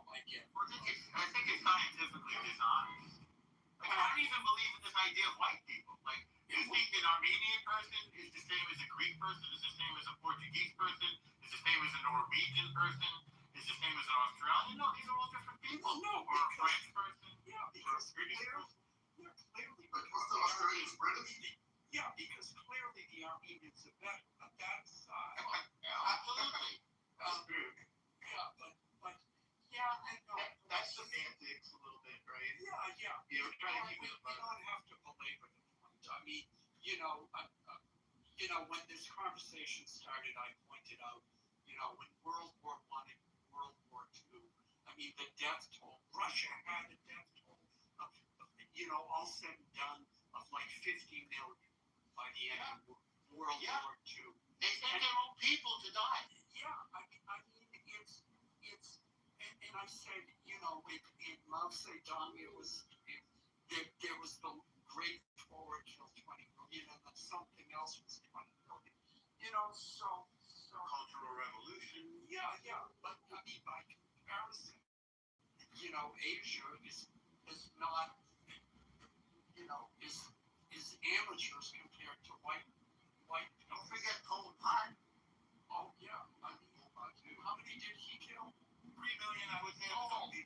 I get it. I think it's scientifically dishonest. Like, I don't even believe in this idea of white people. Like, you think an Armenian person is the same as a Greek person, is the same as a Portuguese person, is the same as a Norwegian person, is the same as an Australian? No, these are all different people. No, or a French person. Yeah, because British person. Yeah, clearly. but the Australians British. Yeah, because clearly the Armenians are better on that side. Absolutely. That's true. Yeah, but yeah, I know. That's semantics a little bit, right? Yeah. Yeah, we're trying to keep it. We don't have to belabor the point. I mean, when this conversation started, I pointed out, when World War I and World War II, I mean, the death toll. Russia had a death toll of all said and done, of like 50 million by the end of World War II. They sent their own people to die. Yeah, I mean, it's and I said, in Mao Zedong, there was the Great Forward killed 20 million, and then something else was 20 million. So Cultural Revolution. Yeah, but I mean, by comparison, Asia is not, is amateurs compared to white. Don't forget Pol Pot. Oh yeah, I mean, how many did he kill? 3 million, I would say. Oh, 3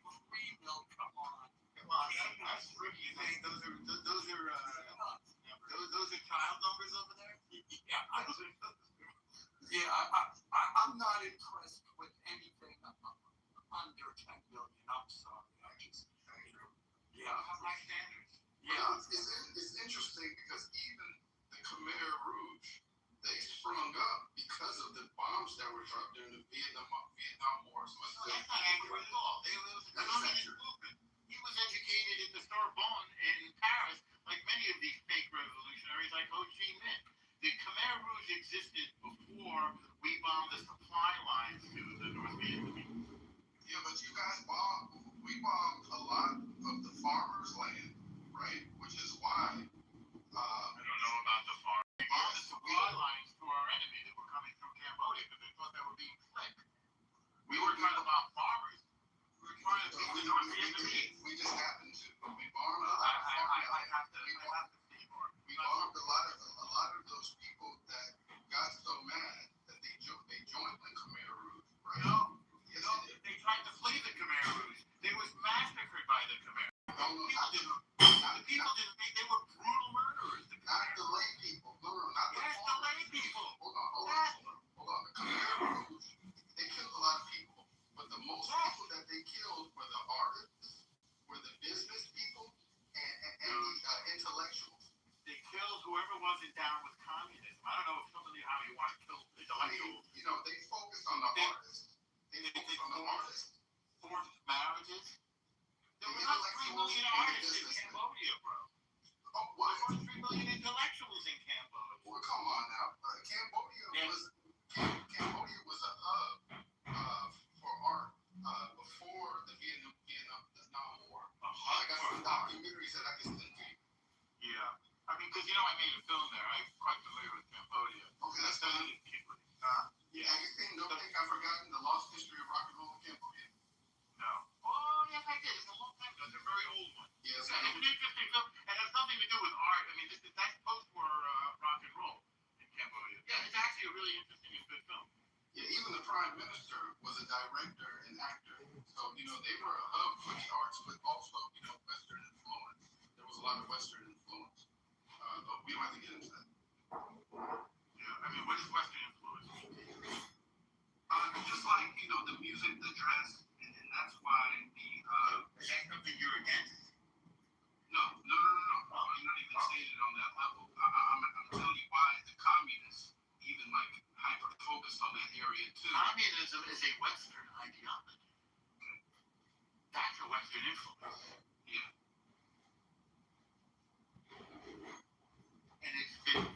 million, come on. That's tricky. Those are child numbers over there. Yeah, I'm not impressed with anything under 10 million. I'm sorry. Have high standards. Yeah, it's interesting because even the Khmer Rouge, they sprung up because of the bombs that were dropped during the Vietnam War. So that's not accurate at all. He was educated at the Sorbonne in Paris, like many of these fake revolutionaries, like Ho Chi Minh. The Khmer Rouge existed before we bombed the supply lines to the North Vietnamese. Yeah, but you guys we bombed a lot of the farmers' land, right? Which is why. I don't know about the farm. We bombed the supply lines to our enemy that were coming through Cambodia because they thought they were being slick. We were talking about farmers. We were trying to beat the North Vietnamese. We just happened to. We bombed a lot of I have to see more. We bombed a lot of those people that got so mad that they joined the Khmer Rouge, right? No, they tried to flee the Khmer Rouge. They was massacred by the Khmer. The people didn't think they were brutal murderers. Not the lay people. No, not the Yes, the lay people. Hold on. The Khmer Rouge, they killed a lot of people, but the most people that they killed were the artists, were the business people, and the intellectuals. They killed whoever wasn't down with communism. I don't know if some of you how you want to kill intellectuals. They focused on the artists. They focused on the artists. Forced marriages. There were not 3 million artists in Cambodia, bro. Oh, what? There were 3 million intellectuals in Cambodia. Well, come on now. Cambodia was a hub for art before the Vietnam War. I got some documentaries that I can send to you. Yeah. I mean, because I made a film there. I'm quite familiar with Cambodia. Okay, that's fine. Yeah. Have you seen Don't Think I've Forgotten the Lost History of Rock and Roll in Cambodia? No. Oh, yes, I did. It's a long time ago. It's a very old one. Yes. It's an interesting film. It has nothing to do with art. I mean, that's post-war rock and roll in Cambodia. Yeah, it's actually starts with also, Western influence. There was a lot of Western influence, but we don't have to get into that. Yeah, I mean, what is Western influence? Just like, the music, the dress, and that's why is that something you're against? No. I'm not even saying it on that level. I'm telling you why the communists even hyper focused on that area too. Communism is a Western ideology. That's a Western influence. Yeah. And it's been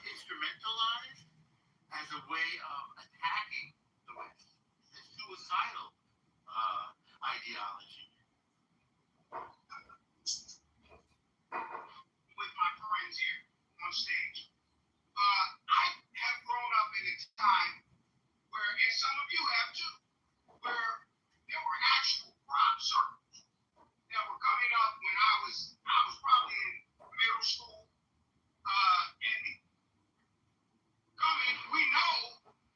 instrumentalized as a way of attacking the West. It's a suicidal ideology. With my friends here on stage, I have grown up in a time where, and some of you have too, where there were actual crop circles that were coming up when I was probably in middle school, and we know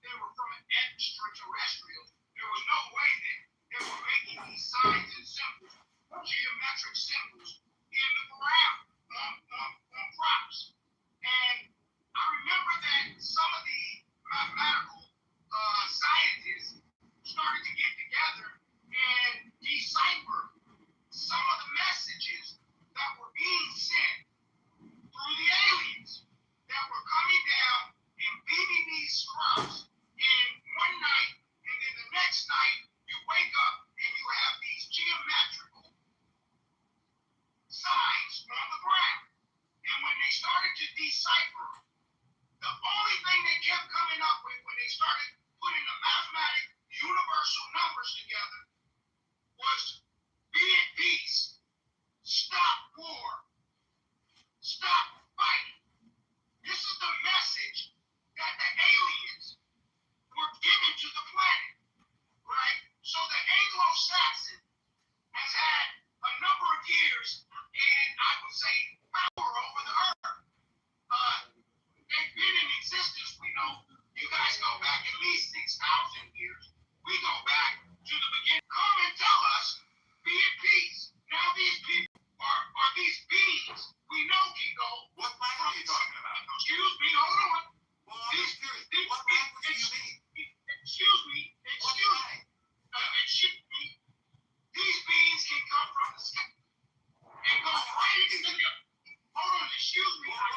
they were from an extraterrestrial. There was no way that they were making these signs and symbols, geometric symbols, in the ground on crops. And I remember that some of the mathematical scientists started to get together and decipher some of the messages that were being sent through the aliens that were coming down and beaming these crops in one night, and then the next night you wake up and you have these geometrical signs on the ground. And when they started to decipher, the only thing they kept coming up with when they started putting the mathematic universal numbers together was be at peace, stop war, stop fighting. This is the message that the aliens were giving to the planet, right? So the Anglo-Saxon has had a number of years, and I would say power over the earth. They've been in existence. We know you guys go back at least 6,000 years. We go back to the beginning. Come and tell us, be at peace. Now these people are these beings we know can go. What language are you talking about? Excuse me, hold on. Well, what language do you mean? Excuse me. These beings can come from the sky and go right into the. Hold on, excuse me. I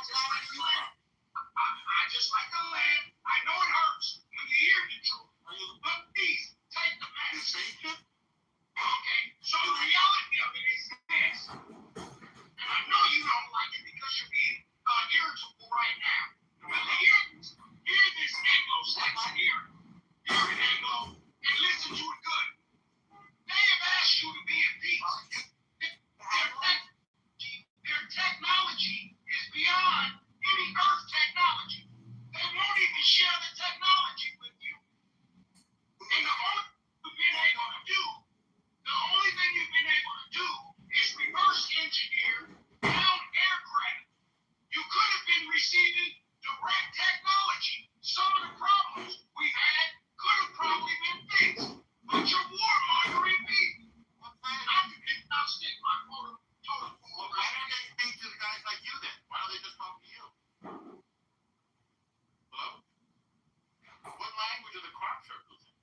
just like to land. I know it hurts when you hear the truth. But please, take the message. Okay, so the reality of it is this. And I know you don't like it because you're being irritable right now. But hear this Anglo-Saxon here. Hear it, Anglo, and listen to it good. They have asked you to be at peace. Their technology is beyond any Earth technology. They won't even share the technology with you. And the only thing you've been able to do is reverse engineer down aircraft. You could have been receiving direct technology. Some of the problems we've had could have probably been fixed. But you're warmongering people. I'll stick my total. Well, why don't they speak to the guys like you then? Why don't they just talk to you? Hello? What language are the crop circles in?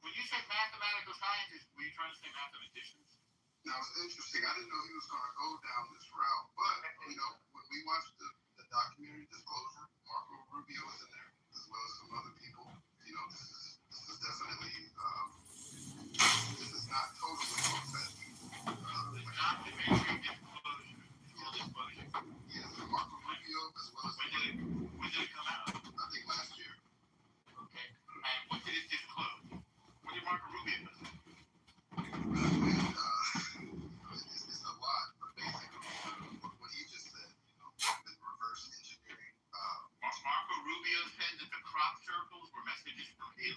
When you say mathematical scientists, were you trying to say mathematicians? Now, it's interesting. I didn't know he was going to go down this route. But, when we watched the documentary Disclosure, Marco Rubio is in there, as well as some other people. This is definitely, this is not totally far-fetched. The documentary Disclosure. Yes, Marco Rubio, as well as... When did it come out? I think last year. Okay. And what did it disclose? What did Marco Rubio do? It's a lot, but basically what he just said, the reverse engineering. Marco Rubio said that the crop circles were messages from aliens.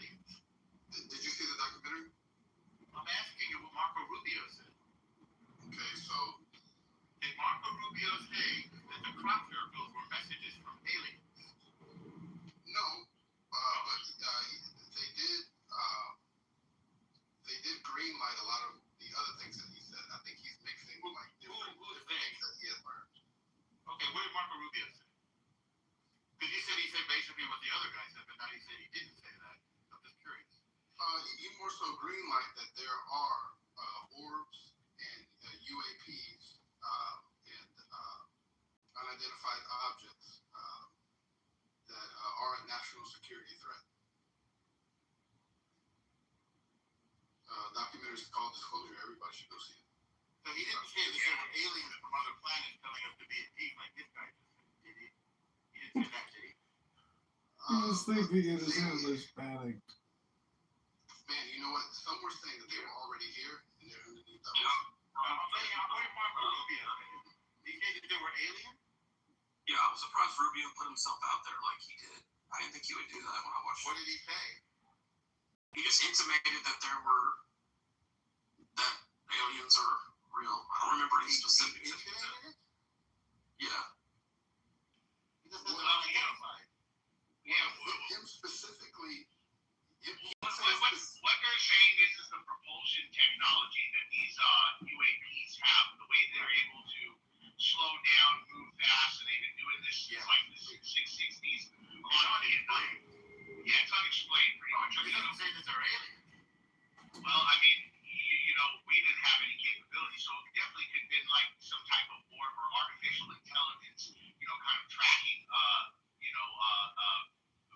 green light that there are orbs and UAPs and unidentified objects that are a national security threat. Documentaries called Disclosure. Everybody should go see it. So he didn't say that there were aliens from other planets coming up to be a team like this guy just did. He didn't say that, did he? He was thinking in his English panicked. Man, you know what? Some were saying that they were already here and they're underneath the ocean. I'm saying, I'm waiting for Rubio. He said that there were aliens? Yeah, I was surprised Rubio put himself out there like he did. I didn't think he would do that when I watched it. What did he say? He just intimated that that aliens are real. I don't remember any specifics. Yeah. He just doesn't identify. Yeah, him specifically. What they're saying is the propulsion technology that these UAPs have, the way they're able to slow down, move fast, and they've been doing this since like the 660s. Yeah, it's unexplained pretty much. He doesn't say that they're aliens. Well, I mean, we didn't have any capability, so it definitely could have been like some type of orb or artificial intelligence, kind of tracking, a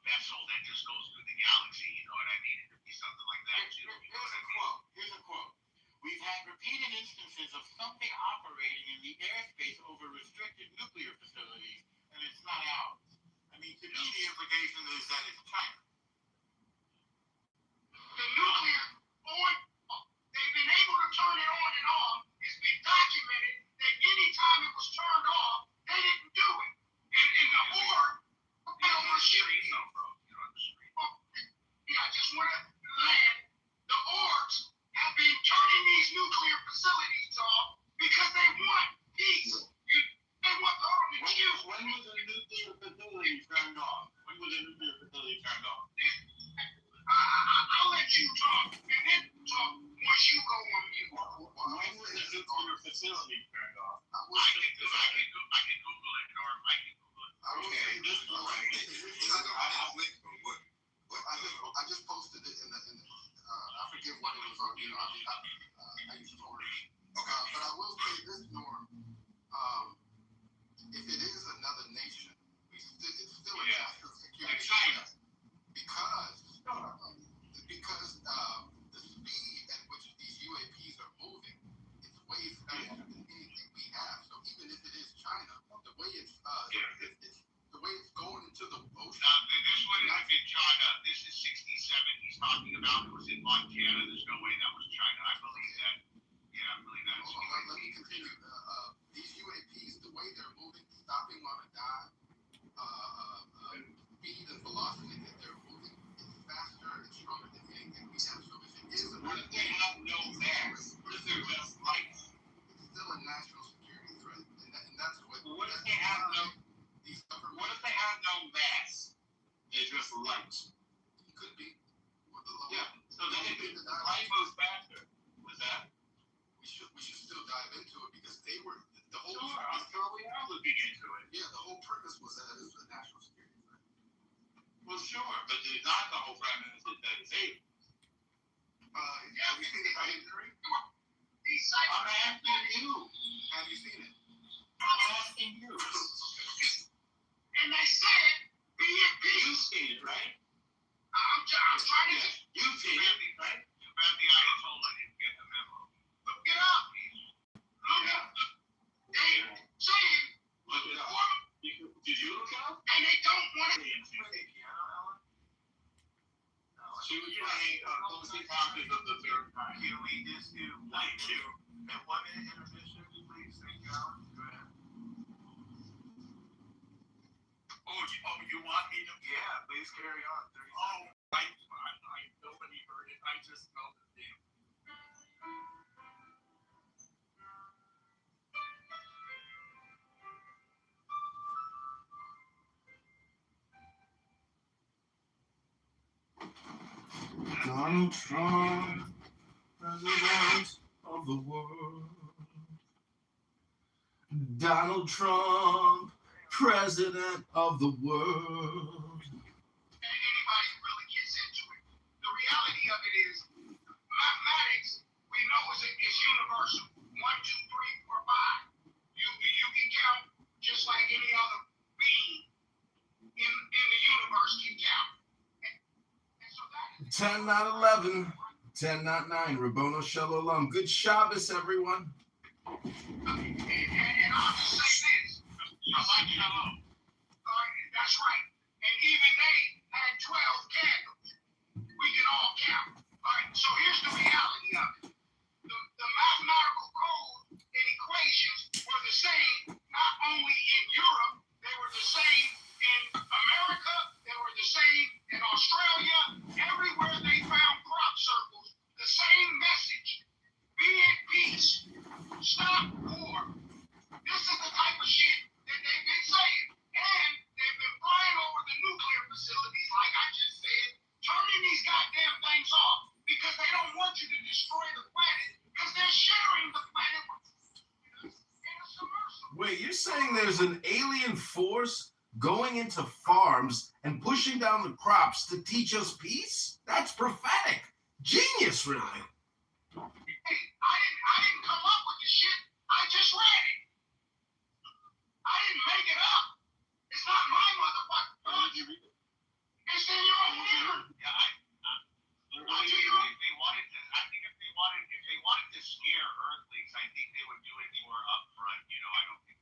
vessel that just goes through the galaxy, you know what I mean? It could be something like that, too. Here's a quote. We've had repeated instances of something operating in the airspace over restricted nuclear facilities, and it's not ours. I mean, to me, the implication is that it's China. The nuclear they've been able to turn it on and off. It's been documented that any time it was turned off, they didn't do it. And the orb, I just want to land. The orbs have been turning these nuclear facilities off because they want peace. They want the army killed. When was the nuclear facility turned off? I'll let you talk and then talk once you go on mute. When was the nuclear facility turned off? I can Google it, Norm. I can Google it. I will say this I just posted it in the I forget what it was on. I used to order it. But I will say this, Norm. If it is another nation, it's still a national security threat because the speed at which these UAPs are moving is way faster than anything we have. So even if it is China, the way it's going into the ocean. This one isn't in China. This is 67 he's talking about. It was in Montana. There's no way that was China. I believe that. Yeah, I believe that. Hold on, let me continue. These UAPs, the way they're moving, stopping on a dime, speed and velocity that they're moving is faster and stronger than anything we have. So if it is what if they have no mass? What if they're just lights? It's still a national security threat, and that's what. What if they have no? What if they have no mass? They're just lights. It could be. Yeah. So then if the light moves faster, was that? We should still dive into it because they were the whole. Sure, I'm sure we are looking into it. Yeah, the whole premise was that it was a national security threat. Well, sure, but it's not the whole premise that it's aliens. Have you seen the documentary? I'm asking you. Have you seen it? I'm asking you. And they said, be at peace. You've seen it, right? I'm trying to. You've seen it, right? Too bad the Ayatollah didn't get the memo. Look it up. Look it up. They saying. Look it up. Did you look it up? And they don't want to. She was playing Close Encounters of the Third Kind. Can we just do like you? And 1 minute intermission, please. Thank you, Alan. Go ahead. You want me to? Yeah, please carry on. Nobody heard it. I just felt it. Donald Trump, president of the world. Donald Trump, president of the world. Anybody really gets into it. The reality of it is, my 10 not 11, 10 not 9. Rabono Shalom. Good Shabbos, everyone. And I'll just say this. Shabbat shalom. That's right. And even they had 12 candles. We can all count. All right, so here's the reality of it. The mathematical code and equations were the same, not only in Europe, they were the same in America, they were the same in Australia. Everywhere they found crop circles, the same message. Be at peace. Stop war. This is the type of shit that they've been saying. And they've been flying over the nuclear facilities, like I just said, turning these goddamn things off because they don't want you to destroy the planet because they're sharing the planet with in a submersible. Wait, you're saying there's an alien force going into farms and pushing down the crops to teach us peace? That's prophetic. Genius, really. Hey, I didn't come up with the shit. I just read it. I didn't make it up. It's not my motherfucking thought. It's in your own ear. Yeah, I think if they wanted to scare Earthlings, I think they would do it more upfront. You know, I don't think.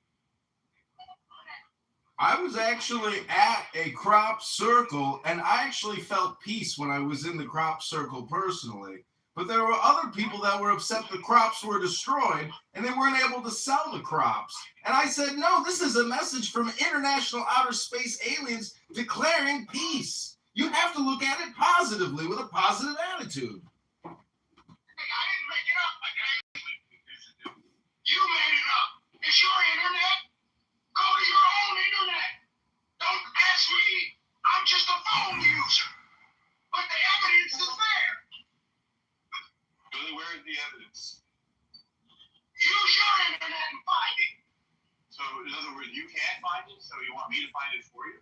I was actually at a crop circle, and I actually felt peace when I was in the crop circle personally. But there were other people that were upset the crops were destroyed, and they weren't able to sell the crops. And I said, no, this is a message from international outer space aliens declaring peace. You have to look at it positively with a positive attitude. Hey, I didn't make it up, okay? You made it up. It's your internet. Go to your own internet. Don't ask me. I'm just a phone user. But the evidence is there. Really, where is the evidence? Use your internet and find it. So, in other words, you can't find it, so you want me to find it for you?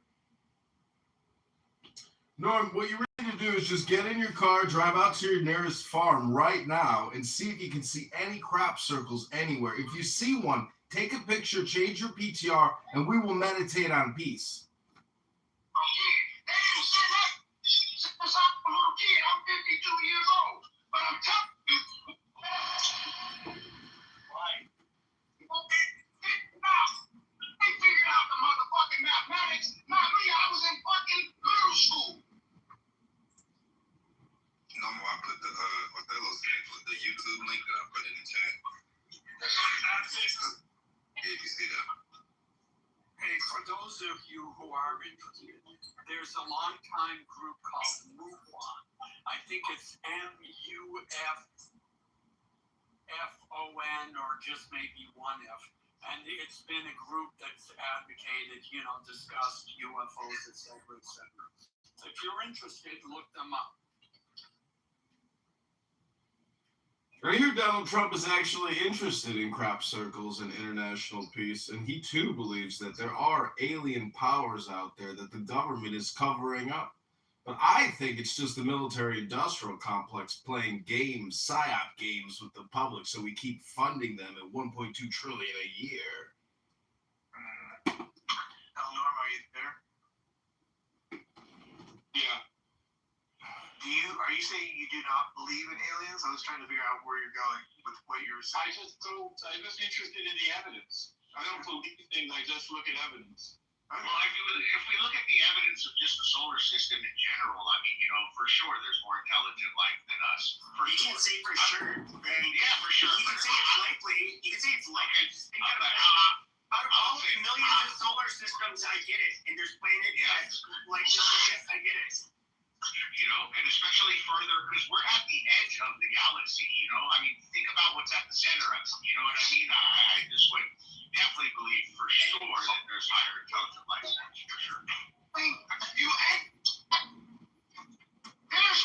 Norm, what you really need to do is just get in your car, drive out to your nearest farm right now, and see if you can see any crop circles anywhere. If you see one, take a picture, change your PTR, and we will meditate on peace. Oh, yeah. They didn't say that since I'm a little kid. I'm 52 years old. But I'm telling you. Why? They figured out the motherfucking mathematics. Not me. I was in fucking middle school. No, I put the the YouTube link that I put in the chat. If you see that. Hey, for those of you who are interested, there's a long-time group called MUFON. I think it's MUFON or just maybe one F. And it's been a group that's advocated, discussed UFOs, et cetera, et cetera. So if you're interested, look them up. I hear Donald Trump is actually interested in crop circles and international peace, and he too believes that there are alien powers out there that the government is covering up. But I think it's just the military-industrial complex playing games, psyop games with the public, so we keep funding them at $1.2 trillion a year. Norm, are you there? Yeah. Are you saying you do not believe in aliens? I was trying to figure out where you're going with what you were saying. I'm just interested in the evidence. I don't believe things, I just look at evidence. Well, if we look at the evidence of just the solar system in general, I mean, for sure there's more intelligent life than us. You can't say for sure. Yeah, for sure. You can say it's likely. You can say it's likely. Just think about it. Out of all the millions of solar systems, I get it. And there's planets like this. Yes, I get it. And especially further, because we're at the edge of the galaxy, I mean, think about what's at the center of it, you know what I mean? I just would definitely believe for sure that there's higher intelligent life forms, for sure. There's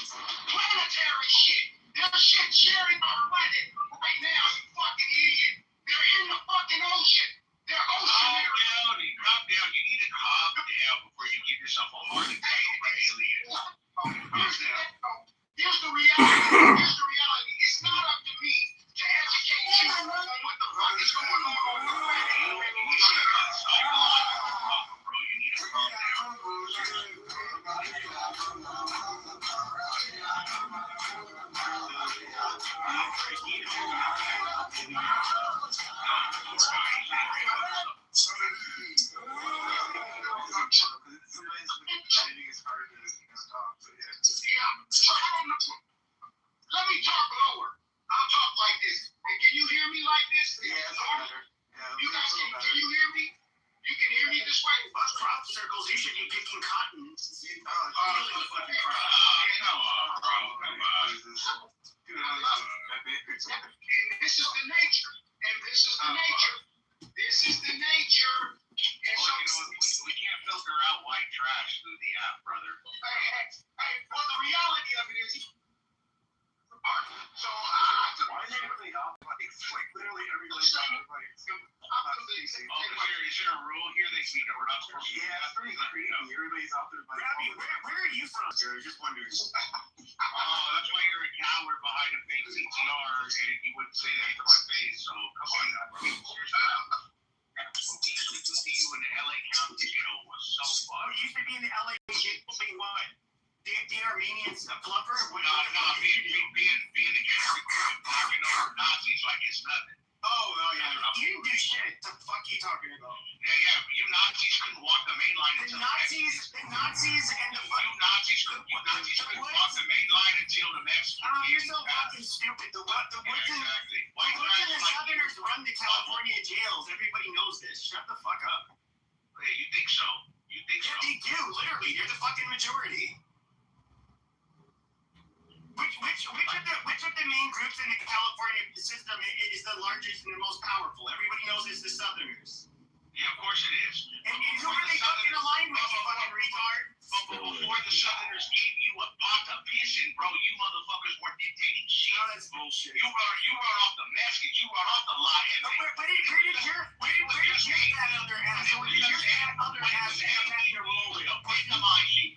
planetary shit. There's shit sharing our planet right now, you fucking idiot. They're in the fucking ocean. They're oceanary. Calm down. You need to calm down before you give yourself a heart attack over aliens. Here's the reality. It's not up to me to educate you on what the fuck is going on the planet. You should stop, bro. You need to calm down. monsters. Yeah, that's pretty creepy. Everybody's out there. Robbie, where are you from, sir? Just wondering. That's why you're a coward behind a fake CTR, and you wouldn't say that to my face. So come on, Robbie. What we used to do to you in the LA County jail was so fun. What used to be in the LA jail? What? The Armenians, the fluffer? Being against the group, talking over Nazis like it's nothing. Oh, yeah. You didn't do shit. The fuck you talking about? Yeah. You Nazis couldn't walk the main line until the Nazis and the you Nazis couldn't walk the main line until the Mexicans. Oh, you're so fucking stupid. The woods and the Southerners run the California jails. Everybody knows this. Shut the fuck up. Hey, you think so? Yeah, they do. Literally, they're the fucking majority. Which of the main groups in the California system is the largest and the most powerful? Everybody knows it's the Southerners. Yeah, of course it is. And who are they fucking aligned with, you fucking retard? But before the Southerners gave you a pot of pissing, bro, you motherfuckers weren't dictating shit. Oh, that's bullshit. You wrote off the Mexicans, you wrote off the lot. Where did your fat other ass end up having to roll with? We victimize you.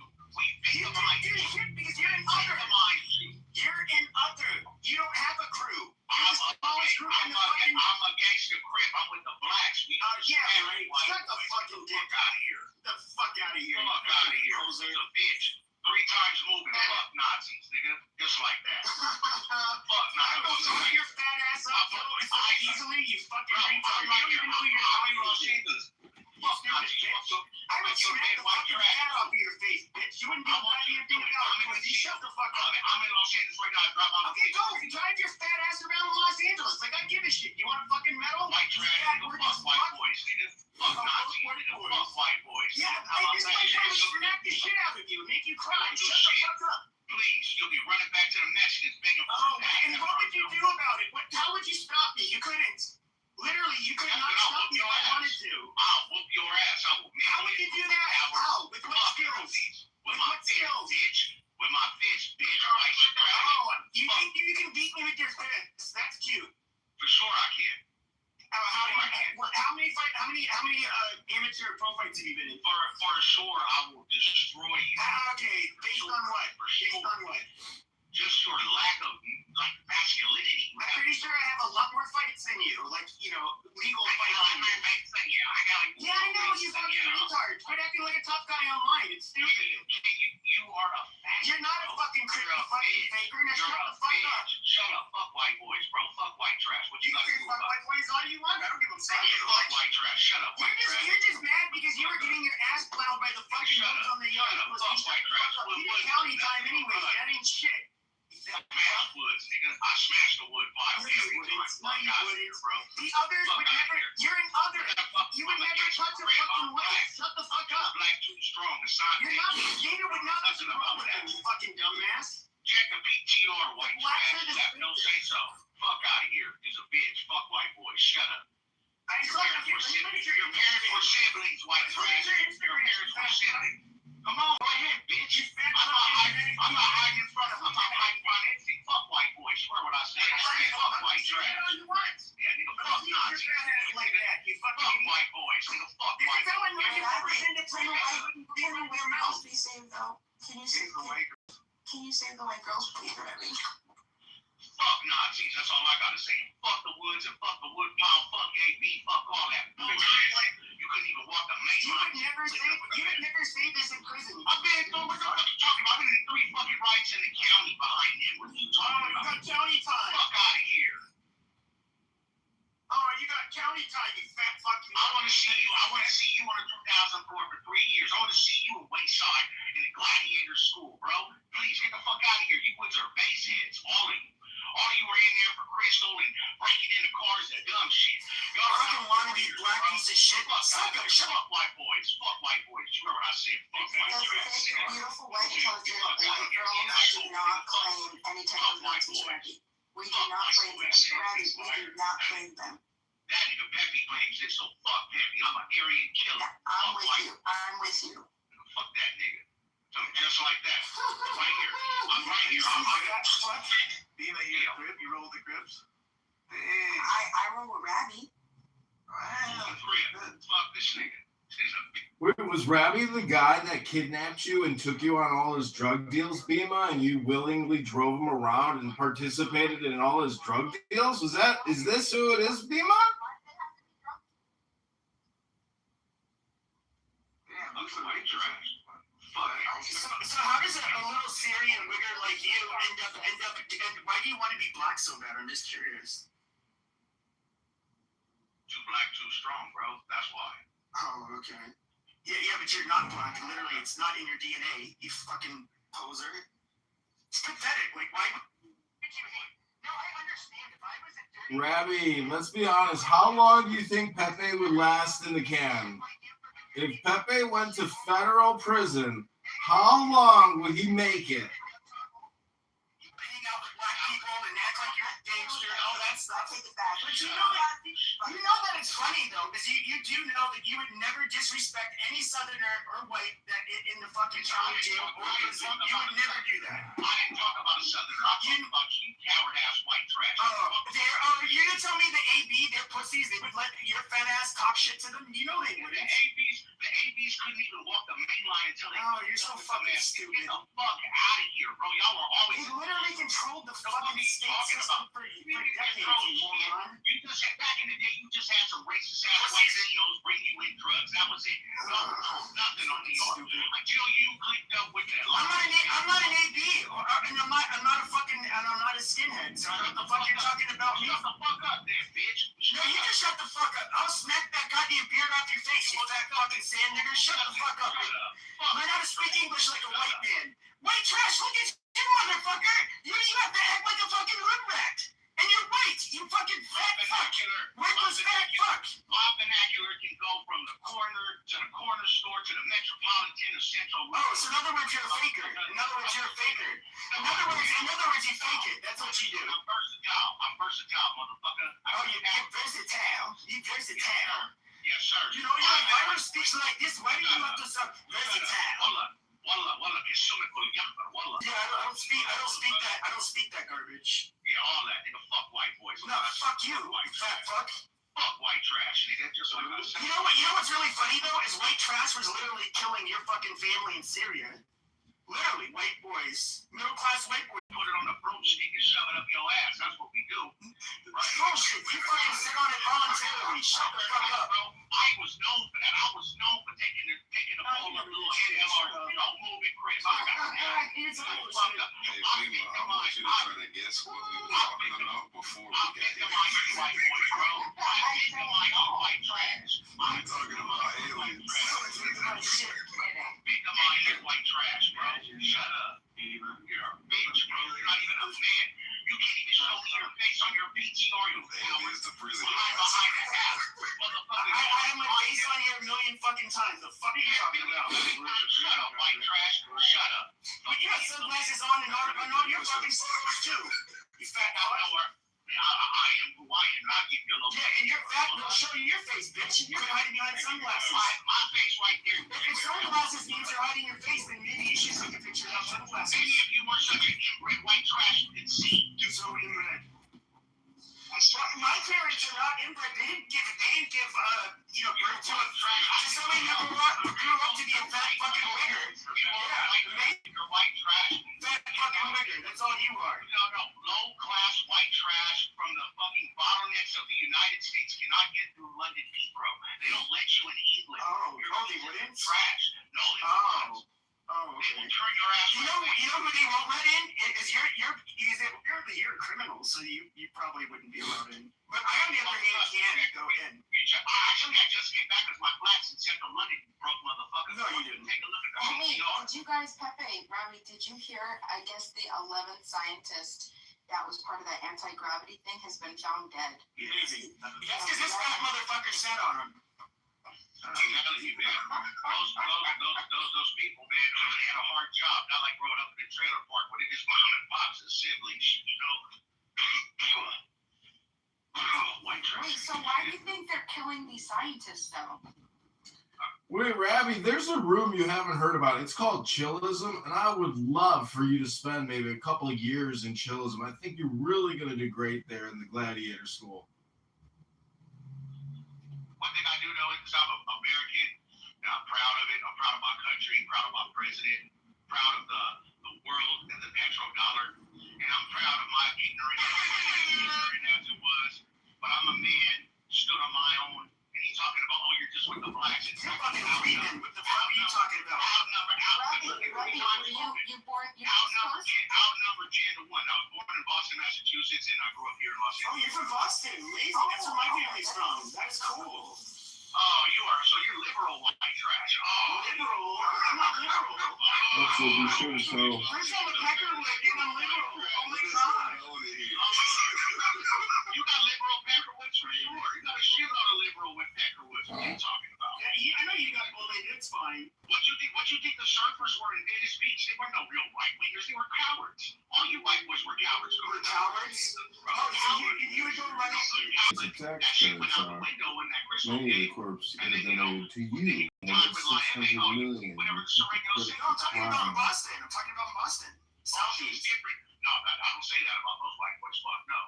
You didn't do shit because you're an other. You're an other. You don't have a crew. You're the smallest group in the fucking... I'm against the crib. I'm with the blacks. Yeah, right. Shut the fucking dick out of here. Get the fuck out of here. Fuck out of here. He's a bitch. 3 times moving. Fuck Nazis, nigga. Just like that. Fuck Nazis. I will throw your fat ass up so easily, you fucking retard. You don't even know who you're talking about. Fuck Nazis. I would smack the fucking fat off of your face, bitch. You wouldn't do a goddamn thing about it. You shut the fuck up. I'm in Los Angeles right now. Drop my... Okay, go. Drive your fat ass around Los Angeles. Like, I give a shit. You want a fucking medal? White trash. Fuck white boys, nigga. Fuck Nazis. Fuck white boys. Yeah, this white boy would smack the shit out of you and make you cry. Shut the fuck up. Please, you'll be running back to the Mexicans begging for and what would you do about it? How would you stop me? You couldn't. Literally, you could not stop me if I wanted to. I'll whoop your ass. How would you do that? How? With what skills? With my fist, bitch. With my fist, bitch. You think you can beat me with your fists? That's cute. For sure I can. How many amateur pro fights have you been in? For sure, I will destroy you. Okay, based on what? Based on what? Just your lack of masculinity. I'm pretty sure I have a lot more fights than you. Like, legal fights. Yeah, I know, you fucking retard. Quit acting like a tough guy online. It's stupid. You are a fat. You're not a fucking creepy fucking faker. Now shut the fuck up. Shut up. Fuck white boys, bro. Fuck white trash. What you got to do fuck white boys all you want. I don't give a fuck. Fuck white trash. Shut up, white trash. You're just mad because you were getting your ass plowed by the fucking roads on the yard. Fuck white trash. You did county time anyway. That ain't shit. Smash woods, nigga. I smashed the wood pile every time. No, you wouldn't, bro. The others would never. You're an other. You would never touch a fucking wood. Shut the fuck up. Black too strong. You're not. Gator would not touch a wrong with them, you fucking dumbass. Check the PTR, white trash. Don't say so. Fuck out of here. He's a bitch. Fuck white boy. Shut up. Your parents were siblings, white trash. Your parents were siblings. Come on, go ahead, bitch. I'm not hiding in front of anything. Fuck white boy. Swear what I said. Fuck white trash. Yeah, nigga, fuck Nazis. Like that, you fuck white boys. Nigga, fuck white boys. Be saved though. Can you save the white girls, please, Remy? Fuck Nazis. That's all I gotta say. Fuck the woods and fuck the wood pile. Fuck AB. Fuck all that. You couldn't even walk the main line. You would never say this in prison. I've been in 3 fucking riots in the county behind them. What are you talking about? You got county time. Fuck out of here. Oh, you got county time, you fat fucking... I want to see you on a 2004 for 3 years. I want to see you at Wayside in a gladiator school, bro. Please, get the fuck out of here. You woods are base heads, all of you. All you were in there for crystal and breaking into cars and dumb shit. Y'all fucking wannabe black piece of shit. Shut up, white boys. Fuck white boys. You remember what I said? Fuck white boys. Beautiful white culture, baby girls do not claim any type of Nazi charity. We do not claim them. Ready, we do not claim them. That nigga Peppy claims it, so fuck Peppy. I'm an Aryan killer. I'm with you. Fuck that nigga. Just like that. Right here. I'm right here. Being that you're a grip, you roll the grips? I roll with Rabby. Fuck this nigga. Where was Rabbi the guy that kidnapped you and took you on all his drug deals, Bima, and you willingly drove him around and participated in all his drug deals? Is this who it is, Bima? Looks like white trash. So how does a little Syrian wigger like you end up? And why do you want to be black so bad? I'm just curious. Too black, too strong, bro. That's why. Oh, okay. Yeah, but you're not black. Literally, it's not in your DNA. You fucking poser. It's pathetic. Like, why? No, I understand. If I was a dirty... Rabbi, let's be honest. How long do you think Pepe would last in the can? If Pepe went to federal prison, how long would he make it? Hang out with black people and act like you're a gangster and all that stuff. But you know that it's funny though, because you do know that you would never disrespect any Southerner or white that in the fucking county jail or prison. You would never do that. I didn't talk about a Southerner. I'm talking about you coward ass white trash. You're gonna tell me the AB, they're pussies, they would let your fat ass talk shit to them? You know they would. The ABs couldn't even walk the main line until they. Oh, you're so fucking stupid. Get the fuck out of here, bro. Y'all were always. They literally controlled the fucking state system for decades, you moron. You just had, back in the day, you just had some racist ass white CEOs bring you in drugs. That was it. Nothing on New York. Until you clicked up with that. I'm not an AB, and I'm not a skinhead. So I don't know what the fuck you're talking about. Shut the fuck up, there, bitch. No, you just shut the fuck up. I'll smack that goddamn beard off your face, you fat fucking sand nigger. Shut the fuck up. Learn how to speak English like a white man. White trash, look at you, motherfucker. You have to act like a fucking hood rat. And you're white, you fucking fat fuck. Worthless fat fuck. My vernacular can go from the corner to the corner store to the Metropolitan or Central. Oh, so in other words, you're a faker. In other words, you fake it. That's what you do. I'm versatile, motherfucker. Oh, you're versatile. You're versatile. Yes, sir. You know, if I were speaking like this, why do you have to sound versatile? Wallah, Yeah, I don't speak that garbage. Yeah, all that, nigga. Fuck white boys. No, fuck you, fat fuck. Fuck white trash, nigga. Just like I said. You know what's really funny though is white trash was literally killing your fucking family in Syria. Literally, white boys, middle class white boys. Put it on a broomstick and shove it up your ass. That's what we do. Right? Bullshit. You fucking sit on it voluntarily. Shut the fuck up. I was known for that. I was known for taking the phone of little NMR, moving Chris. I got It's bullshit. Hey, Bima, I want you to try to guess what we were talking about before we got here. White boys, bro. I victimize you white trash. We're talking about aliens. Victimize you white trash, bro. Shut up. You're a bitch, bro. You're not even a man. You can't even show me your face on your PTR, you Aliens to prison. behind the house. Motherfucker. I have my face on here a million fucking times. The fuck are you talking about? Shut up, white trash. Shut up. But you got sunglasses on and all your fucking photos too. You fat out. I am who I am. I'll give you a little. Yeah, and you're fat. They'll show you your face, bitch. You're hiding behind sunglasses. My face right there. If sunglasses means you're hiding your face, then maybe you should take a picture of sunglasses. Maybe if you weren't such an inbred white trash, you could see. So inbred. My parents are not inbred. They didn't give birth to somebody who grew up to be a fat fucking wigger. Yeah, you're white trash. Fat fucking wigger. That's all you are. No. Low class white trash from the fucking bottlenecks of the United States cannot get through London Heathrow. They don't let you in England. They wouldn't? Trash. No, they won't. They will turn your ass. You know who they won't let in? Is you're a criminal, so you probably wouldn't be allowed in. But I, on the other hand, can go in. Actually, I just came back with my flats in central London, you broke motherfucker. No, you didn't. Take a look at the Hey, PCR. did you guys, Pepe, Robbie, did you hear, I guess the 11th scientist that was part of that anti-gravity thing has been found dead? Easy. That's because this fat motherfucker sat on him. I'm telling you, man, those people, man, they had a hard job. Not like growing up in a trailer park where they just mom and pops and siblings, you know. White trash. Wait, so why do you think they're killing these scientists, though? Wait, Rabbi, there's a room you haven't heard about. It's called Chillism, and I would love for you to spend maybe a couple of years in Chillism. I think you're really going to do great there in the Gladiator School. One thing I do know is I'm American, And I'm proud of it. I'm proud of my country, proud of my president, proud of the world and the petrodollar. And I'm proud of my ignorance as it was. But I'm a man, stood on my own, and he's talking about, oh, you're just with the blacks. It's You're fucking freaking. What the fuck are you talking about? Outnumbered 10 to 1. I was born in Boston, Massachusetts, and I grew up here in Los Angeles. Oh, you're from Boston. Amazing. That's where my family's from. That is cool. Oh, you are. So you're liberal white trash. Oh, liberal. I'm not liberal. That's what we should so. Where's all the peckerwood, dude? I'm liberal. Oh my god. You got liberal peckerwoods for sure. You got a shitload of liberal with peckerwoods. What are you talking about? Yeah, I know you got bullied. It's fine. What you think the surfers were in Venice Beach? They weren't no real right wingers. They were cowards. All you white boys were cowards. We're cowards? Oh, so you would go running. The tax credits are many of the corps that are donated to you. More than 600 million. No, I'm talking about Boston. I'm talking about Boston. Southeast. Different. No, I don't say that about those white boys. Fuck no.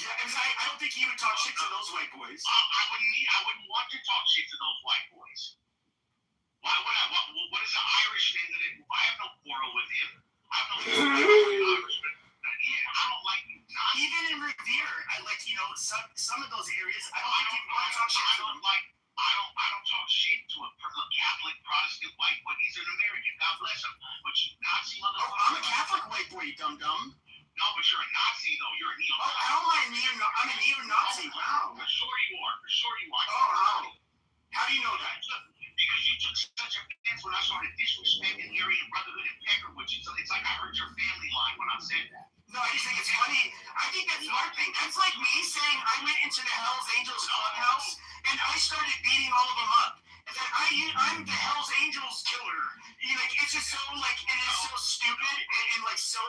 Yeah, because I don't think you would talk shit to those white boys. I wouldn't want to talk shit to those white boys. Why would I? What is the Irish thing that I have no quarrel with him. I have no quarrel with the Irishman. Yeah, I don't like Nazis. Even in Revere, I like, some of those areas, I don't think you want to talk shit to them. I don't talk shit to a Catholic Protestant white boy. He's an American. God bless him. But you Nazi motherfucker. Oh, I'm a Catholic white boy, you dum-dum. No, but you're a Nazi, though. You're a neo-Nazi. Oh, I don't mind I'm a neo-Nazi. Wow. For sure you are. For sure you are. Oh, how? How do you know that? Because you took such offense when I started disrespecting Aryan Brotherhood and Peckerwood. It's like I hurt your family line when I said that. No, I just think it's funny. I think that's our thing. That's like me saying I went into the Hells Angels clubhouse and I started beating all of them up. And then I'm the Hells Angels killer. It's just so, it is so stupid and so,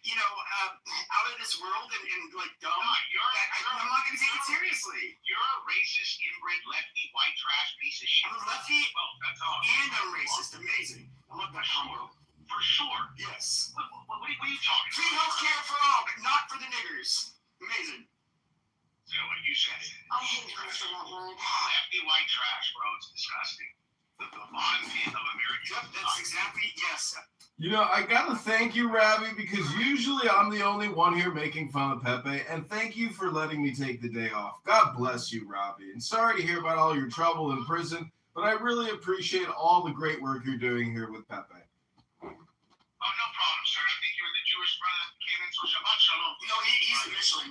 out of this world and dumb. I'm not going to take it seriously. You're a racist, inbred, lefty, white trash piece of shit. I'm a lefty that's all. and I'm racist. Amazing. I love that combo. For sure. Yes. What are you talking about? Free healthcare for all, but not for the niggers. Amazing. So what you said. I hate you for that word. Lefty white trash, bro. It's disgusting. The bottom end of America. Yep, that's exactly, yes. I gotta thank you, Rabbi, because usually I'm the only one here making fun of Pepe, and thank you for letting me take the day off. God bless you, Rabbi. And sorry to hear about all your trouble in prison, but I really appreciate all the great work you're doing here with Pepe. Oh, no problem, sir. I think you were the Jewish brother that came in, so Shabbat Shalom. No, he's a Michelin.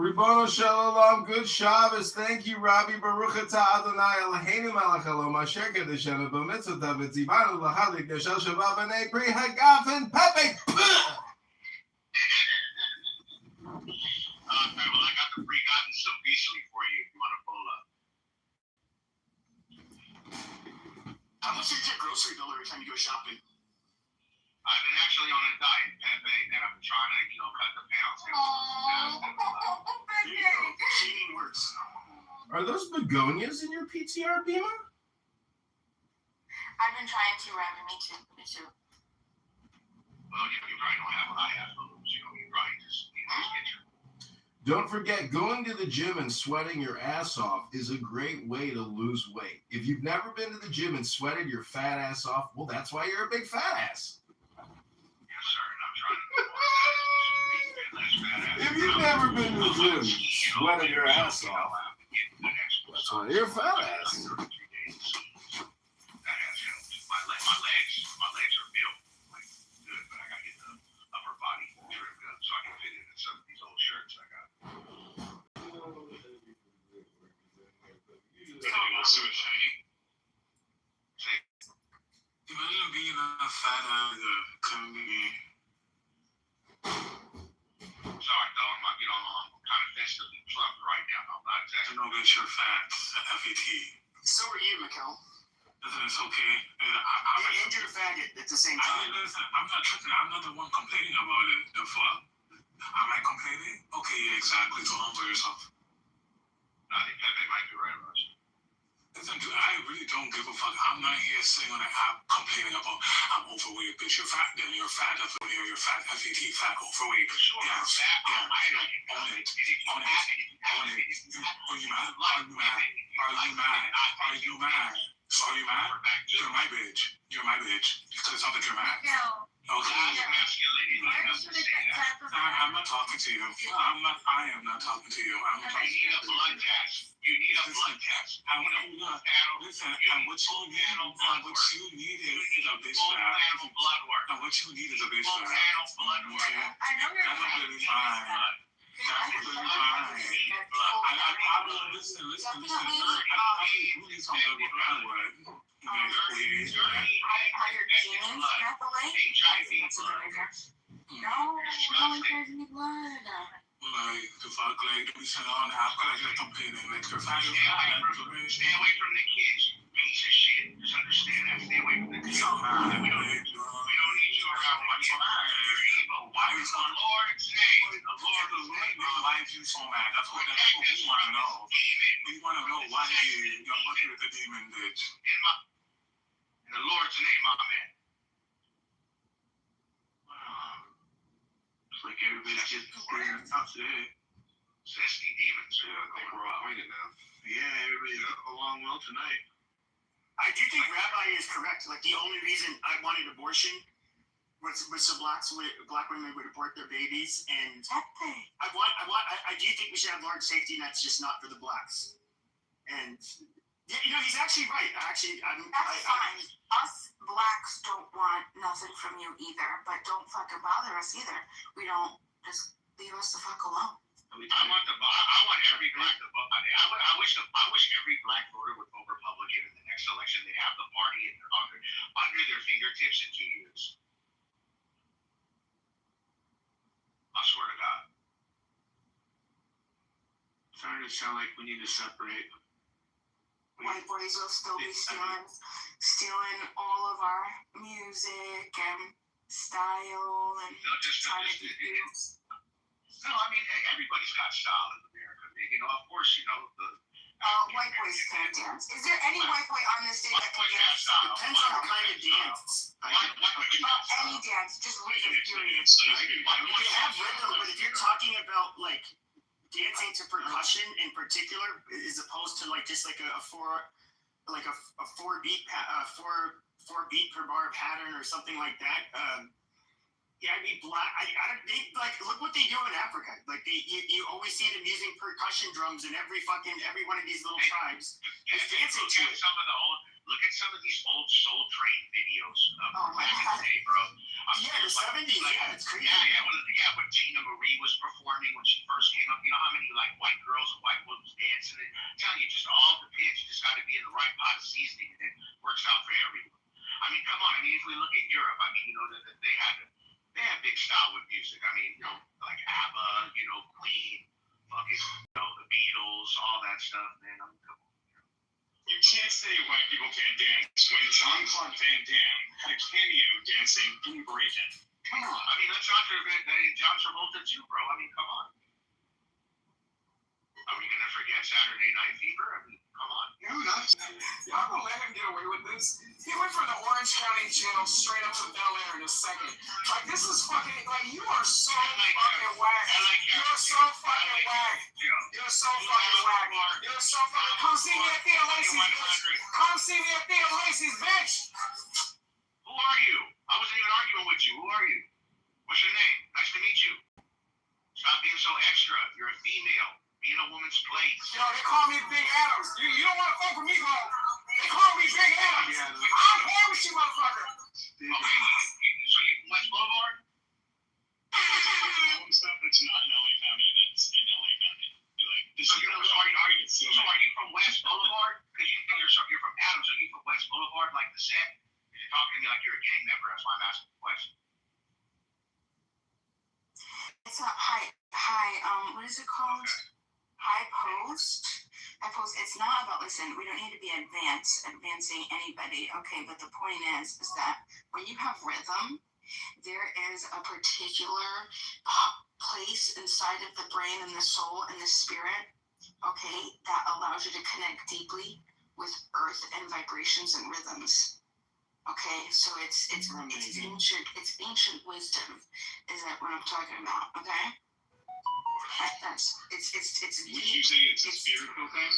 Ribono Shalom, good Shabbos. Thank you, Rabbi. Baruch atah Adonai Eloheinu melech haolam asher kadeshanu b'mitzvotav v'tzivanu l'chalik neshel Shabbat b'nei Pri Hagafen Pepe. Well, I got the pre-gotten some beastly for you if you want to pull up. How much is your grocery bill every time you go shopping? I've been actually on a diet, Pepe, and I'm trying to, cut the pounds. There you go. Cheating works. Are those begonias in your PTR, Bima? I've been trying to, Rabbi. Me too. Well, you probably don't have what I have, but you probably just get your... Don't forget, going to the gym and sweating your ass off is a great way to lose weight. If you've never been to the gym and sweated your fat ass off, well, that's why you're a big fat ass. Yes, sir, and I'm trying to... If you've never been to the gym, sweating your ass off, that's why you're a fat ass. My legs are built good, but I gotta get the upper body trimmed up so I can fit into some of these old shirts I got. Super shiny. Imagine being a fat ass comedian. Sorry, though, I'm kind of festively plumped right now. I'm not exactly. No, get your fat, FET. So are you, Mikkel. Listen, it's okay. And you're a faggot at the same time. Listen, I'm not tripping. I'm not the one complaining about it. The fuck? Am I complaining? Okay, yeah, exactly. So humble yourself. I think Pepe might be right about you. Listen, dude, I really don't give a fuck. I'm not here sitting on an app complaining about I'm overweight, bitch. You're fat, then you're fat, you're fat, FET, fat, overweight. Sure, yes, fat. yeah, own it. Are you mad? Are you mad? Are you mad? So are you mad? You're my bitch. You're my bitch. Because something you're mad. Okay. I'm not talking to you. I am not talking to you. You need a blood test. You need a blood test. I want to listen. And what you need is a bitch slap. Blood work. And what you need is a bitch Full slap. panel blood work. I know you're That's right. really fine. That's really fine. Listen. Definitely, We need some good blood work. how your genes methylate. No, no one cares any blood. Like, the fuck, like, we said on alcohol, like, compared to like, your family. Stay away from the kids. Piece of shit. Just understand that. Stay away from the kids. We don't need you around. You're evil. Why is the Lord's name? The Lord's name. Why is you so mad? That's what we want to know. We want to know why your mother is a demon bitch. In the Lord's name, amen. It's like everybody's just demons. That's it. Zesty demons. Yeah, I think we're all acquainted now. Yeah, everybody got along well tonight. I do think Rabbi is correct. Like the only reason I wanted abortion was so black women would abort their babies, and I do think we should have large safety nets, just not for the blacks. And yeah, you know, he's actually right. That's fine. Us blacks don't want nothing from you either, but don't fucking bother us either. We don't, just leave us the fuck alone. I want every black to vote. I wish every black voter would vote Republican in the next election. They'd have the party under their fingertips in 2 years. I swear to God. It's starting to sound like we need to separate. White boys will still be stealing all of our music and style and trying to be use. No, I mean, everybody's got style in America. You know, of course, you know, white boys can't dance. Is there any white boy on this stage that can dance? Depends on the kind of dance. Any dance, just rhythm, period. You can have rhythm, but if you're talking about like dancing to percussion in particular, as opposed to like just like a four beat per bar pattern or something like that. Yeah, I mean, look what they do in Africa. Like you always see them using percussion drums in every one of these little tribes. It's dancing to it. Look at some of these old Soul Train videos of my God. Day, bro. Yeah, the 70s. Yeah, it's crazy. Yeah, when Tina Marie was performing when she first came up. You know how many like white girls and white women dancing? I'm telling you, just all the pitch. You just got to be in the right pot of seasoning, and it works out for everyone. I mean, come on. I mean, if we look at Europe, I mean, you know, they have big style with music. I mean, you know, like ABBA, you know, Queen, fucking, you know, the Beatles, all that stuff, man. I mean, come on. You can't say white people can't dance when Jean-Claude Van Damme had a cameo dancing in Breaking. Come on. I mean, that's John Travolta too, bro. I mean, come on. Are we going to forget Saturday Night Fever? I mean, come on. Y'all gonna let him get away with this? He went from the Orange County jail straight up to Bel Air in a second. Like, this is fucking, like, you are so fucking whack. You're so fucking whack. You're so fucking whack. You're so fucking, come see me at Theodore Lacey's, bitch. Come see me at Theodore Lacey's, bitch. Who are you? I wasn't even arguing with you. Who are you? What's your name? Nice to meet you. Stop being so extra. You're a female. Be in a woman's place. Yo, they call me Big Adams. You don't want to fuck with me, bro. They call me Big Adams. I don't care with you, motherfucker. Okay, so you from West Boulevard? Stuff that's not in LA County that's in LA County. So are you from West Boulevard? Because you're from Adams. Are you from West Boulevard, like the set? You're talking to me like you're a gang member. That's why I'm asking the question. It's not what is it called? Okay. High post. It's not about, listen, we don't need to be advancing anybody. Okay, but the point is that when you have rhythm, there is a particular place inside of the brain and the soul and the spirit, okay, that allows you to connect deeply with earth and vibrations and rhythms. Okay, so it's ancient wisdom is that what I'm talking about, okay? It's Would you say it's a spiritual thing?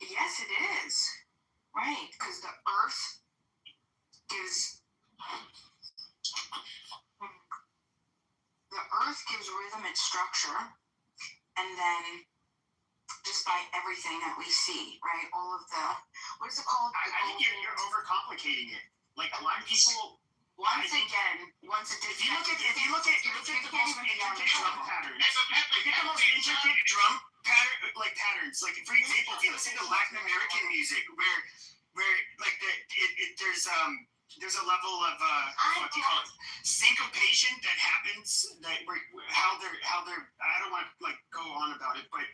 Yes, it is. Right, because the earth gives rhythm its structure, and then just by everything that we see, right? All of the, what is it called? I think you're overcomplicating it. Like a lot of people. Once again, if you look at the most intricate drum patterns, look at the most intricate drum patterns. Like for example, if you listen to Latin American music, where like there's a level of what do you call it, syncopation that happens that how they're I don't want to like go on about it, but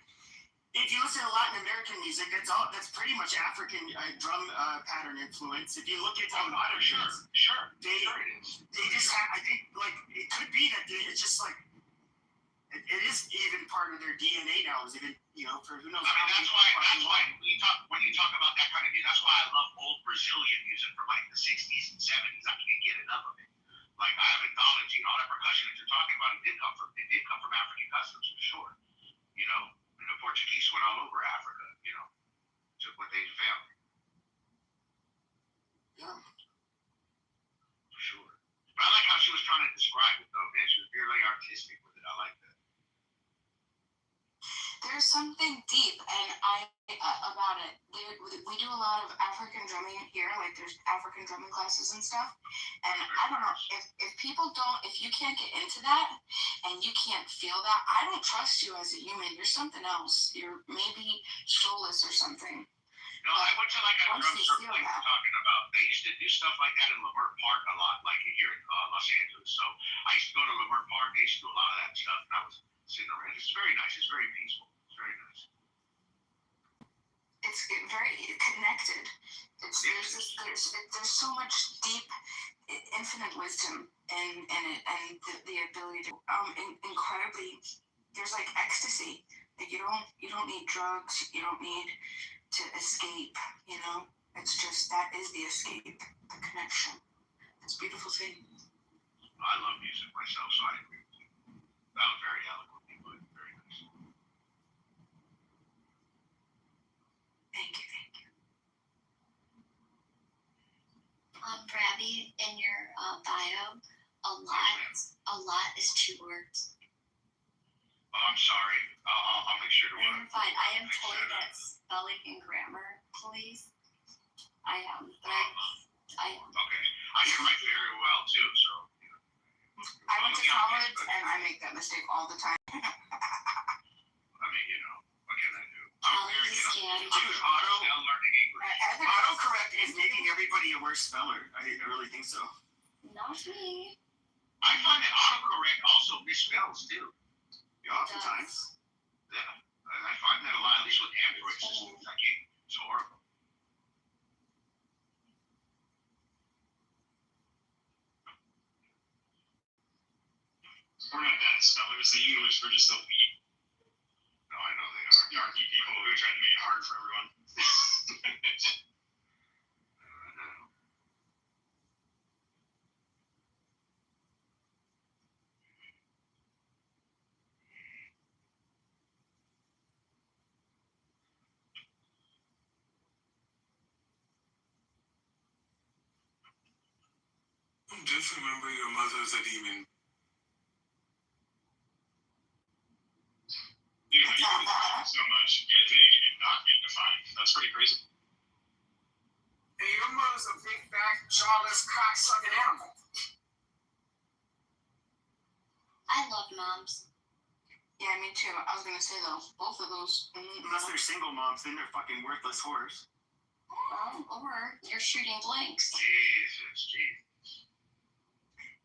if you listen to Latin American music, that's pretty much African drum pattern influence. If you look at a lot of they just have, I think like it could be that it's just like it is even part of their DNA now. Is even for who knows. I mean that's why when you talk about that kind of music, that's why I love old Brazilian music from like the 60s and 70s. I can't get enough of it. Like I have acknowledged, all that percussion that you're talking about, it did come from African customs for sure. And the Portuguese went all over Africa, took what they found. Yeah. For sure. But I like how she was trying to describe it though, man. She was very artistic with it. I like that. There's something deep about it. We do a lot of African drumming here, like there's African drumming classes and stuff. And I don't know, if you can't get into that and you can't feel that, I don't trust you as a human. You're something else. You're maybe soulless or something. I went to like a drum circle like you're talking about. They used to do stuff like that in Lamert Park a lot, like here in Los Angeles. So I used to go to Lamert Park. They used to do a lot of that stuff, and I was sitting around. It's very nice. It's very peaceful. It's very nice. It's very connected. There's so much deep, infinite wisdom in it, and the ability to incredibly. There's like ecstasy. Like you don't need drugs. You don't need to escape. It's just that is the escape, the connection. It's a beautiful thing. I love music myself, so I agree with you. That was very eloquent, but very nice. Thank you. Brabby, in your bio, a lot is 2 words. Oh, I'm sorry. I'll make sure to work. You're fine. I am told that spelling and grammar, please. I am. I am. Okay. I can write very well too, so. I went to college and I make that mistake all the time. I mean, what can I do? I'm very Still learning English. Autocorrect is making everybody a worse speller. I really think so. Not me. I find that autocorrect also misspells too. Yeah, oftentimes. Yeah, I find that a lot, at least with Android systems. It's horrible. We're not bad spellers. The English were just elite. No, I know they are. Yarky people who tried to make it hard for everyone. Just remember your mother's a demon. Dude, how do you can define so much, get big and not get defined? That's pretty crazy. And your mother's a big back, jawless, cock-sucking animal. I love moms. Yeah, me too. I was gonna say though, both of those. Unless they're single moms, then they're fucking worthless whores. Or you're shooting blanks. Jesus.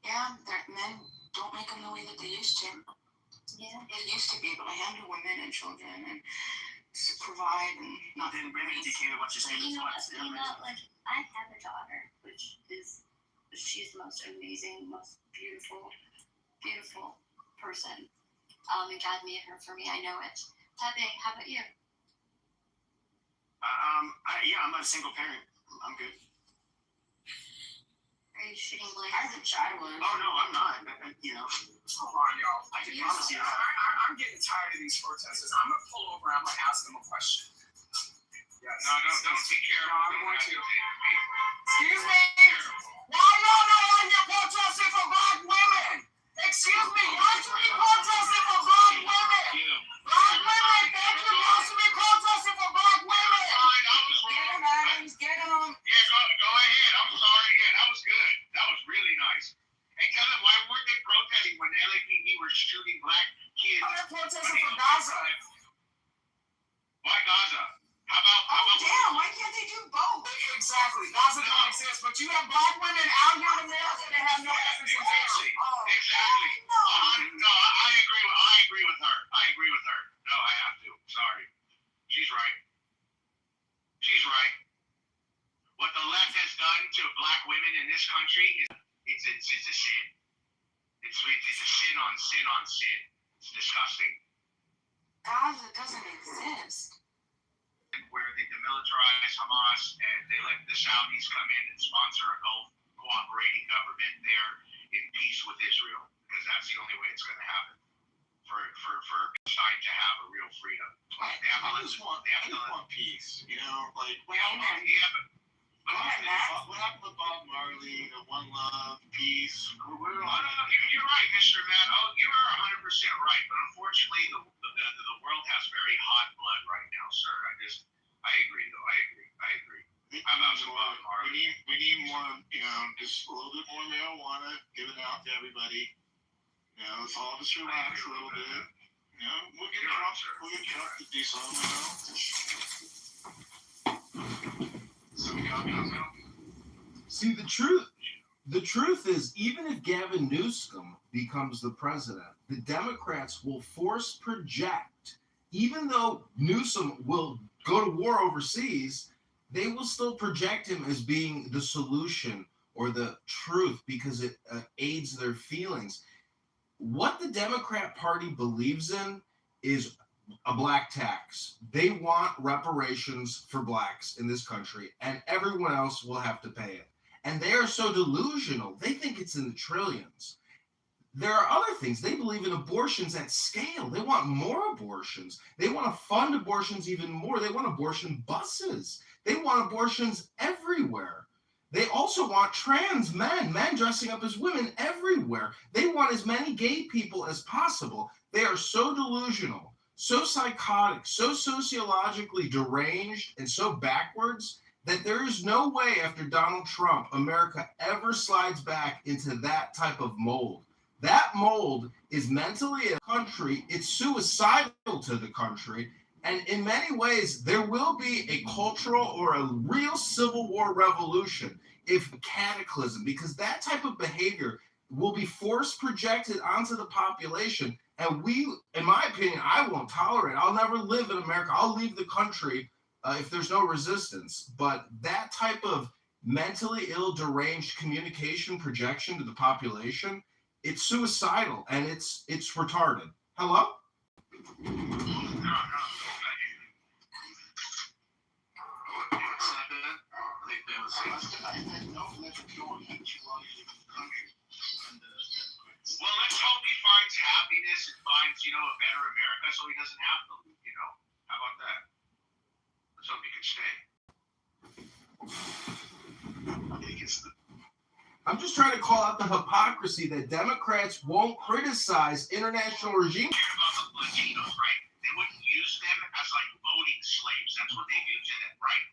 Yeah, men don't make them the way that they used to. Yeah. They used to be able to handle women and children and provide and not. Then women became a bunch of But sluts. like I have a daughter, she's the most amazing, most beautiful person. And God made her for me. I know it. Tabe, how about you? I'm not a single parent. I'm good. Are you shooting blanks? I wish I was. Oh no, I'm not. Hold on, y'all. I can promise you. I'm getting tired of these protesters. I'm gonna pull over. I'm gonna ask them a question. Yes. No, don't be careful. No, I'm going to. Excuse me? Why y'all not out here protesting for black women? Excuse me, why should we protesting for black women? Black women, thank you, why should we protesting for black women? Fine, I was Get wrong. him, Adams, get him. Yeah, go ahead. I'm sorry. Yeah, that was good. That was really nice. Hey, tell them, why weren't they protesting when the LAPD were shooting black kids? They're protesting for Gaza. Why Gaza? How about? Damn, why can't they do both? Exactly, Gaza don't exist, but you have black women out here in America that have no representation. Exactly. No. No, I agree with her. I agree with her. No, I have to. Sorry. She's right. She's right. What the left has done to black women in this country is it's a sin. It's a sin on sin on sin. It's disgusting. Gaza doesn't exist. Where they demilitarize Hamas and they let the Saudis come in and sponsor a Gulf cooperating government, they're in peace with Israel because that's the only way it's going to happen for Palestine to have a real freedom. They have to want peace. You know, like what happened with Bob Marley, the One Love, peace. You're right, Mr. Matt. Oh, you are 100% right. But unfortunately, the world has very hot blood right now, sir. I agree, though. I agree. How about some Bob Marley? We need more, just a little bit more marijuana given out to everybody. Let's all just relax a little bit. We'll get Trump to do something, See, the truth is, even if Gavin Newsom becomes the president, the Democrats will force project, even though Newsom will go to war overseas, they will still project him as being the solution or the truth because it aids their feelings. What the Democrat Party believes in is a black tax. They want reparations for blacks in this country, and everyone else will have to pay it. And they are so delusional. They think it's in the trillions. There are other things. They believe in abortions at scale. They want more abortions. They want to fund abortions even more. They want abortion buses. They want abortions everywhere. They also want trans men dressing up as women everywhere. They want as many gay people as possible. They are so delusional, so psychotic, so sociologically deranged, and so backwards that there is no way after Donald Trump, America ever slides back into that type of mold. That mold is mentally a country, it's suicidal to the country, and in many ways, there will be a cultural or a real civil war revolution, if cataclysm, because that type of behavior will be force projected onto the population. And we, in my opinion, I won't tolerate it. I'll never live in America. I'll leave the country if there's no resistance. But that type of mentally ill, deranged communication projection to the population, it's suicidal and it's retarded. Hello? Well, let's hope he finds happiness and finds, a better America so he doesn't have to leave, How about that? Let's hope he can stay. I'm just trying to call out the hypocrisy that Democrats won't criticize international regimes. About the Latinos, right? They wouldn't use them as voting slaves. That's what they do to them, right?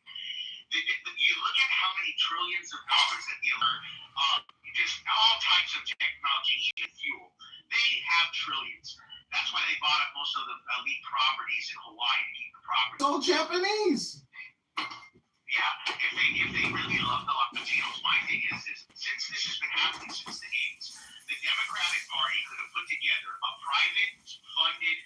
You look at how many trillions of dollars that just all types of technology, even fuel. They have trillions. That's why they bought up most of the elite properties in Hawaii to keep the property. It's all Japanese. Yeah, if they really love the Latinos, my thing is since this has been happening since the 80s, the Democratic Party could have put together a private funded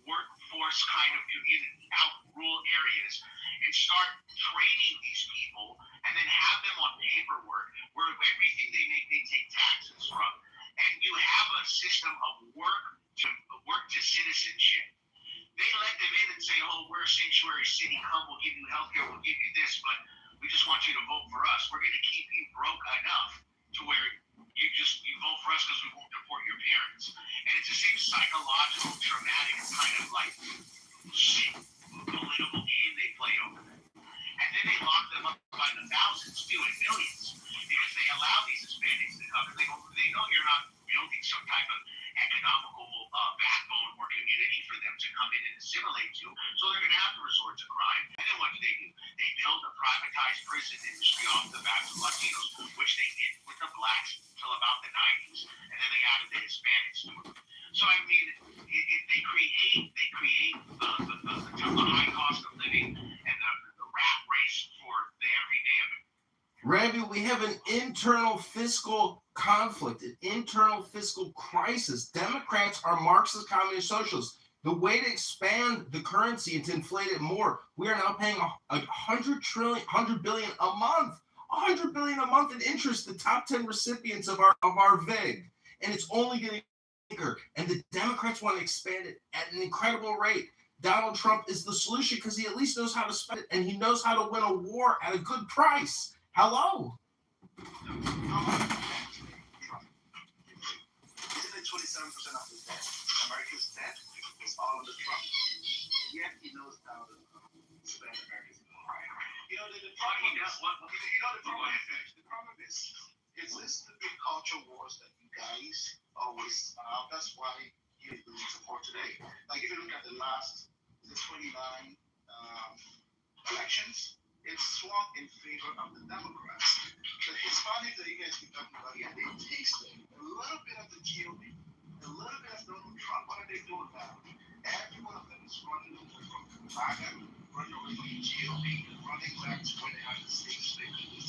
workforce kind of community out in rural areas and start training these people and then have them on paperwork where everything they make they take taxes from, and you have a system of work to citizenship. They let them in and say, oh, we're a sanctuary city, come, we'll give you healthcare, we'll give you this, but we just want you to vote for us. We're going to keep you broke enough to where you vote for us because we won't deport your parents. And it's the same psychological, traumatic kind of shit, political game they play over there. they lock them up by the thousands, too, and millions, because they allow these Hispanics to come. They know you're not building some type of economical backbone or community for them to come in and assimilate to, so they're going to have to resort to crime. And then what do? They build a privatized prison industry off the backs of Latinos, which they did with the blacks until about the 90s, and then they added the Hispanics to it. So I mean, they create the high cost of living and the rat race for the everyday American. Randy, we have an internal fiscal conflict, an internal fiscal crisis. Democrats are Marxist communist socialists. The way to expand the currency and to inflate it more, we are now paying $100 billion a month. $100 billion a month in interest, the top 10 recipients of our VIG. And it's only getting bigger. And the Democrats want to expand it at an incredible rate. Donald Trump is the solution because he at least knows how to spend it and he knows how to win a war at a good price. Hello? Isn't it 27% of the debt? America's debt is all of the Trump. Yet he knows how to spend America's money. You know, the problem is this the big culture wars that you guys always that's why you lose support today. Like if you look at the last 29 elections, it swung in favor of the Democrats. The Hispanics that you guys keep talking about here, they tasted a little bit of the GOP, a little bit of Donald Trump. What are they doing now? Every one of them is running away from MAGA, running away from the GOP, running back to where they have the same state of this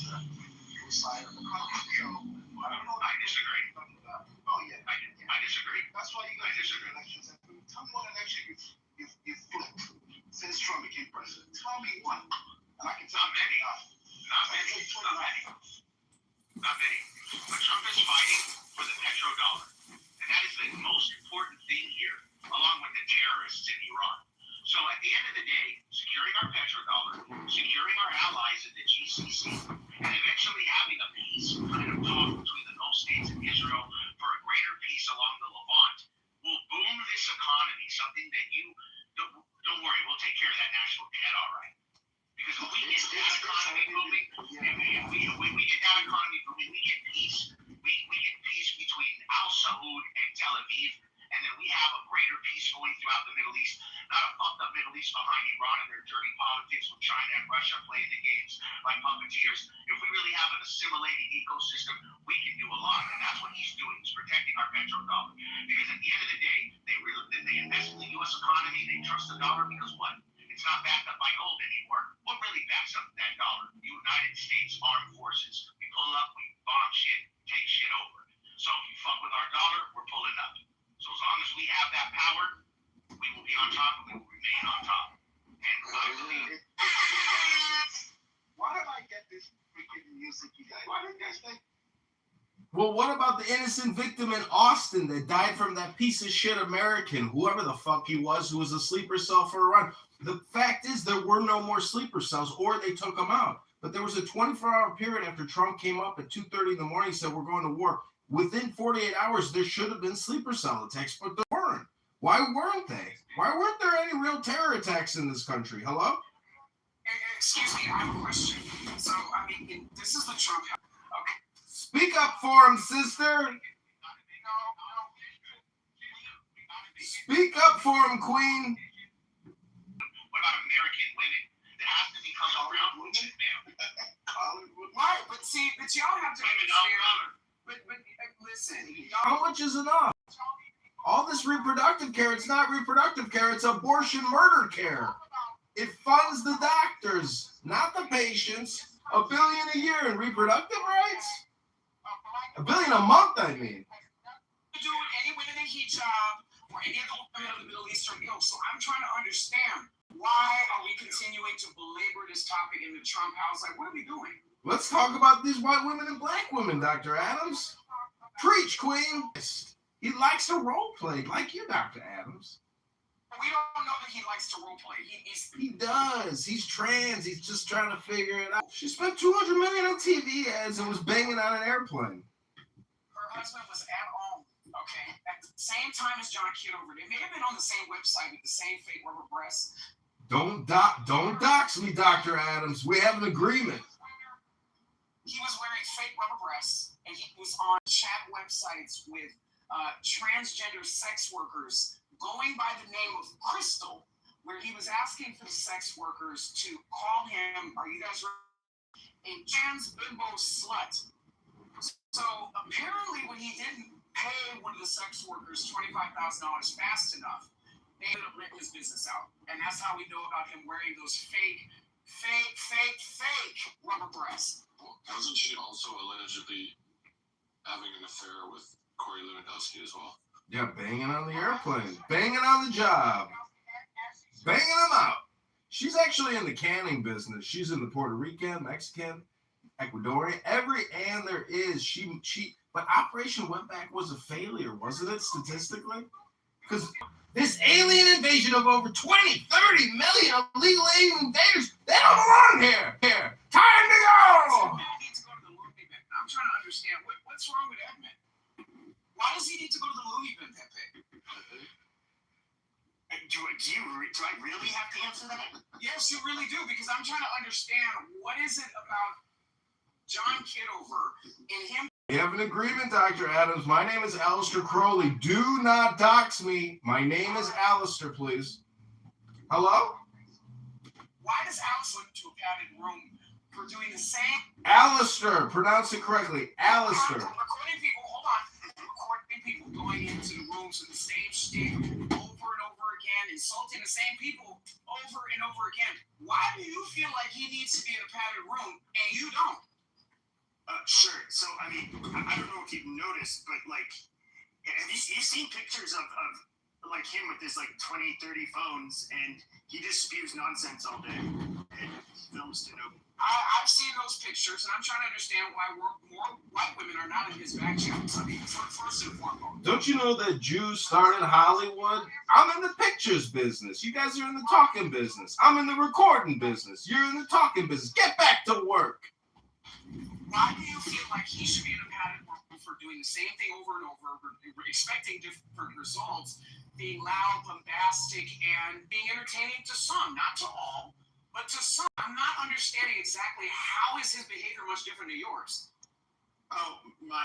side of the country. So, I don't know. I disagree. Oh, yeah. I disagree. That's why you guys disagree elections. Tell me what election you've flipped since Trump became president. Tell me one. And I can tell Not many. But Trump is fighting for the petrodollar. And that is the most important thing here, along with the terrorists in Iran. So at the end of the day, securing our petrodollar, securing our allies in the GCC, and eventually having a peace kind of talk between the Gulf states and Israel for a greater peace along the Levant will boom this economy, something that you, don't worry, we'll take care of that national debt all right. Because when we get that economy booming, when we get that economy booming, we get peace. We get peace between Al Saud and Tel Aviv, and then we have a greater peace going throughout the Middle East. Not a fucked up Middle East behind Iran and their dirty politics with China and Russia playing the games like puppeteers. If we really have an assimilated ecosystem, we can do a lot, and that's what he's doing. He's protecting our petrodollar. Because at the end of the day, they invest in the U.S. economy. They trust the dollar because what? It's not backed up by gold anymore. What really backs up that dollar? The United States Armed Forces. We pull up, we bomb shit, take shit over. So if you fuck with our dollar, we're pulling up. So as long as we have that power, we will be on top and we will remain on top. And I believe. Why do I get this freaking music, you guys? Why do you guys think? Well, what about the innocent victim in Austin that died from that piece of shit American, whoever the fuck he was, who was a sleeper cell for a run? The fact is there were no more sleeper cells, or they took them out. But there was a 24-hour period after Trump came up at 2:30 in the morning, said we're going to war. Within 48 hours, there should have been sleeper cell attacks, but there weren't. Why weren't they? Why weren't there any real terror attacks in this country? Hello? Excuse me, I have a question. So, I mean, this is the Trump house. Okay. Speak up for him, sister. Speak up for him, queen. What about American women? That has to become a brown woman now. Right, but y'all have to understand. But listen. How much is enough? All this reproductive care, it's not reproductive care, it's abortion murder care. It funds the doctors, not the patients. $1 billion a year in reproductive rights? $1 billion a month, I mean. Do any women in hijab or any of the women of the Middle Eastern ilk. So I'm trying to understand, why are we continuing to belabor this topic in the Trump house? Like, what are we doing? Let's talk about these white women and black women, Dr. Adams. Preach, queen. He likes to role play like you, Dr. Adams. We don't know that he likes to role play. He does. He's trans. He's just trying to figure it out. She spent $200 million on TV ads and was banging on an airplane. Her husband was at home, okay, at the same time as John Kitover. They may have been on the same website with the same fake rubber breasts, Don't dox me, Dr. Adams. We have an agreement. He was wearing fake rubber breasts, and he was on chat websites with transgender sex workers going by the name of Crystal, where he was asking for the sex workers to call him, are you guys ready? A trans bimbo slut. So apparently when he didn't pay one of the sex workers $25,000 fast enough, they ended up renting his business out. And that's how we know about him wearing those fake rubber breasts. Wasn't she also allegedly having an affair with Corey Lewandowski as well? Yeah, banging on the airplane, banging on the job, banging them out. She's actually in the canning business. She's in the Puerto Rican, Mexican, Ecuadorian, every and there is. But Operation Wetback was a failure, wasn't it, statistically? Because this alien invasion of over 20, 30 million illegal alien invaders, they don't belong here. Time to go! I'm trying to understand what's wrong with Edmund. Why does he need to go to the loony bin, Pepe? Do I really have to answer that? Yes, you really do, because I'm trying to understand what is it about John Kitover and him. We have an agreement, Dr. Adams. My name is Alistair Crowley. Do not dox me. My name is Alistair, please. Hello? Why does Alice went to a padded room for doing the same? Alistair. Pronounce it correctly. Alistair. Recording people, hold on. Recording people going into the rooms with the same shtick over and over again, insulting the same people over and over again. Why do you feel like he needs to be in a padded room and you don't? Sure. So, I mean, I don't know if you've noticed, but, like, have you've seen pictures of like, him with his, like, 20, 30 phones, and he just spews nonsense all day and films to nobody. I've seen those pictures, and I'm trying to understand why more white women are not in his back channels. I mean, first and foremost. Don't you know that Jews started Hollywood? I'm in the pictures business. You guys are in the talking business. I'm in the recording business. You're in the talking business. Get back to work. Why do you feel like he should be in a padded room for doing the same thing over and over, expecting different results, being loud, bombastic, and being entertaining to some, not to all, but to some? I'm not understanding exactly how is his behavior much different than yours. Oh,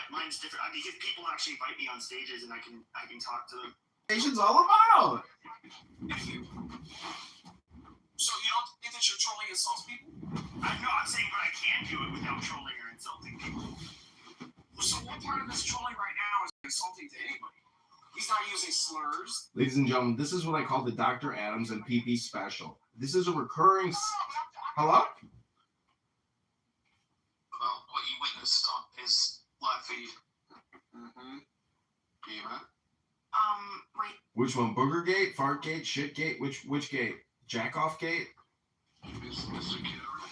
mine's different. I mean, people actually invite me on stages, and I can talk to them. Nation's all about. So you don't think that you're trolling insults people? I'm saying, but I can do it without trolling or insulting people. So what part of this trolling right now is insulting to anybody? He's not using slurs. Ladies and gentlemen, this is what I call the Dr. Adams and PP special. This is a recurring... Hello? About what you witnessed on his live feed. Wait. Which one? Boogergate? Fartgate? Shitgate? Which gate? Jackoff-gate? Mr. Kitover,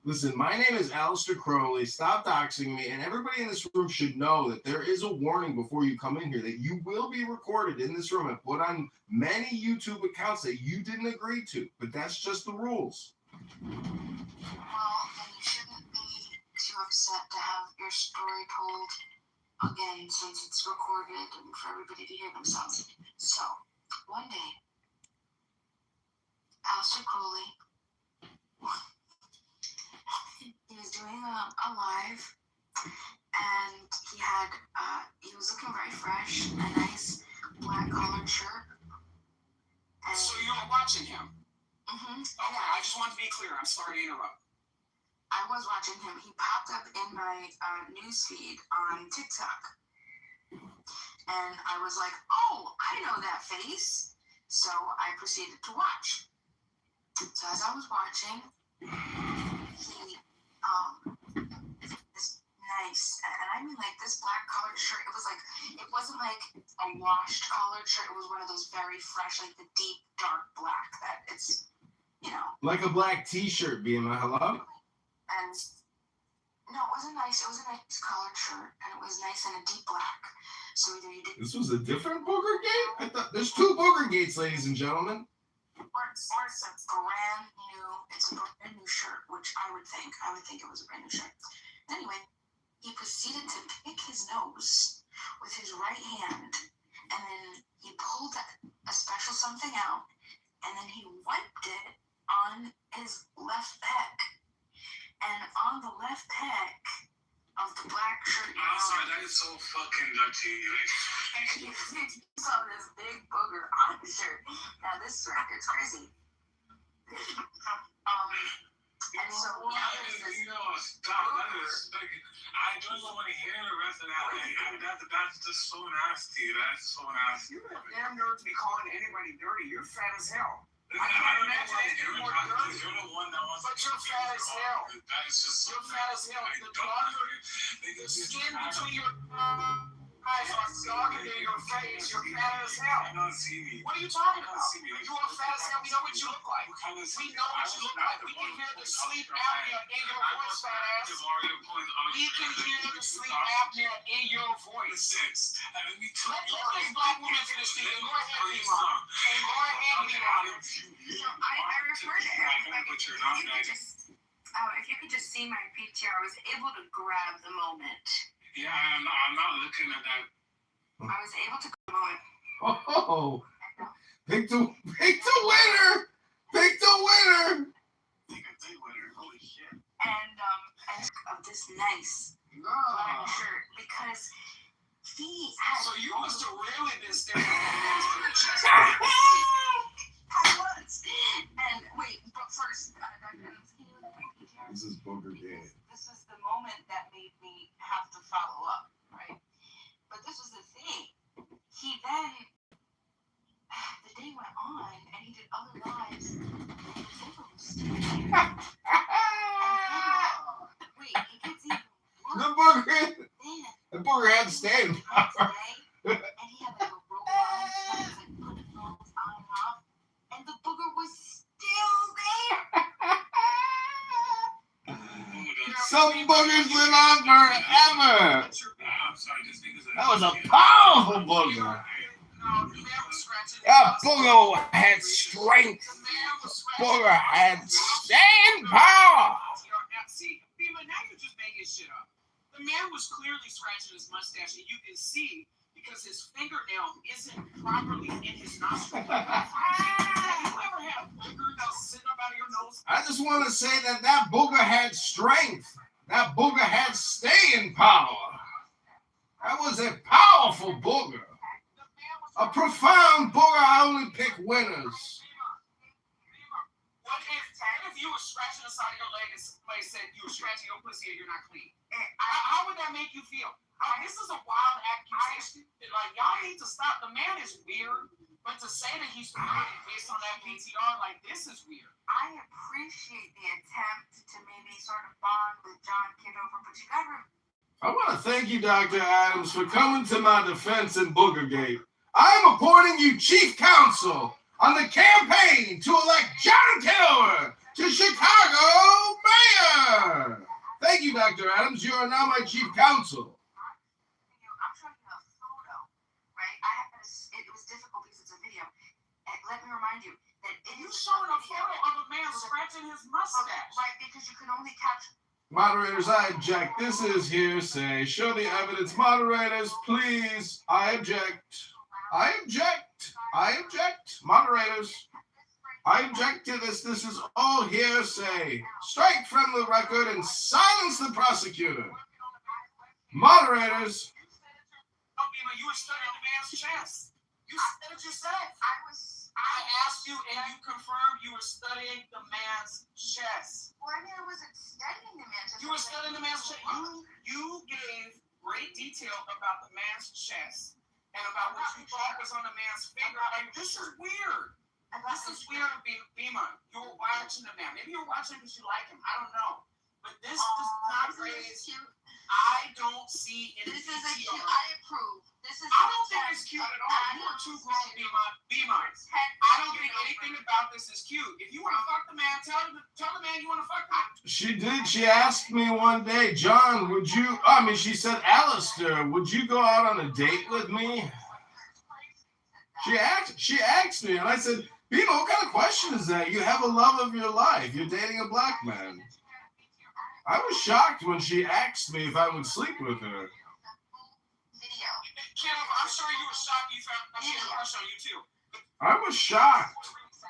Listen, my name is Alistair Crowley. Stop doxing me, and everybody in this room should know that there is a warning before you come in here that you will be recorded in this room and put on many YouTube accounts that you didn't agree to, but that's just the rules. Well, then you shouldn't be too upset to have your story told again, since it's recorded and for everybody to hear themselves. So, one day, Alistair Crowley, he was doing a live, and he was looking very fresh, a nice black collared shirt. And so you were watching him? Mm-hmm. Okay, I just want to be clear. I'm sorry to interrupt. I was watching him. He popped up in my newsfeed on TikTok. And I was like, oh, I know that face. So I proceeded to watch. So as I was watching, he, this nice, and I mean like this black collared shirt, it wasn't like a washed collared shirt. It was one of those very fresh, like the deep, dark black that it's, Like a black t-shirt, BMI. Hello? And no, it was a nice collared shirt, and it was nice in a deep black. So either you did. This was a different booger gate? I thought there's two booger gates, ladies and gentlemen. Or it's a brand new shirt, which I would think it was a brand new shirt. Anyway, he proceeded to pick his nose with his right hand, and then he pulled something out, and then he wiped it on his left pec. And on the left pec of the black shirt, I'm sorry, that is so fucking dirty. you saw this big booger on his shirt. Now this record's crazy. And so now there's this Stop. That is, like, I don't even want to hear the rest of that. That's just so nasty. That's so nasty. You're a damn nerd to be calling anybody dirty. You're fat as hell. I I can't don't know imagine why anything you're more not- dirty. You're the one that wants But you're fat as hell. That is just so You're fat as hell. I The don't dog, think the it's just skin between your eyes are darker than your face. You're fat as hell. You don't see me. What are you talking You about? don't see me. You are fat as hell. We know what you look like. We know what you look like. We can hear the sleep apnea in your voice, fat ass. We can hear the sleep apnea in your voice. Let this black woman finish speaking. Go ahead, Mima. Go ahead, Mima. So I refer to everybody. If you could just see my PTR, I was able to grab the moment. Yeah, I'm not looking at that. I was able to grab the moment. Oh, pick the winner. Pick the winner. Holy shit. And of this nice black shirt because he had. So you must have really been staring at I was. And wait, but first, This is Booger Game. this is the moment that made me have to follow up, right? But this was the thing. He then, the day went on, and he did other lives. And the photo was still there. Wait, it gets even worse. The Booger had staying power. And he had like a rope on his chest, like putting those on and off, and the booger was still there. Some boogers live on forever. I'm sorry, this nigga's That was a powerful booger. That booger had strength. Booger had staying power. See, Bima, now you're just making shit up. The man was clearly scratching his mustache, and you can see because his fingernail isn't properly in his nostril. Have you ever had a booger that's sitting up out of your nose? I just want to say that booger had strength. That booger had staying power. That was a powerful booger. A profound booger. I only pick winners. What if you were scratching the side of your leg and somebody said you were scratching your pussy and you're not clean? How would that make you feel? This is a wild accusation. Like, y'all need to stop. The man is weird, but to say that he's weird based on that PTR, like, this is weird. I appreciate the attempt to maybe sort of bond with John Kitover, but you gotta I want to thank you, Dr. Adams, for coming to my defense in Boogergate. I am appointing you chief counsel on the campaign to elect John Kitover to Chicago mayor. Thank you, Dr. Adams. You are now my chief counsel. I'm showing you a photo, right? It was difficult because it's a video. And let me remind you that You showing a photo of a man scratching his mustache. Right, because you can only capture. Moderators, I object. This is hearsay. Show the evidence. Moderators, please. I object. I object. I object. Moderators, I object to this. This is all hearsay. Strike from the record and silence the prosecutor. Moderators. You were studying the man's chest. You said it yourself. I asked you and you confirmed you were studying the man's chest. Well, I mean, I wasn't studying the man's chest. You were studying the man's chest. You gave great detail about the man's chest and about what you thought was on the man's finger. And this is weird. This is weird, Bima. You were watching the man. Maybe you're watching because you like him. I don't know. But this does not raise. I don't see in This the is a PTR. cute. I approve. This is. I don't think it's cute at all. You are too grown, Bima. I don't think anything about this is cute. If you want to fuck the man, tell the man you want to fuck him. She did. She asked me one day, John, would you, she said, Alistair, would you go out on a date with me? She asked me, and I said, Bima, what kind of question is that? You have a love of your life. You're dating a black man. I was shocked when she asked me if I would sleep with her. Kim, I'm sure you were shocked you found she had a crush on you too. I was shocked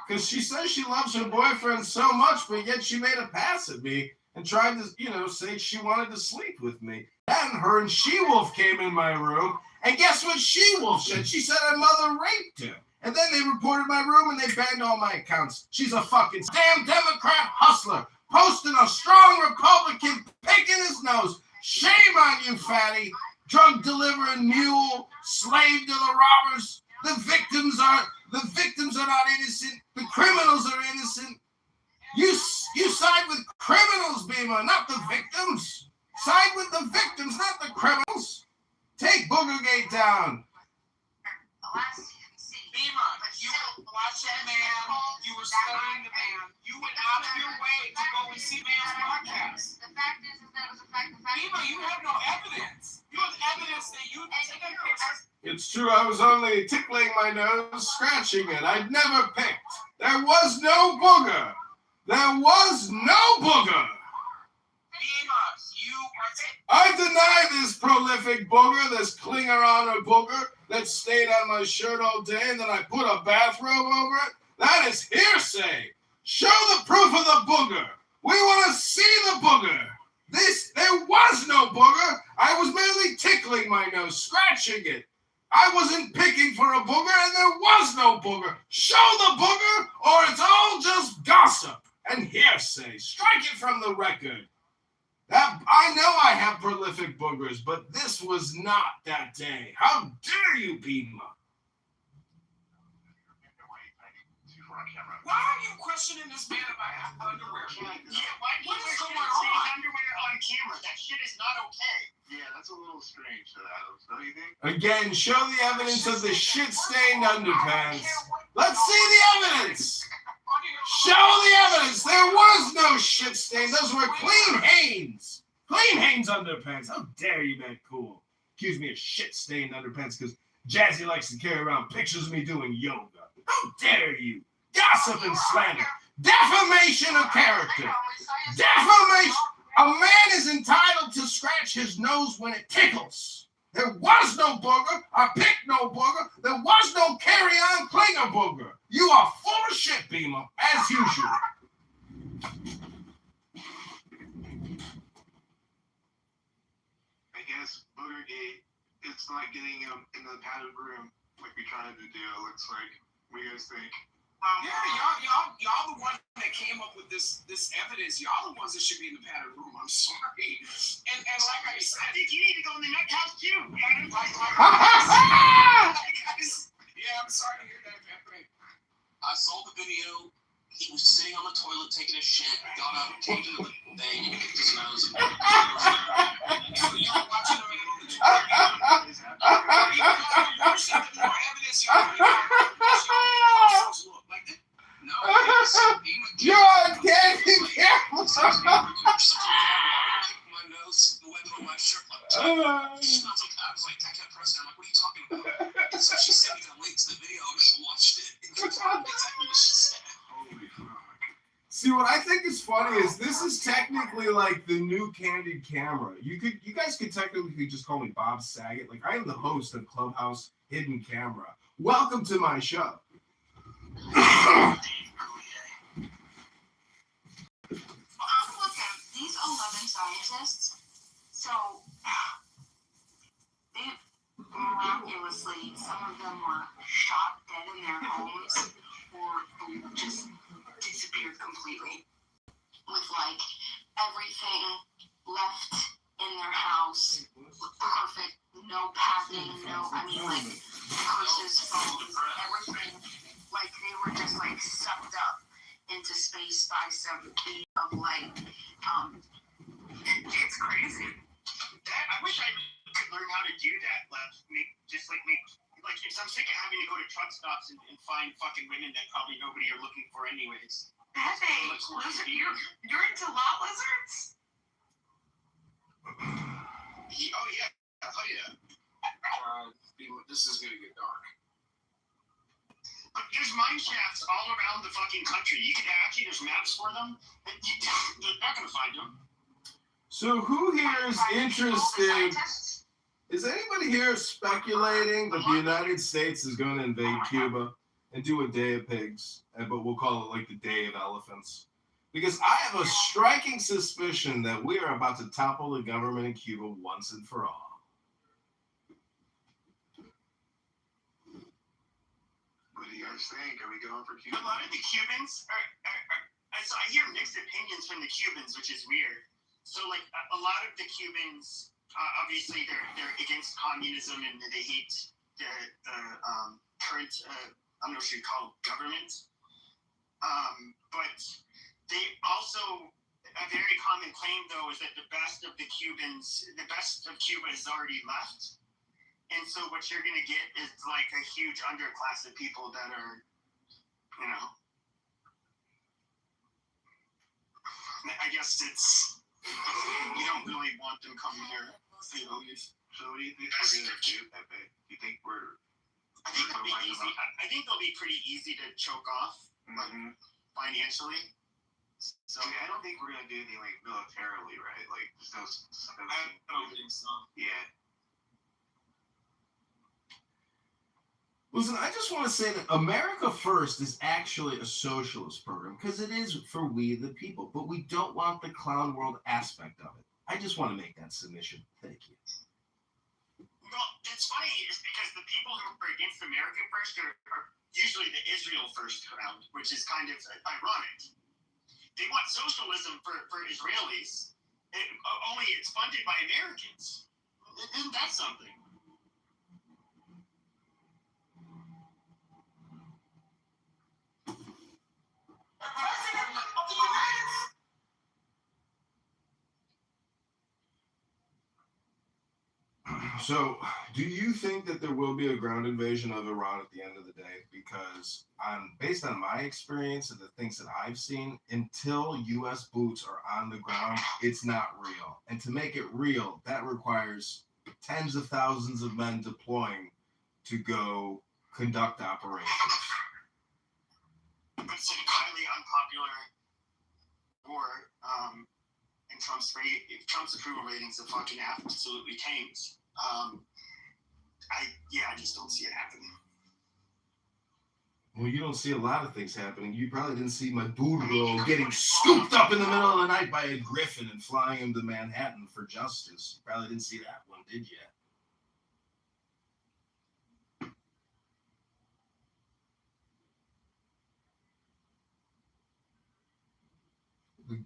because she says she loves her boyfriend so much, but yet she made a pass at me and tried to, say she wanted to sleep with me. Then her and She-Wolf came in my room, and guess what She-Wolf said? She said her mother raped her. And then they reported my room and they banned all my accounts. She's a fucking damn Democrat hustler, posting a strong Republican picking his nose. Shame on you, fatty. Drug delivering mule, slave to the robbers. The victims are not innocent. The criminals are innocent. You side with criminals, Beamer, not the victims. Side with the victims, not the criminals. Take Boogergate down. Beamer, you were watching the man, you were studying the man, you went out of your way to go and see man's podcast. The fact is that it was a fact. Beamer, you have no evidence. You have evidence that you taken pictures. It's true, I was only tickling my nose, scratching it. I'd never picked. There was no booger. There was no booger. Beamer, you are I deny this prolific booger, this clinger on a booger that stayed on my shirt all day and then I put a bathrobe over it. That is hearsay. Show the proof of the booger. We want to see the booger. There was no booger. I was merely tickling my nose, scratching it. I wasn't picking for a booger and there was no booger. Show the booger or it's all just gossip and hearsay. Strike it from the record. I know I have prolific boogers, but this was not that day. How dare you, Beamer? Why are you questioning this man about underwear? Yeah, why do you What is question going his on? underwear on camera? That shit is not okay. Yeah, that's a little strange, Adams. Don't you think? Again, show the evidence of the shit-stained underpants. Let's see the evidence. Show the evidence. There was no shit stain. Those were clean Hanes. Clean Hanes underpants. How dare you, man? Cool. Accuse me of shit-stained underpants because Jazzy likes to carry around pictures of me doing yoga. How dare you? Gossip and slander. Defamation of character. Defamation. A man is entitled to scratch his nose when it tickles. There was no booger. I picked no booger. There was no carry-on clinger booger. You are full of shit, Beamer, as usual. I guess Boogergate, it's not getting him in the padded room like we tried to do, it looks like. What do you guys think? Yeah, y'all the one that came up with this evidence. Y'all the ones that should be in the padded room. I'm sorry. And like I said, I think you need to go in the nut house too. yeah, I'm sorry to hear that, man. I saw the video. He was sitting on the toilet taking a shit, got up, came to the thing, and kicked his nose. Y'all watching the man on the toilet. Y'all see the more evidence y'all No, You're on candy camera. my nose, the weapon on my shirt. I was like, I can't press it. I'm like, what are you talking about? And so she sent me the link to the video and she watched it and confirmed exactly what she said. Holy fuck. See, what I think is funny is this is technically like the new candid camera. You guys could technically just call me Bob Saget. Like, I am the host of Clubhouse Hidden Camera. Welcome to my show. These 11 scientists, so they miraculously, some of them were shot dead in their homes or just disappeared completely with like everything left in their house, perfect, no packing, like purses, phones, everything, like they were just like sucked up into space by some beam of light. It's crazy. I wish I could learn how to do that, just like I'm sick of having to go to truck stops and find fucking women that probably nobody are looking for anyways. Pepe, you're into lot lizards? Oh yeah. This is gonna get dark. But there's mine shafts all around the fucking country. There's maps for them. They're not gonna find them. So who here is interested? Is anybody here speculating that the United States is going to invade Cuba and do a Day of Pigs, but we'll call it like the Day of Elephants? Because I have a striking suspicion that we are about to topple the government in Cuba once and for all. What do you guys think? Are we going for Cuba? A lot of the Cubans are so I hear mixed opinions from the Cubans, which is weird. So like a lot of the Cubans, obviously they're against communism and they hate the current I don't know what you call it, government. But they also, a very common claim though is that the best of Cuba has already left. And so what you're gonna get is like a huge underclass of people that are, you know, I guess it's, you don't really want them coming here. So what do you think we're gonna do, Pepe? You think I think they'll be easy. I think they'll be pretty easy to choke off, like financially. So I don't think we're gonna do anything like militarily, right? Like just those. I don't think so. Yeah. Listen, I just want to say that America First is actually a socialist program because it is for we the people, but we don't want the clown world aspect of it. I just want to make that submission. Thank you. Well, it's funny is because the people who are against America First are usually the Israel First crowd, which is kind of ironic. They want socialism for Israelis, only it's funded by Americans. Isn't that something? So, do you think that there will be a ground invasion of Iran at the end of the day? Because based on my experience and the things that I've seen, until U.S. boots are on the ground, it's not real. And to make it real, that requires tens of thousands of men deploying to go conduct operations. It's a highly unpopular war, and Trump's approval ratings have fucking absolutely tanked. I just don't see it happening. Well, you don't see a lot of things happening. You probably didn't see Maduro getting scooped up in the middle of the night by a griffin and flying him to Manhattan for justice. You probably didn't see that one, did you?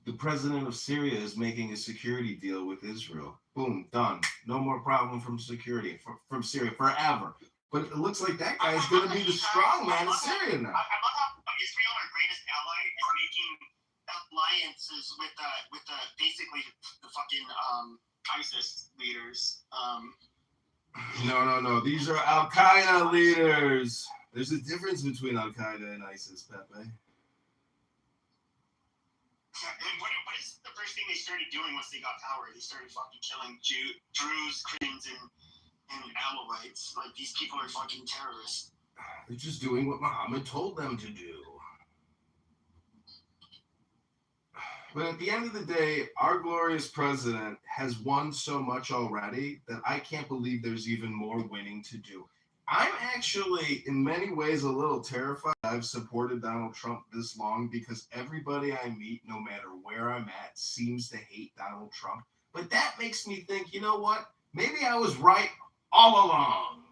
The president of Syria is making a security deal with Israel. Boom, done. No more problem from security from Syria forever. But it looks like that guy's going to be the strong man of Syria now. I love how Israel, our greatest ally, is making alliances with basically the fucking ISIS leaders. No. These are Al Qaeda leaders. There's a difference between Al Qaeda and ISIS, Pepe. And what is the first thing they started doing once they got power? They started fucking killing Druze, Christians, and Alawites. Like, these people are fucking terrorists. They're just doing what Muhammad told them to do. But at the end of the day, our glorious president has won so much already that I can't believe there's even more winning to do. I'm actually, in many ways, a little terrified I've supported Donald Trump this long because everybody I meet, no matter where I'm at, seems to hate Donald Trump. But that makes me think, you know what? Maybe I was right all along.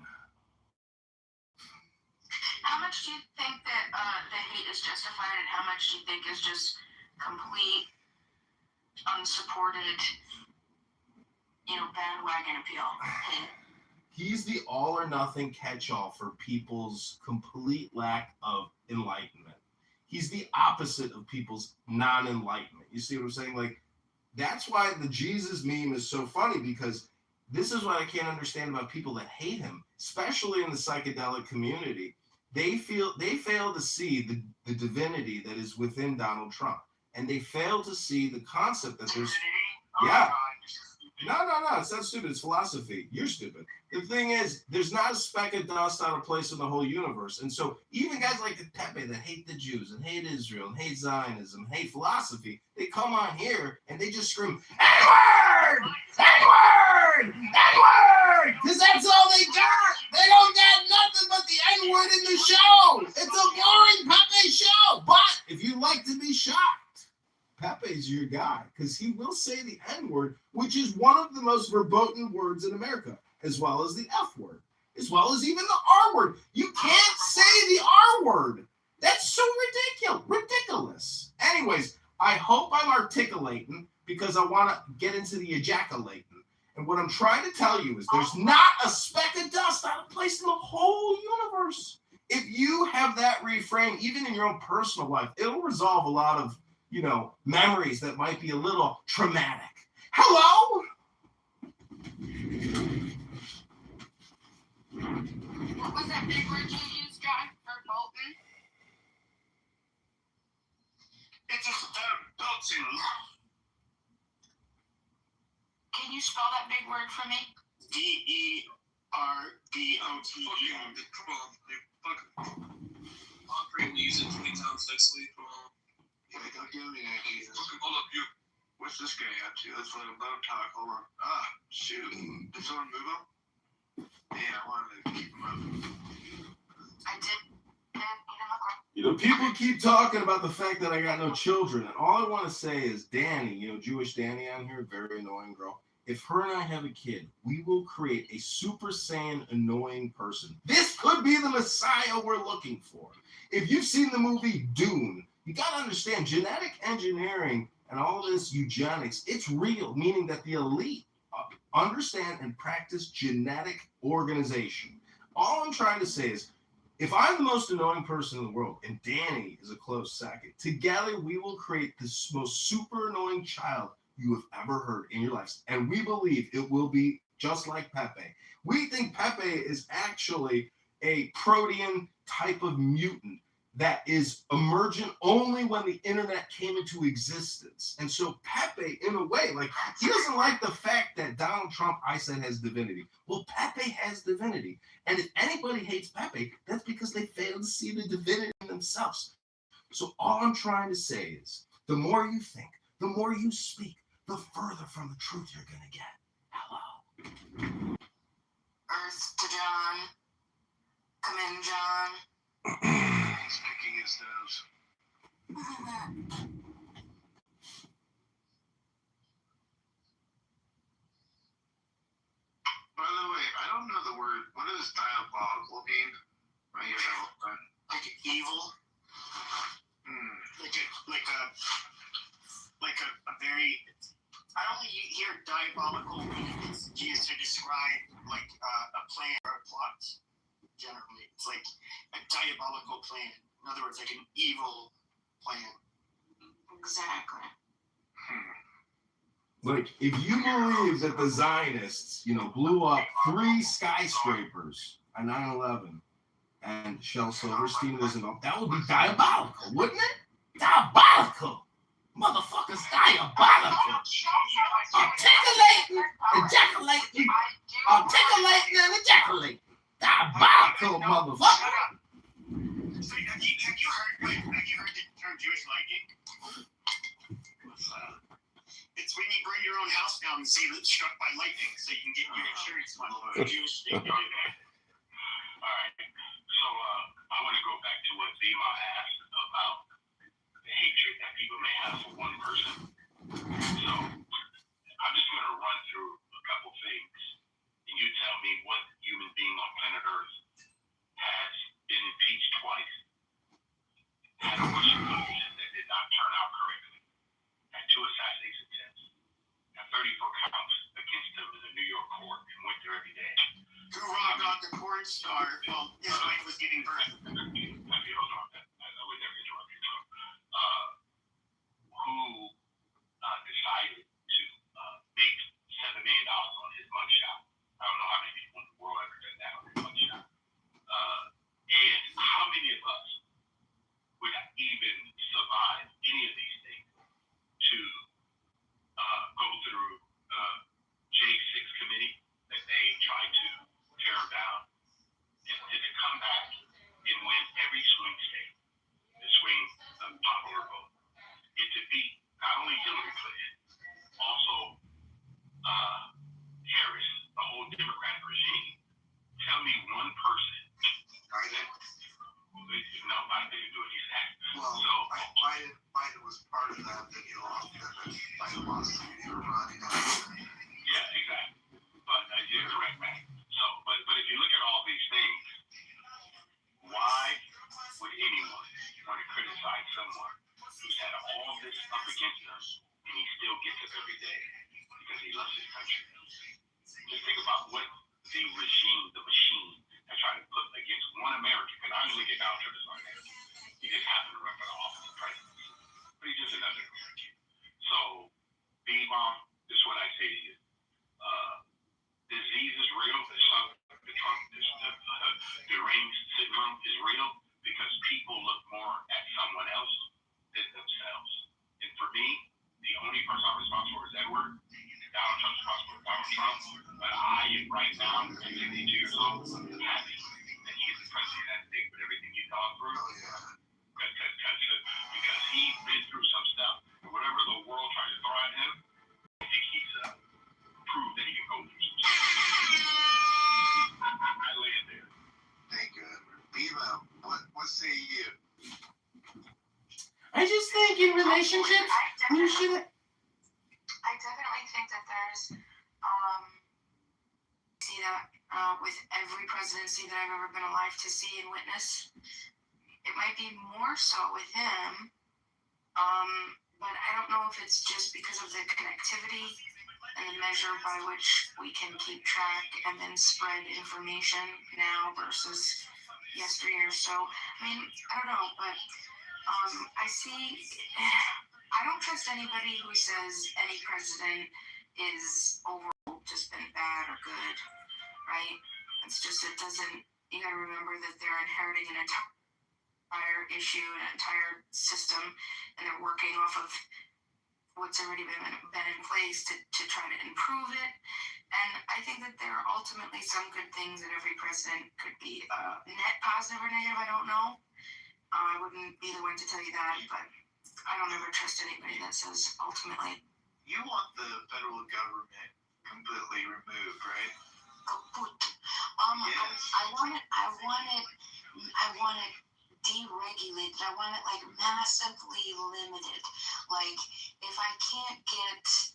How much do you think that the hate is justified, and how much do you think is just complete, unsupported, bandwagon appeal? Hate. He's the all or nothing catch-all for people's complete lack of enlightenment. He's the opposite of people's non-enlightenment. You see what I'm saying? Like, that's why the Jesus meme is so funny, because this is what I can't understand about people that hate him, especially in the psychedelic community. They fail to see the divinity that is within Donald Trump. And they fail to see the concept that there's... Yeah. No, it's not stupid. It's philosophy. You're stupid. The thing is, there's not a speck of dust out of place in the whole universe. And so even guys like Pepe that hate the Jews and hate Israel and hate Zionism, hate philosophy, they come on here and they just scream, N-word! N-word! N-word! because that's all they got. They don't got nothing but the N-word in the show. It's a boring Pepe show. But if you like to be shocked, Pepe's your guy, because he will say the N-word, which is one of the most verboten words in America, as well as the F-word, as well as even the R-word. You can't say the R-word. That's so ridiculous. Anyways, I hope I'm articulating, because I want to get into the ejaculating. And what I'm trying to tell you is there's not a speck of dust out of place in the whole universe. If you have that reframe, even in your own personal life, it'll resolve a lot of, memories that might be a little traumatic. Hello? What was that big word you used, John, for Bolton? It's a belting. Can you spell that big word for me? DERDOTE. Come on, I'm pretty use it 20 times next week. Come on. Yeah, don't give me that, Jesus. Fucking hold up, you. What's this guy up to? Let's let him talk. Hold on. Shoot. Did someone move him? Yeah, I wanted to keep him up. I did. People keep talking about the fact that I got no children, and all I want to say is Danny, Jewish Danny on here, very annoying girl. If her and I have a kid, we will create a Super Saiyan annoying person. This could be the Messiah we're looking for. If you've seen the movie Dune, you got to understand genetic engineering and all this eugenics, it's real, meaning that the elite understand and practice genetic organization. All I'm trying to say is, if I'm the most annoying person in the world and Danny is a close second, together we will create the most super annoying child you have ever heard in your lives. And we believe it will be just like Pepe. We think Pepe is actually a protean type of mutant that is emergent only when the internet came into existence. And so Pepe, in a way, he doesn't like the fact that Donald Trump, I said, has divinity. Well, Pepe has divinity. And if anybody hates Pepe, that's because they fail to see the divinity in themselves. So all I'm trying to say is, the more you think, the more you speak, the further from the truth you're going to get. Hello. Earth to John. Come in, John. He's picking his nose. By the way, I don't know the word. What does diabolical mean? Like evil? Like a very. I only hear diabolical when it's used to describe a plan or a plot. Generally, it's like a diabolical plan. In other words, like an evil plan. Exactly. If you believe that the Zionists, blew up 3 skyscrapers on 9/11, and Shel Silverstein was involved, that would be diabolical, wouldn't it? Diabolical! Motherfuckers, diabolical! Articulating, ejaculating, articulating and ejaculating. Diabolical, motherfucker! So have you heard the term Jewish lightning? It's when you burn your own house down and say that it's struck by lightning, so you can get your insurance money. Jewish thing. All right. So I want to go back to what Zima asked about the hatred that people may have for one person. So I'm just going to run through a couple things, and you tell me what human being on planet Earth has been impeached twice, had a Russian collusion that did not turn out correctly, had 2 assassination attempts, had 34 counts against him in the New York court, and went there every day. Hoorah got the porn star while his wife was giving birth. Hold on. I would never interrupt you. Who decided to make $7 million on his mugshot? I don't know how many people in the world ever did that on his mugshot. And how many of us would even survive any of these things to go through J6 committee that they tried to tear him down, and to come back and win every swing state, the swing popular vote, and to beat not only Hillary Clinton, also Harris, the whole whole Democratic regime. Tell me one person. No, Biden didn't do any of that. Well, So Biden was part of that. That Biden lost to Iran. yeah, exactly. But you're correct, man. So, but if you look at all these things, why would anyone want to criticize someone who's had all this up against us and he still gets up every day because he loves his country? Just think about what the regime, the machine, has tried to put against one American. Because I only look at Donald Trump as one American. He just happened to run for the office of president. But he's just another American. So, B-Bomb, this is what I say to you. Disease is real. The Trump, the deranged syndrome is real because people look more at someone else than themselves. And for me, the only person I'm responsible for is Edward. Donald Trump's responsible for Donald Trump. But I am right now, I'm 52 years old, happy that he is the president of the United States with everything he's gone through. Because he's been through some stuff. And whatever the world trying to throw at him, I think he's proved that he can go through some stuff. I lay it there. Thank you, Edward. Eva, what say you? I just think in relationships, you should. I definitely think that there's, see that with every presidency that I've ever been alive to see and witness. It might be more so with him, but I don't know if it's just because of the connectivity and the measure by which we can keep track and then spread information now versus yesteryear. So, I mean, I don't know, but I don't trust anybody who says any president is overall just been bad or good, right? It's just, it doesn't, you gotta remember that they're inheriting an entire issue, an entire system, and they're working off of what's already been in place to try to improve it. And I think that there are ultimately some good things that every president could be net positive or negative, I don't know. I wouldn't be the one to tell you that, but I don't ever trust anybody that says ultimately. You want the federal government completely removed, right? Kaput. Yes. I want it deregulated. I want it like massively limited. Like if I can't get,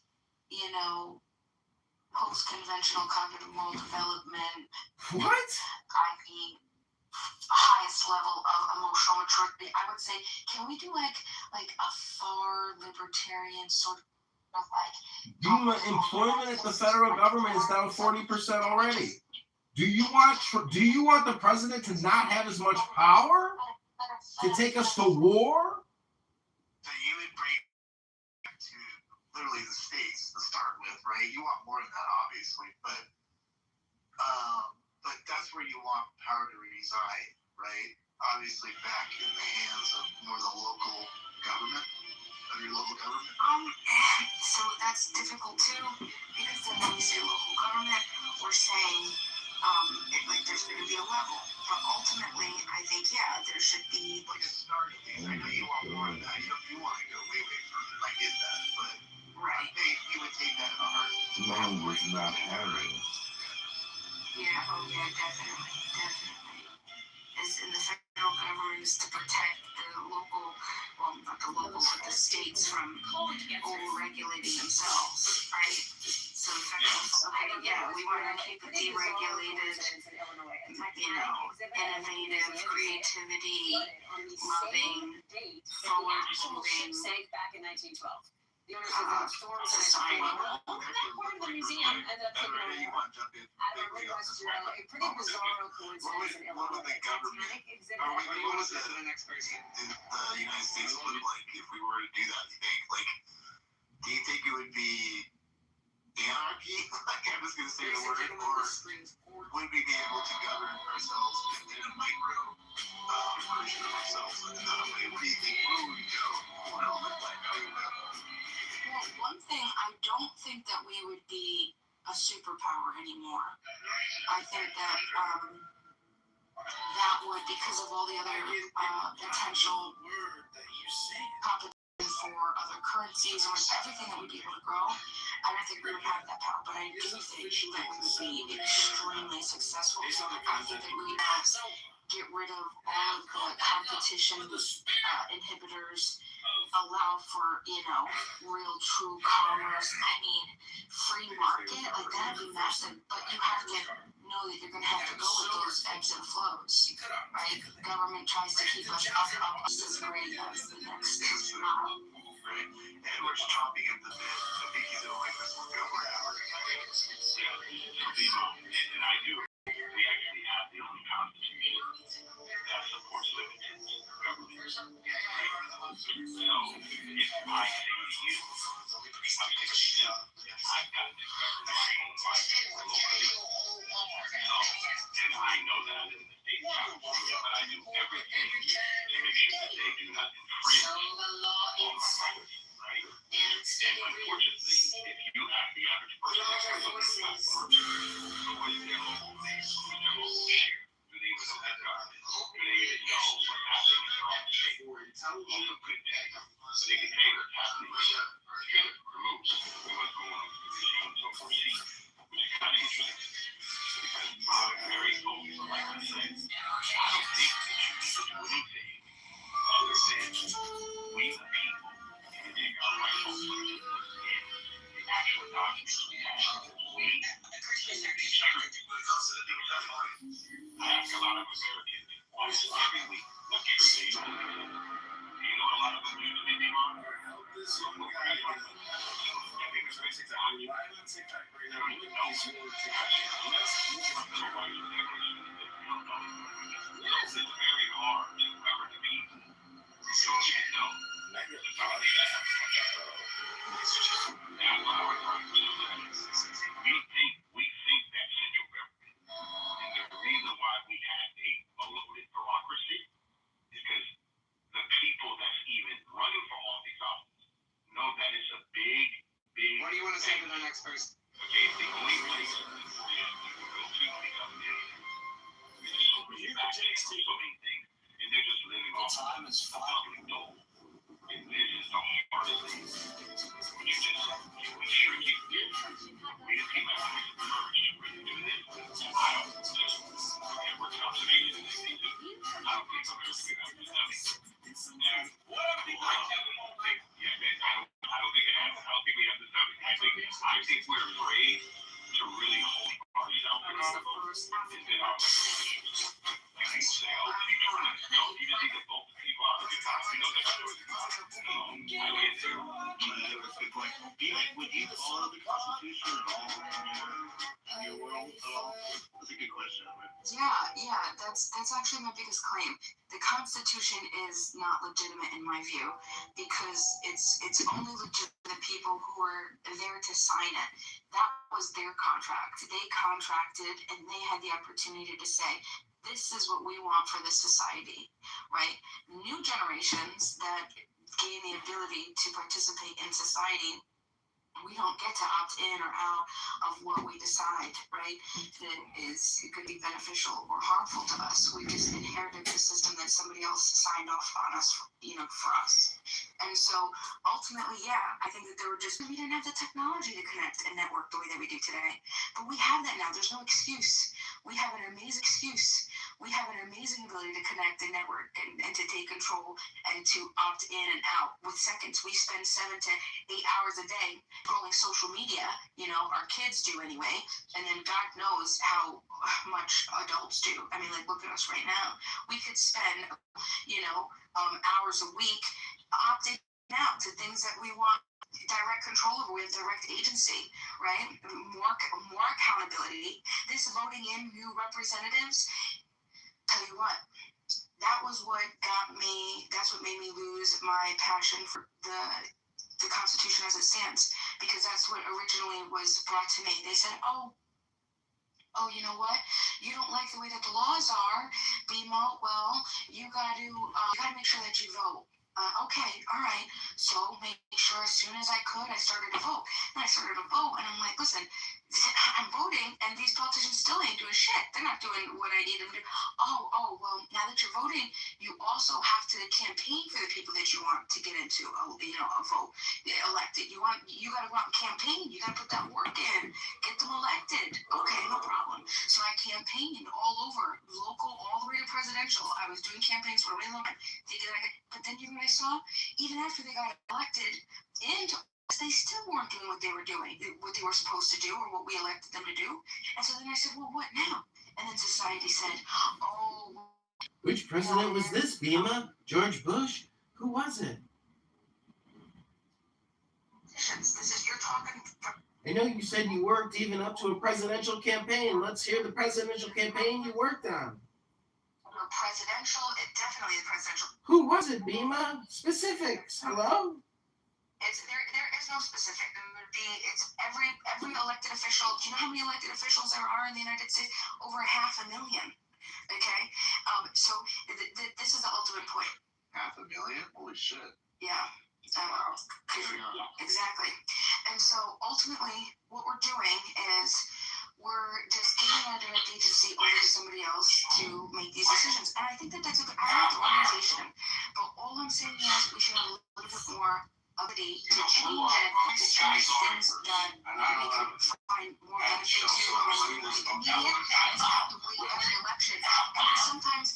post-conventional cognitive moral development, What? i.e. highest level of emotional maturity, I would say, can we do like a far libertarian sort of like Employment at the federal government is down 40% already. Do you want the president to not have as much power to take us to war? So you would bring back to literally the states to start with, right? You want more than that, obviously, but that's where you want power to reside, right? Obviously, back in the hands of more the local government, of your local government. So that's difficult too, because then when we say local government, we're saying there's going to be a level. But ultimately, I think, there should be like a starting place. I know you want more of that. You want to go way, way further. I get that, but right. You would take that in a heartbeat. Man was not having it. Yeah, definitely. As in the federal government is to protect the local, well, not the locals, but the states from over-regulating themselves, right? So the federal, we want to keep it deregulated, innovative, creativity, loving, forward-moving, back in 1912. The owners of the store society. That part of the museum ended up taking over out of a Midwest Journal, a pretty bizarre coincidence in Illinois. What would the government, what was the next person in the United States look like if we were to do that? Do you think it would be anarchy? I'm just going to say the word, or would we be able to govern ourselves in a micro version of ourselves in another way? What do you think? Where would we go? What would it look like? How would we go? Well, one thing, I don't think that we would be a superpower anymore. I think that that would, because of all the other potential competitions for other currencies or everything that would be able to grow, I don't think we would have that power. But I do think that we would be extremely successful. I think that we would get rid of all of the competition inhibitors, allow for, real true commerce. I mean, free market, like that'd be massive, but you have to know that you're gonna have to go with those ebbs and flows, right? Government tries to keep us up. This is great. That's the next model. Right? Edward's chopping at the bit. I think he's doing like this one. Go for it, Howard. And I do. We actually have the only constitution that supports limited government. So if I say to you, I'm 67, I've got this government locally. So, and I know that I live in the state of California, but I do everything to make sure that they do not infringe on my privacy, right? And unfortunately, if you have the average person that's looking at platform, so what is their local name? Who's their local share? Do they even know that government? Do they even know what's happening in their own state? Most of them couldn't tell you. But they can tell you what's happening here. Phoenix, Vermouth, and what's going on with the regimes overseas, which is kind of interesting. Because I'm very focused, like I said. I don't think that you need to do anything other than we the people need to take our rightful place in the actual documents we have. We speak truth. I ask a lot of Americans almost every week what truth they know. Do you know what a lot of them use to be on? It's very hard to cover the people. So you know the power they have. Now, what I would like to do is we think that central government, and the reason why we have a bloated bureaucracy is because the people that's even running for all these offices know that it's a big. What do you want to say to the next person? Okay, the only place that you can go to become millionaire. So many things, and they're just living off time is public dole. And this is the hardest thing. You make sure you get. We the people have the courage to really do this. I don't just we're conservation in this too. I don't think America can have this. What up, people? Yeah, man, I don't think it happens. I don't think we have the subject. I think we're afraid to really hold ourselves accountable and then our recommendations. Like you say, oh, people no, you just need to vote the people out of the top. We know they're not doing it. I get there. That's a good point. Would you follow the Constitution at all in your world at all? That's a good question. Yeah, that's actually my biggest claim. The Constitution is not legitimate in my view because it's only legitimate people who were there to sign it. That was their contract. They contracted and they had the opportunity to say, this is what we want for this society, right? New generations that gain the ability to participate in society, we don't get to opt in or out of what we decide, right? That it could be beneficial or harmful to us. We just inherited the system that somebody else signed off on us, for us. And so ultimately, I think that we didn't have the technology to connect and network the way that we do today. But we have that now. There's no excuse. We have an amazing excuse. We have an amazing ability to connect and network and to take control and to opt in and out with seconds. We spend 7 to 8 hours a day scrolling social media, our kids do anyway, and then God knows how much adults do. I mean, like, look at us right now. We could spend, hours a week opting out to things that we want direct control over. We have direct agency, right? More accountability. This voting in new representatives, tell you what, that's what made me lose my passion for the Constitution as it stands, because that's what originally was brought to me. They said, oh, you know what? You don't like the way that the laws are, BMO. Well, you got to make sure that you vote. Okay, all right. So make sure as soon as I could, I started to vote. And I started to vote, and I'm like, listen, I'm voting, and these politicians still ain't doing shit. They're not doing what I need them to do. Oh, well, now that you're voting, you also also have to campaign for the people that you want to get into, a vote, elected. You got to go out and campaign. You got to put that work in, get them elected. Okay, no problem. So I campaigned all over, local, all the way to presidential. I was doing campaigns for a really long time, but then you know what I saw? Even after they got elected into office, they still weren't doing what they were doing, what they were supposed to do, or what we elected them to do. And so then I said, well, what now? And then society said, oh. Which president was this, Bima? George Bush? Who was it? You're talking. I know you said you worked even up to a presidential campaign. Let's hear the presidential campaign you worked on. Presidential, definitely the presidential. Who was it, Bima? Specifics. Hello? There is no specific. It's every elected official. Do you know how many elected officials there are in the United States? Over 500,000. Okay, so this is the ultimate point. 500,000? Holy shit. Yeah. Exactly. And so ultimately, what we're doing is we're just giving our direct agency over to somebody else to make these decisions. And I think that's a good organization. But all I'm saying is we should have a little bit more ability to change it, to change things that we can find more benefit to immediate, and to have to wait every election. And sometimes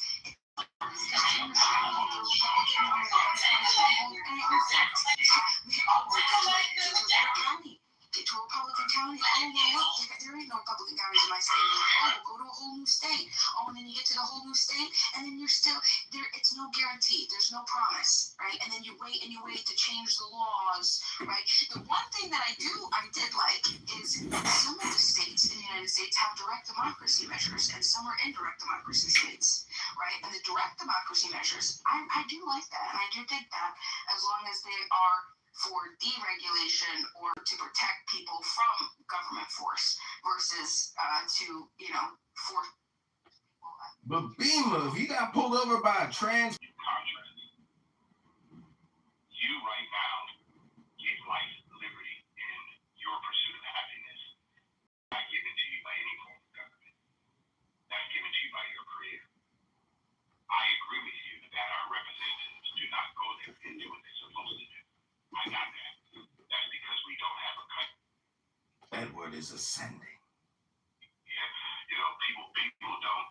get to a Republican county. Oh, well, look, there ain't no Republican counties in my state. Oh, we'll go to a whole new state. Oh, and then you get to the whole new state, and then you're still there. It's no guarantee. There's no promise, right? And then you wait and you wait to change the laws, right? The one thing that I did like is some of the states in the United States have direct democracy measures, and some are indirect democracy states, right? And the direct democracy measures, I do like that, and I do dig that, as long as they are for deregulation or to protect people from government force versus to force. But Bima, if you got pulled over by a trans contract, you right now give life, liberty, and your pursuit of happiness not given to you by any form of government. That's given to you by your creator. I agree with you that our representatives do not go there and do what they're supposed to do. I got that. That's because we don't have a country. Edward is ascending. Yeah, people don't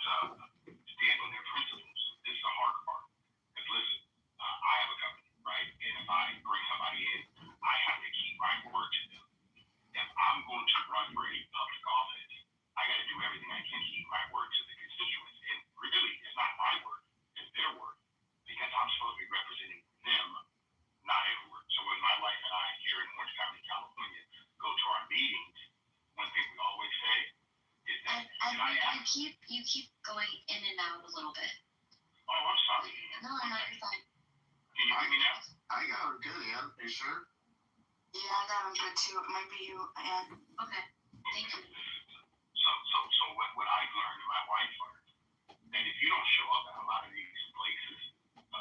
stand on their principles. This is the hard part. Because listen, I have a company, right? And if I bring somebody in, I have to keep my word to them. If I'm going to run for any public office, I got to do everything I can to keep my word to the constituents. And really, it's not my word, it's their word. Because I'm supposed to be representing them, not everywhere. So when my wife and I here in Orange County, California, go to our meetings, one thing we always say is that you keep going in and out a little bit. Oh, I'm sorry. No, you're fine. Can you hear me now? I got her good, Ann. Are you sure? Yeah, I got them good too. It might be you, Ann. Okay, thank you. So what I've learned and my wife learned, that if you don't show up at a lot of these places,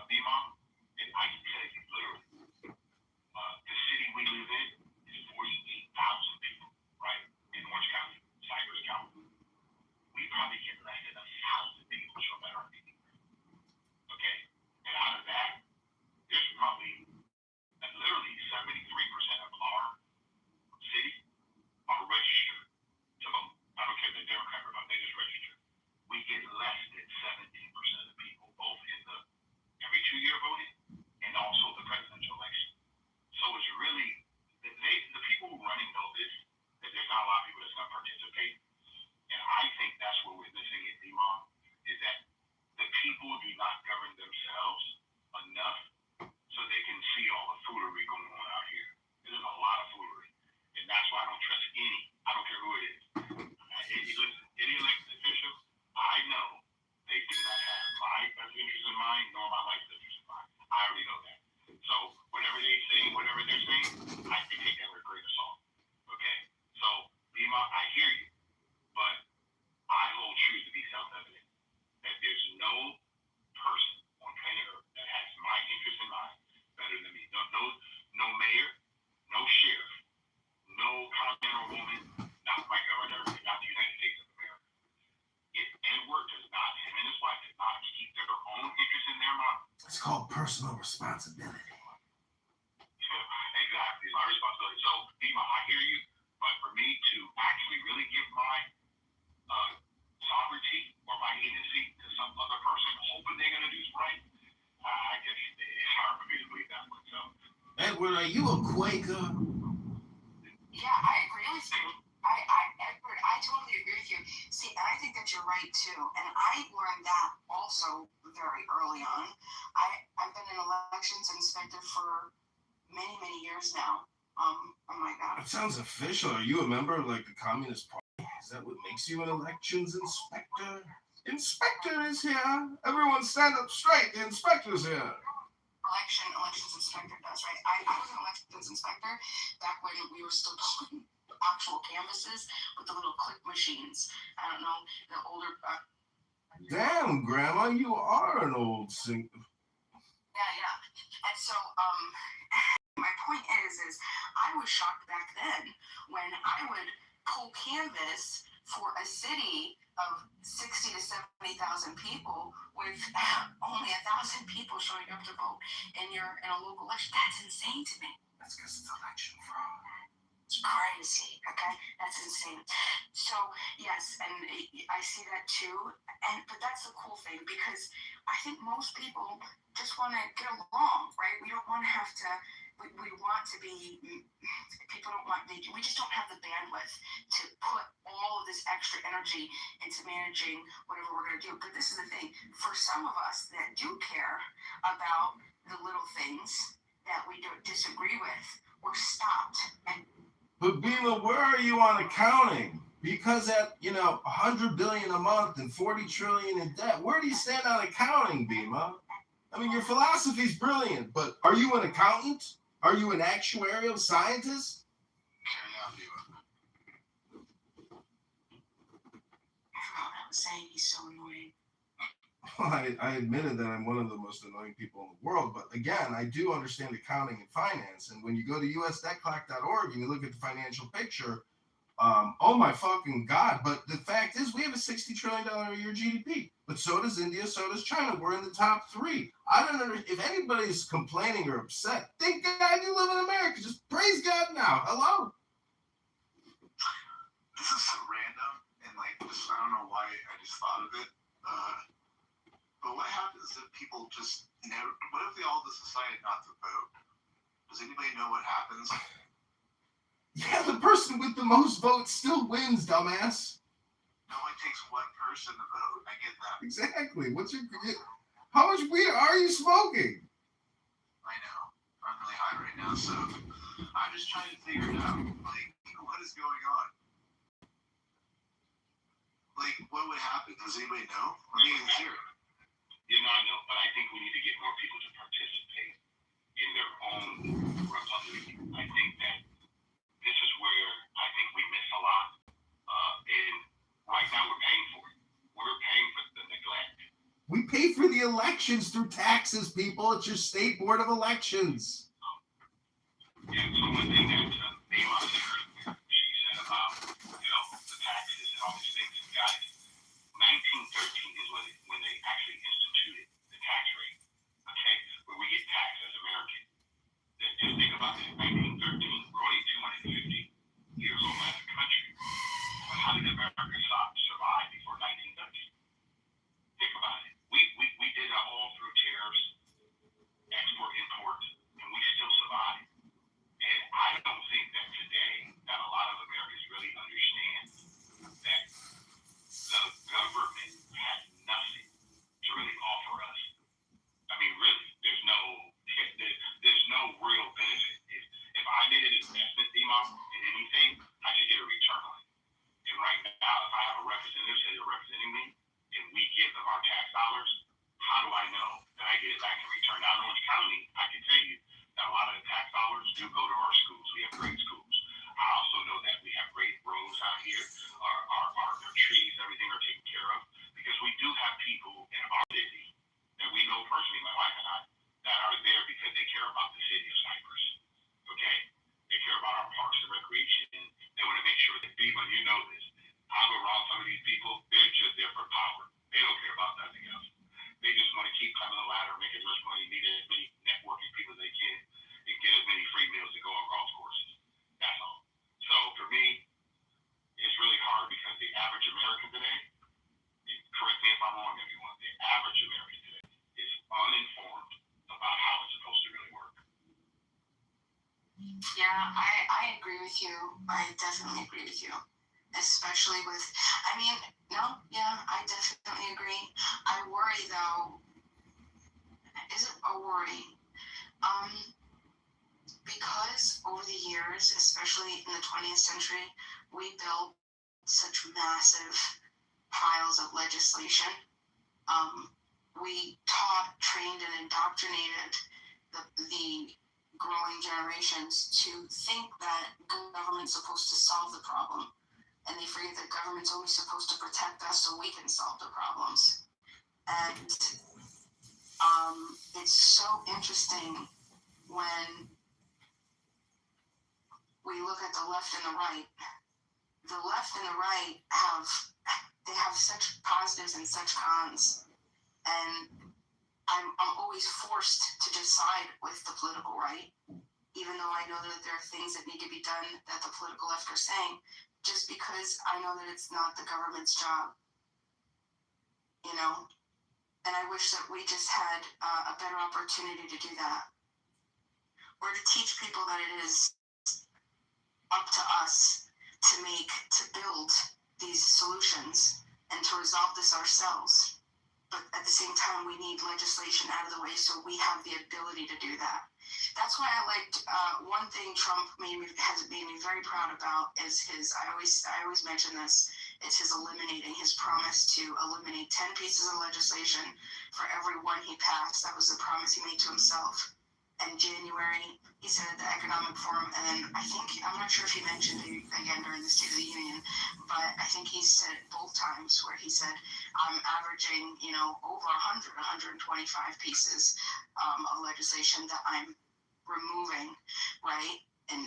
Bima, and I can tell you literally, the city we live in is 48,000 people, right? In Orange County, Cypress County. We probably get less than 1,000 people show up at our meeting. Okay? And out of that, there's probably literally 73% of our city are registered to vote. I don't care if they're Democrat or not, they just registered. We get less than 17% of the people, both in the every 2-year voting and also the presidential election. So it's really, the people who running know this, that there's not a lot of people that's going to participate. And I think that's what we're missing in Imam, is that the people do not govern themselves enough so they can see all the foolery going on out here. There's a lot of foolery. And that's why I don't trust any. I don't care who it is. Any elected official, I know they do not have my best interest in mind, nor my wife's interest in mind. I already know that. So whatever they say, whatever they're saying, I can take that with a grain of salt. Okay? So, Bima, I hear you. But I hold truth to be self-evident. That there's no person on planet Earth that has my interest in mind better than me. No mayor, no sheriff, no congresswoman, not my governor, not the United States of America. If Edward does not, him and his wife, does not keep their own interest in their mind. called personal responsibility. Exactly, my responsibility. So, Dima, I hear you, but for me to actually really give my sovereignty or my agency to some other person, hoping they're going to do right, I guess it's hard for me to believe that myself. Edward, are you a Quaker? Yeah, I agree with you. Edward, I totally agree with you. See, and I think that you're right too. And I learned that also very early on. I've been an elections inspector for many, many years now. Oh my God. That sounds official. Are you a member of like the Communist Party? Is that what makes you an elections inspector? Inspector is here. Everyone stand up straight. The inspector's here. Elections inspector does, right? I was an elections inspector back when we were still pulling actual canvases with the little click machines. I don't know, the older. Damn, Grandma, you are an old singer. Yeah. And so, my point is I was shocked back then when I would pull canvas for a city of 60 to 70,000 people with only 1,000 people showing up to vote in a local election. That's insane to me. That's because it's election fraud. It's crazy, okay? That's insane. So, yes, and I see that too. But that's the cool thing, because I think most people just want to get along, right? We don't want to have to, we want to be, people don't want, we just don't have the bandwidth to put all of this extra energy into managing whatever we're going to do. But this is the thing, for some of us that do care about the little things that we don't disagree with, we're stopped. But Bima, where are you on accounting? Because at, $100 billion a month and 40 trillion in debt, where do you stand on accounting, Bima? I mean, your philosophy's brilliant, but are you an accountant? Are you an actuarial scientist? I was saying he's so annoying. Well, I admitted that I'm one of the most annoying people in the world, but again, I do understand accounting and finance. And when you go to usdebtclock.org and you look at the financial picture, oh my fucking God. But the fact is, we have a $60 trillion a year GDP, but so does India, so does China. We're in the top three. I don't know if anybody's complaining or upset. Thank God you live in America. Just praise God now. Hello. This is so random, and I don't know why I just thought of it. But what happens if people just never? What if they all just decided not to vote? Does anybody know what happens? Yeah, the person with the most votes still wins, dumbass. No, it takes one person to vote. I get that. Exactly. How much weed are you smoking? I know. I'm really high right now, so I'm just trying to figure it out. Like, what is going on? Like, what would happen? Does anybody know? I mean, it's here. I know, but I think we need to get more people to participate in their own republic. I think that this is where I think we miss a lot. And right now we're paying for it. We're paying for the neglect. We pay for the elections through taxes, people. It's your state board of elections. Yeah, so one thing that Bima said earlier, she said about, the taxes and all these things. Guys, 1913 is when they actually instituted the tax rate, okay, where we get taxed as Americans. Just think about this, 1913, we're only 250 years old as a country. But how did America survive before 1913? Think about it. We did that all through tariffs, export, import, and we still survived. And I don't think that today that a lot of Americans really understand that the government has nothing to really offer us. I mean, really, there's no real benefit. If I did an investment theme in anything, I should get a return on it. And right now, if I have a representative say they're representing me, and we give them our tax dollars, how do I know that I get it back in return? Now, in Orange County, I can tell you that a lot of the tax dollars do go to our schools. We have great schools. I also know that we have great roads out here. Our trees, everything are taken care of. Because we do have people in our city that we know personally, my wife and I, that are there because they care about the city of Cypress. Okay? They care about our parks and recreation. They want to make sure that people, you know this, I'm around some of these people, they're just there for power. They don't care about nothing else. They just want to keep climbing the ladder matter of make as much money, meet as many networking people as they can, and get as many free meals and go on golf courses. That's all. So for me, it's really hard because the average American today, correct me if I'm wrong, everyone, the average American today is uninformed about how it's supposed to really work. Yeah, I agree with you. I definitely agree with you. Especially with, I definitely agree. I worry though, is it a worry? Because over the years, especially in the 20th century, we built such massive piles of legislation. We taught, trained, and indoctrinated the growing generations to think that government's supposed to solve the problem. And they forget that government's only supposed to protect us so we can solve the problems. And it's so interesting when we look at the left and the right. The left and the right have such positives and such cons. And I'm always forced to just side with the political right, even though I know that there are things that need to be done that the political left are saying, just because I know that it's not the government's job, And I wish that we just had a better opportunity to do that, or to teach people that it is up to us to build these solutions and to resolve this ourselves. But at the same time, we need legislation out of the way so we have the ability to do that. That's why I liked one thing Trump has made me very proud about is I always mention this. It's his promise to eliminate 10 pieces of legislation for every one he passed. That was the promise he made to himself. In January, he said at the Economic Forum, and then I'm not sure if he mentioned it again during the State of the Union, but I think he said it both times where he said, I'm averaging, over 125 pieces of legislation that I'm removing, right? And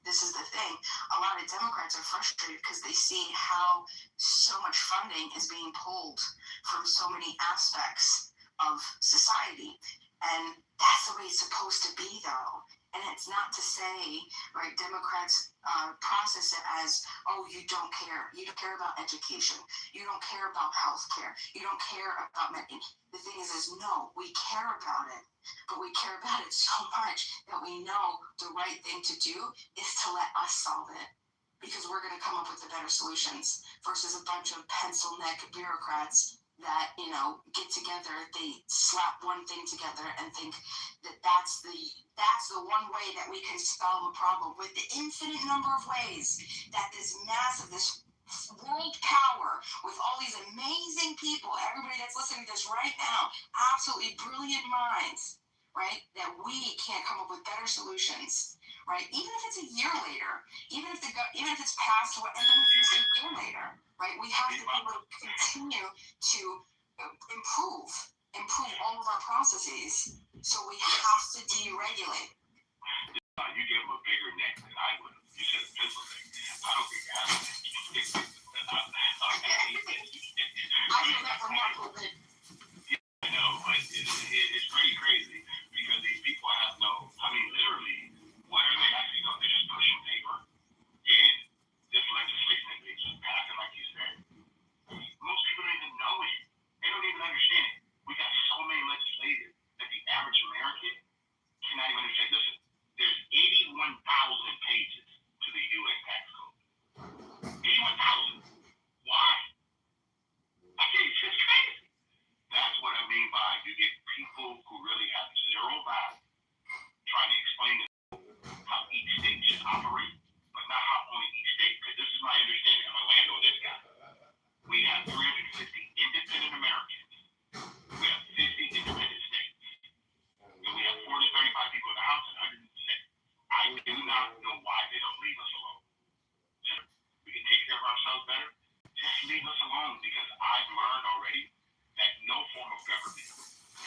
this is the thing. A lot of Democrats are frustrated because they see how so much funding is being pulled from so many aspects of society. And that's the way it's supposed to be, though. And it's not to say, right, Democrats process it as, oh, you don't care. You don't care about education. You don't care about health care. You don't care about medicine. The thing is no, we care about it. But we care about it so much that we know the right thing to do is to let us solve it. Because we're going to come up with the better solutions versus a bunch of pencil neck bureaucrats that, get together, they slap one thing together and think that that's the one way that we can solve a problem with the infinite number of ways that this world power with all these amazing people, everybody that's listening to this right now, absolutely brilliant minds, right, that we can't come up with better solutions, right, even if it's a year later, even if it's past, and then it's a year later, right, we have to be able to continue to improve all of our processes, so we have to deregulate. You gave him a bigger neck than I would have. You said a pencil thing. I don't think I have. I feel that from Michael, but I know, but it's pretty crazy because these people have literally, what are they actually doing? They're just pushing paper. And this legislation that they just passed, like you said, most people don't even know it. They don't even understand it. We got so many legislators that the average American cannot even understand. Listen, there's 81,000 pages to the U.S. tax code. 81,000. Why? It's just crazy. That's what I mean by you get people who really have zero value trying to explain how each state should operate, but not how only each state. Because this is my understanding. I'm going to land on this guy. We have 350 independent Americans. We have 50 independent states. And we have 435 people in the House and 106. I do not know why they don't leave us alone. We can take care of ourselves better. Just leave us alone, because I've learned already that no form of government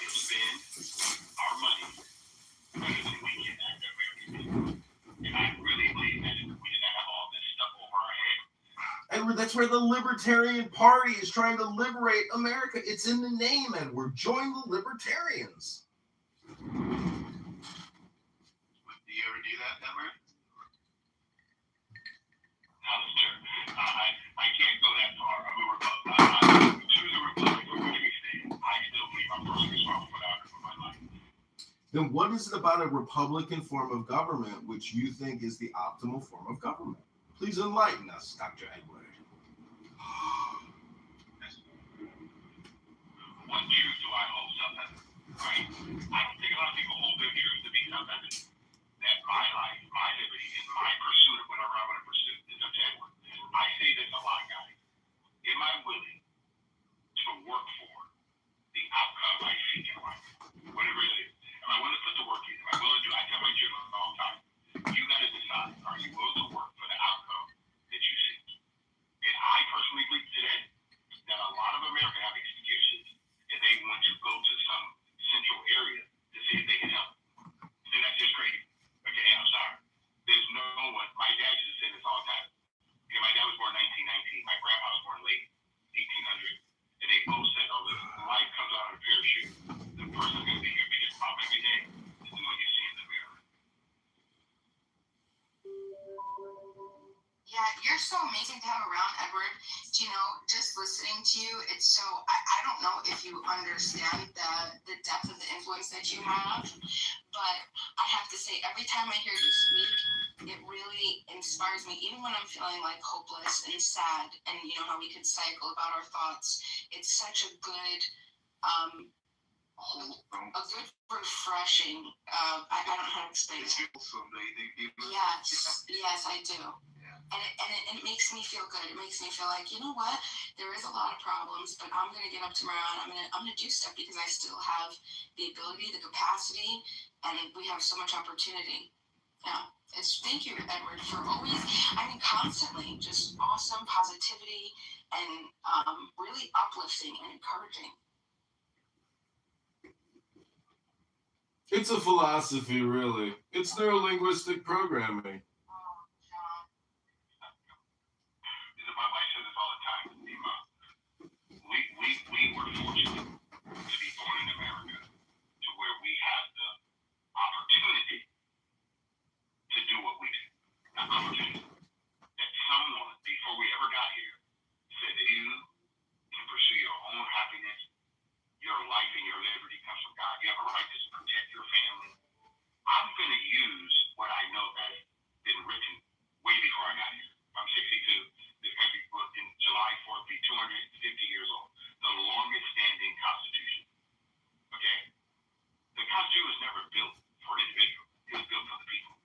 is big That's where the Libertarian Party is trying to liberate America. It's in the name, Edward. Join the Libertarians. Do you ever do that, Edward? Alistair, I can't go that far. I'm a to the Republic for which we stand. I still believe I'm personally responsible for the outcome of my life. Then what is it about a Republican form of government which you think is the optimal form of government? Please enlighten us, Dr. Edward. What truth do I hold self-evident? Right? I don't think a lot of people hold their truth to be self-evident. That my life, my liberty, and my pursuit of whatever I want to pursue is up to Edward. I say this a lot, guys. Am I willing to work for the outcome I seek in life? Whatever it is. Am I willing to put the work in? Am I willing to? I tell my children all the time, you got to decide, are you willing to work for the outcome that you seek? And I personally believe today that a lot of America have excuses and they want to go to some central area to see if they can help. And that's just crazy. Okay, I'm sorry. There's no one. My dad used to say this all the time. Okay, my dad was born in 1919. My grandpa was born late 1800. And they both said, oh, listen, life comes out of a parachute. The person's going to be your biggest problem every day is the one you see in the mirror. Yeah, you're so amazing to have around, Edward. You know, just listening to you, it's so, I don't know if you understand the depth of the influence that you have, but I have to say, every time I hear you speak, it really inspires me, even when I'm feeling like hopeless and sad, and you know how we could cycle about our thoughts. It's such a good, refreshing, I don't know how to explain it. Yes, I do. And it makes me feel good. It makes me feel like, you know what? There is a lot of problems, but I'm gonna get up tomorrow and I'm gonna do stuff because I still have the ability, the capacity, and we have so much opportunity. Yeah. Thank you, Edward, for always, constantly just awesome positivity and really uplifting and encouraging. It's a philosophy, really. It's neurolinguistic programming. My wife says this all the time. We were fortunate to be born in America to where we have the opportunity to do what we do. An opportunity that someone, before we ever got here, said that you can pursue your own happiness, your life and your liberty comes from God. You have a right to protect your family. I'm going to use what I know that's been written way before I got here. I'm 62. This country in July 4th be 250 years old. The longest standing constitution. Okay? The Constitution was never built for an individual. It was built for the people.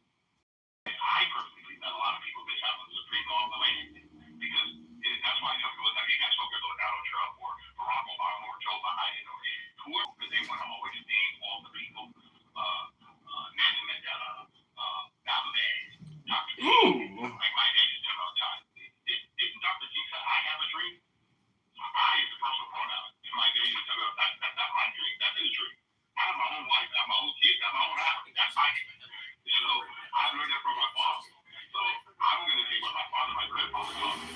And I personally believe that a lot of people miss out on the supreme law of the land. Because that's why some people say, you guys focus on Donald Trump or Barack Obama or Joe Biden or whoever, because they want to always name all the people. Nelson Mandela, Malcolm X, Dr. King. Like my dad used to tell me all the time. Didn't Dr. King say, I have a dream? I is the personal pronoun. My dad used to tell me, that's not my dream. That's his dream. I have my own wife, I have my own kids, I have my own house. That's my dream. So I learned that from my father. So I'm going to take what my father, my grandfather taught me.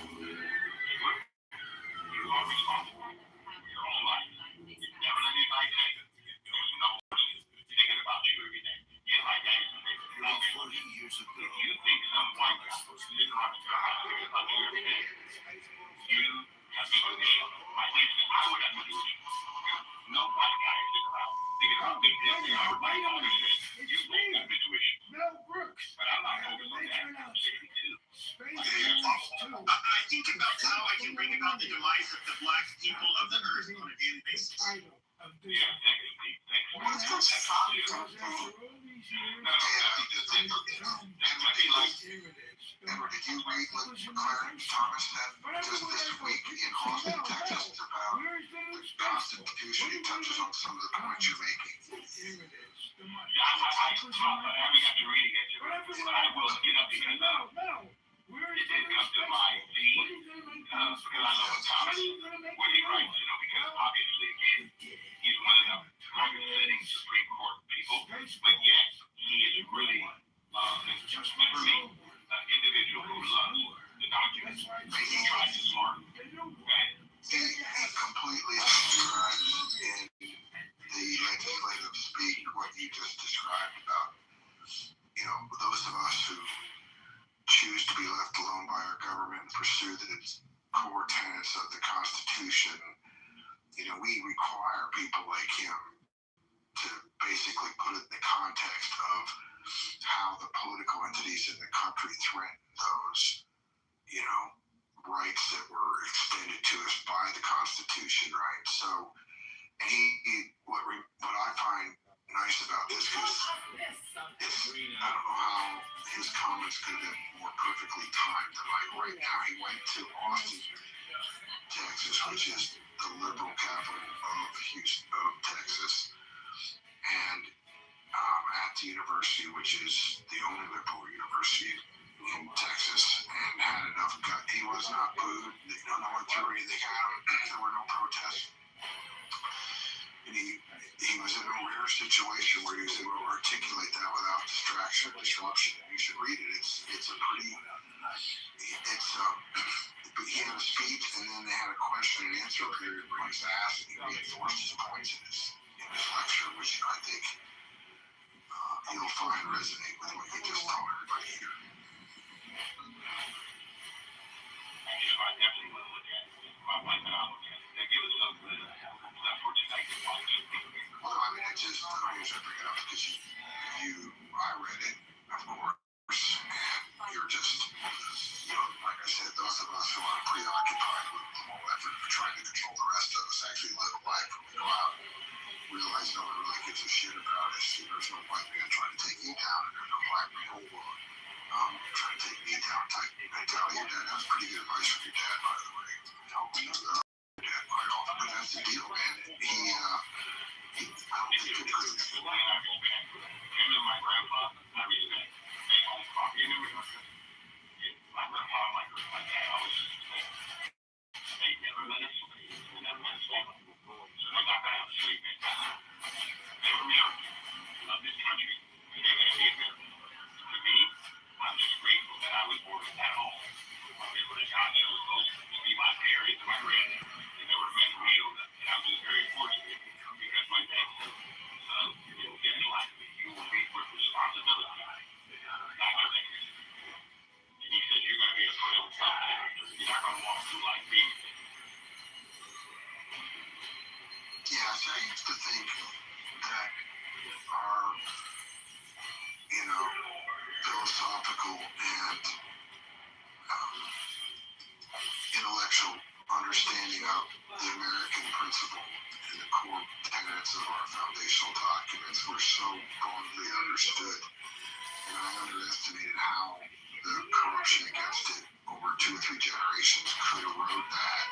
You are responsible for your own life. Never let anybody tell you. There was no person thinking about you every day. Yeah, my dad used to say, if you think some white guy is thinking about you every day, you have to do this. My dad said, I would have to do this. No white guy is thinking about me. My father said, you both got intuition. But I'm not focused on that. I'm 62. I think about how I can bring about the demise of the black people of the earth on a daily basis. Yeah, thanks, Steve. Thanks. Let's go check out your Edward, did you read what Clarence Thomas had just this week in Austin, Texas, about the Constitution? He touches on some of the points you're making. I haven't got to read it yet, but I will get up because it did come to my feed because I know what Thomas, what he writes, because obviously, again, he's one of the longest-sitting Supreme Court people, but yet he is really, for me, an individual who loves the documents. He tries to smart pursue the core tenets of the Constitution, we require people like him to basically put it in the context of how the political entities in the country threaten those, rights that were extended to us by the Constitution, right? So, and what I find nice about this, because I don't know how his comments could have been more perfectly timed than like right now. He went to Austin, Texas, which is the liberal capital of Texas, and at the university, which is the only liberal university in Texas, and had enough gut. He was not booed. No one threw anything at him. There were no protests. And he was in a rare situation where he was able to articulate that without distraction or disruption. You should read it. It's a pretty. He had a speech, and then they had a question and answer period where he was asked, and he reinforced his points in his lecture, which I think you'll find resonate with what you just told everybody here. I definitely want to look at it. My wife and I look at it. They give us something left for tonight to watch. Well, I mean, it's just, I usually bring it up because I read it, of course, and you're just, like I said, those of us who are preoccupied with the whole effort of trying to control the rest of us actually live a life where we go out and realize no one really gives a shit about us. There's no white man trying to take you down, and there's no black man trying to take me down type mentality. Your dad has pretty good advice from your dad, by the way. Your dad quite often, but that's the deal, man. I don't think it could. Him and my grandpa, I respect. They own property in America. My grandpa, my dad always said, they never let us sleep. They never let us sleep. So we're not going to have sleep in time. They were American. They love this country. And they're going to be American. To me, I'm just grateful that I was born at home. God chose those to be my parents and my grandparents. And they were men who healed them. And I'm just very fortunate because my dad said, in life, you will be with responsibility, not your legacy. And he said, you're going to be a foothill someday. You're not going to walk through life being there. Yeah, so I used to think that our, philosophical and intellectual understanding of the American principle and the core tenets of our foundational documents were so broadly understood. And I underestimated how the corruption against it over 2 or 3 generations could erode that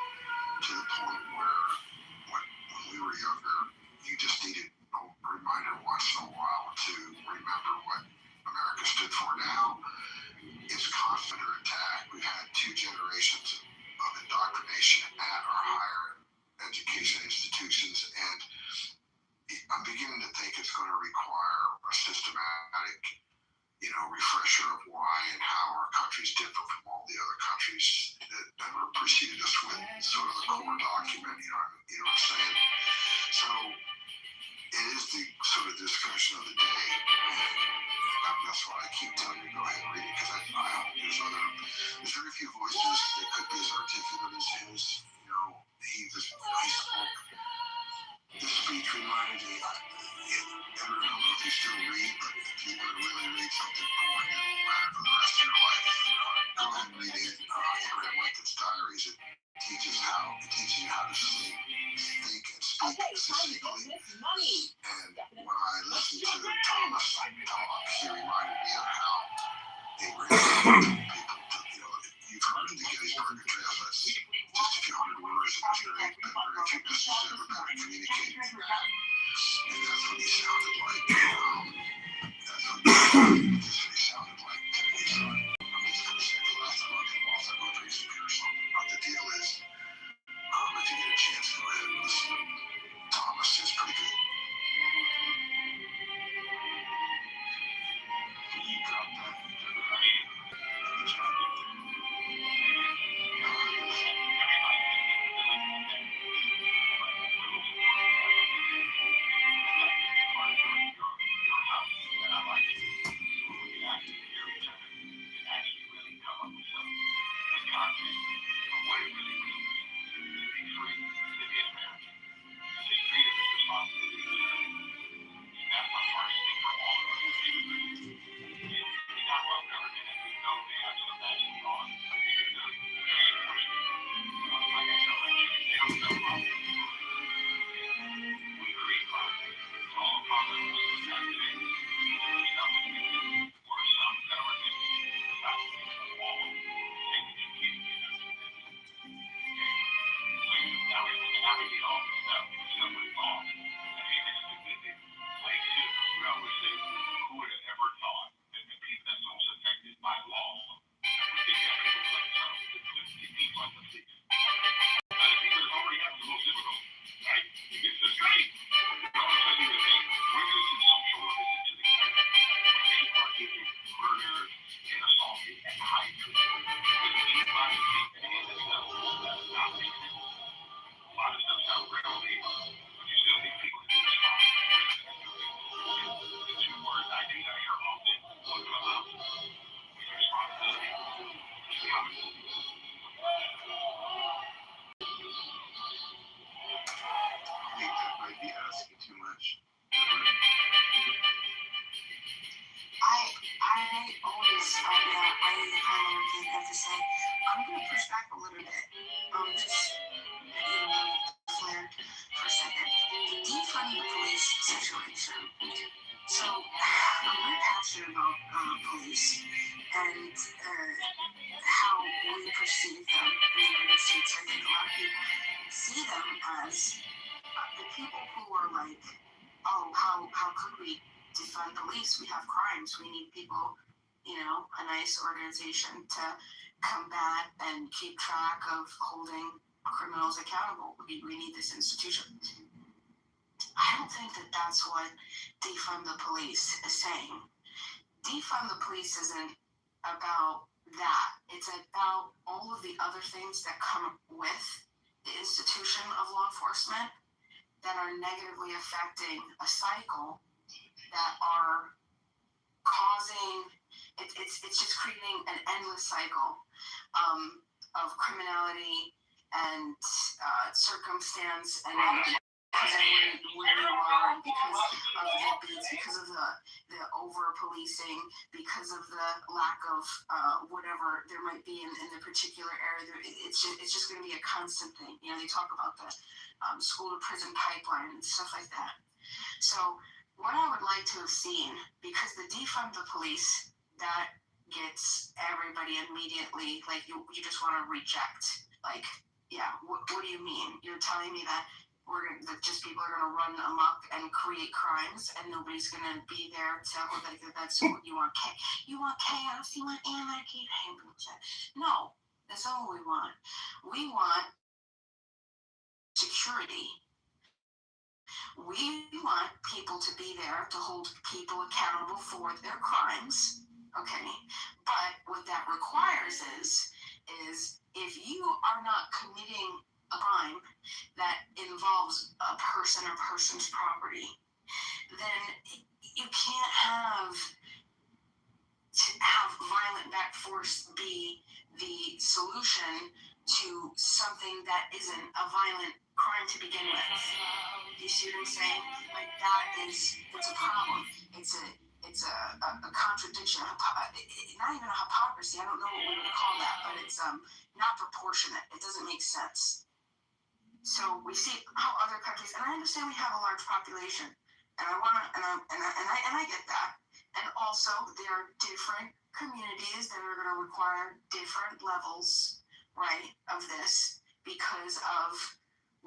to the point where when we were younger, you just needed a reminder once in a while to remember what America stood for. Now it's constant under attack. We've had 2 generations of indoctrination at our higher education institutions, and I'm beginning to think it's going to require a systematic, refresher of why and how our country's different from all the other countries that ever preceded us with sort of a core document, you know what I'm saying? So it is the sort of discussion of the day, and that's why I keep telling you to go ahead and read it, because I hope there's very few voices that could be as articulate as his. He spoke. This speech reminded me, I don't know if you still read, but if you want to really read something boring that will matter for the rest of your life, go ahead and read it. Abraham Lincoln's Diaries. It teaches you how to think and speak succinctly. And when I listened to Thomas talk, he reminded me of how Abraham told people to, you've heard of the Gettysburg Address. That's just a few hundred words, and there's very few messages ever better communicated than that. And that's what he sounded like. That's what he sounded like to me. So I'm just going to say the last time I'll get off, I'm going to drink some beer or something. But the deal is, if you get a chance, go ahead and listen. Thomas is pretty good. You got that. I always, I have to say, I'm going to push back a little bit. Just, flared for a second. The defund the police situation. So, I'm very passionate about police and how we perceive them in the United States. I think a lot of people see them as the people who are like, oh, how could we defund police? We have crimes. We need people, a nice organization to combat and keep track of holding criminals accountable. We need this institution. I don't think that that's what defund the police is saying. Defund the police isn't about that. It's about all of the other things that come with the institution of law enforcement that are negatively affecting a cycle that are causing, it's just creating an endless cycle of criminality and circumstance and where you are, because of the beats, because of the over policing, because of the lack of whatever there might be in the particular area. It's just going to be a constant thing. They talk about the school to prison pipeline and stuff like that. So what I would like to have seen, because the defund the police, that gets everybody immediately, like, you just want to reject. Like, yeah, what do you mean? You're telling me that that just people are going to run amok and create crimes and nobody's going to be there to, like, that's what you want. You want chaos, you want anarchy. No, that's not what we want. We want security. We want people to be there to hold people accountable for their crimes, okay? But what that requires is if you are not committing a crime that involves a person or person's property, then you can't have violent back force be the solution to something that isn't a violent crime to begin with. You see what I'm saying? Like, it's a problem. It's a contradiction, not even a hypocrisy. I don't know what we would call that, but it's not proportionate. It doesn't make sense. So we see how other countries, and I understand we have a large population, and I get that. And also, there are different communities that are going to require different levels, right, of this because of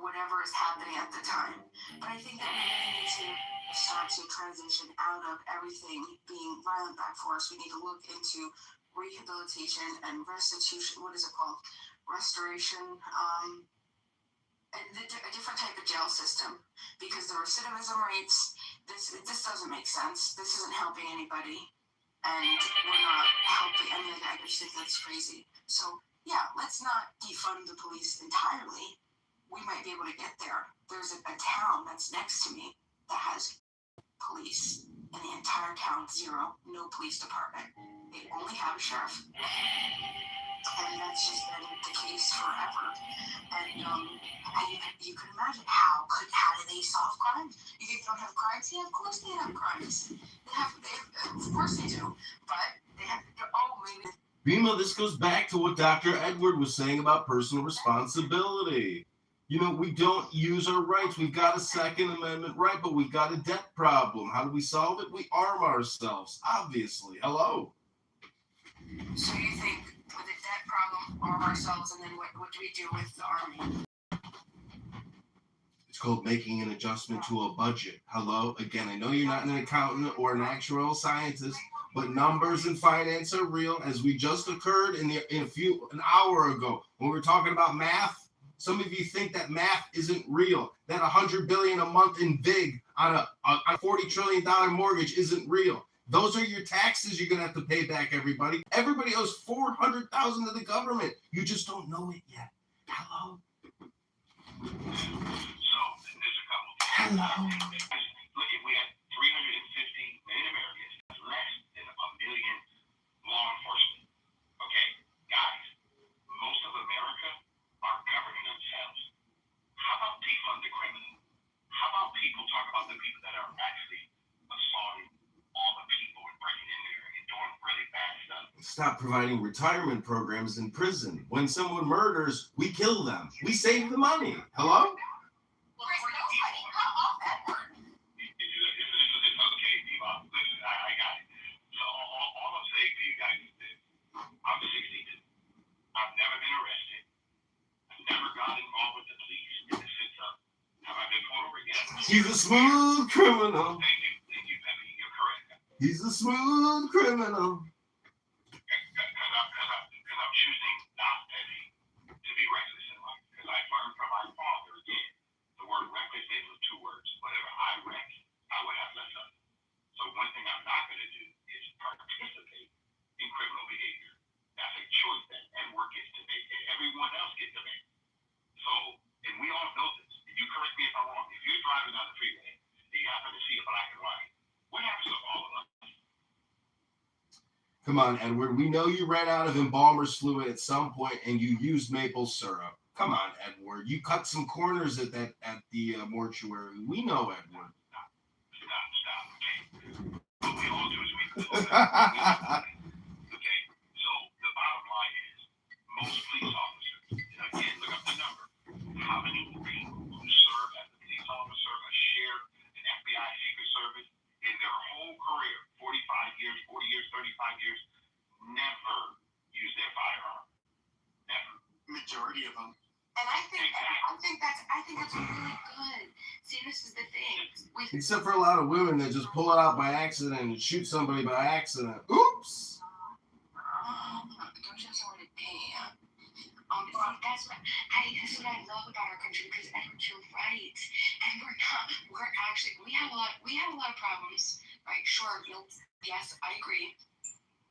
whatever is happening at the time. But I think that we really need to start to transition out of everything being violent back force. We need to look into rehabilitation and restitution. What is it called? Restoration. A different type of jail system, because the recidivism rates, this doesn't make sense. This isn't helping anybody, and we're not helping. I just think that's crazy. So yeah, let's not defund the police entirely. We might be able to get there. There's a town that's next to me that has police, and the entire town, zero, no police department. They only have a sheriff. And that's just been the case forever. And you can imagine how do they solve crimes? You think they don't have crimes? Yeah, of course they have crimes. Of course they do. But they have, maybe. Bima, this goes back to what Dr. Edward was saying about personal responsibility. We don't use our rights. We've got a Second Amendment right, but we've got a debt problem. How do we solve it? We arm ourselves, obviously. Hello. So you think with a debt problem, arm ourselves, and then what do we do with the army? It's called making an adjustment to a budget. Hello? Again, I know you're not an accountant or an actuarial scientist, but numbers and finance are real, as we just occurred an hour ago when we were talking about math. Some of you think that math isn't real, that $100 billion a month in VIG on a $40 trillion mortgage isn't real. Those are your taxes you're going to have to pay back, everybody. Everybody owes $400,000 to the government. You just don't know it yet. Hello? So, there's a couple. Hello? Look, if we had 315 million Americans, less than 1 million law enforcement. Okay, guys, most of America are governing themselves. How about defund the criminal? How about people talk about the people that are actually stop providing retirement programs in prison. When someone murders, we kill them. We save the money. Hello? Okay, Diva. Listen, I got it. So all I'm saying to you guys is this. I'm 62. I've never been arrested. I've never got involved with the police in the sense of, have I been pulled over? Yes. He's a smooth criminal. Thank you, Pepe. You're correct. He's a smooth criminal. Because I'm choosing not, Pepe, to be reckless in life. Because I learned from my father, again, the word reckless is with two words. Whatever I wreck, I would have less of. So one thing I'm not going to do is participate in criminal behavior. That's a choice that Edward gets to make, and everyone else gets to make. So, and we all know this. And you correct me if I'm wrong. If you're driving down the freeway and you happen to see a black and white, what happens to all of us? Come on, Edward. We know you ran out of embalmer's fluid at some point and you used maple syrup. Come on, Edward. You cut some corners at the mortuary. We know, Edward. Stop. Okay. What we all do is okay. So the bottom line is, most police officers, and again, look up the number. How many people who serve as a police officer, a sheriff, an FBI Secret Service, in their whole career, 45 years, 40 years, 35 years, never use their firearm. Never. Majority of them. And I think that's really good. See, this is the thing. Except for a lot of women that just pull it out by accident and shoot somebody by accident. Oops. Don't you know what it is? That's what I love about our country, because Edward, you're right. And we have a lot of problems, right? Sure, yes, I agree.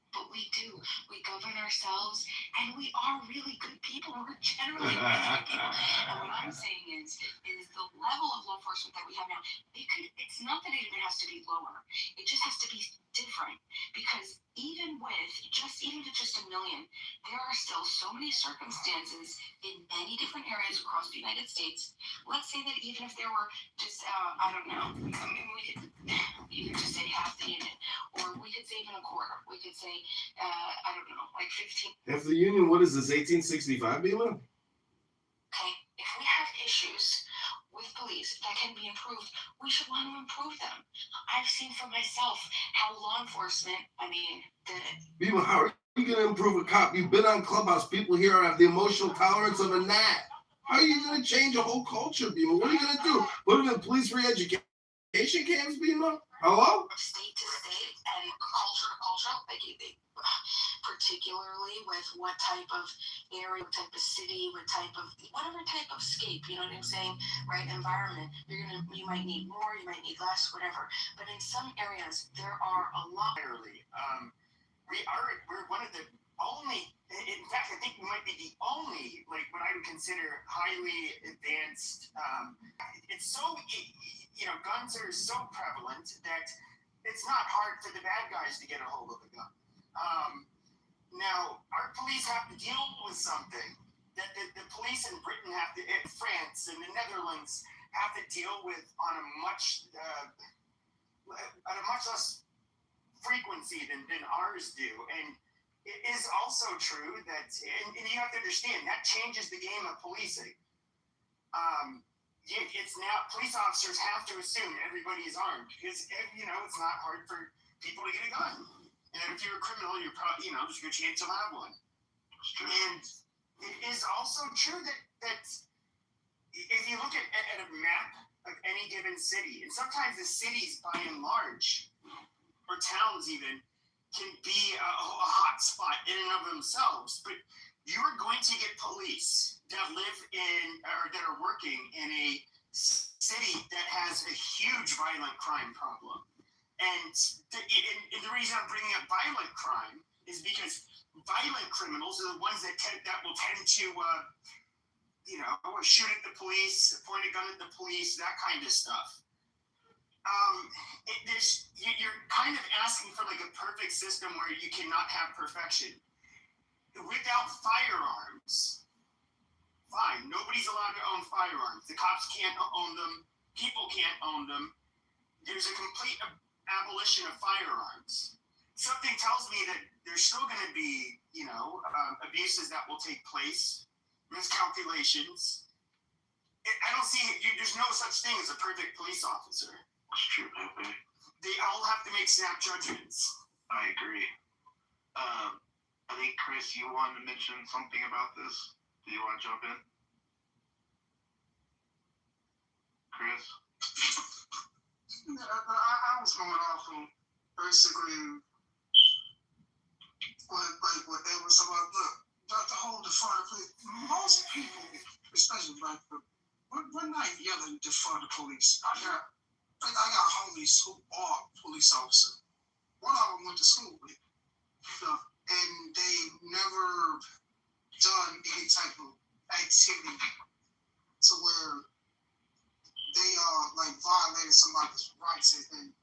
But we do. We govern ourselves, and we are really good people. We're generally really good people. And what I'm saying is the level of law enforcement that we have now, it's not that it even has to be lower. It just has to be different. Because even with just a million, there are still so many circumstances in many different areas across the United States. Let's say that even if there were just, I don't know, you could just say half the unit, or we could say even a quarter. We could say, I don't know, like 15. Half the union, what is this, 1865, Bima? Okay, if we have issues with police that can be improved, we should want to improve them. I've seen for myself how law enforcement, did it. Bima, how are you going to improve a cop? You've been on Clubhouse. People here have the emotional tolerance of a gnat. How are you going to change a whole culture, Bima? What are you going to do? Put them in police re-education camps, Bima? Hello? State to state and culture to culture, particularly with what type of area, what type of city, whatever type of scape, you know what I'm saying, right? Environment. You might need more, you might need less, whatever. But in some areas, there are a lot. We're one of the only, in fact, I think we might be the only, what I would consider highly advanced. It's so, guns are so prevalent that it's not hard for the bad guys to get a hold of a gun. Now, our police have to deal with something that the police in Britain France and the Netherlands have to deal with on a much less frequency than ours do. And it is also true that, and you have to understand, that changes the game of policing. It's now, police officers have to assume everybody is armed, because, it's not hard for people to get a gun. And if you're a criminal, you're probably, there's a good chance you'll have one. And it is also true that if you look at a map of any given city, and sometimes the cities by and large, or towns even, can be a hot spot in and of themselves, but you are going to get police that live in, or that are working in a city that has a huge violent crime problem. And the reason I'm bringing up violent crime is because violent criminals are the ones that will tend to, shoot at the police, point a gun at the police, that kind of stuff. You're kind of asking for like a perfect system where you cannot have perfection. Without firearms, fine, nobody's allowed to own firearms. The cops can't own them. People can't own them. There's a complete abolition of firearms. something tells me that there's still going to be, abuses that will take place, miscalculations. I don't see, there's no such thing as a perfect police officer. That's true, Pepe. They all have to make snap judgments. I agree. I think, Chris, you wanted to mention something about this. Do you want to jump in? Chris? I was going off on basically what they was about. Look, the whole defund the police. Most people, especially black people, we're not yelling defund the police. I got homies who are police officers. One of them went to school with, and they've never done any type of activity to where they violated somebody's rights and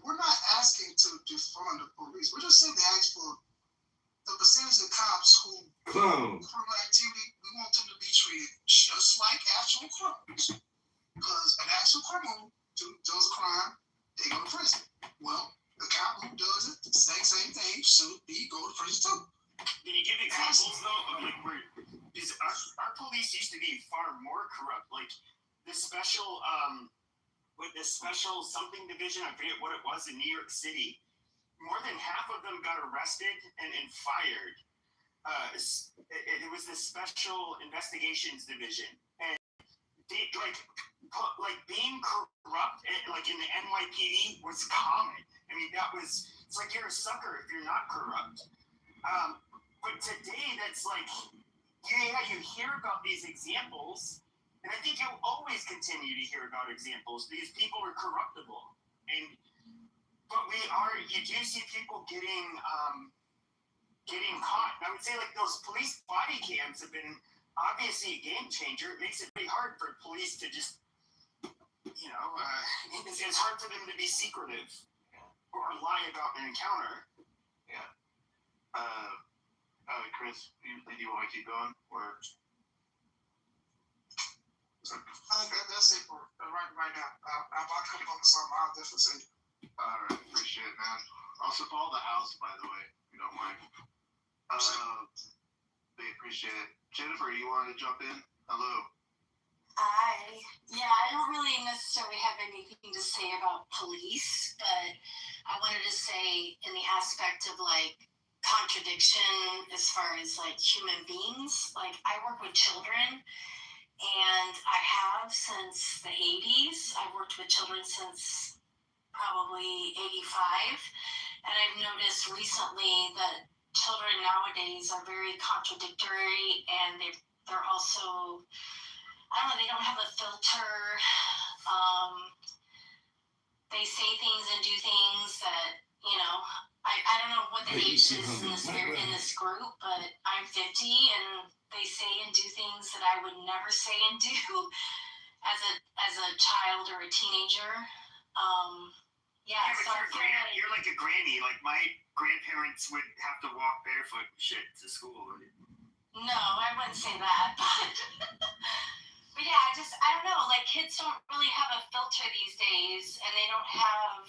we're not asking to defund the police. We're just simply asking for the percentage of cops who criminal activity. We want them to be treated just like actual criminals. Because an actual criminal does a crime, they go to prison. Well, the cop who does it, the same thing, should go to prison too. Can you give examples though of where our police used to be far more corrupt? Like the special something division, I forget what it was in New York City. More than half of them got arrested and fired. It was the special investigations division, and they being corrupt in the NYPD was common. I mean, it's like you're a sucker if you're not corrupt. But today, that's you hear about these examples, and I think you'll always continue to hear about examples. These people are corruptible, but you do see people getting caught. And I would say those police body cams have been obviously a game changer. It makes it pretty hard for police to just, it's hard for them to be secretive or lie about an encounter. Yeah. Chris, do you want to keep going? Or that's it for right now. If I come up with something, I'll definitely say. All right, appreciate it, man. Also, follow the house, by the way, if you don't mind. They appreciate it. Jennifer, you wanted to jump in? Hello. Hi. Yeah, I don't really necessarily have anything to say about police, but I wanted to say in the aspect of contradiction as far as human beings. I work with children, and I have since the 80s. I've worked with children since probably 85, and I've noticed recently that children nowadays are very contradictory, and they're also, I don't know, they don't have a filter. They say things and do things that, I don't know what the age is in this group, but I'm 50, and they say and do things that I would never say and do as a child or a teenager. You're like a granny. Like my grandparents would have to walk barefoot and shit to school. No, I wouldn't say that, but yeah, I don't know. Kids don't really have a filter these days, and they don't have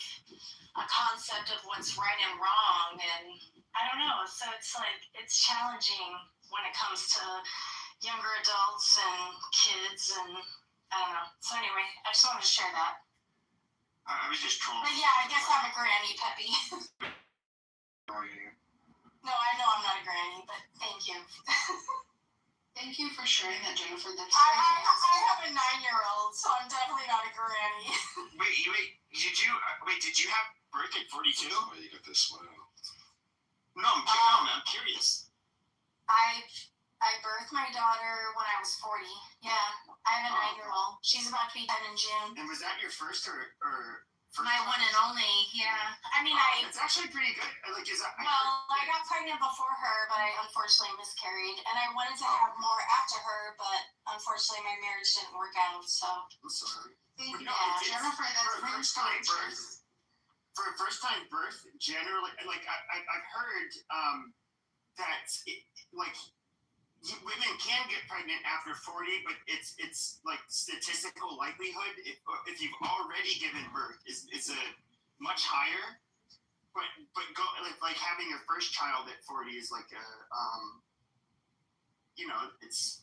a concept of what's right and wrong, and I don't know. So it's challenging when it comes to younger adults and kids, and I don't know. So anyway, I just wanted to share that. I was just trolling. But yeah, I guess I'm a granny, Peppy. No, I know I'm not a granny, but thank you. Thank you for sharing that, Jennifer. That's I have a 9-year-old, so I'm definitely not a granny. Did you have birth at 42? Why you got this smile? No, I'm curious. I birthed my daughter when I was 40. Yeah, I have a 9-year-old. She's about to be 10 in June. And was that your first or my one and only? Yeah. I mean, it's actually pretty good. I got pregnant before her, but I unfortunately miscarried, and I wanted to have more after her, but unfortunately my marriage didn't work out. So. I'm sorry. Jennifer, for a first-time birth, generally, I've heard that women can get pregnant after 40, but it's statistical likelihood if you've already given birth is a much higher. but go like having your first child at 40 is like a it's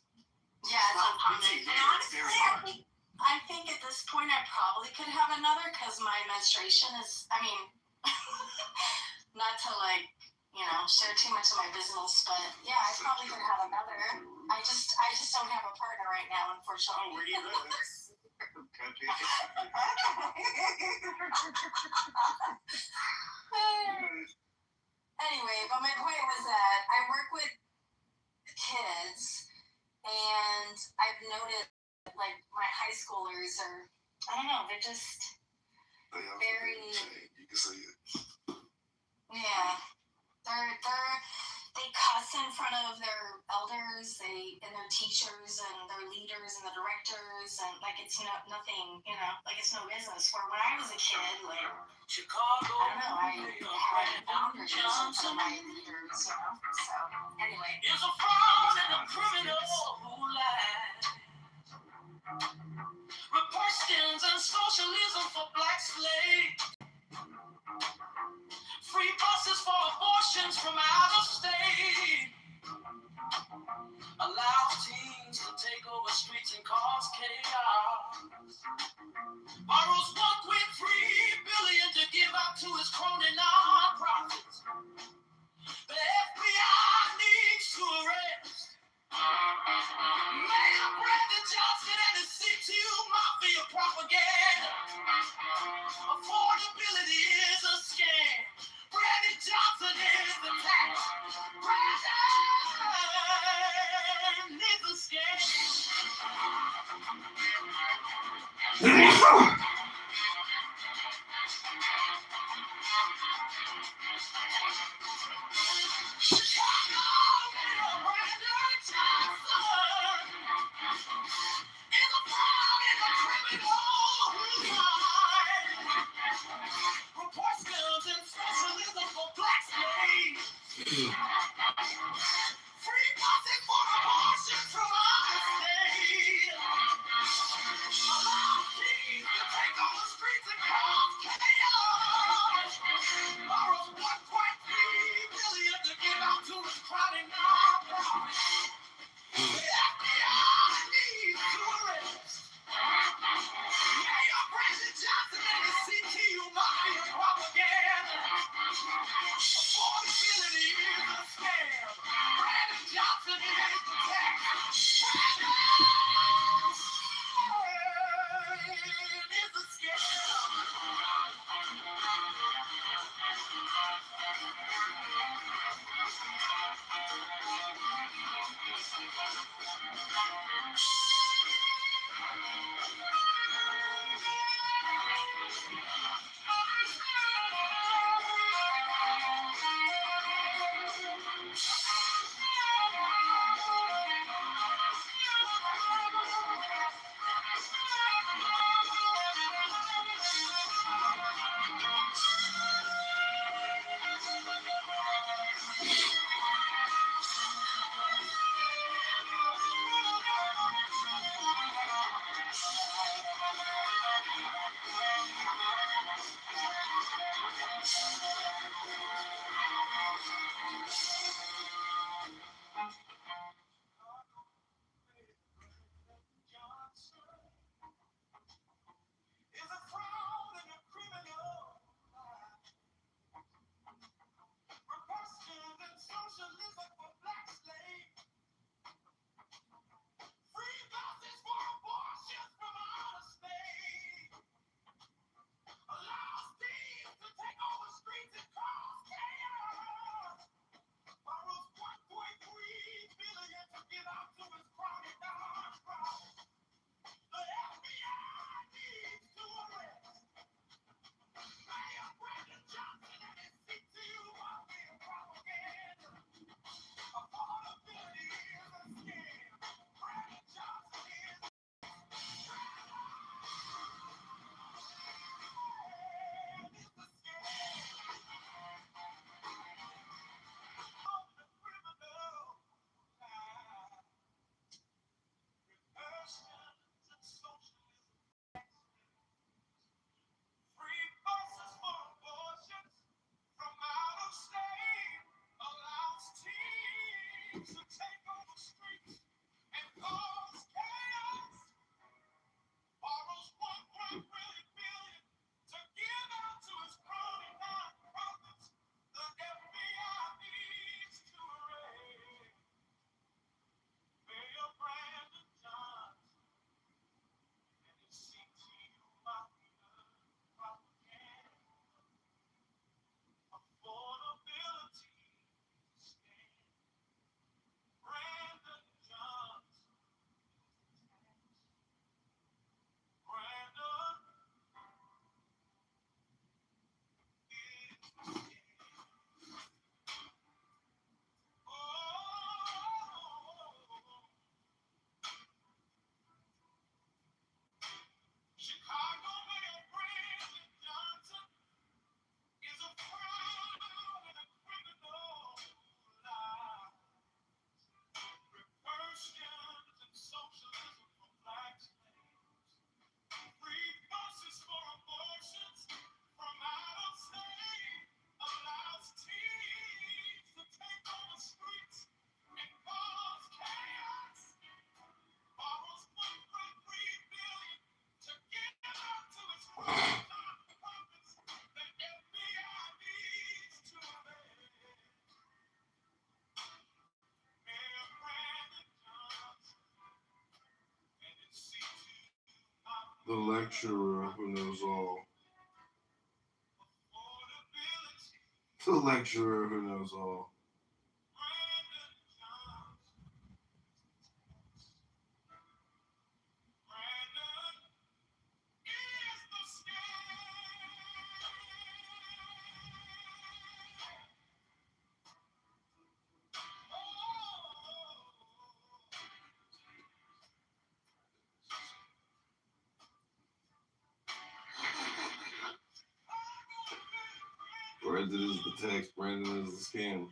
it's uncommon. easy. And honestly, I think at this point I probably could have another because my menstruation is, I mean, not to share too much of my business, but yeah, I probably could have another. I just don't have a partner right now, unfortunately. Oh, where do you live? Anyway, but my point was that I work with kids, and I've noticed like my high schoolers are, I don't know, they're just very, yeah, they cuss in front of their elders, and their teachers and their leaders and the directors, and like it's nothing, like it's no business. Where when I was a kid, like I don't know, I had boundaries in front of my leaders, So anyway, Is a fraud and a criminal who lied. Republicans and socialism for black slaves. Free buses for abortions from out of state. Allow teens to take over streets and cause chaos. Borrows $1.3 billion to give out to his crony non-profits. The FBI needs to arrest Mayor Brandon Johnson and his CTU mafia propaganda. Affordability is a scam. Brandon Johnson is the tax. Brandon is a scam. Affordability is a to take over streets and cause chaos. Borrows $1.3 billion to give out to his crony nonprofits. The FBI needs to arrest Mayor Brandon Johnson and his CTU mafia propaganda. Affordability scam. Brandon Johnson. Brandon is Chicago Mayor Brandon Johnson is a fraud and a criminal lie. Reversions and socialism for black slaves. Free buses for abortions from out of state. Allows teens to take over streets and cause chaos. Borrows $1.3 billion to give out to his nonprofits. The FBI needs to arrest Mayor Brandon Johnson and his CTU mafia. The lecturer who knows all. Affordability. The lecturer who knows all. Brandon Johnson. Brandon is the scam. Brandon is the text. Brandon is the scam.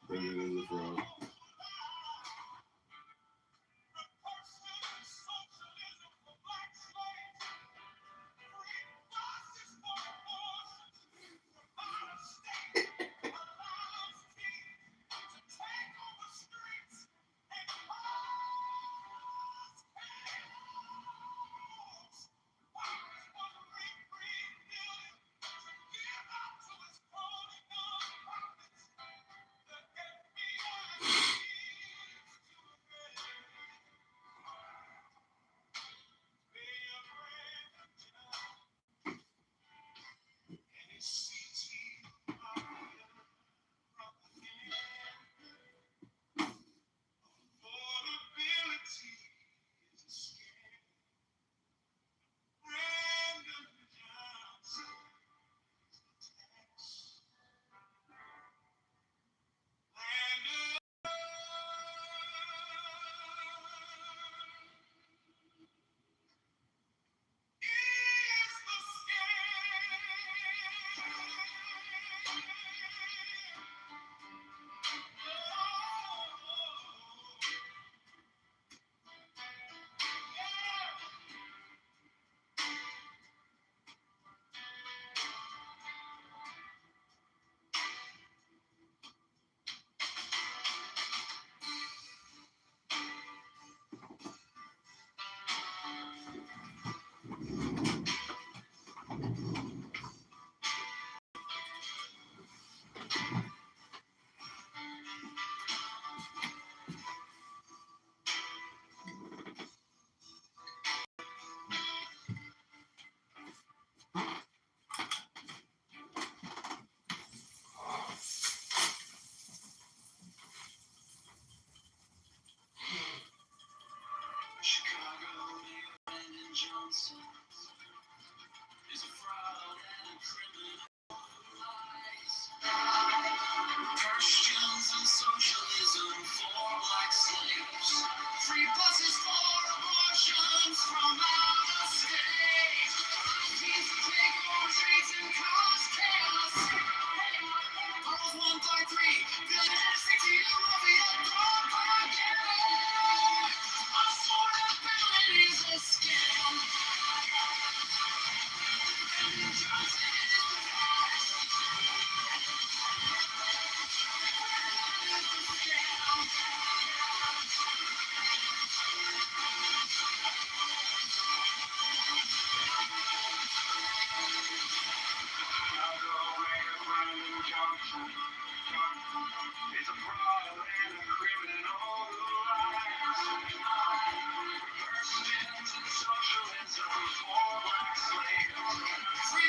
Brandon is a fraud. It's a fraud and a criminal life. First and socialism for black slaves.